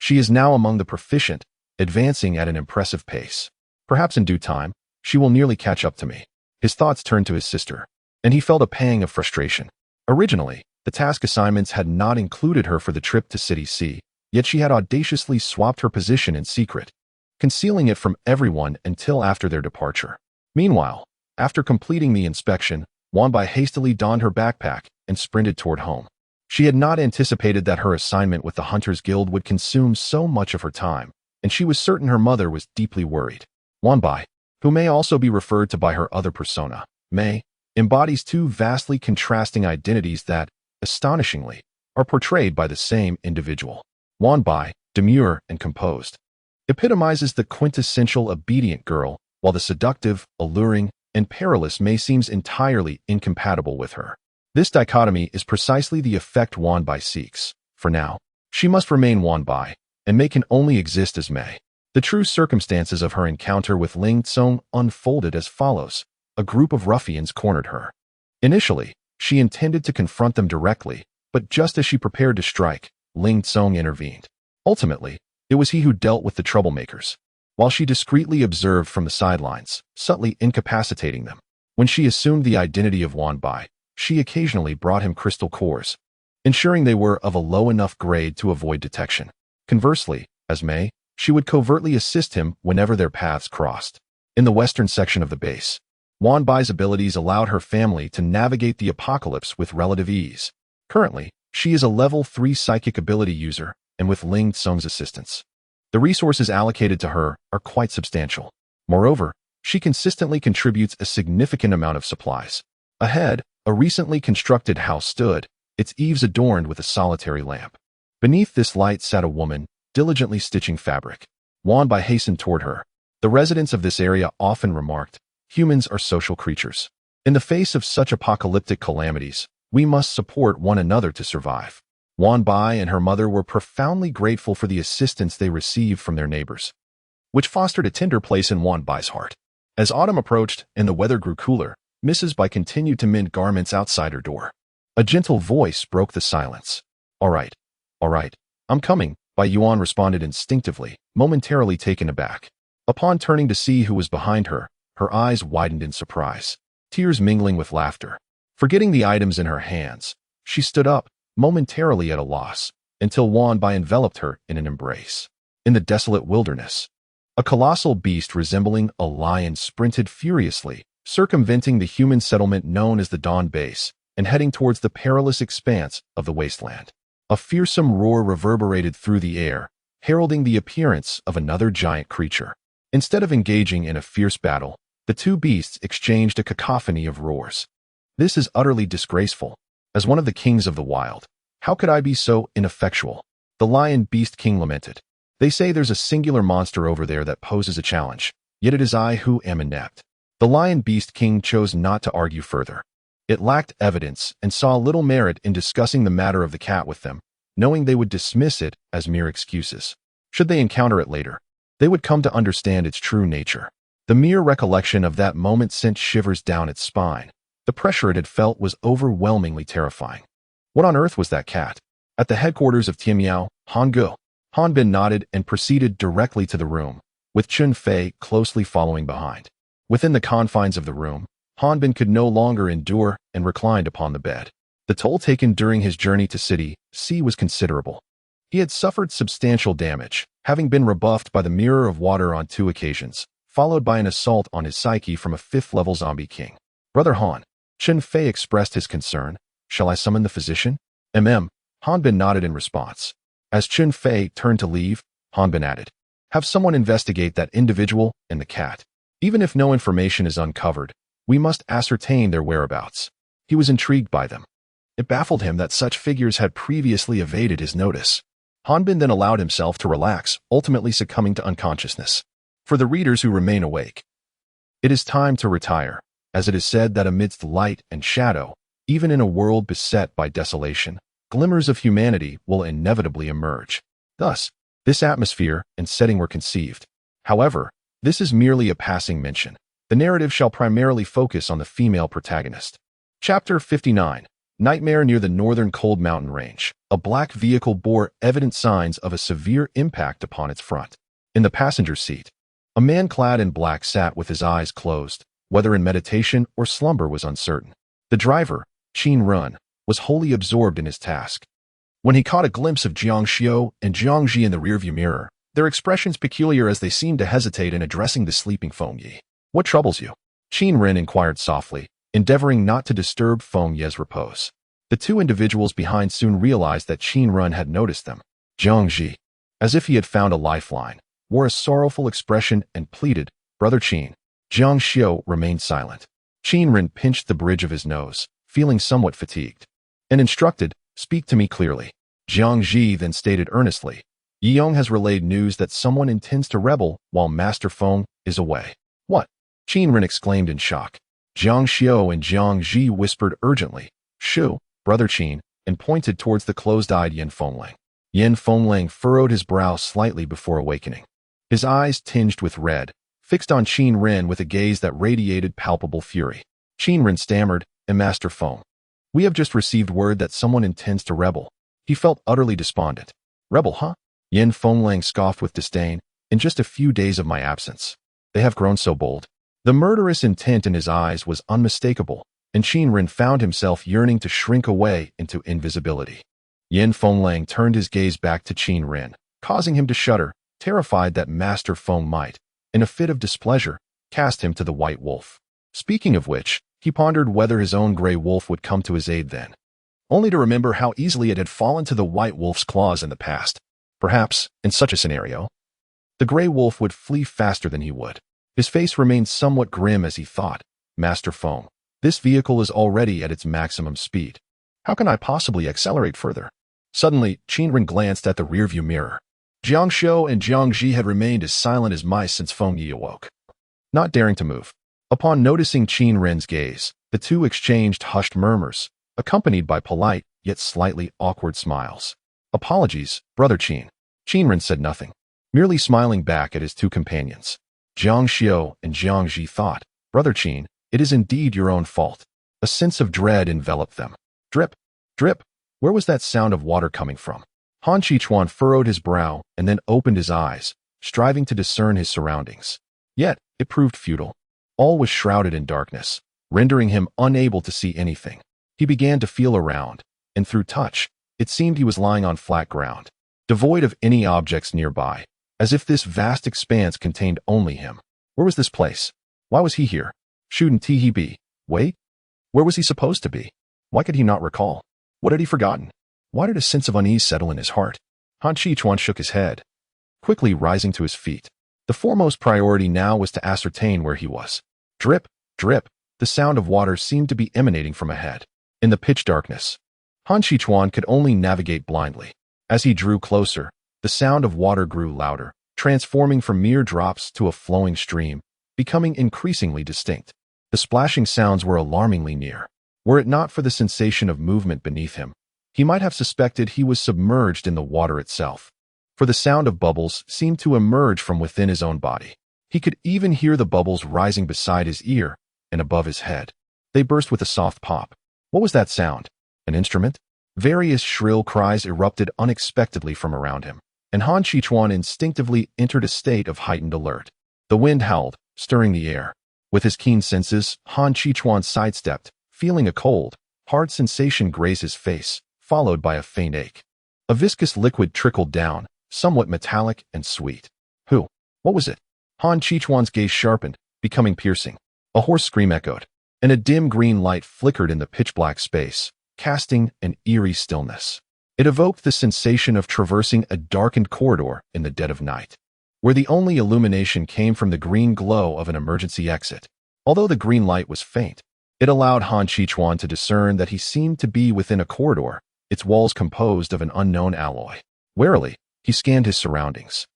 She is now among the proficient, advancing at an impressive pace. Perhaps in due time, She will nearly catch up to me. His thoughts turned to his sister, and he felt a pang of frustration. Originally, the task assignments had not included her for the trip to City C, yet she had audaciously swapped her position in secret, concealing it from everyone until after their departure. Meanwhile, after completing the inspection, Wanbai hastily donned her backpack and sprinted toward home. She had not anticipated that her assignment with the Hunters Guild would consume so much of her time, and she was certain her mother was deeply worried. Wanbai, who may also be referred to by her other persona, Mei, embodies two vastly contrasting identities that, astonishingly, are portrayed by the same individual. Wanbai, demure and composed, epitomizes the quintessential obedient girl, while the seductive, alluring, and perilous Mei seems entirely incompatible with her. This dichotomy is precisely the effect Wanbai seeks. For now, she must remain Wanbai, and Mei can only exist as Mei. The true circumstances of her encounter with Ling Tsong unfolded as follows. A group of ruffians cornered her. Initially, she intended to confront them directly, but just as she prepared to strike, Ling Tsong intervened. Ultimately, it was he who dealt with the troublemakers, while she discreetly observed from the sidelines, subtly incapacitating them. When she assumed the identity of Wanbai, she occasionally brought him crystal cores, ensuring they were of a low enough grade to avoid detection. Conversely, as Mei, she would covertly assist him whenever their paths crossed. In the western section of the base, Wanbai's abilities allowed her family to navigate the apocalypse with relative ease. Currently, she is a level 3 psychic ability user, and with Ling Tsong's assistance, the resources allocated to her are quite substantial. Moreover, she consistently contributes a significant amount of supplies. Ahead, a recently constructed house stood, its eaves adorned with a solitary lamp. Beneath this light sat a woman, diligently stitching fabric. Wanbai hastened toward her. The residents of this area often remarked, "Humans are social creatures. In the face of such apocalyptic calamities, we must support one another to survive." Wanbai and her mother were profoundly grateful for the assistance they received from their neighbors, which fostered a tender place in Wanbai's heart. As autumn approached and the weather grew cooler, Mrs. Bai continued to mend garments outside her door. A gentle voice broke the silence. All right, I'm coming," Bai Yuan responded instinctively, momentarily taken aback. Upon turning to see who was behind her, her eyes widened in surprise, tears mingling with laughter. Forgetting the items in her hands, she stood up, momentarily at a loss, until Wanbai enveloped her in an embrace. In the desolate wilderness, a colossal beast resembling a lion sprinted furiously, circumventing the human settlement known as the Dawn Base, and heading towards the perilous expanse of the wasteland. A fearsome roar reverberated through the air, heralding the appearance of another giant creature. Instead of engaging in a fierce battle, the two beasts exchanged a cacophony of roars. "This is utterly disgraceful. As one of the kings of the wild, how could I be so ineffectual?" The lion beast king lamented. "They say there's a singular monster over there that poses a challenge, yet it is I who am inept." The lion beast king chose not to argue further. It lacked evidence and saw little merit in discussing the matter of the cat with them, knowing they would dismiss it as mere excuses. Should they encounter it later, they would come to understand its true nature. The mere recollection of that moment sent shivers down its spine. The pressure it had felt was overwhelmingly terrifying. What on earth was that cat? At the headquarters of Tianmiao, Hangu, Hanbin nodded and proceeded directly to the room, with Chun Fei closely following behind. Within the confines of the room, Hanbin could no longer endure and reclined upon the bed. The toll taken during his journey to City C was considerable. He had suffered substantial damage, having been rebuffed by the Mirror of Water on 2 occasions, followed by an assault on his psyche from a 5th-level zombie king. "Brother Han," Chun Fei expressed his concern, "shall I summon the physician?" Hanbin nodded in response. As Chun Fei turned to leave, Hanbin added, "Have someone investigate that individual and the cat. Even if no information is uncovered, we must ascertain their whereabouts." He was intrigued by them. It baffled him that such figures had previously evaded his notice. Hanbin then allowed himself to relax, ultimately succumbing to unconsciousness. For the readers who remain awake, it is time to retire, as it is said that amidst light and shadow, even in a world beset by desolation, glimmers of humanity will inevitably emerge. Thus, this atmosphere and setting were conceived. However, this is merely a passing mention. The narrative shall primarily focus on the female protagonist. Chapter 59. Nightmare near the northern cold mountain range. A black vehicle bore evident signs of a severe impact upon its front. In the passenger seat, A man clad in black sat with his eyes closed, whether in meditation or slumber was uncertain. The driver, Qin Run, was wholly absorbed in his task. When he caught a glimpse of Jiang Xiu and Jiang Ji in the rearview mirror, their expressions peculiar as they seemed to hesitate in addressing the sleeping Feng Yi. "What troubles you?" Qin Ren inquired softly, endeavoring not to disturb Feng Ye's repose. The two individuals behind soon realized that Qin Run had noticed them. Jiang Ji, as if he had found a lifeline, wore a sorrowful expression and pleaded, "Brother Qin." Jiang Xiu remained silent. Qin Ren pinched the bridge of his nose, feeling somewhat fatigued, and instructed, "Speak to me clearly." Jiang Ji then stated earnestly, "Yiyong has relayed news that someone intends to rebel while Master Feng is away." "What?" Qin Ren exclaimed in shock. Jiang Xiu and Jiang Ji whispered urgently, "Shu, Brother Qin," and pointed towards the closed-eyed Yin Fenglang. Yin Fenglang furrowed his brow slightly before awakening. His eyes tinged with red, fixed on Qin Ren with a gaze that radiated palpable fury. Qin Ren stammered, "And Master Feng, we have just received word that someone intends to rebel." He felt utterly despondent. "Rebel, huh?" Yin Fenglang scoffed with disdain. "In just a few days of my absence, they have grown so bold." The murderous intent in his eyes was unmistakable, and Qin Ren found himself yearning to shrink away into invisibility. Yin Fenglang turned his gaze back to Qin Ren, causing him to shudder, terrified that Master Feng might, in a fit of displeasure, cast him to the White Wolf. Speaking of which, he pondered whether his own Grey Wolf would come to his aid then, only to remember how easily it had fallen to the White Wolf's claws in the past. Perhaps, in such a scenario, the Grey Wolf would flee faster than he would. His face remained somewhat grim as he thought, "Master Feng, this vehicle is already at its maximum speed. How can I possibly accelerate further?" Suddenly, Qin Ren glanced at the rearview mirror. Jiang Xiu and Jiang Ji had remained as silent as mice since Feng Yi awoke, not daring to move. Upon noticing Qin Ren's gaze, the two exchanged hushed murmurs, accompanied by polite yet slightly awkward smiles. "Apologies, Brother Qin." Qin Ren said nothing, merely smiling back at his two companions. Jiang Xiu and Jiang Ji thought, "Brother Qin, it is indeed your own fault." A sense of dread enveloped them. Drip, drip. Where was that sound of water coming from? Han Qichuan furrowed his brow and then opened his eyes, striving to discern his surroundings. Yet, it proved futile. All was shrouded in darkness, rendering him unable to see anything. He began to feel around, and through touch, it seemed he was lying on flat ground, devoid of any objects nearby, as if this vast expanse contained only him. Where was this place? Why was he here? Shouldn't he be? Wait? Where was he supposed to be? Why could he not recall? What had he forgotten? Why did a sense of unease settle in his heart? Han Qichuan shook his head, quickly rising to his feet. The foremost priority now was to ascertain where he was. Drip, drip. The sound of water seemed to be emanating from ahead. In the pitch darkness, Han Qichuan could only navigate blindly. As he drew closer, the sound of water grew louder, transforming from mere drops to a flowing stream, becoming increasingly distinct. The splashing sounds were alarmingly near. Were it not for the sensation of movement beneath him, he might have suspected he was submerged in the water itself. For the sound of bubbles seemed to emerge from within his own body. He could even hear the bubbles rising beside his ear and above his head. They burst with a soft pop. What was that sound? An instrument? Various shrill cries erupted unexpectedly from around him, and Han Qichuan instinctively entered a state of heightened alert. The wind howled, stirring the air. With his keen senses, Han Qichuan sidestepped, feeling a cold, hard sensation graze his face, followed by a faint ache. A viscous liquid trickled down, somewhat metallic and sweet. Who? What was it? Han Qichuan's gaze sharpened, becoming piercing. A hoarse scream echoed, and a dim green light flickered in the pitch-black space, casting an eerie stillness. It evoked the sensation of traversing a darkened corridor in the dead of night, where the only illumination came from the green glow of an emergency exit. Although the green light was faint, it allowed Han Qichuan to discern that he seemed to be within a corridor, its walls composed of an unknown alloy. Warily, he scanned his surroundings.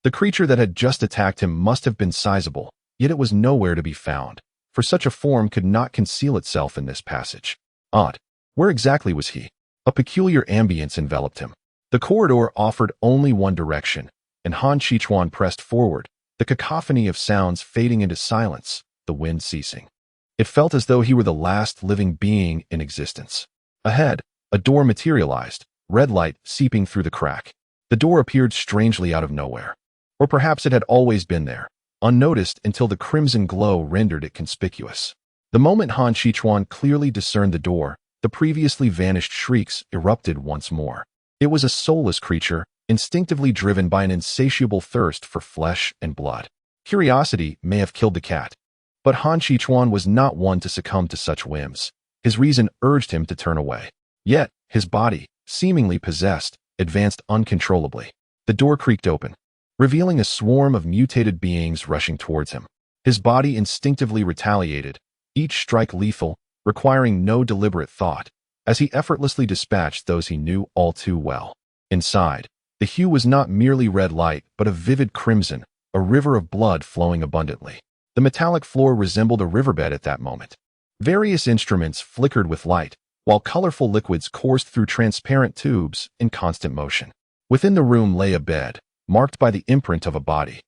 The creature that had just attacked him must have been sizable, yet it was nowhere to be found, for such a form could not conceal itself in this passage. Odd. Where exactly was he? A peculiar ambience enveloped him. The corridor offered only one direction, and Han Qichuan pressed forward, the cacophony of sounds fading into silence, the wind ceasing. It felt as though he were the last living being in existence. Ahead, a door materialized, red light seeping through the crack. The door appeared strangely out of nowhere. Or perhaps it had always been there, unnoticed until the crimson glow rendered it conspicuous. The moment Han Shichuan clearly discerned the door, the previously vanished shrieks erupted once more. It was a soulless creature, instinctively driven by an insatiable thirst for flesh and blood. Curiosity may have killed the cat, but Han Shichuan was not one to succumb to such whims. His reason urged him to turn away. Yet, his body, seemingly possessed, advanced uncontrollably. The door creaked open, revealing a swarm of mutated beings rushing towards him. His body instinctively retaliated, each strike lethal, requiring no deliberate thought, as he effortlessly dispatched those he knew all too well. Inside, the hue was not merely red light, but a vivid crimson, a river of blood flowing abundantly. The metallic floor resembled a riverbed at that moment. Various instruments flickered with light, while colorful liquids coursed through transparent tubes in constant motion. Within the room lay a bed, marked by the imprint of a body,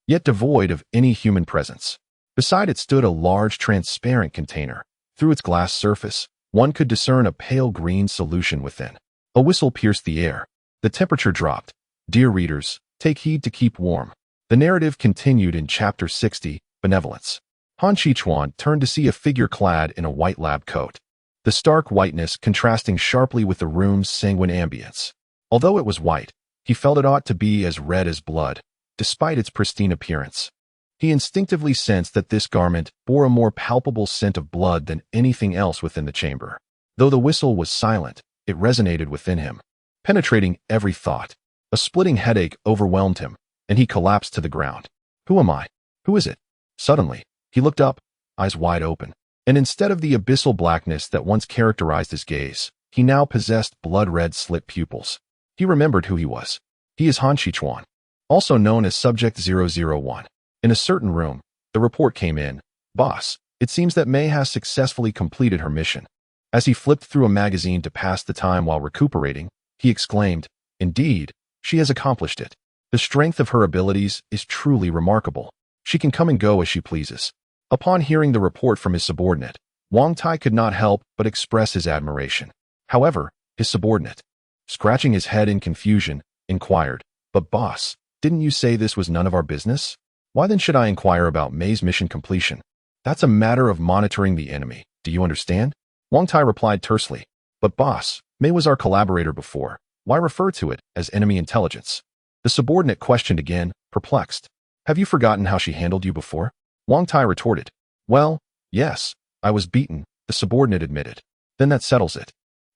yet devoid of any human presence. Beside it stood a large transparent container. Through its glass surface, one could discern a pale green solution within. A whistle pierced the air. The temperature dropped. Dear readers, take heed to keep warm. The narrative continued in Chapter 60, Benevolence. Han Shichuan turned to see a figure clad in a white lab coat, the stark whiteness contrasting sharply with the room's sanguine ambience. Although it was white, he felt it ought to be as red as blood, despite its pristine appearance. He instinctively sensed that this garment bore a more palpable scent of blood than anything else within the chamber. Though the whistle was silent, it resonated within him, penetrating every thought. A splitting headache overwhelmed him, and he collapsed to the ground. Who am I? Who is it? Suddenly, he looked up, eyes wide open, and instead of the abyssal blackness that once characterized his gaze, he now possessed blood-red slit pupils. He remembered who he was. He is Han Shichuan, also known as Subject 001. In a certain room, the report came in. Boss, it seems that Mei has successfully completed her mission. As he flipped through a magazine to pass the time while recuperating, he exclaimed, Indeed, she has accomplished it. The strength of her abilities is truly remarkable. She can come and go as she pleases. Upon hearing the report from his subordinate, NTie could not help but express his admiration. However, his subordinate, scratching his head in confusion, inquired, But boss, didn't you say this was none of our business? Why then should I inquire about Mei's mission completion? That's a matter of monitoring the enemy, do you understand? NTie replied tersely, But boss, Mei was our collaborator before. Why refer to it as enemy intelligence? The subordinate questioned again, perplexed. Have you forgotten how she handled you before? NTie retorted. Well, yes, I was beaten, the subordinate admitted. Then that settles it.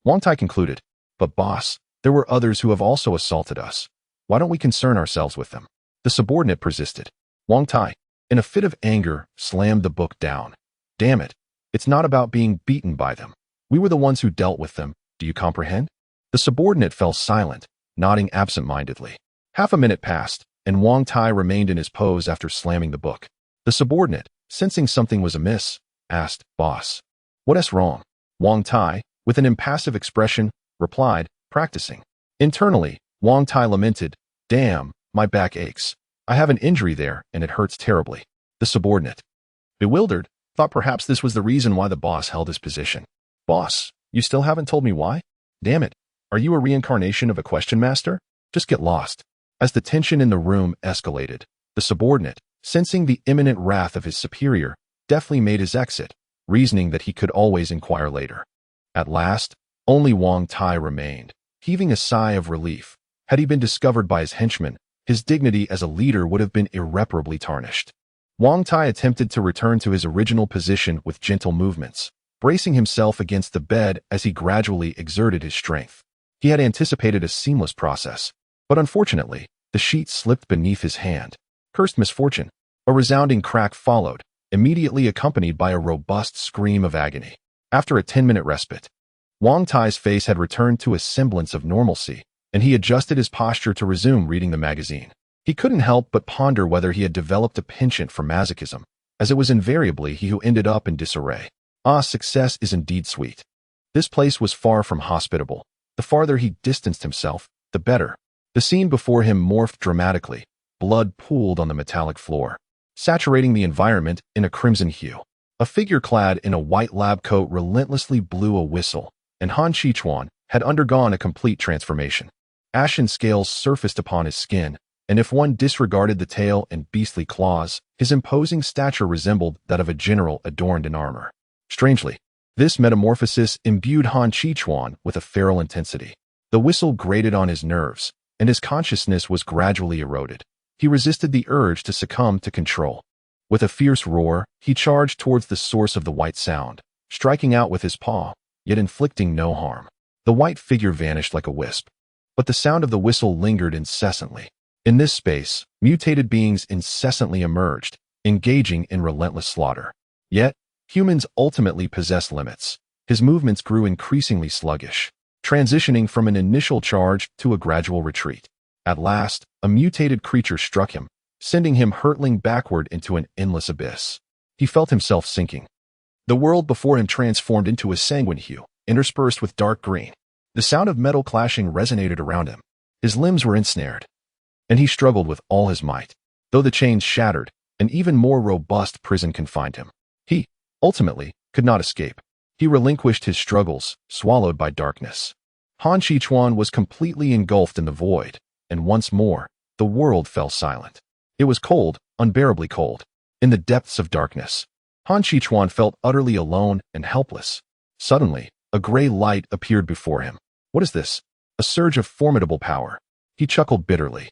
NTie concluded. But boss, there were others who have also assaulted us. Why don't we concern ourselves with them? The subordinate persisted. NTie, in a fit of anger, slammed the book down. Damn it, it's not about being beaten by them. We were the ones who dealt with them, do you comprehend? The subordinate fell silent, nodding absent-mindedly. Half a minute passed, and NTie remained in his pose after slamming the book. The subordinate, sensing something was amiss, asked, Boss, what's wrong? NTie, with an impassive expression, replied, Practicing. Internally, NTie lamented, Damn, my back aches. I have an injury there, and it hurts terribly. The subordinate, bewildered, thought perhaps this was the reason why the boss held his position. Boss, you still haven't told me why? Damn it, are you a reincarnation of a question master? Just get lost. As the tension in the room escalated, the subordinate, sensing the imminent wrath of his superior, deftly made his exit, reasoning that he could always inquire later. At last, only NTie remained, heaving a sigh of relief. Had he been discovered by his henchmen, his dignity as a leader would have been irreparably tarnished. NTie attempted to return to his original position with gentle movements, bracing himself against the bed as he gradually exerted his strength. He had anticipated a seamless process, but unfortunately, the sheet slipped beneath his hand. Cursed misfortune. A resounding crack followed, immediately accompanied by a robust scream of agony. After a 10-minute respite, NTie's face had returned to a semblance of normalcy, and he adjusted his posture to resume reading the magazine. He couldn't help but ponder whether he had developed a penchant for masochism, as it was invariably he who ended up in disarray. Ah, success is indeed sweet. This place was far from hospitable. The farther he distanced himself, the better. The scene before him morphed dramatically. Blood pooled on the metallic floor, saturating the environment in a crimson hue. A figure clad in a white lab coat relentlessly blew a whistle, and Han Shichuan had undergone a complete transformation. Ashen scales surfaced upon his skin, and if one disregarded the tail and beastly claws, his imposing stature resembled that of a general adorned in armor. Strangely, this metamorphosis imbued Han Chichuan with a feral intensity. The whistle grated on his nerves, and his consciousness was gradually eroded. He resisted the urge to succumb to control. With a fierce roar, he charged towards the source of the white sound, striking out with his paw, yet inflicting no harm. The white figure vanished like a wisp, but the sound of the whistle lingered incessantly. In this space, mutated beings incessantly emerged, engaging in relentless slaughter. Yet, humans ultimately possess limits. His movements grew increasingly sluggish, transitioning from an initial charge to a gradual retreat. At last, a mutated creature struck him, sending him hurtling backward into an endless abyss. He felt himself sinking. The world before him transformed into a sanguine hue, interspersed with dark green. The sound of metal clashing resonated around him. His limbs were ensnared, and he struggled with all his might. Though the chains shattered, an even more robust prison confined him. He, ultimately, could not escape. He relinquished his struggles, swallowed by darkness. Han Chichuan was completely engulfed in the void, and once more, the world fell silent. It was cold, unbearably cold. In the depths of darkness, Han Chichuan felt utterly alone and helpless. Suddenly, a gray light appeared before him. What is this? A surge of formidable power. He chuckled bitterly.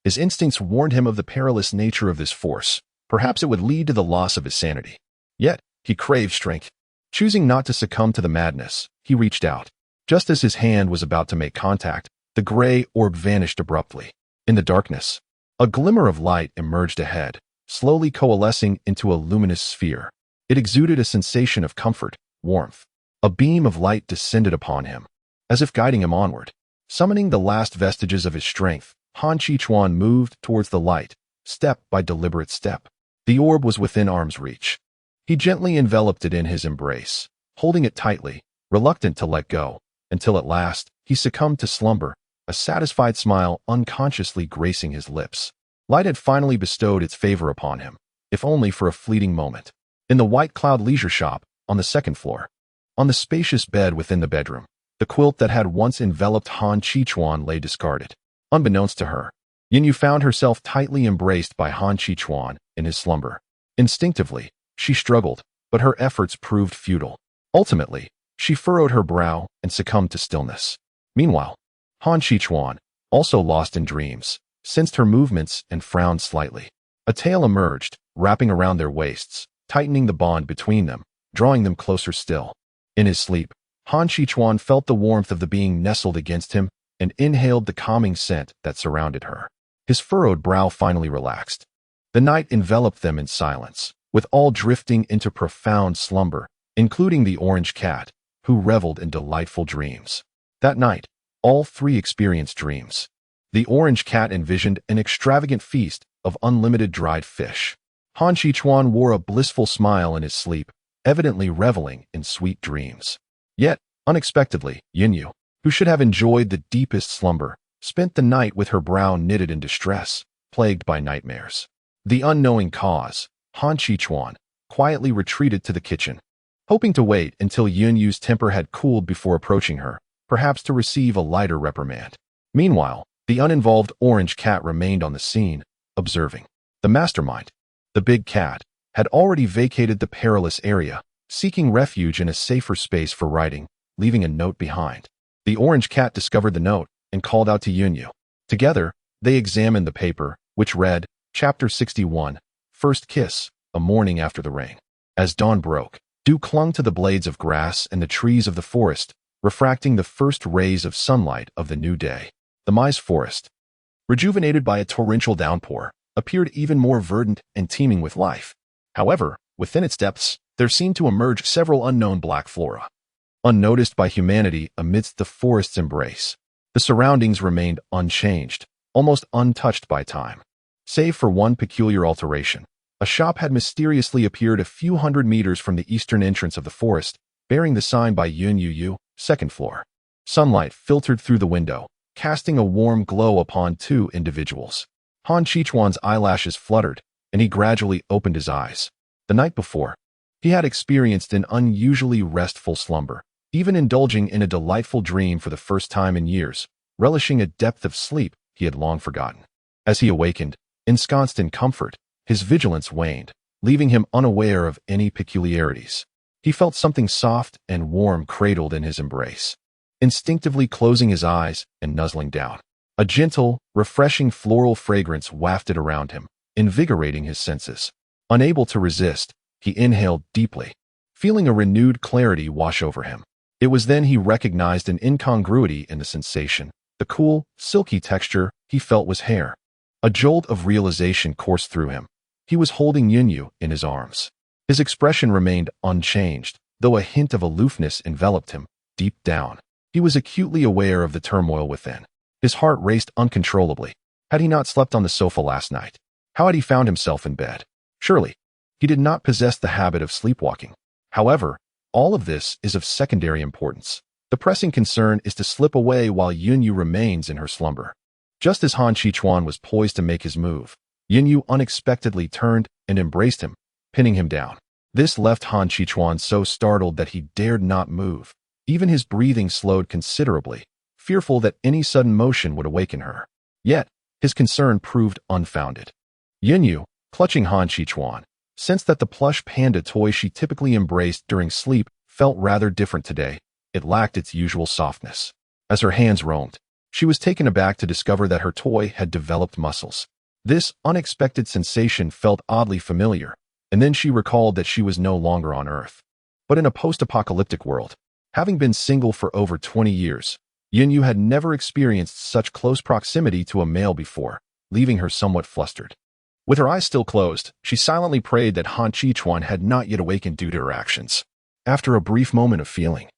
His instincts warned him of the perilous nature of this force. Perhaps it would lead to the loss of his sanity. Yet, he craved strength. Choosing not to succumb to the madness, he reached out. Just as his hand was about to make contact, the gray orb vanished abruptly. In the darkness, a glimmer of light emerged ahead, slowly coalescing into a luminous sphere. It exuded a sensation of comfort, warmth. A beam of light descended upon him, as if guiding him onward. Summoning the last vestiges of his strength, Han Chichuan moved towards the light, step by deliberate step. The orb was within arm's reach. He gently enveloped it in his embrace, holding it tightly, reluctant to let go, until at last, he succumbed to slumber, a satisfied smile unconsciously gracing his lips. Light had finally bestowed its favor upon him, if only for a fleeting moment. In the White Cloud Leisure Shop, on the second floor, on the spacious bed within the bedroom, the quilt that had once enveloped Han Chichuan lay discarded. Unbeknownst to her, Yinyu found herself tightly embraced by Han Chichuan in his slumber. Instinctively, she struggled, but her efforts proved futile. Ultimately, she furrowed her brow and succumbed to stillness. Meanwhile, Han Chichuan, also lost in dreams, sensed her movements and frowned slightly. A tail emerged, wrapping around their waists, tightening the bond between them, drawing them closer still. In his sleep, Han Chichuan felt the warmth of the being nestled against him and inhaled the calming scent that surrounded her. His furrowed brow finally relaxed. The night enveloped them in silence, with all drifting into profound slumber, including the orange cat, who reveled in delightful dreams. That night, all three experienced dreams. The orange cat envisioned an extravagant feast of unlimited dried fish. Han Chichuan wore a blissful smile in his sleep, evidently reveling in sweet dreams. Yet, unexpectedly, Yinyu, who should have enjoyed the deepest slumber, spent the night with her brow knitted in distress, plagued by nightmares. The unknowing cause, Han Chichuan, quietly retreated to the kitchen, hoping to wait until Yinyu's temper had cooled before approaching her, perhaps to receive a lighter reprimand. Meanwhile, the uninvolved orange cat remained on the scene, observing. The mastermind, the big cat, had already vacated the perilous area, seeking refuge in a safer space for writing, leaving a note behind. The orange cat discovered the note and called out to Yunyu. Together, they examined the paper, which read, Chapter 61, First Kiss, a Morning After the Rain. As dawn broke, dew clung to the blades of grass and the trees of the forest, refracting the first rays of sunlight of the new day. The maize forest, rejuvenated by a torrential downpour, appeared even more verdant and teeming with life. However, within its depths, there seemed to emerge several unknown black flora. Unnoticed by humanity amidst the forest's embrace, the surroundings remained unchanged, almost untouched by time. Save for one peculiar alteration, a shop had mysteriously appeared a few hundred meters from the eastern entrance of the forest, bearing the sign by Yun Yu, second floor. Sunlight filtered through the window, casting a warm glow upon two individuals. Han Chichuan's eyelashes fluttered, and he gradually opened his eyes. The night before, he had experienced an unusually restful slumber, even indulging in a delightful dream for the first time in years, relishing a depth of sleep he had long forgotten. As he awakened, ensconced in comfort, his vigilance waned, leaving him unaware of any peculiarities. He felt something soft and warm cradled in his embrace. Instinctively closing his eyes and nuzzling down, a gentle, refreshing floral fragrance wafted around him, invigorating his senses. Unable to resist, he inhaled deeply, feeling a renewed clarity wash over him. It was then he recognized an incongruity in the sensation. The cool, silky texture he felt was hair. A jolt of realization coursed through him. He was holding Yunyu in his arms. His expression remained unchanged, though a hint of aloofness enveloped him. Deep down, he was acutely aware of the turmoil within. His heart raced uncontrollably. Had he not slept on the sofa last night? How had he found himself in bed? Surely, he did not possess the habit of sleepwalking. However, all of this is of secondary importance. The pressing concern is to slip away while Yunyu remains in her slumber. Just as Han Qichuan was poised to make his move, Yunyu unexpectedly turned and embraced him, pinning him down. This left Han Qichuan so startled that he dared not move. Even his breathing slowed considerably, fearful that any sudden motion would awaken her. Yet, his concern proved unfounded. Yunyu, clutching Han Qichuan, sensed that the plush panda toy she typically embraced during sleep felt rather different today. It lacked its usual softness. As her hands roamed, she was taken aback to discover that her toy had developed muscles. This unexpected sensation felt oddly familiar, and then she recalled that she was no longer on Earth, but in a post-apocalyptic world. Having been single for over 20 years, Yunyu had never experienced such close proximity to a male before, leaving her somewhat flustered. With her eyes still closed, she silently prayed that Han Qichuan had not yet awakened due to her actions. After a brief moment of feeling,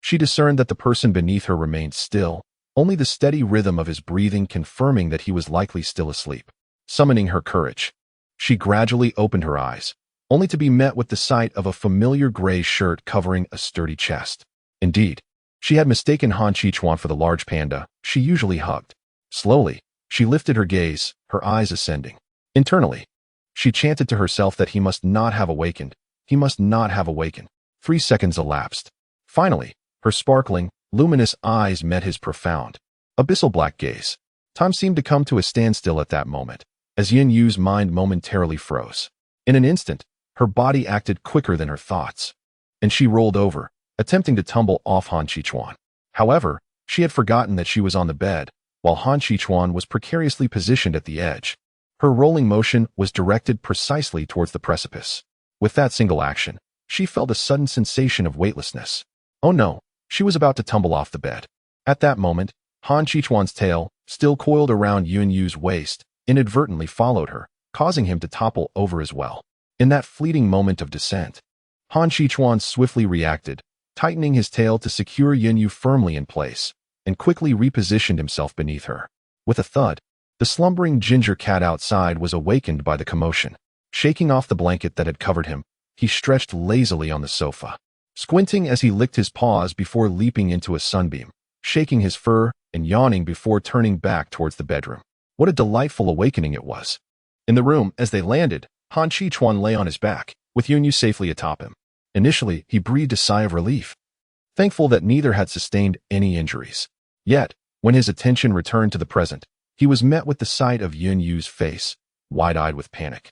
she discerned that the person beneath her remained still, only the steady rhythm of his breathing confirming that he was likely still asleep. Summoning her courage, she gradually opened her eyes, only to be met with the sight of a familiar gray shirt covering a sturdy chest. Indeed, she had mistaken Han Qichuan for the large panda she usually hugged. Slowly, she lifted her gaze, her eyes ascending. Internally, she chanted to herself that he must not have awakened. He must not have awakened. 3 seconds elapsed. Finally, her sparkling, luminous eyes met his profound, abyssal black gaze. Time seemed to come to a standstill at that moment, as Yunyu's mind momentarily froze. In an instant, her body acted quicker than her thoughts, and she rolled over, attempting to tumble off Han Qichuan. However, she had forgotten that she was on the bed, while Han Qichuan was precariously positioned at the edge. Her rolling motion was directed precisely towards the precipice. With that single action, she felt a sudden sensation of weightlessness. Oh no, she was about to tumble off the bed. At that moment, Han Qichuan's tail, still coiled around Yunyu's waist, inadvertently followed her, causing him to topple over as well. In that fleeting moment of descent, Han Qichuan swiftly reacted, tightening his tail to secure Yunyu firmly in place, and quickly repositioned himself beneath her. With a thud, the slumbering ginger cat outside was awakened by the commotion. Shaking off the blanket that had covered him, he stretched lazily on the sofa, squinting as he licked his paws before leaping into a sunbeam, shaking his fur and yawning before turning back towards the bedroom. What a delightful awakening it was. In the room, as they landed, Han Qichuan lay on his back, with Yunyu safely atop him. Initially, he breathed a sigh of relief, thankful that neither had sustained any injuries. Yet, when his attention returned to the present, he was met with the sight of Yunyu's face, wide-eyed with panic,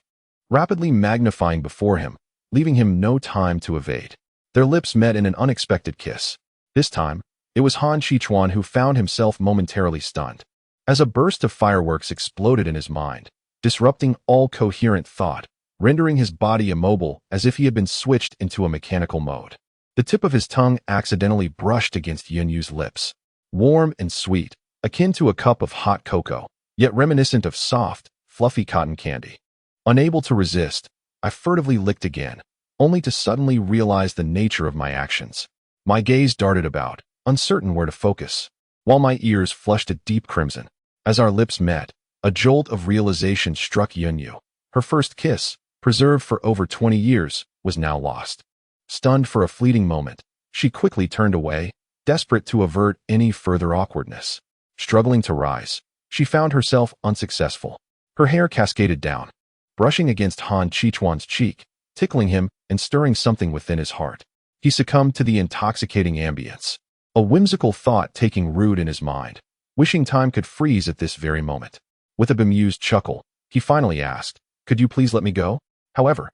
rapidly magnifying before him, leaving him no time to evade. Their lips met in an unexpected kiss. This time, it was Han Qichuan who found himself momentarily stunned, as a burst of fireworks exploded in his mind, disrupting all coherent thought, rendering his body immobile as if he had been switched into a mechanical mode. The tip of his tongue accidentally brushed against Yunyu's lips, warm and sweet, akin to a cup of hot cocoa, yet reminiscent of soft, fluffy cotton candy. Unable to resist, I furtively licked again, only to suddenly realize the nature of my actions. My gaze darted about, uncertain where to focus, while my ears flushed a deep crimson. As our lips met, a jolt of realization struck Yunyu. Her first kiss, preserved for over 20 years, was now lost. Stunned for a fleeting moment, she quickly turned away, desperate to avert any further awkwardness. Struggling to rise, she found herself unsuccessful. Her hair cascaded down, brushing against Han Qichuan's cheek, tickling him and stirring something within his heart. He succumbed to the intoxicating ambience, a whimsical thought taking root in his mind, wishing time could freeze at this very moment. With a bemused chuckle, he finally asked, "Could you please let me go?" However,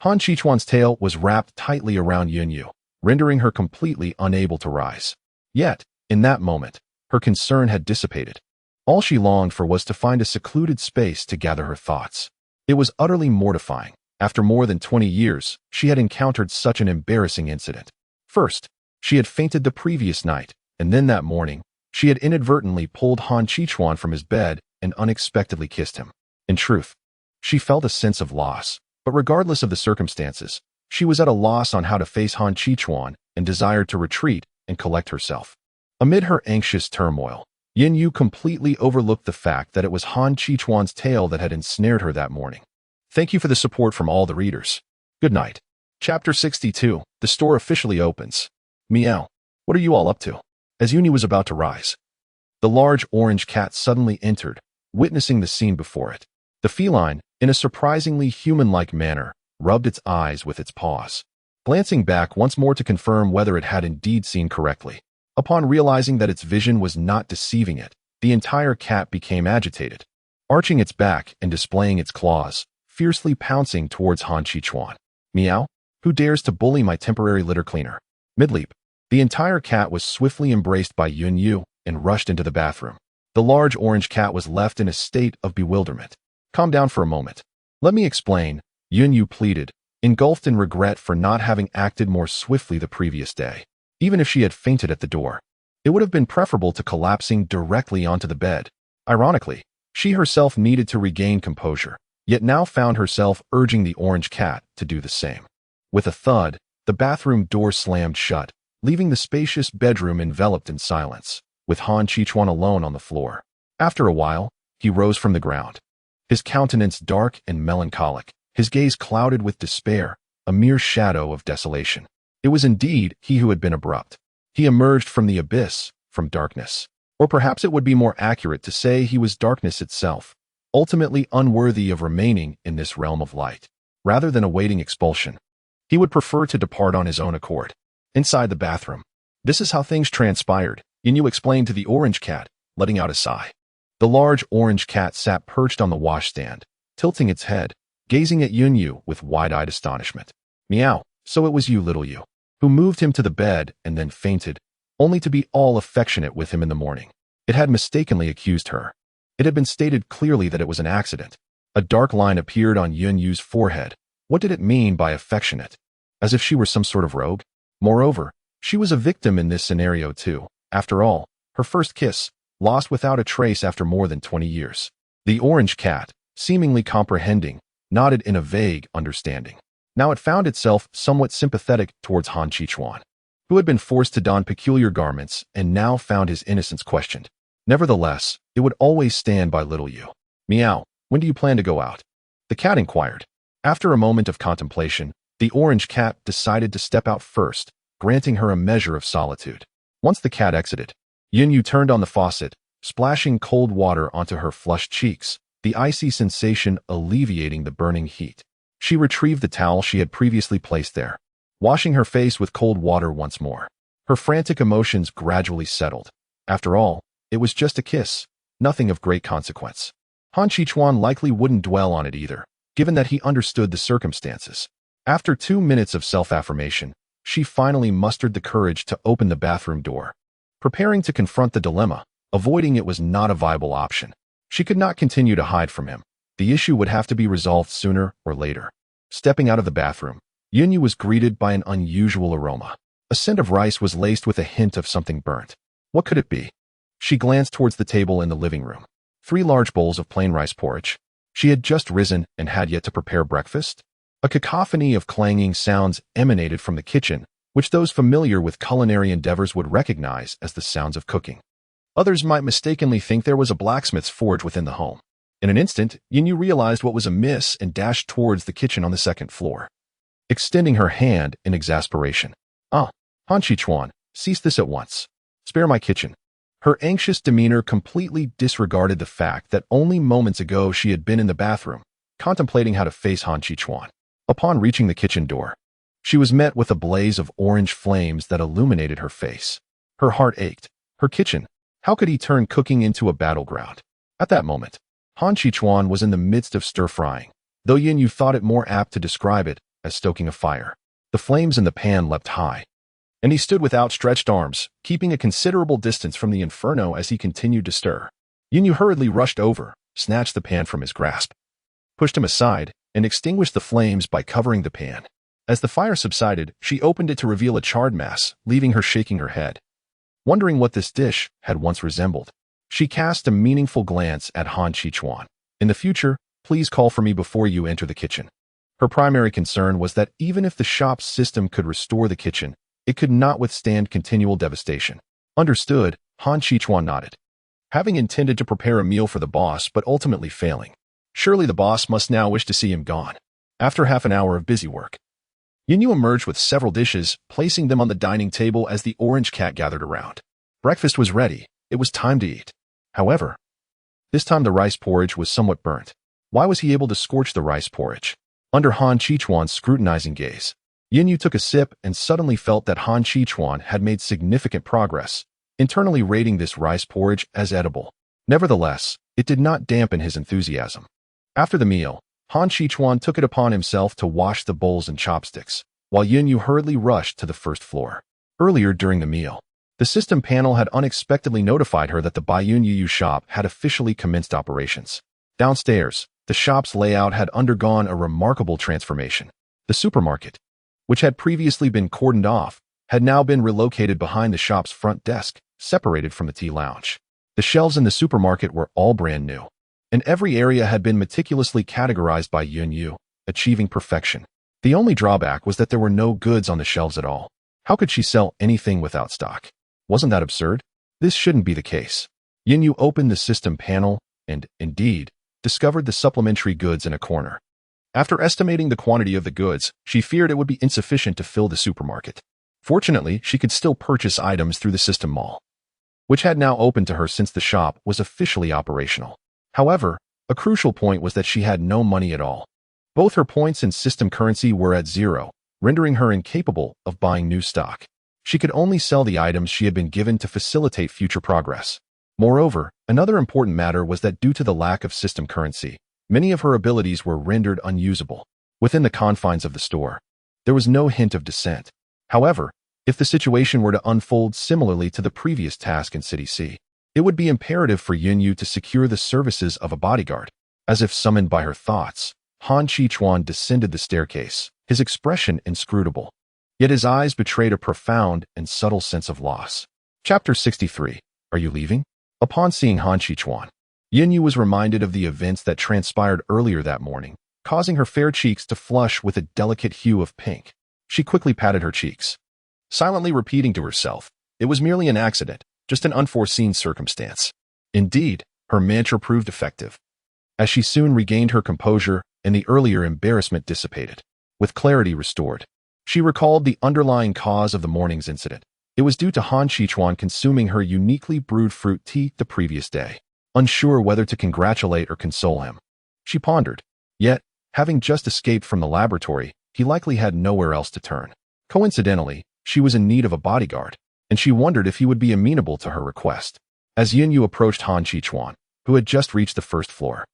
Han Chichuan's tail was wrapped tightly around Yunyu, rendering her completely unable to rise. Yet, in that moment, her concern had dissipated. All she longed for was to find a secluded space to gather her thoughts. It was utterly mortifying. After more than 20 years, she had encountered such an embarrassing incident. First, she had fainted the previous night, and then that morning, she had inadvertently pulled Han Chichuan from his bed and unexpectedly kissed him. In truth, she felt a sense of loss, but regardless of the circumstances, she was at a loss on how to face Han Chichuan and desired to retreat and collect herself. Amid her anxious turmoil, Yunyu completely overlooked the fact that it was Han Chichuan's tail that had ensnared her that morning. Thank you for the support from all the readers. Good night. Chapter 62. The store officially opens. Meow. What are you all up to? As Yunyu was about to rise, the large orange cat suddenly entered, witnessing the scene before it. The feline, in a surprisingly human-like manner, rubbed its eyes with its paws, glancing back once more to confirm whether it had indeed seen correctly. Upon realizing that its vision was not deceiving it, the entire cat became agitated, arching its back and displaying its claws, fiercely pouncing towards Han Chichuan. Meow? Who dares to bully my temporary litter cleaner? Mid-leap, the entire cat was swiftly embraced by Yunyu and rushed into the bathroom. The large orange cat was left in a state of bewilderment. Calm down for a moment. Let me explain, Yunyu pleaded, engulfed in regret for not having acted more swiftly the previous day. Even if she had fainted at the door, it would have been preferable to collapsing directly onto the bed. Ironically, she herself needed to regain composure, yet now found herself urging the orange cat to do the same. With a thud, the bathroom door slammed shut, leaving the spacious bedroom enveloped in silence, with Han Chichuan alone on the floor. After a while, he rose from the ground, his countenance dark and melancholic, his gaze clouded with despair, a mere shadow of desolation. It was indeed he who had been abrupt. He emerged from the abyss, from darkness. Or perhaps it would be more accurate to say he was darkness itself, ultimately unworthy of remaining in this realm of light. Rather than awaiting expulsion, he would prefer to depart on his own accord. Inside the bathroom, this is how things transpired, Yunyu explained to the orange cat, letting out a sigh. The large orange cat sat perched on the washstand, tilting its head, gazing at Yunyu with wide-eyed astonishment. Meow, so it was you, little you, who moved him to the bed and then fainted, only to be all affectionate with him in the morning. It had mistakenly accused her. It had been stated clearly that it was an accident. A dark line appeared on Yunyu's forehead. What did it mean by affectionate? As if she were some sort of rogue? Moreover, she was a victim in this scenario too. After all, her first kiss, lost without a trace after more than 20 years. The orange cat, seemingly comprehending, nodded in a vague understanding. Now it found itself somewhat sympathetic towards Han Chichuan, who had been forced to don peculiar garments and now found his innocence questioned. Nevertheless, it would always stand by little you. Meow, when do you plan to go out? The cat inquired. After a moment of contemplation, the orange cat decided to step out first, granting her a measure of solitude. Once the cat exited, Yunyu turned on the faucet, splashing cold water onto her flushed cheeks, the icy sensation alleviating the burning heat. She retrieved the towel she had previously placed there, washing her face with cold water once more. Her frantic emotions gradually settled. After all, it was just a kiss, nothing of great consequence. Han Chichuan likely wouldn't dwell on it either, given that he understood the circumstances. After 2 minutes of self-affirmation, she finally mustered the courage to open the bathroom door. Preparing to confront the dilemma, avoiding it was not a viable option. She could not continue to hide from him. The issue would have to be resolved sooner or later. Stepping out of the bathroom, Yunyu was greeted by an unusual aroma. A scent of rice was laced with a hint of something burnt. What could it be? She glanced towards the table in the living room. 3 large bowls of plain rice porridge. She had just risen and had yet to prepare breakfast. A cacophony of clanging sounds emanated from the kitchen, which those familiar with culinary endeavors would recognize as the sounds of cooking. Others might mistakenly think there was a blacksmith's forge within the home. In an instant, Yunyu realized what was amiss and dashed towards the kitchen on the 2nd floor, extending her hand in exasperation. Han Chichuan, cease this at once. Spare my kitchen. Her anxious demeanor completely disregarded the fact that only moments ago she had been in the bathroom, contemplating how to face Han Chichuan. Upon reaching the kitchen door, she was met with a blaze of orange flames that illuminated her face. Her heart ached. Her kitchen. How could he turn cooking into a battleground? At that moment, Han Chichuan was in the midst of stir-frying, though Yin Yu thought it more apt to describe it as stoking a fire. The flames in the pan leapt high, and he stood with outstretched arms, keeping a considerable distance from the inferno as he continued to stir. Yin Yu hurriedly rushed over, snatched the pan from his grasp, pushed him aside, and extinguished the flames by covering the pan. As the fire subsided, she opened it to reveal a charred mass, leaving her shaking her head, wondering what this dish had once resembled. She cast a meaningful glance at Han Chichuan. In the future, please call for me before you enter the kitchen. Her primary concern was that even if the shop's system could restore the kitchen, it could not withstand continual devastation. Understood, Han Chichuan nodded, having intended to prepare a meal for the boss but ultimately failing. Surely the boss must now wish to see him gone. After half an hour of busy work, Yin Yu emerged with several dishes, placing them on the dining table as the orange cat gathered around. Breakfast was ready. It was time to eat. However, this time the rice porridge was somewhat burnt. Why was he able to scorch the rice porridge? Under Han Chichuan's scrutinizing gaze, Yin Yu took a sip and suddenly felt that Han Chichuan had made significant progress, internally rating this rice porridge as edible. Nevertheless, it did not dampen his enthusiasm. After the meal, Han Chichuan took it upon himself to wash the bowls and chopsticks, while Yin Yu hurriedly rushed to the first floor. Earlier during the meal, the system panel had unexpectedly notified her that the Baiyun Yu shop had officially commenced operations. Downstairs, the shop's layout had undergone a remarkable transformation. The supermarket, which had previously been cordoned off, had now been relocated behind the shop's front desk, separated from the tea lounge. The shelves in the supermarket were all brand new, and every area had been meticulously categorized by Yun Yu, achieving perfection. The only drawback was that there were no goods on the shelves at all. How could she sell anything without stock? Wasn't that absurd? This shouldn't be the case. Yin Yu opened the system panel and, indeed, discovered the supplementary goods in a corner. After estimating the quantity of the goods, she feared it would be insufficient to fill the supermarket. Fortunately, she could still purchase items through the system mall, which had now opened to her since the shop was officially operational. However, a crucial point was that she had no money at all. Both her points and system currency were at zero, rendering her incapable of buying new stock. She could only sell the items she had been given to facilitate future progress. Moreover, another important matter was that due to the lack of system currency, many of her abilities were rendered unusable. Within the confines of the store, there was no hint of dissent. However, if the situation were to unfold similarly to the previous task in City C, it would be imperative for Yun Yu to secure the services of a bodyguard. As if summoned by her thoughts, Han Chichuan descended the staircase, his expression inscrutable. Yet his eyes betrayed a profound and subtle sense of loss. Chapter 63. Are you leaving? Upon seeing Han Chichuan, Yin Yu was reminded of the events that transpired earlier that morning, causing her fair cheeks to flush with a delicate hue of pink. She quickly patted her cheeks, silently repeating to herself, it was merely an accident, just an unforeseen circumstance. Indeed, her mantra proved effective, as she soon regained her composure and the earlier embarrassment dissipated. With clarity restored, she recalled the underlying cause of the morning's incident. It was due to Han Chichuan consuming her uniquely brewed fruit tea the previous day. Unsure whether to congratulate or console him, she pondered. Yet, having just escaped from the laboratory, he likely had nowhere else to turn. Coincidentally, she was in need of a bodyguard, and she wondered if he would be amenable to her request. As Yin Yu approached Han Chichuan, who had just reached the first floor,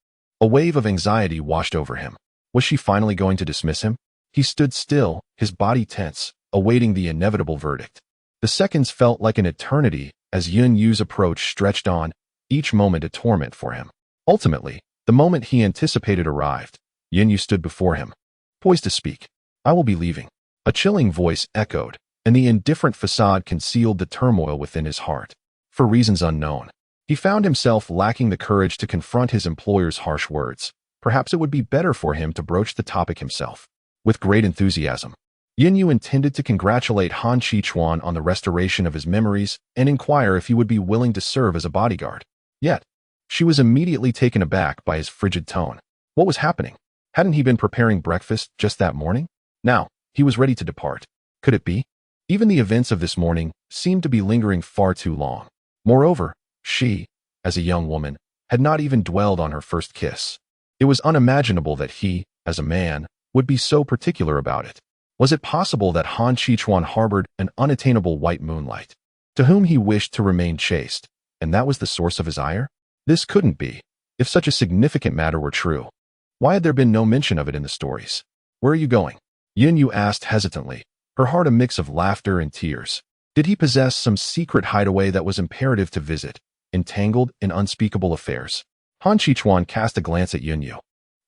a wave of anxiety washed over him. Was she finally going to dismiss him? He stood still, his body tense, awaiting the inevitable verdict. The seconds felt like an eternity as Yun Yu's approach stretched on, each moment a torment for him. Ultimately, the moment he anticipated arrived. Yin Yu stood before him, poised to speak. I will be leaving. A chilling voice echoed, and the indifferent facade concealed the turmoil within his heart. For reasons unknown, he found himself lacking the courage to confront his employer's harsh words. Perhaps it would be better for him to broach the topic himself. With great enthusiasm, Yin Yu intended to congratulate Han Chichuan on the restoration of his memories and inquire if he would be willing to serve as a bodyguard. Yet, she was immediately taken aback by his frigid tone. What was happening? Hadn't he been preparing breakfast just that morning? Now, he was ready to depart. Could it be? Even the events of this morning seemed to be lingering far too long. Moreover, she, as a young woman, had not even dwelled on her first kiss. It was unimaginable that he, as a man, would be so particular about it. Was it possible that Han Chichuan harbored an unattainable white moonlight, to whom he wished to remain chaste, and that was the source of his ire? This couldn't be. If such a significant matter were true, why had there been no mention of it in the stories? Where are you going? Yunyu asked hesitantly, her heart a mix of laughter and tears. Did he possess some secret hideaway that was imperative to visit, entangled in unspeakable affairs? Han Qichuan cast a glance at Yunyu.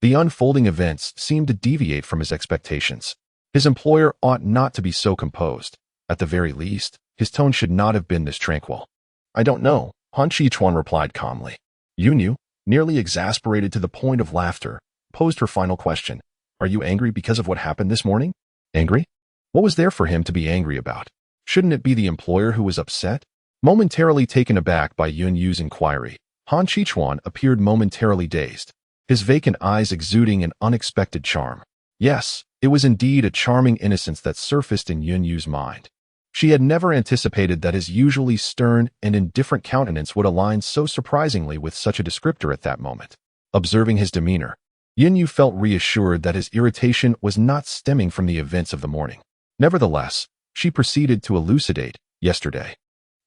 The unfolding events seemed to deviate from his expectations. His employer ought not to be so composed. At the very least, his tone should not have been this tranquil. I don't know, Han Qichuan replied calmly. Yunyu, nearly exasperated to the point of laughter, posed her final question. Are you angry because of what happened this morning? Angry? What was there for him to be angry about? Shouldn't it be the employer who was upset? Momentarily taken aback by Yunyu's inquiry, Han Qichuan appeared momentarily dazed, his vacant eyes exuding an unexpected charm. Yes, it was indeed a charming innocence that surfaced in Yunyu's mind. She had never anticipated that his usually stern and indifferent countenance would align so surprisingly with such a descriptor at that moment. Observing his demeanor, Yunyu felt reassured that his irritation was not stemming from the events of the morning. Nevertheless, she proceeded to elucidate. Yesterday,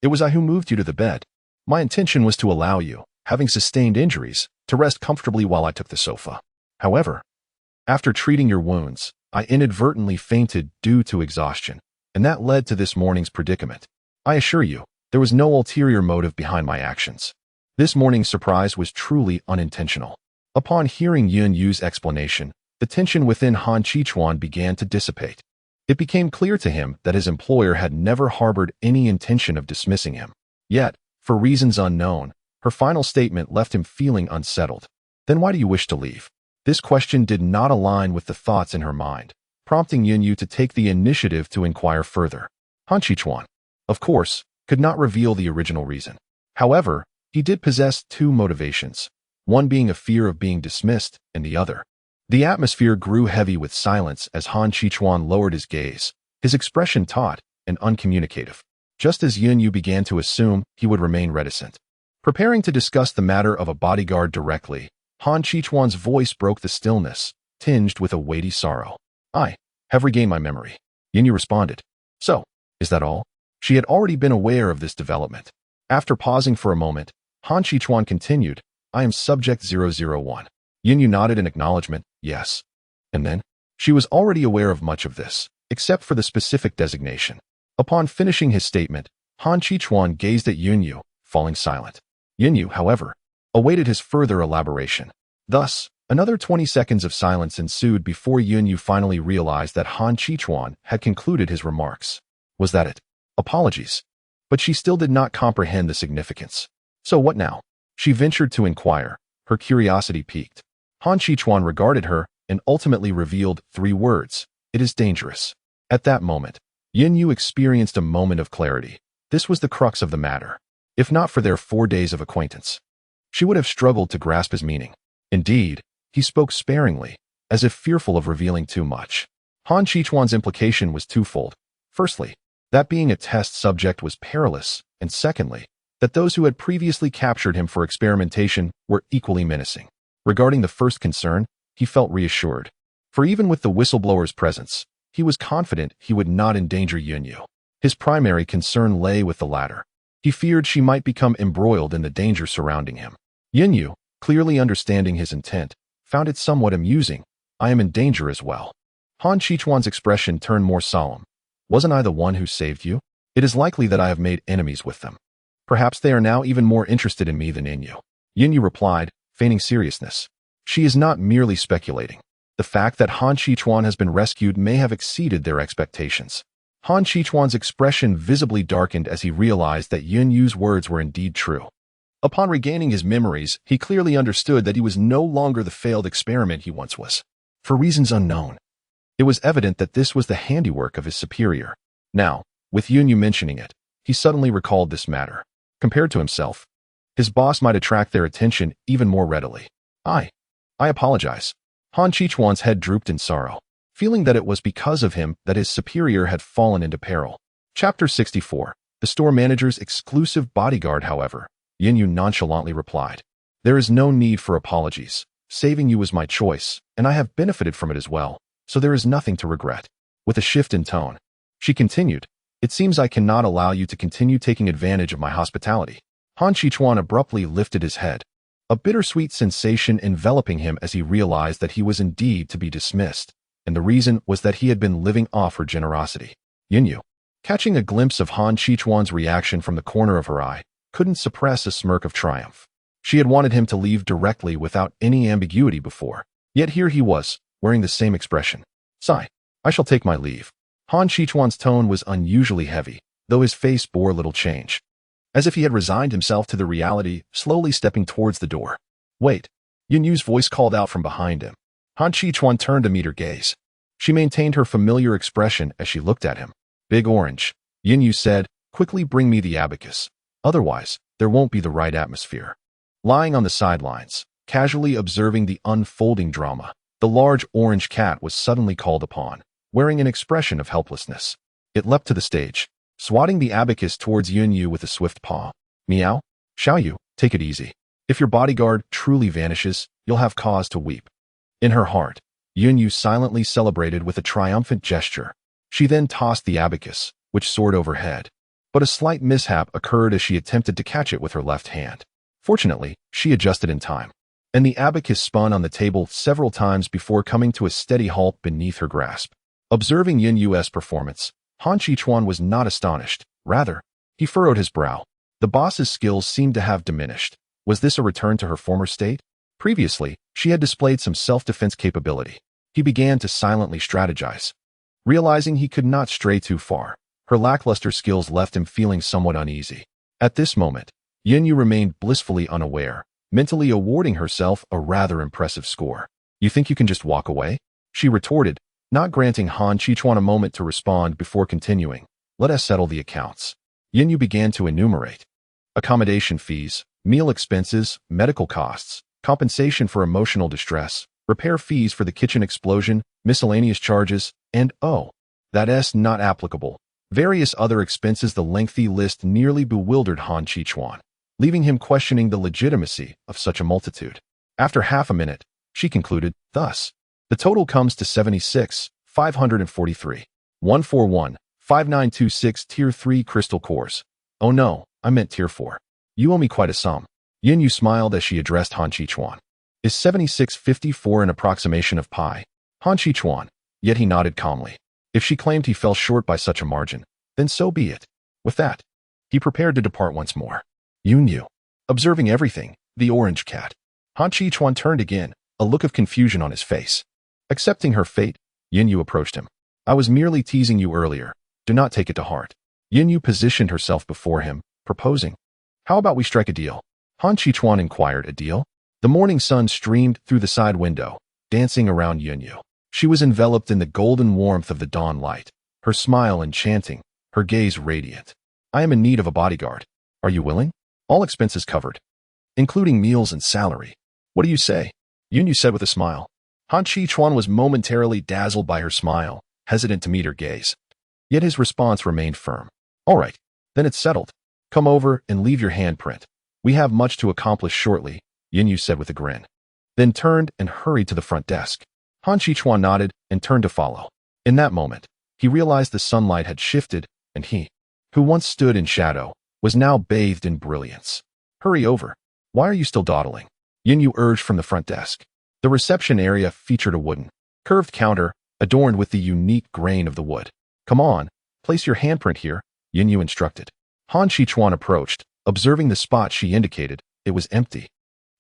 it was I who moved you to the bed. My intention was to allow you, having sustained injuries, to rest comfortably while I took the sofa. However, after treating your wounds, I inadvertently fainted due to exhaustion, and that led to this morning's predicament. I assure you, there was no ulterior motive behind my actions. This morning's surprise was truly unintentional. Upon hearing Yunyu's explanation, the tension within Han Qichuan began to dissipate. It became clear to him that his employer had never harbored any intention of dismissing him. Yet, for reasons unknown, her final statement left him feeling unsettled. Then why do you wish to leave? This question did not align with the thoughts in her mind, prompting Yunyu to take the initiative to inquire further. Han Qichuan, of course, could not reveal the original reason. However, he did possess two motivations, one being a fear of being dismissed, and the other. The atmosphere grew heavy with silence as Han Qichuan lowered his gaze, his expression taut and uncommunicative, just as Yunyu began to assume he would remain reticent. Preparing to discuss the matter of a bodyguard directly, Han Qichuan's voice broke the stillness, tinged with a weighty sorrow. I have regained my memory. Yunyu responded. So, is that all? She had already been aware of this development. After pausing for a moment, Han Qichuan continued, I am subject 001. Yunyu nodded in acknowledgement, yes. And then? She was already aware of much of this, except for the specific designation. Upon finishing his statement, Han Qichuan gazed at Yunyu, falling silent. Yunyu, however, awaited his further elaboration. Thus, another 20 seconds of silence ensued before Yunyu finally realized that Han Qichuan had concluded his remarks. Was that it? Apologies. But she still did not comprehend the significance. So what now? She ventured to inquire, her curiosity piqued. Han Qichuan regarded her and ultimately revealed 3 words. It is dangerous. At that moment, Yunyu experienced a moment of clarity. This was the crux of the matter. If not for their 4 days of acquaintance, she would have struggled to grasp his meaning. Indeed, he spoke sparingly, as if fearful of revealing too much. Han Qichuan's implication was twofold. Firstly, that being a test subject was perilous, and secondly, that those who had previously captured him for experimentation were equally menacing. Regarding the first concern, he felt reassured. For even with the whistleblower's presence, he was confident he would not endanger Yunyu. His primary concern lay with the latter. He feared she might become embroiled in the danger surrounding him. Yunyu, clearly understanding his intent, found it somewhat amusing. I am in danger as well. Han Qichuan's expression turned more solemn. Wasn't I the one who saved you? It is likely that I have made enemies with them. Perhaps they are now even more interested in me than in you. Yunyu replied, feigning seriousness. She is not merely speculating. The fact that Han Qichuan has been rescued may have exceeded their expectations. Han Qichuan's expression visibly darkened as he realized that Yunyu's words were indeed true. Upon regaining his memories, he clearly understood that he was no longer the failed experiment he once was. For reasons unknown, it was evident that this was the handiwork of his superior. Now, with Yunyu mentioning it, he suddenly recalled this matter. Compared to himself, his boss might attract their attention even more readily. I apologize. Han Qichuan's head drooped in sorrow, feeling that it was because of him that his superior had fallen into peril. Chapter 64. The store manager's exclusive bodyguard, however, Yunyu nonchalantly replied. There is no need for apologies. Saving you was my choice, and I have benefited from it as well, so there is nothing to regret. With a shift in tone, she continued, it seems I cannot allow you to continue taking advantage of my hospitality. Han Qichuan abruptly lifted his head. a bittersweet sensation enveloping him as he realized that he was indeed to be dismissed, and the reason was that he had been living off her generosity. Yunyu, catching a glimpse of Han Qichuan's reaction from the corner of her eye, couldn't suppress a smirk of triumph. She had wanted him to leave directly without any ambiguity before, yet here he was, wearing the same expression. Sigh, I shall take my leave. Han Qichuan's tone was unusually heavy, though his face bore little change, as if he had resigned himself to the reality, slowly stepping towards the door. Wait, Yunyu's voice called out from behind him. Han Qichuan turned to meet her gaze. She maintained her familiar expression as she looked at him. Big Orange, Yunyu said, quickly bring me the abacus. Otherwise, there won't be the right atmosphere. Lying on the sidelines, casually observing the unfolding drama, the large orange cat was suddenly called upon, wearing an expression of helplessness. It leapt to the stage, swatting the abacus towards Yunyu with a swift paw. Meow, Xiaoyu, take it easy. If your bodyguard truly vanishes, you'll have cause to weep. In her heart, Yunyu silently celebrated with a triumphant gesture. She then tossed the abacus, which soared overhead. But a slight mishap occurred as she attempted to catch it with her left hand. Fortunately, she adjusted in time, and the abacus spun on the table several times before coming to a steady halt beneath her grasp. Observing Yunyu's performance, Han Qichuan was not astonished. Rather, he furrowed his brow. The boss's skills seemed to have diminished. Was this a return to her former state? Previously, she had displayed some self-defense capability. He began to silently strategize. Realizing he could not stray too far, her lackluster skills left him feeling somewhat uneasy. At this moment, Yunyu remained blissfully unaware, mentally awarding herself a rather impressive score. You think you can just walk away? She retorted, not granting Han Qichuan a moment to respond before continuing. Let us settle the accounts. Yunyu began to enumerate. Accommodation fees, meal expenses, medical costs, compensation for emotional distress, repair fees for the kitchen explosion, miscellaneous charges, and that's not applicable. Various other expenses. The lengthy list nearly bewildered Han Qichuan, leaving him questioning the legitimacy of such a multitude. After half a minute, she concluded, thus, the total comes to 76,543. 141, 5926 Tier 3 crystal cores. Oh no, I meant Tier 4. You owe me quite a sum. Yunyu smiled as she addressed Han Qichuan. Is 7654 an approximation of pi? Han Qichuan, yet he nodded calmly. If she claimed he fell short by such a margin, then so be it. With that, he prepared to depart once more. Yunyu, observing everything, the orange cat. Han Qichuan turned again, a look of confusion on his face. Accepting her fate, Yunyu approached him. I was merely teasing you earlier. Do not take it to heart. Yunyu positioned herself before him, proposing. How about we strike a deal? Han Qichuan inquired. A deal? The morning sun streamed through the side window, dancing around Yunyu. She was enveloped in the golden warmth of the dawn light, her smile enchanting, her gaze radiant. I am in need of a bodyguard. Are you willing? All expenses covered, including meals and salary. What do you say? Yunyu said with a smile. Han Qichuan was momentarily dazzled by her smile, hesitant to meet her gaze. Yet his response remained firm. All right, then it's settled. Come over and leave your handprint. We have much to accomplish shortly, Yunyu said with a grin. Then turned and hurried to the front desk. Han Qichuan nodded and turned to follow. In that moment, he realized the sunlight had shifted, and he, who once stood in shadow, was now bathed in brilliance. Hurry over. Why are you still dawdling? Yunyu urged from the front desk. The reception area featured a wooden, curved counter, adorned with the unique grain of the wood. Come on, place your handprint here, Yunyu instructed. Han Qichuan approached, observing the spot she indicated. It was empty,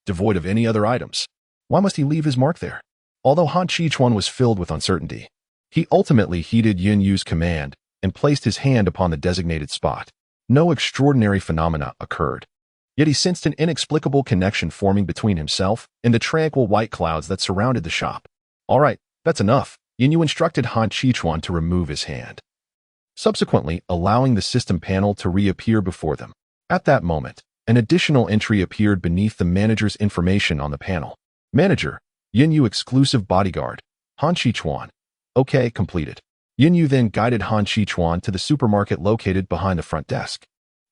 devoid of any other items. Why must he leave his mark there? Although Han Qichuan was filled with uncertainty, he ultimately heeded Yunyu's command and placed his hand upon the designated spot. No extraordinary phenomena occurred. Yet he sensed an inexplicable connection forming between himself and the tranquil white clouds that surrounded the shop. All right, that's enough. Yunyu instructed Han Qichuan to remove his hand, subsequently allowing the system panel to reappear before them. At that moment, an additional entry appeared beneath the manager's information on the panel. Manager, Yunyu exclusive bodyguard, Han Qichuan. Okay, completed. Yunyu then guided Han Qichuan to the supermarket located behind the front desk,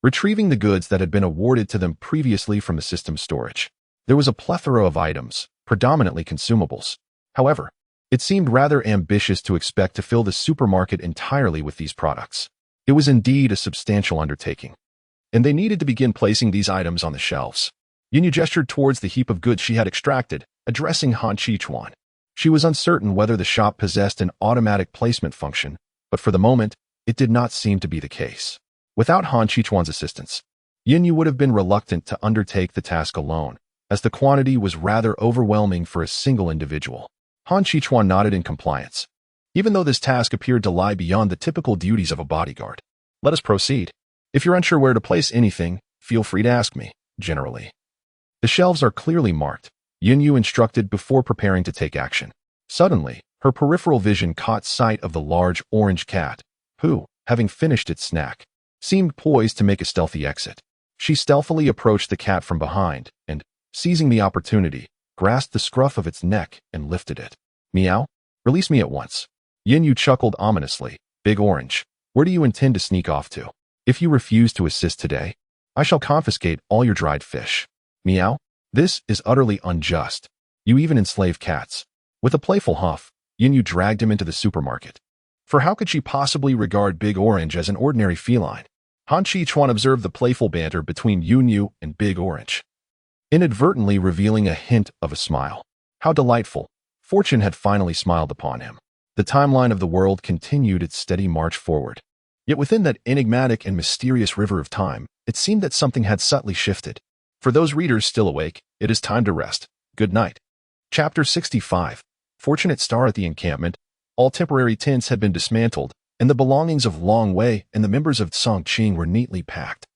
retrieving the goods that had been awarded to them previously from the system's storage. There was a plethora of items, predominantly consumables. However, it seemed rather ambitious to expect to fill the supermarket entirely with these products. It was indeed a substantial undertaking, and they needed to begin placing these items on the shelves. Yunyu gestured towards the heap of goods she had extracted, addressing Han Chichuan. She was uncertain whether the shop possessed an automatic placement function, but for the moment, it did not seem to be the case. Without Han Chichuan's assistance, Yunyu would have been reluctant to undertake the task alone, as the quantity was rather overwhelming for a single individual. Han Chichuan nodded in compliance, even though this task appeared to lie beyond the typical duties of a bodyguard. Let us proceed. If you're unsure where to place anything, feel free to ask me, generally. The shelves are clearly marked, Yunyu instructed before preparing to take action. Suddenly, her peripheral vision caught sight of the large orange cat, who, having finished its snack, seemed poised to make a stealthy exit. She stealthily approached the cat from behind and, seizing the opportunity, grasped the scruff of its neck and lifted it. Meow? Release me at once. Yunyu chuckled ominously. Big Orange, where do you intend to sneak off to? If you refuse to assist today, I shall confiscate all your dried fish. Meow? This is utterly unjust. You even enslave cats. With a playful huff, Yunyu dragged him into the supermarket. For how could she possibly regard Big Orange as an ordinary feline? Han Chichuan observed the playful banter between Yunyu and Big Orange, inadvertently revealing a hint of a smile. How delightful. Fortune had finally smiled upon him. The timeline of the world continued its steady march forward. Yet within that enigmatic and mysterious river of time, it seemed that something had subtly shifted. For those readers still awake, it is time to rest. Good night. Chapter 65. Fortunate star at the encampment. All temporary tents had been dismantled, and the belongings of Long Wei and the members of Songqing were neatly packed,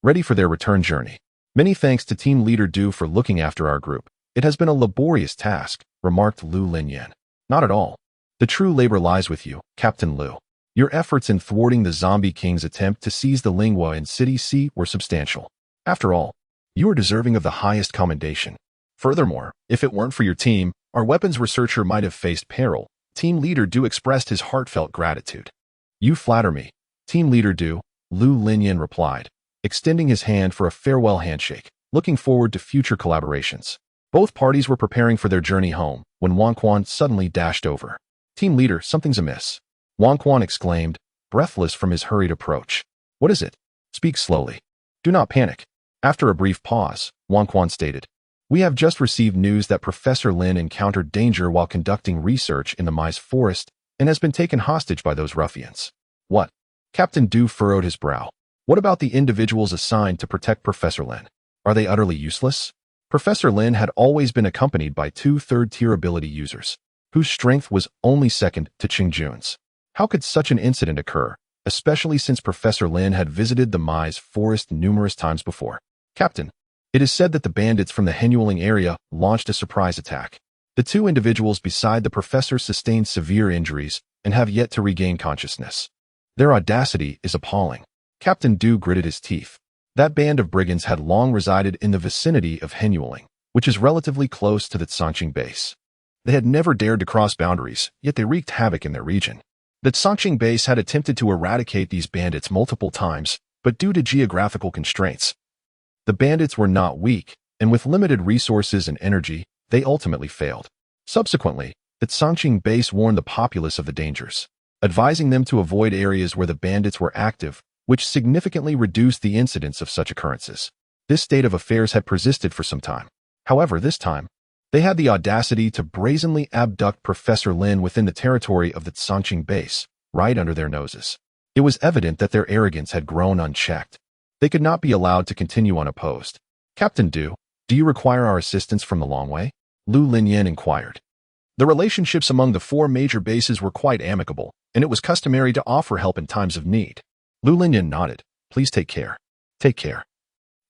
ready for their return journey. Many thanks to Team Leader Du for looking after our group. It has been a laborious task, remarked Lu Linyan. Not at all. The true labor lies with you, Captain Lu. Your efforts in thwarting the Zombie King's attempt to seize the Lingua and City C were substantial. After all, you are deserving of the highest commendation. Furthermore, if it weren't for your team, our weapons researcher might have faced peril. Team Leader Du expressed his heartfelt gratitude. You flatter me. Team Leader Du, Lu Linyan replied, extending his hand for a farewell handshake, looking forward to future collaborations. Both parties were preparing for their journey home when Wang Quan suddenly dashed over. Team Leader, something's amiss. Wang Quan exclaimed, breathless from his hurried approach. What is it? Speak slowly. Do not panic. After a brief pause, Wang Quan stated, we have just received news that Professor Lin encountered danger while conducting research in the Mice Forest and has been taken hostage by those ruffians. What? Captain Du furrowed his brow. What about the individuals assigned to protect Professor Lin? Are they utterly useless? Professor Lin had always been accompanied by two third-tier ability users, whose strength was only second to Qingjun's. How could such an incident occur, especially since Professor Lin had visited the Mice Forest numerous times before? Captain, it is said that the bandits from the Henyuling area launched a surprise attack. The two individuals beside the professor sustained severe injuries and have yet to regain consciousness. Their audacity is appalling. Captain Du gritted his teeth. That band of brigands had long resided in the vicinity of Henyuling, which is relatively close to the Songqing base. They had never dared to cross boundaries, yet they wreaked havoc in their region. The Songqing base had attempted to eradicate these bandits multiple times, but due to geographical constraints, the bandits were not weak, and with limited resources and energy, they ultimately failed. Subsequently, the Songqing base warned the populace of the dangers, advising them to avoid areas where the bandits were active, which significantly reduced the incidence of such occurrences. This state of affairs had persisted for some time. However, this time, they had the audacity to brazenly abduct Professor Lin within the territory of the Songqing base, right under their noses. It was evident that their arrogance had grown unchecked. They could not be allowed to continue unopposed. Captain Du, do you require our assistance from the Long Way? Lu Linyan inquired. The relationships among the four major bases were quite amicable, and it was customary to offer help in times of need. Lu Linyan nodded. Please take care. Take care,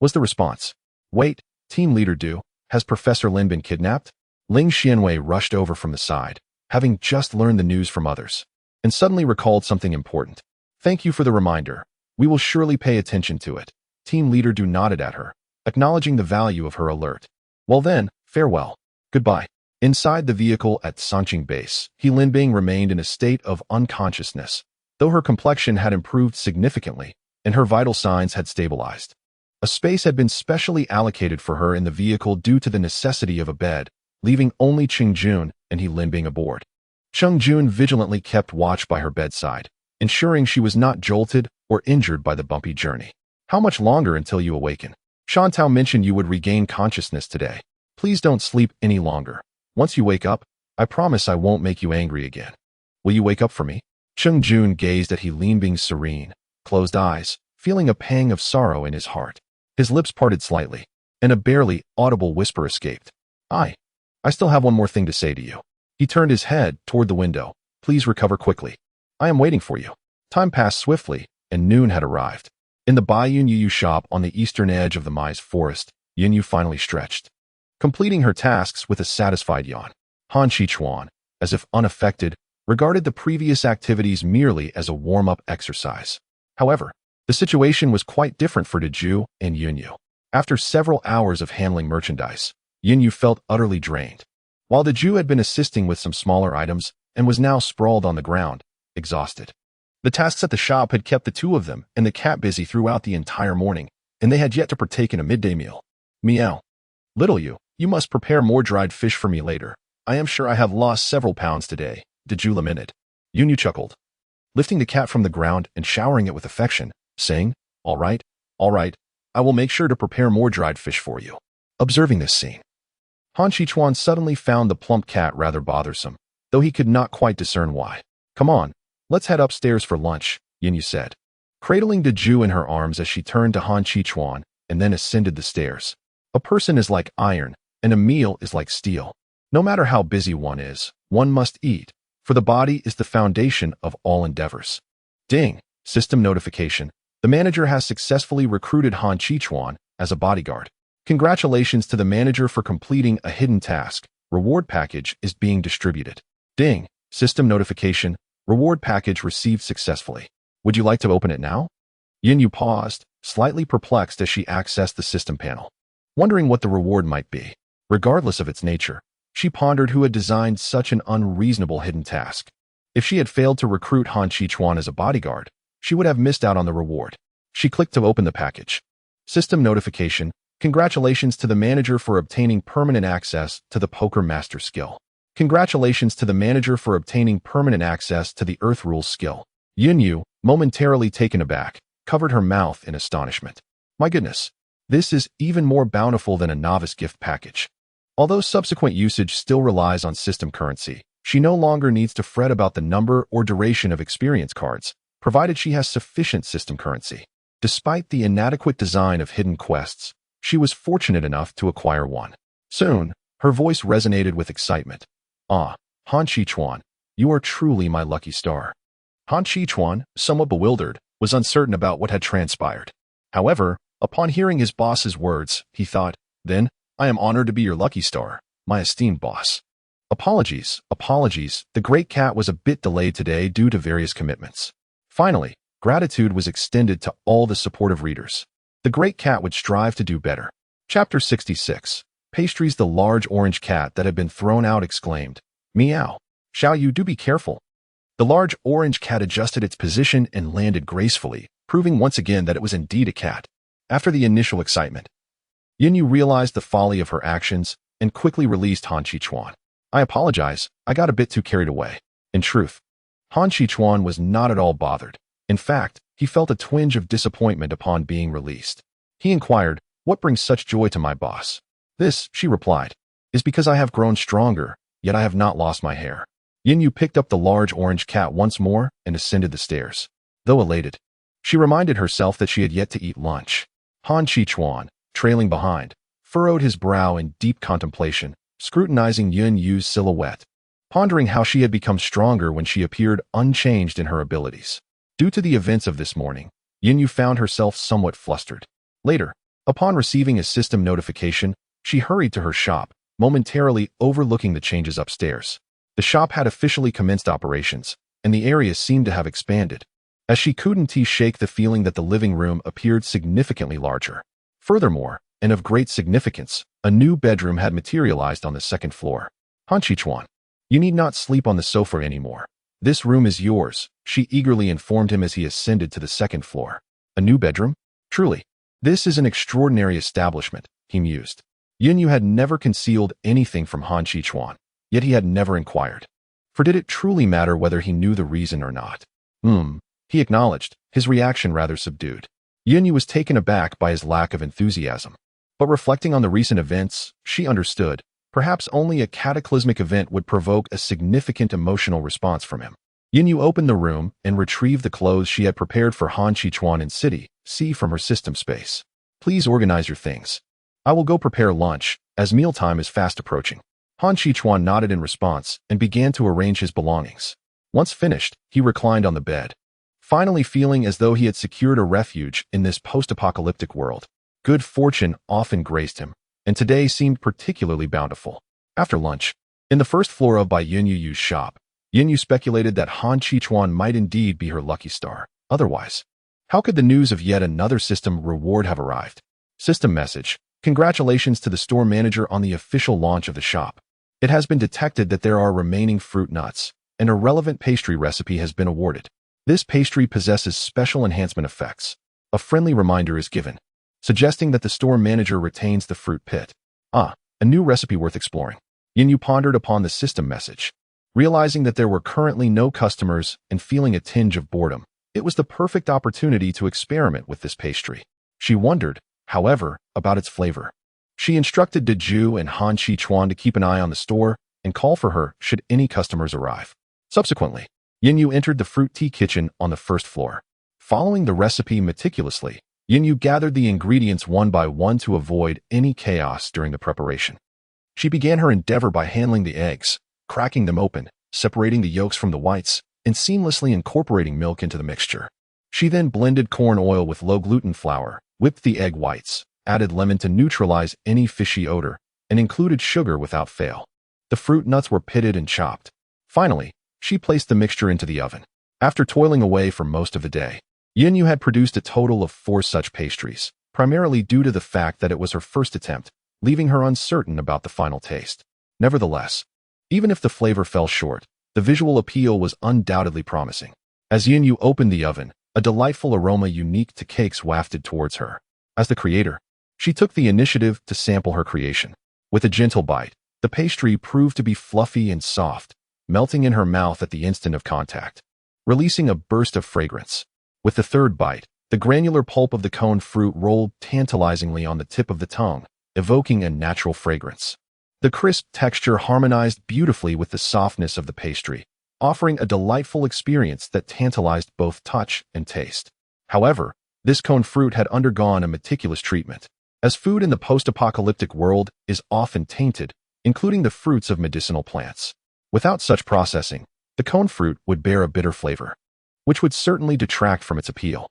was the response. Wait, Team Leader Du, has Professor Lin been kidnapped? Ling Xianwei rushed over from the side, having just learned the news from others, and suddenly recalled something important. Thank you for the reminder. We will surely pay attention to it. Team Leader Du nodded at her, acknowledging the value of her alert. Well then, farewell. Goodbye. Inside the vehicle at Songqing base, He Linbing remained in a state of unconsciousness, though her complexion had improved significantly and her vital signs had stabilized. A space had been specially allocated for her in the vehicle due to the necessity of a bed, leaving only Qingjun and He Linbing aboard. Qingjun vigilantly kept watch by her bedside, ensuring she was not jolted or injured by the bumpy journey. How much longer until you awaken? Shantou mentioned you would regain consciousness today. Please don't sleep any longer. Once you wake up, I promise I won't make you angry again. Will you wake up for me? Chung Jun gazed at He Lin being serene, closed eyes, feeling a pang of sorrow in his heart. His lips parted slightly, and a barely audible whisper escaped. I still have one more thing to say to you. He turned his head toward the window. Please recover quickly. I am waiting for you. Time passed swiftly, and noon had arrived. In the Baiyun Yu shop on the eastern edge of the Mai's forest, Yin Yu finally stretched, completing her tasks with a satisfied yawn. Han Shichuan, as if unaffected, regarded the previous activities merely as a warm-up exercise. However, the situation was quite different for Deju and Yin Yu. After several hours of handling merchandise, Yin Yu felt utterly drained, while Deju had been assisting with some smaller items and was now sprawled on the ground, exhausted. The tasks at the shop had kept the two of them and the cat busy throughout the entire morning, and they had yet to partake in a midday meal. Meow. Little you must prepare more dried fish for me later. I am sure I have lost several pounds today, Deju lamented. Yin Yu chuckled, lifting the cat from the ground and showering it with affection, saying, all right, I will make sure to prepare more dried fish for you. Observing this scene, Han Shichuan suddenly found the plump cat rather bothersome, though he could not quite discern why. Come on, let's head upstairs for lunch, Yin Yu said, cradling Deju in her arms as she turned to Han Shichuan and then ascended the stairs. A person is like iron, and a meal is like steel. No matter how busy one is, one must eat, for the body is the foundation of all endeavors. Ding! System notification. The manager has successfully recruited Han Shichuan as a bodyguard. Congratulations to the manager for completing a hidden task. Reward package is being distributed. Ding! System notification. Reward package received successfully. Would you like to open it now? Yin Yu paused, slightly perplexed as she accessed the system panel, wondering what the reward might be. Regardless of its nature, she pondered who had designed such an unreasonable hidden task. If she had failed to recruit Han Shichuan as a bodyguard, she would have missed out on the reward. She clicked to open the package. System notification. Congratulations to the manager for obtaining permanent access to the Poker Master skill. Congratulations to the manager for obtaining permanent access to the Earth Rules skill. Yin Yu, momentarily taken aback, covered her mouth in astonishment. My goodness, this is even more bountiful than a novice gift package. Although subsequent usage still relies on system currency, she no longer needs to fret about the number or duration of experience cards, provided she has sufficient system currency. Despite the inadequate design of hidden quests, she was fortunate enough to acquire one. Soon, her voice resonated with excitement. Ah, Han Shichuan, you are truly my lucky star. Han Shichuan, somewhat bewildered, was uncertain about what had transpired. However, upon hearing his boss's words, he thought, then, I am honored to be your lucky star, my esteemed boss. Apologies. The great cat was a bit delayed today due to various commitments. Finally, gratitude was extended to all the supportive readers. The great cat would strive to do better. Chapter 66. Pastries. The large orange cat that had been thrown out exclaimed, Meow. Shall you do be careful? The large orange cat adjusted its position and landed gracefully, proving once again that it was indeed a cat. After the initial excitement, Yin Yu realized the folly of her actions and quickly released Han Shichuan. I apologize, I got a bit too carried away. In truth, Han Shichuan was not at all bothered. In fact, he felt a twinge of disappointment upon being released. He inquired, what brings such joy to my boss? This, she replied, is because I have grown stronger, yet I have not lost my hair. Yin Yu picked up the large orange cat once more and ascended the stairs. Though elated, she reminded herself that she had yet to eat lunch. Han Shichuan, trailing behind, furrowed his brow in deep contemplation, scrutinizing Yin Yu's silhouette, pondering how she had become stronger when she appeared unchanged in her abilities. Due to the events of this morning, Yin Yu found herself somewhat flustered. Later, upon receiving a system notification, she hurried to her shop, momentarily overlooking the changes upstairs. The shop had officially commenced operations, and the area seemed to have expanded, as she couldn't shake the feeling that the living room appeared significantly larger. Furthermore, and of great significance, a new bedroom had materialized on the second floor. Han Shichuan, you need not sleep on the sofa anymore. This room is yours, she eagerly informed him as he ascended to the second floor. A new bedroom? Truly, this is an extraordinary establishment, he mused. Yin Yu had never concealed anything from Han Shichuan, yet he had never inquired. For did it truly matter whether he knew the reason or not? He acknowledged, his reaction rather subdued. Yunyu was taken aback by his lack of enthusiasm. But reflecting on the recent events, she understood. Perhaps only a cataclysmic event would provoke a significant emotional response from him. Yunyu opened the room and retrieved the clothes she had prepared for Han Qichuan in City C from her system space. Please organize your things. I will go prepare lunch, as mealtime is fast approaching. Han Qichuan nodded in response and began to arrange his belongings. Once finished, he reclined on the bed, finally feeling as though he had secured a refuge in this post-apocalyptic world. Good fortune often graced him, and today seemed particularly bountiful. After lunch, in the first floor of Bai Yunyu's shop, Yunyu speculated that Han Qichuan might indeed be her lucky star. Otherwise, how could the news of yet another system reward have arrived? System message. Congratulations to the store manager on the official launch of the shop. It has been detected that there are remaining fruit nuts, and a relevant pastry recipe has been awarded. This pastry possesses special enhancement effects. A friendly reminder is given, suggesting that the store manager retains the fruit pit. A new recipe worth exploring. Yunyu pondered upon the system message. Realizing that there were currently no customers and feeling a tinge of boredom, it was the perfect opportunity to experiment with this pastry. She wondered, however, about its flavor. She instructed Deju and Han Qichuan to keep an eye on the store and call for her should any customers arrive. Subsequently, Yunyu entered the fruit tea kitchen on the first floor. Following the recipe meticulously, Yunyu gathered the ingredients one by one to avoid any chaos during the preparation. She began her endeavor by handling the eggs, cracking them open, separating the yolks from the whites, and seamlessly incorporating milk into the mixture. She then blended corn oil with low-gluten flour, whipped the egg whites, added lemon to neutralize any fishy odor, and included sugar without fail. The fruit nuts were pitted and chopped. Finally, she placed the mixture into the oven. After toiling away for most of the day, Yunyu had produced a total of 4 such pastries, primarily due to the fact that it was her first attempt, leaving her uncertain about the final taste. Nevertheless, even if the flavor fell short, the visual appeal was undoubtedly promising. As Yunyu opened the oven, a delightful aroma unique to cakes wafted towards her. As the creator, she took the initiative to sample her creation. With a gentle bite, the pastry proved to be fluffy and soft, melting in her mouth at the instant of contact, releasing a burst of fragrance. With the third bite, the granular pulp of the cone fruit rolled tantalizingly on the tip of the tongue, evoking a natural fragrance. The crisp texture harmonized beautifully with the softness of the pastry, offering a delightful experience that tantalized both touch and taste. However, this cone fruit had undergone a meticulous treatment, as food in the post-apocalyptic world is often tainted, including the fruits of medicinal plants. Without such processing, the cone fruit would bear a bitter flavor, which would certainly detract from its appeal.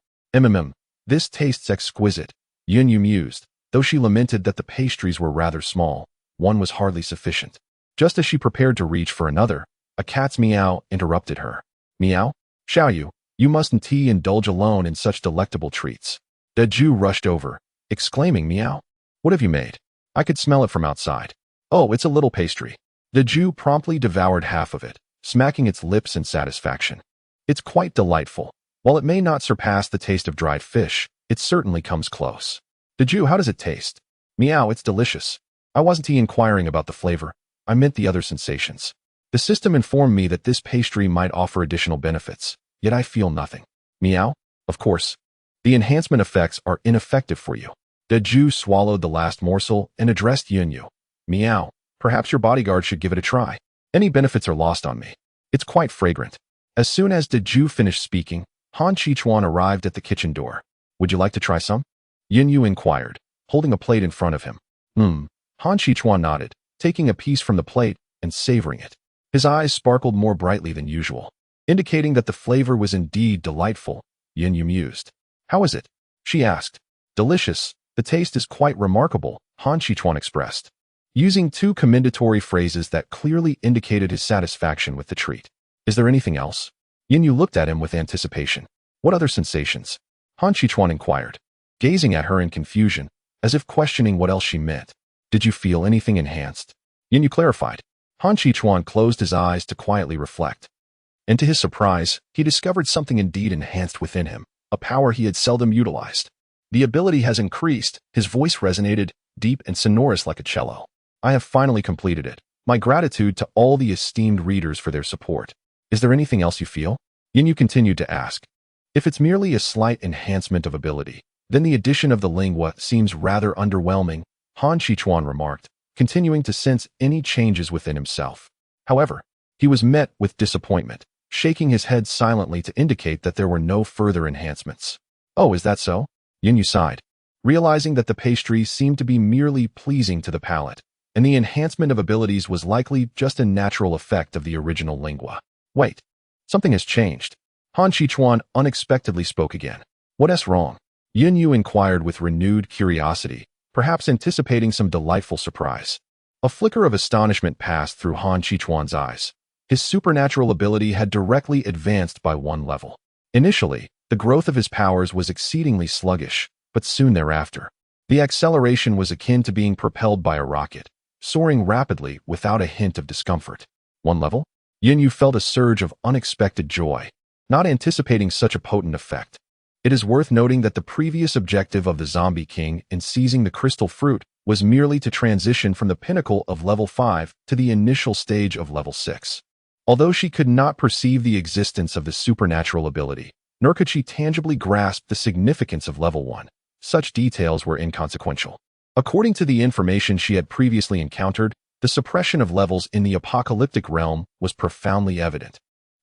This tastes exquisite, Yunyu mused, though she lamented that the pastries were rather small. One was hardly sufficient. Just as she prepared to reach for another, a cat's meow interrupted her. Meow? Xiaoyu, you mustn't indulge alone in such delectable treats. Deju rushed over, exclaiming, Meow? What have you made? I could smell it from outside. Oh, it's a little pastry. Deju promptly devoured half of it, smacking its lips in satisfaction. It's quite delightful. While it may not surpass the taste of dried fish, it certainly comes close. Deju, how does it taste? Meow, it's delicious. I wasn't inquiring about the flavor. I meant the other sensations. The system informed me that this pastry might offer additional benefits, yet I feel nothing. Meow? Of course. The enhancement effects are ineffective for you. Deju swallowed the last morsel and addressed Yunyu. Meow. Perhaps your bodyguard should give it a try. Any benefits are lost on me. It's quite fragrant. As soon as Deju finished speaking, Han Qichuan arrived at the kitchen door. Would you like to try some? Yunyu inquired, holding a plate in front of him. Han Qichuan nodded, taking a piece from the plate and savoring it. His eyes sparkled more brightly than usual, indicating that the flavor was indeed delightful. Yunyu mused. How is it? She asked. Delicious. The taste is quite remarkable, Han Qichuan expressed, using 2 commendatory phrases that clearly indicated his satisfaction with the treat. Is there anything else? Yunyu looked at him with anticipation. What other sensations? Han Qichuan inquired, gazing at her in confusion, as if questioning what else she meant. Did you feel anything enhanced? Yunyu clarified. Han Qichuan closed his eyes to quietly reflect. And to his surprise, he discovered something indeed enhanced within him, a power he had seldom utilized. The ability has increased. His voice resonated, deep and sonorous like a cello. I have finally completed it. My gratitude to all the esteemed readers for their support. Is there anything else you feel? Yunyu continued to ask. If it's merely a slight enhancement of ability, Then the addition of the lingua seems rather underwhelming, Han Shichuan remarked, continuing to sense any changes within himself. However, he was met with disappointment, shaking his head silently to indicate that there were no further enhancements. Oh, is that so? Yunyu sighed, realizing that the pastry seemed to be merely pleasing to the palate, and the enhancement of abilities was likely just a natural effect of the original lingua. Wait, something has changed. Han Shichuan unexpectedly spoke again. What's wrong? Yunyu inquired with renewed curiosity, perhaps anticipating some delightful surprise. A flicker of astonishment passed through Han Shichuan's eyes. His supernatural ability had directly advanced by one level. Initially, the growth of his powers was exceedingly sluggish, but soon thereafter, the acceleration was akin to being propelled by a rocket, soaring rapidly without a hint of discomfort. One level? Yunyu felt a surge of unexpected joy, not anticipating such a potent effect. It is worth noting that the previous objective of the Zombie King in seizing the crystal fruit was merely to transition from the pinnacle of level 5 to the initial stage of level 6. Although she could not perceive the existence of the supernatural ability, nor could she tangibly grasp the significance of level 1. Such details were inconsequential. According to the information she had previously encountered, the suppression of levels in the apocalyptic realm was profoundly evident.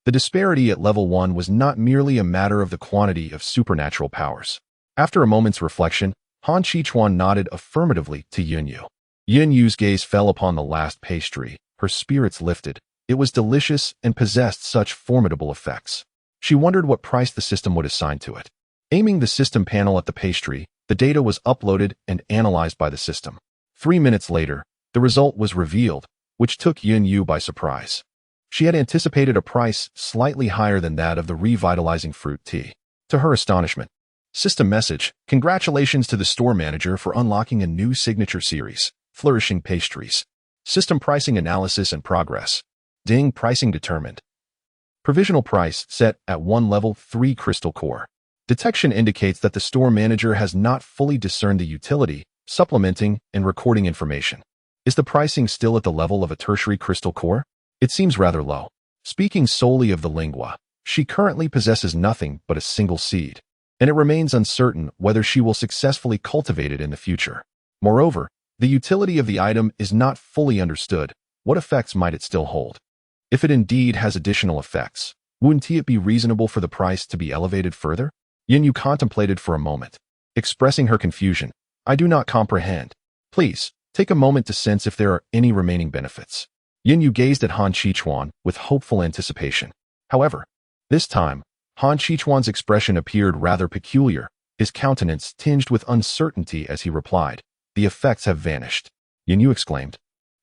The disparity at level 1 was not merely a matter of the quantity of supernatural powers. After a moment's reflection, Han Shichuan nodded affirmatively to Yunyu. Yunyu's gaze fell upon the last pastry. Her spirits lifted. It was delicious and possessed such formidable effects. She wondered what price the system would assign to it. Aiming the system panel at the pastry, the data was uploaded and analyzed by the system. 3 minutes later, the result was revealed, which took Yunyu by surprise. She had anticipated a price slightly higher than that of the revitalizing fruit tea. To her astonishment, system message: congratulations to the store manager for unlocking a new signature series, Flourishing Pastries. System pricing analysis and progress. Ding, pricing determined. Provisional price set at 1 level 3 crystal core. Detection indicates that the store manager has not fully discerned the utility, supplementing, and recording information. Is the pricing still at the level of a tertiary crystal core? It seems rather low. Speaking solely of the lingua, she currently possesses nothing but a single seed, and it remains uncertain whether she will successfully cultivate it in the future. Moreover, the utility of the item is not fully understood. What effects might it still hold? If it indeed has additional effects, wouldn't it be reasonable for the price to be elevated further? Yunyu contemplated for a moment, expressing her confusion. I do not comprehend. Please, take a moment to sense if there are any remaining benefits. Yunyu gazed at Han Shichuan with hopeful anticipation. However, this time, Han Shichuan's expression appeared rather peculiar, his countenance tinged with uncertainty as he replied, The effects have vanished. Yunyu exclaimed.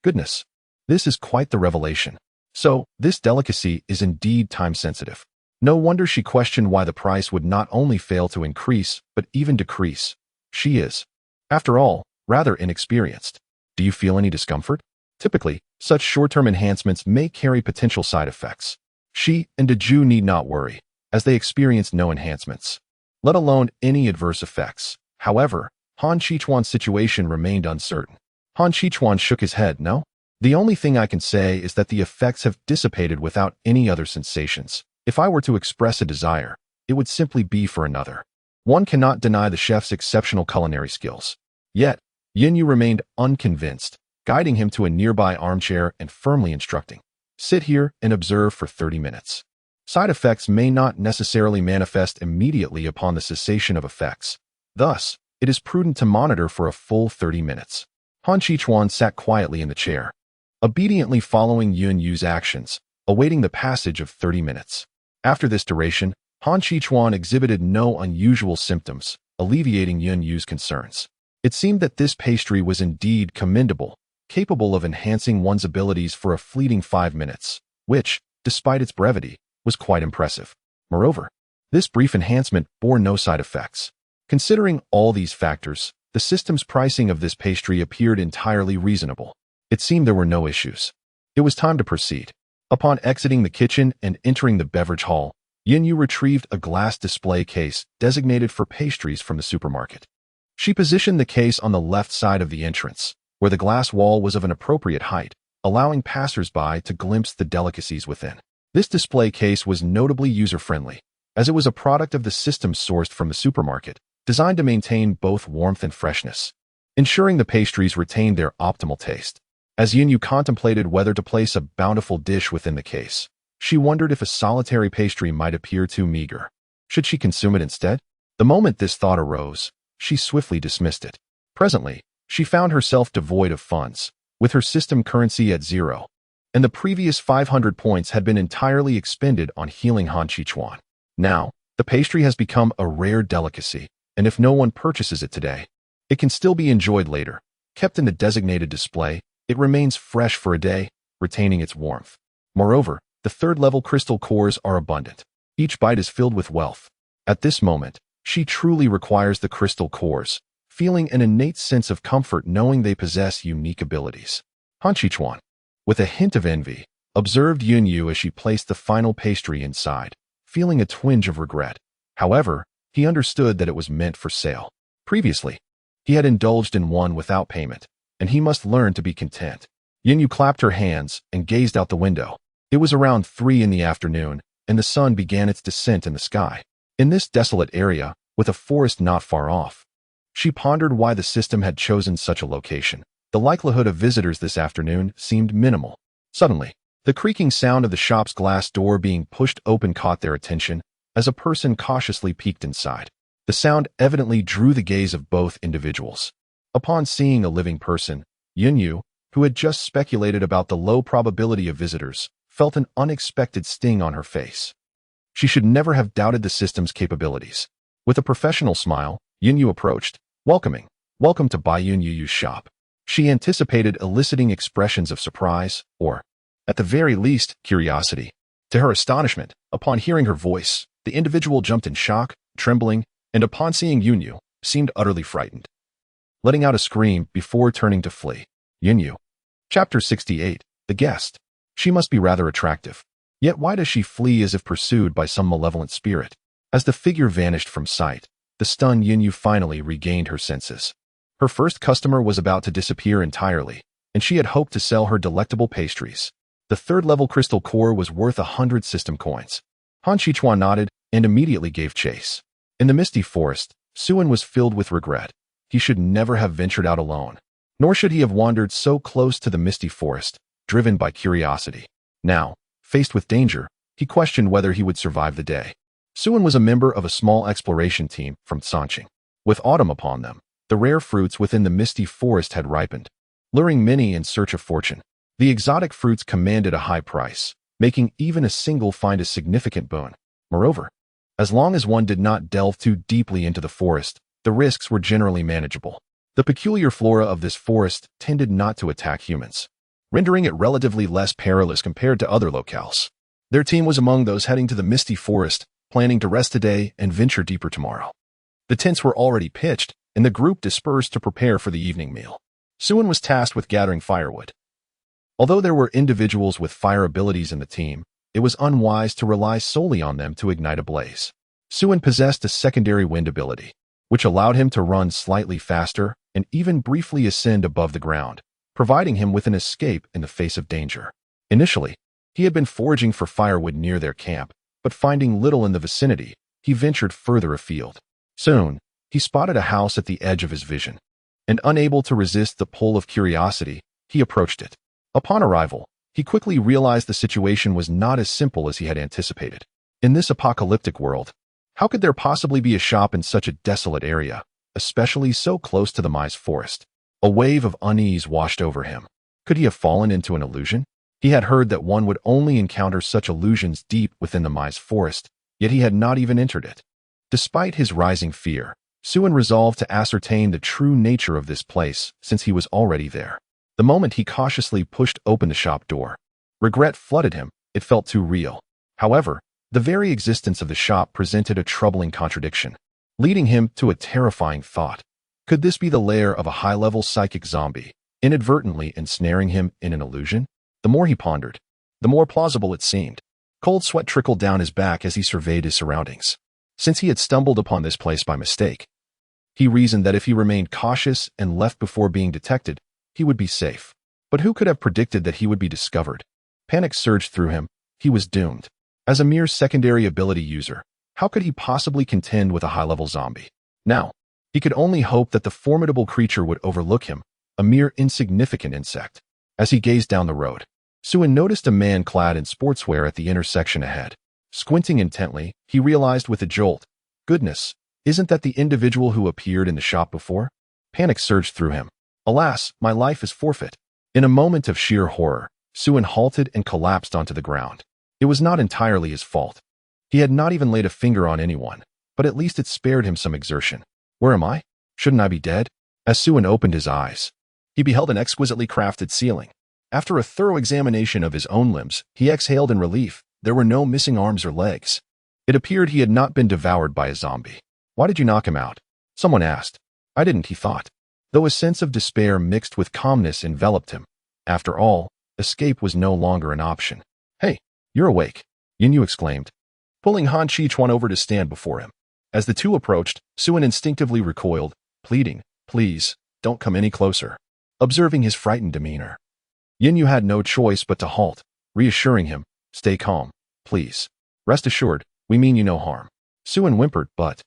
Goodness, this is quite the revelation. So, this delicacy is indeed time-sensitive. No wonder she questioned why the price would not only fail to increase, but even decrease. She is, after all, rather inexperienced. Do you feel any discomfort? Typically, such short-term enhancements may carry potential side effects. She and Deju need not worry, as they experience no enhancements, let alone any adverse effects. However, Han Shichuan's situation remained uncertain. Han Shichuan shook his head. No? The only thing I can say is that the effects have dissipated without any other sensations. If I were to express a desire, it would simply be for another. One cannot deny the chef's exceptional culinary skills. Yet, Yunyu remained unconvinced, guiding him to a nearby armchair and firmly instructing, sit here and observe for 30 minutes. Side effects may not necessarily manifest immediately upon the cessation of effects. Thus, it is prudent to monitor for a full 30 minutes. Han Shichuan sat quietly in the chair, obediently following Yunyu's actions, awaiting the passage of 30 minutes. After this duration, Han Shichuan exhibited no unusual symptoms, alleviating Yunyu's concerns. It seemed that this pastry was indeed commendable, capable of enhancing one's abilities for a fleeting 5 minutes, which, despite its brevity, was quite impressive. Moreover, this brief enhancement bore no side effects. Considering all these factors, the system's pricing of this pastry appeared entirely reasonable. It seemed there were no issues. It was time to proceed. Upon exiting the kitchen and entering the beverage hall, Yunyu retrieved a glass display case designated for pastries from the supermarket. She positioned the case on the left side of the entrance, where the glass wall was of an appropriate height, allowing passers-by to glimpse the delicacies within. This display case was notably user-friendly, as it was a product of the system sourced from the supermarket, designed to maintain both warmth and freshness, ensuring the pastries retained their optimal taste. As Yunyu contemplated whether to place a bountiful dish within the case, she wondered if a solitary pastry might appear too meager. Should she consume it instead? The moment this thought arose, she swiftly dismissed it. Presently, she found herself devoid of funds, with her system currency at 0, and the previous 500 points had been entirely expended on healing Han Chichuan. Now, the pastry has become a rare delicacy, and if no one purchases it today, it can still be enjoyed later. Kept in the designated display, it remains fresh for a day, retaining its warmth. Moreover, the third-level crystal cores are abundant. Each bite is filled with wealth. At this moment, she truly requires the crystal cores, feeling an innate sense of comfort knowing they possess unique abilities. Han Chichuan, with a hint of envy, observed Yunyu as she placed the final pastry inside, feeling a twinge of regret. However, he understood that it was meant for sale. Previously, he had indulged in one without payment, and he must learn to be content. Yunyu clapped her hands and gazed out the window. It was around 3 in the afternoon, and the sun began its descent in the sky. In this desolate area, with a forest not far off, she pondered why the system had chosen such a location. The likelihood of visitors this afternoon seemed minimal. Suddenly, the creaking sound of the shop's glass door being pushed open caught their attention as a person cautiously peeked inside. The sound evidently drew the gaze of both individuals. Upon seeing a living person, Yunyu, who had just speculated about the low probability of visitors, felt an unexpected sting on her face. She should never have doubted the system's capabilities. With a professional smile, Yunyu approached, welcoming. Welcome to Baiyun Yuyu's shop. She anticipated eliciting expressions of surprise, or, at the very least, curiosity. To her astonishment, upon hearing her voice, the individual jumped in shock, trembling, and upon seeing Yunyu, seemed utterly frightened, letting out a scream before turning to flee. Yunyu. Chapter 68. The Guest. She must be rather attractive. Yet why does she flee as if pursued by some malevolent spirit? As the figure vanished from sight, the stunned Yunyu finally regained her senses. Her first customer was about to disappear entirely, and she had hoped to sell her delectable pastries. The third-level crystal core was worth 100 system coins. Han Chichuan nodded and immediately gave chase. In the misty forest, Suin was filled with regret. He should never have ventured out alone, nor should he have wandered so close to the misty forest, driven by curiosity. Now, faced with danger, he questioned whether he would survive the day. Suin was a member of a small exploration team from Sanqing. With autumn upon them, the rare fruits within the misty forest had ripened, luring many in search of fortune. The exotic fruits commanded a high price, making even a single find a significant boon. Moreover, as long as one did not delve too deeply into the forest, the risks were generally manageable. The peculiar flora of this forest tended not to attack humans, rendering it relatively less perilous compared to other locales. Their team was among those heading to the misty forest, planning to rest today and venture deeper tomorrow. The tents were already pitched, and the group dispersed to prepare for the evening meal. Suin was tasked with gathering firewood. Although there were individuals with fire abilities in the team, it was unwise to rely solely on them to ignite a blaze. Suin possessed a secondary wind ability, which allowed him to run slightly faster and even briefly ascend above the ground, providing him with an escape in the face of danger. Initially, he had been foraging for firewood near their camp, but finding little in the vicinity, he ventured further afield. Soon, he spotted a house at the edge of his vision, and unable to resist the pull of curiosity, he approached it. Upon arrival, he quickly realized the situation was not as simple as he had anticipated. In this apocalyptic world, how could there possibly be a shop in such a desolate area, especially so close to the mice forest? A wave of unease washed over him. Could he have fallen into an illusion? He had heard that one would only encounter such illusions deep within the mice forest, yet he had not even entered it. Despite his rising fear, Suin resolved to ascertain the true nature of this place since he was already there. The moment he cautiously pushed open the shop door, regret flooded him. It felt too real. However, the very existence of the shop presented a troubling contradiction, leading him to a terrifying thought. Could this be the lair of a high-level psychic zombie, inadvertently ensnaring him in an illusion? The more he pondered, the more plausible it seemed. Cold sweat trickled down his back as he surveyed his surroundings. Since he had stumbled upon this place by mistake, he reasoned that if he remained cautious and left before being detected, he would be safe. But who could have predicted that he would be discovered? Panic surged through him. He was doomed. As a mere secondary ability user, how could he possibly contend with a high-level zombie? Now, he could only hope that the formidable creature would overlook him, a mere insignificant insect. As he gazed down the road, Suen noticed a man clad in sportswear at the intersection ahead. Squinting intently, he realized with a jolt, goodness, isn't that the individual who appeared in the shop before? Panic surged through him. Alas, my life is forfeit. In a moment of sheer horror, Suen halted and collapsed onto the ground. It was not entirely his fault. He had not even laid a finger on anyone, but at least it spared him some exertion. Where am I? Shouldn't I be dead? As Suen opened his eyes, he beheld an exquisitely crafted ceiling. After a thorough examination of his own limbs, he exhaled in relief. There were no missing arms or legs. It appeared he had not been devoured by a zombie. Why did you knock him out? Someone asked. I didn't, he thought, though a sense of despair mixed with calmness enveloped him. After all, escape was no longer an option. Hey, you're awake, Yinyu exclaimed, pulling Han Qichuan over to stand before him. As the two approached, Suen instinctively recoiled, pleading, please, don't come any closer. Observing his frightened demeanor, Yinyu had no choice but to halt, reassuring him, stay calm, please. Rest assured, we mean you no harm. Suen whimpered, but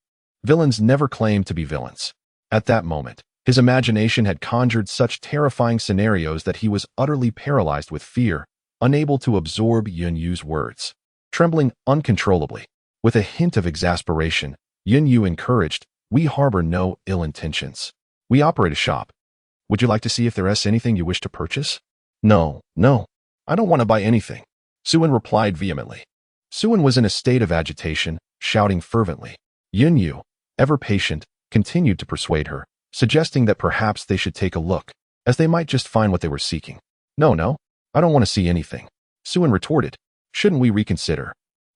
villains never claim to be villains. At that moment, his imagination had conjured such terrifying scenarios that he was utterly paralyzed with fear, unable to absorb Yinyu's words. Trembling uncontrollably, with a hint of exasperation, Yinyu encouraged, we harbor no ill intentions. We operate a shop. Would you like to see if there is anything you wish to purchase? No, I don't want to buy anything, Suen replied vehemently. Suen was in a state of agitation, shouting fervently. Yinyu, ever patient, continued to persuade her, suggesting that perhaps they should take a look, as they might just find what they were seeking. No, I don't want to see anything, Suen retorted. Shouldn't we reconsider?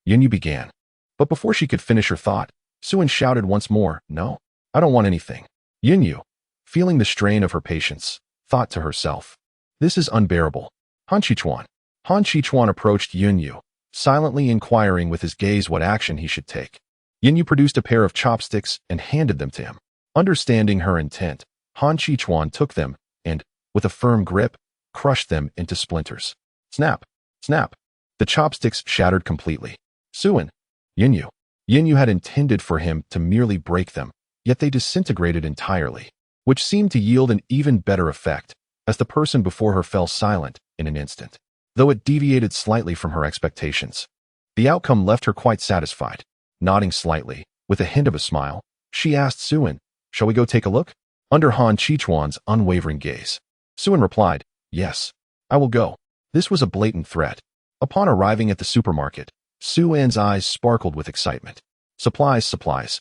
Yinyu began. But before she could finish her thought, Suen shouted once more, no, I don't want anything. Yinyu, feeling the strain of her patience, thought to herself, this is unbearable. Han Qichuan approached Yinyu, silently inquiring with his gaze what action he should take. Yinyu produced a pair of chopsticks and handed them to him. Understanding her intent, Han Qichuan took them and, with a firm grip, crushed them into splinters. Snap, snap. The chopsticks shattered completely. Suen, Yinyu had intended for him to merely break them, yet they disintegrated entirely, which seemed to yield an even better effect, as the person before her fell silent in an instant. Though it deviated slightly from her expectations, the outcome left her quite satisfied. Nodding slightly, with a hint of a smile, she asked Suen, shall we go take a look? Under Han Qichuan's unwavering gaze, Suen replied, yes, I will go. This was a blatant threat. Upon arriving at the supermarket, Suen's eyes sparkled with excitement. Supplies.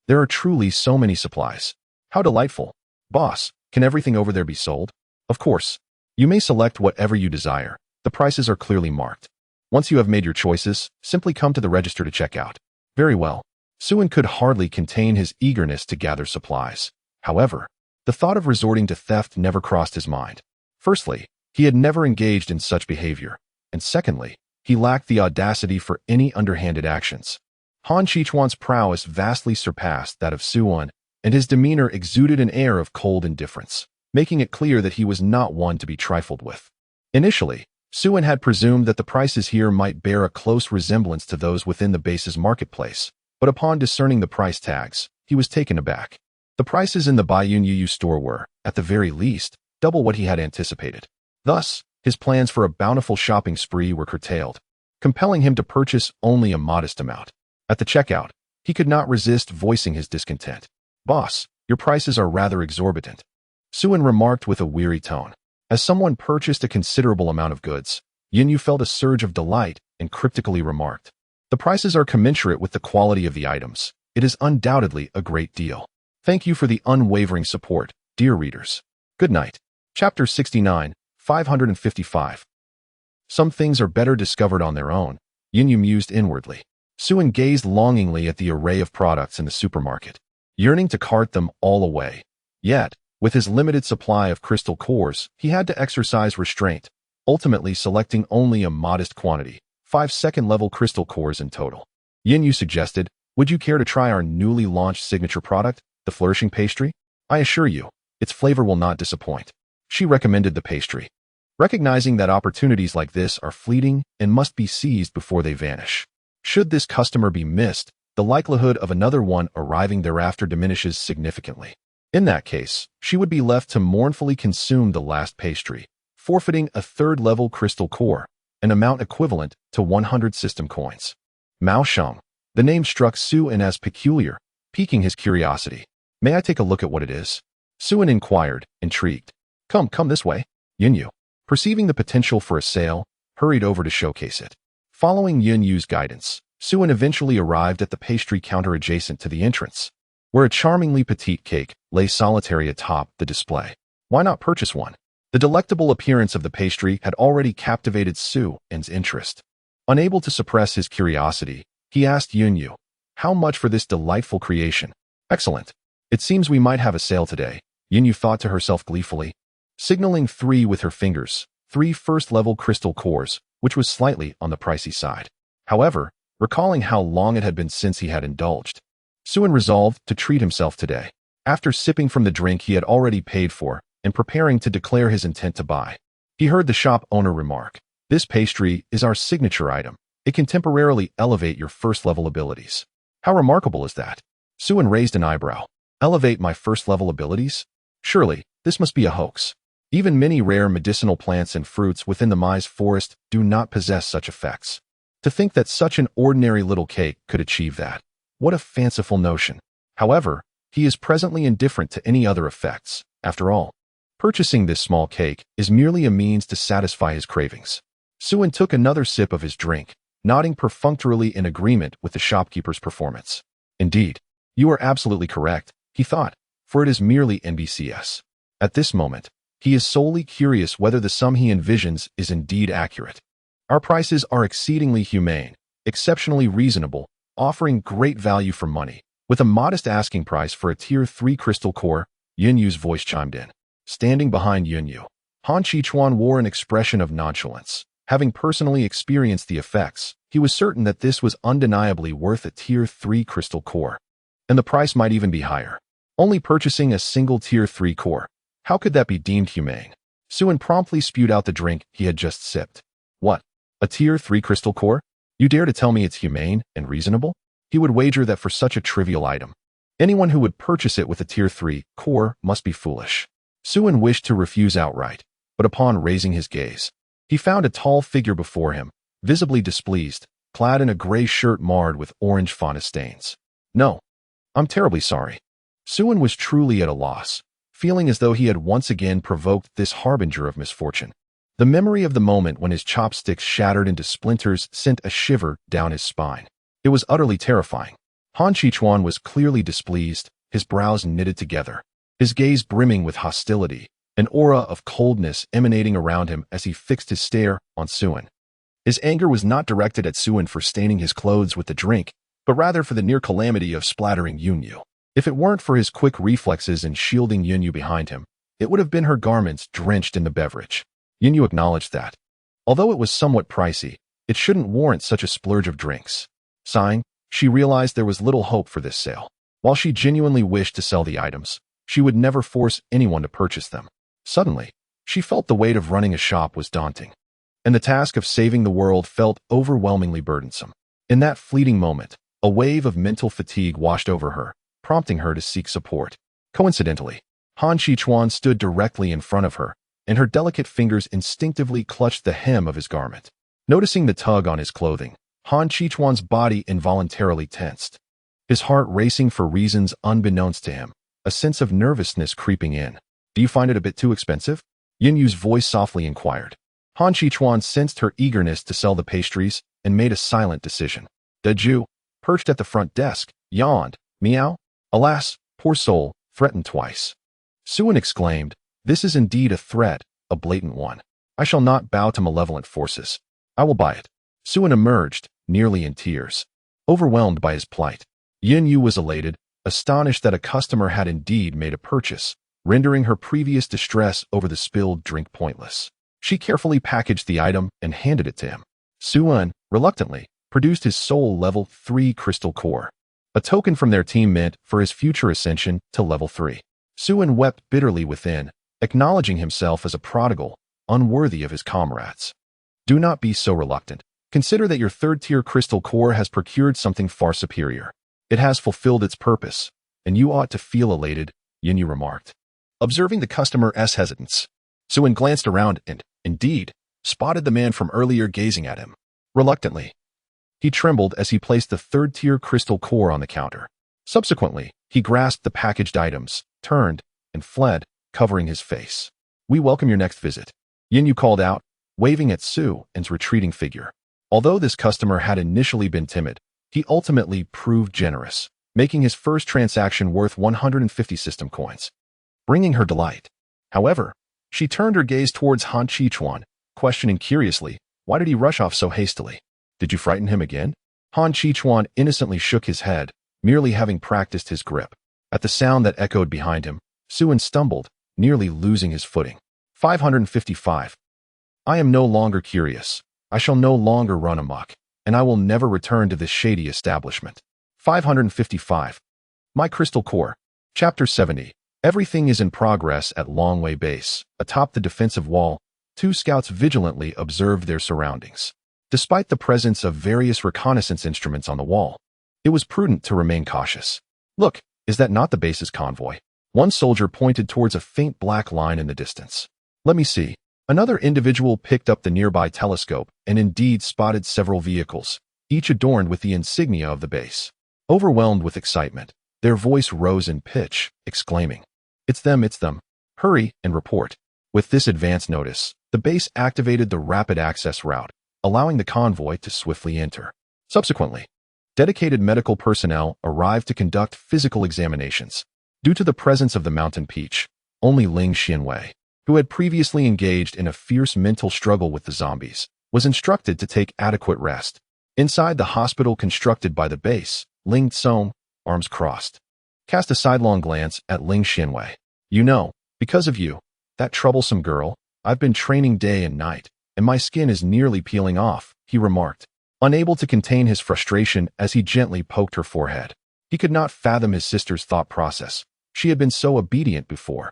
There are truly so many supplies. How delightful. Boss, can everything over there be sold? Of course. You may select whatever you desire. The prices are clearly marked. Once you have made your choices, simply come to the register to check out. Very well. Suen could hardly contain his eagerness to gather supplies. However, the thought of resorting to theft never crossed his mind. Firstly, he had never engaged in such behavior, and secondly, he lacked the audacity for any underhanded actions. Han Qichuan's prowess vastly surpassed that of Suen, and his demeanor exuded an air of cold indifference, making it clear that he was not one to be trifled with. Initially, Suen had presumed that the prices here might bear a close resemblance to those within the base's marketplace, but upon discerning the price tags, he was taken aback. The prices in the Baiyun Yu store were, at the very least, double what he had anticipated. Thus, his plans for a bountiful shopping spree were curtailed, compelling him to purchase only a modest amount. At the checkout, he could not resist voicing his discontent. Boss, your prices are rather exorbitant, Suen remarked with a weary tone. As someone purchased a considerable amount of goods, Yinyu felt a surge of delight and cryptically remarked, the prices are commensurate with the quality of the items. It is undoubtedly a great deal. Thank you for the unwavering support, dear readers. Good night. Chapter 69, 555. Some things are better discovered on their own, Yinyu mused inwardly. Suen gazed longingly at the array of products in the supermarket, yearning to cart them all away. Yet, with his limited supply of crystal cores, he had to exercise restraint, ultimately selecting only a modest quantity, 5 second-level crystal cores in total. Yinyu suggested, would you care to try our newly launched signature product, the flourishing pastry? I assure you, its flavor will not disappoint. She recommended the pastry, recognizing that opportunities like this are fleeting and must be seized before they vanish. Should this customer be missed, the likelihood of another one arriving thereafter diminishes significantly. In that case, she would be left to mournfully consume the last pastry, forfeiting a third-level crystal core, an amount equivalent to 100 system coins. Mao Sheng. The name struck Su-in as peculiar, piquing his curiosity. May I take a look at what it is? Su-in inquired, intrigued. Come this way. Yunyu, perceiving the potential for a sale, hurried over to showcase it. Following Yunyu's guidance, Su-in eventually arrived at the pastry counter adjacent to the entrance, where a charmingly petite cake lay solitary atop the display. Why not purchase one? The delectable appearance of the pastry had already captivated Su-in's interest. Unable to suppress his curiosity, he asked Yunyu, "How much for this delightful creation?" "Excellent. It seems we might have a sale today," Yunyu thought to herself gleefully. Signaling 3 with her fingers, 3 first-level crystal cores, which was slightly on the pricey side. However, recalling how long it had been since he had indulged, Su-in resolved to treat himself today. After sipping from the drink he had already paid for and preparing to declare his intent to buy, he heard the shop owner remark, "This pastry is our signature item. It can temporarily elevate your first-level abilities." "How remarkable is that?" Su-in raised an eyebrow. "Elevate my first-level abilities? Surely, this must be a hoax. Even many rare medicinal plants and fruits within the Mai's forest do not possess such effects. To think that such an ordinary little cake could achieve that. What a fanciful notion." However, he is presently indifferent to any other effects. After all, purchasing this small cake is merely a means to satisfy his cravings. Su-in took another sip of his drink, nodding perfunctorily in agreement with the shopkeeper's performance. "Indeed, you are absolutely correct," he thought, "for it is merely NBCS. At this moment, he is solely curious whether the sum he envisions is indeed accurate. Our prices are exceedingly humane, exceptionally reasonable, offering great value for money. With a modest asking price for a Tier 3 crystal core," Yunyu's voice chimed in. Standing behind Yunyu, Han Qichuan wore an expression of nonchalance. Having personally experienced the effects, he was certain that this was undeniably worth a Tier 3 crystal core. And the price might even be higher. Only purchasing a single Tier 3 core. How could that be deemed humane? Su-in promptly spewed out the drink he had just sipped. "What? A Tier 3 crystal core? You dare to tell me it's humane and reasonable?" He would wager that for such a trivial item, anyone who would purchase it with a Tier 3 core must be foolish. Su-in wished to refuse outright, but upon raising his gaze, he found a tall figure before him, visibly displeased, clad in a gray shirt marred with orange fauna stains. "No, I'm terribly sorry." Su-in was truly at a loss, feeling as though he had once again provoked this harbinger of misfortune. The memory of the moment when his chopsticks shattered into splinters sent a shiver down his spine. It was utterly terrifying. Han Qichuan was clearly displeased, his brows knitted together, his gaze brimming with hostility, an aura of coldness emanating around him as he fixed his stare on Su-in. His anger was not directed at Su-in for staining his clothes with the drink, but rather for the near calamity of splattering Yunyu. If it weren't for his quick reflexes in shielding Yunyu behind him, it would have been her garments drenched in the beverage. Yunyu acknowledged that. Although it was somewhat pricey, it shouldn't warrant such a splurge of drinks. Sighing, she realized there was little hope for this sale. While she genuinely wished to sell the items, she would never force anyone to purchase them. Suddenly, she felt the weight of running a shop was daunting, and the task of saving the world felt overwhelmingly burdensome. In that fleeting moment, a wave of mental fatigue washed over her, prompting her to seek support. Coincidentally, Han Qichuan stood directly in front of her, and her delicate fingers instinctively clutched the hem of his garment. Noticing the tug on his clothing, Han Qichuan's body involuntarily tensed, his heart racing for reasons unbeknownst to him, a sense of nervousness creeping in. "Do you find it a bit too expensive?" Yunyu's voice softly inquired. Han Qichuan sensed her eagerness to sell the pastries and made a silent decision. Deju, perched at the front desk, yawned. "Meow? Alas, poor soul, threatened twice." Su-in exclaimed, "This is indeed a threat, a blatant one. I shall not bow to malevolent forces. I will buy it." Su-in emerged, nearly in tears, overwhelmed by his plight. Yunyu was elated, astonished that a customer had indeed made a purchase, rendering her previous distress over the spilled drink pointless. She carefully packaged the item and handed it to him. Su-in, reluctantly, produced his sole level 3 crystal core, a token from their team meant for his future ascension to level 3. Su-in wept bitterly within, acknowledging himself as a prodigal, unworthy of his comrades. Do not be so reluctant. Consider that your third-tier crystal core has procured something far superior. It has fulfilled its purpose, and you ought to feel elated, Yinyu remarked. Observing the customer's hesitance, Suin glanced around and, indeed, spotted the man from earlier gazing at him. Reluctantly, he trembled as he placed the third-tier crystal core on the counter. Subsequently, he grasped the packaged items, turned, and fled, covering his face. We welcome your next visit, Yinyu called out, waving at Suin's retreating figure. Although this customer had initially been timid, he ultimately proved generous, making his first transaction worth 150 system coins, bringing her delight. However, she turned her gaze towards Han Qichuan, questioning curiously, why did he rush off so hastily? Did you frighten him again? Han Qichuan innocently shook his head, merely having practiced his grip. At the sound that echoed behind him, Suin stumbled, nearly losing his footing. 555. I am no longer curious. I shall no longer run amok, and I will never return to this shady establishment. 555. My Crystal Core. Chapter 70. Everything is in progress at Longway Base. Atop the defensive wall, two scouts vigilantly observed their surroundings. Despite the presence of various reconnaissance instruments on the wall, it was prudent to remain cautious. Look, is that not the base's convoy? One soldier pointed towards a faint black line in the distance. Let me see. Another individual picked up the nearby telescope and indeed spotted several vehicles, each adorned with the insignia of the base. Overwhelmed with excitement, their voice rose in pitch, exclaiming, it's them, it's them. Hurry and report. With this advance notice, the base activated the rapid access route, allowing the convoy to swiftly enter. Subsequently, dedicated medical personnel arrived to conduct physical examinations. Due to the presence of the mountain peach, only Ling Xianwei, who had previously engaged in a fierce mental struggle with the zombies, was instructed to take adequate rest. Inside the hospital constructed by the base, Ling Tsong, arms crossed, cast a sidelong glance at Ling Xianwei. You know, because of you, that troublesome girl, I've been training day and night, and my skin is nearly peeling off, he remarked, unable to contain his frustration as he gently poked her forehead. He could not fathom his sister's thought process. She had been so obedient before.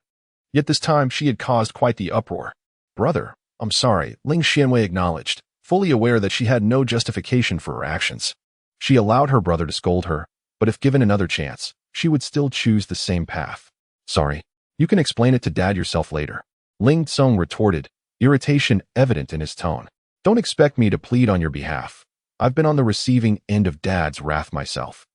Yet this time she had caused quite the uproar. Brother, I'm sorry, Ling Xianwei acknowledged, fully aware that she had no justification for her actions. She allowed her brother to scold her, but if given another chance, she would still choose the same path. Sorry, you can explain it to Dad yourself later. Ling Tsong retorted, irritation evident in his tone. Don't expect me to plead on your behalf. I've been on the receiving end of Dad's wrath myself.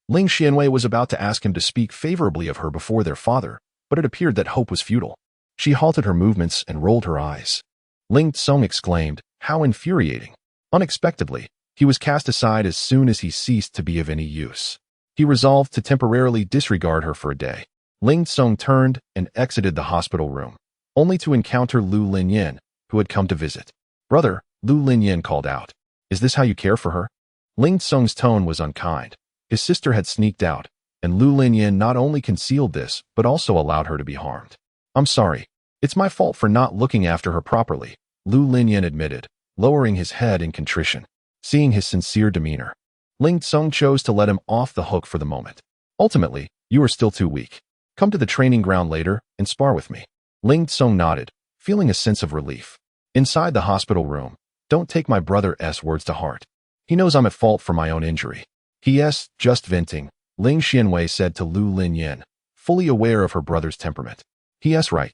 Ling Xianwei was about to ask him to speak favorably of her before their father, but it appeared that hope was futile. She halted her movements and rolled her eyes. Ling Tsong exclaimed, how infuriating. Unexpectedly, he was cast aside as soon as he ceased to be of any use. He resolved to temporarily disregard her for a day. Ling Tsong turned and exited the hospital room, only to encounter Lu Linyan, who had come to visit. Brother, Lu Linyan called out. Is this how you care for her? Ling Tsong's tone was unkind. His sister had sneaked out, and Lu Linyan not only concealed this, but also allowed her to be harmed. I'm sorry. It's my fault for not looking after her properly, Lu Linyan admitted, lowering his head in contrition. Seeing his sincere demeanor, Ling Tsong chose to let him off the hook for the moment. Ultimately, you are still too weak. Come to the training ground later and spar with me. Ling Tsong nodded, feeling a sense of relief. Inside the hospital room, don't take my brother's words to heart. He knows I'm at fault for my own injury. He.s. just venting, Ling Xianwei said to Lu Linyan, fully aware of her brother's temperament. He.s. right.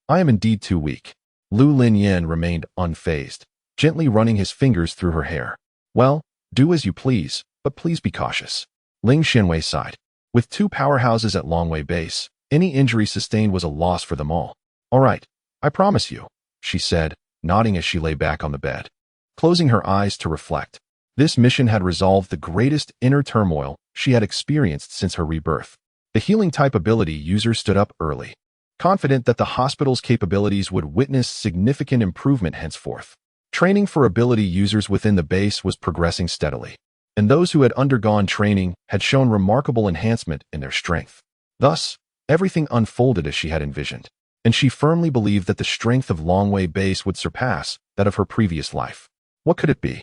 I am indeed too weak. Lu Linyan remained unfazed, gently running his fingers through her hair. Well, do as you please, but please be cautious. Ling Xianwei sighed. With two powerhouses at Longway Base, any injury sustained was a loss for them all. All right, I promise you, she said, nodding as she lay back on the bed. Closing her eyes to reflect, this mission had resolved the greatest inner turmoil she had experienced since her rebirth. The healing type ability user stood up early, confident that the hospital's capabilities would witness significant improvement henceforth. Training for ability users within the base was progressing steadily, and those who had undergone training had shown remarkable enhancement in their strength. Thus, everything unfolded as she had envisioned, and she firmly believed that the strength of Longway Base would surpass that of her previous life. What could it be?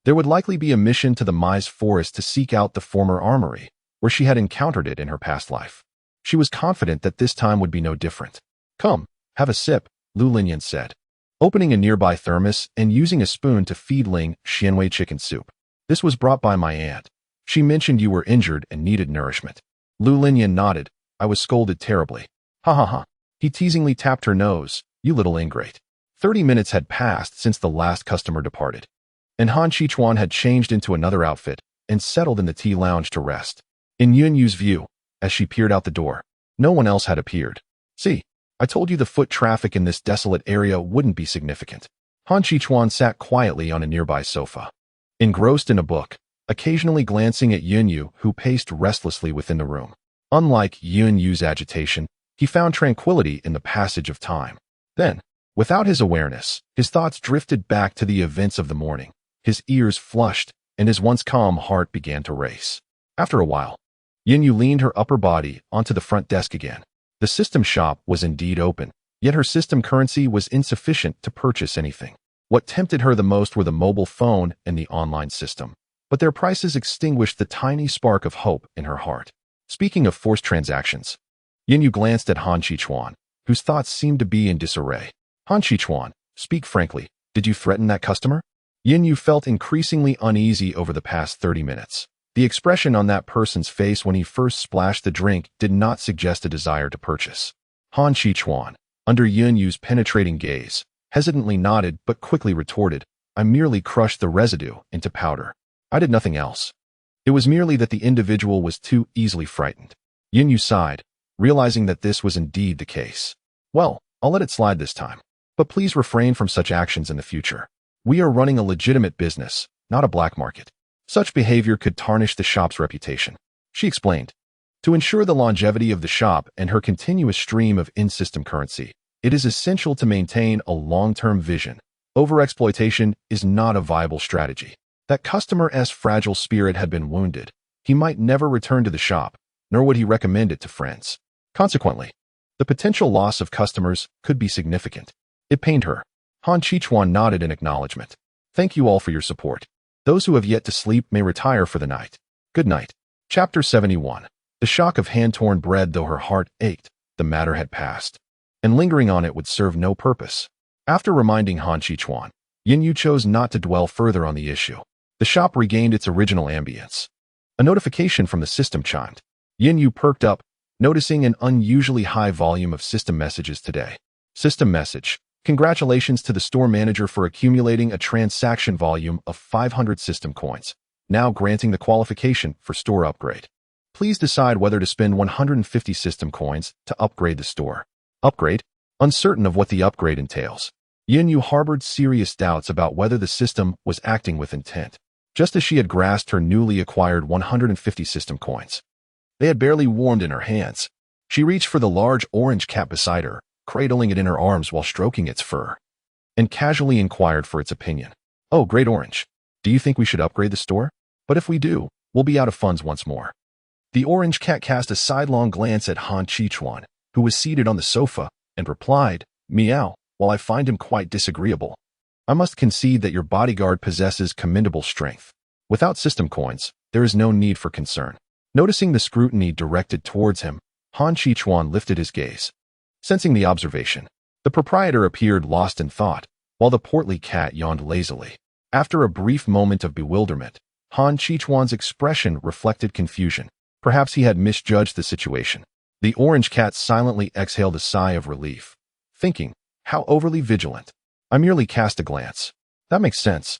There would likely be a mission to the Maize Forest to seek out the former armory, where she had encountered it in her past life. She was confident that this time would be no different. Come, have a sip, Lu Linyan said, opening a nearby thermos and using a spoon to feed Ling Xianwei chicken soup. This was brought by my aunt. She mentioned you were injured and needed nourishment. Lu Linyan nodded. I was scolded terribly. Ha ha ha. He teasingly tapped her nose. You little ingrate. 30 minutes had passed since the last customer departed, and Han Chichuan had changed into another outfit and settled in the tea lounge to rest. In Yunyu's view, as she peered out the door, no one else had appeared. See, I told you the foot traffic in this desolate area wouldn't be significant. Han Chichuan sat quietly on a nearby sofa, engrossed in a book, occasionally glancing at Yunyu, who paced restlessly within the room. Unlike Yunyu's agitation, he found tranquility in the passage of time. Then, without his awareness, his thoughts drifted back to the events of the morning. His ears flushed, and his once calm heart began to race. After a while, Yunyu leaned her upper body onto the front desk again. The system shop was indeed open, yet her system currency was insufficient to purchase anything. What tempted her the most were the mobile phone and the online system, but their prices extinguished the tiny spark of hope in her heart. Speaking of forced transactions, Yunyu glanced at Han Chichuan, whose thoughts seemed to be in disarray. Han Chichuan, speak frankly, did you threaten that customer? Yunyu felt increasingly uneasy over the past 30 minutes. The expression on that person's face when he first splashed the drink did not suggest a desire to purchase. Han Chichuan, under Yunyu's penetrating gaze, hesitantly nodded but quickly retorted, I merely crushed the residue into powder. I did nothing else. It was merely that the individual was too easily frightened. Yunyu sighed, realizing that this was indeed the case. Well, I'll let it slide this time. But please refrain from such actions in the future. We are running a legitimate business, not a black market. Such behavior could tarnish the shop's reputation. She explained. To ensure the longevity of the shop and her continuous stream of in-system currency, it is essential to maintain a long-term vision. Overexploitation is not a viable strategy. That customer's fragile spirit had been wounded. He might never return to the shop, nor would he recommend it to friends. Consequently, the potential loss of customers could be significant. It pained her. Han Chichuan nodded in acknowledgement. Thank you all for your support. Those who have yet to sleep may retire for the night. Good night. Chapter 71. The shock of hand-torn bread. Though her heart ached, the matter had passed, and lingering on it would serve no purpose. After reminding Han Chichuan, Yunyu chose not to dwell further on the issue. The shop regained its original ambience. A notification from the system chimed. Yunyu perked up, noticing an unusually high volume of system messages today. System message. Congratulations to the store manager for accumulating a transaction volume of 500 system coins, now granting the qualification for store upgrade. Please decide whether to spend 150 system coins to upgrade the store. Upgrade? Uncertain of what the upgrade entails, Yunyu harbored serious doubts about whether the system was acting with intent. Just as she had grasped her newly acquired 150 system coins, they had barely warmed in her hands. She reached for the large orange cat beside her, cradling it in her arms while stroking its fur, and casually inquired for its opinion. Oh, Great Orange, do you think we should upgrade the store? But if we do, we'll be out of funds once more. The orange cat cast a sidelong glance at Han Chichuan, who was seated on the sofa, and replied, Meow, while I find him quite disagreeable, I must concede that your bodyguard possesses commendable strength. Without system coins, there is no need for concern. Noticing the scrutiny directed towards him, Han Chichuan lifted his gaze. Sensing the observation, the proprietor appeared lost in thought, while the portly cat yawned lazily. After a brief moment of bewilderment, Han Chichuan's expression reflected confusion. Perhaps he had misjudged the situation. The orange cat silently exhaled a sigh of relief, thinking, how overly vigilant. I merely cast a glance. That makes sense.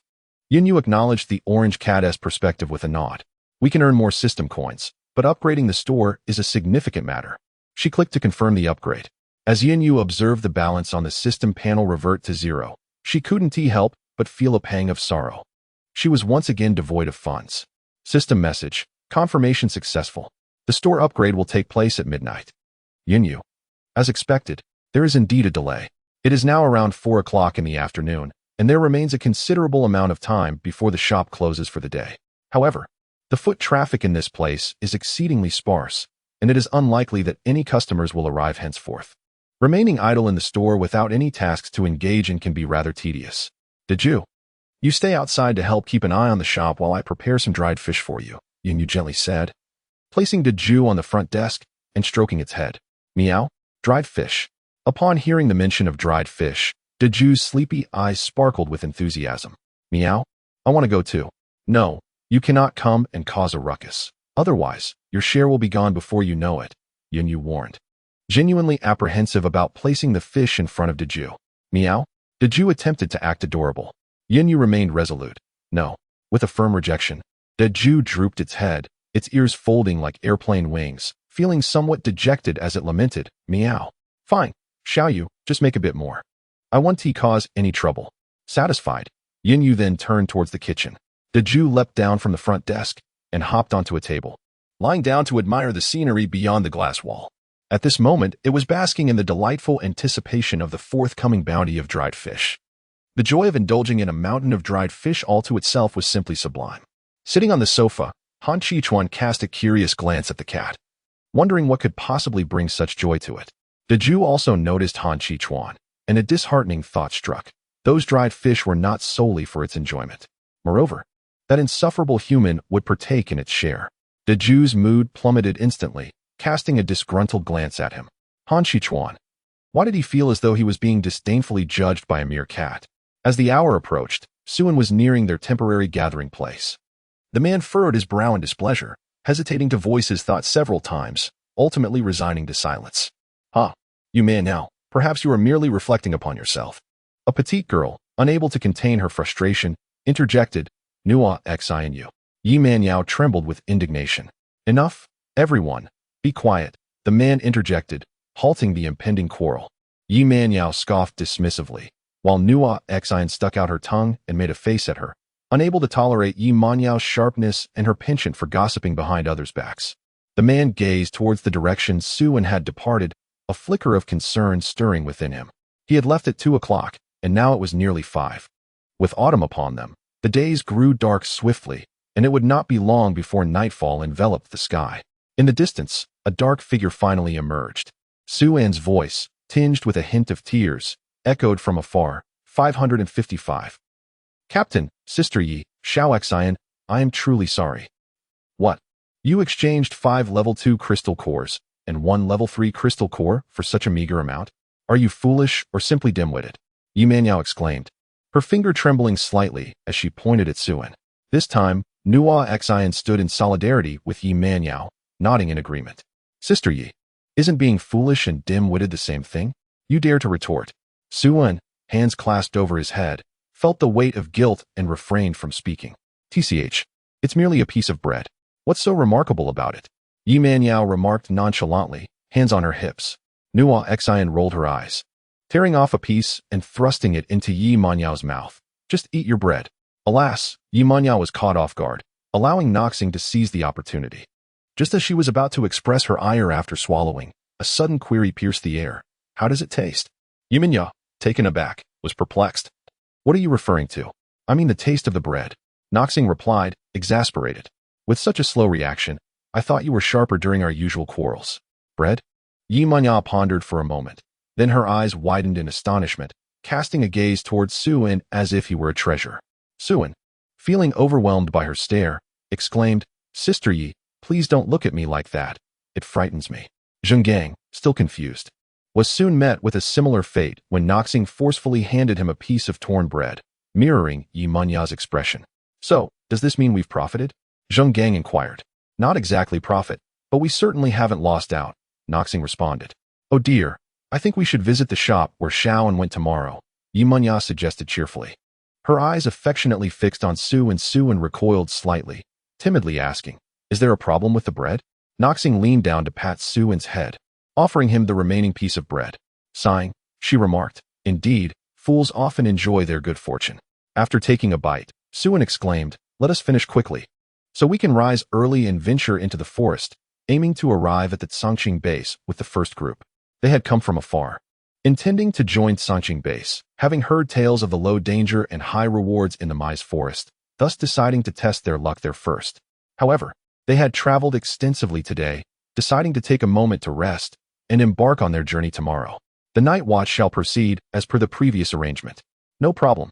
Yunyu acknowledged the orange cat's perspective with a nod. We can earn more system coins, but upgrading the store is a significant matter. She clicked to confirm the upgrade. As Yunyu observed the balance on the system panel revert to zero, she couldn't help but feel a pang of sorrow. She was once again devoid of funds. System message. Confirmation successful. The store upgrade will take place at midnight. Yunyu. As expected, there is indeed a delay. It is now around 4 o'clock in the afternoon, and there remains a considerable amount of time before the shop closes for the day. However, the foot traffic in this place is exceedingly sparse, and it is unlikely that any customers will arrive henceforth. Remaining idle in the store without any tasks to engage in can be rather tedious. Did you stay outside to help keep an eye on the shop while I prepare some dried fish for you, Yunyu gently said, placing Deju on the front desk and stroking its head. Meow, dried fish. Upon hearing the mention of dried fish, Deju's sleepy eyes sparkled with enthusiasm. Meow, I want to go too. No, You cannot come and cause a ruckus. Otherwise, your share will be gone before you know it, Yunyu warned. Genuinely apprehensive about placing the fish in front of Deju. Meow? Deju attempted to act adorable. Yunyu remained resolute. No. With a firm rejection. Deju drooped its head, its ears folding like airplane wings, feeling somewhat dejected as it lamented, meow. Fine, Xiaoyu, just make a bit more. I won't cause any trouble. Satisfied, Yunyu then turned towards the kitchen. Deju leapt down from the front desk and hopped onto a table, lying down to admire the scenery beyond the glass wall. At this moment, it was basking in the delightful anticipation of the forthcoming bounty of dried fish. The joy of indulging in a mountain of dried fish all to itself was simply sublime. Sitting on the sofa, Han Qichuan cast a curious glance at the cat, wondering what could possibly bring such joy to it. Deju also noticed Han Qichuan, and a disheartening thought struck. Those dried fish were not solely for its enjoyment. Moreover, that insufferable human would partake in its share. Deju's mood plummeted instantly, casting a disgruntled glance at him. Han Qichuan. Why did he feel as though he was being disdainfully judged by a mere cat? As the hour approached, Suan was nearing their temporary gathering place. The man furrowed his brow in displeasure, hesitating to voice his thoughts several times, ultimately resigning to silence. You man now, perhaps you are merely reflecting upon yourself. A petite girl, unable to contain her frustration, interjected, Nua xinu. Yi Man Yao trembled with indignation. Enough, everyone. Be quiet, the man interjected, halting the impending quarrel. Yi Man Yao scoffed dismissively, while Nua Xin stuck out her tongue and made a face at her, unable to tolerate Yi Man Yao's sharpness and her penchant for gossiping behind others' backs. The man gazed towards the direction Suan had departed, a flicker of concern stirring within him. He had left at 2 o'clock, and now it was nearly 5. With autumn upon them, the days grew dark swiftly, and it would not be long before nightfall enveloped the sky. In the distance, a dark figure finally emerged. Suan's voice, tinged with a hint of tears, echoed from afar, 555. Captain, Sister Yi, Xiao Xian, I am truly sorry. What? You exchanged 5 level 2 crystal cores and 1 level 3 crystal core for such a meager amount? Are you foolish or simply dim-witted? Yi Manyao exclaimed, her finger trembling slightly as she pointed at Suan. This time, Nua Xian stood in solidarity with Yi Manyao, nodding in agreement. Sister Yi, isn't being foolish and dim-witted the same thing? You dare to retort. Suan, hands clasped over his head, felt the weight of guilt and refrained from speaking. TCH, it's merely a piece of bread. What's so remarkable about it? Yi Manyao remarked nonchalantly, hands on her hips. Nua Xian rolled her eyes, tearing off a piece and thrusting it into Yi Manyao's mouth. Just eat your bread. Alas, Yi Manyao was caught off guard, allowing Noxing to seize the opportunity. Just as she was about to express her ire after swallowing, a sudden query pierced the air. How does it taste? Yi Manyao, taken aback, was perplexed. What are you referring to? I mean the taste of the bread. Noxing replied, exasperated. With such a slow reaction, I thought you were sharper during our usual quarrels. Bread? Yi Manyao pondered for a moment. Then her eyes widened in astonishment, casting a gaze towards Suan as if he were a treasure. Suan, feeling overwhelmed by her stare, exclaimed, Sister Yi, please don't look at me like that. It frightens me. Zhenggang, still confused, was soon met with a similar fate when Noxing forcefully handed him a piece of torn bread, mirroring Yi Manyao's expression. So, does this mean we've profited? Zhenggang inquired. Not exactly profit, but we certainly haven't lost out, Noxing responded. Oh dear, I think we should visit the shop where Xiaoan went tomorrow, Yi Manyao suggested cheerfully. Her eyes affectionately fixed on Suan recoiled slightly, timidly asking, is there a problem with the bread? Noxing leaned down to pat Suan's head, offering him the remaining piece of bread. Sighing, she remarked, indeed, fools often enjoy their good fortune. After taking a bite, Suan exclaimed, let us finish quickly, so we can rise early and venture into the forest, aiming to arrive at the Tsangqing base with the first group. They had come from afar, intending to join Tsangqing base, having heard tales of the low danger and high rewards in the Maize forest, thus deciding to test their luck there first. However, they had traveled extensively today, deciding to take a moment to rest and embark on their journey tomorrow. The night watch shall proceed as per the previous arrangement. No problem.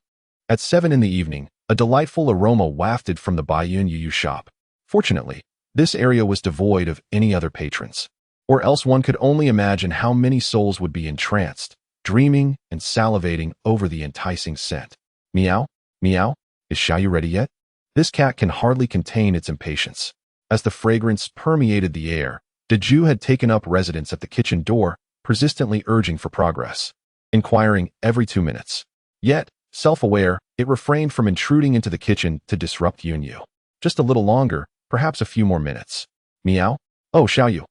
At 7 in the evening, a delightful aroma wafted from the Baiyun Yu shop. Fortunately, this area was devoid of any other patrons, or else one could only imagine how many souls would be entranced, dreaming and salivating over the enticing scent. Meow? Meow? Is Xiaoyu ready yet? This cat can hardly contain its impatience. As the fragrance permeated the air, Deju had taken up residence at the kitchen door, persistently urging for progress, inquiring every 2 minutes. Yet, self-aware, it refrained from intruding into the kitchen to disrupt Yunyu. Just a little longer, perhaps a few more minutes. Meow? Oh, Xiaoyu.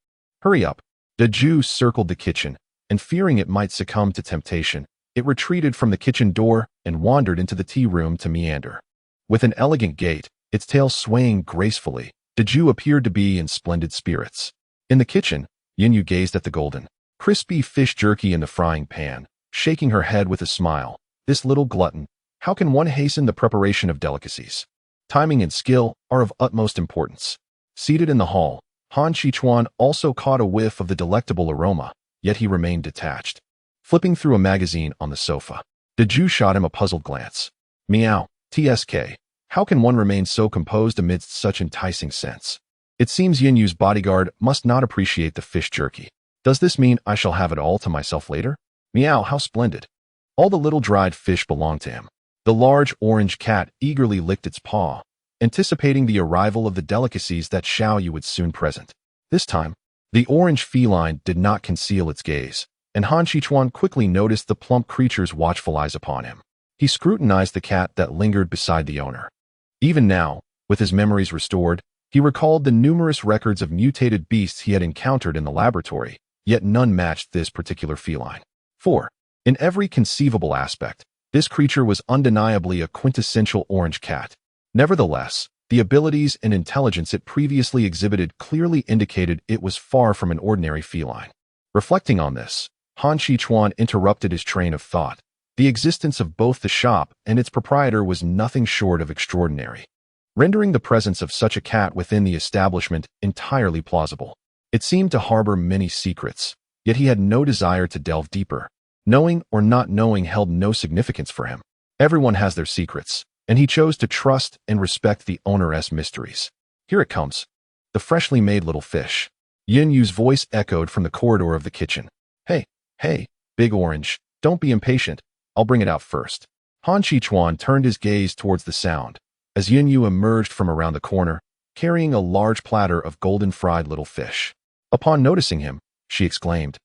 Hurry up. Deju circled the kitchen, and fearing it might succumb to temptation, it retreated from the kitchen door and wandered into the tea room to meander. With an elegant gait, its tail swaying gracefully, Deju appeared to be in splendid spirits. In the kitchen, Yunyu gazed at the golden, crispy fish jerky in the frying pan, shaking her head with a smile. This little glutton, how can one hasten the preparation of delicacies? Timing and skill are of utmost importance. Seated in the hall, Han Qichuan also caught a whiff of the delectable aroma, yet he remained detached. Flipping through a magazine on the sofa, Deju shot him a puzzled glance. Meow, TSK. How can one remain so composed amidst such enticing scents? It seems Yunyu's bodyguard must not appreciate the fish jerky. Does this mean I shall have it all to myself later? Meow, how splendid. All the little dried fish belong to him. The large orange cat eagerly licked its paw, anticipating the arrival of the delicacies that Xiaoyu would soon present. This time, the orange feline did not conceal its gaze, and Han Qichuan quickly noticed the plump creature's watchful eyes upon him. He scrutinized the cat that lingered beside the owner. Even now, with his memories restored, he recalled the numerous records of mutated beasts he had encountered in the laboratory, yet none matched this particular feline. 4. In every conceivable aspect, this creature was undeniably a quintessential orange cat. Nevertheless, the abilities and intelligence it previously exhibited clearly indicated it was far from an ordinary feline. Reflecting on this, Han Qichuan interrupted his train of thought. The existence of both the shop and its proprietor was nothing short of extraordinary, rendering the presence of such a cat within the establishment entirely plausible. It seemed to harbor many secrets, yet he had no desire to delve deeper. Knowing or not knowing held no significance for him. Everyone has their secrets, and he chose to trust and respect the owner's mysteries. Here it comes. The freshly made little fish. Yunyu's voice echoed from the corridor of the kitchen. Hey, Big Orange, don't be impatient. I'll bring it out first. Han Qichuan turned his gaze towards the sound, as Yunyu emerged from around the corner, carrying a large platter of golden fried little fish. Upon noticing him, she exclaimed,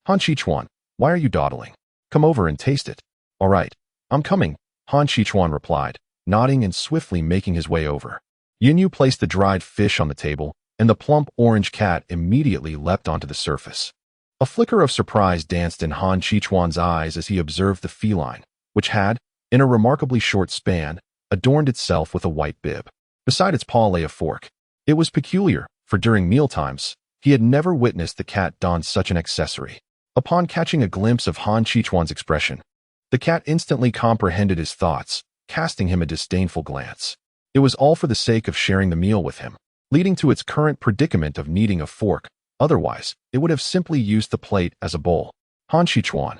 Han Qichuan, why are you dawdling? Come over and taste it. All right, I'm coming, Han Qichuan replied, nodding and swiftly making his way over. Yunyu placed the dried fish on the table, and the plump orange cat immediately leapt onto the surface. A flicker of surprise danced in Han Qichuan's eyes as he observed the feline, which had, in a remarkably short span, adorned itself with a white bib. Beside its paw lay a fork. It was peculiar, for during mealtimes, he had never witnessed the cat don such an accessory. Upon catching a glimpse of Han Qichuan's expression, the cat instantly comprehended his thoughts, casting him a disdainful glance. It was all for the sake of sharing the meal with him, leading to its current predicament of needing a fork. Otherwise, it would have simply used the plate as a bowl. Han Qichuan.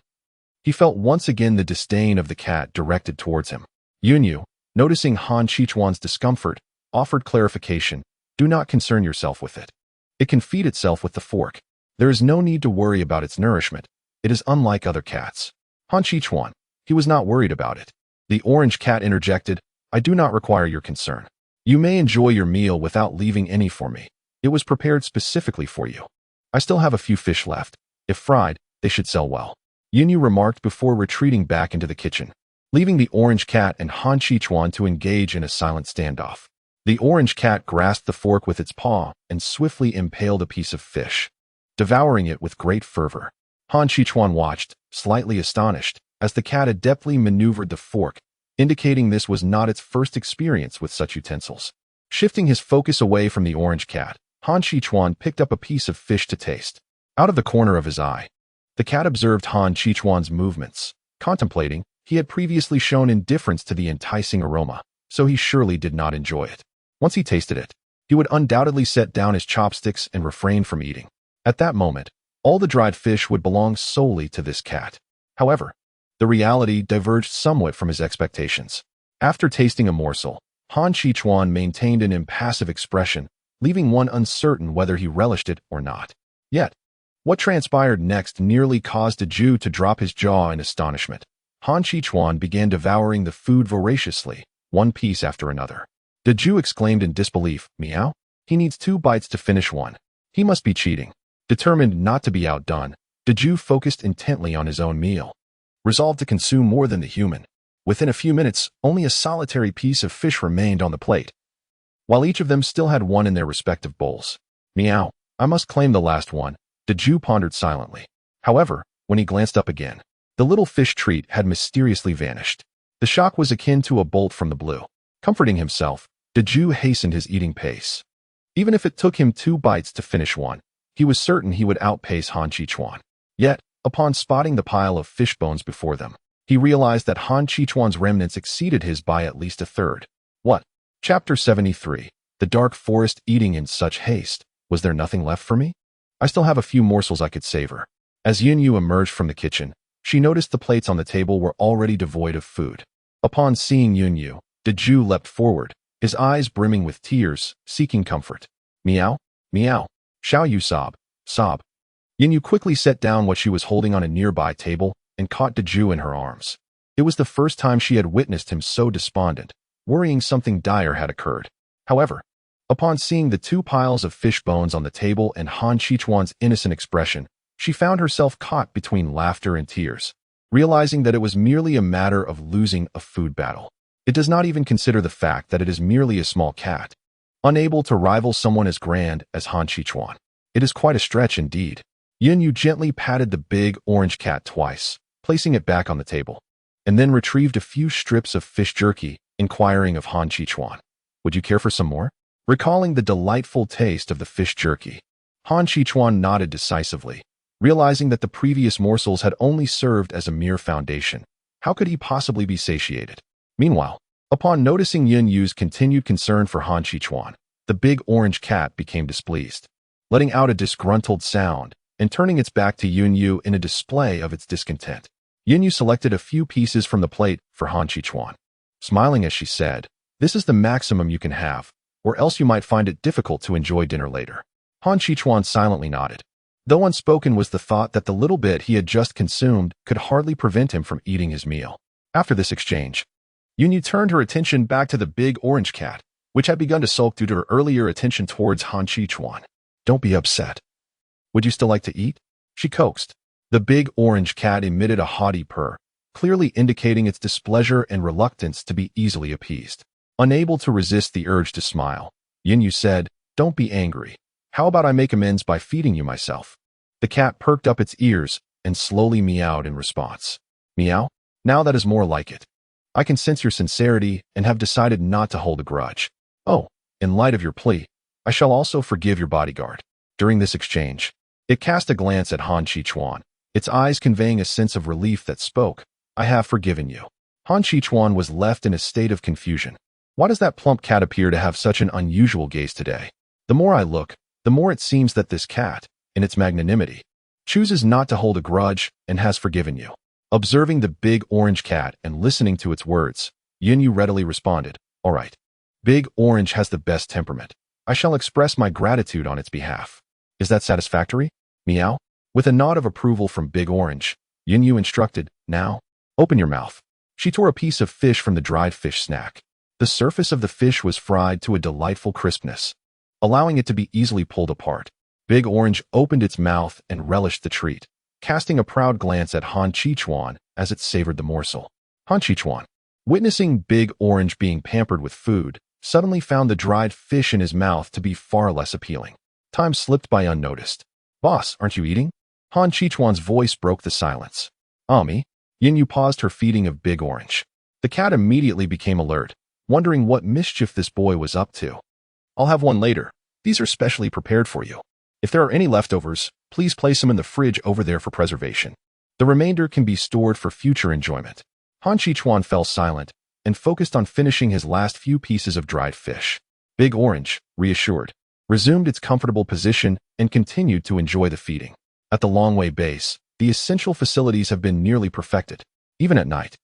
He felt once again the disdain of the cat directed towards him. Yunyu, noticing Han Qichuan's discomfort, offered clarification. Do not concern yourself with it. It can feed itself with the fork. There is no need to worry about its nourishment. It is unlike other cats. Han Qichuan. He was not worried about it. The orange cat interjected, I do not require your concern. You may enjoy your meal without leaving any for me. It was prepared specifically for you. I still have a few fish left. If fried, they should sell well. Yunyu remarked before retreating back into the kitchen, leaving the orange cat and Han Qichuan to engage in a silent standoff. The orange cat grasped the fork with its paw and swiftly impaled a piece of fish, devouring it with great fervor. Han Qichuan watched, slightly astonished, as the cat adeptly maneuvered the fork, indicating this was not its first experience with such utensils. Shifting his focus away from the orange cat, Han Qichuan picked up a piece of fish to taste. Out of the corner of his eye, the cat observed Han Qichuan's movements. Contemplating, he had previously shown indifference to the enticing aroma, so he surely did not enjoy it. Once he tasted it, he would undoubtedly set down his chopsticks and refrain from eating. At that moment, all the dried fish would belong solely to this cat. However, the reality diverged somewhat from his expectations. After tasting a morsel, Han Qichuan maintained an impassive expression, leaving one uncertain whether he relished it or not. Yet, what transpired next nearly caused Deju to drop his jaw in astonishment. Han Qichuan began devouring the food voraciously, one piece after another. Deju exclaimed in disbelief. Meow? He needs 2 bites to finish one. He must be cheating. Determined not to be outdone, Deju focused intently on his own meal, resolved to consume more than the human. Within a few minutes, only a solitary piece of fish remained on the plate, while each of them still had one in their respective bowls. Meow. I must claim the last one, Deju pondered silently. However, when he glanced up again, the little fish treat had mysteriously vanished. The shock was akin to a bolt from the blue. Comforting himself, Deju hastened his eating pace. Even if it took him 2 bites to finish one, he was certain he would outpace Han Chichuan. Yet, upon spotting the pile of fish bones before them, he realized that Han Chichuan's remnants exceeded his by at least a third. What? Chapter 73. The Dark Forest. Eating in such haste. Was there nothing left for me? I still have a few morsels I could savor. As Yunyu emerged from the kitchen, she noticed the plates on the table were already devoid of food. Upon seeing Yunyu, Deju leapt forward, his eyes brimming with tears, seeking comfort. Meow? Meow. Shall you sob? Sob. Yunyu quickly set down what she was holding on a nearby table and caught Deju in her arms. It was the first time she had witnessed him so despondent, worrying something dire had occurred. However, upon seeing the 2 piles of fish bones on the table and Han Chichuan's innocent expression, she found herself caught between laughter and tears, realizing that it was merely a matter of losing a food battle. It does not even consider the fact that it is merely a small cat, unable to rival someone as grand as Han Chichuan. It is quite a stretch indeed. Yunyu gently patted the big orange cat twice, placing it back on the table, and then retrieved a few strips of fish jerky, inquiring of Han Chichuan. Would you care for some more? Recalling the delightful taste of the fish jerky, Han Chichuan nodded decisively, realizing that the previous morsels had only served as a mere foundation. How could he possibly be satiated? Meanwhile, upon noticing Yunyu's continued concern for Han Chichuan, the big orange cat became displeased, letting out a disgruntled sound and turning its back to Yunyu in a display of its discontent. Yunyu selected a few pieces from the plate for Han Chichuan, smiling as she said, "This is the maximum you can have, or else you might find it difficult to enjoy dinner later." Han Chichuan silently nodded. Though unspoken was the thought that the little bit he had just consumed could hardly prevent him from eating his meal. After this exchange, Yunyu turned her attention back to the big orange cat, which had begun to sulk due to her earlier attention towards Han Chichuan. "Don't be upset. Would you still like to eat?" she coaxed. The big orange cat emitted a haughty purr, clearly indicating its displeasure and reluctance to be easily appeased. Unable to resist the urge to smile, Yunyu said, "Don't be angry. How about I make amends by feeding you myself?" The cat perked up its ears and slowly meowed in response. "Meow? Now that is more like it. I can sense your sincerity and have decided not to hold a grudge. Oh, in light of your plea, I shall also forgive your bodyguard." During this exchange, it cast a glance at Han Chichuan, its eyes conveying a sense of relief that spoke, "I have forgiven you." Han Chichuan was left in a state of confusion. Why does that plump cat appear to have such an unusual gaze today? The more I look, the more it seems that this cat, in its magnanimity, chooses not to hold a grudge and has forgiven you. Observing the big orange cat and listening to its words, Yunyu readily responded, "All right. Big Orange has the best temperament. I shall express my gratitude on its behalf. Is that satisfactory? Meow?" With a nod of approval from Big Orange, Yunyu instructed, "Now, open your mouth." She tore a piece of fish from the dried fish snack. The surface of the fish was fried to a delightful crispness, allowing it to be easily pulled apart. Big Orange opened its mouth and relished the treat, casting a proud glance at Han Chichuan as it savored the morsel. Han Chichuan, witnessing Big Orange being pampered with food, suddenly found the dried fish in his mouth to be far less appealing. Time slipped by unnoticed. "Boss, aren't you eating?" Han Chichuan's voice broke the silence. "Me?" Yunyu paused her feeding of Big Orange. The cat immediately became alert, wondering what mischief this boy was up to. "I'll have one later. These are specially prepared for you. If there are any leftovers, please place them in the fridge over there for preservation. The remainder can be stored for future enjoyment." Han Chichuan fell silent and focused on finishing his last few pieces of dried fish. Big Orange, reassured, resumed its comfortable position and continued to enjoy the feeding. At the Longway base, the essential facilities have been nearly perfected, even at night.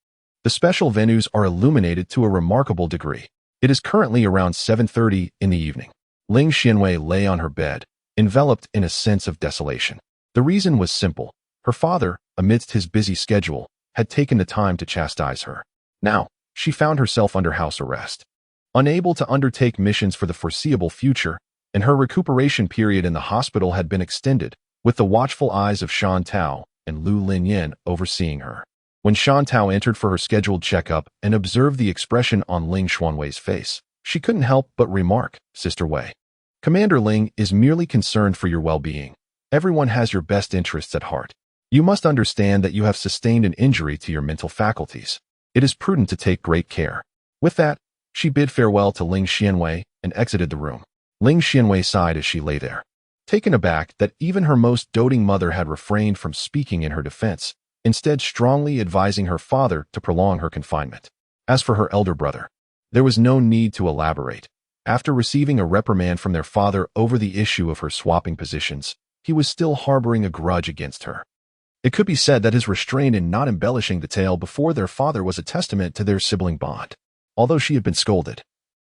The special venues are illuminated to a remarkable degree. It is currently around 7:30 in the evening. Ling Xianwei lay on her bed, enveloped in a sense of desolation. The reason was simple. Her father, amidst his busy schedule, had taken the time to chastise her. Now, she found herself under house arrest. unable to undertake missions for the foreseeable future, and her recuperation period in the hospital had been extended, with the watchful eyes of Shan Tao and Lu Linyin overseeing her. When Shan Tao entered for her scheduled checkup and observed the expression on Ling Xuanwei's face, she couldn't help but remark, "Sister Wei, Commander Ling is merely concerned for your well-being. Everyone has your best interests at heart. You must understand that you have sustained an injury to your mental faculties. It is prudent to take great care." With that, she bid farewell to Ling Xianwei and exited the room. Ling Xianwei sighed as she lay there, taken aback that even her most doting mother had refrained from speaking in her defense, instead strongly advising her father to prolong her confinement. As for her elder brother, there was no need to elaborate. After receiving a reprimand from their father over the issue of her swapping positions, he was still harboring a grudge against her. It could be said that his restraint in not embellishing the tale before their father was a testament to their sibling bond. Although she had been scolded,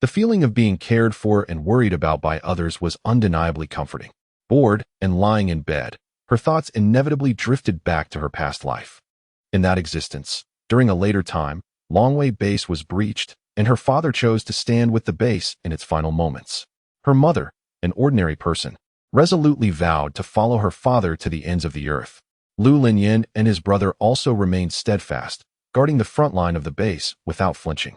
the feeling of being cared for and worried about by others was undeniably comforting. Bored and lying in bed, her thoughts inevitably drifted back to her past life. In that existence, during a later time, Longwei Base was breached, and her father chose to stand with the base in its final moments. Her mother, an ordinary person, resolutely vowed to follow her father to the ends of the earth. Lu Linyin and his brother also remained steadfast, guarding the front line of the base without flinching.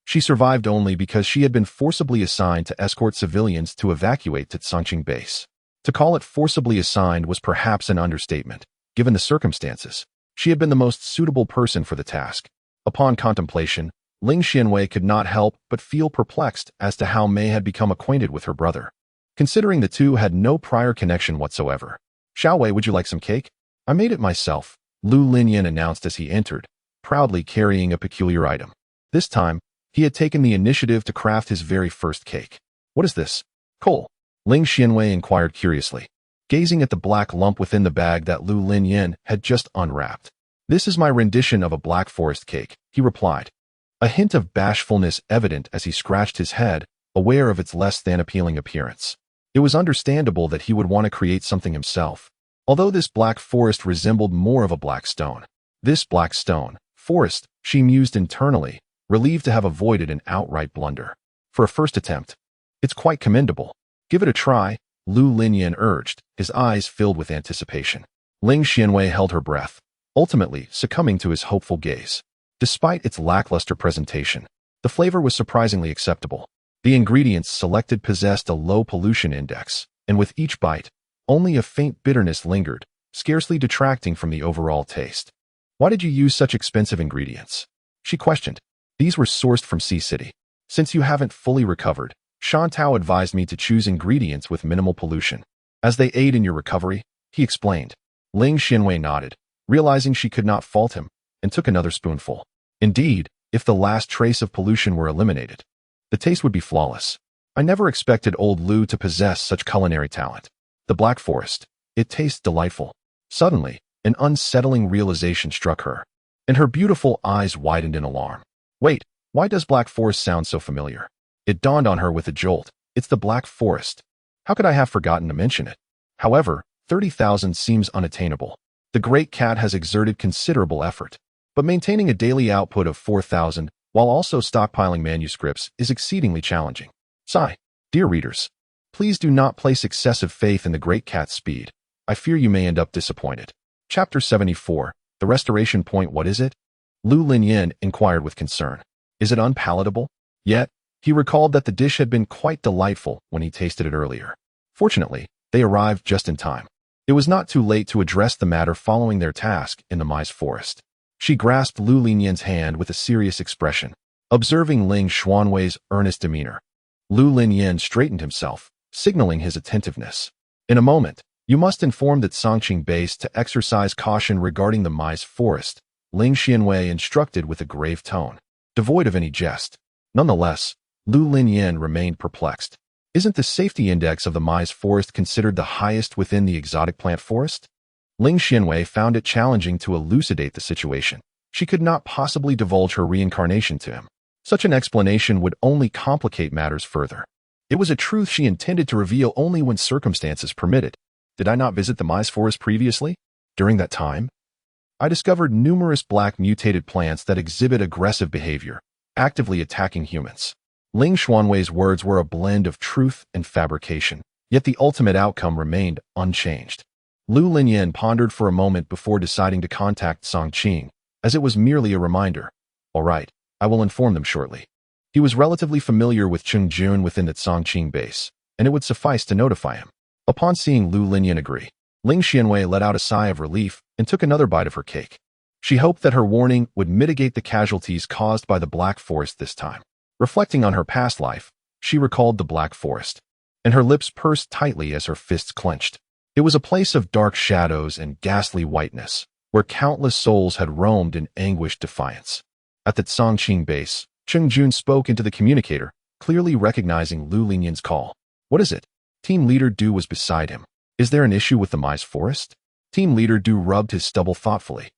She survived only because she had been forcibly assigned to escort civilians to evacuate Tsangqing Base. To call it forcibly assigned was perhaps an understatement. Given the circumstances, she had been the most suitable person for the task. Upon contemplation, Ling Xianwei could not help but feel perplexed as to how Mei had become acquainted with her brother, considering the two had no prior connection whatsoever. "Xiaowei, would you like some cake? I made it myself," Lu Linyin announced as he entered, proudly carrying a peculiar item. This time, he had taken the initiative to craft his very first cake. "What is this?" "Coal," Ling Xianwei inquired curiously, gazing at the black lump within the bag that Lu Linyin had just unwrapped. "This is my rendition of a black forest cake," he replied, a hint of bashfulness evident as he scratched his head, aware of its less than appealing appearance. It was understandable that he would want to create something himself, although this black forest resembled more of a black stone. This black stone, forest, she mused internally, relieved to have avoided an outright blunder. For a first attempt, it's quite commendable. "Give it a try," Lu Linyin urged, his eyes filled with anticipation. Ling Xianwei held her breath, ultimately succumbing to his hopeful gaze. Despite its lackluster presentation, the flavor was surprisingly acceptable. The ingredients selected possessed a low pollution index, and with each bite, only a faint bitterness lingered, scarcely detracting from the overall taste. "Why did you use such expensive ingredients?" she questioned. "These were sourced from Sea City. Since you haven't fully recovered, Shan Tao advised me to choose ingredients with minimal pollution, as they aid in your recovery," he explained. Ling Xianwei nodded, realizing she could not fault him, and took another spoonful. Indeed, if the last trace of pollution were eliminated, the taste would be flawless. "I never expected old Lu to possess such culinary talent. The black forest, it tastes delightful." Suddenly, an unsettling realization struck her, and her beautiful eyes widened in alarm. "Wait, why does black forest sound so familiar?" It dawned on her with a jolt. "It's the black forest. How could I have forgotten to mention it?" However, 30,000 seems unattainable. The great cat has exerted considerable effort, but maintaining a daily output of 4,000 while also stockpiling manuscripts is exceedingly challenging. Sigh. Dear readers, please do not place excessive faith in the great cat's speed. I fear you may end up disappointed. Chapter 74, The Restoration Point. What is it? Lu Linyin inquired with concern. Is it unpalatable? Yet, he recalled that the dish had been quite delightful when he tasted it earlier. Fortunately, they arrived just in time. It was not too late to address the matter following their task in the mice forest. She grasped Lu Linyin's hand with a serious expression, observing Ling Xuanwei's earnest demeanor. Lu Linyin straightened himself, signaling his attentiveness. "In a moment, you must inform the Tsangqing Base to exercise caution regarding the mice forest," Ling Xianwei instructed with a grave tone, devoid of any jest. Nonetheless, Lu Linyin remained perplexed. Isn't the safety index of the mice forest considered the highest within the exotic plant forest? Ling Xianwei found it challenging to elucidate the situation. She could not possibly divulge her reincarnation to him. Such an explanation would only complicate matters further. It was a truth she intended to reveal only when circumstances permitted. "Did I not visit the mice forest previously? During that time, I discovered numerous black mutated plants that exhibit aggressive behavior, actively attacking humans. Ling Xuanwei's words were a blend of truth and fabrication, yet the ultimate outcome remained unchanged. Lu Linyan pondered for a moment before deciding to contact Song Qing, as it was merely a reminder. All right, I will inform them shortly. He was relatively familiar with Cheng Jun within the Song Qing base, and it would suffice to notify him. Upon seeing Lu Linyan agree, Ling Xianwei let out a sigh of relief and took another bite of her cake. She hoped that her warning would mitigate the casualties caused by the Black Forest this time. Reflecting on her past life, she recalled the Black Forest, and her lips pursed tightly as her fists clenched. It was a place of dark shadows and ghastly whiteness, where countless souls had roamed in anguished defiance. At the Songqing base, Cheng Jun spoke into the communicator, clearly recognizing Lu Linyan's call. What is it? Team Leader Du was beside him. Is there an issue with the Mice Forest? Team Leader Du rubbed his stubble thoughtfully.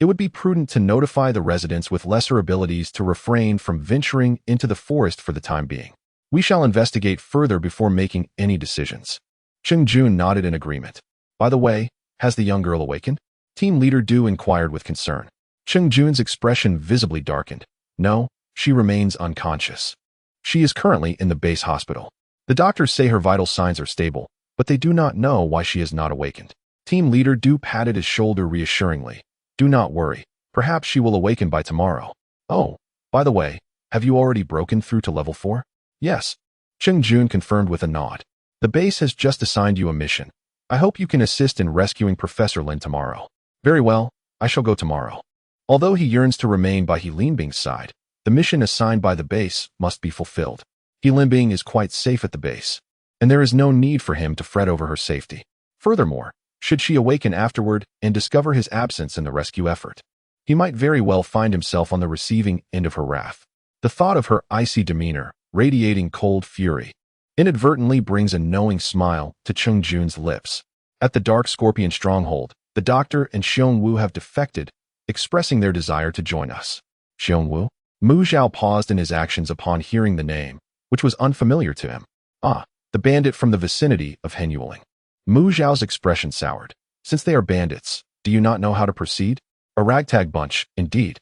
It would be prudent to notify the residents with lesser abilities to refrain from venturing into the forest for the time being. We shall investigate further before making any decisions. Cheng Jun nodded in agreement. By the way, has the young girl awakened? Team Leader Du inquired with concern. Cheng Jun's expression visibly darkened. No, she remains unconscious. She is currently in the base hospital. The doctors say her vital signs are stable, but they do not know why she has not awakened. Team Leader Du patted his shoulder reassuringly. Do not worry. Perhaps she will awaken by tomorrow. Oh, by the way, have you already broken through to level 4? Yes. Cheng Jun confirmed with a nod. The base has just assigned you a mission. I hope you can assist in rescuing Professor Lin tomorrow. Very well, I shall go tomorrow. Although he yearns to remain by He Linbing's side, the mission assigned by the base must be fulfilled. He Linbing is quite safe at the base, and there is no need for him to fret over her safety. Furthermore, should she awaken afterward and discover his absence in the rescue effort, he might very well find himself on the receiving end of her wrath. The thought of her icy demeanor, radiating cold fury, inadvertently brings a knowing smile to Cheng Jun's lips. At the Dark Scorpion stronghold, the doctor and Xiong Wu have defected, expressing their desire to join us. Xiong Wu? Mu Zhao paused in his actions upon hearing the name, which was unfamiliar to him. Ah, the bandit from the vicinity of Henyuling. Mu Zhao's expression soured. Since they are bandits, do you not know how to proceed? A ragtag bunch, indeed.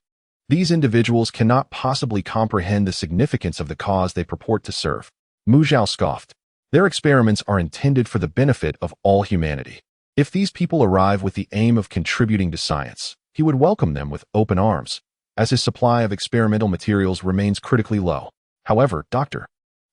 These individuals cannot possibly comprehend the significance of the cause they purport to serve. Mu Zhao scoffed. Their experiments are intended for the benefit of all humanity. If these people arrive with the aim of contributing to science, he would welcome them with open arms, as his supply of experimental materials remains critically low. However, Doctor,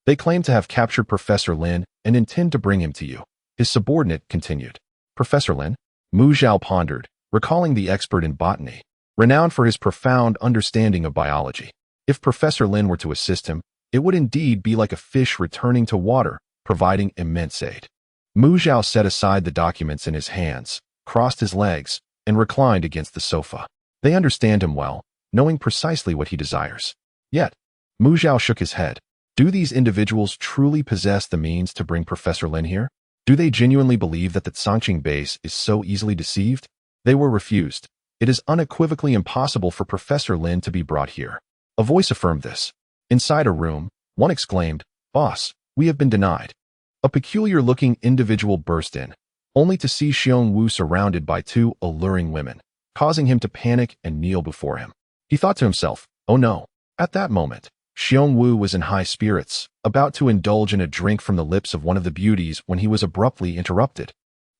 they claim to have captured Professor Lin and intend to bring him to you. His subordinate continued. Professor Lin? Mu Zhao pondered, recalling the expert in botany, renowned for his profound understanding of biology. If Professor Lin were to assist him, it would indeed be like a fish returning to water, providing immense aid. Mu Zhao set aside the documents in his hands, crossed his legs, and reclined against the sofa. They understand him well, knowing precisely what he desires. Yet, Mu Zhao shook his head. Do these individuals truly possess the means to bring Professor Lin here? Do they genuinely believe that the Songqing base is so easily deceived? They were refused. It is unequivocally impossible for Professor Lin to be brought here. A voice affirmed this. Inside a room, one exclaimed, Boss, we have been denied. A peculiar-looking individual burst in, only to see Xiong Wu surrounded by two alluring women, causing him to panic and kneel before him. He thought to himself, oh no. At that moment, Xiong Wu was in high spirits, about to indulge in a drink from the lips of one of the beauties when he was abruptly interrupted,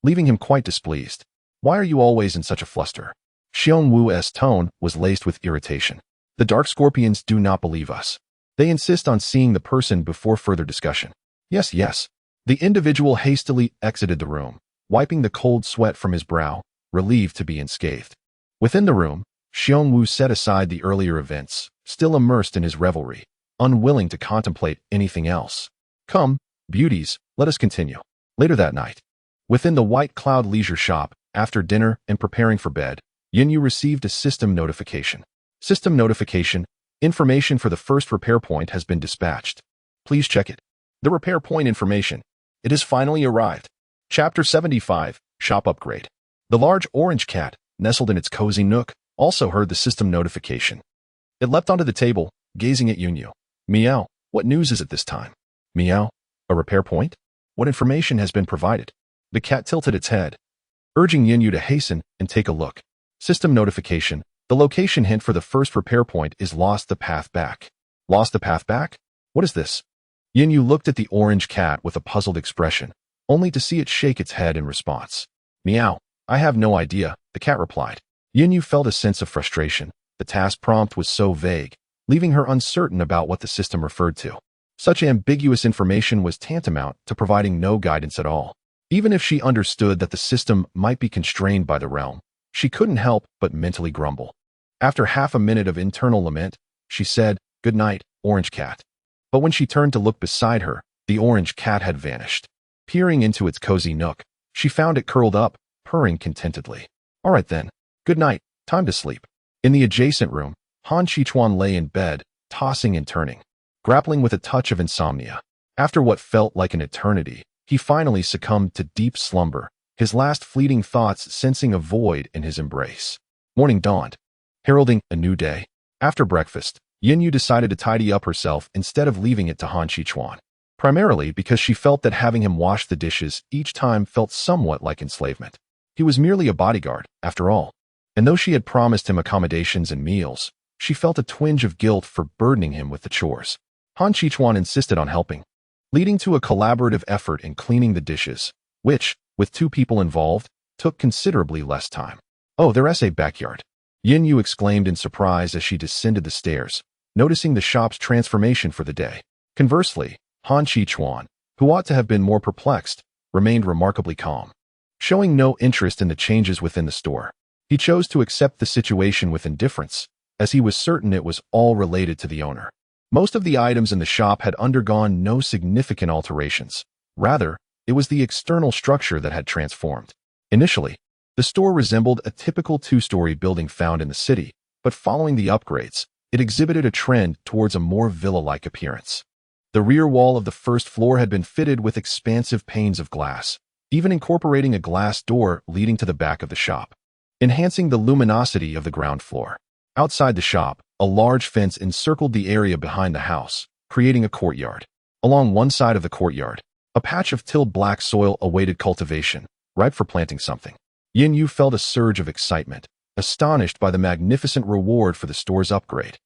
leaving him quite displeased. Why are you always in such a fluster? Xiong Wu's tone was laced with irritation. The Dark Scorpions do not believe us. They insist on seeing the person before further discussion. Yes, yes. The individual hastily exited the room, wiping the cold sweat from his brow, relieved to be unscathed. Within the room, Xiong Wu set aside the earlier events, still immersed in his revelry, unwilling to contemplate anything else. Come, beauties, let us continue. Later that night, within the White Cloud Leisure Shop, after dinner and preparing for bed, Yinyu received a system notification. System notification, information for the first repair point has been dispatched. Please check it. The repair point information. It has finally arrived. Chapter 75, Shop Upgrade. The large orange cat, nestled in its cozy nook, also heard the system notification. It leapt onto the table, gazing at Yunyu. Meow, what news is it this time? Meow, a repair point? What information has been provided? The cat tilted its head, urging Yunyu to hasten and take a look. System notification. The location hint for the first repair point is lost the path back. Lost the path back? What is this? Yin Yu looked at the orange cat with a puzzled expression, only to see it shake its head in response. Meow. I have no idea, the cat replied. Yin Yu felt a sense of frustration. The task prompt was so vague, leaving her uncertain about what the system referred to. Such ambiguous information was tantamount to providing no guidance at all. Even if she understood that the system might be constrained by the realm, she couldn't help but mentally grumble. After half a minute of internal lament, she said, "Good night, orange cat." But when she turned to look beside her, the orange cat had vanished. Peering into its cozy nook, she found it curled up, purring contentedly. All right then, good night, time to sleep. In the adjacent room, Han Qichuan lay in bed, tossing and turning, grappling with a touch of insomnia. After what felt like an eternity, he finally succumbed to deep slumber, his last fleeting thoughts sensing a void in his embrace. Morning dawned, heralding a new day. After breakfast, Yin Yu decided to tidy up herself instead of leaving it to Han Qichuan, primarily because she felt that having him wash the dishes each time felt somewhat like enslavement. He was merely a bodyguard, after all, and though she had promised him accommodations and meals, she felt a twinge of guilt for burdening him with the chores. Han Qichuan insisted on helping, leading to a collaborative effort in cleaning the dishes, which, with two people involved, took considerably less time. Oh, there's a backyard. Yin Yu exclaimed in surprise as she descended the stairs, noticing the shop's transformation for the day. Conversely, Han Qichuan, who ought to have been more perplexed, remained remarkably calm, showing no interest in the changes within the store. He chose to accept the situation with indifference, as he was certain it was all related to the owner. Most of the items in the shop had undergone no significant alterations. Rather, it was the external structure that had transformed. Initially, the store resembled a typical two-story building found in the city, but following the upgrades, it exhibited a trend towards a more villa-like appearance. The rear wall of the first floor had been fitted with expansive panes of glass, even incorporating a glass door leading to the back of the shop, enhancing the luminosity of the ground floor. Outside the shop, a large fence encircled the area behind the house, creating a courtyard. Along one side of the courtyard, a patch of tilled black soil awaited cultivation, ripe for planting something. Yin Yu felt a surge of excitement, astonished by the magnificent reward for the store's upgrade.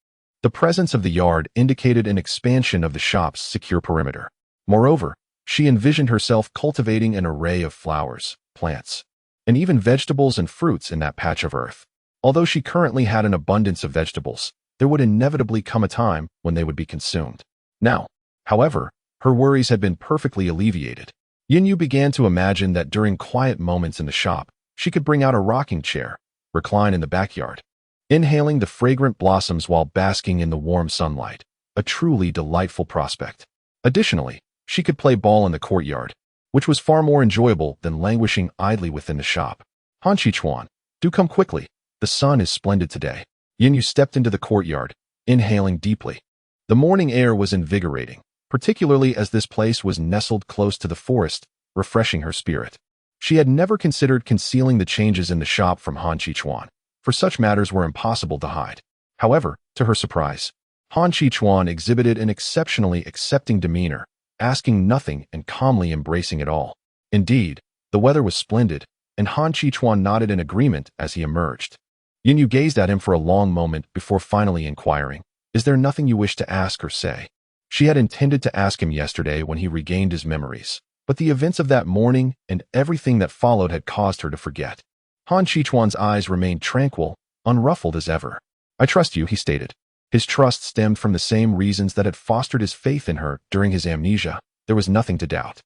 The presence of the yard indicated an expansion of the shop's secure perimeter. Moreover, she envisioned herself cultivating an array of flowers, plants, and even vegetables and fruits in that patch of earth. Although she currently had an abundance of vegetables, there would inevitably come a time when they would be consumed. Now, however, her worries had been perfectly alleviated. Yin Yu began to imagine that during quiet moments in the shop, she could bring out a rocking chair, recline in the backyard, inhaling the fragrant blossoms while basking in the warm sunlight, a truly delightful prospect. Additionally, she could play ball in the courtyard, which was far more enjoyable than languishing idly within the shop. Han Qichuan, do come quickly. The sun is splendid today. Yin Yu stepped into the courtyard, inhaling deeply. The morning air was invigorating, particularly as this place was nestled close to the forest, refreshing her spirit. She had never considered concealing the changes in the shop from Han Qichuan, for such matters were impossible to hide. However, to her surprise, Han Qichuan exhibited an exceptionally accepting demeanor, asking nothing and calmly embracing it all. Indeed, the weather was splendid, and Han Qichuan nodded in agreement as he emerged. Yin Yu gazed at him for a long moment before finally inquiring, "Is there nothing you wish to ask or say?" She had intended to ask him yesterday when he regained his memories, but the events of that morning and everything that followed had caused her to forget. Han Qichuan's eyes remained tranquil, unruffled as ever. "I trust you," he stated. His trust stemmed from the same reasons that had fostered his faith in her during his amnesia. There was nothing to doubt.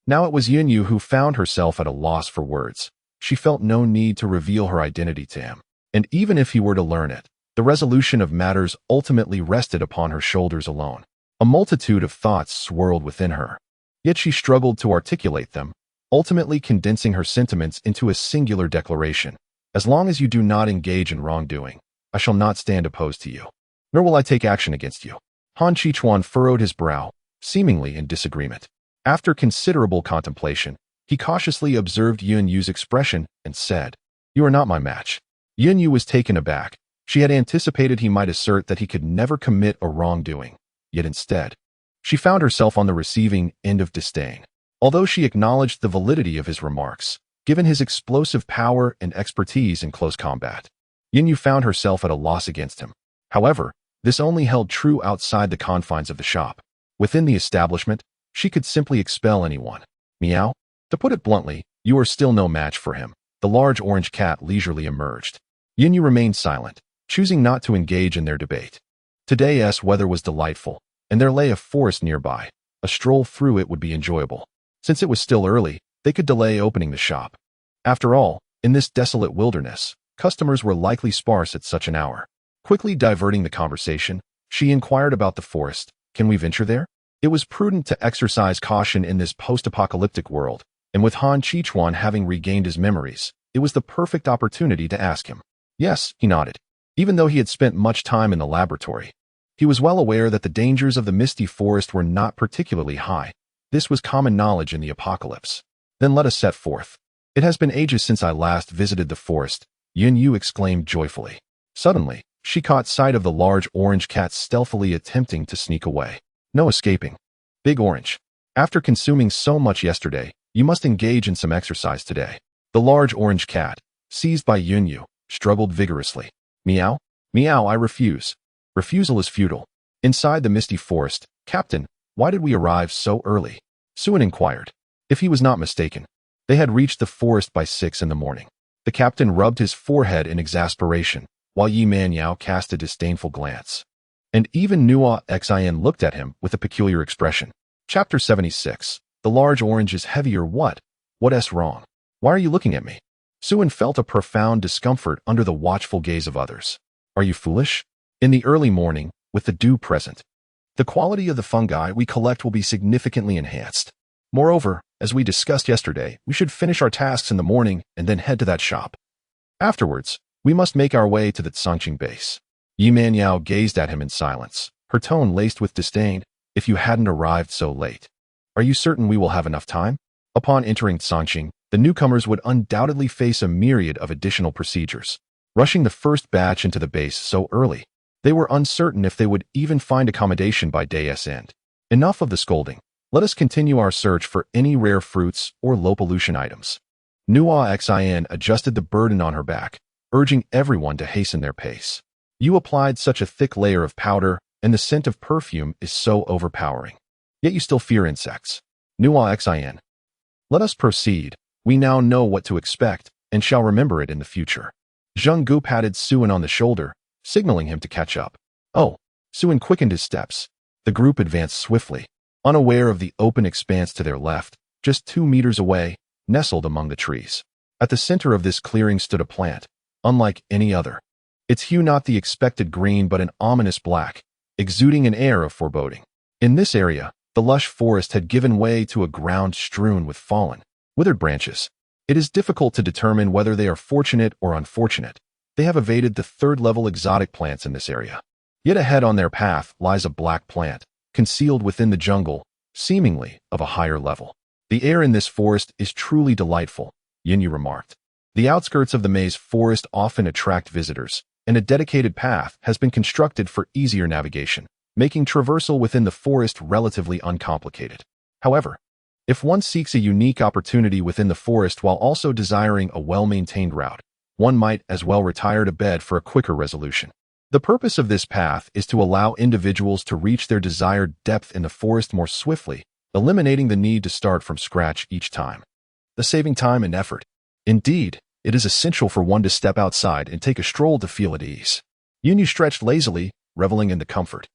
Now it was Yin Yu who found herself at a loss for words. She felt no need to reveal her identity to him. And even if he were to learn it, the resolution of matters ultimately rested upon her shoulders alone. A multitude of thoughts swirled within her, yet she struggled to articulate them, ultimately condensing her sentiments into a singular declaration. "As long as you do not engage in wrongdoing, I shall not stand opposed to you, nor will I take action against you." Han Qichuan furrowed his brow, seemingly in disagreement. After considerable contemplation, he cautiously observed Yin Yu's expression and said, "You are not my match." Yin Yu was taken aback. She had anticipated he might assert that he could never commit a wrongdoing, yet instead, she found herself on the receiving end of disdain. Although she acknowledged the validity of his remarks, given his explosive power and expertise in close combat, Yin Yu found herself at a loss against him. However, this only held true outside the confines of the shop. Within the establishment, she could simply expel anyone. Meow? To put it bluntly, you are still no match for him. The large orange cat leisurely emerged. Yinyu remained silent, choosing not to engage in their debate. Today's weather was delightful, and there lay a forest nearby. A stroll through it would be enjoyable. Since it was still early, they could delay opening the shop. After all, in this desolate wilderness, customers were likely sparse at such an hour. Quickly diverting the conversation, she inquired about the forest. Can we venture there? It was prudent to exercise caution in this post-apocalyptic world, and with Han Chichuan having regained his memories, it was the perfect opportunity to ask him. Yes, he nodded. Even though he had spent much time in the laboratory, he was well aware that the dangers of the misty forest were not particularly high. This was common knowledge in the apocalypse. Then let us set forth. It has been ages since I last visited the forest, Yinyu exclaimed joyfully. Suddenly, she caught sight of the large orange cat stealthily attempting to sneak away. No escaping. Big Orange. After consuming so much yesterday, you must engage in some exercise today. The large orange cat, seized by Yinyu, struggled vigorously. Meow? Meow, I refuse. Refusal is futile. Inside the misty forest, Captain, why did we arrive so early? Suen inquired. If he was not mistaken, they had reached the forest by 6 in the morning. The captain rubbed his forehead in exasperation, while Yi Manyao cast a disdainful glance. And even Nua Xin looked at him with a peculiar expression. Chapter 76. The large orange is heavy or what? What's wrong? Why are you looking at me? Suen felt a profound discomfort under the watchful gaze of others. Are you foolish? In the early morning, with the dew present, the quality of the fungi we collect will be significantly enhanced. Moreover, as we discussed yesterday, we should finish our tasks in the morning and then head to that shop. Afterwards, we must make our way to the Tsangqing base. Yi Manyao gazed at him in silence, her tone laced with disdain. If you hadn't arrived so late, are you certain we will have enough time? Upon entering Tsangqing, the newcomers would undoubtedly face a myriad of additional procedures. Rushing the first batch into the base so early, they were uncertain if they would even find accommodation by day's end. Enough of the scolding. Let us continue our search for any rare fruits or low pollution items. Nua Xin adjusted the burden on her back, urging everyone to hasten their pace. You applied such a thick layer of powder, and the scent of perfume is so overpowering. Yet you still fear insects. Nua Xin. Let us proceed. We now know what to expect, and shall remember it in the future. Zheng Gu patted Suen on the shoulder, signaling him to catch up. Oh, Suen quickened his steps. The group advanced swiftly, unaware of the open expanse to their left, just 2 meters away, nestled among the trees. At the center of this clearing stood a plant, unlike any other. Its hue not the expected green but an ominous black, exuding an air of foreboding. In this area, the lush forest had given way to a ground strewn with fallen, withered branches. It is difficult to determine whether they are fortunate or unfortunate. They have evaded the 3rd-level exotic plants in this area. Yet ahead on their path lies a black plant, concealed within the jungle, seemingly of a higher level. The air in this forest is truly delightful, Yinyu remarked. The outskirts of the maze forest often attract visitors, and a dedicated path has been constructed for easier navigation, making traversal within the forest relatively uncomplicated. However, if one seeks a unique opportunity within the forest while also desiring a well-maintained route, one might as well retire to bed for a quicker resolution. The purpose of this path is to allow individuals to reach their desired depth in the forest more swiftly, eliminating the need to start from scratch each time, thus saving time and effort. Indeed, it is essential for one to step outside and take a stroll to feel at ease. Yunyu stretched lazily, reveling in the comfort.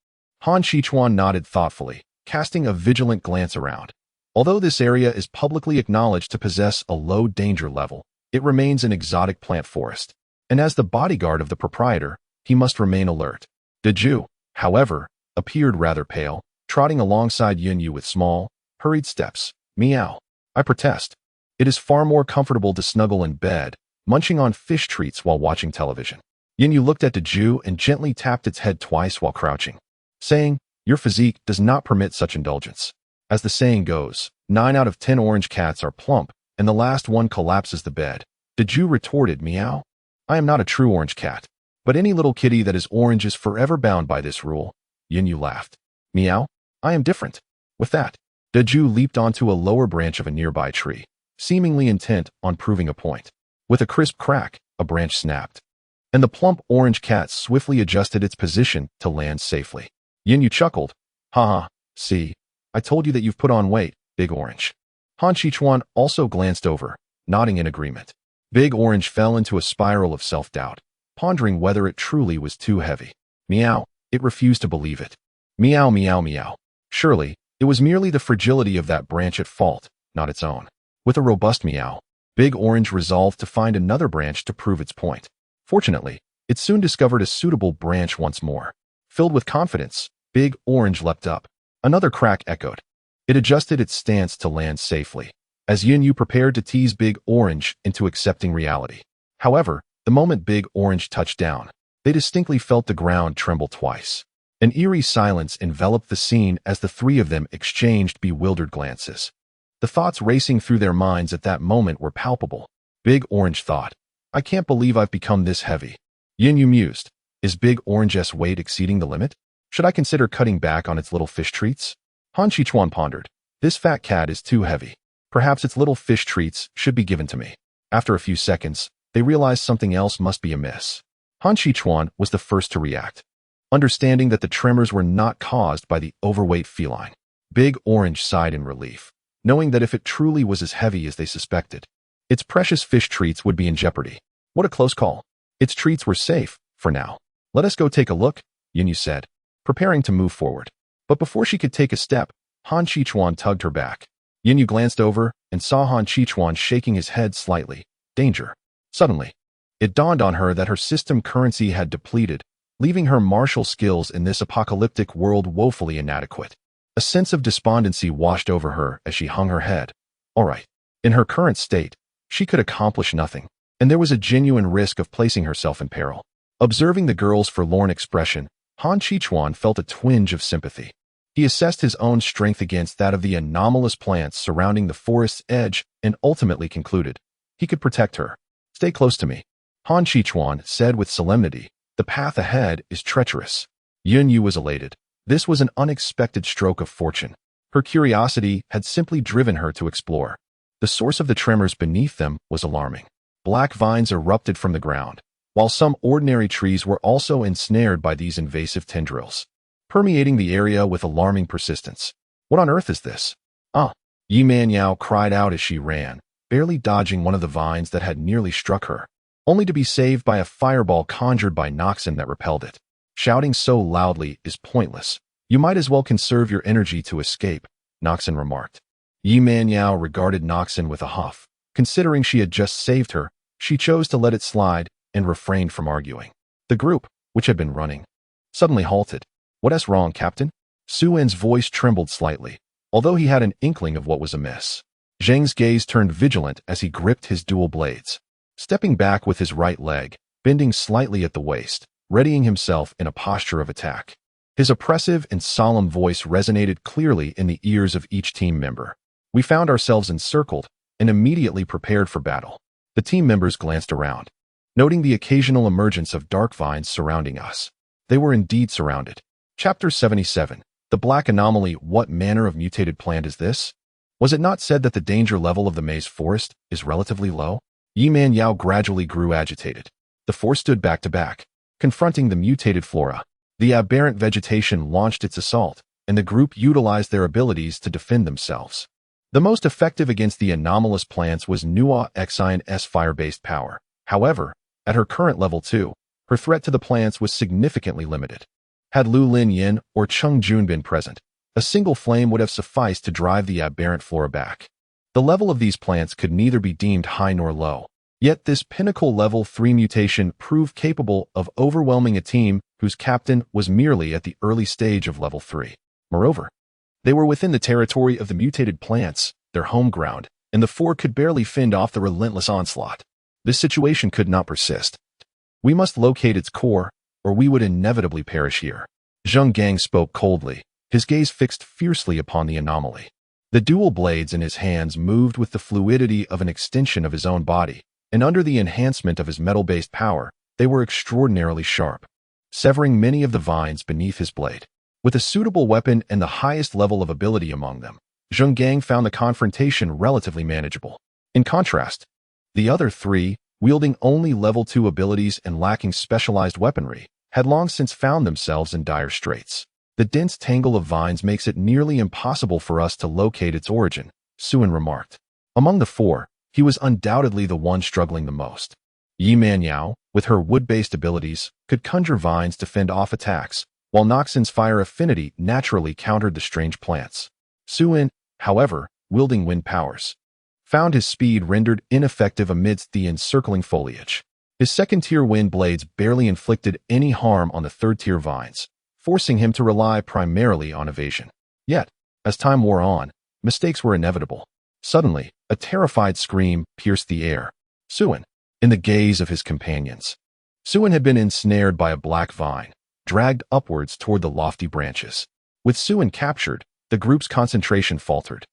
Han Chichuan nodded thoughtfully, casting a vigilant glance around. Although this area is publicly acknowledged to possess a low danger level, it remains an exotic plant forest, and as the bodyguard of the proprietor, he must remain alert. Deju, however, appeared rather pale, trotting alongside Yunyu with small, hurried steps. Meow. I protest. It is far more comfortable to snuggle in bed, munching on fish treats while watching television. Yunyu looked at Deju and gently tapped its head twice while crouching, saying, Your physique does not permit such indulgence. As the saying goes, 9 out of 10 orange cats are plump, and the last one collapses the bed. Deju retorted, Meow. I am not a true orange cat, but any little kitty that is orange is forever bound by this rule. Yunyu laughed. Meow. I am different. With that, Deju leaped onto a lower branch of a nearby tree, seemingly intent on proving a point. With a crisp crack, a branch snapped, and the plump orange cat swiftly adjusted its position to land safely. Yunyu chuckled. Haha, See, I told you that you've put on weight, Big Orange. Han Chichuan also glanced over, nodding in agreement. Big Orange fell into a spiral of self-doubt, pondering whether it truly was too heavy. Meow, it refused to believe it. Meow, meow, meow. Surely, it was merely the fragility of that branch at fault, not its own. With a robust meow, Big Orange resolved to find another branch to prove its point. Fortunately, it soon discovered a suitable branch once more. Filled with confidence, Big Orange leapt up. Another crack echoed. It adjusted its stance to land safely, as Yin prepared to tease Big Orange into accepting reality. However, the moment Big Orange touched down, they distinctly felt the ground tremble twice. An eerie silence enveloped the scene as the three of them exchanged bewildered glances. The thoughts racing through their minds at that moment were palpable. Big Orange thought, I can't believe I've become this heavy. Yin mused, is Big Orange's weight exceeding the limit? Should I consider cutting back on its little fish treats? Han Chichuan pondered, this fat cat is too heavy. Perhaps its little fish treats should be given to me. After a few seconds, they realized something else must be amiss. Han Chichuan was the first to react, understanding that the tremors were not caused by the overweight feline. Big Orange sighed in relief, knowing that if it truly was as heavy as they suspected, its precious fish treats would be in jeopardy. What a close call. Its treats were safe, for now. Let us go take a look, Yin said, preparing to move forward. But before she could take a step, Han Chichuan tugged her back. Yin glanced over and saw Han Chichuan shaking his head slightly. Danger. Suddenly, it dawned on her that her system currency had depleted, leaving her martial skills in this apocalyptic world woefully inadequate. A sense of despondency washed over her as she hung her head. All right. In her current state, she could accomplish nothing, and there was a genuine risk of placing herself in peril. Observing the girl's forlorn expression, Han Chichuan felt a twinge of sympathy. He assessed his own strength against that of the anomalous plants surrounding the forest's edge and ultimately concluded, he could protect her. Stay close to me. Han Chichuan said with solemnity, the path ahead is treacherous. Yin was elated. This was an unexpected stroke of fortune. Her curiosity had simply driven her to explore. The source of the tremors beneath them was alarming. Black vines erupted from the ground, while some ordinary trees were also ensnared by these invasive tendrils, permeating the area with alarming persistence. What on earth is this? Ah! Yi Manyao cried out as she ran, barely dodging one of the vines that had nearly struck her, only to be saved by a fireball conjured by Noxon that repelled it. Shouting so loudly is pointless. You might as well conserve your energy to escape, Noxon remarked. Yi Manyao regarded Noxon with a huff. Considering she had just saved her, she chose to let it slide and refrained from arguing. The group, which had been running, suddenly halted. What's wrong, Captain? Su-En's voice trembled slightly, although he had an inkling of what was amiss. Zheng's gaze turned vigilant as he gripped his dual blades, stepping back with his right leg, bending slightly at the waist, readying himself in a posture of attack. His oppressive and solemn voice resonated clearly in the ears of each team member. We found ourselves encircled and immediately prepared for battle. The team members glanced around, noting the occasional emergence of dark vines surrounding us. They were indeed surrounded. Chapter 77. The Black Anomaly. What manner of mutated plant is this? Was it not said that the danger level of the maze forest is relatively low? Yi Manyao gradually grew agitated. The four stood back to back, confronting the mutated flora. The aberrant vegetation launched its assault, and the group utilized their abilities to defend themselves. The most effective against the anomalous plants was Nua Xion's fire-based power. However, at her current level 2, her threat to the plants was significantly limited. Had Lu Lin Yin or Cheng Jun been present, a single flame would have sufficed to drive the aberrant flora back. The level of these plants could neither be deemed high nor low. Yet this pinnacle level 3 mutation proved capable of overwhelming a team whose captain was merely at the early stage of level 3. Moreover, they were within the territory of the mutated plants, their home ground, and the four could barely fend off the relentless onslaught. This situation could not persist. We must locate its core, or we would inevitably perish here. Zheng Gang spoke coldly, his gaze fixed fiercely upon the anomaly. The dual blades in his hands moved with the fluidity of an extension of his own body, and under the enhancement of his metal-based power, they were extraordinarily sharp, severing many of the vines beneath his blade. With a suitable weapon and the highest level of ability among them, Zheng Gang found the confrontation relatively manageable. In contrast, the other three, wielding only level 2 abilities and lacking specialized weaponry, had long since found themselves in dire straits. The dense tangle of vines makes it nearly impossible for us to locate its origin, Suen remarked. Among the four, he was undoubtedly the one struggling the most. Yi Manyao, with her wood-based abilities, could conjure vines to fend off attacks, while Noxon's fire affinity naturally countered the strange plants. Suen, however, wielding wind powers, found his speed rendered ineffective amidst the encircling foliage. His second-tier wind blades barely inflicted any harm on the third-tier vines, forcing him to rely primarily on evasion. Yet, as time wore on, mistakes were inevitable. Suddenly, a terrified scream pierced the air. Suen, in the gaze of his companions. Suen had been ensnared by a black vine, dragged upwards toward the lofty branches. With Suen captured, the group's concentration faltered,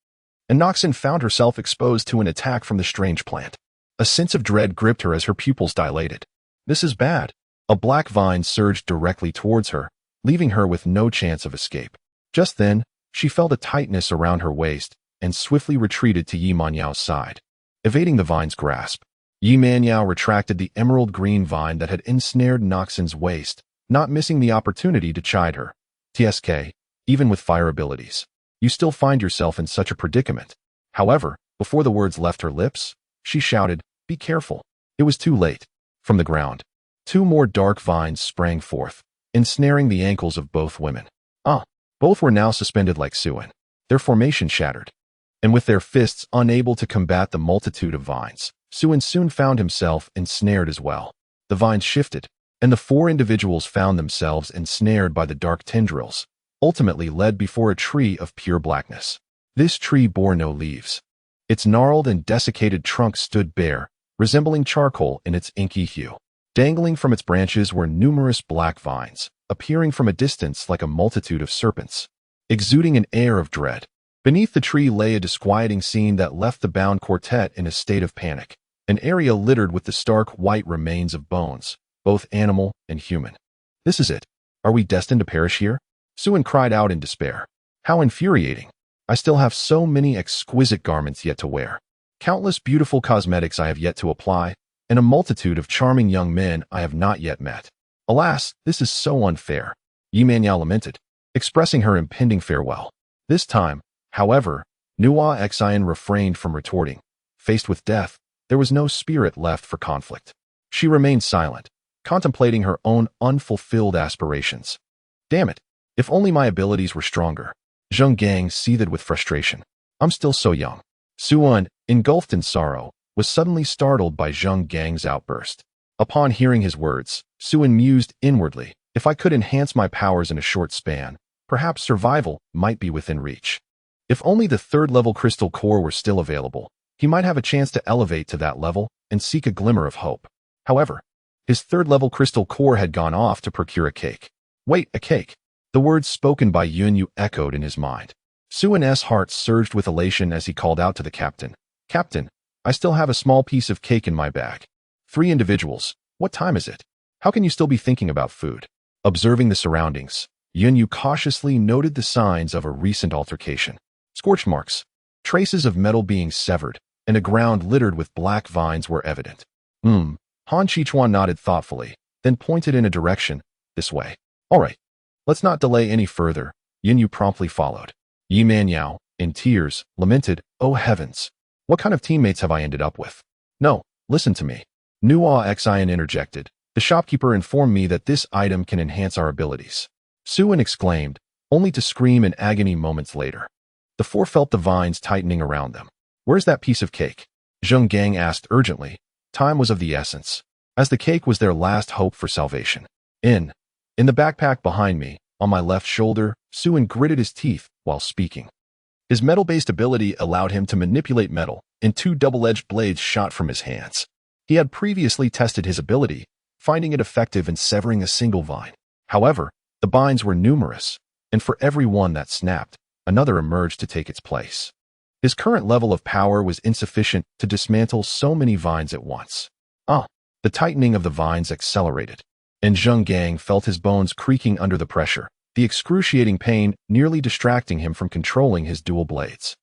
and Noxon found herself exposed to an attack from the strange plant. A sense of dread gripped her as her pupils dilated. This is bad. A black vine surged directly towards her, leaving her with no chance of escape. Just then, she felt a tightness around her waist and swiftly retreated to Yi Manyao's side, evading the vine's grasp. Yi Manyao retracted the emerald green vine that had ensnared Noxon's waist, not missing the opportunity to chide her. TSK, even with fire abilities, you still find yourself in such a predicament. However, before the words left her lips, she shouted, "Be careful." It was too late. From the ground, two more dark vines sprang forth, ensnaring the ankles of both women. Both were now suspended like Suen, their formation shattered. And with their fists unable to combat the multitude of vines, Suen soon found himself ensnared as well. The vines shifted, and the four individuals found themselves ensnared by the dark tendrils, ultimately led before a tree of pure blackness. This tree bore no leaves. Its gnarled and desiccated trunk stood bare, resembling charcoal in its inky hue. Dangling from its branches were numerous black vines, appearing from a distance like a multitude of serpents, exuding an air of dread. Beneath the tree lay a disquieting scene that left the bound quartet in a state of panic, an area littered with the stark white remains of bones, both animal and human. This is it. Are we destined to perish here? Suen cried out in despair. How infuriating. I still have so many exquisite garments yet to wear, countless beautiful cosmetics I have yet to apply, and a multitude of charming young men I have not yet met. Alas, this is so unfair, Yi Manyao lamented, expressing her impending farewell. This time, however, Nuwa Xian refrained from retorting. Faced with death, there was no spirit left for conflict. She remained silent, contemplating her own unfulfilled aspirations. Damn it, if only my abilities were stronger. Zheng Gang seethed with frustration. I'm still so young. Suen, engulfed in sorrow, was suddenly startled by Zheng Gang's outburst. Upon hearing his words, Suen mused inwardly, if I could enhance my powers in a short span, perhaps survival might be within reach. If only the third-level crystal core were still available, he might have a chance to elevate to that level and seek a glimmer of hope. However, his third-level crystal core had gone off to procure a cake. Wait, a cake? The words spoken by Yunyu echoed in his mind. Suen's heart surged with elation as he called out to the captain. Captain, I still have a small piece of cake in my bag. 3 individuals. What time is it? How can you still be thinking about food? Observing the surroundings, Yunyu cautiously noted the signs of a recent altercation. Scorch marks, traces of metal being severed, and a ground littered with black vines were evident. Han Qichuan nodded thoughtfully, then pointed in a direction. This way. All right. Let's not delay any further. Yunyu promptly followed. Yi Manyao, in tears, lamented, "Oh heavens! What kind of teammates have I ended up with?" "No, listen to me." Nuwa Xian interjected. "The shopkeeper informed me that this item can enhance our abilities." Suen exclaimed, only to scream in agony moments later. The 4 felt the vines tightening around them. "Where's that piece of cake?" Zheng Gang asked urgently. Time was of the essence, as the cake was their last hope for salvation. In the backpack behind me, on my left shoulder, Suen gritted his teeth while speaking. His metal-based ability allowed him to manipulate metal, and 2 double-edged blades shot from his hands. He had previously tested his ability, finding it effective in severing a single vine. However, the vines were numerous, and for every one that snapped, another emerged to take its place. His current level of power was insufficient to dismantle so many vines at once. The tightening of the vines accelerated, and Zheng Gang felt his bones creaking under the pressure, the excruciating pain nearly distracting him from controlling his dual blades.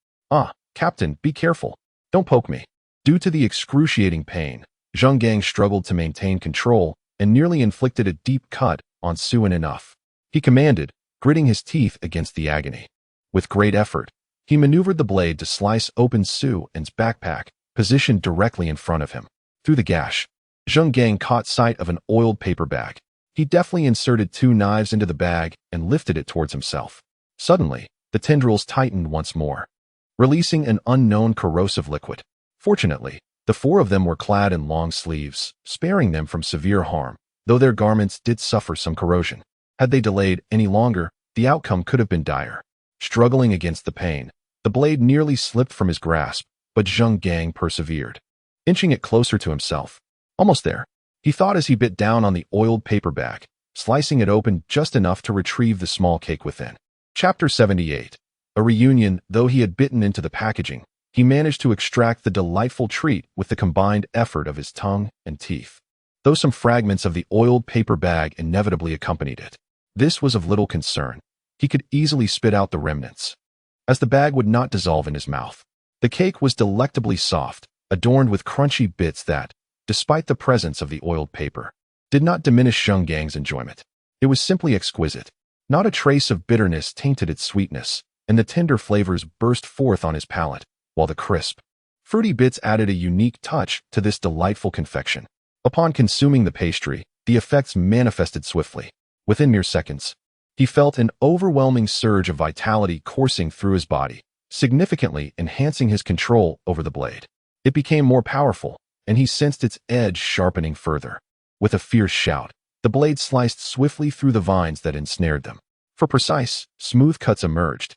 Captain, be careful. Don't poke me." Due to the excruciating pain, Zheng Gang struggled to maintain control and nearly inflicted a deep cut on Suen enough. He commanded, gritting his teeth against the agony. With great effort, he maneuvered the blade to slice open Su An's backpack, positioned directly in front of him. Through the gash, Zheng Gang caught sight of an oiled paper bag. He deftly inserted 2 knives into the bag and lifted it towards himself. Suddenly, the tendrils tightened once more, releasing an unknown corrosive liquid. Fortunately, the 4 of them were clad in long sleeves, sparing them from severe harm, though their garments did suffer some corrosion. Had they delayed any longer, the outcome could have been dire. Struggling against the pain, the blade nearly slipped from his grasp, but Zheng Gang persevered, inching it closer to himself. Almost there, he thought as he bit down on the oiled paper bag, slicing it open just enough to retrieve the small cake within. Chapter 78. A reunion. Though he had bitten into the packaging, he managed to extract the delightful treat with the combined effort of his tongue and teeth. Though some fragments of the oiled paper bag inevitably accompanied it, this was of little concern. He could easily spit out the remnants, as the bag would not dissolve in his mouth. The cake was delectably soft, adorned with crunchy bits that, despite the presence of the oiled paper, did not diminish Zheng Gang's enjoyment. It was simply exquisite. Not a trace of bitterness tainted its sweetness, and the tender flavors burst forth on his palate, while the crisp, fruity bits added a unique touch to this delightful confection. Upon consuming the pastry, the effects manifested swiftly. Within mere seconds, he felt an overwhelming surge of vitality coursing through his body, significantly enhancing his control over the blade. It became more powerful, and he sensed its edge sharpening further. With a fierce shout, the blade sliced swiftly through the vines that ensnared them. For precise, smooth cuts emerged,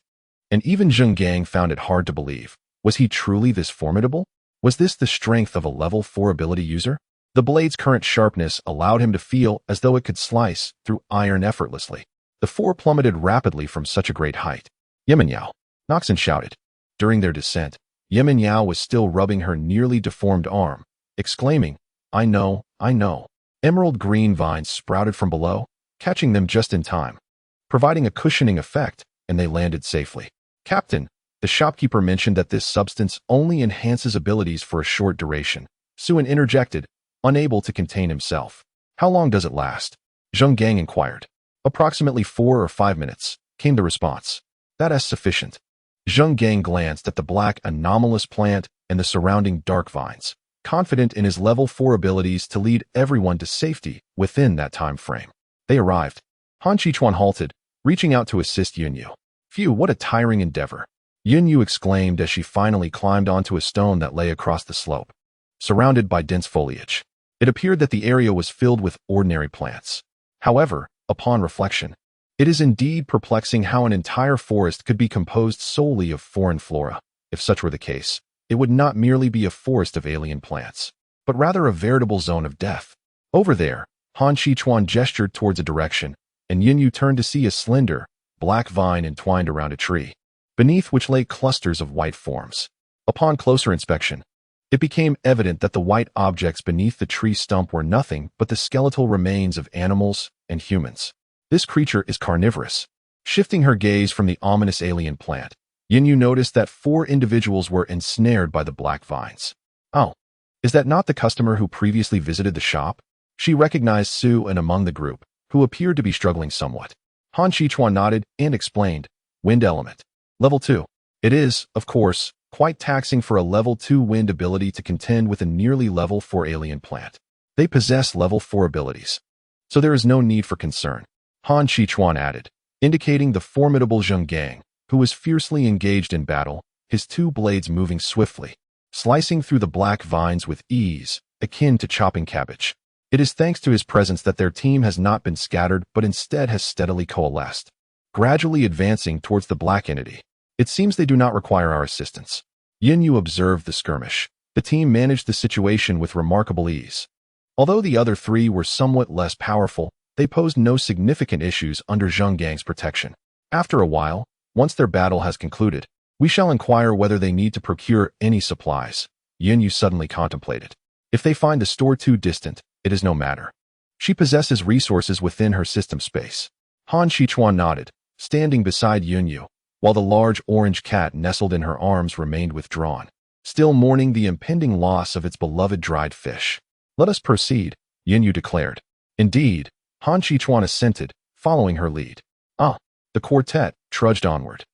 and even Zheng Gang found it hard to believe. Was he truly this formidable? Was this the strength of a level 4 ability user? The blade's current sharpness allowed him to feel as though it could slice through iron effortlessly. The 4 plummeted rapidly from such a great height. Yemenyao, Noxon shouted. During their descent, Yemenyao was still rubbing her nearly deformed arm, exclaiming, I know. Emerald green vines sprouted from below, catching them just in time, providing a cushioning effect, and they landed safely. Captain, the shopkeeper mentioned that this substance only enhances abilities for a short duration. Su An interjected, unable to contain himself. How long does it last? Zheng Gang inquired. Approximately 4 or 5 minutes, came the response. That is sufficient. Zheng Gang glanced at the black anomalous plant and the surrounding dark vines, confident in his level 4 abilities to lead everyone to safety within that time frame. They arrived. Han Qichuan halted, reaching out to assist Yunyu. Phew, what a tiring endeavor. Yunyu exclaimed as she finally climbed onto a stone that lay across the slope, surrounded by dense foliage. It appeared that the area was filled with ordinary plants. However, upon reflection, it is indeed perplexing how an entire forest could be composed solely of foreign flora. If such were the case, it would not merely be a forest of alien plants, but rather a veritable zone of death. Over there, Han Qichuan gestured towards a direction, and Yunyu turned to see a slender, black vine entwined around a tree, beneath which lay clusters of white forms. Upon closer inspection, it became evident that the white objects beneath the tree stump were nothing but the skeletal remains of animals and humans. This creature is carnivorous. Shifting her gaze from the ominous alien plant, Yunyu noticed that 4 individuals were ensnared by the black vines. Oh, is that not the customer who previously visited the shop? She recognized Su An among the group, who appeared to be struggling somewhat. Han Qichuan nodded and explained, Wind element. Level 2. It is, of course, quite taxing for a level 2 wind ability to contend with a nearly level 4 alien plant. They possess level 4 abilities, so there is no need for concern, Han Qichuan added, indicating the formidable Zheng Gang, who was fiercely engaged in battle, his 2 blades moving swiftly, slicing through the black vines with ease, akin to chopping cabbage. It is thanks to his presence that their team has not been scattered but instead has steadily coalesced, gradually advancing towards the black entity. It seems they do not require our assistance. Yunyu observed the skirmish. The team managed the situation with remarkable ease. Although the other 3 were somewhat less powerful, they posed no significant issues under Zheng Gang's protection. After a while, once their battle has concluded, we shall inquire whether they need to procure any supplies. Yunyu suddenly contemplated. If they find the store too distant, it is no matter. She possesses resources within her system space. Han Qichuan nodded, standing beside Yunyu, while the large orange cat nestled in her arms remained withdrawn, still mourning the impending loss of its beloved dried fish. Let us proceed, Yunyu declared. Indeed, Han Qichuan assented, following her lead. Ah, The quartet trudged onward,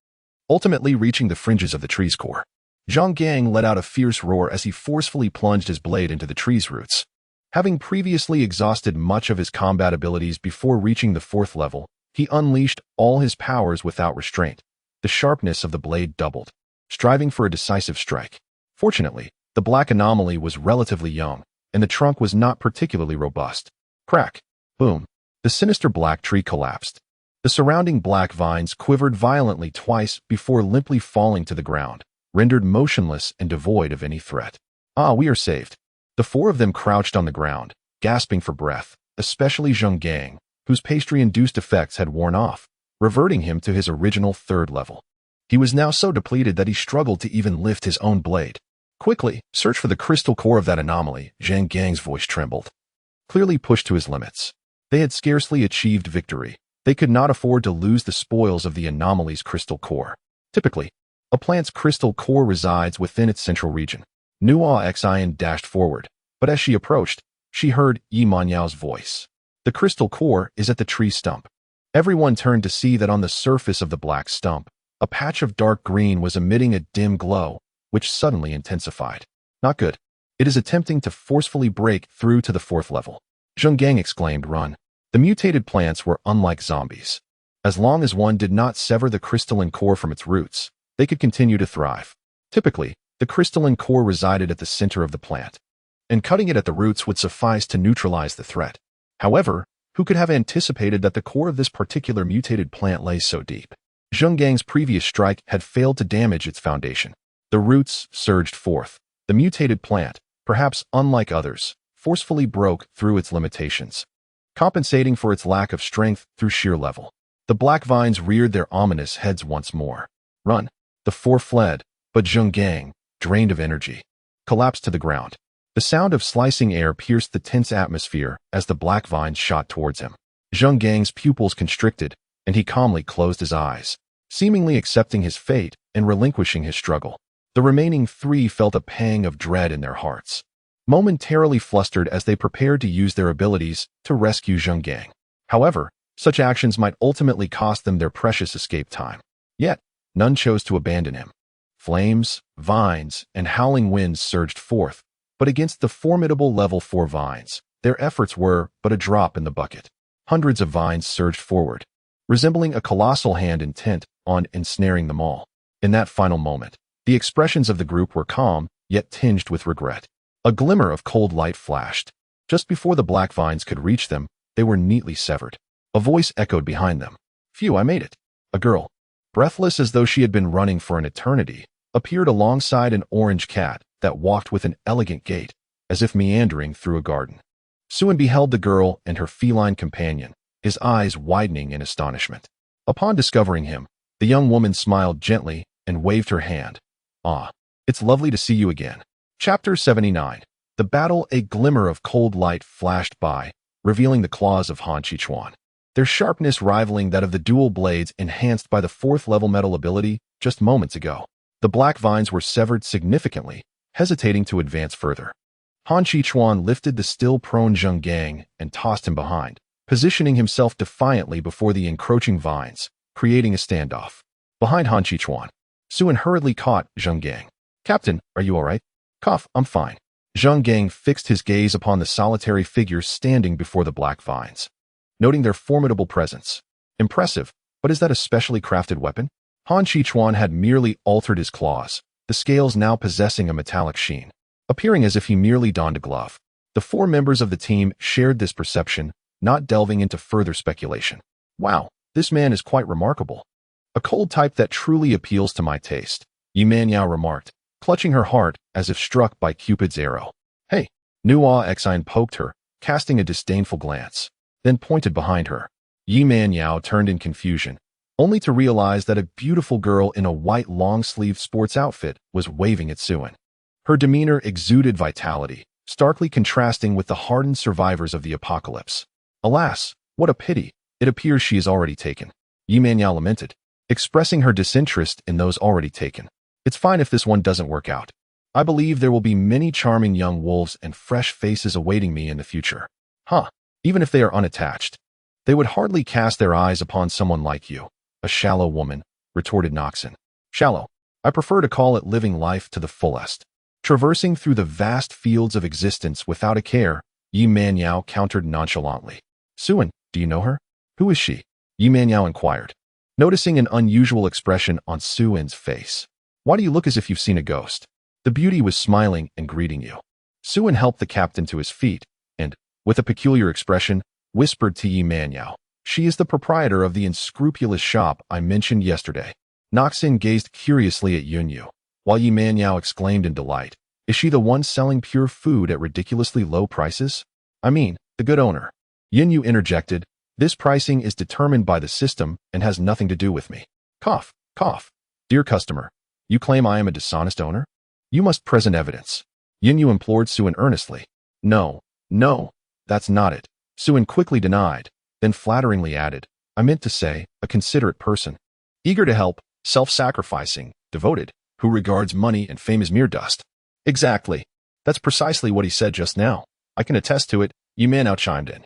ultimately reaching the fringes of the tree's core. Zhang Gang let out a fierce roar as he forcefully plunged his blade into the tree's roots. Having previously exhausted much of his combat abilities before reaching the 4th level, he unleashed all his powers without restraint. The sharpness of the blade doubled, striving for a decisive strike. Fortunately, the black anomaly was relatively young, and the trunk was not particularly robust. Crack! Boom! The sinister black tree collapsed. The surrounding black vines quivered violently twice before limply falling to the ground, rendered motionless and devoid of any threat. Ah, we are saved. The 4 of them crouched on the ground, gasping for breath, especially Zhang Gang, whose pastry-induced effects had worn off, reverting him to his original 3rd level. He was now so depleted that he struggled to even lift his own blade. Quickly, search for the crystal core of that anomaly. Zhang Gang's voice trembled, clearly pushed to his limits. They had scarcely achieved victory. They could not afford to lose the spoils of the anomaly's crystal core. Typically, a plant's crystal core resides within its central region. Nuo Xian dashed forward, but as she approached, she heard Yi Manyao's voice. The crystal core is at the tree stump. Everyone turned to see that on the surface of the black stump, a patch of dark green was emitting a dim glow, which suddenly intensified. Not good. It is attempting to forcefully break through to the 4th level. Zhang Gang exclaimed, "Run." The mutated plants were unlike zombies. As long as one did not sever the crystalline core from its roots, they could continue to thrive. Typically, the crystalline core resided at the center of the plant, and cutting it at the roots would suffice to neutralize the threat. However, who could have anticipated that the core of this particular mutated plant lay so deep? Zhang Gang's previous strike had failed to damage its foundation. The roots surged forth. The mutated plant, perhaps unlike others, forcefully broke through its limitations, compensating for its lack of strength through sheer level. The black vines reared their ominous heads once more. Run! The 4 fled, but Zhang Gang, drained of energy, collapsed to the ground. The sound of slicing air pierced the tense atmosphere as the black vines shot towards him. Zhang Gang's pupils constricted, and he calmly closed his eyes, seemingly accepting his fate and relinquishing his struggle. The remaining 3 felt a pang of dread in their hearts, momentarily flustered as they prepared to use their abilities to rescue Zhang Gang. However, such actions might ultimately cost them their precious escape time. Yet, none chose to abandon him. Flames, vines, and howling winds surged forth, but against the formidable level 4 vines, their efforts were but a drop in the bucket. Hundreds of vines surged forward, resembling a colossal hand intent on ensnaring them all. In that final moment, the expressions of the group were calm, yet tinged with regret. A glimmer of cold light flashed. Just before the black vines could reach them, they were neatly severed. A voice echoed behind them. "Phew, I made it." A girl, breathless as though she had been running for an eternity, appeared alongside an orange cat that walked with an elegant gait, as if meandering through a garden. Suan beheld the girl and her feline companion, his eyes widening in astonishment. Upon discovering him, the young woman smiled gently and waved her hand. "Ah, it's lovely to see you again." Chapter 79. The battle. A glimmer of cold light flashed by, revealing the claws of Han Chichuan, their sharpness rivaling that of the dual blades enhanced by the 4th level metal ability just moments ago. The black vines were severed significantly, hesitating to advance further. Han Chichuan lifted the still prone Zhang Gang and tossed him behind, positioning himself defiantly before the encroaching vines, creating a standoff. Behind Han Chichuan, Suan hurriedly caught Zhang Gang. "Captain, are you all right?" "Cough, I'm fine." Zhang Gang fixed his gaze upon the solitary figures standing before the black vines, noting their formidable presence. Impressive, but is that a specially crafted weapon? Han Chichuan had merely altered his claws, the scales now possessing a metallic sheen, appearing as if he merely donned a glove. The 4 members of the team shared this perception, not delving into further speculation. "Wow, this man is quite remarkable. A cold type that truly appeals to my taste," Yi Manyao remarked, clutching her heart as if struck by Cupid's arrow. "Hey," Nuo Xian poked her, casting a disdainful glance, then pointed behind her. Yi Manyao turned in confusion, only to realize that a beautiful girl in a white long-sleeved sports outfit was waving at Suan. Her demeanor exuded vitality, starkly contrasting with the hardened survivors of the apocalypse. "Alas, what a pity, it appears she is already taken," Yi Manyao lamented, expressing her disinterest in those already taken. "It's fine if this one doesn't work out. I believe there will be many charming young wolves and fresh faces awaiting me in the future." "Huh, even if they are unattached, they would hardly cast their eyes upon someone like you," a shallow woman, retorted Noxon. Shallow. I prefer to call it living life to the fullest. Traversing through the vast fields of existence without a care, Yi Manyao countered nonchalantly. Suan, do you know her? Who is she? Yi Manyao inquired, noticing an unusual expression on Suan's face. Why do you look as if you've seen a ghost? The beauty was smiling and greeting you. Suan helped the captain to his feet and, with a peculiar expression, whispered to Yi Manyao. She is the proprietor of the unscrupulous shop I mentioned yesterday. Noxon gazed curiously at Yunyu, while Yi Manyao exclaimed in delight. Is she the one selling pure food at ridiculously low prices? I mean, the good owner. Yunyu interjected. This pricing is determined by the system and has nothing to do with me. Cough, cough. Dear customer, you claim I am a dishonest owner? You must present evidence. Yunyu implored Suan earnestly. No, that's not it. Suan quickly denied, then flatteringly added, I meant to say, a considerate person. Eager to help, self-sacrificing, devoted, who regards money and fame as mere dust. Exactly. That's precisely what he said just now. I can attest to it, Yi Manyao chimed in.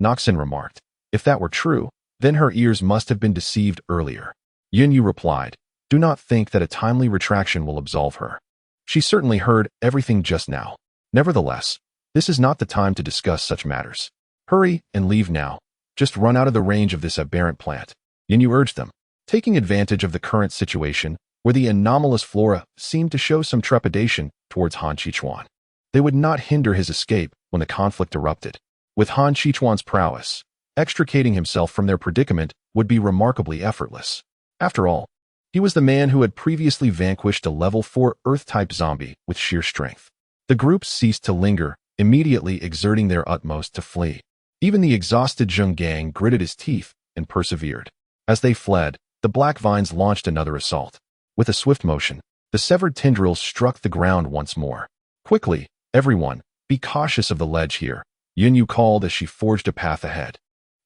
Noxon remarked. If that were true, then her ears must have been deceived earlier. Yunyu replied, do not think that a timely retraction will absolve her. She certainly heard everything just now. Nevertheless, this is not the time to discuss such matters. Hurry and leave now. Just run out of the range of this aberrant plant. Yunyu urged them, taking advantage of the current situation where the anomalous flora seemed to show some trepidation towards Han Qichuan. They would not hinder his escape when the conflict erupted. With Han Qichuan's prowess, extricating himself from their predicament would be remarkably effortless. After all, he was the man who had previously vanquished a level 4 Earth-type zombie with sheer strength. The group ceased to linger, immediately exerting their utmost to flee. Even the exhausted Zheng Gang gritted his teeth and persevered. As they fled, the Black Vines launched another assault. With a swift motion, the severed tendrils struck the ground once more. Quickly, everyone, be cautious of the ledge here, Yunyu called as she forged a path ahead.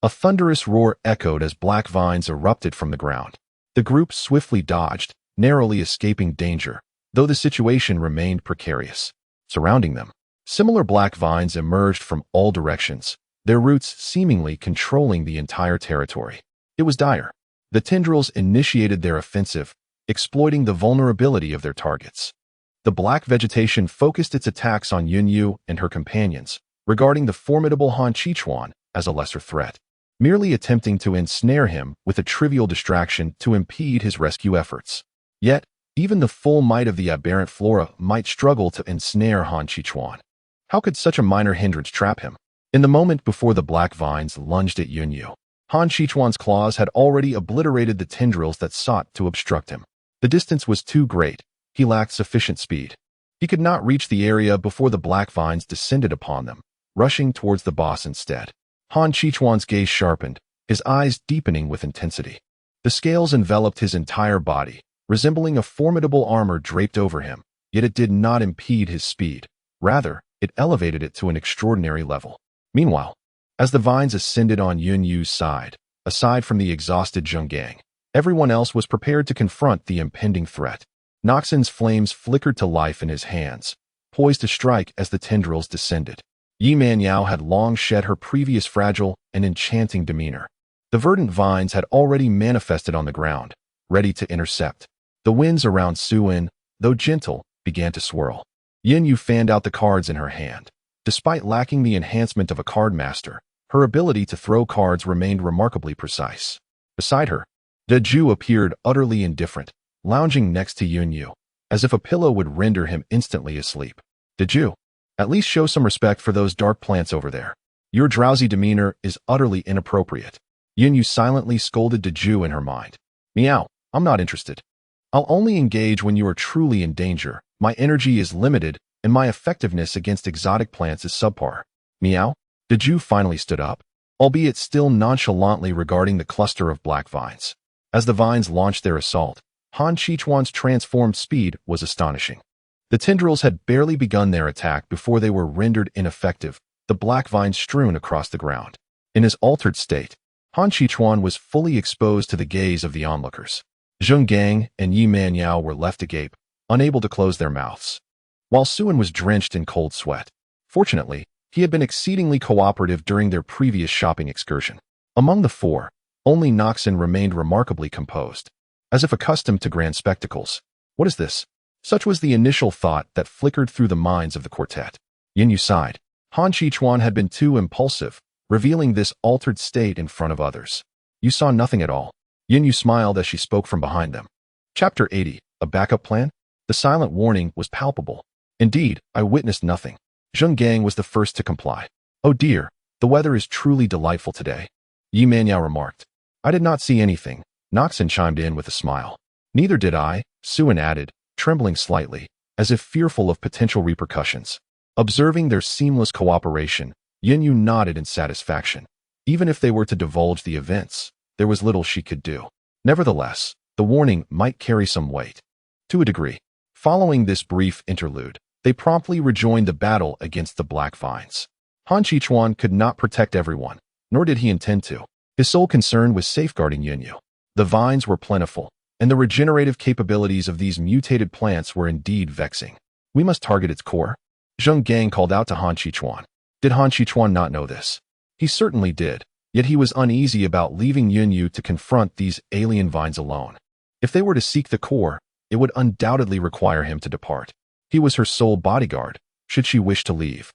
A thunderous roar echoed as Black Vines erupted from the ground. The group swiftly dodged, narrowly escaping danger, though the situation remained precarious. Surrounding them, similar Black Vines emerged from all directions, their roots seemingly controlling the entire territory. It was dire. The tendrils initiated their offensive, exploiting the vulnerability of their targets. The black vegetation focused its attacks on Yunyu and her companions, regarding the formidable Han Qichuan as a lesser threat, merely attempting to ensnare him with a trivial distraction to impede his rescue efforts. Yet, even the full might of the aberrant flora might struggle to ensnare Han Qichuan. How could such a minor hindrance trap him? In the moment before the Black Vines lunged at Yunyu, Han Qichuan's claws had already obliterated the tendrils that sought to obstruct him. The distance was too great. He lacked sufficient speed. He could not reach the area before the Black Vines descended upon them, rushing towards the boss instead. Han Qichuan's gaze sharpened, his eyes deepening with intensity. The scales enveloped his entire body, resembling a formidable armor draped over him, yet it did not impede his speed. Rather, it elevated it to an extraordinary level. Meanwhile, as the vines ascended on Yunyu's side, aside from the exhausted Zheng Gang, everyone else was prepared to confront the impending threat. Noxon's flames flickered to life in his hands, poised to strike as the tendrils descended. Yi Manyao had long shed her previous fragile and enchanting demeanor. The verdant vines had already manifested on the ground, ready to intercept. The winds around Suan, though gentle, began to swirl. Yunyu fanned out the cards in her hand. Despite lacking the enhancement of a card master, her ability to throw cards remained remarkably precise. Beside her, Deju appeared utterly indifferent, lounging next to Yunyu, as if a pillow would render him instantly asleep. Deju, at least show some respect for those dark plants over there. Your drowsy demeanor is utterly inappropriate. Yunyu silently scolded Deju in her mind. Meow, I'm not interested. I'll only engage when you are truly in danger. My energy is limited, and my effectiveness against exotic plants is subpar. Meow? Deju finally stood up, albeit still nonchalantly regarding the cluster of black vines. As the vines launched their assault, Han Qichuan's transformed speed was astonishing. The tendrils had barely begun their attack before they were rendered ineffective, the black vines strewn across the ground. In his altered state, Han Qichuan was fully exposed to the gaze of the onlookers. Zheng Gang and Yi Manyao were left agape, unable to close their mouths, while Suan was drenched in cold sweat. Fortunately, he had been exceedingly cooperative during their previous shopping excursion. Among the four, Only Noxon remained remarkably composed, as if accustomed to grand spectacles. What is this? Such was the initial thought that flickered through the minds of the quartet. Yunyu sighed. Han Qichuan had been too impulsive, revealing this altered state in front of others. You saw nothing at all. Yunyu smiled as she spoke from behind them. Chapter 80. A backup plan? The silent warning was palpable. Indeed, I witnessed nothing. Zheng Gang was the first to comply. Oh dear, the weather is truly delightful today, Yi Manyao remarked. I did not see anything, Noxon chimed in with a smile. Neither did I, Suan added, trembling slightly, as if fearful of potential repercussions. Observing their seamless cooperation, Yunyu nodded in satisfaction. Even if they were to divulge the events, there was little she could do. Nevertheless, the warning might carry some weight. To a degree. Following this brief interlude, they promptly rejoined the battle against the Black Vines. Han Qichuan could not protect everyone, nor did he intend to. His sole concern was safeguarding Yunyu. The vines were plentiful, and the regenerative capabilities of these mutated plants were indeed vexing. We must target its core. Zheng Gang called out to Han Qichuan. Did Han Qichuan not know this? He certainly did, yet he was uneasy about leaving Yunyu to confront these alien vines alone. If they were to seek the core, it would undoubtedly require him to depart. He was her sole bodyguard, should she wish to leave.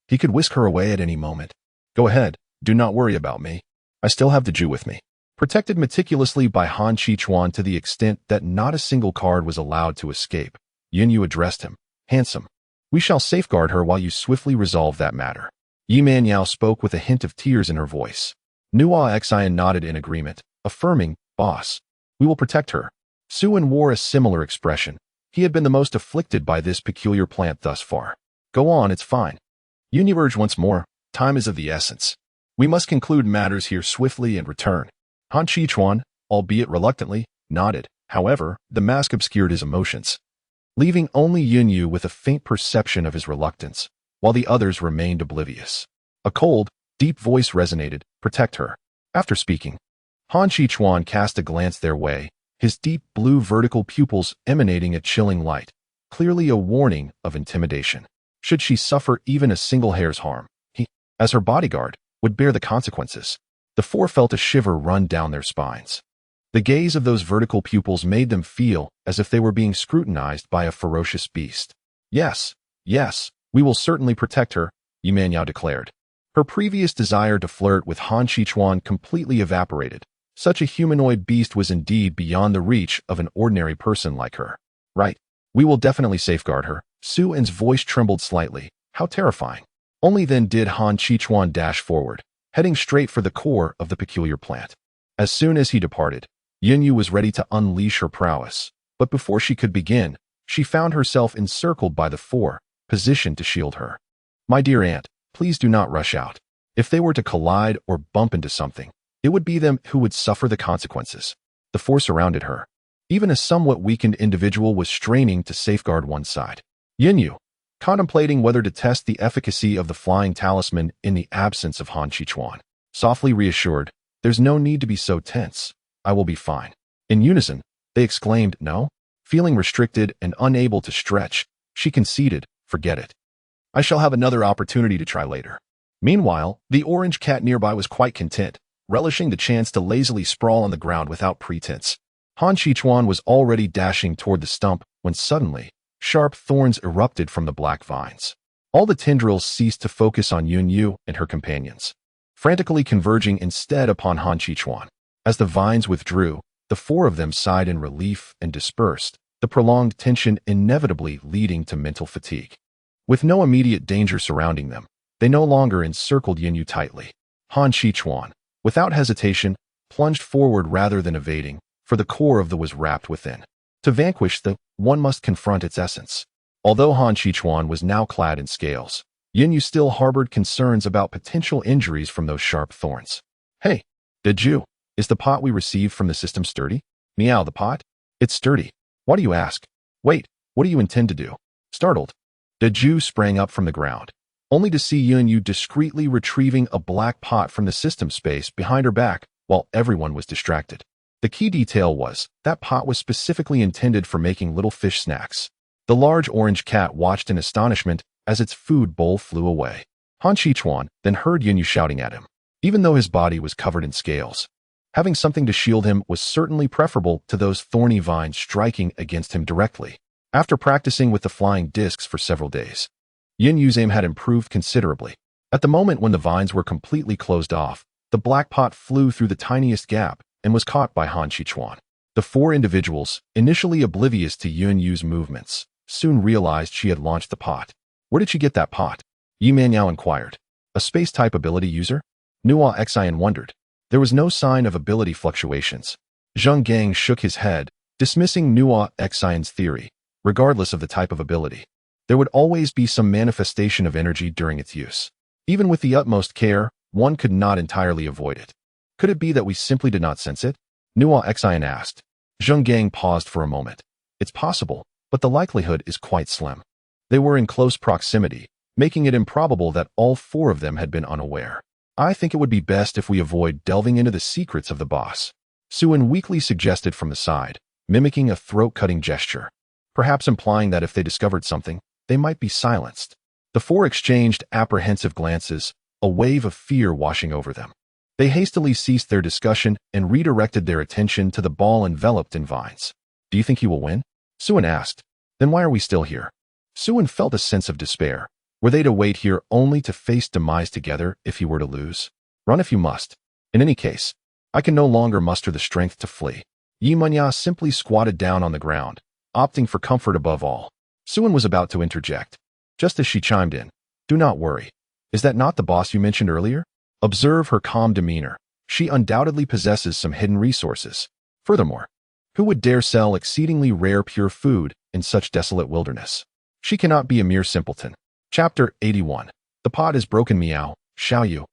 He could whisk her away at any moment. Go ahead, do not worry about me. I still have the Jew with me. Protected meticulously by Han Qichuan to the extent that not a single card was allowed to escape, Yunyu addressed him. Handsome. We shall safeguard her while you swiftly resolve that matter. Yi Manyao spoke with a hint of tears in her voice. Nua Xian nodded in agreement, affirming, Boss. We will protect her. Suan wore a similar expression. He had been the most afflicted by this peculiar plant thus far. Go on, it's fine. Yunyu urged once more. Time is of the essence. We must conclude matters here swiftly and return. Han Qichuan, albeit reluctantly, nodded. However, the mask obscured his emotions, leaving only Yunyu with a faint perception of his reluctance, while the others remained oblivious. A cold, deep voice resonated. Protect her. After speaking, Han Qichuan cast a glance their way, his deep blue vertical pupils emanating a chilling light, clearly a warning of intimidation. Should she suffer even a single hair's harm, he, as her bodyguard, would bear the consequences. The four felt a shiver run down their spines. The gaze of those vertical pupils made them feel as if they were being scrutinized by a ferocious beast. Yes, we will certainly protect her, Yi Manyao declared. Her previous desire to flirt with Han Qichuan completely evaporated. Such a humanoid beast was indeed beyond the reach of an ordinary person like her. Right. We will definitely safeguard her. Suan's voice trembled slightly. How terrifying. Only then did Han Qichuan dash forward, heading straight for the core of the peculiar plant. As soon as he departed, Yunyu was ready to unleash her prowess. But before she could begin, she found herself encircled by the four, positioned to shield her. My dear aunt, please do not rush out. If they were to collide or bump into something, it would be them who would suffer the consequences. The four surrounded her. Even a somewhat weakened individual was straining to safeguard one side. Yunyu, contemplating whether to test the efficacy of the flying talisman in the absence of Han Qichuan, softly reassured, there's no need to be so tense. I will be fine. In unison, they exclaimed, no? Feeling restricted and unable to stretch, she conceded, forget it. I shall have another opportunity to try later. Meanwhile, the orange cat nearby was quite content, relishing the chance to lazily sprawl on the ground without pretense. Han Qichuan was already dashing toward the stump when suddenly, sharp thorns erupted from the black vines. All the tendrils ceased to focus on Yunyu and her companions, frantically converging instead upon Han Qichuan. As the vines withdrew, the four of them sighed in relief and dispersed, the prolonged tension inevitably leading to mental fatigue. With no immediate danger surrounding them, they no longer encircled Yunyu tightly. Han Qichuan, without hesitation, plunged forward rather than evading, for the core of the was wrapped within. To vanquish the, one must confront its essence. Although Han Qichuan was now clad in scales, Yunyu still harbored concerns about potential injuries from those sharp thorns. Hey, did you? Is the pot we received from the system sturdy? Meow, the pot? It's sturdy. Why do you ask? Wait, what do you intend to do? Startled, Deju sprang up from the ground, only to see Yunyu discreetly retrieving a black pot from the system space behind her back while everyone was distracted. The key detail was that pot was specifically intended for making little fish snacks. The large orange cat watched in astonishment as its food bowl flew away. Han Qichuan then heard Yunyu shouting at him, even though his body was covered in scales. Having something to shield him was certainly preferable to those thorny vines striking against him directly. After practicing with the flying discs for several days, Yin Yu's aim had improved considerably. At the moment when the vines were completely closed off, the black pot flew through the tiniest gap and was caught by Han Qichuan. The four individuals, initially oblivious to Yin Yu's movements, soon realized she had launched the pot. Where did she get that pot? Yi Manyao inquired. A space-type ability user? Nuo Xian wondered. There was no sign of ability fluctuations. Zheng Gang shook his head, dismissing Nuo Xian's theory. Regardless of the type of ability, there would always be some manifestation of energy during its use. Even with the utmost care, one could not entirely avoid it. Could it be that we simply did not sense it? Nuo Xian asked. Zheng Gang paused for a moment. It's possible, but the likelihood is quite slim. They were in close proximity, making it improbable that all four of them had been unaware. I think it would be best if we avoid delving into the secrets of the boss, Suin weakly suggested from the side, mimicking a throat-cutting gesture, perhaps implying that if they discovered something, they might be silenced. The four exchanged apprehensive glances, a wave of fear washing over them. They hastily ceased their discussion and redirected their attention to the ball enveloped in vines. Do you think he will win? Suin asked. Then why are we still here? Suin felt a sense of despair. Were they to wait here only to face demise together if he were to lose? Run if you must. In any case, I can no longer muster the strength to flee. Yi Manya simply squatted down on the ground, opting for comfort above all. Suin was about to interject, just as she chimed in. Do not worry. Is that not the boss you mentioned earlier? Observe her calm demeanor. She undoubtedly possesses some hidden resources. Furthermore, who would dare sell exceedingly rare pure food in such desolate wilderness? She cannot be a mere simpleton. Chapter 81. The pot is broken, Miao, Xiaoyu.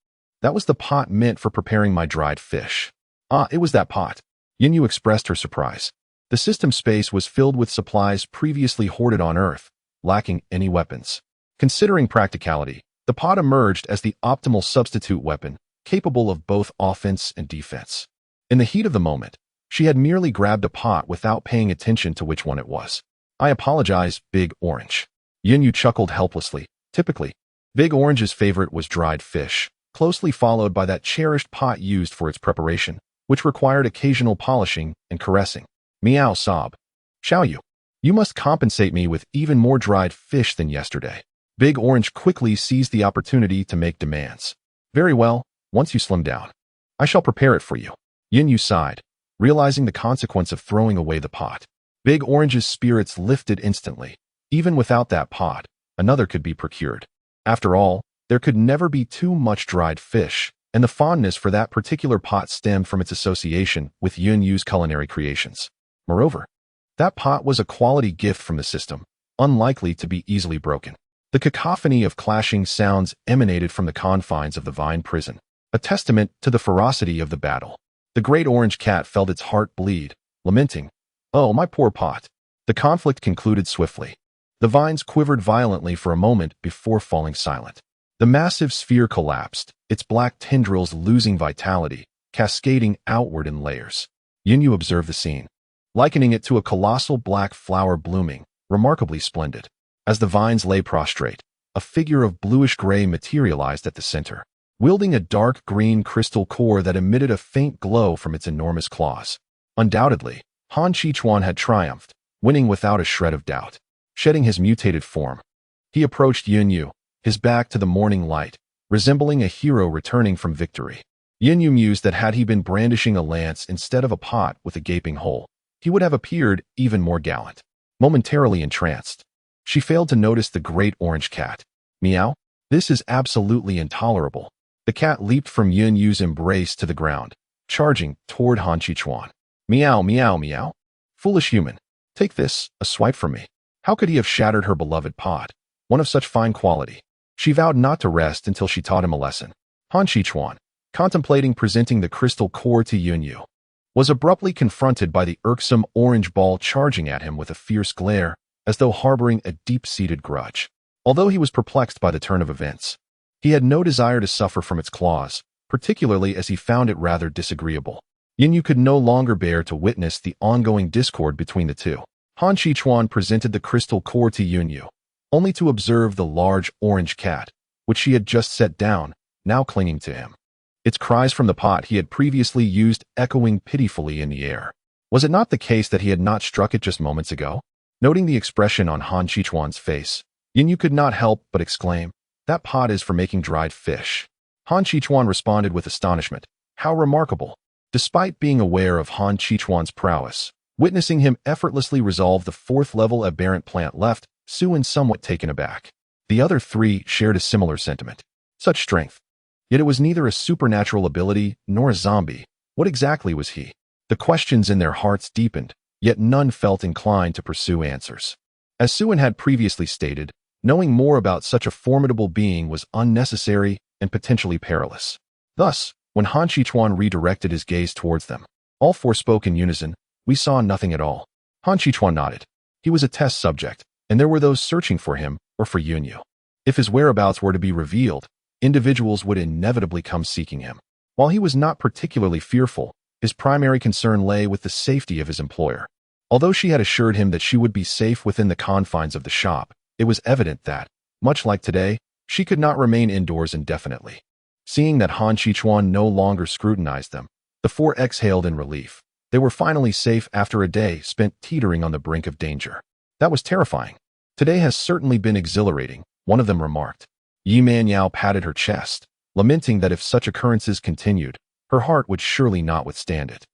That was the pot meant for preparing my dried fish. Ah, it was that pot. Yin Yu expressed her surprise. The system space was filled with supplies previously hoarded on Earth, lacking any weapons. Considering practicality, the pot emerged as the optimal substitute weapon, capable of both offense and defense. In the heat of the moment, she had merely grabbed a pot without paying attention to which one it was. I apologize, Big Orange. Yin Yu chuckled helplessly. Typically, Big Orange's favorite was dried fish, closely followed by that cherished pot used for its preparation, which required occasional polishing and caressing. Meow sob. Xiaoyu, you must compensate me with even more dried fish than yesterday. Big Orange quickly seized the opportunity to make demands. Very well, once you slim down, I shall prepare it for you. Yin Yu sighed, realizing the consequence of throwing away the pot. Big Orange's spirits lifted instantly. Even without that pot, another could be procured. After all, there could never be too much dried fish, and the fondness for that particular pot stemmed from its association with Yin Yu's culinary creations. Moreover, that pot was a quality gift from the system, unlikely to be easily broken. The cacophony of clashing sounds emanated from the confines of the vine prison, a testament to the ferocity of the battle. The great orange cat felt its heart bleed, lamenting, "Oh, my poor pot." The conflict concluded swiftly. The vines quivered violently for a moment before falling silent. The massive sphere collapsed, its black tendrils losing vitality, cascading outward in layers. Yin Yu observed the scene, likening it to a colossal black flower blooming, remarkably splendid. As the vines lay prostrate, a figure of bluish-gray materialized at the center, wielding a dark green crystal core that emitted a faint glow from its enormous claws. Undoubtedly, Han Qichuan had triumphed, winning without a shred of doubt. Shedding his mutated form, he approached Yin Yu, his back to the morning light, resembling a hero returning from victory. Yin Yu mused that had he been brandishing a lance instead of a pot with a gaping hole, he would have appeared even more gallant. Momentarily entranced, she failed to notice the great orange cat. Meow? This is absolutely intolerable. The cat leaped from Yin Yu's embrace to the ground, charging toward Han Qichuan. Meow, meow, meow. Foolish human. Take this, a swipe from me. How could he have shattered her beloved pot, one of such fine quality? She vowed not to rest until she taught him a lesson. Han Qichuan, contemplating presenting the crystal core to Yin Yu, was abruptly confronted by the irksome orange ball charging at him with a fierce glare, as though harboring a deep-seated grudge. Although he was perplexed by the turn of events, he had no desire to suffer from its claws, particularly as he found it rather disagreeable. Yin Yu could no longer bear to witness the ongoing discord between the two. Han Qichuan presented the crystal core to Yin Yu, only to observe the large orange cat, which she had just set down, now clinging to him. its cries from the pot he had previously used echoing pitifully in the air. Was it not the case that he had not struck it just moments ago? Noting the expression on Han Qichuan's face, Yunyu could not help but exclaim, "That pot is for making dried fish." Han Qichuan responded with astonishment. How remarkable! Despite being aware of Han Qichuan's prowess, witnessing him effortlessly resolve the fourth-level aberrant plant left Su-yin somewhat taken aback. The other three shared a similar sentiment. Such strength. Yet it was neither a supernatural ability nor a zombie. What exactly was he? The questions in their hearts deepened, yet none felt inclined to pursue answers. As Su-yin had previously stated, knowing more about such a formidable being was unnecessary and potentially perilous. Thus, when Han Qichuan redirected his gaze towards them, all four spoke in unison, "We saw nothing at all." Han Qichuan nodded. He was a test subject, and there were those searching for him or for Yunyu. If his whereabouts were to be revealed, individuals would inevitably come seeking him. While he was not particularly fearful, his primary concern lay with the safety of his employer. Although she had assured him that she would be safe within the confines of the shop, it was evident that, much like today, she could not remain indoors indefinitely. Seeing that Han Qichuan no longer scrutinized them, the four exhaled in relief. They were finally safe after a day spent teetering on the brink of danger. That was terrifying. Today has certainly been exhilarating, one of them remarked. Yi Manyao patted her chest, lamenting that if such occurrences continued, her heart would surely not withstand it.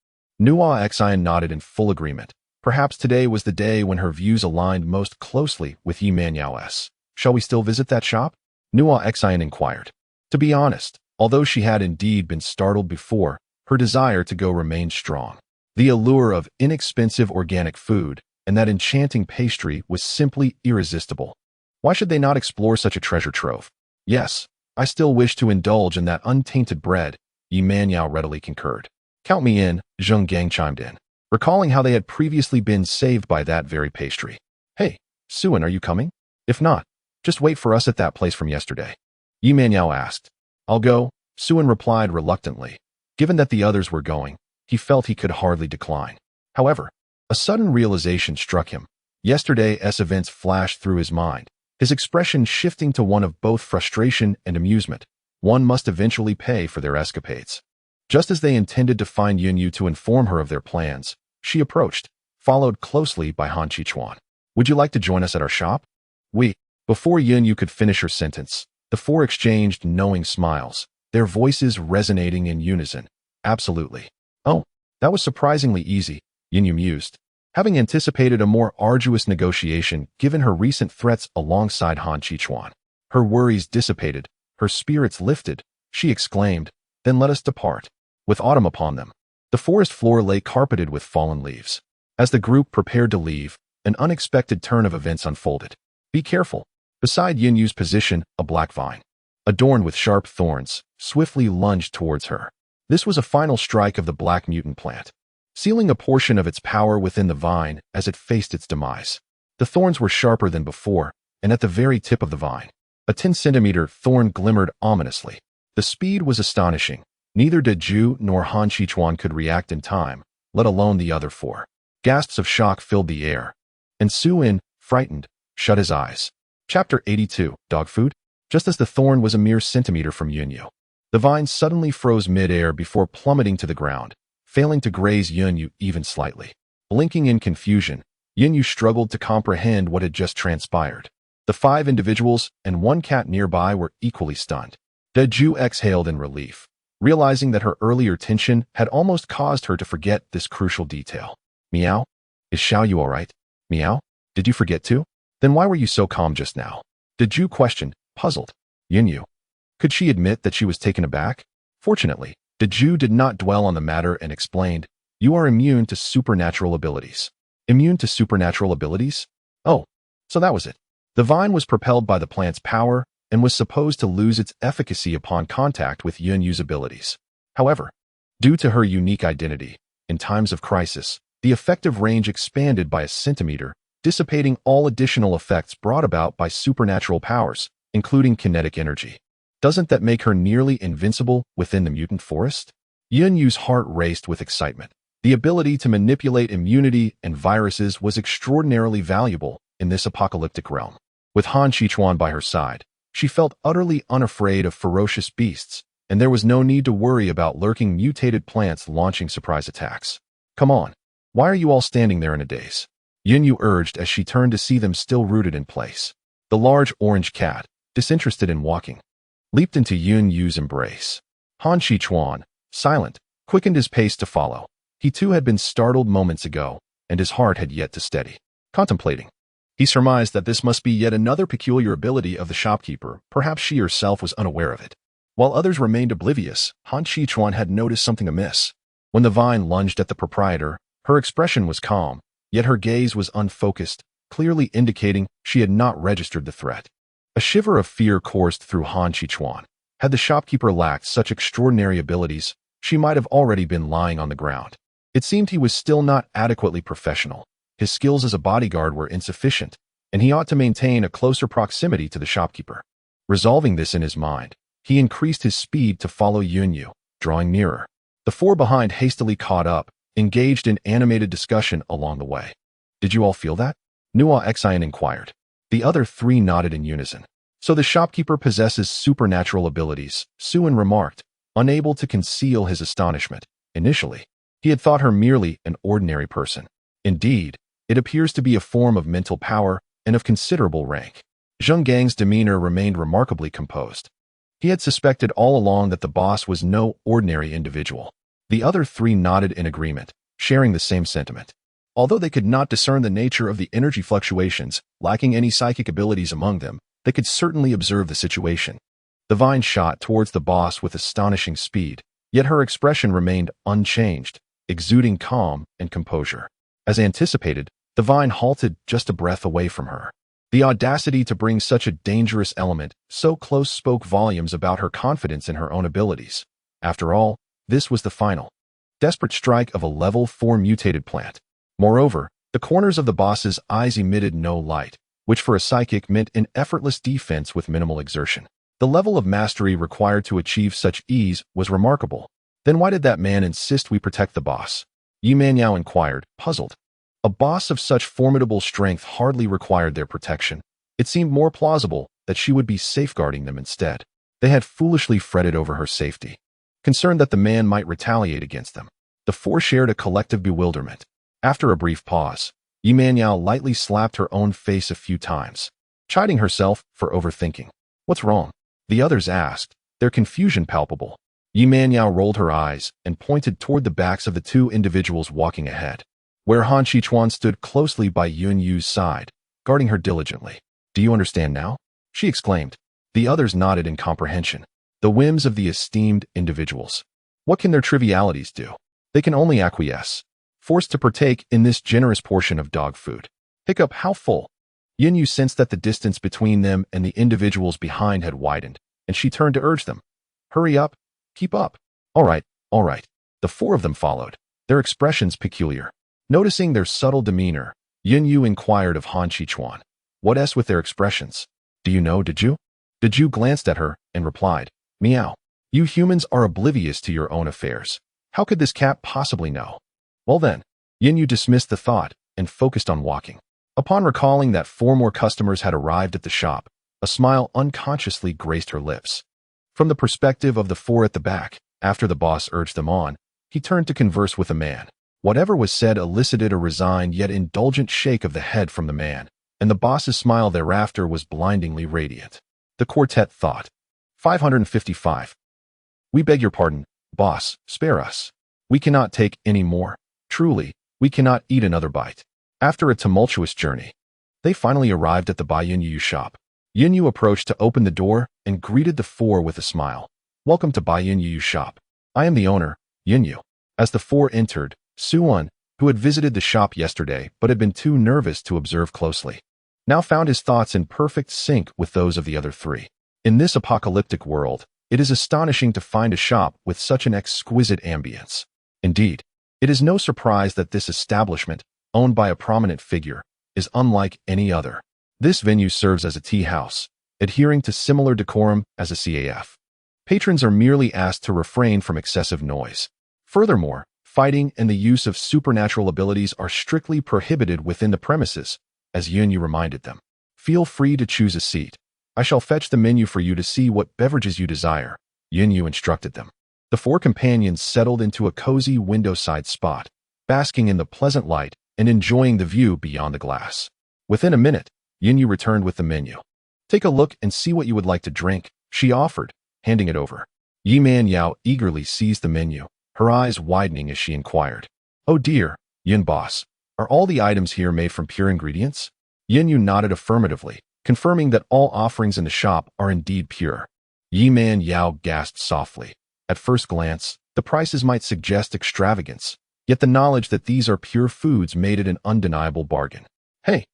Nua Xian nodded in full agreement. Perhaps today was the day when her views aligned most closely with Yi Manyao's. Shall we still visit that shop? Nua Xian inquired. To be honest, although she had indeed been startled before, her desire to go remained strong. The allure of inexpensive organic food and that enchanting pastry was simply irresistible. Why should they not explore such a treasure trove? Yes, I still wish to indulge in that untainted bread, Yi Manyao readily concurred. Count me in, Zheng Gang chimed in, recalling how they had previously been saved by that very pastry. Hey, Su-yin, are you coming? If not, just wait for us at that place from yesterday. Yi Manyao asked. I'll go, Su-yin replied reluctantly. Given that the others were going, he felt he could hardly decline. However, a sudden realization struck him. Yesterday's events flashed through his mind, his expression shifting to one of both frustration and amusement. One must eventually pay for their escapades. Just as they intended to find Yunyu to inform her of their plans, she approached, followed closely by Han Qichuan. Would you like to join us at our shop? Before Yunyu could finish her sentence, the four exchanged knowing smiles, their voices resonating in unison. Absolutely. Oh, that was surprisingly easy, Yunyu mused. Having anticipated a more arduous negotiation given her recent threats alongside Han Qichuan. Her worries dissipated, her spirits lifted, she exclaimed, then let us depart. With autumn upon them, the forest floor lay carpeted with fallen leaves. As the group prepared to leave, an unexpected turn of events unfolded. Be careful. Beside Yunyu's position, a black vine, adorned with sharp thorns, swiftly lunged towards her. This was a final strike of the black mutant plant, sealing a portion of its power within the vine as it faced its demise. The thorns were sharper than before, and at the very tip of the vine, a 10-centimeter thorn glimmered ominously. The speed was astonishing. Neither Deju nor Han Qichuan could react in time, let alone the other four. Gasps of shock filled the air, and Su-yin, frightened, shut his eyes. Chapter 82, Dog Food? Just as the thorn was a mere centimeter from Yunyu, the vine suddenly froze mid-air before plummeting to the ground, failing to graze Yunyu even slightly. Blinking in confusion, Yunyu struggled to comprehend what had just transpired. The 5 individuals and 1 cat nearby were equally stunned. Deju exhaled in relief, realizing that her earlier tension had almost caused her to forget this crucial detail. Meow? Is Xiaoyu all right? Meow? Did you forget to? Then why were you so calm just now? Deju questioned, puzzled. Yunyu. Could she admit that she was taken aback? Fortunately, Deju did not dwell on the matter and explained, you are immune to supernatural abilities. Immune to supernatural abilities? Oh, so that was it. The vine was propelled by the plant's power and was supposed to lose its efficacy upon contact with Yunyu's abilities. However, due to her unique identity, in times of crisis, the effective range expanded by a centimeter, dissipating all additional effects brought about by supernatural powers, including kinetic energy. Doesn't that make her nearly invincible within the mutant forest? Yunyu's heart raced with excitement. The ability to manipulate immunity and viruses was extraordinarily valuable in this apocalyptic realm. With Han Qichuan by her side, she felt utterly unafraid of ferocious beasts and there was no need to worry about lurking mutated plants launching surprise attacks. Come on, why are you all standing there in a daze? Yunyu urged as she turned to see them still rooted in place. The large orange cat, disinterested in walking, leaped into Yunyu's embrace. Han Shichuan, silent, quickened his pace to follow. He too had been startled moments ago, and his heart had yet to steady. Contemplating, he surmised that this must be yet another peculiar ability of the shopkeeper. Perhaps she herself was unaware of it. While others remained oblivious, Han Shichuan had noticed something amiss. When the vine lunged at the proprietor, her expression was calm, yet her gaze was unfocused, clearly indicating she had not registered the threat. A shiver of fear coursed through Han Shichuan. Had the shopkeeper lacked such extraordinary abilities, she might have already been lying on the ground. It seemed he was still not adequately professional. His skills as a bodyguard were insufficient, and he ought to maintain a closer proximity to the shopkeeper. Resolving this in his mind, he increased his speed to follow Yunyu, drawing nearer. The four behind hastily caught up, engaged in animated discussion along the way. Did you all feel that? Nua Xian inquired. The other three nodded in unison. So the shopkeeper possesses supernatural abilities, Suan remarked, unable to conceal his astonishment. Initially, he had thought her merely an ordinary person. Indeed, it appears to be a form of mental power and of considerable rank. Zheng Gang's demeanor remained remarkably composed. He had suspected all along that the boss was no ordinary individual. The other three nodded in agreement, sharing the same sentiment. Although they could not discern the nature of the energy fluctuations, lacking any psychic abilities among them, they could certainly observe the situation. The vine shot towards the boss with astonishing speed, yet her expression remained unchanged, exuding calm and composure. As anticipated, the vine halted just a breath away from her. The audacity to bring such a dangerous element so close spoke volumes about her confidence in her own abilities. After all, this was the final, desperate strike of a level 4 mutated plant. Moreover, the corners of the boss's eyes emitted no light, which for a psychic meant an effortless defense with minimal exertion. The level of mastery required to achieve such ease was remarkable. Then why did that man insist we protect the boss? Yi Manyao inquired, puzzled. A boss of such formidable strength hardly required their protection. It seemed more plausible that she would be safeguarding them instead. They had foolishly fretted over her safety, concerned that the man might retaliate against them. The four shared a collective bewilderment. After a brief pause, Yi Manyao lightly slapped her own face a few times, chiding herself for overthinking. What's wrong? The others asked, their confusion palpable. Yi Manyao rolled her eyes and pointed toward the backs of the two individuals walking ahead, where Han Shichuan stood closely by Yunyu's side, guarding her diligently. Do you understand now? She exclaimed. The others nodded in comprehension. The whims of the esteemed individuals. What can their trivialities do? They can only acquiesce, forced to partake in this generous portion of dog food. Hiccup, how full? Yunyu sensed that the distance between them and the individuals behind had widened, and she turned to urge them. Hurry up, keep up. All right. The four of them followed, their expressions peculiar. Noticing their subtle demeanor, Yunyu inquired of Han Shichuan. What s with their expressions? Do you know, did you? Diju glanced at her and replied, Meow. You humans are oblivious to your own affairs. How could this cat possibly know? Well then, Yunyu dismissed the thought and focused on walking. Upon recalling that 4 more customers had arrived at the shop, a smile unconsciously graced her lips. From the perspective of the 4 at the back, after the boss urged them on, he turned to converse with a man. Whatever was said elicited a resigned yet indulgent shake of the head from the man, and the boss's smile thereafter was blindingly radiant. The quartet thought. 555. We beg your pardon, boss, spare us. We cannot take any more. Truly, we cannot eat another bite. After a tumultuous journey, they finally arrived at the Bai Yunyu shop. Yunyu approached to open the door and greeted the 4 with a smile. Welcome to Bai Yunyu shop. I am the owner, Yunyu. As the 4 entered, Suan, who had visited the shop yesterday but had been too nervous to observe closely, now found his thoughts in perfect sync with those of the other 3. In this apocalyptic world, it is astonishing to find a shop with such an exquisite ambience. Indeed, it is no surprise that this establishment, owned by a prominent figure, is unlike any other. This venue serves as a tea house, adhering to similar decorum as a CAF. Patrons are merely asked to refrain from excessive noise. Furthermore, fighting and the use of supernatural abilities are strictly prohibited within the premises, as Yunyu reminded them. Feel free to choose a seat. I shall fetch the menu for you to see what beverages you desire. Yu instructed them. The four companions settled into a cozy window-side spot, basking in the pleasant light and enjoying the view beyond the glass. Within a minute, Yu returned with the menu. Take a look and see what you would like to drink, she offered, handing it over. Yi Man Yao eagerly seized the menu, her eyes widening as she inquired. Oh dear, Yin boss, are all the items here made from pure ingredients? Yin nodded affirmatively, confirming that all offerings in the shop are indeed pure. Yi Man Yao gasped softly. At first glance, the prices might suggest extravagance, yet the knowledge that these are pure foods made it an undeniable bargain. Hey,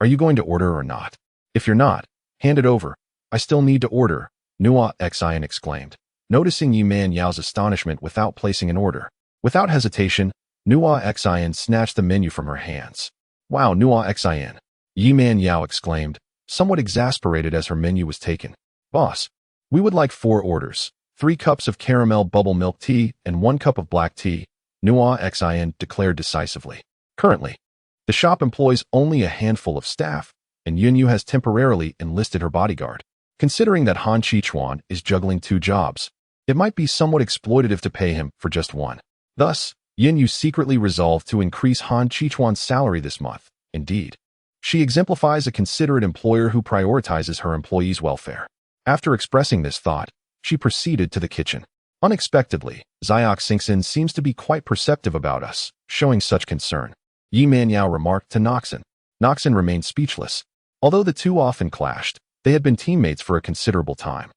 are you going to order or not? If you're not, hand it over. I still need to order, Nua Xian exclaimed, noticing Yi Man Yao's astonishment without placing an order. Without hesitation, Nua Xian snatched the menu from her hands. Wow, Nua Xian, Yi Man Yao exclaimed, somewhat exasperated as her menu was taken. Boss, we would like 4 orders, 3 cups of caramel bubble milk tea and 1 cup of black tea, Nua Xian declared decisively. Currently, the shop employs only a handful of staff, and Yunyu has temporarily enlisted her bodyguard. Considering that Han Qichuan is juggling 2 jobs, it might be somewhat exploitative to pay him for just one. Thus, Yunyu secretly resolved to increase Han Qichuan's salary this month. Indeed, she exemplifies a considerate employer who prioritizes her employees' welfare. After expressing this thought, she proceeded to the kitchen. Unexpectedly, Xiok Xingxin seems to be quite perceptive about us, showing such concern, Yi Man Yao remarked to Noxon. Noxon remained speechless. Although the two often clashed, they had been teammates for a considerable time,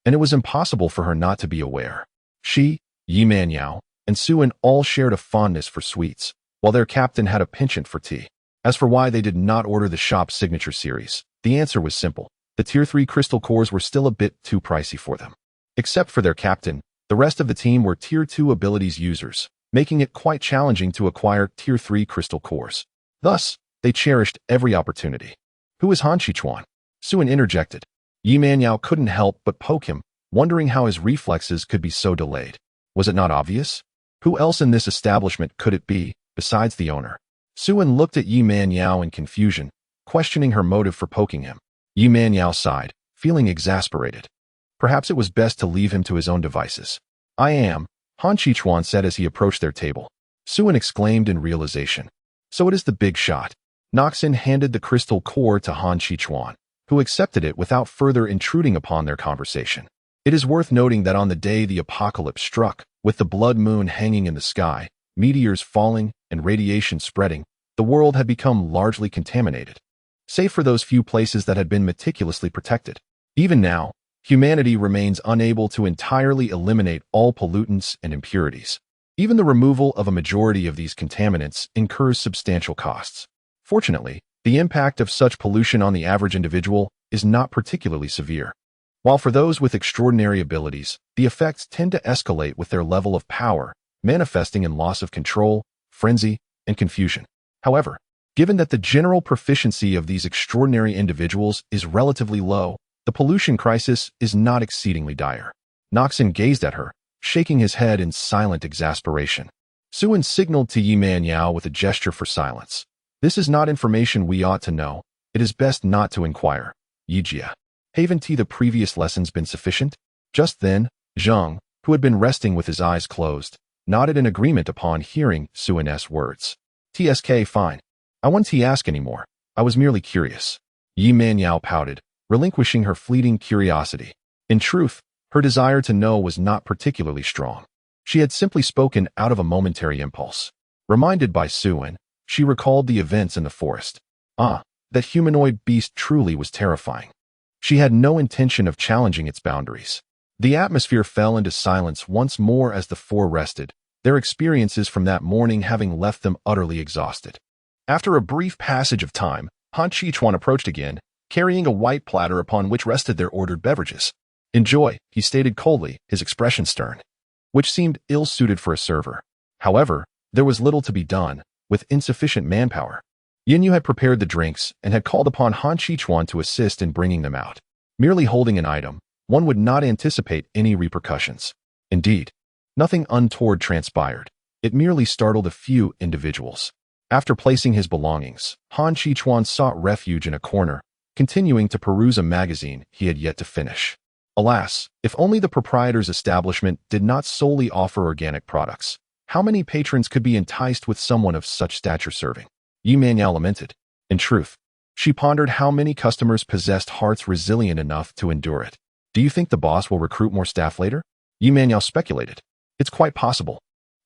and it was impossible for her not to be aware. She, Yi Man Yao, and Suin all shared a fondness for sweets, while their captain had a penchant for tea. As for why they did not order the shop's signature series, the answer was simple. The Tier 3 crystal cores were still a bit too pricey for them. Except for their captain, the rest of the team were Tier 2 abilities users, making it quite challenging to acquire Tier 3 crystal cores. Thus, they cherished every opportunity. Who is Han Qichuan? Suin interjected. Yi Man Yao couldn't help but poke him, wondering how his reflexes could be so delayed. Was it not obvious? Who else in this establishment could it be, besides the owner? Suin looked at Yi Man Yao in confusion, questioning her motive for poking him. Yi Man Yao sighed, feeling exasperated. Perhaps it was best to leave him to his own devices. I am, Han Qichuan said as he approached their table. Suin exclaimed in realization. So it is the big shot. Noxon handed the crystal core to Han Qichuan, who accepted it without further intruding upon their conversation. It is worth noting that on the day the apocalypse struck, with the blood moon hanging in the sky, meteors falling, and radiation spreading, the world had become largely contaminated, save for those few places that had been meticulously protected. Even now, humanity remains unable to entirely eliminate all pollutants and impurities. Even the removal of a majority of these contaminants incurs substantial costs. Fortunately, the impact of such pollution on the average individual is not particularly severe. While for those with extraordinary abilities, the effects tend to escalate with their level of power, manifesting in loss of control, frenzy, and confusion. However, given that the general proficiency of these extraordinary individuals is relatively low, the pollution crisis is not exceedingly dire. Noxon gazed at her, shaking his head in silent exasperation. Suin signaled to Yi Man Yao with a gesture for silence. This is not information we ought to know. It is best not to inquire. Yijia. Haven't the previous lessons been sufficient? Just then, Zhang, who had been resting with his eyes closed, nodded in agreement upon hearing Suin's words. TSK fine. I won't ask anymore. I was merely curious. Yi Man Yao pouted, relinquishing her fleeting curiosity. In truth, her desire to know was not particularly strong. She had simply spoken out of a momentary impulse. Reminded by Suin, she recalled the events in the forest. That humanoid beast truly was terrifying. She had no intention of challenging its boundaries. The atmosphere fell into silence once more as the four rested, their experiences from that morning having left them utterly exhausted. After a brief passage of time, Han Qichuan approached again, carrying a white platter upon which rested their ordered beverages. Enjoy, he stated coldly, his expression stern, which seemed ill-suited for a server. However, there was little to be done, with insufficient manpower. Yinyu had prepared the drinks and had called upon Han Qichuan to assist in bringing them out. Merely holding an item, one would not anticipate any repercussions. Indeed, nothing untoward transpired. It merely startled a few individuals. After placing his belongings, Han Qichuan sought refuge in a corner, continuing to peruse a magazine he had yet to finish. Alas, if only the proprietor's establishment did not solely offer organic products, how many patrons could be enticed with someone of such stature serving? Yi Manuel lamented. In truth, she pondered how many customers possessed hearts resilient enough to endure it. Do you think the boss will recruit more staff later? Yi Manuel speculated. It's quite possible.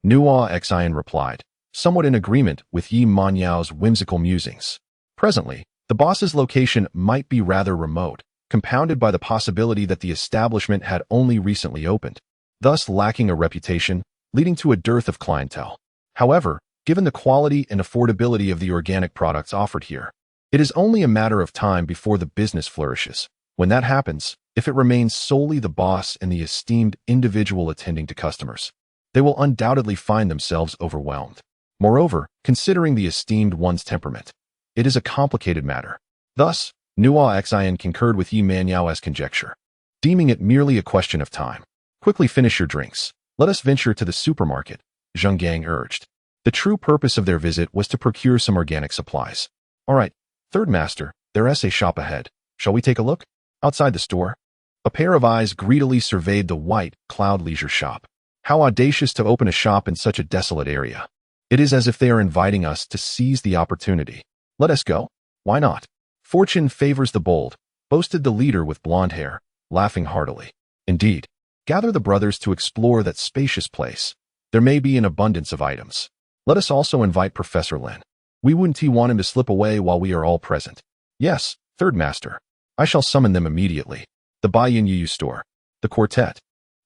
Nua Xian replied, somewhat in agreement with Yi Manuel's whimsical musings. Presently, the boss's location might be rather remote, compounded by the possibility that the establishment had only recently opened, thus lacking a reputation, leading to a dearth of clientele. However, given the quality and affordability of the organic products offered here, it is only a matter of time before the business flourishes. When that happens, if it remains solely the boss and the esteemed individual attending to customers, they will undoubtedly find themselves overwhelmed. Moreover, considering the esteemed one's temperament, it is a complicated matter. Thus, Nua Xian concurred with Yi Manuel's conjecture, deeming it merely a question of time. Quickly finish your drinks. Let us venture to the supermarket, Zheng Gang urged. The true purpose of their visit was to procure some organic supplies. All right, third master, there's a shop ahead. Shall we take a look? Outside the store, a pair of eyes greedily surveyed the white, cloud leisure shop. How audacious to open a shop in such a desolate area. It is as if they are inviting us to seize the opportunity. Let us go. Why not? Fortune favors the bold, boasted the leader with blonde hair, laughing heartily. Indeed, gather the brothers to explore that spacious place. There may be an abundance of items. Let us also invite Professor Lin. We wouldn't want him to slip away while we are all present. Yes, third master. I shall summon them immediately. The Baiyin Yu store. The quartet,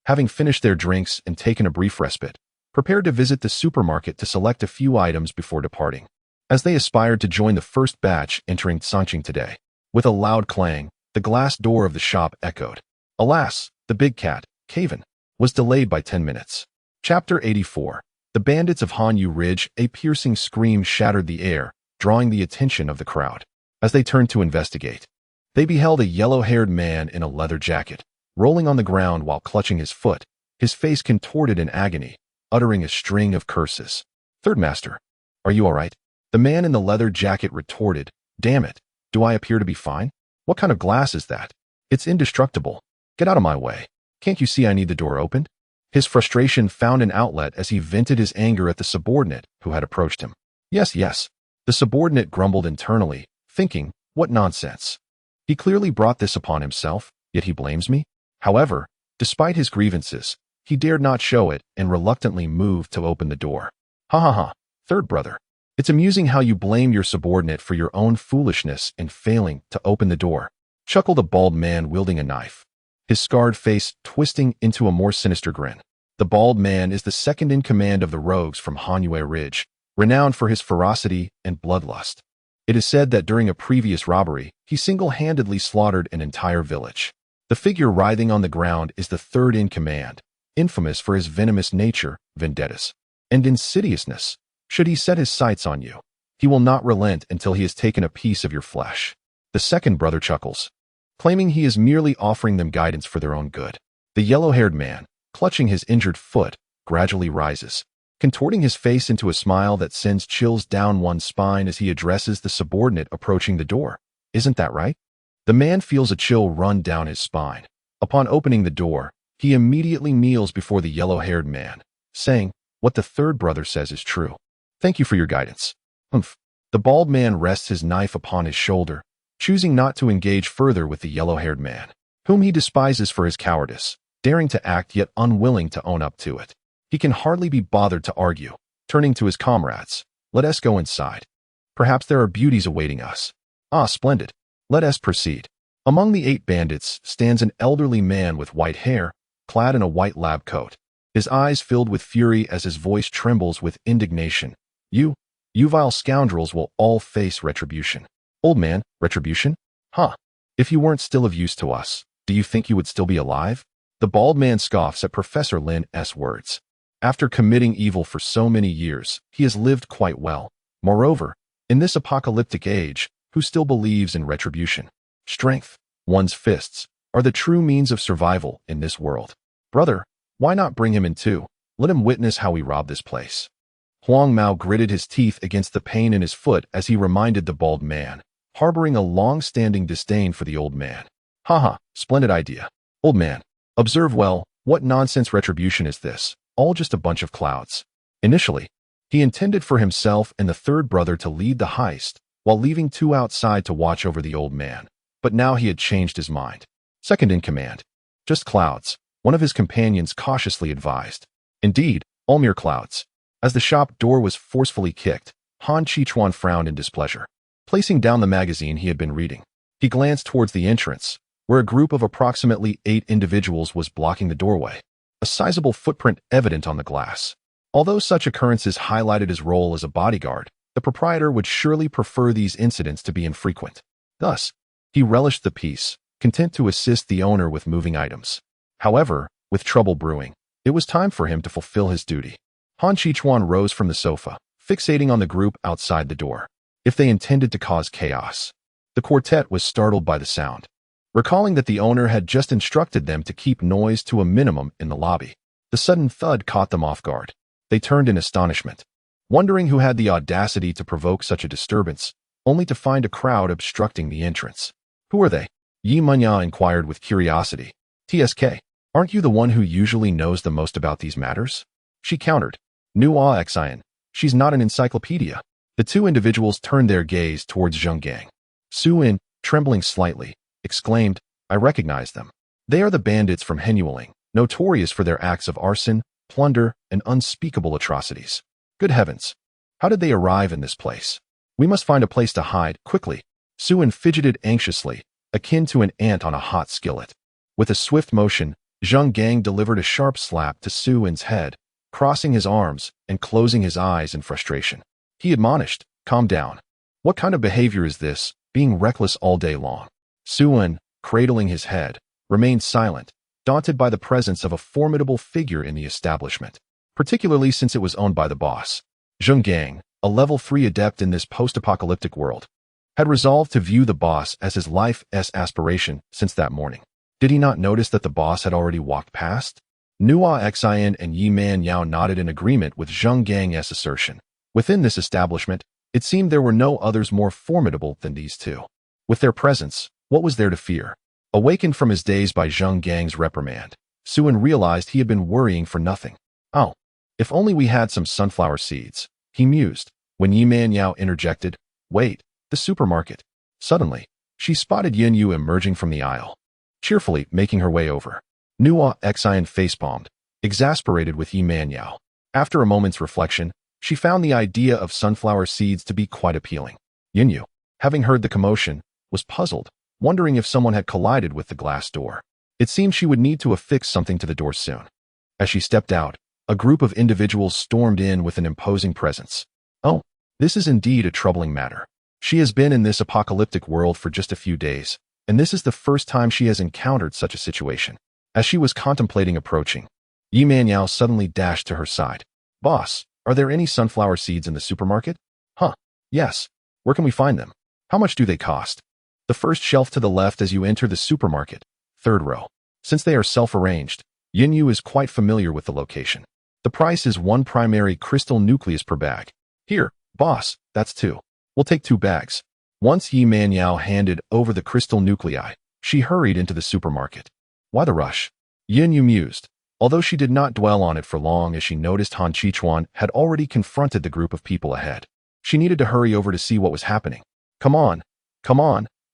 having finished their drinks and taken a brief respite, prepared to visit the supermarket to select a few items before departing. As they aspired to join the first batch entering Sanqing today, with a loud clang, the glass door of the shop echoed. Alas, the big cat, Caven, was delayed by 10 minutes. Chapter 84. The bandits of Hanyu Ridge. A piercing scream shattered the air, drawing the attention of the crowd. As they turned to investigate, they beheld a yellow-haired man in a leather jacket, rolling on the ground while clutching his foot, his face contorted in agony, uttering a string of curses. Third master, are you all right? The man in the leather jacket retorted, damn it, do I appear to be fine? What kind of glass is that? It's indestructible. Get out of my way. Can't you see I need the door opened? His frustration found an outlet as he vented his anger at the subordinate who had approached him. Yes, yes. The subordinate grumbled internally, thinking, what nonsense. He clearly brought this upon himself, yet he blames me? However, despite his grievances, he dared not show it and reluctantly moved to open the door. Ha ha ha, third brother. It's amusing how you blame your subordinate for your own foolishness in failing to open the door, chuckled a bald man wielding a knife, his scarred face twisting into a more sinister grin. The bald man is the second in command of the rogues from Hanyu Ridge, renowned for his ferocity and bloodlust. It is said that during a previous robbery, he single-handedly slaughtered an entire village. The figure writhing on the ground is the third in command, infamous for his venomous nature, vendettas, and insidiousness. Should he set his sights on you, he will not relent until he has taken a piece of your flesh. The second brother chuckles, claiming he is merely offering them guidance for their own good. The yellow-haired man, clutching his injured foot, gradually rises, contorting his face into a smile that sends chills down one's spine as he addresses the subordinate approaching the door. Isn't that right? The man feels a chill run down his spine. Upon opening the door, he immediately kneels before the yellow-haired man, saying, what the third brother says is true. Thank you for your guidance. Humph. The bald man rests his knife upon his shoulder, choosing not to engage further with the yellow-haired man, whom he despises for his cowardice, daring to act yet unwilling to own up to it. He can hardly be bothered to argue, turning to his comrades. Let us go inside. Perhaps there are beauties awaiting us. Ah, splendid. Let us proceed. Among the 8 bandits stands an elderly man with white hair, clad in a white lab coat, his eyes filled with fury as his voice trembles with indignation. You vile scoundrels will all face retribution. Old man, retribution? Huh. If you weren't still of use to us, do you think you would still be alive? The bald man scoffs at Professor Lin's words. After committing evil for so many years, he has lived quite well. Moreover, in this apocalyptic age, who still believes in retribution? Strength, one's fists, are the true means of survival in this world. Brother, why not bring him in too? Let him witness how we rob this place. Huang Mao gritted his teeth against the pain in his foot as he reminded the bald man, harboring a long-standing disdain for the old man. Haha, splendid idea. Old man, observe well, what nonsense retribution is this? All just a bunch of clouds. Initially, he intended for himself and the third brother to lead the heist, while leaving two outside to watch over the old man. But now he had changed his mind. Second in command. Just clouds, one of his companions cautiously advised. Indeed, all mere clouds. As the shop door was forcefully kicked, Han Chichuan frowned in displeasure. Placing down the magazine he had been reading, he glanced towards the entrance, where a group of approximately 8 individuals was blocking the doorway, a sizable footprint evident on the glass. Although such occurrences highlighted his role as a bodyguard, the proprietor would surely prefer these incidents to be infrequent. Thus, he relished the peace, content to assist the owner with moving items. However, with trouble brewing, it was time for him to fulfill his duty. Han Chichuan rose from the sofa, fixating on the group outside the door. If they intended to cause chaos. The quartet was startled by the sound, recalling that the owner had just instructed them to keep noise to a minimum in the lobby. The sudden thud caught them off guard. They turned in astonishment, wondering who had the audacity to provoke such a disturbance, only to find a crowd obstructing the entrance. Who are they? Yi Menya inquired with curiosity. TSK, aren't you the one who usually knows the most about these matters? She countered. Nua Xian, she's not an encyclopedia. The two individuals turned their gaze towards Zheng Gang. Su In, trembling slightly, exclaimed, I recognize them. They are the bandits from Henyueling, notorious for their acts of arson, plunder, and unspeakable atrocities. Good heavens! How did they arrive in this place? We must find a place to hide, quickly. Su In fidgeted anxiously, akin to an ant on a hot skillet. With a swift motion, Zheng Gang delivered a sharp slap to Su In's head, crossing his arms and closing his eyes in frustration. He admonished, calm down. What kind of behavior is this, being reckless all day long? Su In, cradling his head, remained silent, daunted by the presence of a formidable figure in the establishment, particularly since it was owned by the boss. Zheng Gang, a level 3 adept in this post-apocalyptic world, had resolved to view the boss as his life's aspiration since that morning. Did he not notice that the boss had already walked past? Nua Xian and Yi Man Yao nodded in agreement with Zheng Gang's assertion. Within this establishment, it seemed there were no others more formidable than these two. With their presence, what was there to fear? Awakened from his daze by Zheng Gang's reprimand, Su In realized he had been worrying for nothing. Oh, if only we had some sunflower seeds, he mused, when Yi Man Yao interjected, wait, the supermarket. Suddenly, she spotted Yin Yu emerging from the aisle, cheerfully making her way over. Nua Xian facepalmed, exasperated with Yi Man Yao. After a moment's reflection, she found the idea of sunflower seeds to be quite appealing. Yin Yu, having heard the commotion, was puzzled, wondering if someone had collided with the glass door. It seemed she would need to affix something to the door soon. As she stepped out, a group of individuals stormed in with an imposing presence. Oh, this is indeed a troubling matter. She has been in this apocalyptic world for just a few days, and this is the first time she has encountered such a situation. As she was contemplating approaching, Yi Man Yao suddenly dashed to her side. Boss, are there any sunflower seeds in the supermarket? Huh, yes. Where can we find them? How much do they cost? The first shelf to the left as you enter the supermarket, third row. Since they are self-arranged, Yin Yu is quite familiar with the location. The price is 1 primary crystal nucleus per bag. Here, boss, that's 2. We'll take 2 bags. Once Yi Man Yao handed over the crystal nuclei, she hurried into the supermarket. Why the rush? Yin Yu mused, although she did not dwell on it for long as she noticed Han Chichuan had already confronted the group of people ahead. She needed to hurry over to see what was happening. Come on.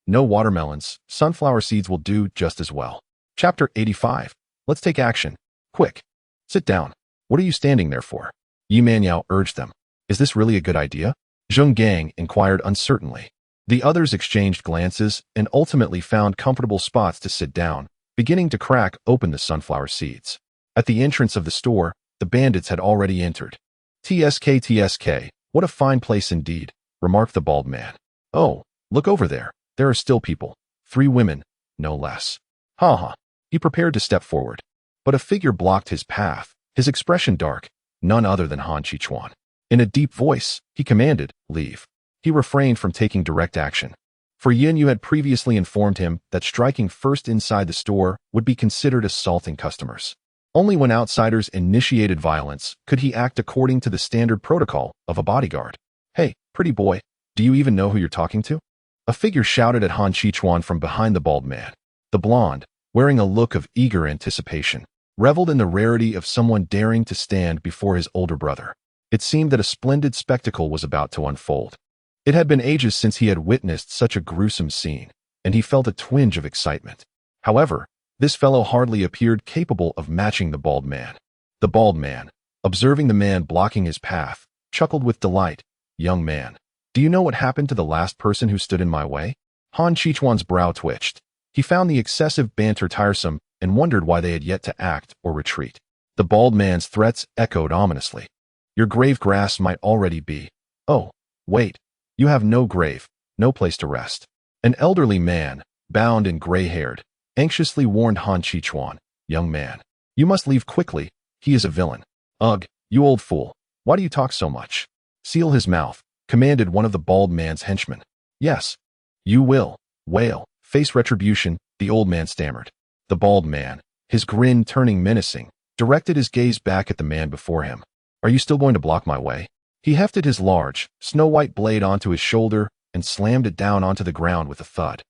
No watermelons, sunflower seeds will do just as well. Chapter 85. Let's take action. Quick. Sit down. What are you standing there for? Yi Man Yao urged them. Is this really a good idea? Zheng Gang inquired uncertainly. The others exchanged glances and ultimately found comfortable spots to sit down, beginning to crack open the sunflower seeds. At the entrance of the store, the bandits had already entered. TSK, what a fine place indeed, remarked the bald man. Oh, look over there. There are still people. 3 women, no less. Ha ha. He prepared to step forward, but a figure blocked his path, his expression dark, none other than Han Chichuan. In a deep voice, he commanded, leave. He refrained from taking direct action. For Yin Yu had previously informed him that striking first inside the store would be considered assaulting customers. Only when outsiders initiated violence could he act according to the standard protocol of a bodyguard. Hey, pretty boy, do you even know who you're talking to? A figure shouted at Han Chichuan from behind the bald man. The blonde, wearing a look of eager anticipation, reveled in the rarity of someone daring to stand before his older brother. It seemed that a splendid spectacle was about to unfold. It had been ages since he had witnessed such a gruesome scene, and he felt a twinge of excitement. However, this fellow hardly appeared capable of matching the bald man. The bald man, observing the man blocking his path, chuckled with delight. "Young man, do you know what happened to the last person who stood in my way?" Han Chichuan's brow twitched. He found the excessive banter tiresome and wondered why they had yet to act or retreat. The bald man's threats echoed ominously. "Your grave grass might already be." "Oh, wait. You have no grave, no place to rest." An elderly man, bound and gray-haired, anxiously warned Han Chichuan. "Young man, you must leave quickly. He is a villain." "Ugh, you old fool. Why do you talk so much?" "Seal his mouth," commanded one of the bald man's henchmen. "Yes, you will. Wail. Face retribution," the old man stammered. The bald man, his grin turning menacing, directed his gaze back at the man before him. "Are you still going to block my way?" He hefted his large, snow-white blade onto his shoulder and slammed it down onto the ground with a thud.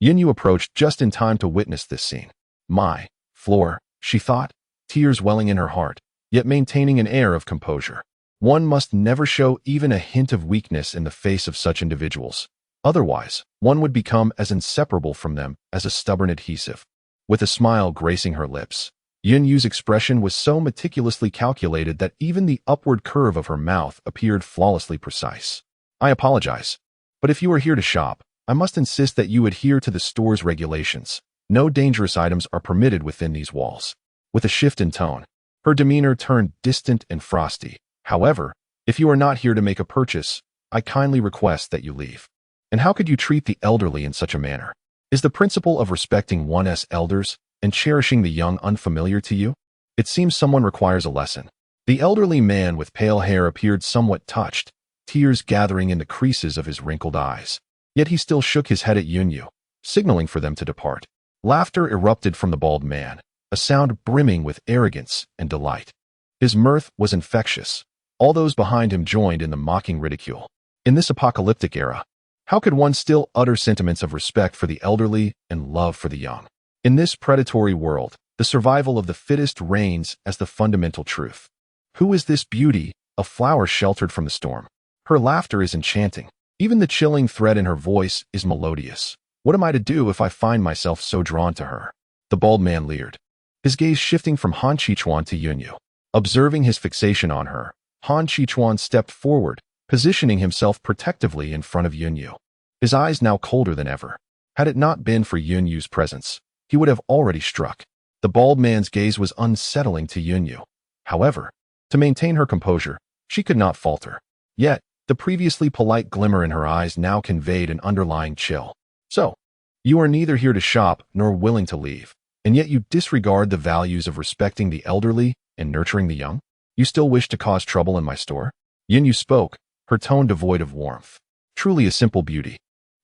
Yin Yu approached just in time to witness this scene. "My floor," she thought, tears welling in her heart, yet maintaining an air of composure. One must never show even a hint of weakness in the face of such individuals. Otherwise, one would become as inseparable from them as a stubborn adhesive. With a smile gracing her lips, Yin Yu's expression was so meticulously calculated that even the upward curve of her mouth appeared flawlessly precise. "I apologize, but if you are here to shop, I must insist that you adhere to the store's regulations. No dangerous items are permitted within these walls." With a shift in tone, her demeanor turned distant and frosty. "However, if you are not here to make a purchase, I kindly request that you leave." "And how could you treat the elderly in such a manner? Is the principle of respecting one's elders and cherishing the young unfamiliar to you? It seems someone requires a lesson." The elderly man with pale hair appeared somewhat touched, tears gathering in the creases of his wrinkled eyes. Yet he still shook his head at Yin Yu, signaling for them to depart. Laughter erupted from the bald man, a sound brimming with arrogance and delight. His mirth was infectious. All those behind him joined in the mocking ridicule. In this apocalyptic era, how could one still utter sentiments of respect for the elderly and love for the young? In this predatory world, the survival of the fittest reigns as the fundamental truth. Who is this beauty, a flower sheltered from the storm? Her laughter is enchanting. Even the chilling thread in her voice is melodious. What am I to do if I find myself so drawn to her? The bald man leered, his gaze shifting from Han Chichuan to Yin Yu. Observing his fixation on her, Han Chichuan stepped forward, positioning himself protectively in front of Yin Yu. His eyes now colder than ever. Had it not been for Yin Yu's presence, he would have already struck. The bald man's gaze was unsettling to Yin Yu. However, to maintain her composure, she could not falter. Yet, the previously polite glimmer in her eyes now conveyed an underlying chill. "So, you are neither here to shop nor willing to leave, and yet you disregard the values of respecting the elderly and nurturing the young? You still wish to cause trouble in my store?" Yin Yu spoke, her tone devoid of warmth. "Truly a simple beauty.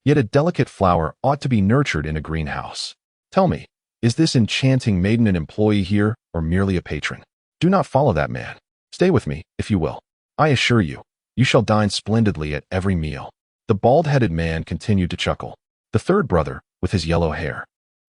Yet a delicate flower ought to be nurtured in a greenhouse. Tell me, is this enchanting maiden an employee here or merely a patron? Do not follow that man. Stay with me, if you will. I assure you, you shall dine splendidly at every meal." The bald-headed man continued to chuckle. The third brother, with his yellow hair,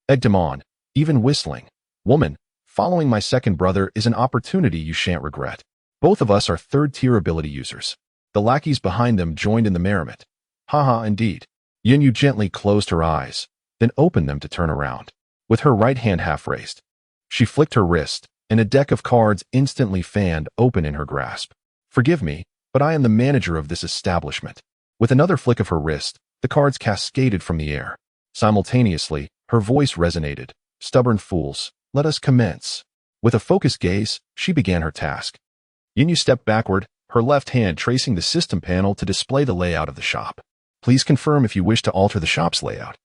egged him on, even whistling. "Woman, following my second brother is an opportunity you shan't regret. Both of us are third-tier ability users." The lackeys behind them joined in the merriment. "Haha, indeed." Yin Yu gently closed her eyes, then opened them to turn around. With her right hand half raised, she flicked her wrist, and a deck of cards instantly fanned open in her grasp. "Forgive me, but I am the manager of this establishment." With another flick of her wrist, the cards cascaded from the air. Simultaneously, her voice resonated. "Stubborn fools, let us commence." With a focused gaze, she began her task. Yin Yu stepped backward, her left hand tracing the system panel to display the layout of the shop. "Please confirm if you wish to alter the shop's layout.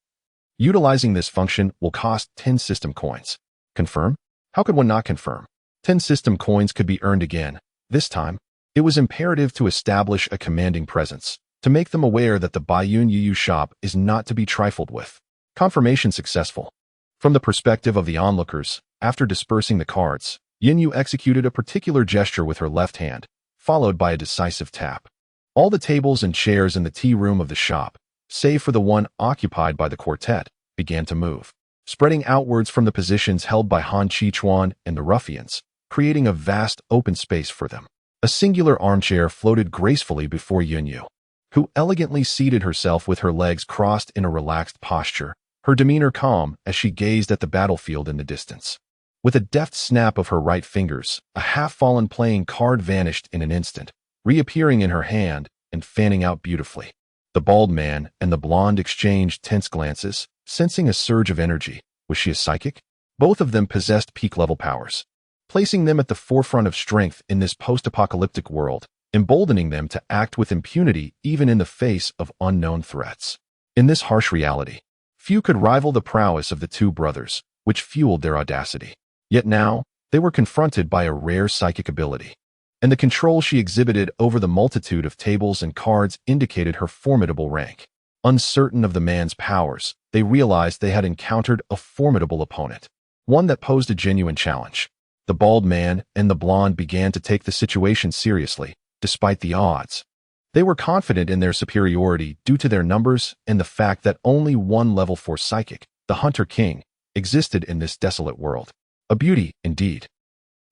Utilizing this function will cost 10 system coins." "Confirm? How could one not confirm?" 10 system coins could be earned again. This time, it was imperative to establish a commanding presence, to make them aware that the Baiyun Yu shop is not to be trifled with. Confirmation successful. From the perspective of the onlookers, after dispersing the cards, Yin Yu executed a particular gesture with her left hand, followed by a decisive tap. All the tables and chairs in the tea room of the shop, save for the one occupied by the quartet, began to move. spreading outwards from the positions held by Han Chi-chuan and the ruffians, creating a vast open space for them. A singular armchair floated gracefully before Yunyu, who elegantly seated herself with her legs crossed in a relaxed posture, her demeanor calm as she gazed at the battlefield in the distance. With a deft snap of her right fingers, a half-fallen playing card vanished in an instant, reappearing in her hand and fanning out beautifully. The bald man and the blonde exchanged tense glances, sensing a surge of energy. Was she a psychic? Both of them possessed peak-level powers, placing them at the forefront of strength in this post-apocalyptic world, emboldening them to act with impunity even in the face of unknown threats. In this harsh reality, few could rival the prowess of the two brothers, which fueled their audacity. Yet now, they were confronted by a rare psychic ability, and the control she exhibited over the multitude of tables and cards indicated her formidable rank. Uncertain of the man's powers, they realized they had encountered a formidable opponent, one that posed a genuine challenge. The bald man and the blonde began to take the situation seriously, despite the odds. They were confident in their superiority due to their numbers and the fact that only one level 4 psychic, the Hunter King, existed in this desolate world. A beauty, indeed.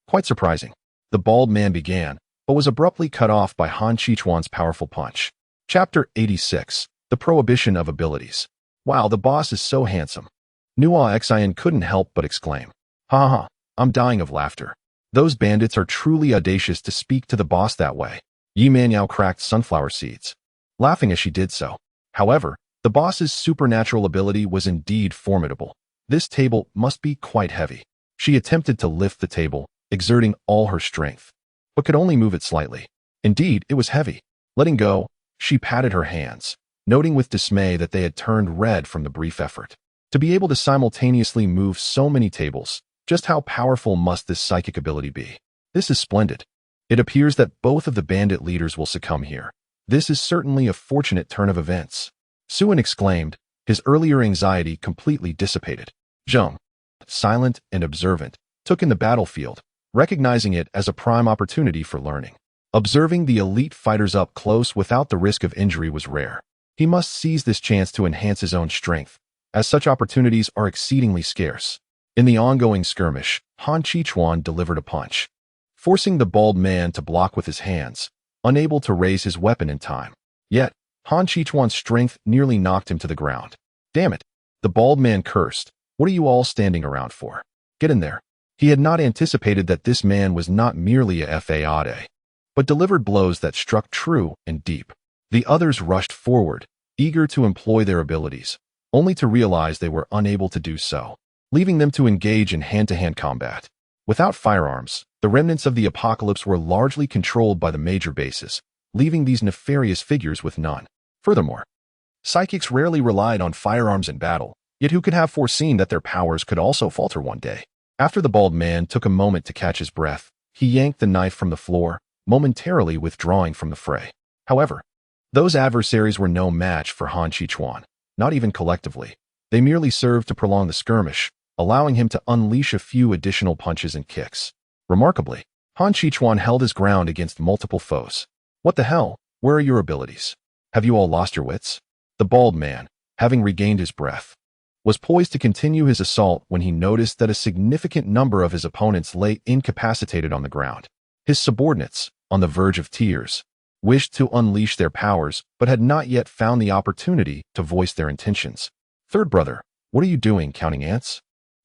Quite surprising. The bald man began, but was abruptly cut off by Han Chi-chuan's powerful punch. Chapter 86. The Prohibition of Abilities. Wow, the boss is so handsome. Nua Xian couldn't help but exclaim. Ha ha, I'm dying of laughter. Those bandits are truly audacious to speak to the boss that way. Yi Manyao cracked sunflower seeds, laughing as she did so. However, the boss's supernatural ability was indeed formidable. This table must be quite heavy. She attempted to lift the table, exerting all her strength, but could only move it slightly. Indeed, it was heavy. Letting go, she patted her hands, noting with dismay that they had turned red from the brief effort. To be able to simultaneously move so many tables, just how powerful must this psychic ability be? This is splendid. It appears that both of the bandit leaders will succumb here. This is certainly a fortunate turn of events. Suan exclaimed, his earlier anxiety completely dissipated. Zheng, silent and observant, took in the battlefield, recognizing it as a prime opportunity for learning. Observing the elite fighters up close without the risk of injury was rare. He must seize this chance to enhance his own strength, as such opportunities are exceedingly scarce. In the ongoing skirmish, Han Chi-chuan delivered a punch, forcing the bald man to block with his hands, unable to raise his weapon in time. Yet, Han Chi-chuan's strength nearly knocked him to the ground. Damn it! The bald man cursed. What are you all standing around for? Get in there. He had not anticipated that this man was not merely a fade, but delivered blows that struck true and deep. The others rushed forward, eager to employ their abilities, only to realize they were unable to do so, leaving them to engage in hand-to-hand combat. Without firearms, the remnants of the apocalypse were largely controlled by the major bases, leaving these nefarious figures with none. Furthermore, psychics rarely relied on firearms in battle, yet who could have foreseen that their powers could also falter one day? After the bald man took a moment to catch his breath, he yanked the knife from the floor, momentarily withdrawing from the fray. However, those adversaries were no match for Han Chi-chuan, not even collectively. They merely served to prolong the skirmish, allowing him to unleash a few additional punches and kicks. Remarkably, Han Chi-chuan held his ground against multiple foes. What the hell? Where are your abilities? Have you all lost your wits? The bald man, having regained his breath, was poised to continue his assault when he noticed that a significant number of his opponents lay incapacitated on the ground. His subordinates, on the verge of tears, wished to unleash their powers but had not yet found the opportunity to voice their intentions. Third brother, what are you doing, counting ants?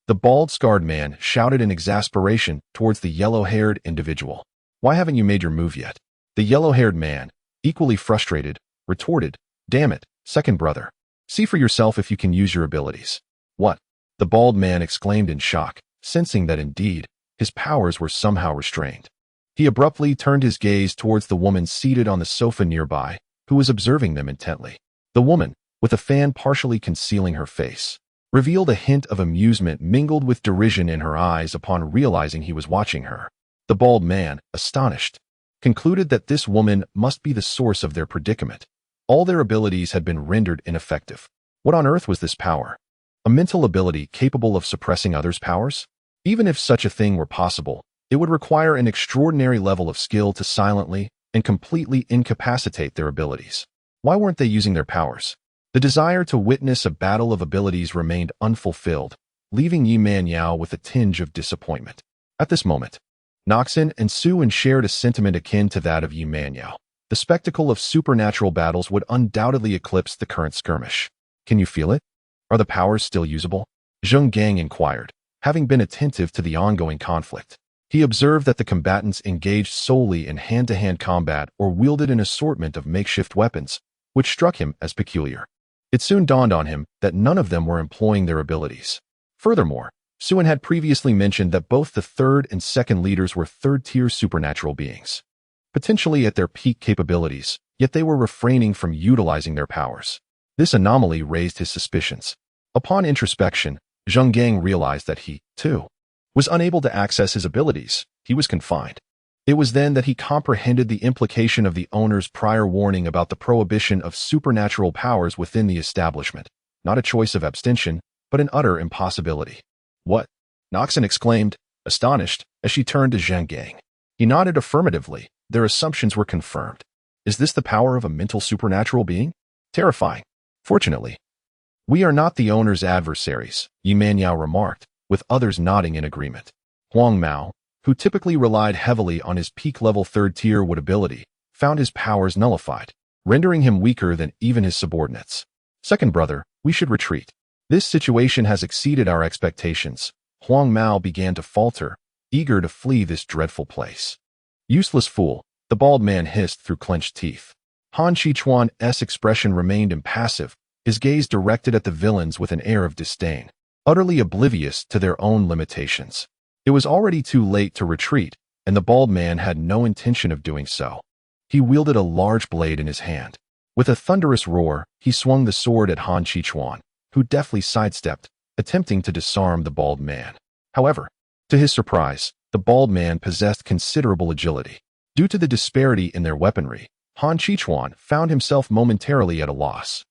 The bald-scarred man shouted in exasperation towards the yellow-haired individual. Why haven't you made your move yet? The yellow-haired man, equally frustrated, retorted, damn it, second brother. See for yourself if you can use your abilities. What? The bald man exclaimed in shock, sensing that indeed, his powers were somehow restrained. He abruptly turned his gaze towards the woman seated on the sofa nearby, who was observing them intently. The woman, with a fan partially concealing her face, revealed a hint of amusement mingled with derision in her eyes upon realizing he was watching her. The bald man, astonished, concluded that this woman must be the source of their predicament. All their abilities had been rendered ineffective. What on earth was this power? A mental ability capable of suppressing others' powers? Even if such a thing were possible, it would require an extraordinary level of skill to silently and completely incapacitate their abilities. Why weren't they using their powers? The desire to witness a battle of abilities remained unfulfilled, leaving Yi Man Yao with a tinge of disappointment. At this moment, Noxon and Suin shared a sentiment akin to that of Yi Man Yao. The spectacle of supernatural battles would undoubtedly eclipse the current skirmish. Can you feel it? Are the powers still usable? Zheng Gang inquired, having been attentive to the ongoing conflict. He observed that the combatants engaged solely in hand-to-hand combat or wielded an assortment of makeshift weapons, which struck him as peculiar. It soon dawned on him that none of them were employing their abilities. Furthermore, Suin had previously mentioned that both the third and second leaders were third-tier supernatural beings, potentially at their peak capabilities, yet they were refraining from utilizing their powers. This anomaly raised his suspicions. Upon introspection, Zheng Gang realized that he, too, was unable to access his abilities. He was confined. It was then that he comprehended the implication of the owner's prior warning about the prohibition of supernatural powers within the establishment, not a choice of abstention, but an utter impossibility. What? Noxon exclaimed, astonished, as she turned to Zheng Gang. He nodded affirmatively. Their assumptions were confirmed. Is this the power of a mental supernatural being? Terrifying. Fortunately, we are not the owner's adversaries, Yi Man Yao remarked, with others nodding in agreement. Huang Mao, who typically relied heavily on his peak-level third-tier wood ability, found his powers nullified, rendering him weaker than even his subordinates. Second brother, we should retreat. This situation has exceeded our expectations. Huang Mao began to falter, eager to flee this dreadful place. Useless fool, the bald man hissed through clenched teeth. Han Qichuan's expression remained impassive, his gaze directed at the villains with an air of disdain, utterly oblivious to their own limitations. It was already too late to retreat, and the bald man had no intention of doing so. He wielded a large blade in his hand. With a thunderous roar, he swung the sword at Han Qichuan, who deftly sidestepped, attempting to disarm the bald man. However, to his surprise, the bald man possessed considerable agility. Due to the disparity in their weaponry, Han Qichuan found himself momentarily at a loss.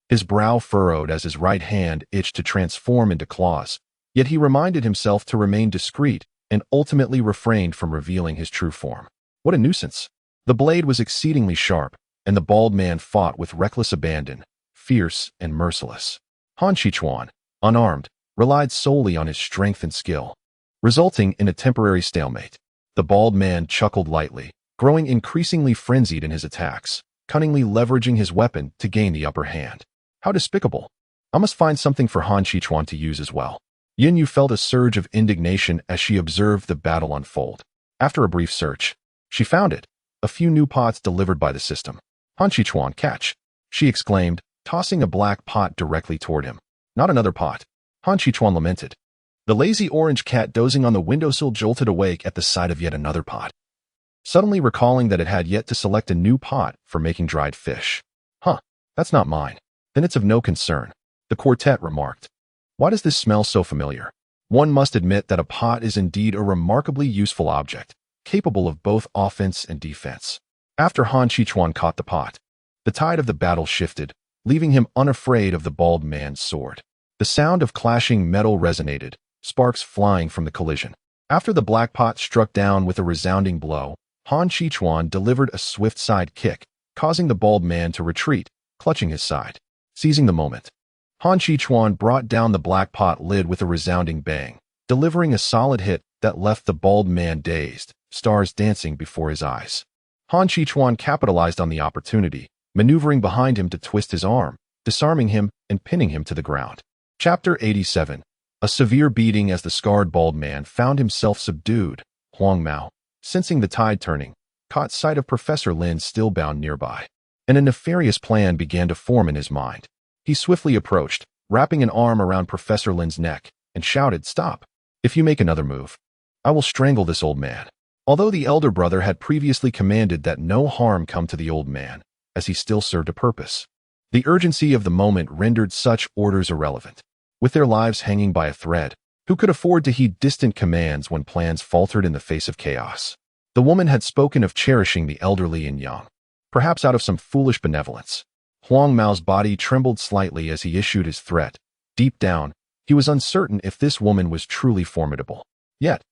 His brow furrowed as his right hand itched to transform into claws, yet he reminded himself to remain discreet and ultimately refrained from revealing his true form. What a nuisance! The blade was exceedingly sharp, and the bald man fought with reckless abandon, fierce and merciless. Han Qichuan, unarmed, relied solely on his strength and skill, resulting in a temporary stalemate. The bald man chuckled lightly, growing increasingly frenzied in his attacks, cunningly leveraging his weapon to gain the upper hand. How despicable! I must find something for Han Qichuan to use as well. Yin Yu felt a surge of indignation as she observed the battle unfold. After a brief search, she found it, a few new pots delivered by the system. Han Qichuan, catch! She exclaimed, tossing a black pot directly toward him. Not another pot. Han Qichuan lamented. The lazy orange cat dozing on the windowsill jolted awake at the sight of yet another pot, suddenly recalling that it had yet to select a new pot for making dried fish. Huh, that's not mine. Then it's of no concern, the quartet remarked. Why does this smell so familiar? One must admit that a pot is indeed a remarkably useful object, capable of both offense and defense. After Han Qichuan caught the pot, the tide of the battle shifted, leaving him unafraid of the bald man's sword. The sound of clashing metal resonated, sparks flying from the collision. After the black pot struck down with a resounding blow, Han Qichuan delivered a swift side kick, causing the bald man to retreat, clutching his side. Seizing the moment, Han Qichuan brought down the black pot lid with a resounding bang, delivering a solid hit that left the bald man dazed, stars dancing before his eyes. Han Qichuan capitalized on the opportunity, maneuvering behind him to twist his arm, disarming him and pinning him to the ground. Chapter 87. A severe beating as the scarred bald man found himself subdued. Huang Mao, sensing the tide turning, caught sight of Professor Lin still bound nearby, and a nefarious plan began to form in his mind. He swiftly approached, wrapping an arm around Professor Lin's neck, and shouted, "Stop! If you make another move, I will strangle this old man." Although the elder brother had previously commanded that no harm come to the old man, as he still served a purpose, the urgency of the moment rendered such orders irrelevant. With their lives hanging by a thread, who could afford to heed distant commands when plans faltered in the face of chaos? The woman had spoken of cherishing the elderly and young, perhaps out of some foolish benevolence. Huang Mao's body trembled slightly as he issued his threat. Deep down, he was uncertain if this woman was truly formidable. Yet,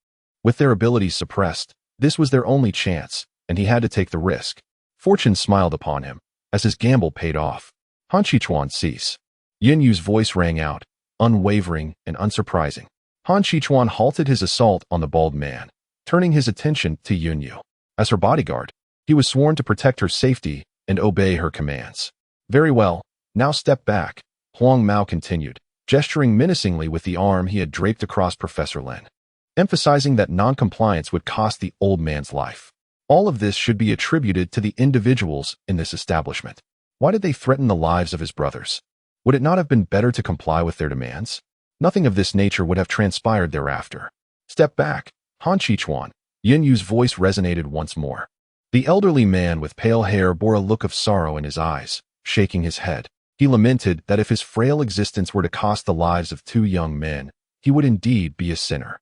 with their abilities suppressed, this was their only chance, and he had to take the risk. Fortune smiled upon him, as his gamble paid off. Han Qichuan, cease. Yin Yu's voice rang out, unwavering, and unsurprising. Han Qichuan halted his assault on the bald man, turning his attention to Yunyu. As her bodyguard, he was sworn to protect her safety and obey her commands. Very well, now step back, Huang Mao continued, gesturing menacingly with the arm he had draped across Professor Lin, emphasizing that non-compliance would cost the old man's life. All of this should be attributed to the individuals in this establishment. Why did they threaten the lives of his brothers? Would it not have been better to comply with their demands? Nothing of this nature would have transpired thereafter. Step back, Han Qichuan. Yunyu's voice resonated once more. The elderly man with pale hair bore a look of sorrow in his eyes, shaking his head. He lamented that if his frail existence were to cost the lives of two young men, he would indeed be a sinner.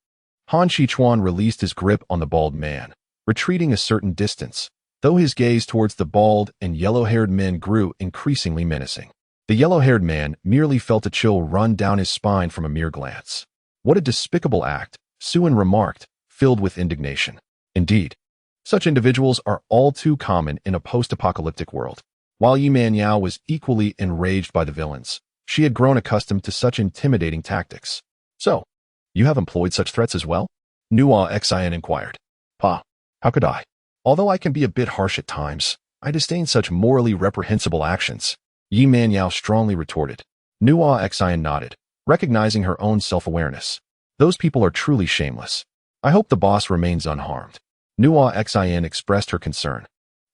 Han Qichuan released his grip on the bald man, retreating a certain distance, though his gaze towards the bald and yellow-haired men grew increasingly menacing. The yellow-haired man merely felt a chill run down his spine from a mere glance. What a despicable act, Suin remarked, filled with indignation. Indeed, such individuals are all too common in a post-apocalyptic world. While Yi Manyao was equally enraged by the villains, she had grown accustomed to such intimidating tactics. So, you have employed such threats as well? Nua Xin inquired. Pa, how could I? Although I can be a bit harsh at times, I disdain such morally reprehensible actions, Yi Manyao strongly retorted. Nua Xin nodded, recognizing her own self-awareness. Those people are truly shameless. I hope the boss remains unharmed. Nua Xin expressed her concern,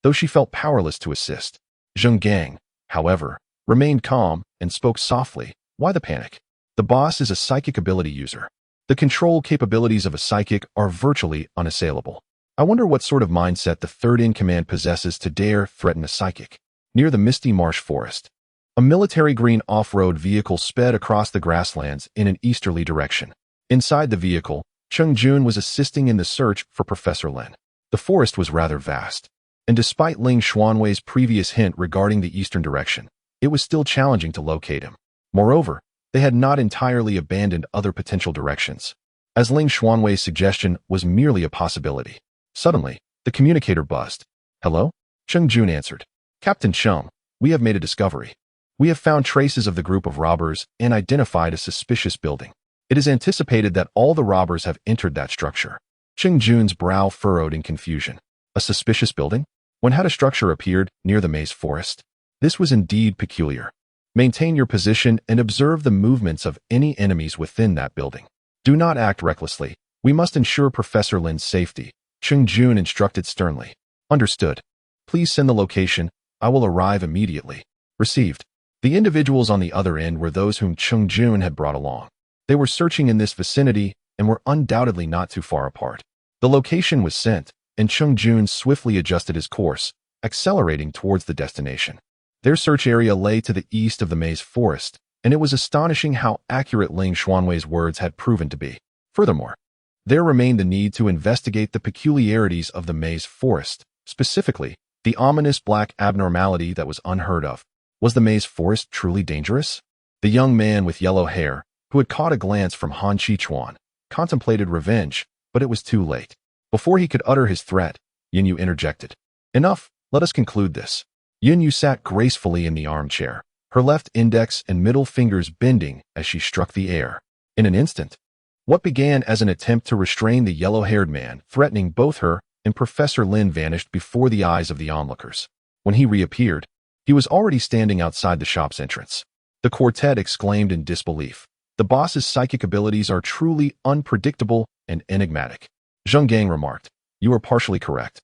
though she felt powerless to assist. Zheng Gang, however, remained calm and spoke softly. Why the panic? The boss is a psychic ability user. The control capabilities of a psychic are virtually unassailable. I wonder what sort of mindset the third in command possesses to dare threaten a psychic. Near the misty marsh forest, a military green off-road vehicle sped across the grasslands in an easterly direction. Inside the vehicle, Cheng Jun was assisting in the search for Professor Lin. The forest was rather vast, and despite Ling Xuanwei's previous hint regarding the eastern direction, it was still challenging to locate him. Moreover, they had not entirely abandoned other potential directions, as Ling Xuanwei's suggestion was merely a possibility. Suddenly, the communicator buzzed. Hello? Cheng Jun answered. Captain Cheng, we have made a discovery. We have found traces of the group of robbers and identified a suspicious building. It is anticipated that all the robbers have entered that structure. Cheng Jun's brow furrowed in confusion. A suspicious building? When had a structure appeared near the maze forest? This was indeed peculiar. Maintain your position and observe the movements of any enemies within that building. Do not act recklessly. We must ensure Professor Lin's safety, Cheng Jun instructed sternly. Understood. Please send the location. I will arrive immediately. Received. The individuals on the other end were those whom Cheng Jun had brought along. They were searching in this vicinity and were undoubtedly not too far apart. The location was sent, and Cheng Jun swiftly adjusted his course, accelerating towards the destination. Their search area lay to the east of the maze forest, and it was astonishing how accurate Ling Xuanwei's words had proven to be. Furthermore, there remained the need to investigate the peculiarities of the maze forest, specifically, the ominous black abnormality that was unheard of. Was the maze forest truly dangerous? The young man with yellow hair, who had caught a glance from Han Qichuan, contemplated revenge, but it was too late. Before he could utter his threat, Yunyu interjected. Enough, let us conclude this. Yunyu sat gracefully in the armchair, her left index and middle fingers bending as she struck the air. In an instant, what began as an attempt to restrain the yellow-haired man threatening both her and Professor Lin vanished before the eyes of the onlookers. When he reappeared, he was already standing outside the shop's entrance. The quartet exclaimed in disbelief. The boss's psychic abilities are truly unpredictable and enigmatic. Zheng Gang remarked. You are partially correct,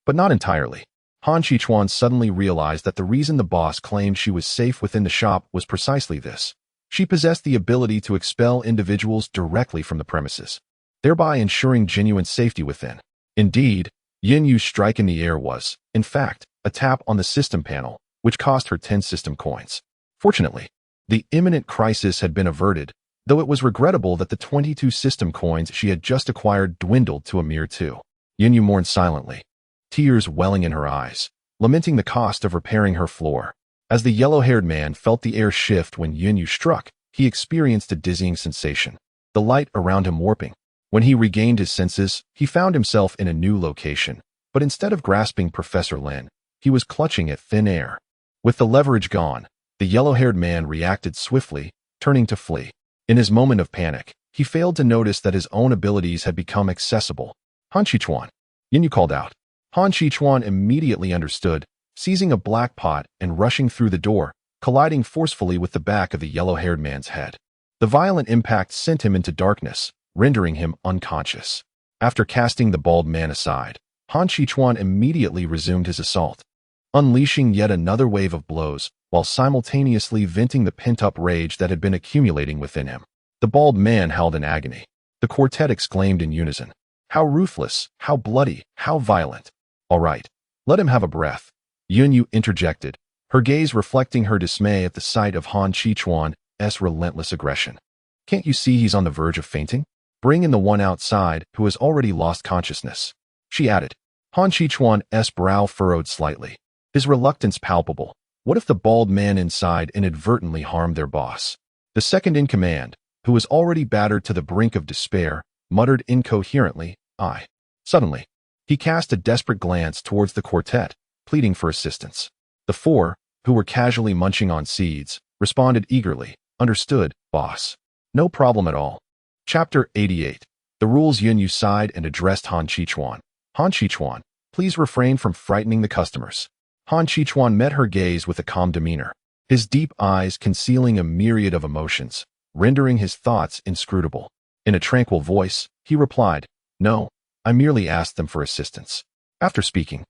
but not entirely. Han Qichuan suddenly realized that the reason the boss claimed she was safe within the shop was precisely this. She possessed the ability to expel individuals directly from the premises, thereby ensuring genuine safety within. Indeed, Yunyu's strike in the air was, in fact, a tap on the system panel, which cost her 10 system coins. Fortunately, the imminent crisis had been averted, though it was regrettable that the 22 system coins she had just acquired dwindled to a mere 2. Yunyu mourned silently, tears welling in her eyes, lamenting the cost of repairing her floor. As the yellow-haired man felt the air shift when Yunyu struck, he experienced a dizzying sensation, the light around him warping. When he regained his senses, he found himself in a new location, but instead of grasping Professor Lin, he was clutching at thin air. With the leverage gone, the yellow-haired man reacted swiftly, turning to flee. In his moment of panic, he failed to notice that his own abilities had become accessible. Han Qichuan, Yunyu called out. Han Qichuan immediately understood, seizing a black pot and rushing through the door, colliding forcefully with the back of the yellow-haired man's head. The violent impact sent him into darkness, rendering him unconscious. After casting the bald man aside, Han Qichuan immediately resumed his assault, unleashing yet another wave of blows, while simultaneously venting the pent-up rage that had been accumulating within him. The bald man howled in agony. The quartet exclaimed in unison, "How ruthless, how bloody, how violent! All right, let him have a breath," Yunyu interjected, her gaze reflecting her dismay at the sight of Han Qichuan's relentless aggression. "Can't you see he's on the verge of fainting? Bring in the one outside who has already lost consciousness," she added. Han Qichuan's brow furrowed slightly, his reluctance palpable. What if the bald man inside inadvertently harmed their boss? The second in command, who was already battered to the brink of despair, muttered incoherently, "I." Suddenly, he cast a desperate glance towards the quartet, pleading for assistance. The four, who were casually munching on seeds, responded eagerly, "Understood, boss. No problem at all." Chapter 88. The rules. Yunyu sighed and addressed Han Qichuan. "Han Qichuan, please refrain from frightening the customers." Han Qichuan met her gaze with a calm demeanor, his deep eyes concealing a myriad of emotions, rendering his thoughts inscrutable. In a tranquil voice, he replied, "No, I merely asked them for assistance." After speaking,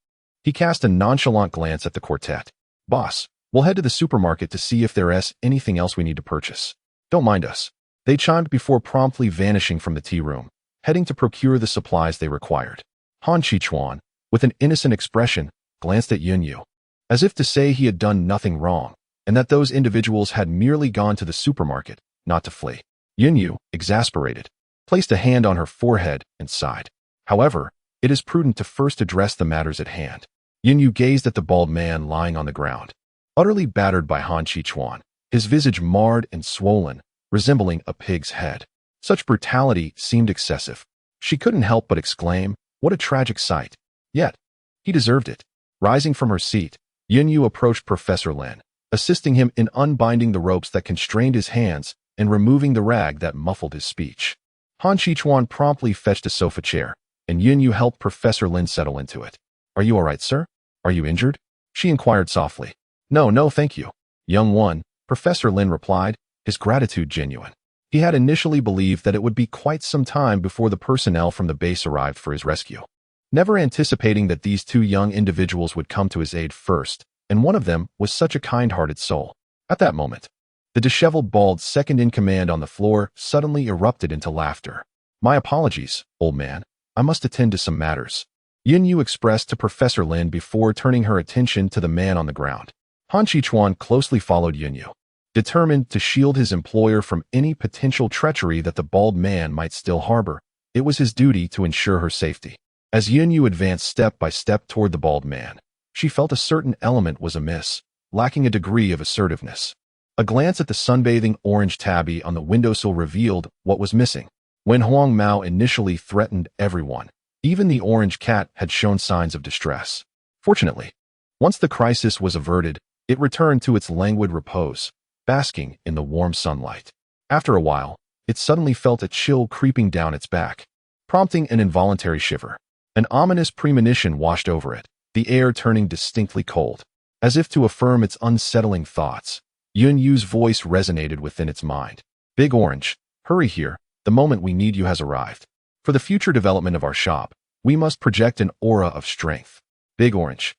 he cast a nonchalant glance at the quartet. "Boss, we'll head to the supermarket to see if there's anything else we need to purchase. Don't mind us." They chimed before promptly vanishing from the tea room, heading to procure the supplies they required. Han Qichuan, with an innocent expression, glanced at Yunyu, as if to say he had done nothing wrong, and that those individuals had merely gone to the supermarket, not to flee. Yunyu, exasperated, placed a hand on her forehead and sighed. However, it is prudent to first address the matters at hand. Yunyu gazed at the bald man lying on the ground, utterly battered by Han Qichuan, his visage marred and swollen, resembling a pig's head. Such brutality seemed excessive. She couldn't help but exclaim, "What a tragic sight." Yet, he deserved it. Rising from her seat, Yunyu approached Professor Lin, assisting him in unbinding the ropes that constrained his hands and removing the rag that muffled his speech. Han Qichuan promptly fetched a sofa chair, and Yunyu helped Professor Lin settle into it. "Are you all right, sir? Are you injured?" she inquired softly. No, thank you, young one," Professor Lin replied, his gratitude genuine. He had initially believed that it would be quite some time before the personnel from the base arrived for his rescue, never anticipating that these two young individuals would come to his aid first, and one of them was such a kind-hearted soul. At that moment, the disheveled bald second-in-command on the floor suddenly erupted into laughter. "My apologies, old man. I must attend to some matters," Yunyu expressed to Professor Lin before turning her attention to the man on the ground. Han Qichuan closely followed Yunyu, determined to shield his employer from any potential treachery that the bald man might still harbor. It was his duty to ensure her safety. As Yunyu advanced step by step toward the bald man, she felt a certain element was amiss, lacking a degree of assertiveness. A glance at the sunbathing orange tabby on the windowsill revealed what was missing. When Huang Mao initially threatened everyone, even the orange cat had shown signs of distress. Fortunately, once the crisis was averted, it returned to its languid repose, basking in the warm sunlight. After a while, it suddenly felt a chill creeping down its back, prompting an involuntary shiver. An ominous premonition washed over it, the air turning distinctly cold. As if to affirm its unsettling thoughts, Yunyu's voice resonated within its mind. "Big Orange, hurry here, the moment we need you has arrived. For the future development of our shop, we must project an aura of strength." Big Orange.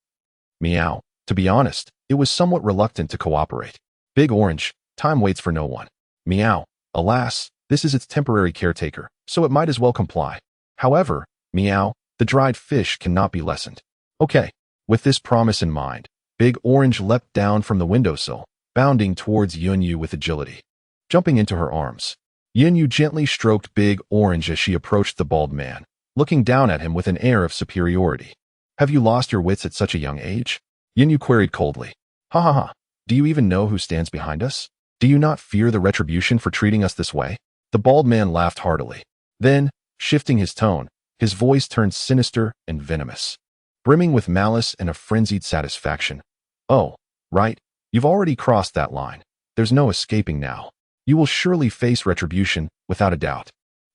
Meow. To be honest, it was somewhat reluctant to cooperate. Big Orange, time waits for no one. Meow. Alas, this is its temporary caretaker, so it might as well comply. However, meow, the dried fish cannot be lessened. Okay. With this promise in mind, Big Orange leapt down from the windowsill, bounding towards Yunyu with agility. Jumping into her arms, Yunyu gently stroked Big Orange as she approached the bald man, looking down at him with an air of superiority. "Have you lost your wits at such a young age?" Yunyu queried coldly. "Ha ha ha. Do you even know who stands behind us? Do you not fear the retribution for treating us this way?" The bald man laughed heartily. Then, shifting his tone, his voice turned sinister and venomous, brimming with malice and a frenzied satisfaction. "Oh, right, you've already crossed that line. There's no escaping now. You will surely face retribution, without a doubt.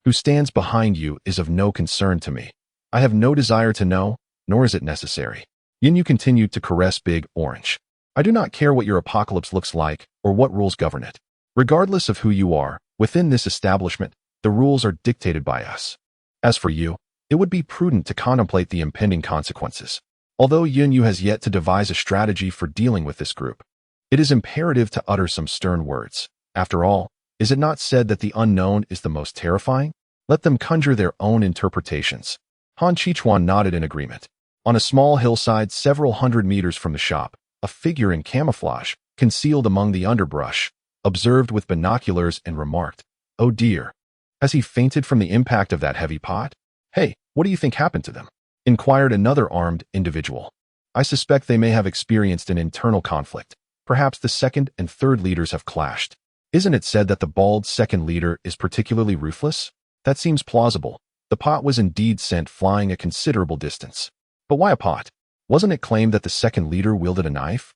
Who stands behind you is of no concern to me. I have no desire to know, nor is it necessary. Yin Yu continued to caress Big Orange. I do not care what your apocalypse looks like or what rules govern it. Regardless of who you are, within this establishment, the rules are dictated by us. As for you, it would be prudent to contemplate the impending consequences. Although Yin Yu has yet to devise a strategy for dealing with this group, it is imperative to utter some stern words. After all, is it not said that the unknown is the most terrifying? Let them conjure their own interpretations. Han Chichuan nodded in agreement. On a small hillside several hundred meters from the shop, a figure in camouflage, concealed among the underbrush, observed with binoculars and remarked, "Oh dear. Has he fainted from the impact of that heavy pot? Hey, what do you think happened to them?" inquired another armed individual. "I suspect they may have experienced an internal conflict. Perhaps the second and third leaders have clashed. Isn't it said that the bald second leader is particularly ruthless? That seems plausible. The pot was indeed sent flying a considerable distance. But why a pot? Wasn't it claimed that the second leader wielded a knife?"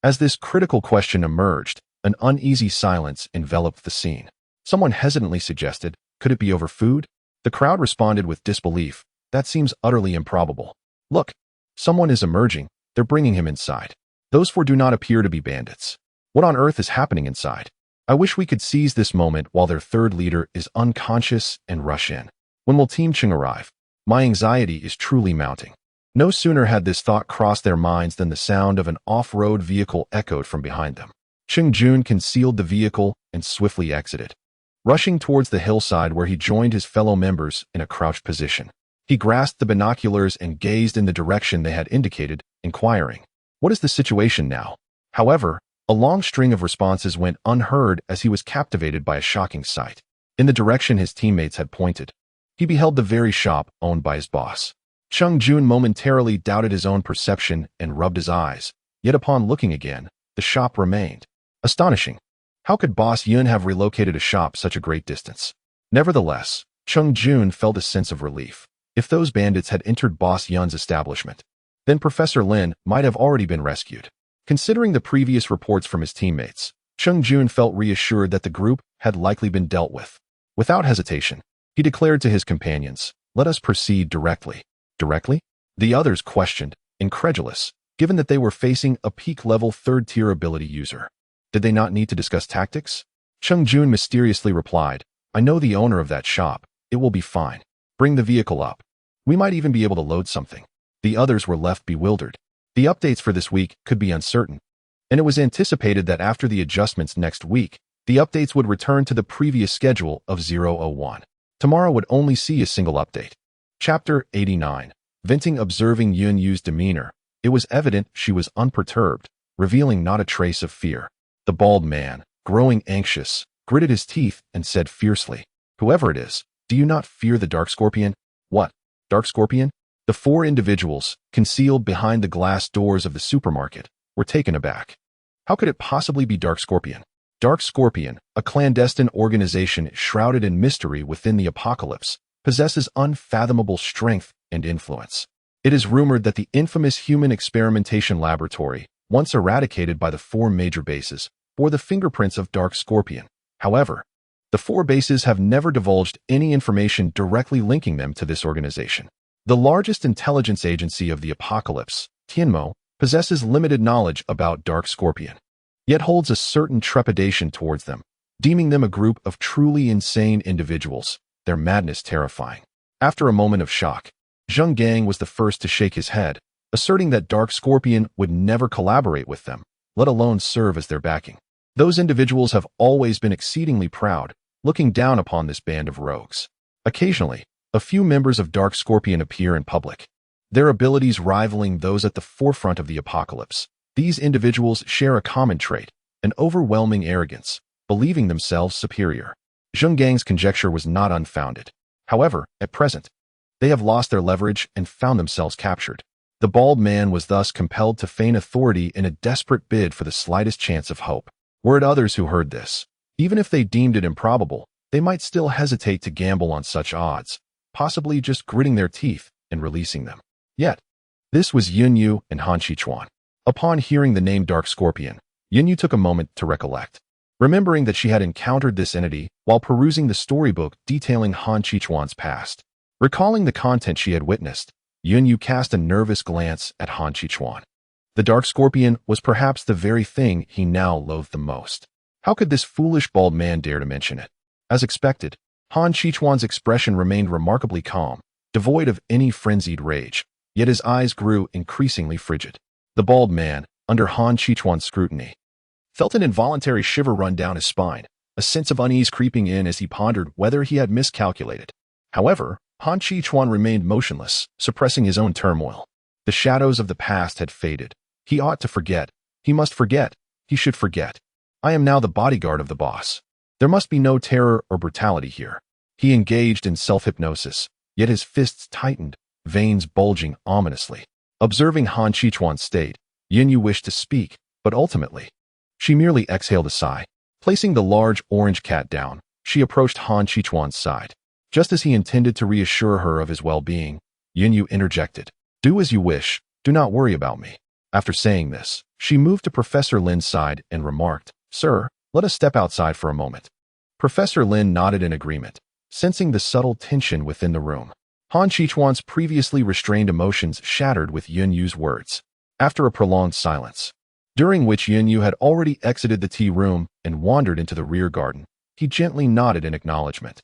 As this critical question emerged, an uneasy silence enveloped the scene. Someone hesitantly suggested, "Could it be over food?" The crowd responded with disbelief. "That seems utterly improbable. Look, someone is emerging. They're bringing him inside. Those four do not appear to be bandits. What on earth is happening inside? I wish we could seize this moment while their third leader is unconscious and rush in. When will Team Ching arrive? My anxiety is truly mounting." No sooner had this thought crossed their minds than the sound of an off-road vehicle echoed from behind them. Ching Jun concealed the vehicle and swiftly exited, rushing towards the hillside where he joined his fellow members in a crouched position. He grasped the binoculars and gazed in the direction they had indicated, inquiring, "What is the situation now?" However, a long string of responses went unheard as he was captivated by a shocking sight. In the direction his teammates had pointed, he beheld the very shop owned by his boss. Chung Jun momentarily doubted his own perception and rubbed his eyes, yet upon looking again, the shop remained. Astonishing. How could Boss Yun have relocated a shop such a great distance? Nevertheless, Chung Jun felt a sense of relief. If those bandits had entered Boss Yun's establishment, then Professor Lin might have already been rescued. Considering the previous reports from his teammates, Chung Jun felt reassured that the group had likely been dealt with. Without hesitation, he declared to his companions, "Let us proceed directly." Directly? The others questioned, incredulous, given that they were facing a peak-level third-tier ability user. Did they not need to discuss tactics? Chung Jun mysteriously replied, "I know the owner of that shop. It will be fine. Bring the vehicle up. We might even be able to load something." The others were left bewildered. The updates for this week could be uncertain, and it was anticipated that after the adjustments next week, the updates would return to the previous schedule of 001. Tomorrow would only see a single update. Chapter 89. Venting. Observing Yun Yu's demeanor, it was evident she was unperturbed, revealing not a trace of fear. The bald man, growing anxious, gritted his teeth and said fiercely, "Whoever it is, do you not fear the Dark Scorpion?" "What? Dark Scorpion?" The four individuals, concealed behind the glass doors of the supermarket, were taken aback. How could it possibly be Dark Scorpion? Dark Scorpion, a clandestine organization shrouded in mystery within the apocalypse, possesses unfathomable strength and influence. It is rumored that the infamous human experimentation laboratory, once eradicated by the four major bases, bore the fingerprints of Dark Scorpion. However, the four bases have never divulged any information directly linking them to this organization. The largest intelligence agency of the apocalypse, Tianmo, possesses limited knowledge about Dark Scorpion, yet holds a certain trepidation towards them, deeming them a group of truly insane individuals, their madness terrifying. After a moment of shock, Zheng Gang was the first to shake his head, asserting that Dark Scorpion would never collaborate with them, let alone serve as their backing. Those individuals have always been exceedingly proud, looking down upon this band of rogues. Occasionally, a few members of Dark Scorpion appear in public, their abilities rivaling those at the forefront of the apocalypse. These individuals share a common trait, an overwhelming arrogance, believing themselves superior. Zheng Gang's conjecture was not unfounded. However, at present, they have lost their leverage and found themselves captured. The bald man was thus compelled to feign authority in a desperate bid for the slightest chance of hope. Were it others who heard this, even if they deemed it improbable, they might still hesitate to gamble on such odds, possibly just gritting their teeth and releasing them. Yet, this was Yun Yu and Han Chichuan. Upon hearing the name Dark Scorpion, Yun Yu took a moment to recollect. remembering that she had encountered this entity while perusing the storybook detailing Han Chichuan's past. Recalling the content she had witnessed, Yunyu cast a nervous glance at Han Chichuan. The dark scorpion was perhaps the very thing he now loathed the most. How could this foolish bald man dare to mention it? As expected, Han Chichuan's expression remained remarkably calm, devoid of any frenzied rage, yet his eyes grew increasingly frigid. The bald man, under Han Chichuan's scrutiny, felt an involuntary shiver run down his spine, a sense of unease creeping in as he pondered whether he had miscalculated. However, Han Chichuan remained motionless, suppressing his own turmoil. The shadows of the past had faded. He ought to forget. He must forget. He should forget. I am now the bodyguard of the boss. There must be no terror or brutality here. He engaged in self-hypnosis, yet his fists tightened, veins bulging ominously. Observing Han Chichuan's state, Yunyu wished to speak, but ultimately, she merely exhaled a sigh. Placing the large orange cat down, she approached Han Chichuan's side. Just as he intended to reassure her of his well-being, Yunyu interjected, "Do as you wish, do not worry about me." After saying this, she moved to Professor Lin's side and remarked, "Sir, let us step outside for a moment." Professor Lin nodded in agreement, sensing the subtle tension within the room. Han Chichuan's previously restrained emotions shattered with Yunyu's words. After a prolonged silence, during which Yunyu had already exited the tea room and wandered into the rear garden, he gently nodded in acknowledgement.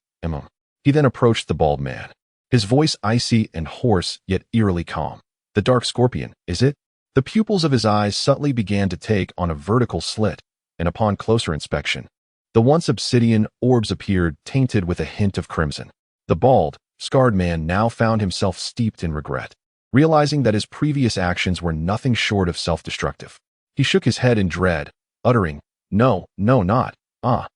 He then approached the bald man, his voice icy and hoarse yet eerily calm. "The dark scorpion, is it?" The pupils of his eyes subtly began to take on a vertical slit, and upon closer inspection, the once obsidian orbs appeared tainted with a hint of crimson. The bald, scarred man now found himself steeped in regret, realizing that his previous actions were nothing short of self-destructive. He shook his head in dread, uttering, "No, no, not, ah."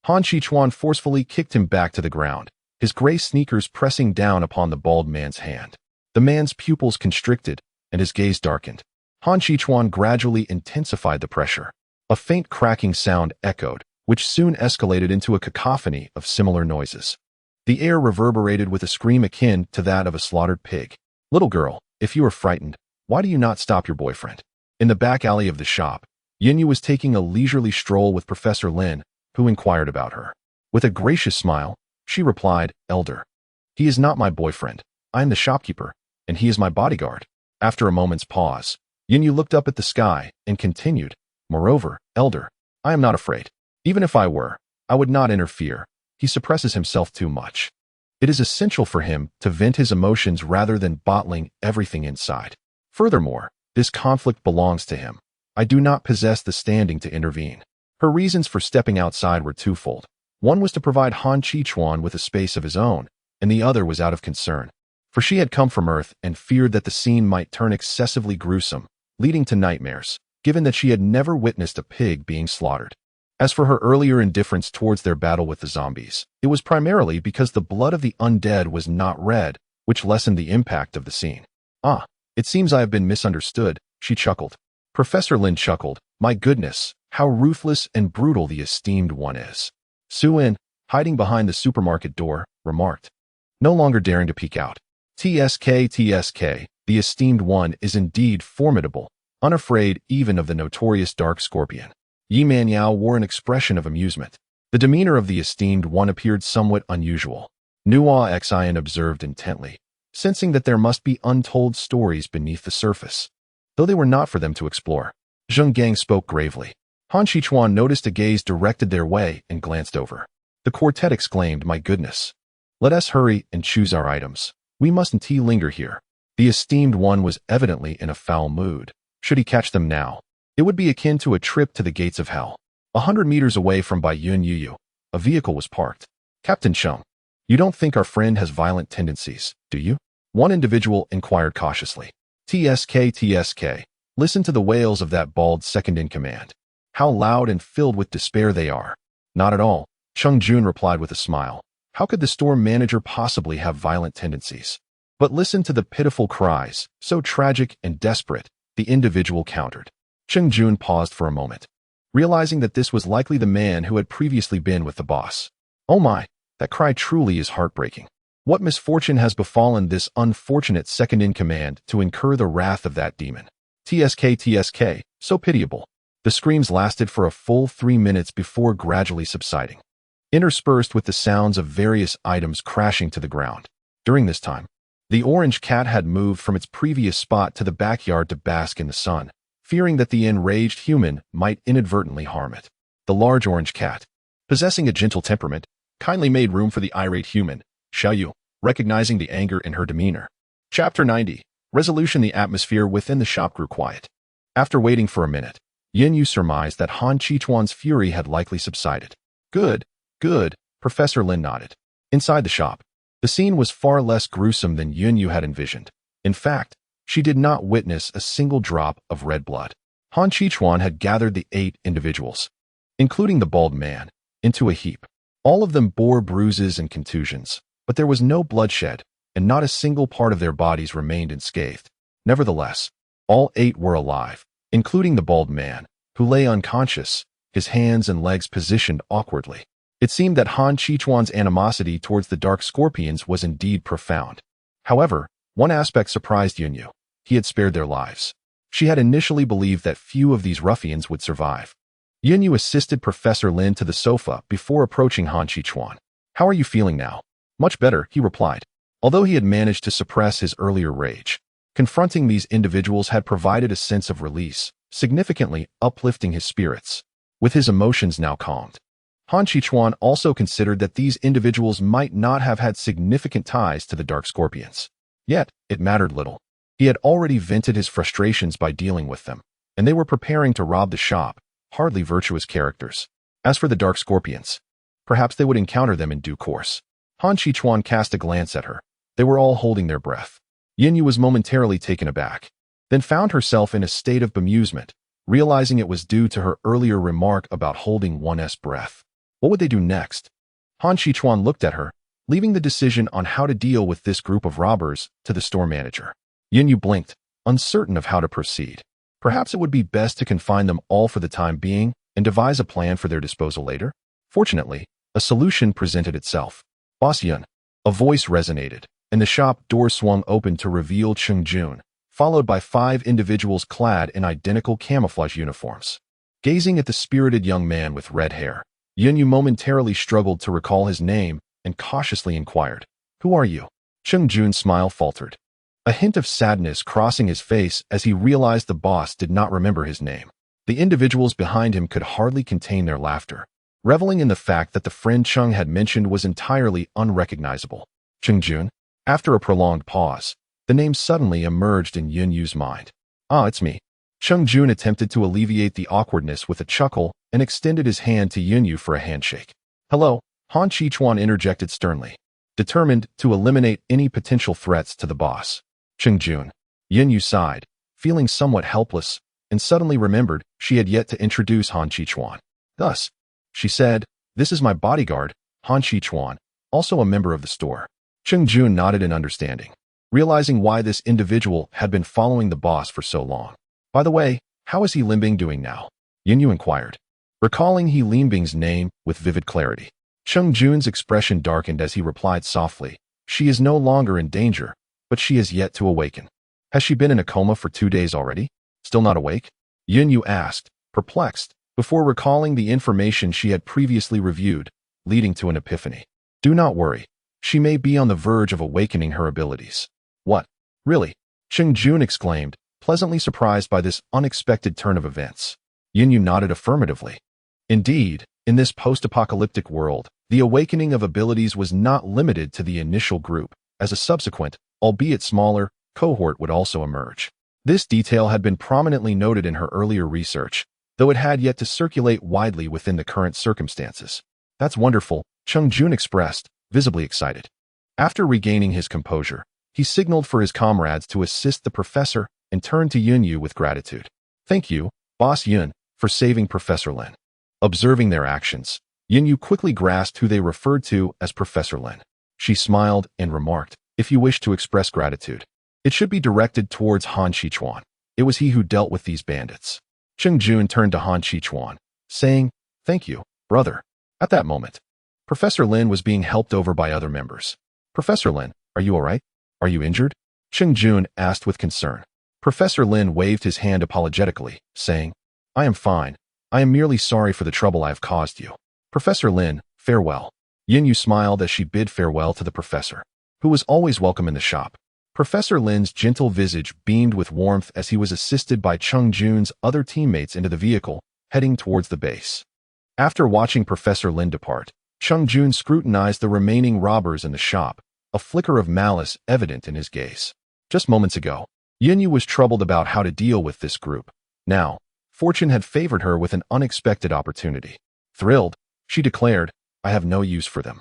Han Chichuan forcefully kicked him back to the ground, his gray sneakers pressing down upon the bald man's hand. The man's pupils constricted, and his gaze darkened. Han Chichuan gradually intensified the pressure. A faint cracking sound echoed, which soon escalated into a cacophony of similar noises. The air reverberated with a scream akin to that of a slaughtered pig. "Little girl, if you are frightened, why do you not stop your boyfriend?" In the back alley of the shop, Yunyu was taking a leisurely stroll with Professor Lin, who inquired about her. With a gracious smile, she replied, "Elder, he is not my boyfriend. I am the shopkeeper, and he is my bodyguard." After a moment's pause, Yunyu looked up at the sky and continued, "Moreover, Elder, I am not afraid. Even if I were, I would not interfere. He suppresses himself too much. It is essential for him to vent his emotions rather than bottling everything inside. Furthermore, this conflict belongs to him. I do not possess the standing to intervene." Her reasons for stepping outside were twofold. One was to provide Han Chichuan with a space of his own, and the other was out of concern, for she had come from Earth and feared that the scene might turn excessively gruesome, leading to nightmares, given that she had never witnessed a pig being slaughtered. As for her earlier indifference towards their battle with the zombies, it was primarily because the blood of the undead was not red, which lessened the impact of the scene. "Ah, it seems I have been misunderstood," she chuckled. Professor Lin chuckled. "My goodness, how ruthless and brutal the esteemed one is." Su-in, hiding behind the supermarket door, remarked, no longer daring to peek out. TSK, the esteemed one is indeed formidable, unafraid even of the notorious dark scorpion." Yi Manyao wore an expression of amusement. The demeanor of the esteemed one appeared somewhat unusual. Nuo Xian observed intently, sensing that there must be untold stories beneath the surface, though they were not for them to explore. Zheng Gang spoke gravely. Han Chichuan noticed a gaze directed their way and glanced over. The quartet exclaimed, "My goodness. Let us hurry and choose our items. We mustn't linger here." The esteemed one was evidently in a foul mood. Should he catch them now, it would be akin to a trip to the gates of hell. 100 meters away from Baiyun Yuyu, a vehicle was parked. "Captain Chung, you don't think our friend has violent tendencies, do you?" one individual inquired cautiously. TSK, listen to the wails of that bald second-in-command. How loud and filled with despair they are. "Not at all," Chung Jun replied with a smile. "How could the store manager possibly have violent tendencies?" "But listen to the pitiful cries, so tragic and desperate," the individual countered. Chung Jun paused for a moment, realizing that this was likely the man who had previously been with the boss. "Oh my, that cry truly is heartbreaking. What misfortune has befallen this unfortunate second-in-command to incur the wrath of that demon? TSK, so pitiable." The screams lasted for a full 3 minutes before gradually subsiding, interspersed with the sounds of various items crashing to the ground. During this time, the orange cat had moved from its previous spot to the backyard to bask in the sun, fearing that the enraged human might inadvertently harm it. The large orange cat, possessing a gentle temperament, kindly made room for the irate human, Xiaoyu, recognizing the anger in her demeanor. Chapter 90. Resolution. The atmosphere within the shop grew quiet. After waiting for a minute, Yu surmised that Han Qichuan's fury had likely subsided. Good, Professor Lin nodded. Inside the shop, the scene was far less gruesome than Yu had envisioned. In fact, she did not witness a single drop of red blood. Han Qichuan had gathered the 8 individuals, including the bald man, into a heap. All of them bore bruises and contusions, but there was no bloodshed, and not a single part of their bodies remained unscathed. Nevertheless, all 8 were alive, including the bald man, who lay unconscious, his hands and legs positioned awkwardly. It seemed that Han Qichuan's animosity towards the Dark Scorpions was indeed profound. However, one aspect surprised Yu. He had spared their lives. She had initially believed that few of these ruffians would survive. Yu assisted Professor Lin to the sofa before approaching Han Qichuan. "How are you feeling now?" "Much better," he replied. Although he had managed to suppress his earlier rage, confronting these individuals had provided a sense of release, significantly uplifting his spirits. With his emotions now calmed, Han Qichuan also considered that these individuals might not have had significant ties to the Dark Scorpions. Yet, it mattered little. He had already vented his frustrations by dealing with them, and they were preparing to rob the shop, hardly virtuous characters. As for the Dark Scorpions, perhaps they would encounter them in due course. Han Qichuan cast a glance at her. They were all holding their breath. Yu was momentarily taken aback, then found herself in a state of bemusement, realizing it was due to her earlier remark about holding one's breath. What would they do next? Han Qichuan looked at her, leaving the decision on how to deal with this group of robbers to the store manager. Yu blinked, uncertain of how to proceed. Perhaps it would be best to confine them all for the time being and devise a plan for their disposal later. Fortunately, a solution presented itself. "Boss Yun." A voice resonated, and the shop door swung open to reveal Cheng Jun, followed by 5 individuals clad in identical camouflage uniforms. Gazing at the spirited young man with red hair, Yu momentarily struggled to recall his name and cautiously inquired, "Who are you?" Cheng Jun's smile faltered, a hint of sadness crossing his face as he realized the boss did not remember his name. The individuals behind him could hardly contain their laughter, reveling in the fact that the friend Cheng had mentioned was entirely unrecognizable. Cheng Jun. After a prolonged pause, the name suddenly emerged in Yu's mind. "Ah, it's me." Cheng Jun attempted to alleviate the awkwardness with a chuckle and extended his hand to Yu for a handshake. "Hello," Han Qichuan interjected sternly, determined to eliminate any potential threats to the boss. "Cheng Jun." Yu sighed, feeling somewhat helpless, and suddenly remembered she had yet to introduce Han Qichuan. Thus, she said, "This is my bodyguard, Han Qichuan, also a member of the store." Cheng Jun nodded in understanding, realizing why this individual had been following the boss for so long. "By the way, how is He Limbing doing now?" Yu inquired, recalling He Limbing's name with vivid clarity. Cheng Jun's expression darkened as he replied softly, "She is no longer in danger, but she is yet to awaken." "Has she been in a coma for 2 days already? Still not awake?" Yu asked, perplexed, before recalling the information she had previously reviewed, leading to an epiphany. "Do not worry. She may be on the verge of awakening her abilities." "What? Really?" Cheng Jun exclaimed, pleasantly surprised by this unexpected turn of events. Yu nodded affirmatively. Indeed, in this post-apocalyptic world, the awakening of abilities was not limited to the initial group, as a subsequent, albeit smaller, cohort would also emerge. This detail had been prominently noted in her earlier research, though it had yet to circulate widely within the current circumstances. "That's wonderful," Cheng Jun expressed, visibly excited. After regaining his composure, he signaled for his comrades to assist the professor and turned to Yu with gratitude. "Thank you, Boss Yun, for saving Professor Lin." Observing their actions, Yu quickly grasped who they referred to as Professor Lin. She smiled and remarked, "If you wish to express gratitude, it should be directed towards Han Qichuan. It was he who dealt with these bandits." Cheng Jun turned to Han Qichuan, saying, "Thank you, brother." At that moment, Professor Lin was being helped over by other members. "Professor Lin, are you all right? Are you injured?" Cheng Jun asked with concern. Professor Lin waved his hand apologetically, saying, I am fine. I am merely sorry for the trouble I have caused you. Professor Lin, farewell. Yin smiled as she bid farewell to the professor, who was always welcome in the shop. Professor Lin's gentle visage beamed with warmth as he was assisted by Cheng Jun's other teammates into the vehicle, heading towards the base. After watching Professor Lin depart, Cheng Jun scrutinized the remaining robbers in the shop, a flicker of malice evident in his gaze. Just moments ago, Yin was troubled about how to deal with this group. Now, fortune had favored her with an unexpected opportunity. Thrilled, she declared, I have no use for them.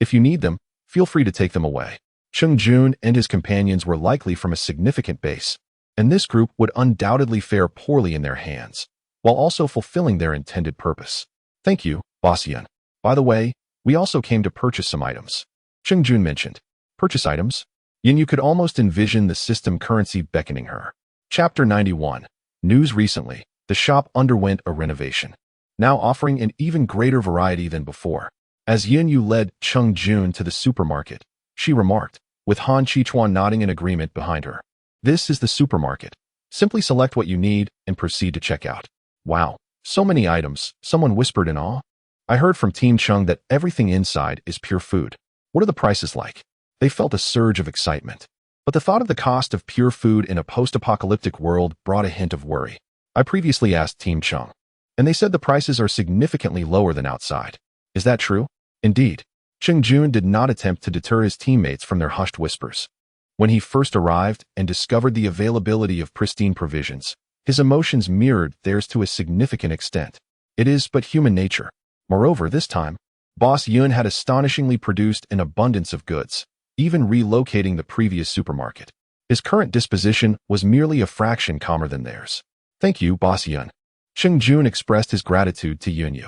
If you need them, feel free to take them away. Cheng Jun and his companions were likely from a significant base, and this group would undoubtedly fare poorly in their hands, while also fulfilling their intended purpose. Thank you, Boss Yin. By the way, we also came to purchase some items. Cheng Jun mentioned. Purchase items? Yin could almost envision the system currency beckoning her. Chapter 91. News recently, the shop underwent a renovation, now offering an even greater variety than before. As Yin led Cheng Jun to the supermarket, she remarked, with Han Qichuan nodding in agreement behind her. This is the supermarket. Simply select what you need and proceed to check out. Wow, so many items, someone whispered in awe. I heard from Team Cheng that everything inside is pure food. What are the prices like? They felt a surge of excitement. But the thought of the cost of pure food in a post-apocalyptic world brought a hint of worry. I previously asked Team Cheng, and they said the prices are significantly lower than outside. Is that true? Indeed. Cheng Jun did not attempt to deter his teammates from their hushed whispers. When he first arrived and discovered the availability of pristine provisions, his emotions mirrored theirs to a significant extent. It is but human nature. Moreover, this time, Boss Yun had astonishingly produced an abundance of goods, even relocating the previous supermarket. His current disposition was merely a fraction calmer than theirs. Thank you, Boss Yun. Cheng Jun expressed his gratitude to Yun.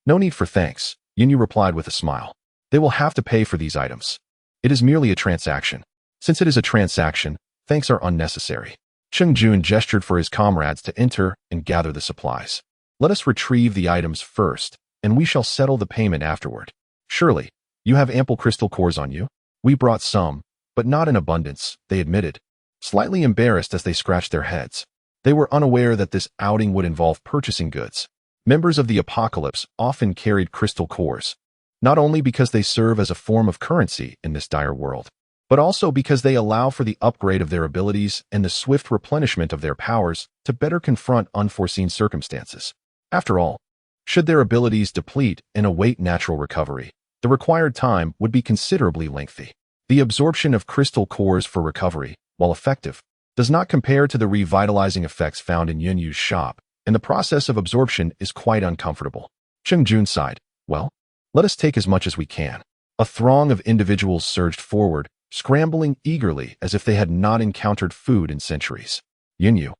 No need for thanks, Yun replied with a smile. They will have to pay for these items. It is merely a transaction. Since it is a transaction, thanks are unnecessary. Cheng Jun gestured for his comrades to enter and gather the supplies. Let us retrieve the items first, and we shall settle the payment afterward. Surely, you have ample crystal cores on you? We brought some, but not in abundance, they admitted, slightly embarrassed as they scratched their heads. They were unaware that this outing would involve purchasing goods. Members of the apocalypse often carried crystal cores, not only because they serve as a form of currency in this dire world, but also because they allow for the upgrade of their abilities and the swift replenishment of their powers to better confront unforeseen circumstances. After all, should their abilities deplete and await natural recovery, the required time would be considerably lengthy. The absorption of crystal cores for recovery, while effective, does not compare to the revitalizing effects found in Yunyu's shop, and the process of absorption is quite uncomfortable. Cheng Jun sighed. Well, let us take as much as we can. A throng of individuals surged forward, scrambling eagerly as if they had not encountered food in centuries. Yunyu.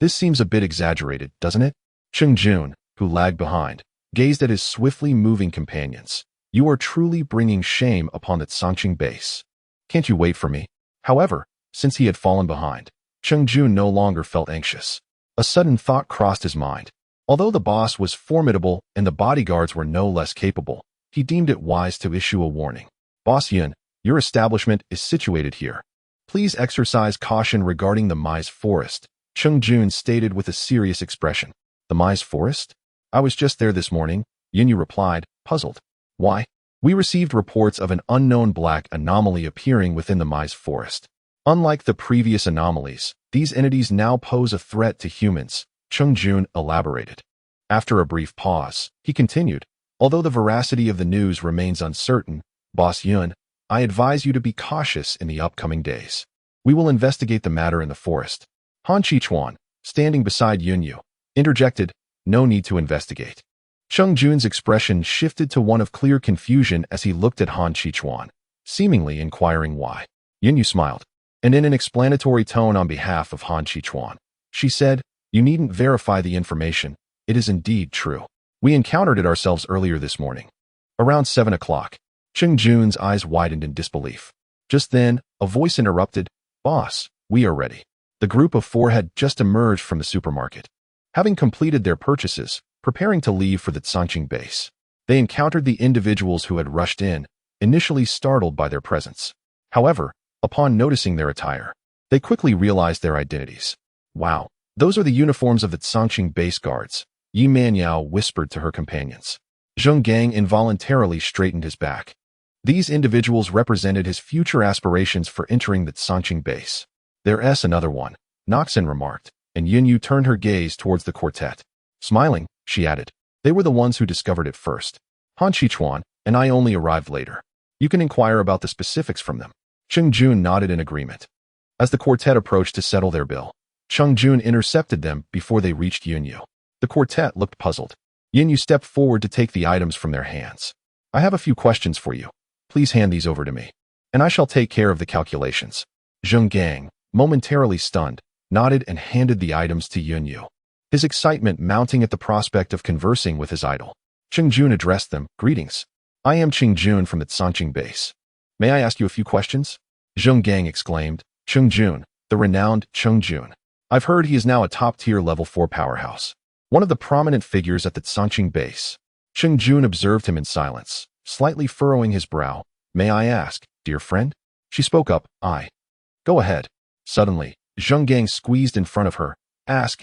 This seems a bit exaggerated, doesn't it? Cheng Jun, who lagged behind, gazed at his swiftly moving companions. You are truly bringing shame upon the Tsangqing base. Can't you wait for me? However, since he had fallen behind, Cheng Jun no longer felt anxious. A sudden thought crossed his mind. Although the boss was formidable and the bodyguards were no less capable, he deemed it wise to issue a warning. Boss Yun, your establishment is situated here. Please exercise caution regarding the Maize Forest, Cheng Jun stated with a serious expression. The Maize Forest? I was just there this morning, Yunyu replied, puzzled. Why? We received reports of an unknown black anomaly appearing within the Maize Forest. Unlike the previous anomalies, these entities now pose a threat to humans, Cheng Jun elaborated. After a brief pause, he continued, although the veracity of the news remains uncertain, Boss Yun, I advise you to be cautious in the upcoming days. We will investigate the matter in the forest. Han Qichuan, standing beside Yunyu, interjected, no need to investigate. Cheng Jun's expression shifted to one of clear confusion as he looked at Han Qichuan, seemingly inquiring why. Yunyu smiled, and in an explanatory tone on behalf of Han Qichuan, she said, you needn't verify the information. It is indeed true. We encountered it ourselves earlier this morning. Around 7 o'clock, Cheng Jun's eyes widened in disbelief. Just then, a voice interrupted, Boss, we are ready. The group of 4 had just emerged from the supermarket. Having completed their purchases, preparing to leave for the Tsangqing base, they encountered the individuals who had rushed in, initially startled by their presence. However, upon noticing their attire, they quickly realized their identities. Wow, Those are the uniforms of the Tsangqing base guards, Yi Manyao whispered to her companions. Zheng Gang involuntarily straightened his back. These individuals represented his future aspirations for entering the Tsangqing base. There's another one, Noxon remarked, and Yunyu turned her gaze towards the quartet. Smiling, she added, they were the ones who discovered it first. Han Qichuan and I only arrived later. You can inquire about the specifics from them. Cheng Jun nodded in agreement. As the quartet approached to settle their bill, Cheng Jun intercepted them before they reached Yunyu. The quartet looked puzzled. Yunyu stepped forward to take the items from their hands. I have a few questions for you. Please hand these over to me, and I shall take care of the calculations. Zheng Gang, momentarily stunned, nodded and handed the items to Yunyu, his excitement mounting at the prospect of conversing with his idol. Cheng Jun addressed them. Greetings. I am Cheng Jun from the Tsangqing base. May I ask you a few questions? Zheng Gang exclaimed. Cheng Jun, the renowned Cheng Jun. I've heard he is now a top-tier level 4 powerhouse, one of the prominent figures at the Tsangqing base. Cheng Jun observed him in silence, slightly furrowing his brow. May I ask, dear friend? She spoke up. I. Go ahead. Suddenly, Zheng Gang squeezed in front of her. Ask.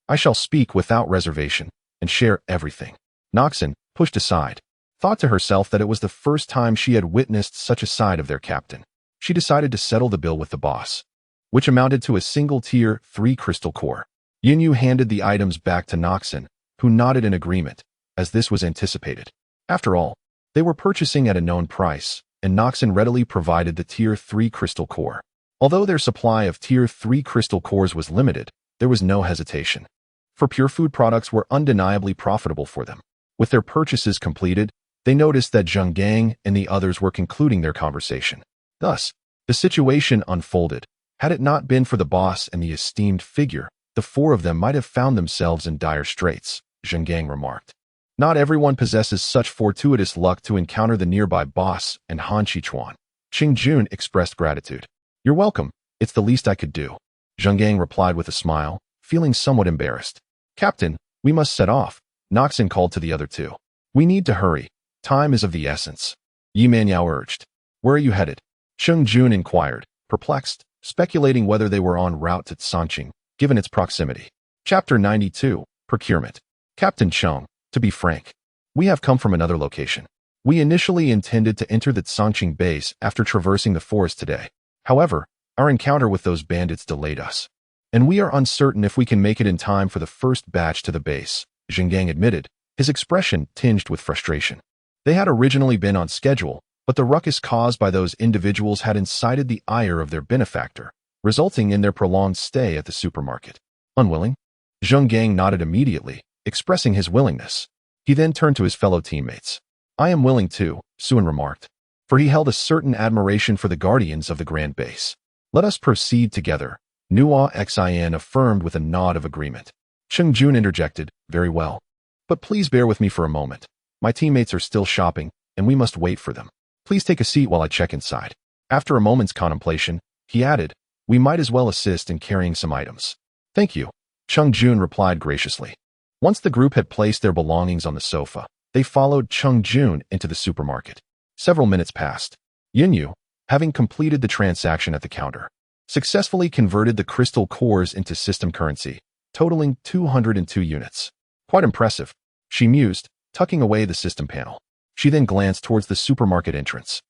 I shall speak without reservation and share everything. Noxon, pushed aside, thought to herself that it was the first time she had witnessed such a side of their captain. She decided to settle the bill with the boss, which amounted to a single tier 3 crystal core. Yunyu handed the items back to Noxon, who nodded in agreement, as this was anticipated. After all, they were purchasing at a known price, and Noxon readily provided the tier 3 crystal core. Although their supply of tier 3 crystal cores was limited, there was no hesitation. For pure food products were undeniably profitable for them. With their purchases completed, they noticed that Zheng Gang and the others were concluding their conversation. Thus, the situation unfolded. Had it not been for the boss and the esteemed figure, the 4 of them might have found themselves in dire straits, Zheng Gang remarked. Not everyone possesses such fortuitous luck to encounter the nearby boss and Han Qichuan. Cheng Jun expressed gratitude. You're welcome. It's the least I could do. Zheng Gang replied with a smile, feeling somewhat embarrassed. Captain, we must set off. Noxon called to the other 2. We need to hurry. Time is of the essence. Yi Manyao urged. Where are you headed? Cheng Jun inquired, perplexed, speculating whether they were en route to Tsangqing, given its proximity. Chapter 92, Procurement. Captain Cheng, to be frank, we have come from another location. We initially intended to enter the Tsangqing base after traversing the forest today. However, our encounter with those bandits delayed us, and we are uncertain if we can make it in time for the first batch to the base, Zheng Gang admitted, his expression tinged with frustration. They had originally been on schedule, but the ruckus caused by those individuals had incited the ire of their benefactor, resulting in their prolonged stay at the supermarket. Unwilling? Zheng Gang nodded immediately, expressing his willingness. He then turned to his fellow teammates. I am willing too, Suan remarked, for he held a certain admiration for the guardians of the Grand Base. Let us proceed together, Nua Xin affirmed with a nod of agreement. Cheng Jun interjected, very well. But please bear with me for a moment. My teammates are still shopping, and we must wait for them. Please take a seat while I check inside. After a moment's contemplation, he added, we might as well assist in carrying some items. Thank you, Cheng Jun replied graciously. Once the group had placed their belongings on the sofa, they followed Cheng Jun into the supermarket. Several minutes passed. Yunyu, having completed the transaction at the counter, successfully converted the crystal cores into system currency, totaling 202 units. Quite impressive, she mused, tucking away the system panel. She then glanced towards the supermarket entrance.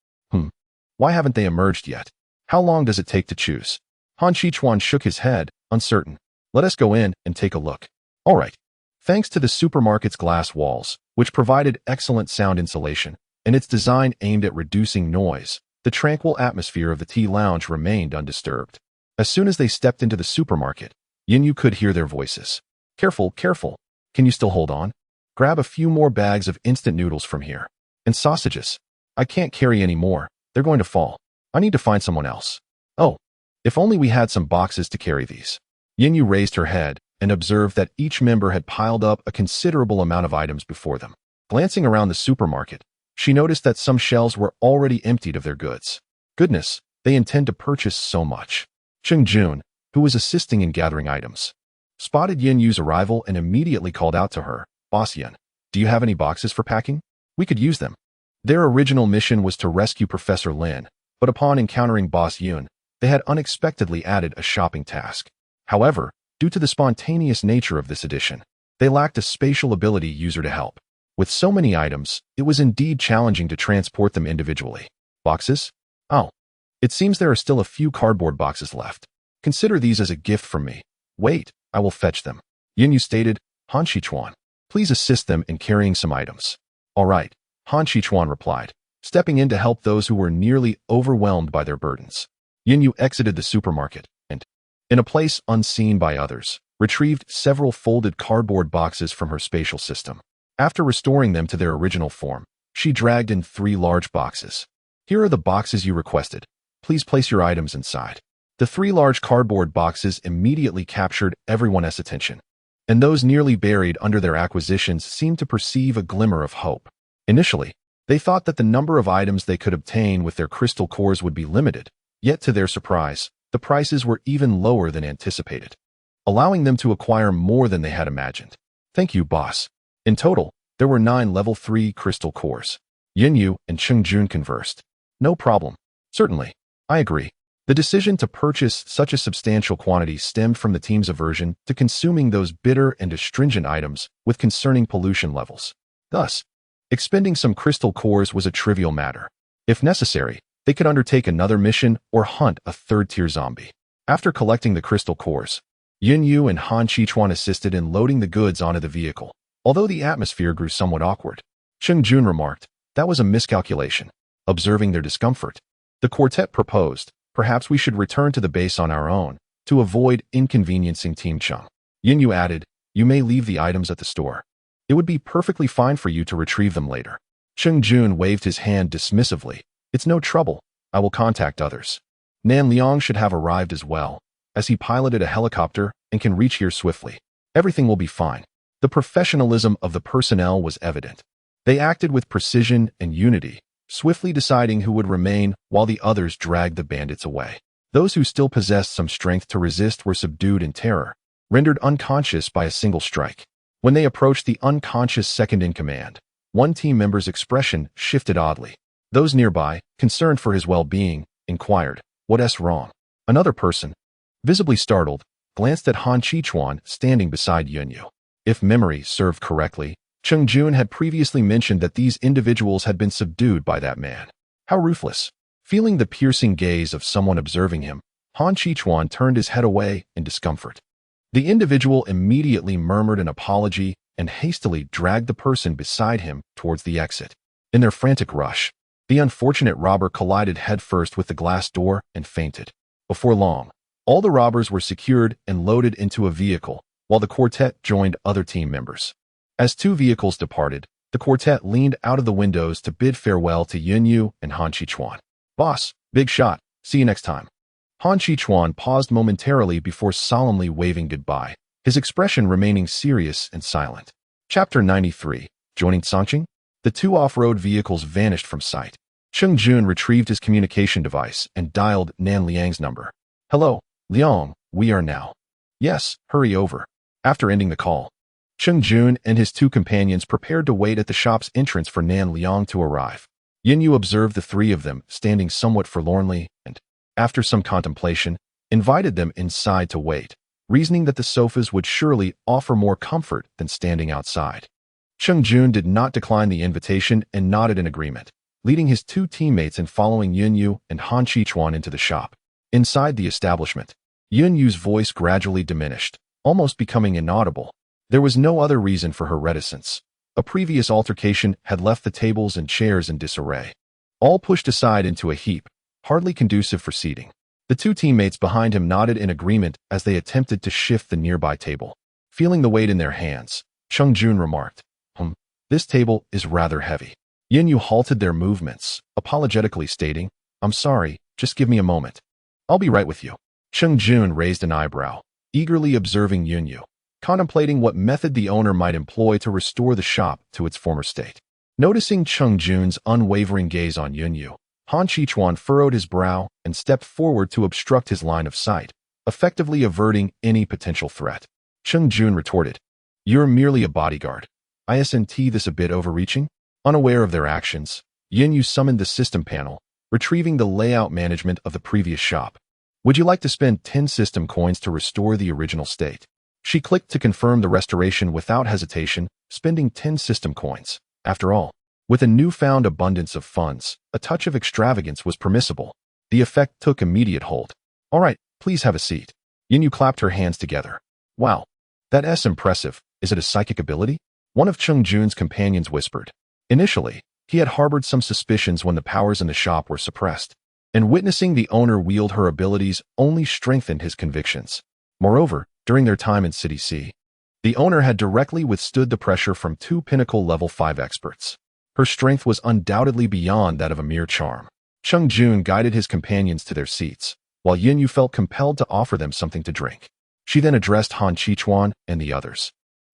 Why haven't they emerged yet? How long does it take to choose? Han Qichuan shook his head, uncertain. Let us go in and take a look. All right. Thanks to the supermarket's glass walls, which provided excellent sound insulation, and its design aimed at reducing noise, the tranquil atmosphere of the tea lounge remained undisturbed. As soon as they stepped into the supermarket, Yunyu could hear their voices. Careful, careful. Can you still hold on? Grab a few more bags of instant noodles from here. And sausages. I can't carry any more. They're going to fall. I need to find someone else. Oh, if only we had some boxes to carry these. Yunyu raised her head and observed that each member had piled up a considerable amount of items before them. Glancing around the supermarket, she noticed that some shelves were already emptied of their goods. Goodness, they intend to purchase so much. Cheng Jun, who was assisting in gathering items, spotted Yunyu's arrival and immediately called out to her, Boss Yun, do you have any boxes for packing? We could use them. Their original mission was to rescue Professor Lin, but upon encountering Boss Yun, they had unexpectedly added a shopping task. However, Due to the spontaneous nature of this edition, they lacked a spatial ability user to help. With so many items, it was indeed challenging to transport them individually. Boxes? Oh. It seems there are still a few cardboard boxes left. Consider these as a gift from me. Wait, I will fetch them. Yunyu stated. Han Shichuan, please assist them in carrying some items. All right, Han Shichuan replied, stepping in to help those who were nearly overwhelmed by their burdens. Yunyu exited the supermarket and, in a place unseen by others, retrieved several folded cardboard boxes from her spatial system. After restoring them to their original form, she dragged in 3 large boxes. Here are the boxes you requested. Please place your items inside. The 3 large cardboard boxes immediately captured everyone's attention, and those nearly buried under their acquisitions seemed to perceive a glimmer of hope. Initially, they thought that the number of items they could obtain with their crystal cores would be limited, yet to their surprise, the prices were even lower than anticipated, allowing them to acquire more than they had imagined. Thank you, boss. In total, there were 9 level 3 crystal cores. Yunyu and Chengjun conversed. No problem. Certainly. I agree. The decision to purchase such a substantial quantity stemmed from the team's aversion to consuming those bitter and astringent items with concerning pollution levels. Thus, expending some crystal cores was a trivial matter. If necessary, they could undertake another mission or hunt a 3rd-tier zombie. After collecting the crystal cores, Yunyu and Han Shichuan assisted in loading the goods onto the vehicle. Although the atmosphere grew somewhat awkward, Chengjun remarked, that was a miscalculation. Observing their discomfort, the quartet proposed, perhaps we should return to the base on our own, to avoid inconveniencing Team Chung. Yunyu added, you may leave the items at the store. It would be perfectly fine for you to retrieve them later. Chengjun waved his hand dismissively. It's no trouble. I will contact others. Nan Liang should have arrived as well, as he piloted a helicopter and can reach here swiftly. Everything will be fine. The professionalism of the personnel was evident. They acted with precision and unity, swiftly deciding who would remain while the others dragged the bandits away. Those who still possessed some strength to resist were subdued in terror, rendered unconscious by a single strike. When they approached the unconscious second-in-command, one team member's expression shifted oddly. Those nearby, concerned for his well-being, inquired, what's wrong? Another person, visibly startled, glanced at Han Shichuan standing beside Yunyu. If memory served correctly, Chengjun had previously mentioned that these individuals had been subdued by that man. How ruthless. Feeling the piercing gaze of someone observing him, Han Shichuan turned his head away in discomfort. The individual immediately murmured an apology and hastily dragged the person beside him towards the exit. In their frantic rush, the unfortunate robber collided headfirst with the glass door and fainted. Before long, all the robbers were secured and loaded into a vehicle, while the quartet joined other team members. As 2 vehicles departed, the quartet leaned out of the windows to bid farewell to Yunyu and Han Shichuan. Boss, big shot. See you next time. Han Shichuan paused momentarily before solemnly waving goodbye, his expression remaining serious and silent. Chapter 93. Joining Songqing? The 2 off-road vehicles vanished from sight. Chengjun retrieved his communication device and dialed Nan Liang's number. Hello, Liang, we are now. Yes, hurry over. After ending the call, Chengjun and his 2 companions prepared to wait at the shop's entrance for Nan Liang to arrive. Yunyu observed the 3 of them standing somewhat forlornly and, after some contemplation, invited them inside to wait, reasoning that the sofas would surely offer more comfort than standing outside. Chengjun did not decline the invitation and nodded in agreement, leading his 2 teammates in following Yunyu and Han Shichuan into the shop. Inside the establishment, Yunyu's voice gradually diminished, almost becoming inaudible. There was no other reason for her reticence. A previous altercation had left the tables and chairs in disarray, all pushed aside into a heap, hardly conducive for seating. The 2 teammates behind him nodded in agreement as they attempted to shift the nearby table. Feeling the weight in their hands, Chengjun remarked, this table is rather heavy. Yunyu halted their movements, apologetically stating, I'm sorry, just give me a moment. I'll be right with you. Chengjun raised an eyebrow, eagerly observing Yunyu, contemplating what method the owner might employ to restore the shop to its former state. Noticing Chengjun's unwavering gaze on Yunyu, Han Shichuan furrowed his brow and stepped forward to obstruct his line of sight, effectively averting any potential threat. Chengjun retorted, You're merely a bodyguard. Isn't this a bit overreaching? Unaware of their actions, Yunyu summoned the system panel, retrieving the layout management of the previous shop. Would you like to spend 10 system coins to restore the original state? She clicked to confirm the restoration without hesitation, spending 10 system coins. After all, with a newfound abundance of funds, a touch of extravagance was permissible. The effect took immediate hold. All right, please have a seat. Yinyu clapped her hands together. Wow, that's impressive. Is it a psychic ability? One of Cheng Jun's companions whispered. Initially, he had harbored some suspicions when the powers in the shop were suppressed, and witnessing the owner wield her abilities only strengthened his convictions. Moreover, during their time in City C, the owner had directly withstood the pressure from 2 pinnacle level 5 experts. Her strength was undoubtedly beyond that of a mere charm. Cheng Jun guided his companions to their seats, while Yinyu felt compelled to offer them something to drink. She then addressed Han Qichuan and the others.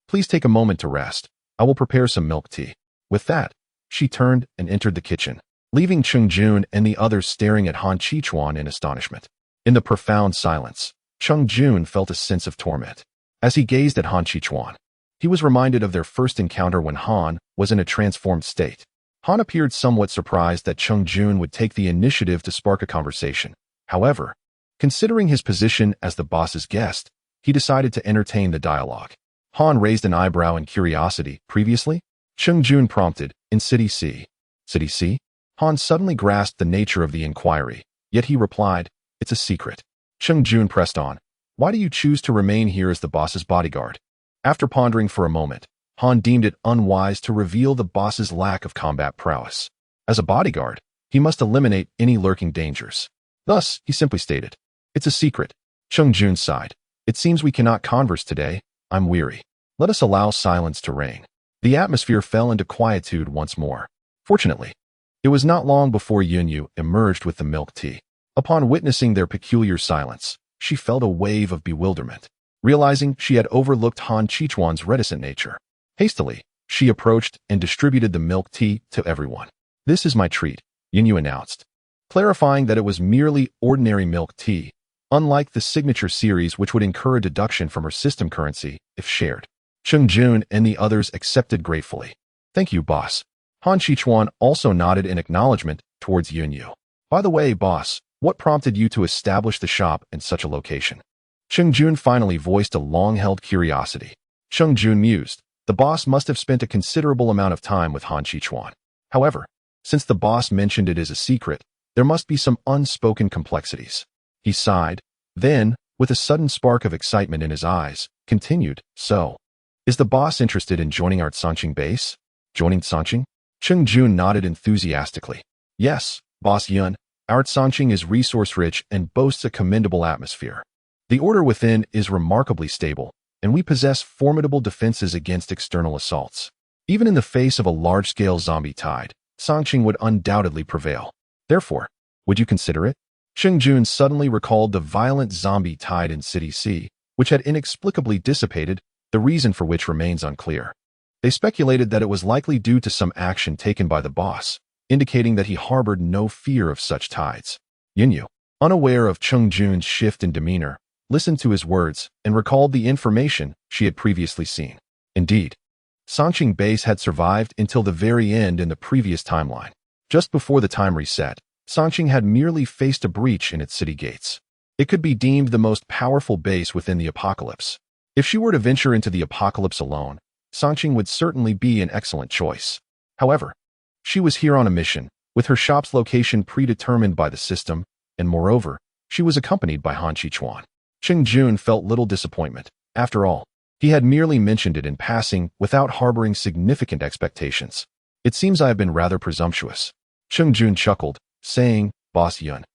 Please take a moment to rest. I will prepare some milk tea. With that, she turned and entered the kitchen, leaving Cheng Jun and the others staring at Han Qichuan in astonishment. In the profound silence, Cheng Jun felt a sense of torment. As he gazed at Han Qichuan, he was reminded of their first encounter when Han was in a transformed state. Han appeared somewhat surprised that Cheng Jun would take the initiative to spark a conversation. However, considering his position as the boss's guest, he decided to entertain the dialogue. Han raised an eyebrow in curiosity. Previously? Cheng Jun prompted, in City C. City C? Han suddenly grasped the nature of the inquiry, yet he replied, it's a secret. Cheng Jun pressed on. Why do you choose to remain here as the boss's bodyguard? After pondering for a moment, Han deemed it unwise to reveal the boss's lack of combat prowess. As a bodyguard, he must eliminate any lurking dangers. Thus, he simply stated, it's a secret. Cheng Jun sighed. It seems we cannot converse today. I'm weary. Let us allow silence to reign. The atmosphere fell into quietude once more. Fortunately, it was not long before Yinyu emerged with the milk tea. Upon witnessing their peculiar silence, she felt a wave of bewilderment, realizing she had overlooked Han Qichuan's reticent nature. Hastily, she approached and distributed the milk tea to everyone. This is my treat, Yinyu announced, clarifying that it was merely ordinary milk tea, unlike the signature series which would incur a deduction from her system currency if shared. Cheng Jun and the others accepted gratefully. Thank you, boss. Han Qichuan also nodded in acknowledgement towards Yinyu. By the way, boss, what prompted you to establish the shop in such a location? Cheng Jun finally voiced a long-held curiosity. Cheng Jun mused. The boss must have spent a considerable amount of time with Han Qichuan. However, since the boss mentioned it as a secret, there must be some unspoken complexities. He sighed, then, with a sudden spark of excitement in his eyes, continued, so, is the boss interested in joining our Sanqing base? Joining Sanqing? Cheng Jun nodded enthusiastically. Yes, Boss Yun, our Sanqing is resource-rich and boasts a commendable atmosphere. The order within is remarkably stable, and we possess formidable defenses against external assaults. Even in the face of a large-scale zombie tide, Sanqing would undoubtedly prevail. Therefore, would you consider it? Cheng Jun suddenly recalled the violent zombie tide in City C, which had inexplicably dissipated, the reason for which remains unclear. They speculated that it was likely due to some action taken by the boss, indicating that he harbored no fear of such tides. Yinyu, unaware of Cheng Jun's shift in demeanor, listened to his words and recalled the information she had previously seen. Indeed, Sanqing base had survived until the very end in the previous timeline. Just before the time reset, Sanqing had merely faced a breach in its city gates. It could be deemed the most powerful base within the apocalypse. If she were to venture into the apocalypse alone, Sanqing would certainly be an excellent choice. However, she was here on a mission, with her shop's location predetermined by the system, and moreover, she was accompanied by Han Qichuan. Cheng Jun felt little disappointment. After all, he had merely mentioned it in passing without harboring significant expectations. It seems I have been rather presumptuous. Cheng Jun chuckled, saying, Boss Yun,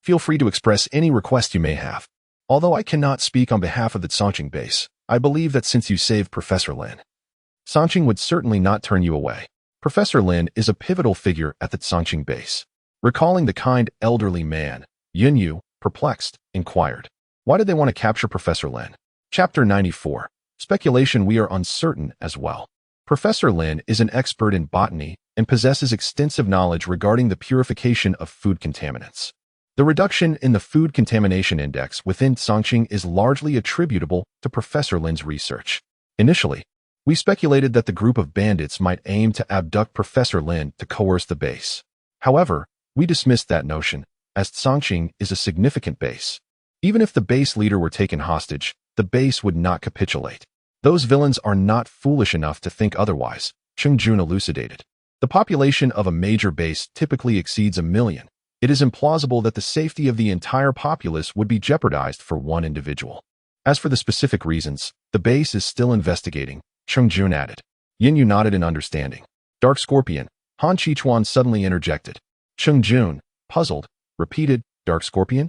feel free to express any request you may have. Although I cannot speak on behalf of the Sanqing base, I believe that since you saved Professor Lin, Sanqing would certainly not turn you away. Professor Lin is a pivotal figure at the Sanqing base. Recalling the kind elderly man, Yinyu, perplexed, inquired, why did they want to capture Professor Lin? Chapter 94. Speculation. We are uncertain as well. Professor Lin is an expert in botany and possesses extensive knowledge regarding the purification of food contaminants. The reduction in the food contamination index within Sanqing is largely attributable to Professor Lin's research. Initially, we speculated that the group of bandits might aim to abduct Professor Lin to coerce the base. However, we dismissed that notion, as Sanqing is a significant base. Even if the base leader were taken hostage, the base would not capitulate. Those villains are not foolish enough to think otherwise, Cheng-Jun elucidated. The population of a major base typically exceeds 1 million. It is implausible that the safety of the entire populace would be jeopardized for one individual. As for the specific reasons, the base is still investigating, Cheng-Jun added. Yin-Yu nodded in understanding. Dark Scorpion, Han Qichuan suddenly interjected. Cheng-Jun, puzzled, repeated, Dark Scorpion?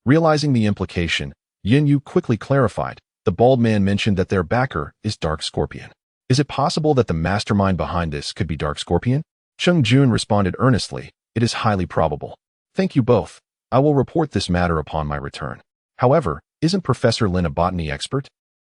Realizing the implication, Yin-Yu quickly clarified. The bald man mentioned that their backer is Dark Scorpion. Is it possible that the mastermind behind this could be Dark Scorpion? Cheng-Jun responded earnestly. It is highly probable. Thank you both. I will report this matter upon my return. However, isn't Professor Lin a botany expert?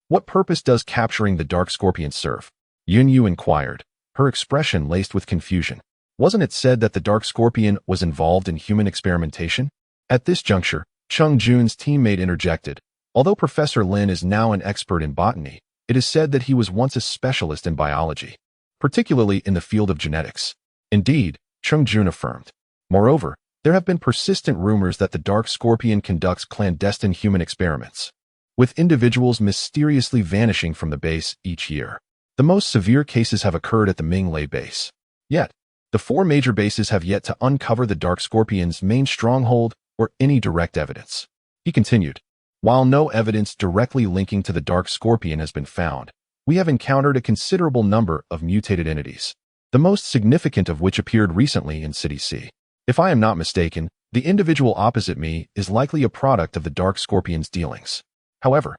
What purpose does capturing the Dark Scorpion serve? Yin-Yu inquired, her expression laced with confusion. Wasn't it said that the Dark Scorpion was involved in human experimentation? At this juncture, Cheng-Jun's teammate interjected. Although Professor Lin is now an expert in botany, it is said that he was once a specialist in biology, particularly in the field of genetics. Indeed, Cheng-Jun affirmed. Moreover, there have been persistent rumors that the Dark Scorpion conducts clandestine human experiments, with individuals mysteriously vanishing from the base each year. The most severe cases have occurred at the Minglei base. Yet, the 4 major bases have yet to uncover the Dark Scorpion's main stronghold or any direct evidence. He continued. While no evidence directly linking to the Dark Scorpion has been found, we have encountered a considerable number of mutated entities, the most significant of which appeared recently in City C. If I am not mistaken, the individual opposite me is likely a product of the Dark Scorpion's dealings. However,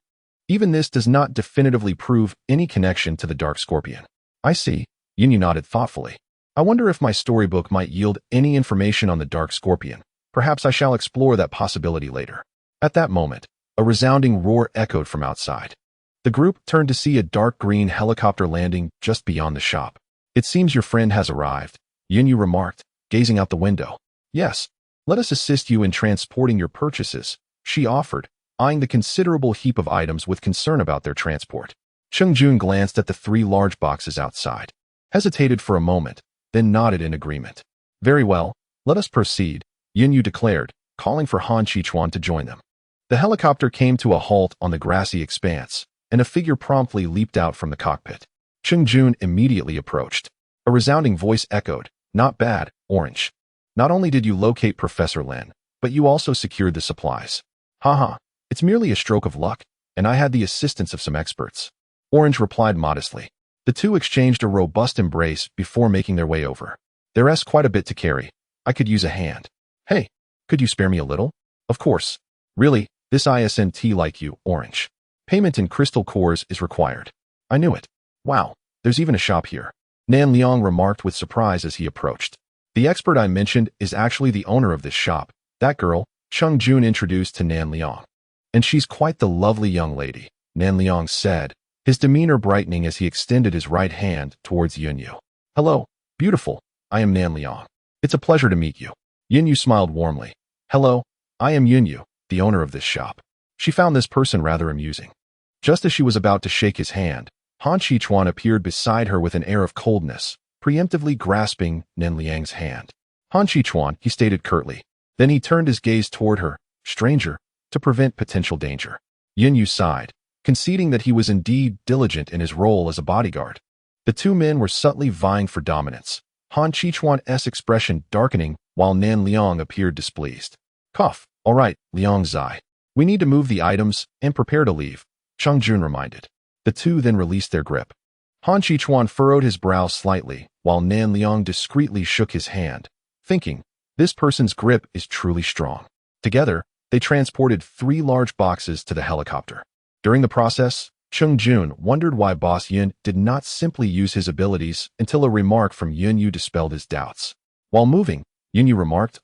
even this does not definitively prove any connection to the Dark Scorpion. I see, Yin-Yu nodded thoughtfully. I wonder if my storybook might yield any information on the Dark Scorpion. Perhaps I shall explore that possibility later. At that moment, a resounding roar echoed from outside. The group turned to see a dark green helicopter landing just beyond the shop. It seems your friend has arrived, Yin-Yu remarked, gazing out the window. Yes, let us assist you in transporting your purchases, she offered, eyeing the considerable heap of items with concern about their transport. Cheng-Jun glanced at the 3 large boxes outside, hesitated for a moment, then nodded in agreement. Very well, let us proceed, Yin-Yu declared, calling for Han Qichuan to join them. The helicopter came to a halt on the grassy expanse, and a figure promptly leaped out from the cockpit. Cheng-Jun immediately approached. A resounding voice echoed, "Not bad, Orange. Not only did you locate Professor Lin, but you also secured the supplies. Haha, it's merely a stroke of luck, and I had the assistance of some experts." Orange replied modestly. The two exchanged a robust embrace before making their way over. "There's quite a bit to carry. I could use a hand. Hey, could you spare me a little?" "Of course. Really, this isn't like you, Orange. Payment in crystal cores is required." "I knew it. Wow, there's even a shop here," Nan Liang remarked with surprise as he approached. "The expert I mentioned is actually the owner of this shop, that girl," Cheng-Jun introduced to Nan Liang. "And she's quite the lovely young lady," Nan Liang said, his demeanor brightening as he extended his right hand towards Yin-Yu. "Hello, beautiful, I am Nan Liang. It's a pleasure to meet you." Yin-Yu smiled warmly. "Hello, I am Yin-Yu, the owner of this shop." She found this person rather amusing. Just as she was about to shake his hand, Han Qichuan appeared beside her with an air of coldness, preemptively grasping Nan Liang's hand. "Han Qichuan," he stated curtly. Then he turned his gaze toward her, "Stranger," to prevent potential danger. Yin-Yu sighed, conceding that he was indeed diligent in his role as a bodyguard. The two men were subtly vying for dominance, Han Qichuan's expression darkening while Nan Liang appeared displeased. "Cough, all right, Liang Zai. We need to move the items and prepare to leave," Cheng-Jun reminded. The two then released their grip. Han Qichuan furrowed his brow slightly, while Nan Liang discreetly shook his hand, thinking, this person's grip is truly strong. Together, they transported 3 large boxes to the helicopter. During the process, Cheng-Jun wondered why Boss Yin did not simply use his abilities until a remark from Yin-Yu dispelled his doubts. While moving, Yin-Yu remarked,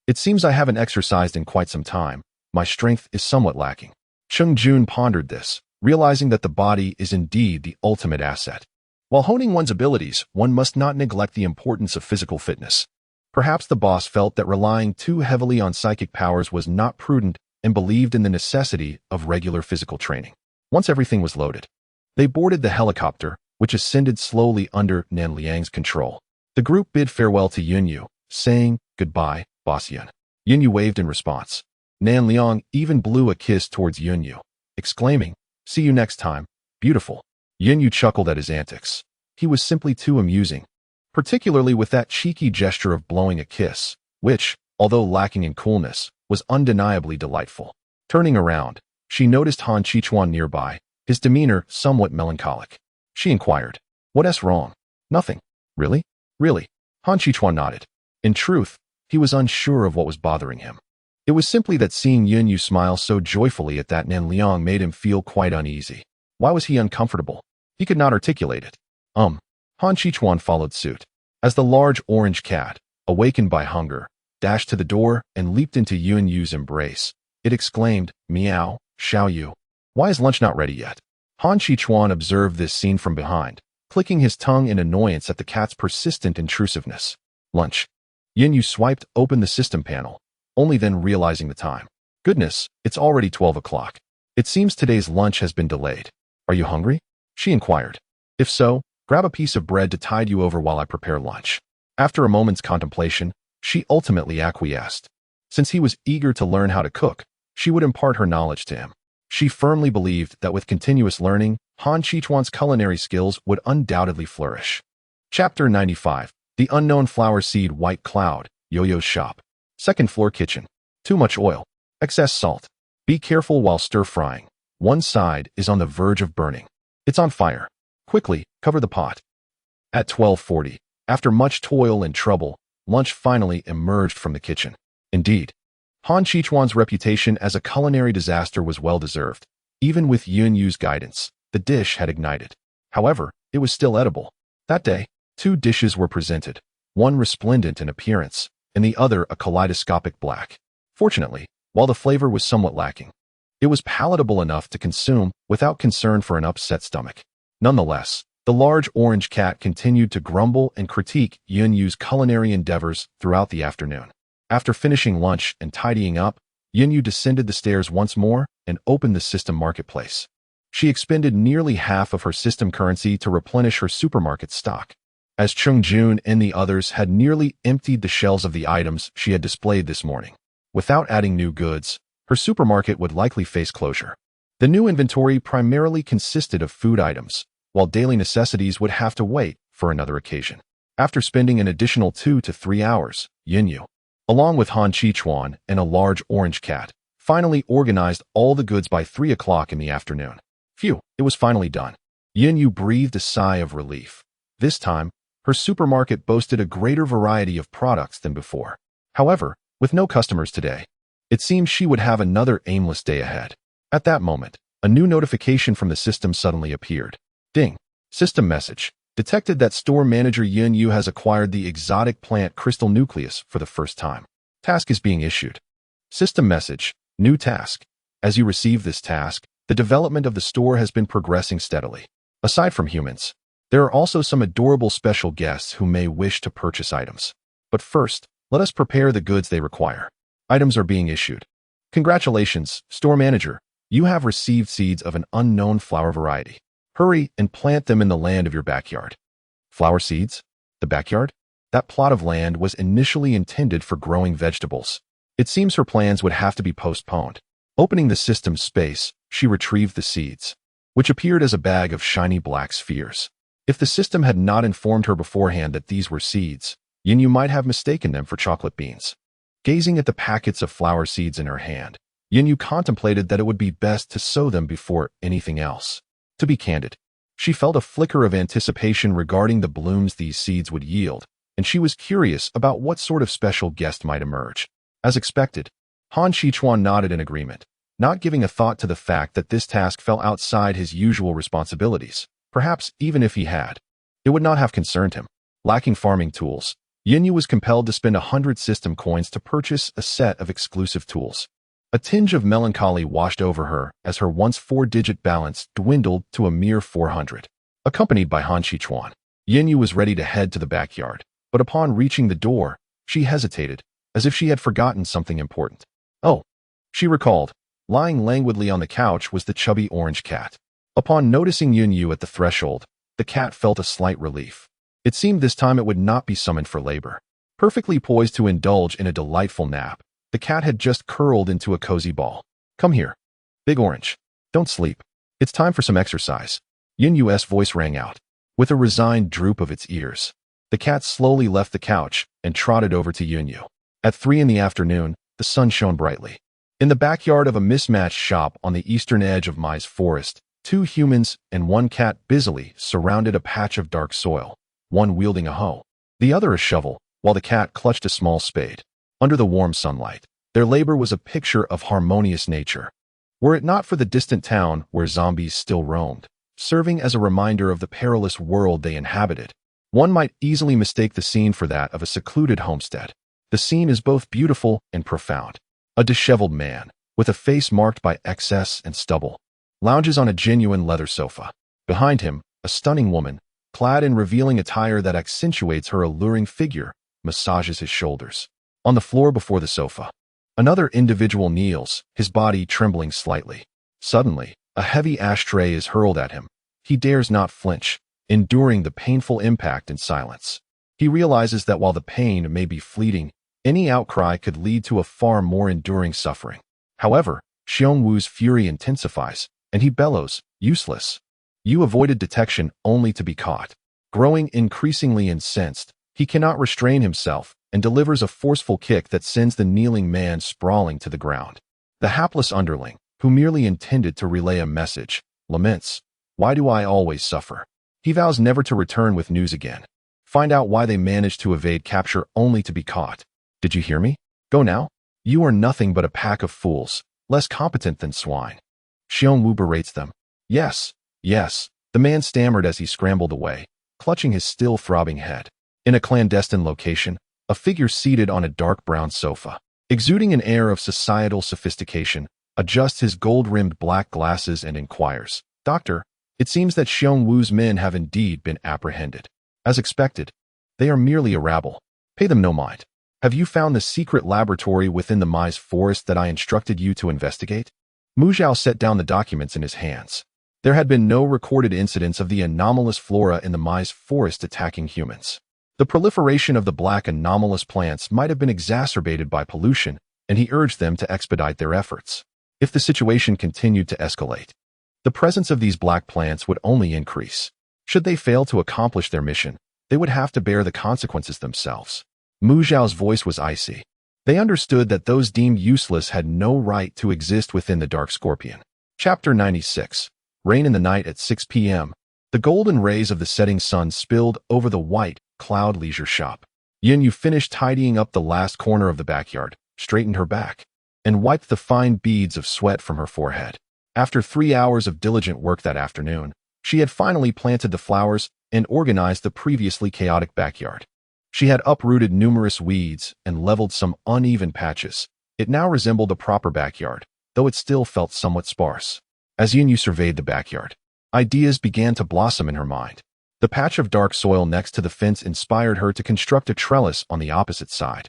"It seems I haven't exercised in quite some time. My strength is somewhat lacking." Cheng-Jun pondered this, realizing that the body is indeed the ultimate asset. While honing one's abilities, one must not neglect the importance of physical fitness. Perhaps the boss felt that relying too heavily on psychic powers was not prudent and believed in the necessity of regular physical training. Once everything was loaded, they boarded the helicopter, which ascended slowly under Nan Liang's control. The group bid farewell to Yin-Yu, saying, "Goodbye, Boss Yin." Yin-Yu waved in response. Nan Liang even blew a kiss towards Yin-Yu, exclaiming, See you next time. Beautiful. Yu chuckled at his antics. He was simply too amusing, particularly with that cheeky gesture of blowing a kiss, which, although lacking in coolness, was undeniably delightful. Turning around, she noticed Han Chichuan nearby, his demeanor somewhat melancholic. She inquired, "What's wrong?" "Nothing." "Really?" "Really." Han Chichuan nodded. In truth, he was unsure of what was bothering him. It was simply that seeing Yu smile so joyfully at that Nan Liang made him feel quite uneasy. Why was he uncomfortable? He could not articulate it. Han Chichuan followed suit. As the large orange cat, awakened by hunger, dashed to the door and leaped into Yu's embrace, it exclaimed, "Meow, Xiao Yu. Why is lunch not ready yet?" Han Chichuan observed this scene from behind, clicking his tongue in annoyance at the cat's persistent intrusiveness. "Lunch." Yu swiped open the system panel, only then realizing the time. "Goodness, it's already 12 o'clock. It seems today's lunch has been delayed. Are you hungry?" she inquired. "If so, grab a piece of bread to tide you over while I prepare lunch." After a moment's contemplation, she ultimately acquiesced. Since he was eager to learn how to cook, she would impart her knowledge to him. She firmly believed that with continuous learning, Han Chichuan's culinary skills would undoubtedly flourish. Chapter 95. The Unknown Flower Seed White Cloud, Yo-Yo's Shop. Second floor kitchen. Too much oil. Excess salt. Be careful while stir-frying. One side is on the verge of burning. It's on fire. Quickly, cover the pot. At 12:40, after much toil and trouble, lunch finally emerged from the kitchen. Indeed, Han Chichuan's reputation as a culinary disaster was well-deserved. Even with Yu's guidance, the dish had ignited. However, it was still edible. That day, 2 dishes were presented, one resplendent in appearance, and the other a kaleidoscopic black. Fortunately, while the flavor was somewhat lacking, it was palatable enough to consume without concern for an upset stomach. Nonetheless, the large orange cat continued to grumble and critique Yu's culinary endeavors throughout the afternoon. After finishing lunch and tidying up, Yu descended the stairs once more and opened the system marketplace. She expended nearly half of her system currency to replenish her supermarket stock, as Chung Jun and the others had nearly emptied the shelves of the items she had displayed this morning. Without adding new goods, her supermarket would likely face closure. The new inventory primarily consisted of food items, while daily necessities would have to wait for another occasion. After spending an additional 2 to 3 hours, Yu, along with Han Chichuan and a large orange cat, finally organized all the goods by 3 o'clock in the afternoon. Phew, it was finally done. Yu breathed a sigh of relief. This time, her supermarket boasted a greater variety of products than before. However, with no customers today, it seemed she would have another aimless day ahead. At that moment, a new notification from the system suddenly appeared. Ding. System message. Detected that store manager Yu has acquired the exotic plant crystal nucleus for the first time. Task is being issued. System message. New task. As you receive this task, the development of the store has been progressing steadily. Aside from humans, there are also some adorable special guests who may wish to purchase items. But first, let us prepare the goods they require. Items are being issued. Congratulations, store manager. You have received seeds of an unknown flower variety. Hurry and plant them in the land of your backyard. Flower seeds? The backyard? That plot of land was initially intended for growing vegetables. It seems her plans would have to be postponed. Opening the system's space, she retrieved the seeds, which appeared as a bag of shiny black spheres. If the system had not informed her beforehand that these were seeds, Yu might have mistaken them for chocolate beans. Gazing at the packets of flower seeds in her hand, Yu contemplated that it would be best to sow them before anything else. To be candid, she felt a flicker of anticipation regarding the blooms these seeds would yield, and she was curious about what sort of special guest might emerge. As expected, Han Chichuan nodded in agreement, not giving a thought to the fact that this task fell outside his usual responsibilities. Perhaps even if he had, it would not have concerned him. Lacking farming tools, Yu was compelled to spend 100 system coins to purchase a set of exclusive tools. A tinge of melancholy washed over her as her once 4-digit balance dwindled to a mere 400. Accompanied by Han Chichuan, Yu was ready to head to the backyard, but upon reaching the door, she hesitated, as if she had forgotten something important. Oh, she recalled, lying languidly on the couch was the chubby orange cat. Upon noticing Yu at the threshold, the cat felt a slight relief. It seemed this time it would not be summoned for labor. Perfectly poised to indulge in a delightful nap, the cat had just curled into a cozy ball. Come here. Big Orange. Don't sleep. It's time for some exercise. Yin Yu's voice rang out, with a resigned droop of its ears. The cat slowly left the couch and trotted over to Yin Yu. At 3 in the afternoon, the sun shone brightly. In the backyard of a mismatched shop on the eastern edge of Mai's forest, 2 humans and 1 cat busily surrounded a patch of dark soil, one wielding a hoe, the other a shovel, while the cat clutched a small spade. Under the warm sunlight, their labor was a picture of harmonious nature. Were it not for the distant town where zombies still roamed, serving as a reminder of the perilous world they inhabited, one might easily mistake the scene for that of a secluded homestead. The scene is both beautiful and profound. A disheveled man, with a face marked by excess and stubble, lounges on a genuine leather sofa. Behind him, a stunning woman, clad in revealing attire that accentuates her alluring figure, massages his shoulders. On the floor before the sofa, another individual kneels, his body trembling slightly. Suddenly, a heavy ashtray is hurled at him. He dares not flinch, enduring the painful impact in silence. He realizes that while the pain may be fleeting, any outcry could lead to a far more enduring suffering. However, Xiongwu's fury intensifies, and he bellows, "Useless. You avoided detection only to be caught." Growing increasingly incensed, he cannot restrain himself and delivers a forceful kick that sends the kneeling man sprawling to the ground. The hapless underling, who merely intended to relay a message, laments, "Why do I always suffer?" He vows never to return with news again. Find out why they managed to evade capture only to be caught. Did you hear me? Go now. You are nothing but a pack of fools, less competent than swine. Xiongwu berates them. Yes, yes, the man stammered as he scrambled away, clutching his still throbbing head. In a clandestine location, a figure seated on a dark brown sofa, exuding an air of societal sophistication, adjusts his gold-rimmed black glasses and inquires, "Doctor, it seems that Xiongwu's men have indeed been apprehended. As expected, they are merely a rabble. Pay them no mind. Have you found the secret laboratory within the Mai's forest that I instructed you to investigate?" Mu Zhao set down the documents in his hands. There had been no recorded incidents of the anomalous flora in the Mai's forest attacking humans. The proliferation of the black anomalous plants might have been exacerbated by pollution, and he urged them to expedite their efforts. If the situation continued to escalate, the presence of these black plants would only increase. Should they fail to accomplish their mission, they would have to bear the consequences themselves. Mu Zhao's voice was icy. They understood that those deemed useless had no right to exist within the Dark Scorpion. Chapter 96. Rain in the night at 6 p.m. The golden rays of the setting sun spilled over the white, cloud leisure shop. Yin Yu finished tidying up the last corner of the backyard, straightened her back, and wiped the fine beads of sweat from her forehead. After 3 hours of diligent work that afternoon, she had finally planted the flowers and organized the previously chaotic backyard. She had uprooted numerous weeds and leveled some uneven patches. It now resembled a proper backyard, though it still felt somewhat sparse. As Yin Yu surveyed the backyard, ideas began to blossom in her mind. The patch of dark soil next to the fence inspired her to construct a trellis on the opposite side,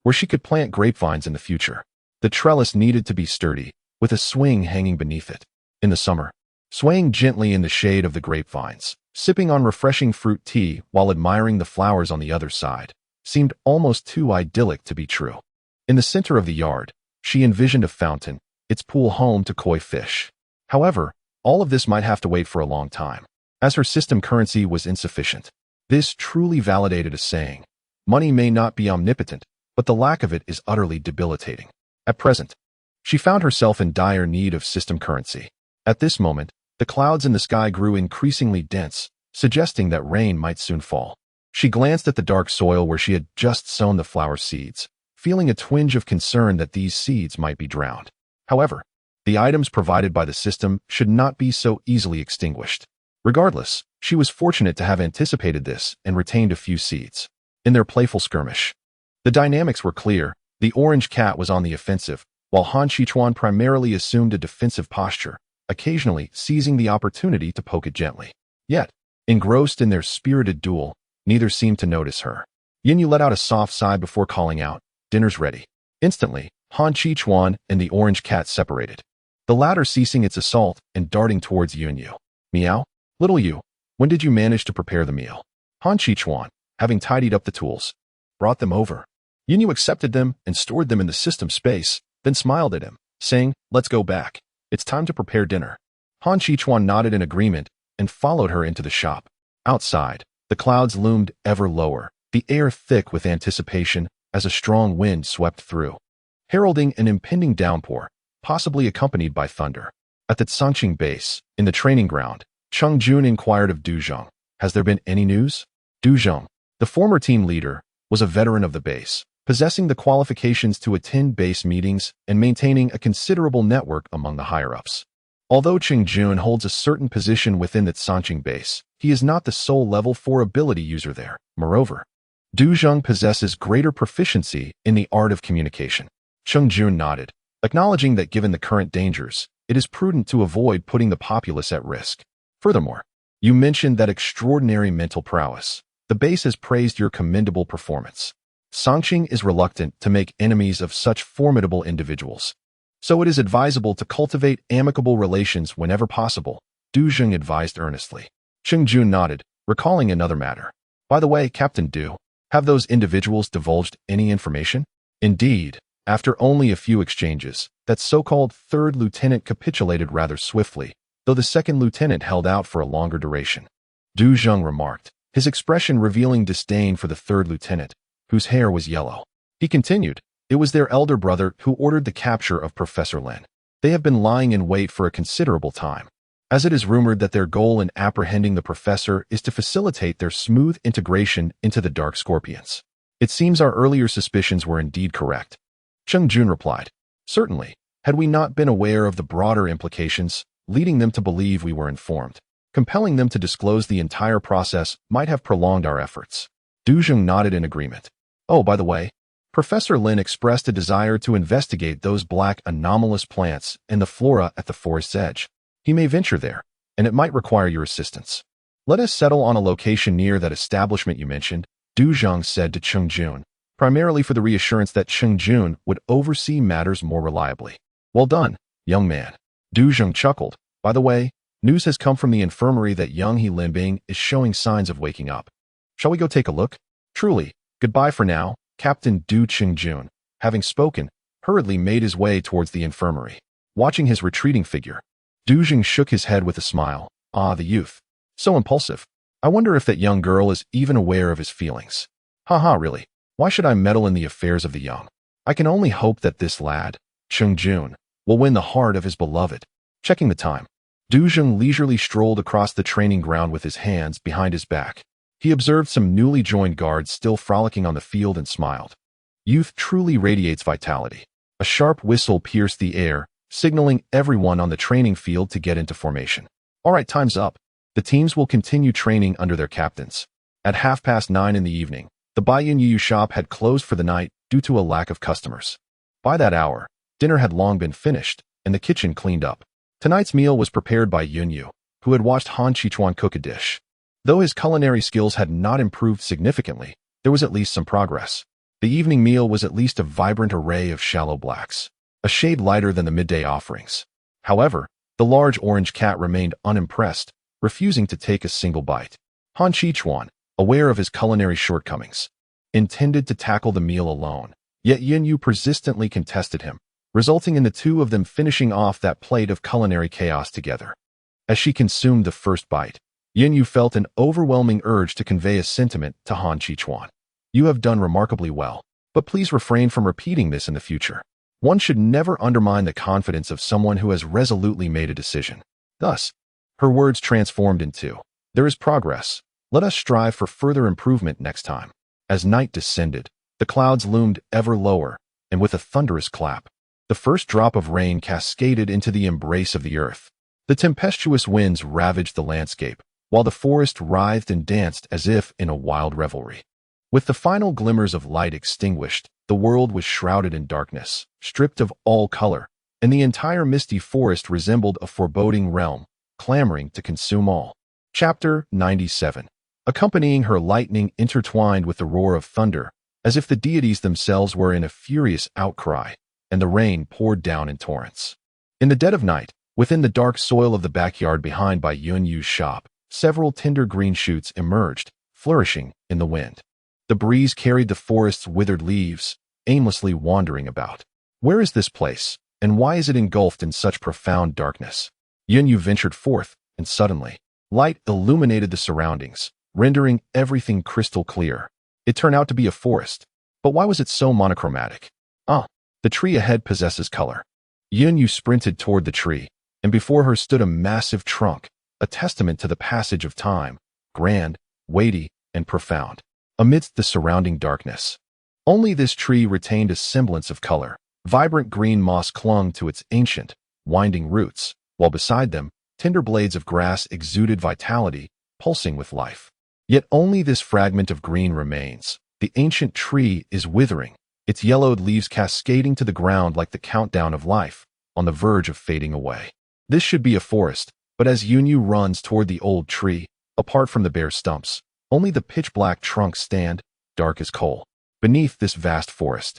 where she could plant grapevines in the future. The trellis needed to be sturdy, with a swing hanging beneath it. In the summer, swaying gently in the shade of the grapevines, sipping on refreshing fruit tea while admiring the flowers on the other side, seemed almost too idyllic to be true. In the center of the yard, she envisioned a fountain, its pool home to koi fish. However, all of this might have to wait for a long time, as her system currency was insufficient. This truly validated a saying: money may not be omnipotent, but the lack of it is utterly debilitating. At present, she found herself in dire need of system currency. At this moment, the clouds in the sky grew increasingly dense, suggesting that rain might soon fall. She glanced at the dark soil where she had just sown the flower seeds, feeling a twinge of concern that these seeds might be drowned. However, the items provided by the system should not be so easily extinguished. Regardless, she was fortunate to have anticipated this and retained a few seeds. In their playful skirmish, the dynamics were clear. The orange cat was on the offensive, while Han Qichuan primarily assumed a defensive posture, occasionally seizing the opportunity to poke it gently. Yet, engrossed in their spirited duel, neither seemed to notice her. Yin Yu let out a soft sigh before calling out, "Dinner's ready." Instantly, Han Qichuan and the orange cat separated, the latter ceasing its assault and darting towards Yin Yu. "Meow? Little Yu, when did you manage to prepare the meal?" Han Qichuan, having tidied up the tools, brought them over. Yin Yu accepted them and stored them in the system space, then smiled at him, saying, "Let's go back. It's time to prepare dinner." Han Qichuan nodded in agreement and followed her into the shop. Outside, the clouds loomed ever lower, the air thick with anticipation as a strong wind swept through, heralding an impending downpour, possibly accompanied by thunder. At the Sanqing base, in the training ground, Cheng Jun inquired of Du Zheng, "Has there been any news?" Du Zheng, the former team leader, was a veteran of the base, possessing the qualifications to attend base meetings and maintaining a considerable network among the higher-ups. Although Cheng Jun holds a certain position within the Sanqing base, he is not the sole level 4 ability user there. Moreover, Du Zheng possesses greater proficiency in the art of communication. Cheng Jun nodded, acknowledging that given the current dangers, it is prudent to avoid putting the populace at risk. Furthermore, you mentioned that extraordinary mental prowess. The base has praised your commendable performance. Sanqing is reluctant to make enemies of such formidable individuals, so it is advisable to cultivate amicable relations whenever possible, Du Zheng advised earnestly. Cheng Jun nodded, recalling another matter. By the way, Captain Du, have those individuals divulged any information? Indeed, after only a few exchanges, that so-called third lieutenant capitulated rather swiftly, though the second lieutenant held out for a longer duration. Du Zheng remarked, his expression revealing disdain for the third lieutenant, whose hair was yellow. He continued, it was their elder brother who ordered the capture of Professor Lin. They have been lying in wait for a considerable time, as it is rumored that their goal in apprehending the professor is to facilitate their smooth integration into the Dark Scorpions. It seems our earlier suspicions were indeed correct. Cheng Jun replied, certainly, had we not been aware of the broader implications, leading them to believe we were informed. Compelling them to disclose the entire process might have prolonged our efforts. Du Zheng nodded in agreement. Oh, by the way, Professor Lin expressed a desire to investigate those black anomalous plants and the flora at the forest's edge. He may venture there, and it might require your assistance. Let us settle on a location near that establishment you mentioned, Du Zheng said to Cheng Jun, primarily for the reassurance that Cheng Jun would oversee matters more reliably. Well done, young man. Du Zheng chuckled. By the way, news has come from the infirmary that young He Linbing is showing signs of waking up. Shall we go take a look? Truly, goodbye for now, Captain Du. Cheng Jun, having spoken, hurriedly made his way towards the infirmary. Watching his retreating figure, Du Zheng shook his head with a smile. Ah, the youth. So impulsive. I wonder if that young girl is even aware of his feelings. Haha, really. Why should I meddle in the affairs of the young? I can only hope that this lad, Cheng Jun, will win the heart of his beloved. Checking the time, Du Zheng leisurely strolled across the training ground with his hands behind his back. He observed some newly joined guards still frolicking on the field and smiled. Youth truly radiates vitality. A sharp whistle pierced the air, signaling everyone on the training field to get into formation. All right, time's up. The teams will continue training under their captains. At 9:30 in the evening, the Baiyun Yu shop had closed for the night due to a lack of customers. By that hour, dinner had long been finished, and the kitchen cleaned up. Tonight's meal was prepared by Yun Yu, who had watched Han Qichuan cook a dish. Though his culinary skills had not improved significantly, there was at least some progress. The evening meal was at least a vibrant array of shallow blacks, a shade lighter than the midday offerings. However, the large orange cat remained unimpressed, refusing to take a single bite. Han Qichuan, aware of his culinary shortcomings, intended to tackle the meal alone, yet Yin Yu persistently contested him, resulting in the two of them finishing off that plate of culinary chaos together. As she consumed the first bite, Yin Yu felt an overwhelming urge to convey a sentiment to Han Qichuan. You have done remarkably well, but please refrain from repeating this in the future. One should never undermine the confidence of someone who has resolutely made a decision. Thus, her words transformed into, there is progress. Let us strive for further improvement next time. As night descended, the clouds loomed ever lower, and with a thunderous clap, the first drop of rain cascaded into the embrace of the earth. The tempestuous winds ravaged the landscape, while the forest writhed and danced as if in a wild revelry. With the final glimmers of light extinguished, the world was shrouded in darkness, stripped of all color, and the entire misty forest resembled a foreboding realm, clamoring to consume all. Chapter 97. Accompanying her lightning intertwined with the roar of thunder, as if the deities themselves were in a furious outcry, and the rain poured down in torrents. In the dead of night, within the dark soil of the backyard behind by Yun Yu's shop, several tender green shoots emerged, flourishing in the wind. The breeze carried the forest's withered leaves, aimlessly wandering about. Where is this place, and why is it engulfed in such profound darkness? Yunyu ventured forth, and suddenly, light illuminated the surroundings, rendering everything crystal clear. It turned out to be a forest. But why was it so monochromatic? The tree ahead possesses color. Yunyu sprinted toward the tree, and before her stood a massive trunk, a testament to the passage of time, grand, weighty, and profound. Amidst the surrounding darkness, only this tree retained a semblance of color. Vibrant green moss clung to its ancient, winding roots, while beside them, tender blades of grass exuded vitality, pulsing with life. Yet only this fragment of green remains. The ancient tree is withering, its yellowed leaves cascading to the ground like the countdown of life, on the verge of fading away. This should be a forest, but as Yunyu runs toward the old tree, apart from the bare stumps, only the pitch-black trunks stand, dark as coal. Beneath this vast forest,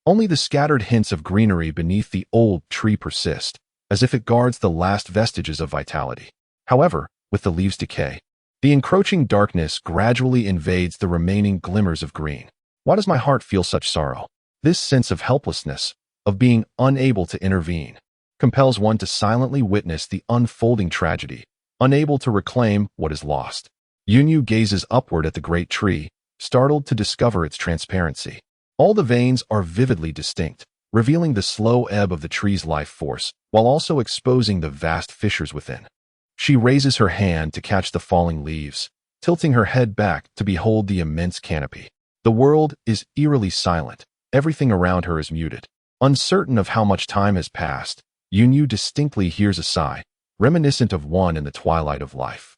only the scattered hints of greenery beneath the old tree persist, as if it guards the last vestiges of vitality. However, with the leaves' decay, the encroaching darkness gradually invades the remaining glimmers of green. Why does my heart feel such sorrow? This sense of helplessness, of being unable to intervene, compels one to silently witness the unfolding tragedy, unable to reclaim what is lost. Yunyu gazes upward at the great tree, startled to discover its transparency. All the veins are vividly distinct, revealing the slow ebb of the tree's life force, while also exposing the vast fissures within. She raises her hand to catch the falling leaves, tilting her head back to behold the immense canopy. The world is eerily silent. Everything around her is muted. Uncertain of how much time has passed, Yunyu distinctly hears a sigh, reminiscent of one in the twilight of life.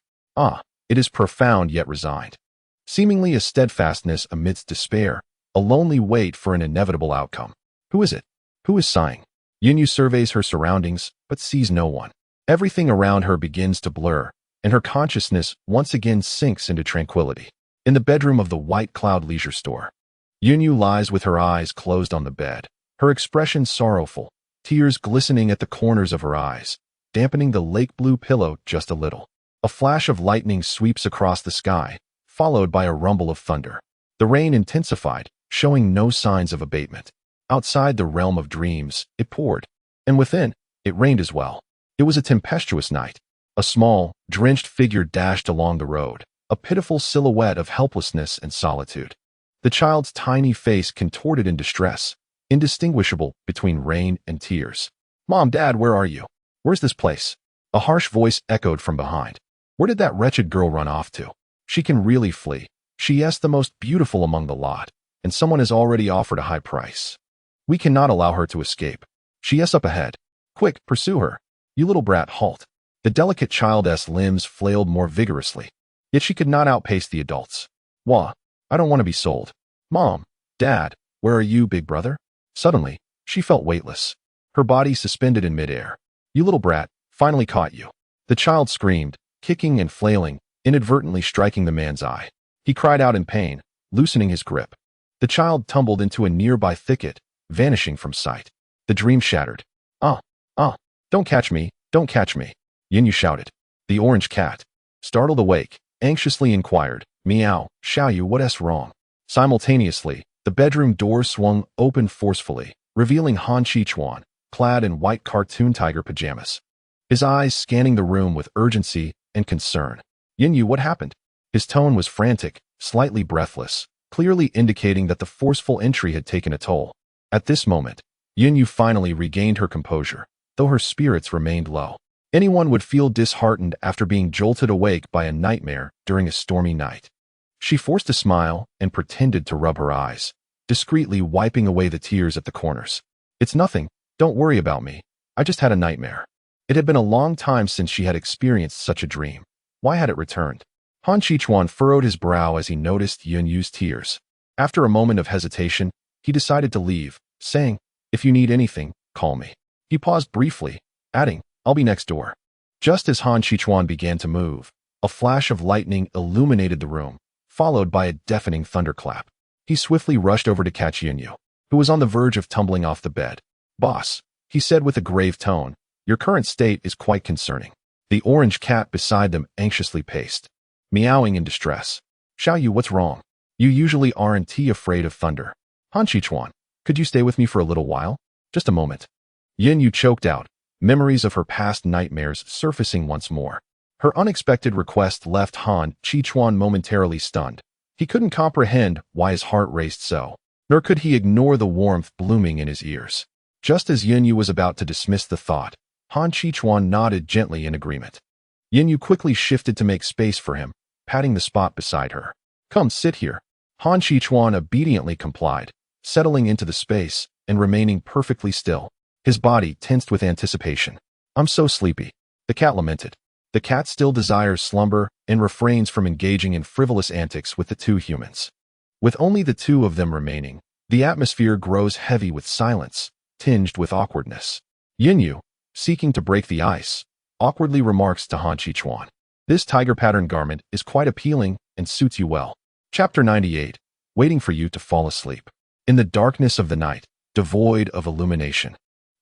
It is profound yet resigned. Seemingly a steadfastness amidst despair, a lonely wait for an inevitable outcome. Who is it? Who is sighing? Yunyu surveys her surroundings, but sees no one. Everything around her begins to blur, and her consciousness once again sinks into tranquility. In the bedroom of the White Cloud Leisure Store, Yunyu lies with her eyes closed on the bed, her expression sorrowful, tears glistening at the corners of her eyes, dampening the lake blue pillow just a little. A flash of lightning sweeps across the sky, followed by a rumble of thunder. The rain intensified, showing no signs of abatement. Outside the realm of dreams, it poured, and within, it rained as well. It was a tempestuous night. A small, drenched figure dashed along the road, a pitiful silhouette of helplessness and solitude. The child's tiny face contorted in distress, indistinguishable between rain and tears. "Mom, Dad, where are you? Where's this place?" A harsh voice echoed from behind. "Where did that wretched girl run off to? She can really flee. She is the most beautiful among the lot, and someone has already offered a high price. We cannot allow her to escape. She is up ahead. Quick, pursue her. You little brat, halt." The delicate child's limbs flailed more vigorously, yet she could not outpace the adults. "Wah, I don't want to be sold. Mom, Dad, where are you, big brother?" Suddenly, she felt weightless, her body suspended in midair. "You little brat, finally caught you." The child screamed, kicking and flailing, inadvertently striking the man's eye. He cried out in pain, loosening his grip. The child tumbled into a nearby thicket, vanishing from sight. The dream shattered. Don't catch me, don't catch me," Yunyu shouted. The orange cat, startled awake, anxiously inquired, "Meow, Xiaoyu, what's wrong?" Simultaneously, the bedroom door swung open forcefully, revealing Han Chichuan, clad in white cartoon tiger pajamas. His eyes scanning the room with urgency and concern. "Yunyu, what happened?" His tone was frantic, slightly breathless, clearly indicating that the forceful entry had taken a toll. At this moment, Yunyu finally regained her composure, though her spirits remained low. Anyone would feel disheartened after being jolted awake by a nightmare during a stormy night. She forced a smile and pretended to rub her eyes, discreetly wiping away the tears at the corners. "It's nothing, don't worry about me. I just had a nightmare." It had been a long time since she had experienced such a dream. Why had it returned? Han Chichuan furrowed his brow as he noticed Yunyu's tears. After a moment of hesitation, he decided to leave, saying, "If you need anything, call me." He paused briefly, adding, "I'll be next door." Just as Han Chichuan began to move, a flash of lightning illuminated the room, followed by a deafening thunderclap. He swiftly rushed over to catch Yunyu, who was on the verge of tumbling off the bed. "Boss," he said with a grave tone, "your current state is quite concerning." The orange cat beside them anxiously paced, meowing in distress. "Xiaoyu, what's wrong? You usually aren't afraid of thunder." "Han Chichuan, could you stay with me for a little while? Just a moment." Yunyu choked out, memories of her past nightmares surfacing once more. Her unexpected request left Han Chi-chuan momentarily stunned. He couldn't comprehend why his heart raced so, nor could he ignore the warmth blooming in his ears. Just as Yunyu was about to dismiss the thought, Han Chi-chuan nodded gently in agreement. Yunyu quickly shifted to make space for him, patting the spot beside her. "Come, sit here." Han Chi-chuan obediently complied, settling into the space and remaining perfectly still. His body tensed with anticipation. "I'm so sleepy," the cat lamented. The cat still desires slumber and refrains from engaging in frivolous antics with the two humans. With only the two of them remaining, the atmosphere grows heavy with silence, tinged with awkwardness. Yunyu, seeking to break the ice, awkwardly remarks to Han Chi-chuan, "This tiger pattern garment is quite appealing and suits you well." Chapter 98, Waiting for You to Fall Asleep. In the darkness of the night, devoid of illumination,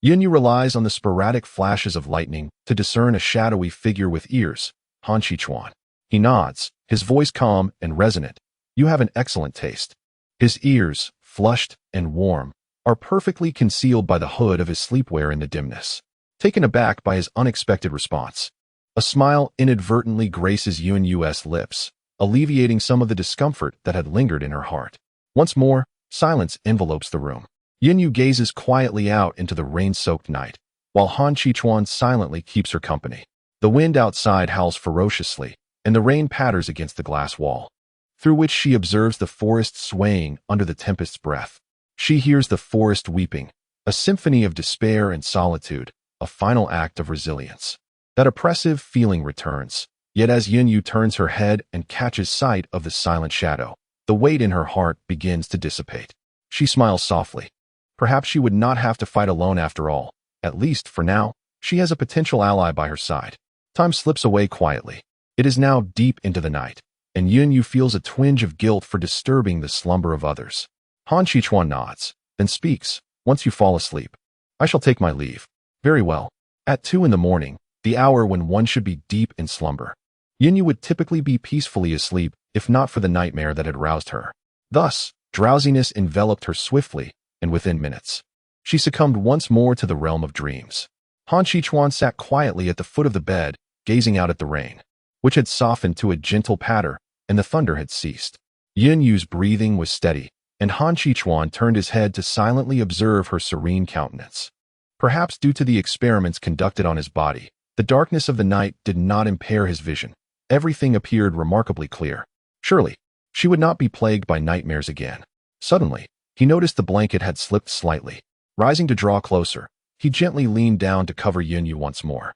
Yunyu relies on the sporadic flashes of lightning to discern a shadowy figure with ears, Han Chi-chuan. He nods, his voice calm and resonant. "You have an excellent taste." His ears, flushed and warm, are perfectly concealed by the hood of his sleepwear in the dimness. Taken aback by his unexpected response, a smile inadvertently graces Yunyu's lips, alleviating some of the discomfort that had lingered in her heart. Once more, silence envelopes the room. Yunyu gazes quietly out into the rain-soaked night, while Han Chi-chuan silently keeps her company. The wind outside howls ferociously, and the rain patters against the glass wall, through which she observes the forest swaying under the tempest's breath. She hears the forest weeping, a symphony of despair and solitude, a final act of resilience. That oppressive feeling returns, yet as Yunyu turns her head and catches sight of the silent shadow, the weight in her heart begins to dissipate. She smiles softly. Perhaps she would not have to fight alone after all. At least, for now, she has a potential ally by her side. Time slips away quietly. It is now deep into the night, and Yunyu feels a twinge of guilt for disturbing the slumber of others. Han Chi-chuan nods, then speaks, "Once you fall asleep, I shall take my leave." "Very well." At 2 in the morning, the hour when one should be deep in slumber, Yunyu would typically be peacefully asleep if not for the nightmare that had roused her. Thus, drowsiness enveloped her swiftly, and within minutes, she succumbed once more to the realm of dreams. Han Chi-chuan sat quietly at the foot of the bed, gazing out at the rain, which had softened to a gentle patter, and the thunder had ceased. Yunyu's breathing was steady, and Han Chi-chuan turned his head to silently observe her serene countenance. Perhaps due to the experiments conducted on his body, the darkness of the night did not impair his vision. Everything appeared remarkably clear. Surely, she would not be plagued by nightmares again. Suddenly, he noticed the blanket had slipped slightly. Rising to draw closer, he gently leaned down to cover Yunyu once more.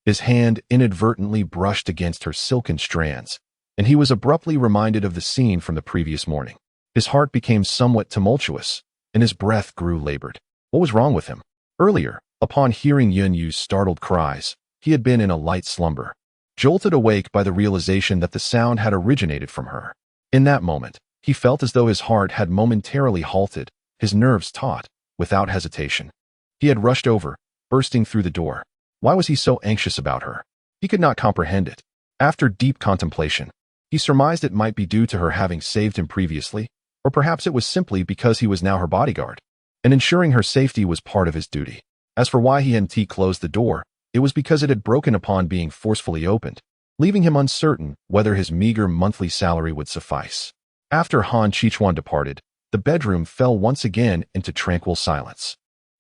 His hand inadvertently brushed against her silken strands, and he was abruptly reminded of the scene from the previous morning. His heart became somewhat tumultuous, and his breath grew labored. What was wrong with him? Earlier, upon hearing Yunyu's startled cries, he had been in a light slumber, jolted awake by the realization that the sound had originated from her. In that moment, he felt as though his heart had momentarily halted, his nerves taut, without hesitation. He had rushed over, bursting through the door. Why was he so anxious about her? He could not comprehend it. After deep contemplation, he surmised it might be due to her having saved him previously, or perhaps it was simply because he was now her bodyguard, and ensuring her safety was part of his duty. As for why he NTie closed the door, it was because it had broken upon being forcefully opened, leaving him uncertain whether his meager monthly salary would suffice. After Han Chi-chuan departed, the bedroom fell once again into tranquil silence.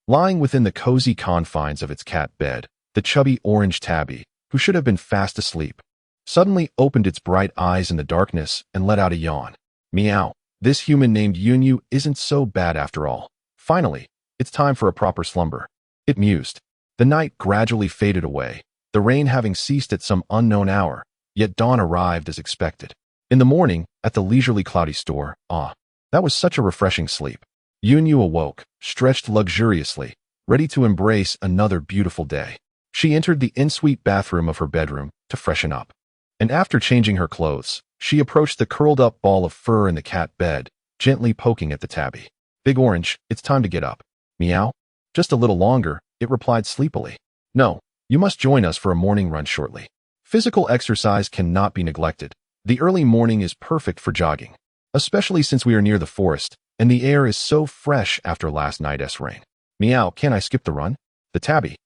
Lying within the cozy confines of its cat bed, the chubby orange tabby, who should have been fast asleep, suddenly opened its bright eyes in the darkness and let out a yawn. Meow. This human named Yunyu isn't so bad after all. Finally, it's time for a proper slumber, it mused. The night gradually faded away, the rain having ceased at some unknown hour, yet dawn arrived as expected. In the morning, at the leisurely cloudy store, that was such a refreshing sleep. Yunyu awoke, stretched luxuriously, ready to embrace another beautiful day. She entered the ensuite bathroom of her bedroom to freshen up, and after changing her clothes, she approached the curled-up ball of fur in the cat bed, gently poking at the tabby. "Big Orange, it's time to get up." "Meow." "Just a little longer," it replied sleepily. "No, you must join us for a morning run shortly. Physical exercise cannot be neglected. The early morning is perfect for jogging, especially since we are near the forest, and the air is so fresh after last night's rain." "Meow, can I skip the run?" The tabby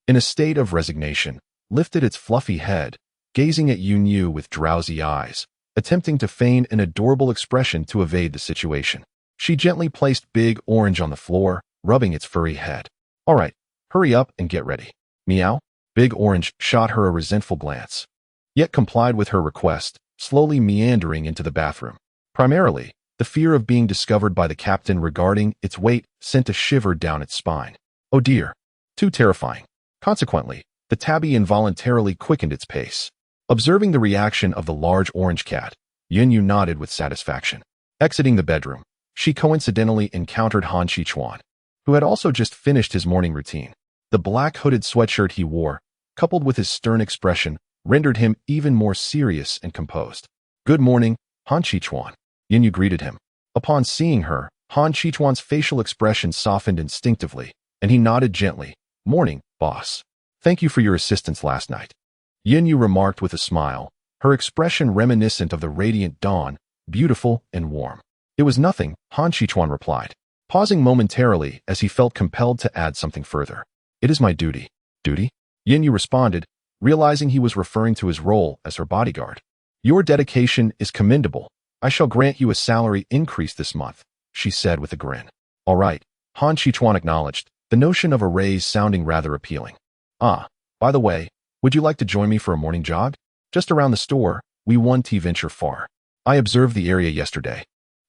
in a state of resignation, lifted its fluffy head, gazing at Yunyu with drowsy eyes, attempting to feign an adorable expression to evade the situation. She gently placed Big Orange on the floor, rubbing its furry head. "All right, hurry up and get ready." Meow. Big Orange shot her a resentful glance, yet complied with her request, slowly meandering into the bathroom. Primarily, the fear of being discovered by the captain regarding its weight sent a shiver down its spine. Oh dear. Too terrifying. Consequently, the tabby involuntarily quickened its pace. Observing the reaction of the large orange cat, Yunyu nodded with satisfaction. Exiting the bedroom, she coincidentally encountered Han Chichuan, who had also just finished his morning routine. The black hooded sweatshirt he wore, coupled with his stern expression, rendered him even more serious and composed. "Good morning, Han Chichuan," Yunyu greeted him. Upon seeing her, Han Chichuan's facial expression softened instinctively, and he nodded gently. "Morning, boss. Thank you for your assistance last night," Yunyu remarked with a smile, her expression reminiscent of the radiant dawn, beautiful and warm. "It was nothing," Han Chichuan replied, pausing momentarily as he felt compelled to add something further. "It is my duty." "Duty?" Yunyu responded, realizing he was referring to his role as her bodyguard. "Your dedication is commendable. I shall grant you a salary increase this month," she said with a grin. "All right," Han Chichuan acknowledged, the notion of a raise sounding rather appealing. "Ah, by the way, would you like to join me for a morning jog? Just around the store, we NTie venture far. I observed the area yesterday,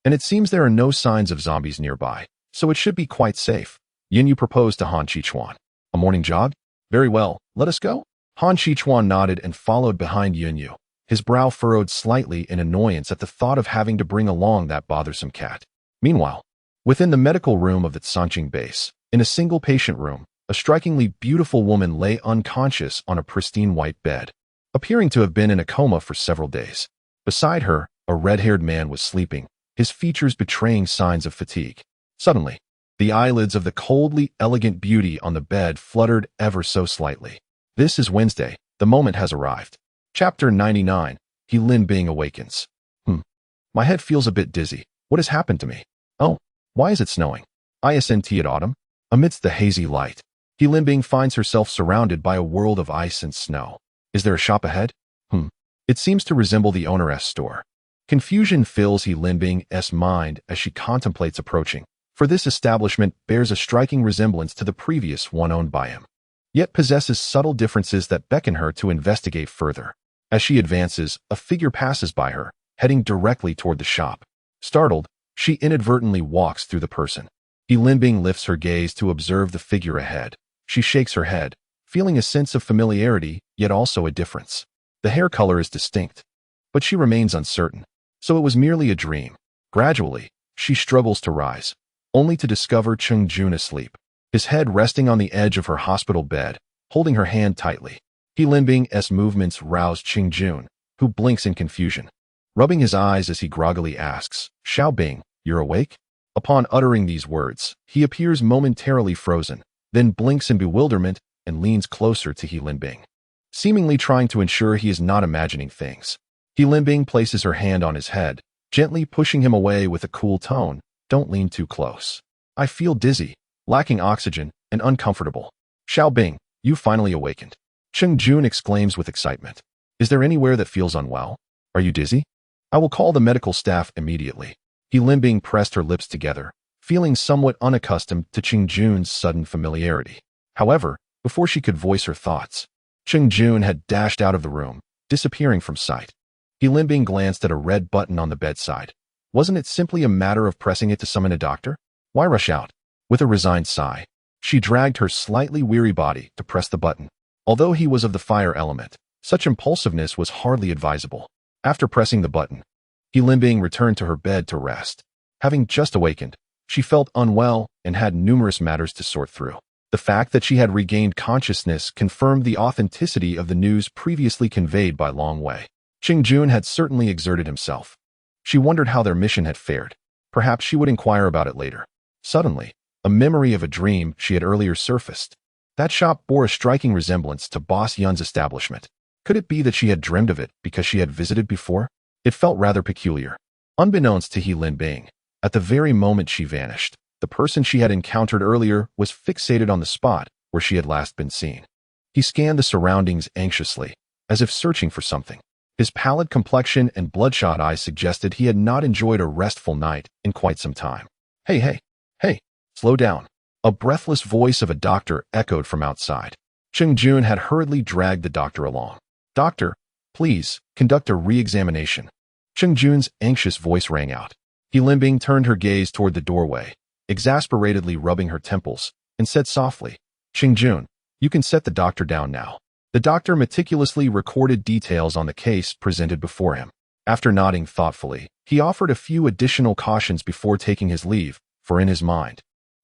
and it seems there are no signs of zombies nearby, so it should be quite safe." Yunyu proposed to Han Chichuan. "A morning jog? Very well, let us go." Han Chichuan nodded and followed behind Yunyu, his brow furrowed slightly in annoyance at the thought of having to bring along that bothersome cat. Meanwhile, within the medical room of the Sanqing base, in a single patient room, a strikingly beautiful woman lay unconscious on a pristine white bed, appearing to have been in a coma for several days. Beside her, a red-haired man was sleeping, his features betraying signs of fatigue. Suddenly, the eyelids of the coldly elegant beauty on the bed fluttered ever so slightly. This is Wednesday. The moment has arrived. Chapter 99. He Linbing awakens. My head feels a bit dizzy. What has happened to me? Oh, why is it snowing? ISNT at autumn? Amidst the hazy light, He Linbing finds herself surrounded by a world of ice and snow. Is there a shop ahead? It seems to resemble the owner's store. Confusion fills He Linbing's mind as she contemplates approaching, for this establishment bears a striking resemblance to the previous one owned by him, yet possesses subtle differences that beckon her to investigate further. As she advances, a figure passes by her, heading directly toward the shop. Startled, she inadvertently walks through the person. He Linbing lifts her gaze to observe the figure ahead. She shakes her head, feeling a sense of familiarity, yet also a difference. The hair color is distinct, but she remains uncertain. So it was merely a dream. Gradually, she struggles to rise, only to discover Cheng Jun asleep, his head resting on the edge of her hospital bed, holding her hand tightly. He Linbing's movements rouse Cheng Jun, who blinks in confusion, rubbing his eyes as he groggily asks, "Xiao Bing, you're awake?" Upon uttering these words, he appears momentarily frozen, then blinks in bewilderment and leans closer to He Linbing, seemingly trying to ensure he is not imagining things. He Linbing places her hand on his head, gently pushing him away with a cool tone. "Don't lean too close. I feel dizzy, lacking oxygen, and uncomfortable." "Xiao Bing, you finally awakened," Cheng Jun exclaims with excitement. "Is there anywhere that feels unwell? Are you dizzy? I will call the medical staff immediately." He Linbing pressed her lips together, feeling somewhat unaccustomed to Cheng Jun's sudden familiarity. However, before she could voice her thoughts, Cheng Jun had dashed out of the room, disappearing from sight. He Linbing glanced at a red button on the bedside. Wasn't it simply a matter of pressing it to summon a doctor? Why rush out? With a resigned sigh, she dragged her slightly weary body to press the button. Although he was of the fire element, such impulsiveness was hardly advisable. After pressing the button, He Linbing returned to her bed to rest. Having just awakened, she felt unwell and had numerous matters to sort through. The fact that she had regained consciousness confirmed the authenticity of the news previously conveyed by Long Wei. Cheng Jun had certainly exerted himself. She wondered how their mission had fared. Perhaps she would inquire about it later. Suddenly, a memory of a dream she had earlier surfaced. That shop bore a striking resemblance to Boss Yun's establishment. Could it be that she had dreamed of it because she had visited before? It felt rather peculiar. Unbeknownst to He Linbing, at the very moment she vanished, the person she had encountered earlier was fixated on the spot where she had last been seen. He scanned the surroundings anxiously, as if searching for something. His pallid complexion and bloodshot eyes suggested he had not enjoyed a restful night in quite some time. Hey, slow down. A breathless voice of a doctor echoed from outside. Cheng Jun had hurriedly dragged the doctor along. Doctor, please, conduct a re-examination. Cheng Jun's anxious voice rang out. He Linbing turned her gaze toward the doorway, exasperatedly rubbing her temples, and said softly, Cheng Jun, you can set the doctor down now. The doctor meticulously recorded details on the case presented before him. After nodding thoughtfully, he offered a few additional cautions before taking his leave, for in his mind,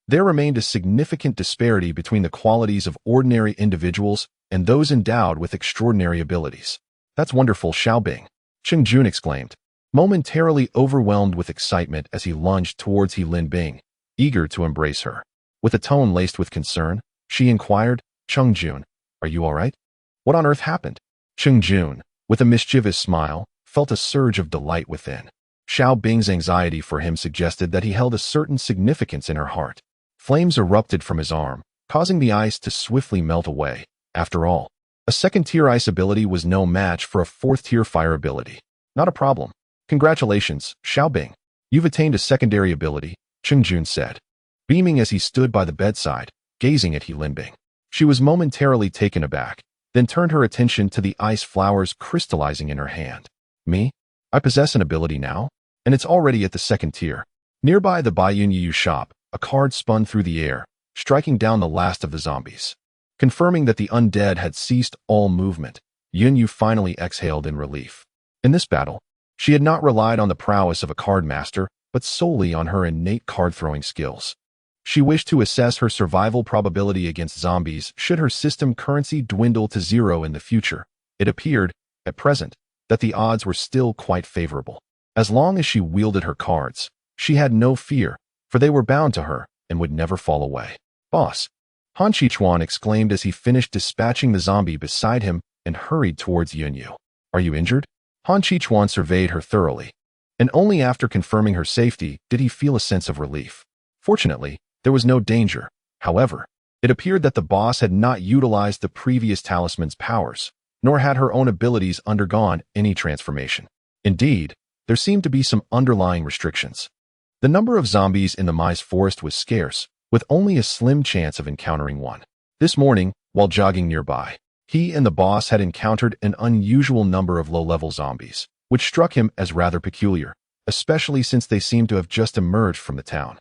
there remained a significant disparity between the qualities of ordinary individuals and those endowed with extraordinary abilities. That's wonderful, Xiaobing, Cheng Jun exclaimed, momentarily overwhelmed with excitement as he lunged towards He Linbing, eager to embrace her. With a tone laced with concern, she inquired, Cheng Jun, are you all right? What on earth happened? Cheng Jun, with a mischievous smile, felt a surge of delight within. Xiaobing's anxiety for him suggested that he held a certain significance in her heart. Flames erupted from his arm, causing the ice to swiftly melt away. After all, a second-tier ice ability was no match for a fourth-tier fire ability. Not a problem. Congratulations, Xiaobing. You've attained a secondary ability, Cheng Jun said, beaming as he stood by the bedside, gazing at He Linbing. She was momentarily taken aback, then turned her attention to the ice flowers crystallizing in her hand. Me? I possess an ability now, and it's already at the second tier. Nearby the Baiyun Yu shop, a card spun through the air, striking down the last of the zombies. Confirming that the undead had ceased all movement, Yun Yu finally exhaled in relief. In this battle, she had not relied on the prowess of a card master, but solely on her innate card-throwing skills. She wished to assess her survival probability against zombies should her system currency dwindle to 0 in the future. It appeared, at present, that the odds were still quite favorable. As long as she wielded her cards, she had no fear, for they were bound to her and would never fall away. Boss, Han Chichuan exclaimed as he finished dispatching the zombie beside him and hurried towards Yunyu. Are you injured? Han Chichuan surveyed her thoroughly, and only after confirming her safety did he feel a sense of relief. Fortunately, there was no danger. However, it appeared that the boss had not utilized the previous talisman's powers, nor had her own abilities undergone any transformation. Indeed, there seemed to be some underlying restrictions. The number of zombies in the Maize Forest was scarce, with only a slim chance of encountering one. This morning, while jogging nearby, he and the boss had encountered an unusual number of low-level zombies, which struck him as rather peculiar, especially since they seemed to have just emerged from the town.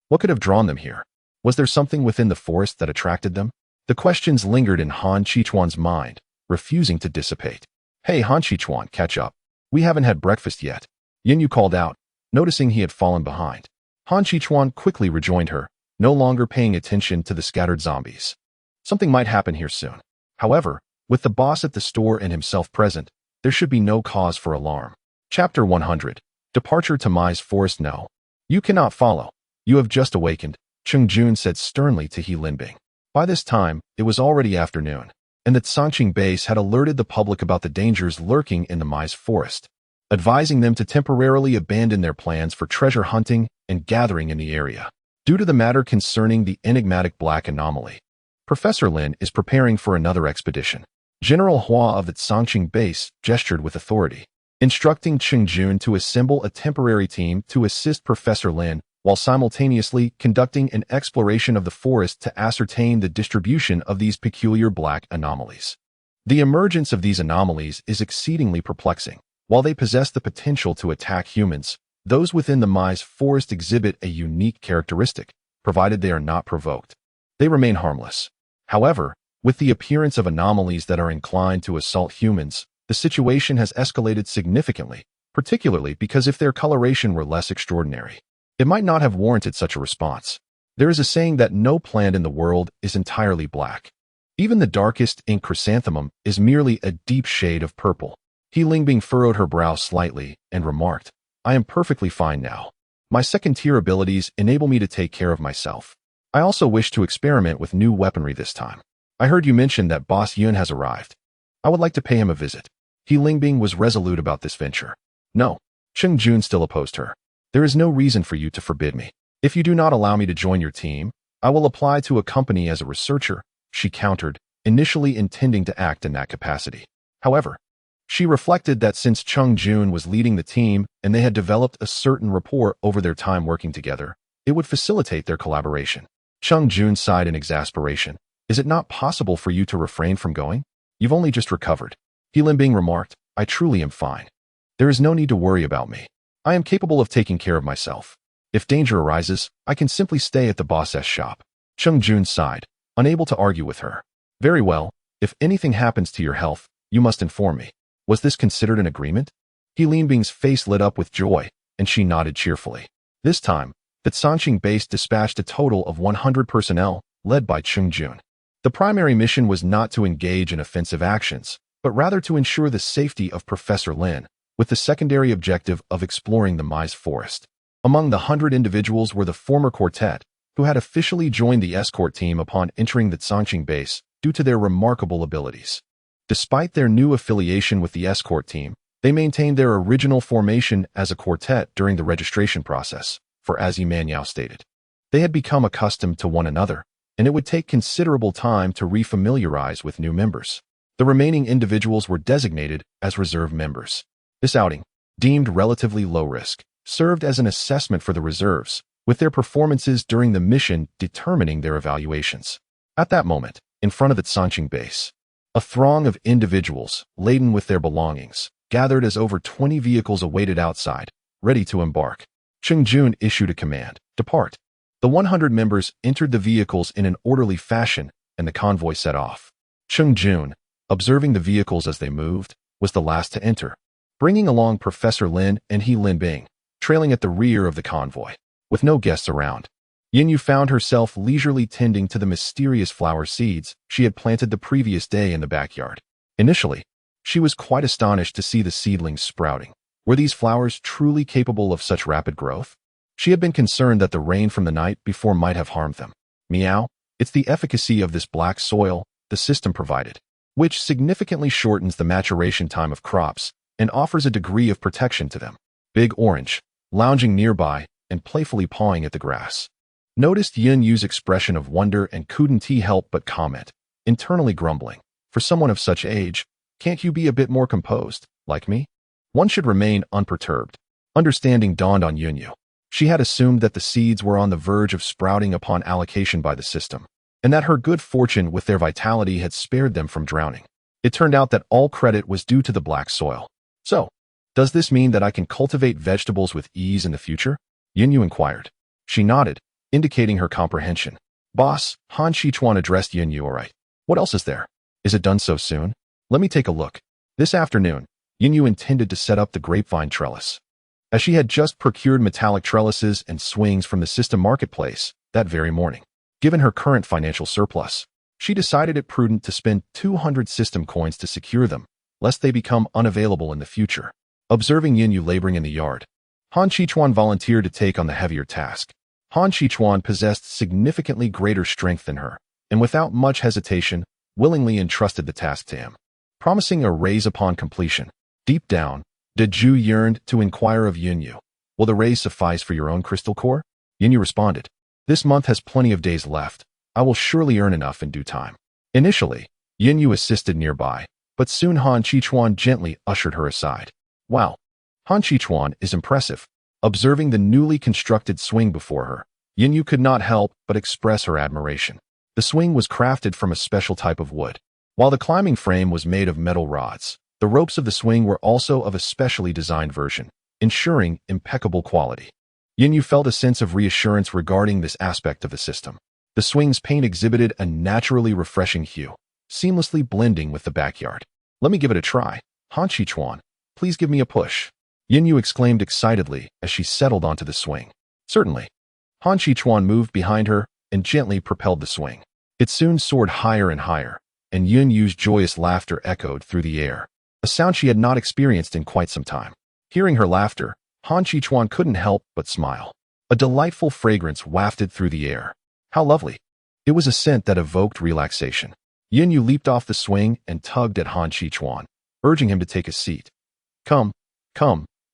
What could have drawn them here? Was there something within the forest that attracted them? The questions lingered in Han Chichuan's mind, refusing to dissipate. Hey Han Chichuan, catch up. We haven't had breakfast yet. Yinyu called out, noticing he had fallen behind. Han Chichuan quickly rejoined her, no longer paying attention to the scattered zombies. Something might happen here soon. However, with the boss at the store and himself present, there should be no cause for alarm. Chapter 100. Departure to Maize Forest. No. You cannot follow. You have just awakened, Cheng Jun said sternly to He Linbing. By this time, it was already afternoon, and the Sangqing base had alerted the public about the dangers lurking in the Maize Forest, advising them to temporarily abandon their plans for treasure hunting and gathering in the area. Due to the matter concerning the enigmatic black anomaly, Professor Lin is preparing for another expedition. General Hua of the Sangqing base gestured with authority, instructing Cheng Jun to assemble a temporary team to assist Professor Lin while simultaneously conducting an exploration of the forest to ascertain the distribution of these peculiar black anomalies. The emergence of these anomalies is exceedingly perplexing. While they possess the potential to attack humans, those within the Maize Forest exhibit a unique characteristic, provided they are not provoked. They remain harmless. However, with the appearance of anomalies that are inclined to assault humans, the situation has escalated significantly, particularly because if their coloration were less extraordinary, it might not have warranted such a response. There is a saying that no plant in the world is entirely black. Even the darkest ink chrysanthemum is merely a deep shade of purple. He Linbing furrowed her brow slightly and remarked, I am perfectly fine now. My second-tier abilities enable me to take care of myself. I also wish to experiment with new weaponry this time. I heard you mention that Boss Yun has arrived. I would like to pay him a visit. He Linbing was resolute about this venture. No, Cheng Jun still opposed her. There is no reason for you to forbid me. If you do not allow me to join your team, I will apply to a company as a researcher, she countered, initially intending to act in that capacity. However, she reflected that since Chung Jun was leading the team and they had developed a certain rapport over their time working together, it would facilitate their collaboration. Chung Jun sighed in exasperation. Is it not possible for you to refrain from going? You've only just recovered. He Linbing remarked, I truly am fine. There is no need to worry about me. I am capable of taking care of myself. If danger arises, I can simply stay at the boss's shop. Chung Jun sighed, unable to argue with her. Very well, if anything happens to your health, you must inform me. Was this considered an agreement? He Linbing's face lit up with joy, and she nodded cheerfully. This time, the Sanqing base dispatched a total of 100 personnel, led by Chung Jun. The primary mission was not to engage in offensive actions, but rather to ensure the safety of Professor Lin, with the secondary objective of exploring the Maize Forest. Among the 100 individuals were the former quartet, who had officially joined the escort team upon entering the Sanqing base due to their remarkable abilities. Despite their new affiliation with the escort team, they maintained their original formation as a quartet during the registration process, for as Yi Manyao stated, they had become accustomed to one another, and it would take considerable time to refamiliarize with new members. The remaining individuals were designated as reserve members. This outing, deemed relatively low risk, served as an assessment for the reserves, with their performances during the mission determining their evaluations. At that moment, in front of the Sanqing base, a throng of individuals, laden with their belongings, gathered as over 20 vehicles awaited outside, ready to embark. Chung Jun issued a command, depart. The 100 members entered the vehicles in an orderly fashion, and the convoy set off. Chung Jun, observing the vehicles as they moved, was the last to enter, bringing along Professor Lin and He Linbing, trailing at the rear of the convoy. With no guests around, Yinyu found herself leisurely tending to the mysterious flower seeds she had planted the previous day in the backyard. Initially, she was quite astonished to see the seedlings sprouting. Were these flowers truly capable of such rapid growth? She had been concerned that the rain from the night before might have harmed them. Meow, it's the efficacy of this black soil the system provided, which significantly shortens the maturation time of crops and offers a degree of protection to them. Big Orange, lounging nearby and playfully pawing at the grass, noticed Yin Yu's expression of wonder and couldn't help but comment, internally grumbling, for someone of such age, can't you be a bit more composed, like me? One should remain unperturbed. Understanding dawned on Yin Yu. She had assumed that the seeds were on the verge of sprouting upon allocation by the system, and that her good fortune with their vitality had spared them from drowning. It turned out that all credit was due to the black soil. So, does this mean that I can cultivate vegetables with ease in the future? Yin Yu inquired. She nodded, indicating her comprehension. Boss, Han Shichuan addressed Yin Yu. All right. What else is there? Is it done so soon? Let me take a look. This afternoon, Yin Yu intended to set up the grapevine trellis, as she had just procured metallic trellises and swings from the system marketplace that very morning. Given her current financial surplus, she decided it prudent to spend 200 system coins to secure them, lest they become unavailable in the future. Observing Yin Yu laboring in the yard, Han Shichuan volunteered to take on the heavier task. Han Shichuan possessed significantly greater strength than her, and without much hesitation, willingly entrusted the task to him, promising a raise upon completion. Deep down, De Ju yearned to inquire of Yin Yu, will the raise suffice for your own crystal core? Yin Yu responded, this month has plenty of days left. I will surely earn enough in due time. Initially, Yin Yu assisted nearby, but soon Han Shichuan gently ushered her aside. Wow, Han Shichuan is impressive. Observing the newly constructed swing before her, Yin Yu could not help but express her admiration. The swing was crafted from a special type of wood, while the climbing frame was made of metal rods. The ropes of the swing were also of a specially designed version, ensuring impeccable quality. Yin Yu felt a sense of reassurance regarding this aspect of the system. The swing's paint exhibited a naturally refreshing hue, seamlessly blending with the backyard. Let me give it a try. Han Shichuan, please give me a push. Yin Yu exclaimed excitedly as she settled onto the swing. Certainly. Han Shichuan moved behind her and gently propelled the swing. It soon soared higher and higher, and Yin Yu's joyous laughter echoed through the air, a sound she had not experienced in quite some time. Hearing her laughter, Han Shichuan couldn't help but smile. A delightful fragrance wafted through the air. How lovely. It was a scent that evoked relaxation. Yin Yu leaped off the swing and tugged at Han Shichuan, urging him to take a seat. Come,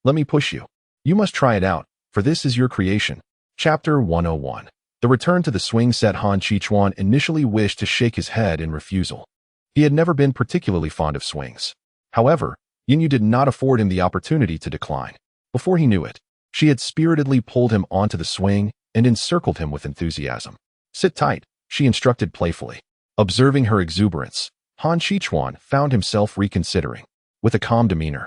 let me push you. You must try it out, for this is your creation. Chapter 101. The return to the swing set. Han Shichuan initially wished to shake his head in refusal, He had never been particularly fond of swings. However, Yunyu did not afford him the opportunity to decline. Before he knew it, she had spiritedly pulled him onto the swing and encircled him with enthusiasm. "Sit tight," she instructed playfully. Observing her exuberance, Han Shichuan found himself reconsidering. With a calm demeanor,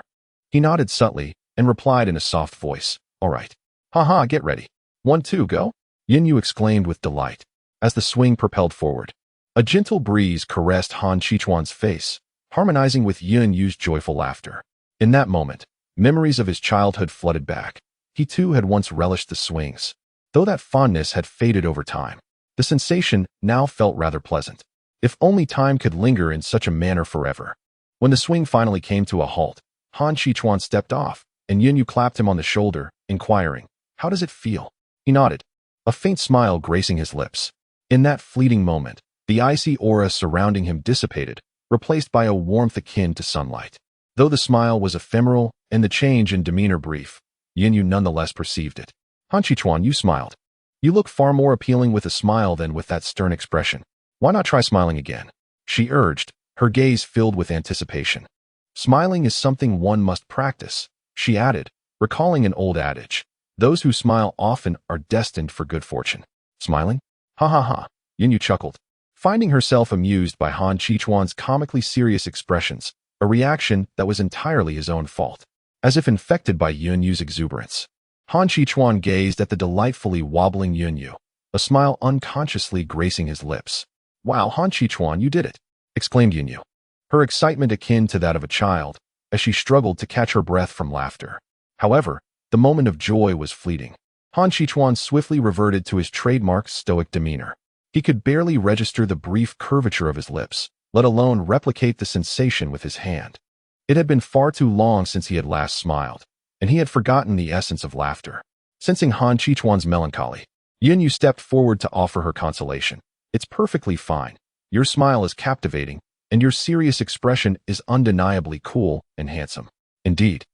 he nodded subtly and replied in a soft voice, "All right. Haha, get ready. 1, 2, go." Yunyu exclaimed with delight as the swing propelled forward. A gentle breeze caressed Han Shichuan's face, harmonizing with Yunyu's joyful laughter. In that moment, memories of his childhood flooded back. He too had once relished the swings. Though that fondness had faded over time, the sensation now felt rather pleasant. If only time could linger in such a manner forever. When the swing finally came to a halt, Han Shichuan stepped off, and Yunyu clapped him on the shoulder, inquiring, "How does it feel?" He nodded, a faint smile gracing his lips. In that fleeting moment, the icy aura surrounding him dissipated, replaced by a warmth akin to sunlight. Though the smile was ephemeral and the change in demeanor brief, Yunyu nonetheless perceived it. "Han Shichuan, you smiled. You look far more appealing with a smile than with that stern expression. Why not try smiling again?" she urged, her gaze filled with anticipation. "Smiling is something one must practice," she added, recalling an old adage. "Those who smile often are destined for good fortune." "Smiling? Ha ha ha," Yunyu chuckled, finding herself amused by Han Shichuan's comically serious expressions, a reaction that was entirely his own fault. As if infected by Yunyu's exuberance, Han Shichuan gazed at the delightfully wobbling Yunyu, a smile unconsciously gracing his lips. "Wow, Han Shichuan, you did it!" exclaimed Yunyu, her excitement akin to that of a child, as she struggled to catch her breath from laughter. However, the moment of joy was fleeting. Han Shichuan swiftly reverted to his trademark stoic demeanor. He could barely register the brief curvature of his lips, let alone replicate the sensation with his hand. It had been far too long since he had last smiled, and he had forgotten the essence of laughter. Sensing Han Shichuan's melancholy, Yunyu stepped forward to offer her consolation. "It's perfectly fine. Your smile is captivating, and your serious expression is undeniably cool and handsome." Indeed,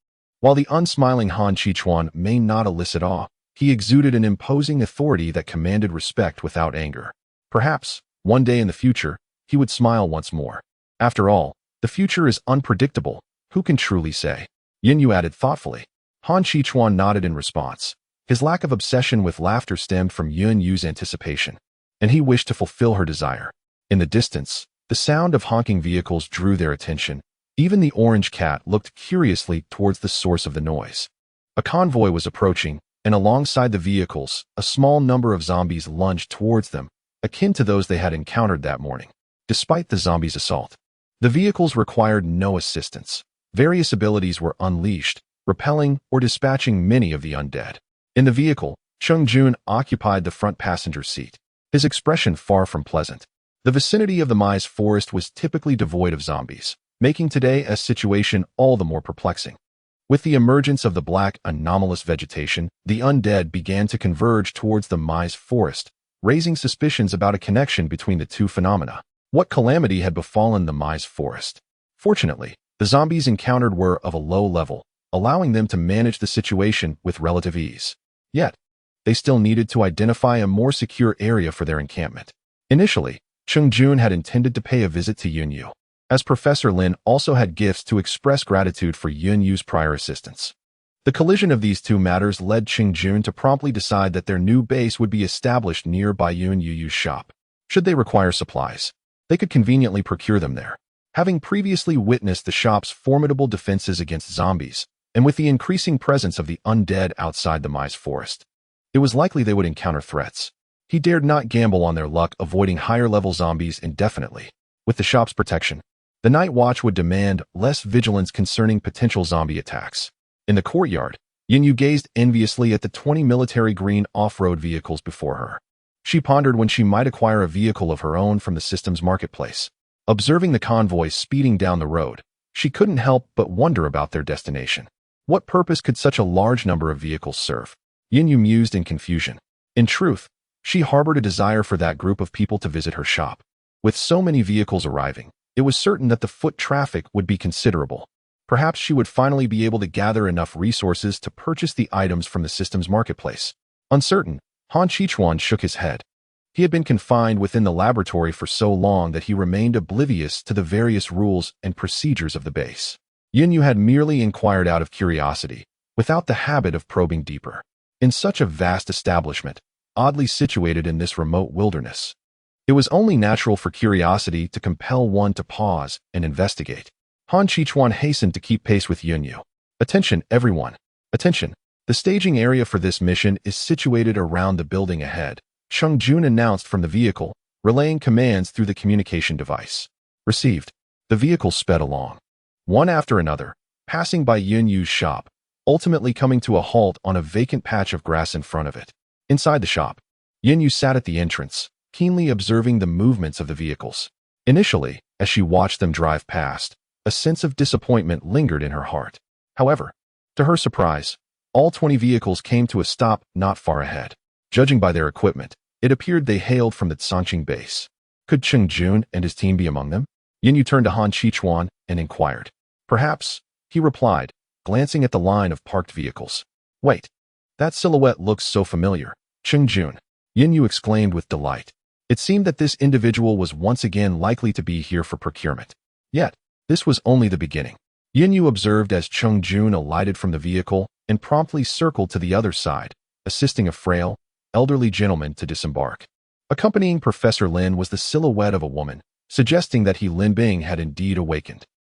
while the unsmiling Han Shichuan may not elicit awe, he exuded an imposing authority that commanded respect without anger. Perhaps, one day in the future, he would smile once more. After all, the future is unpredictable. Who can truly say? Yunyu added thoughtfully. Han Shichuan nodded in response. His lack of obsession with laughter stemmed from Yunyu's anticipation, and he wished to fulfill her desire. In the distance, the sound of honking vehicles drew their attention. Even the orange cat looked curiously towards the source of the noise. A convoy was approaching, and alongside the vehicles, a small number of zombies lunged towards them, akin to those they had encountered that morning. Despite the zombies' assault, the vehicles required no assistance. Various abilities were unleashed, repelling or dispatching many of the undead. In the vehicle, Chung Jun occupied the front passenger seat, his expression far from pleasant. The vicinity of the Maize forest was typically devoid of zombies, making today's situation all the more perplexing. With the emergence of the black, anomalous vegetation, the undead began to converge towards the Maize forest, raising suspicions about a connection between the two phenomena. What calamity had befallen the Maize forest? Fortunately, the zombies encountered were of a low level, allowing them to manage the situation with relative ease. Yet, they still needed to identify a more secure area for their encampment. Initially, Chung Jun had intended to pay a visit to Yunyu, as Professor Lin also had gifts to express gratitude for Yunyu's prior assistance. The collision of these two matters led Chung Jun to promptly decide that their new base would be established nearby Yunyu's shop. Should they require supplies, they could conveniently procure them there. Having previously witnessed the shop's formidable defenses against zombies, and with the increasing presence of the undead outside the Maize forest, it was likely they would encounter threats. He dared not gamble on their luck avoiding higher-level zombies indefinitely. With the shop's protection, the Night Watch would demand less vigilance concerning potential zombie attacks. In the courtyard, Yunyu gazed enviously at the 20 military green off-road vehicles before her. She pondered when she might acquire a vehicle of her own from the system's marketplace. Observing the convoys speeding down the road, she couldn't help but wonder about their destination. What purpose could such a large number of vehicles serve? Yunyu mused in confusion. In truth, she harbored a desire for that group of people to visit her shop. With so many vehicles arriving, it was certain that the foot traffic would be considerable. Perhaps she would finally be able to gather enough resources to purchase the items from the system's marketplace. Uncertain, Han Shichuan shook his head. He had been confined within the laboratory for so long that he remained oblivious to the various rules and procedures of the base. Yunyu had merely inquired out of curiosity, without the habit of probing deeper. In such a vast establishment, oddly situated in this remote wilderness, it was only natural for curiosity to compel one to pause and investigate. Han Qichuan hastened to keep pace with Yunyu. Attention, everyone. Attention. The staging area for this mission is situated around the building ahead, Cheng Jun announced from the vehicle, relaying commands through the communication device. Received. The vehicle sped along, one after another, passing by Yunyu's shop, ultimately coming to a halt on a vacant patch of grass in front of it. Inside the shop, Yunyu sat at the entrance, keenly observing the movements of the vehicles. Initially, as she watched them drive past, a sense of disappointment lingered in her heart. However, to her surprise, all 20 vehicles came to a stop not far ahead. Judging by their equipment, it appeared they hailed from the Sanqing base. Could Cheng Jun and his team be among them? Yunyu turned to Han Qichuan and inquired. Perhaps, he replied, glancing at the line of parked vehicles. Wait, that silhouette looks so familiar. Cheng Jun, Yunyu exclaimed with delight. It seemed that this individual was once again likely to be here for procurement. Yet, this was only the beginning. Yunyu observed as Cheng Jun alighted from the vehicle and promptly circled to the other side, assisting a frail, elderly gentleman to disembark. Accompanying Professor Lin was the silhouette of a woman, suggesting that Lin Bing had indeed awakened.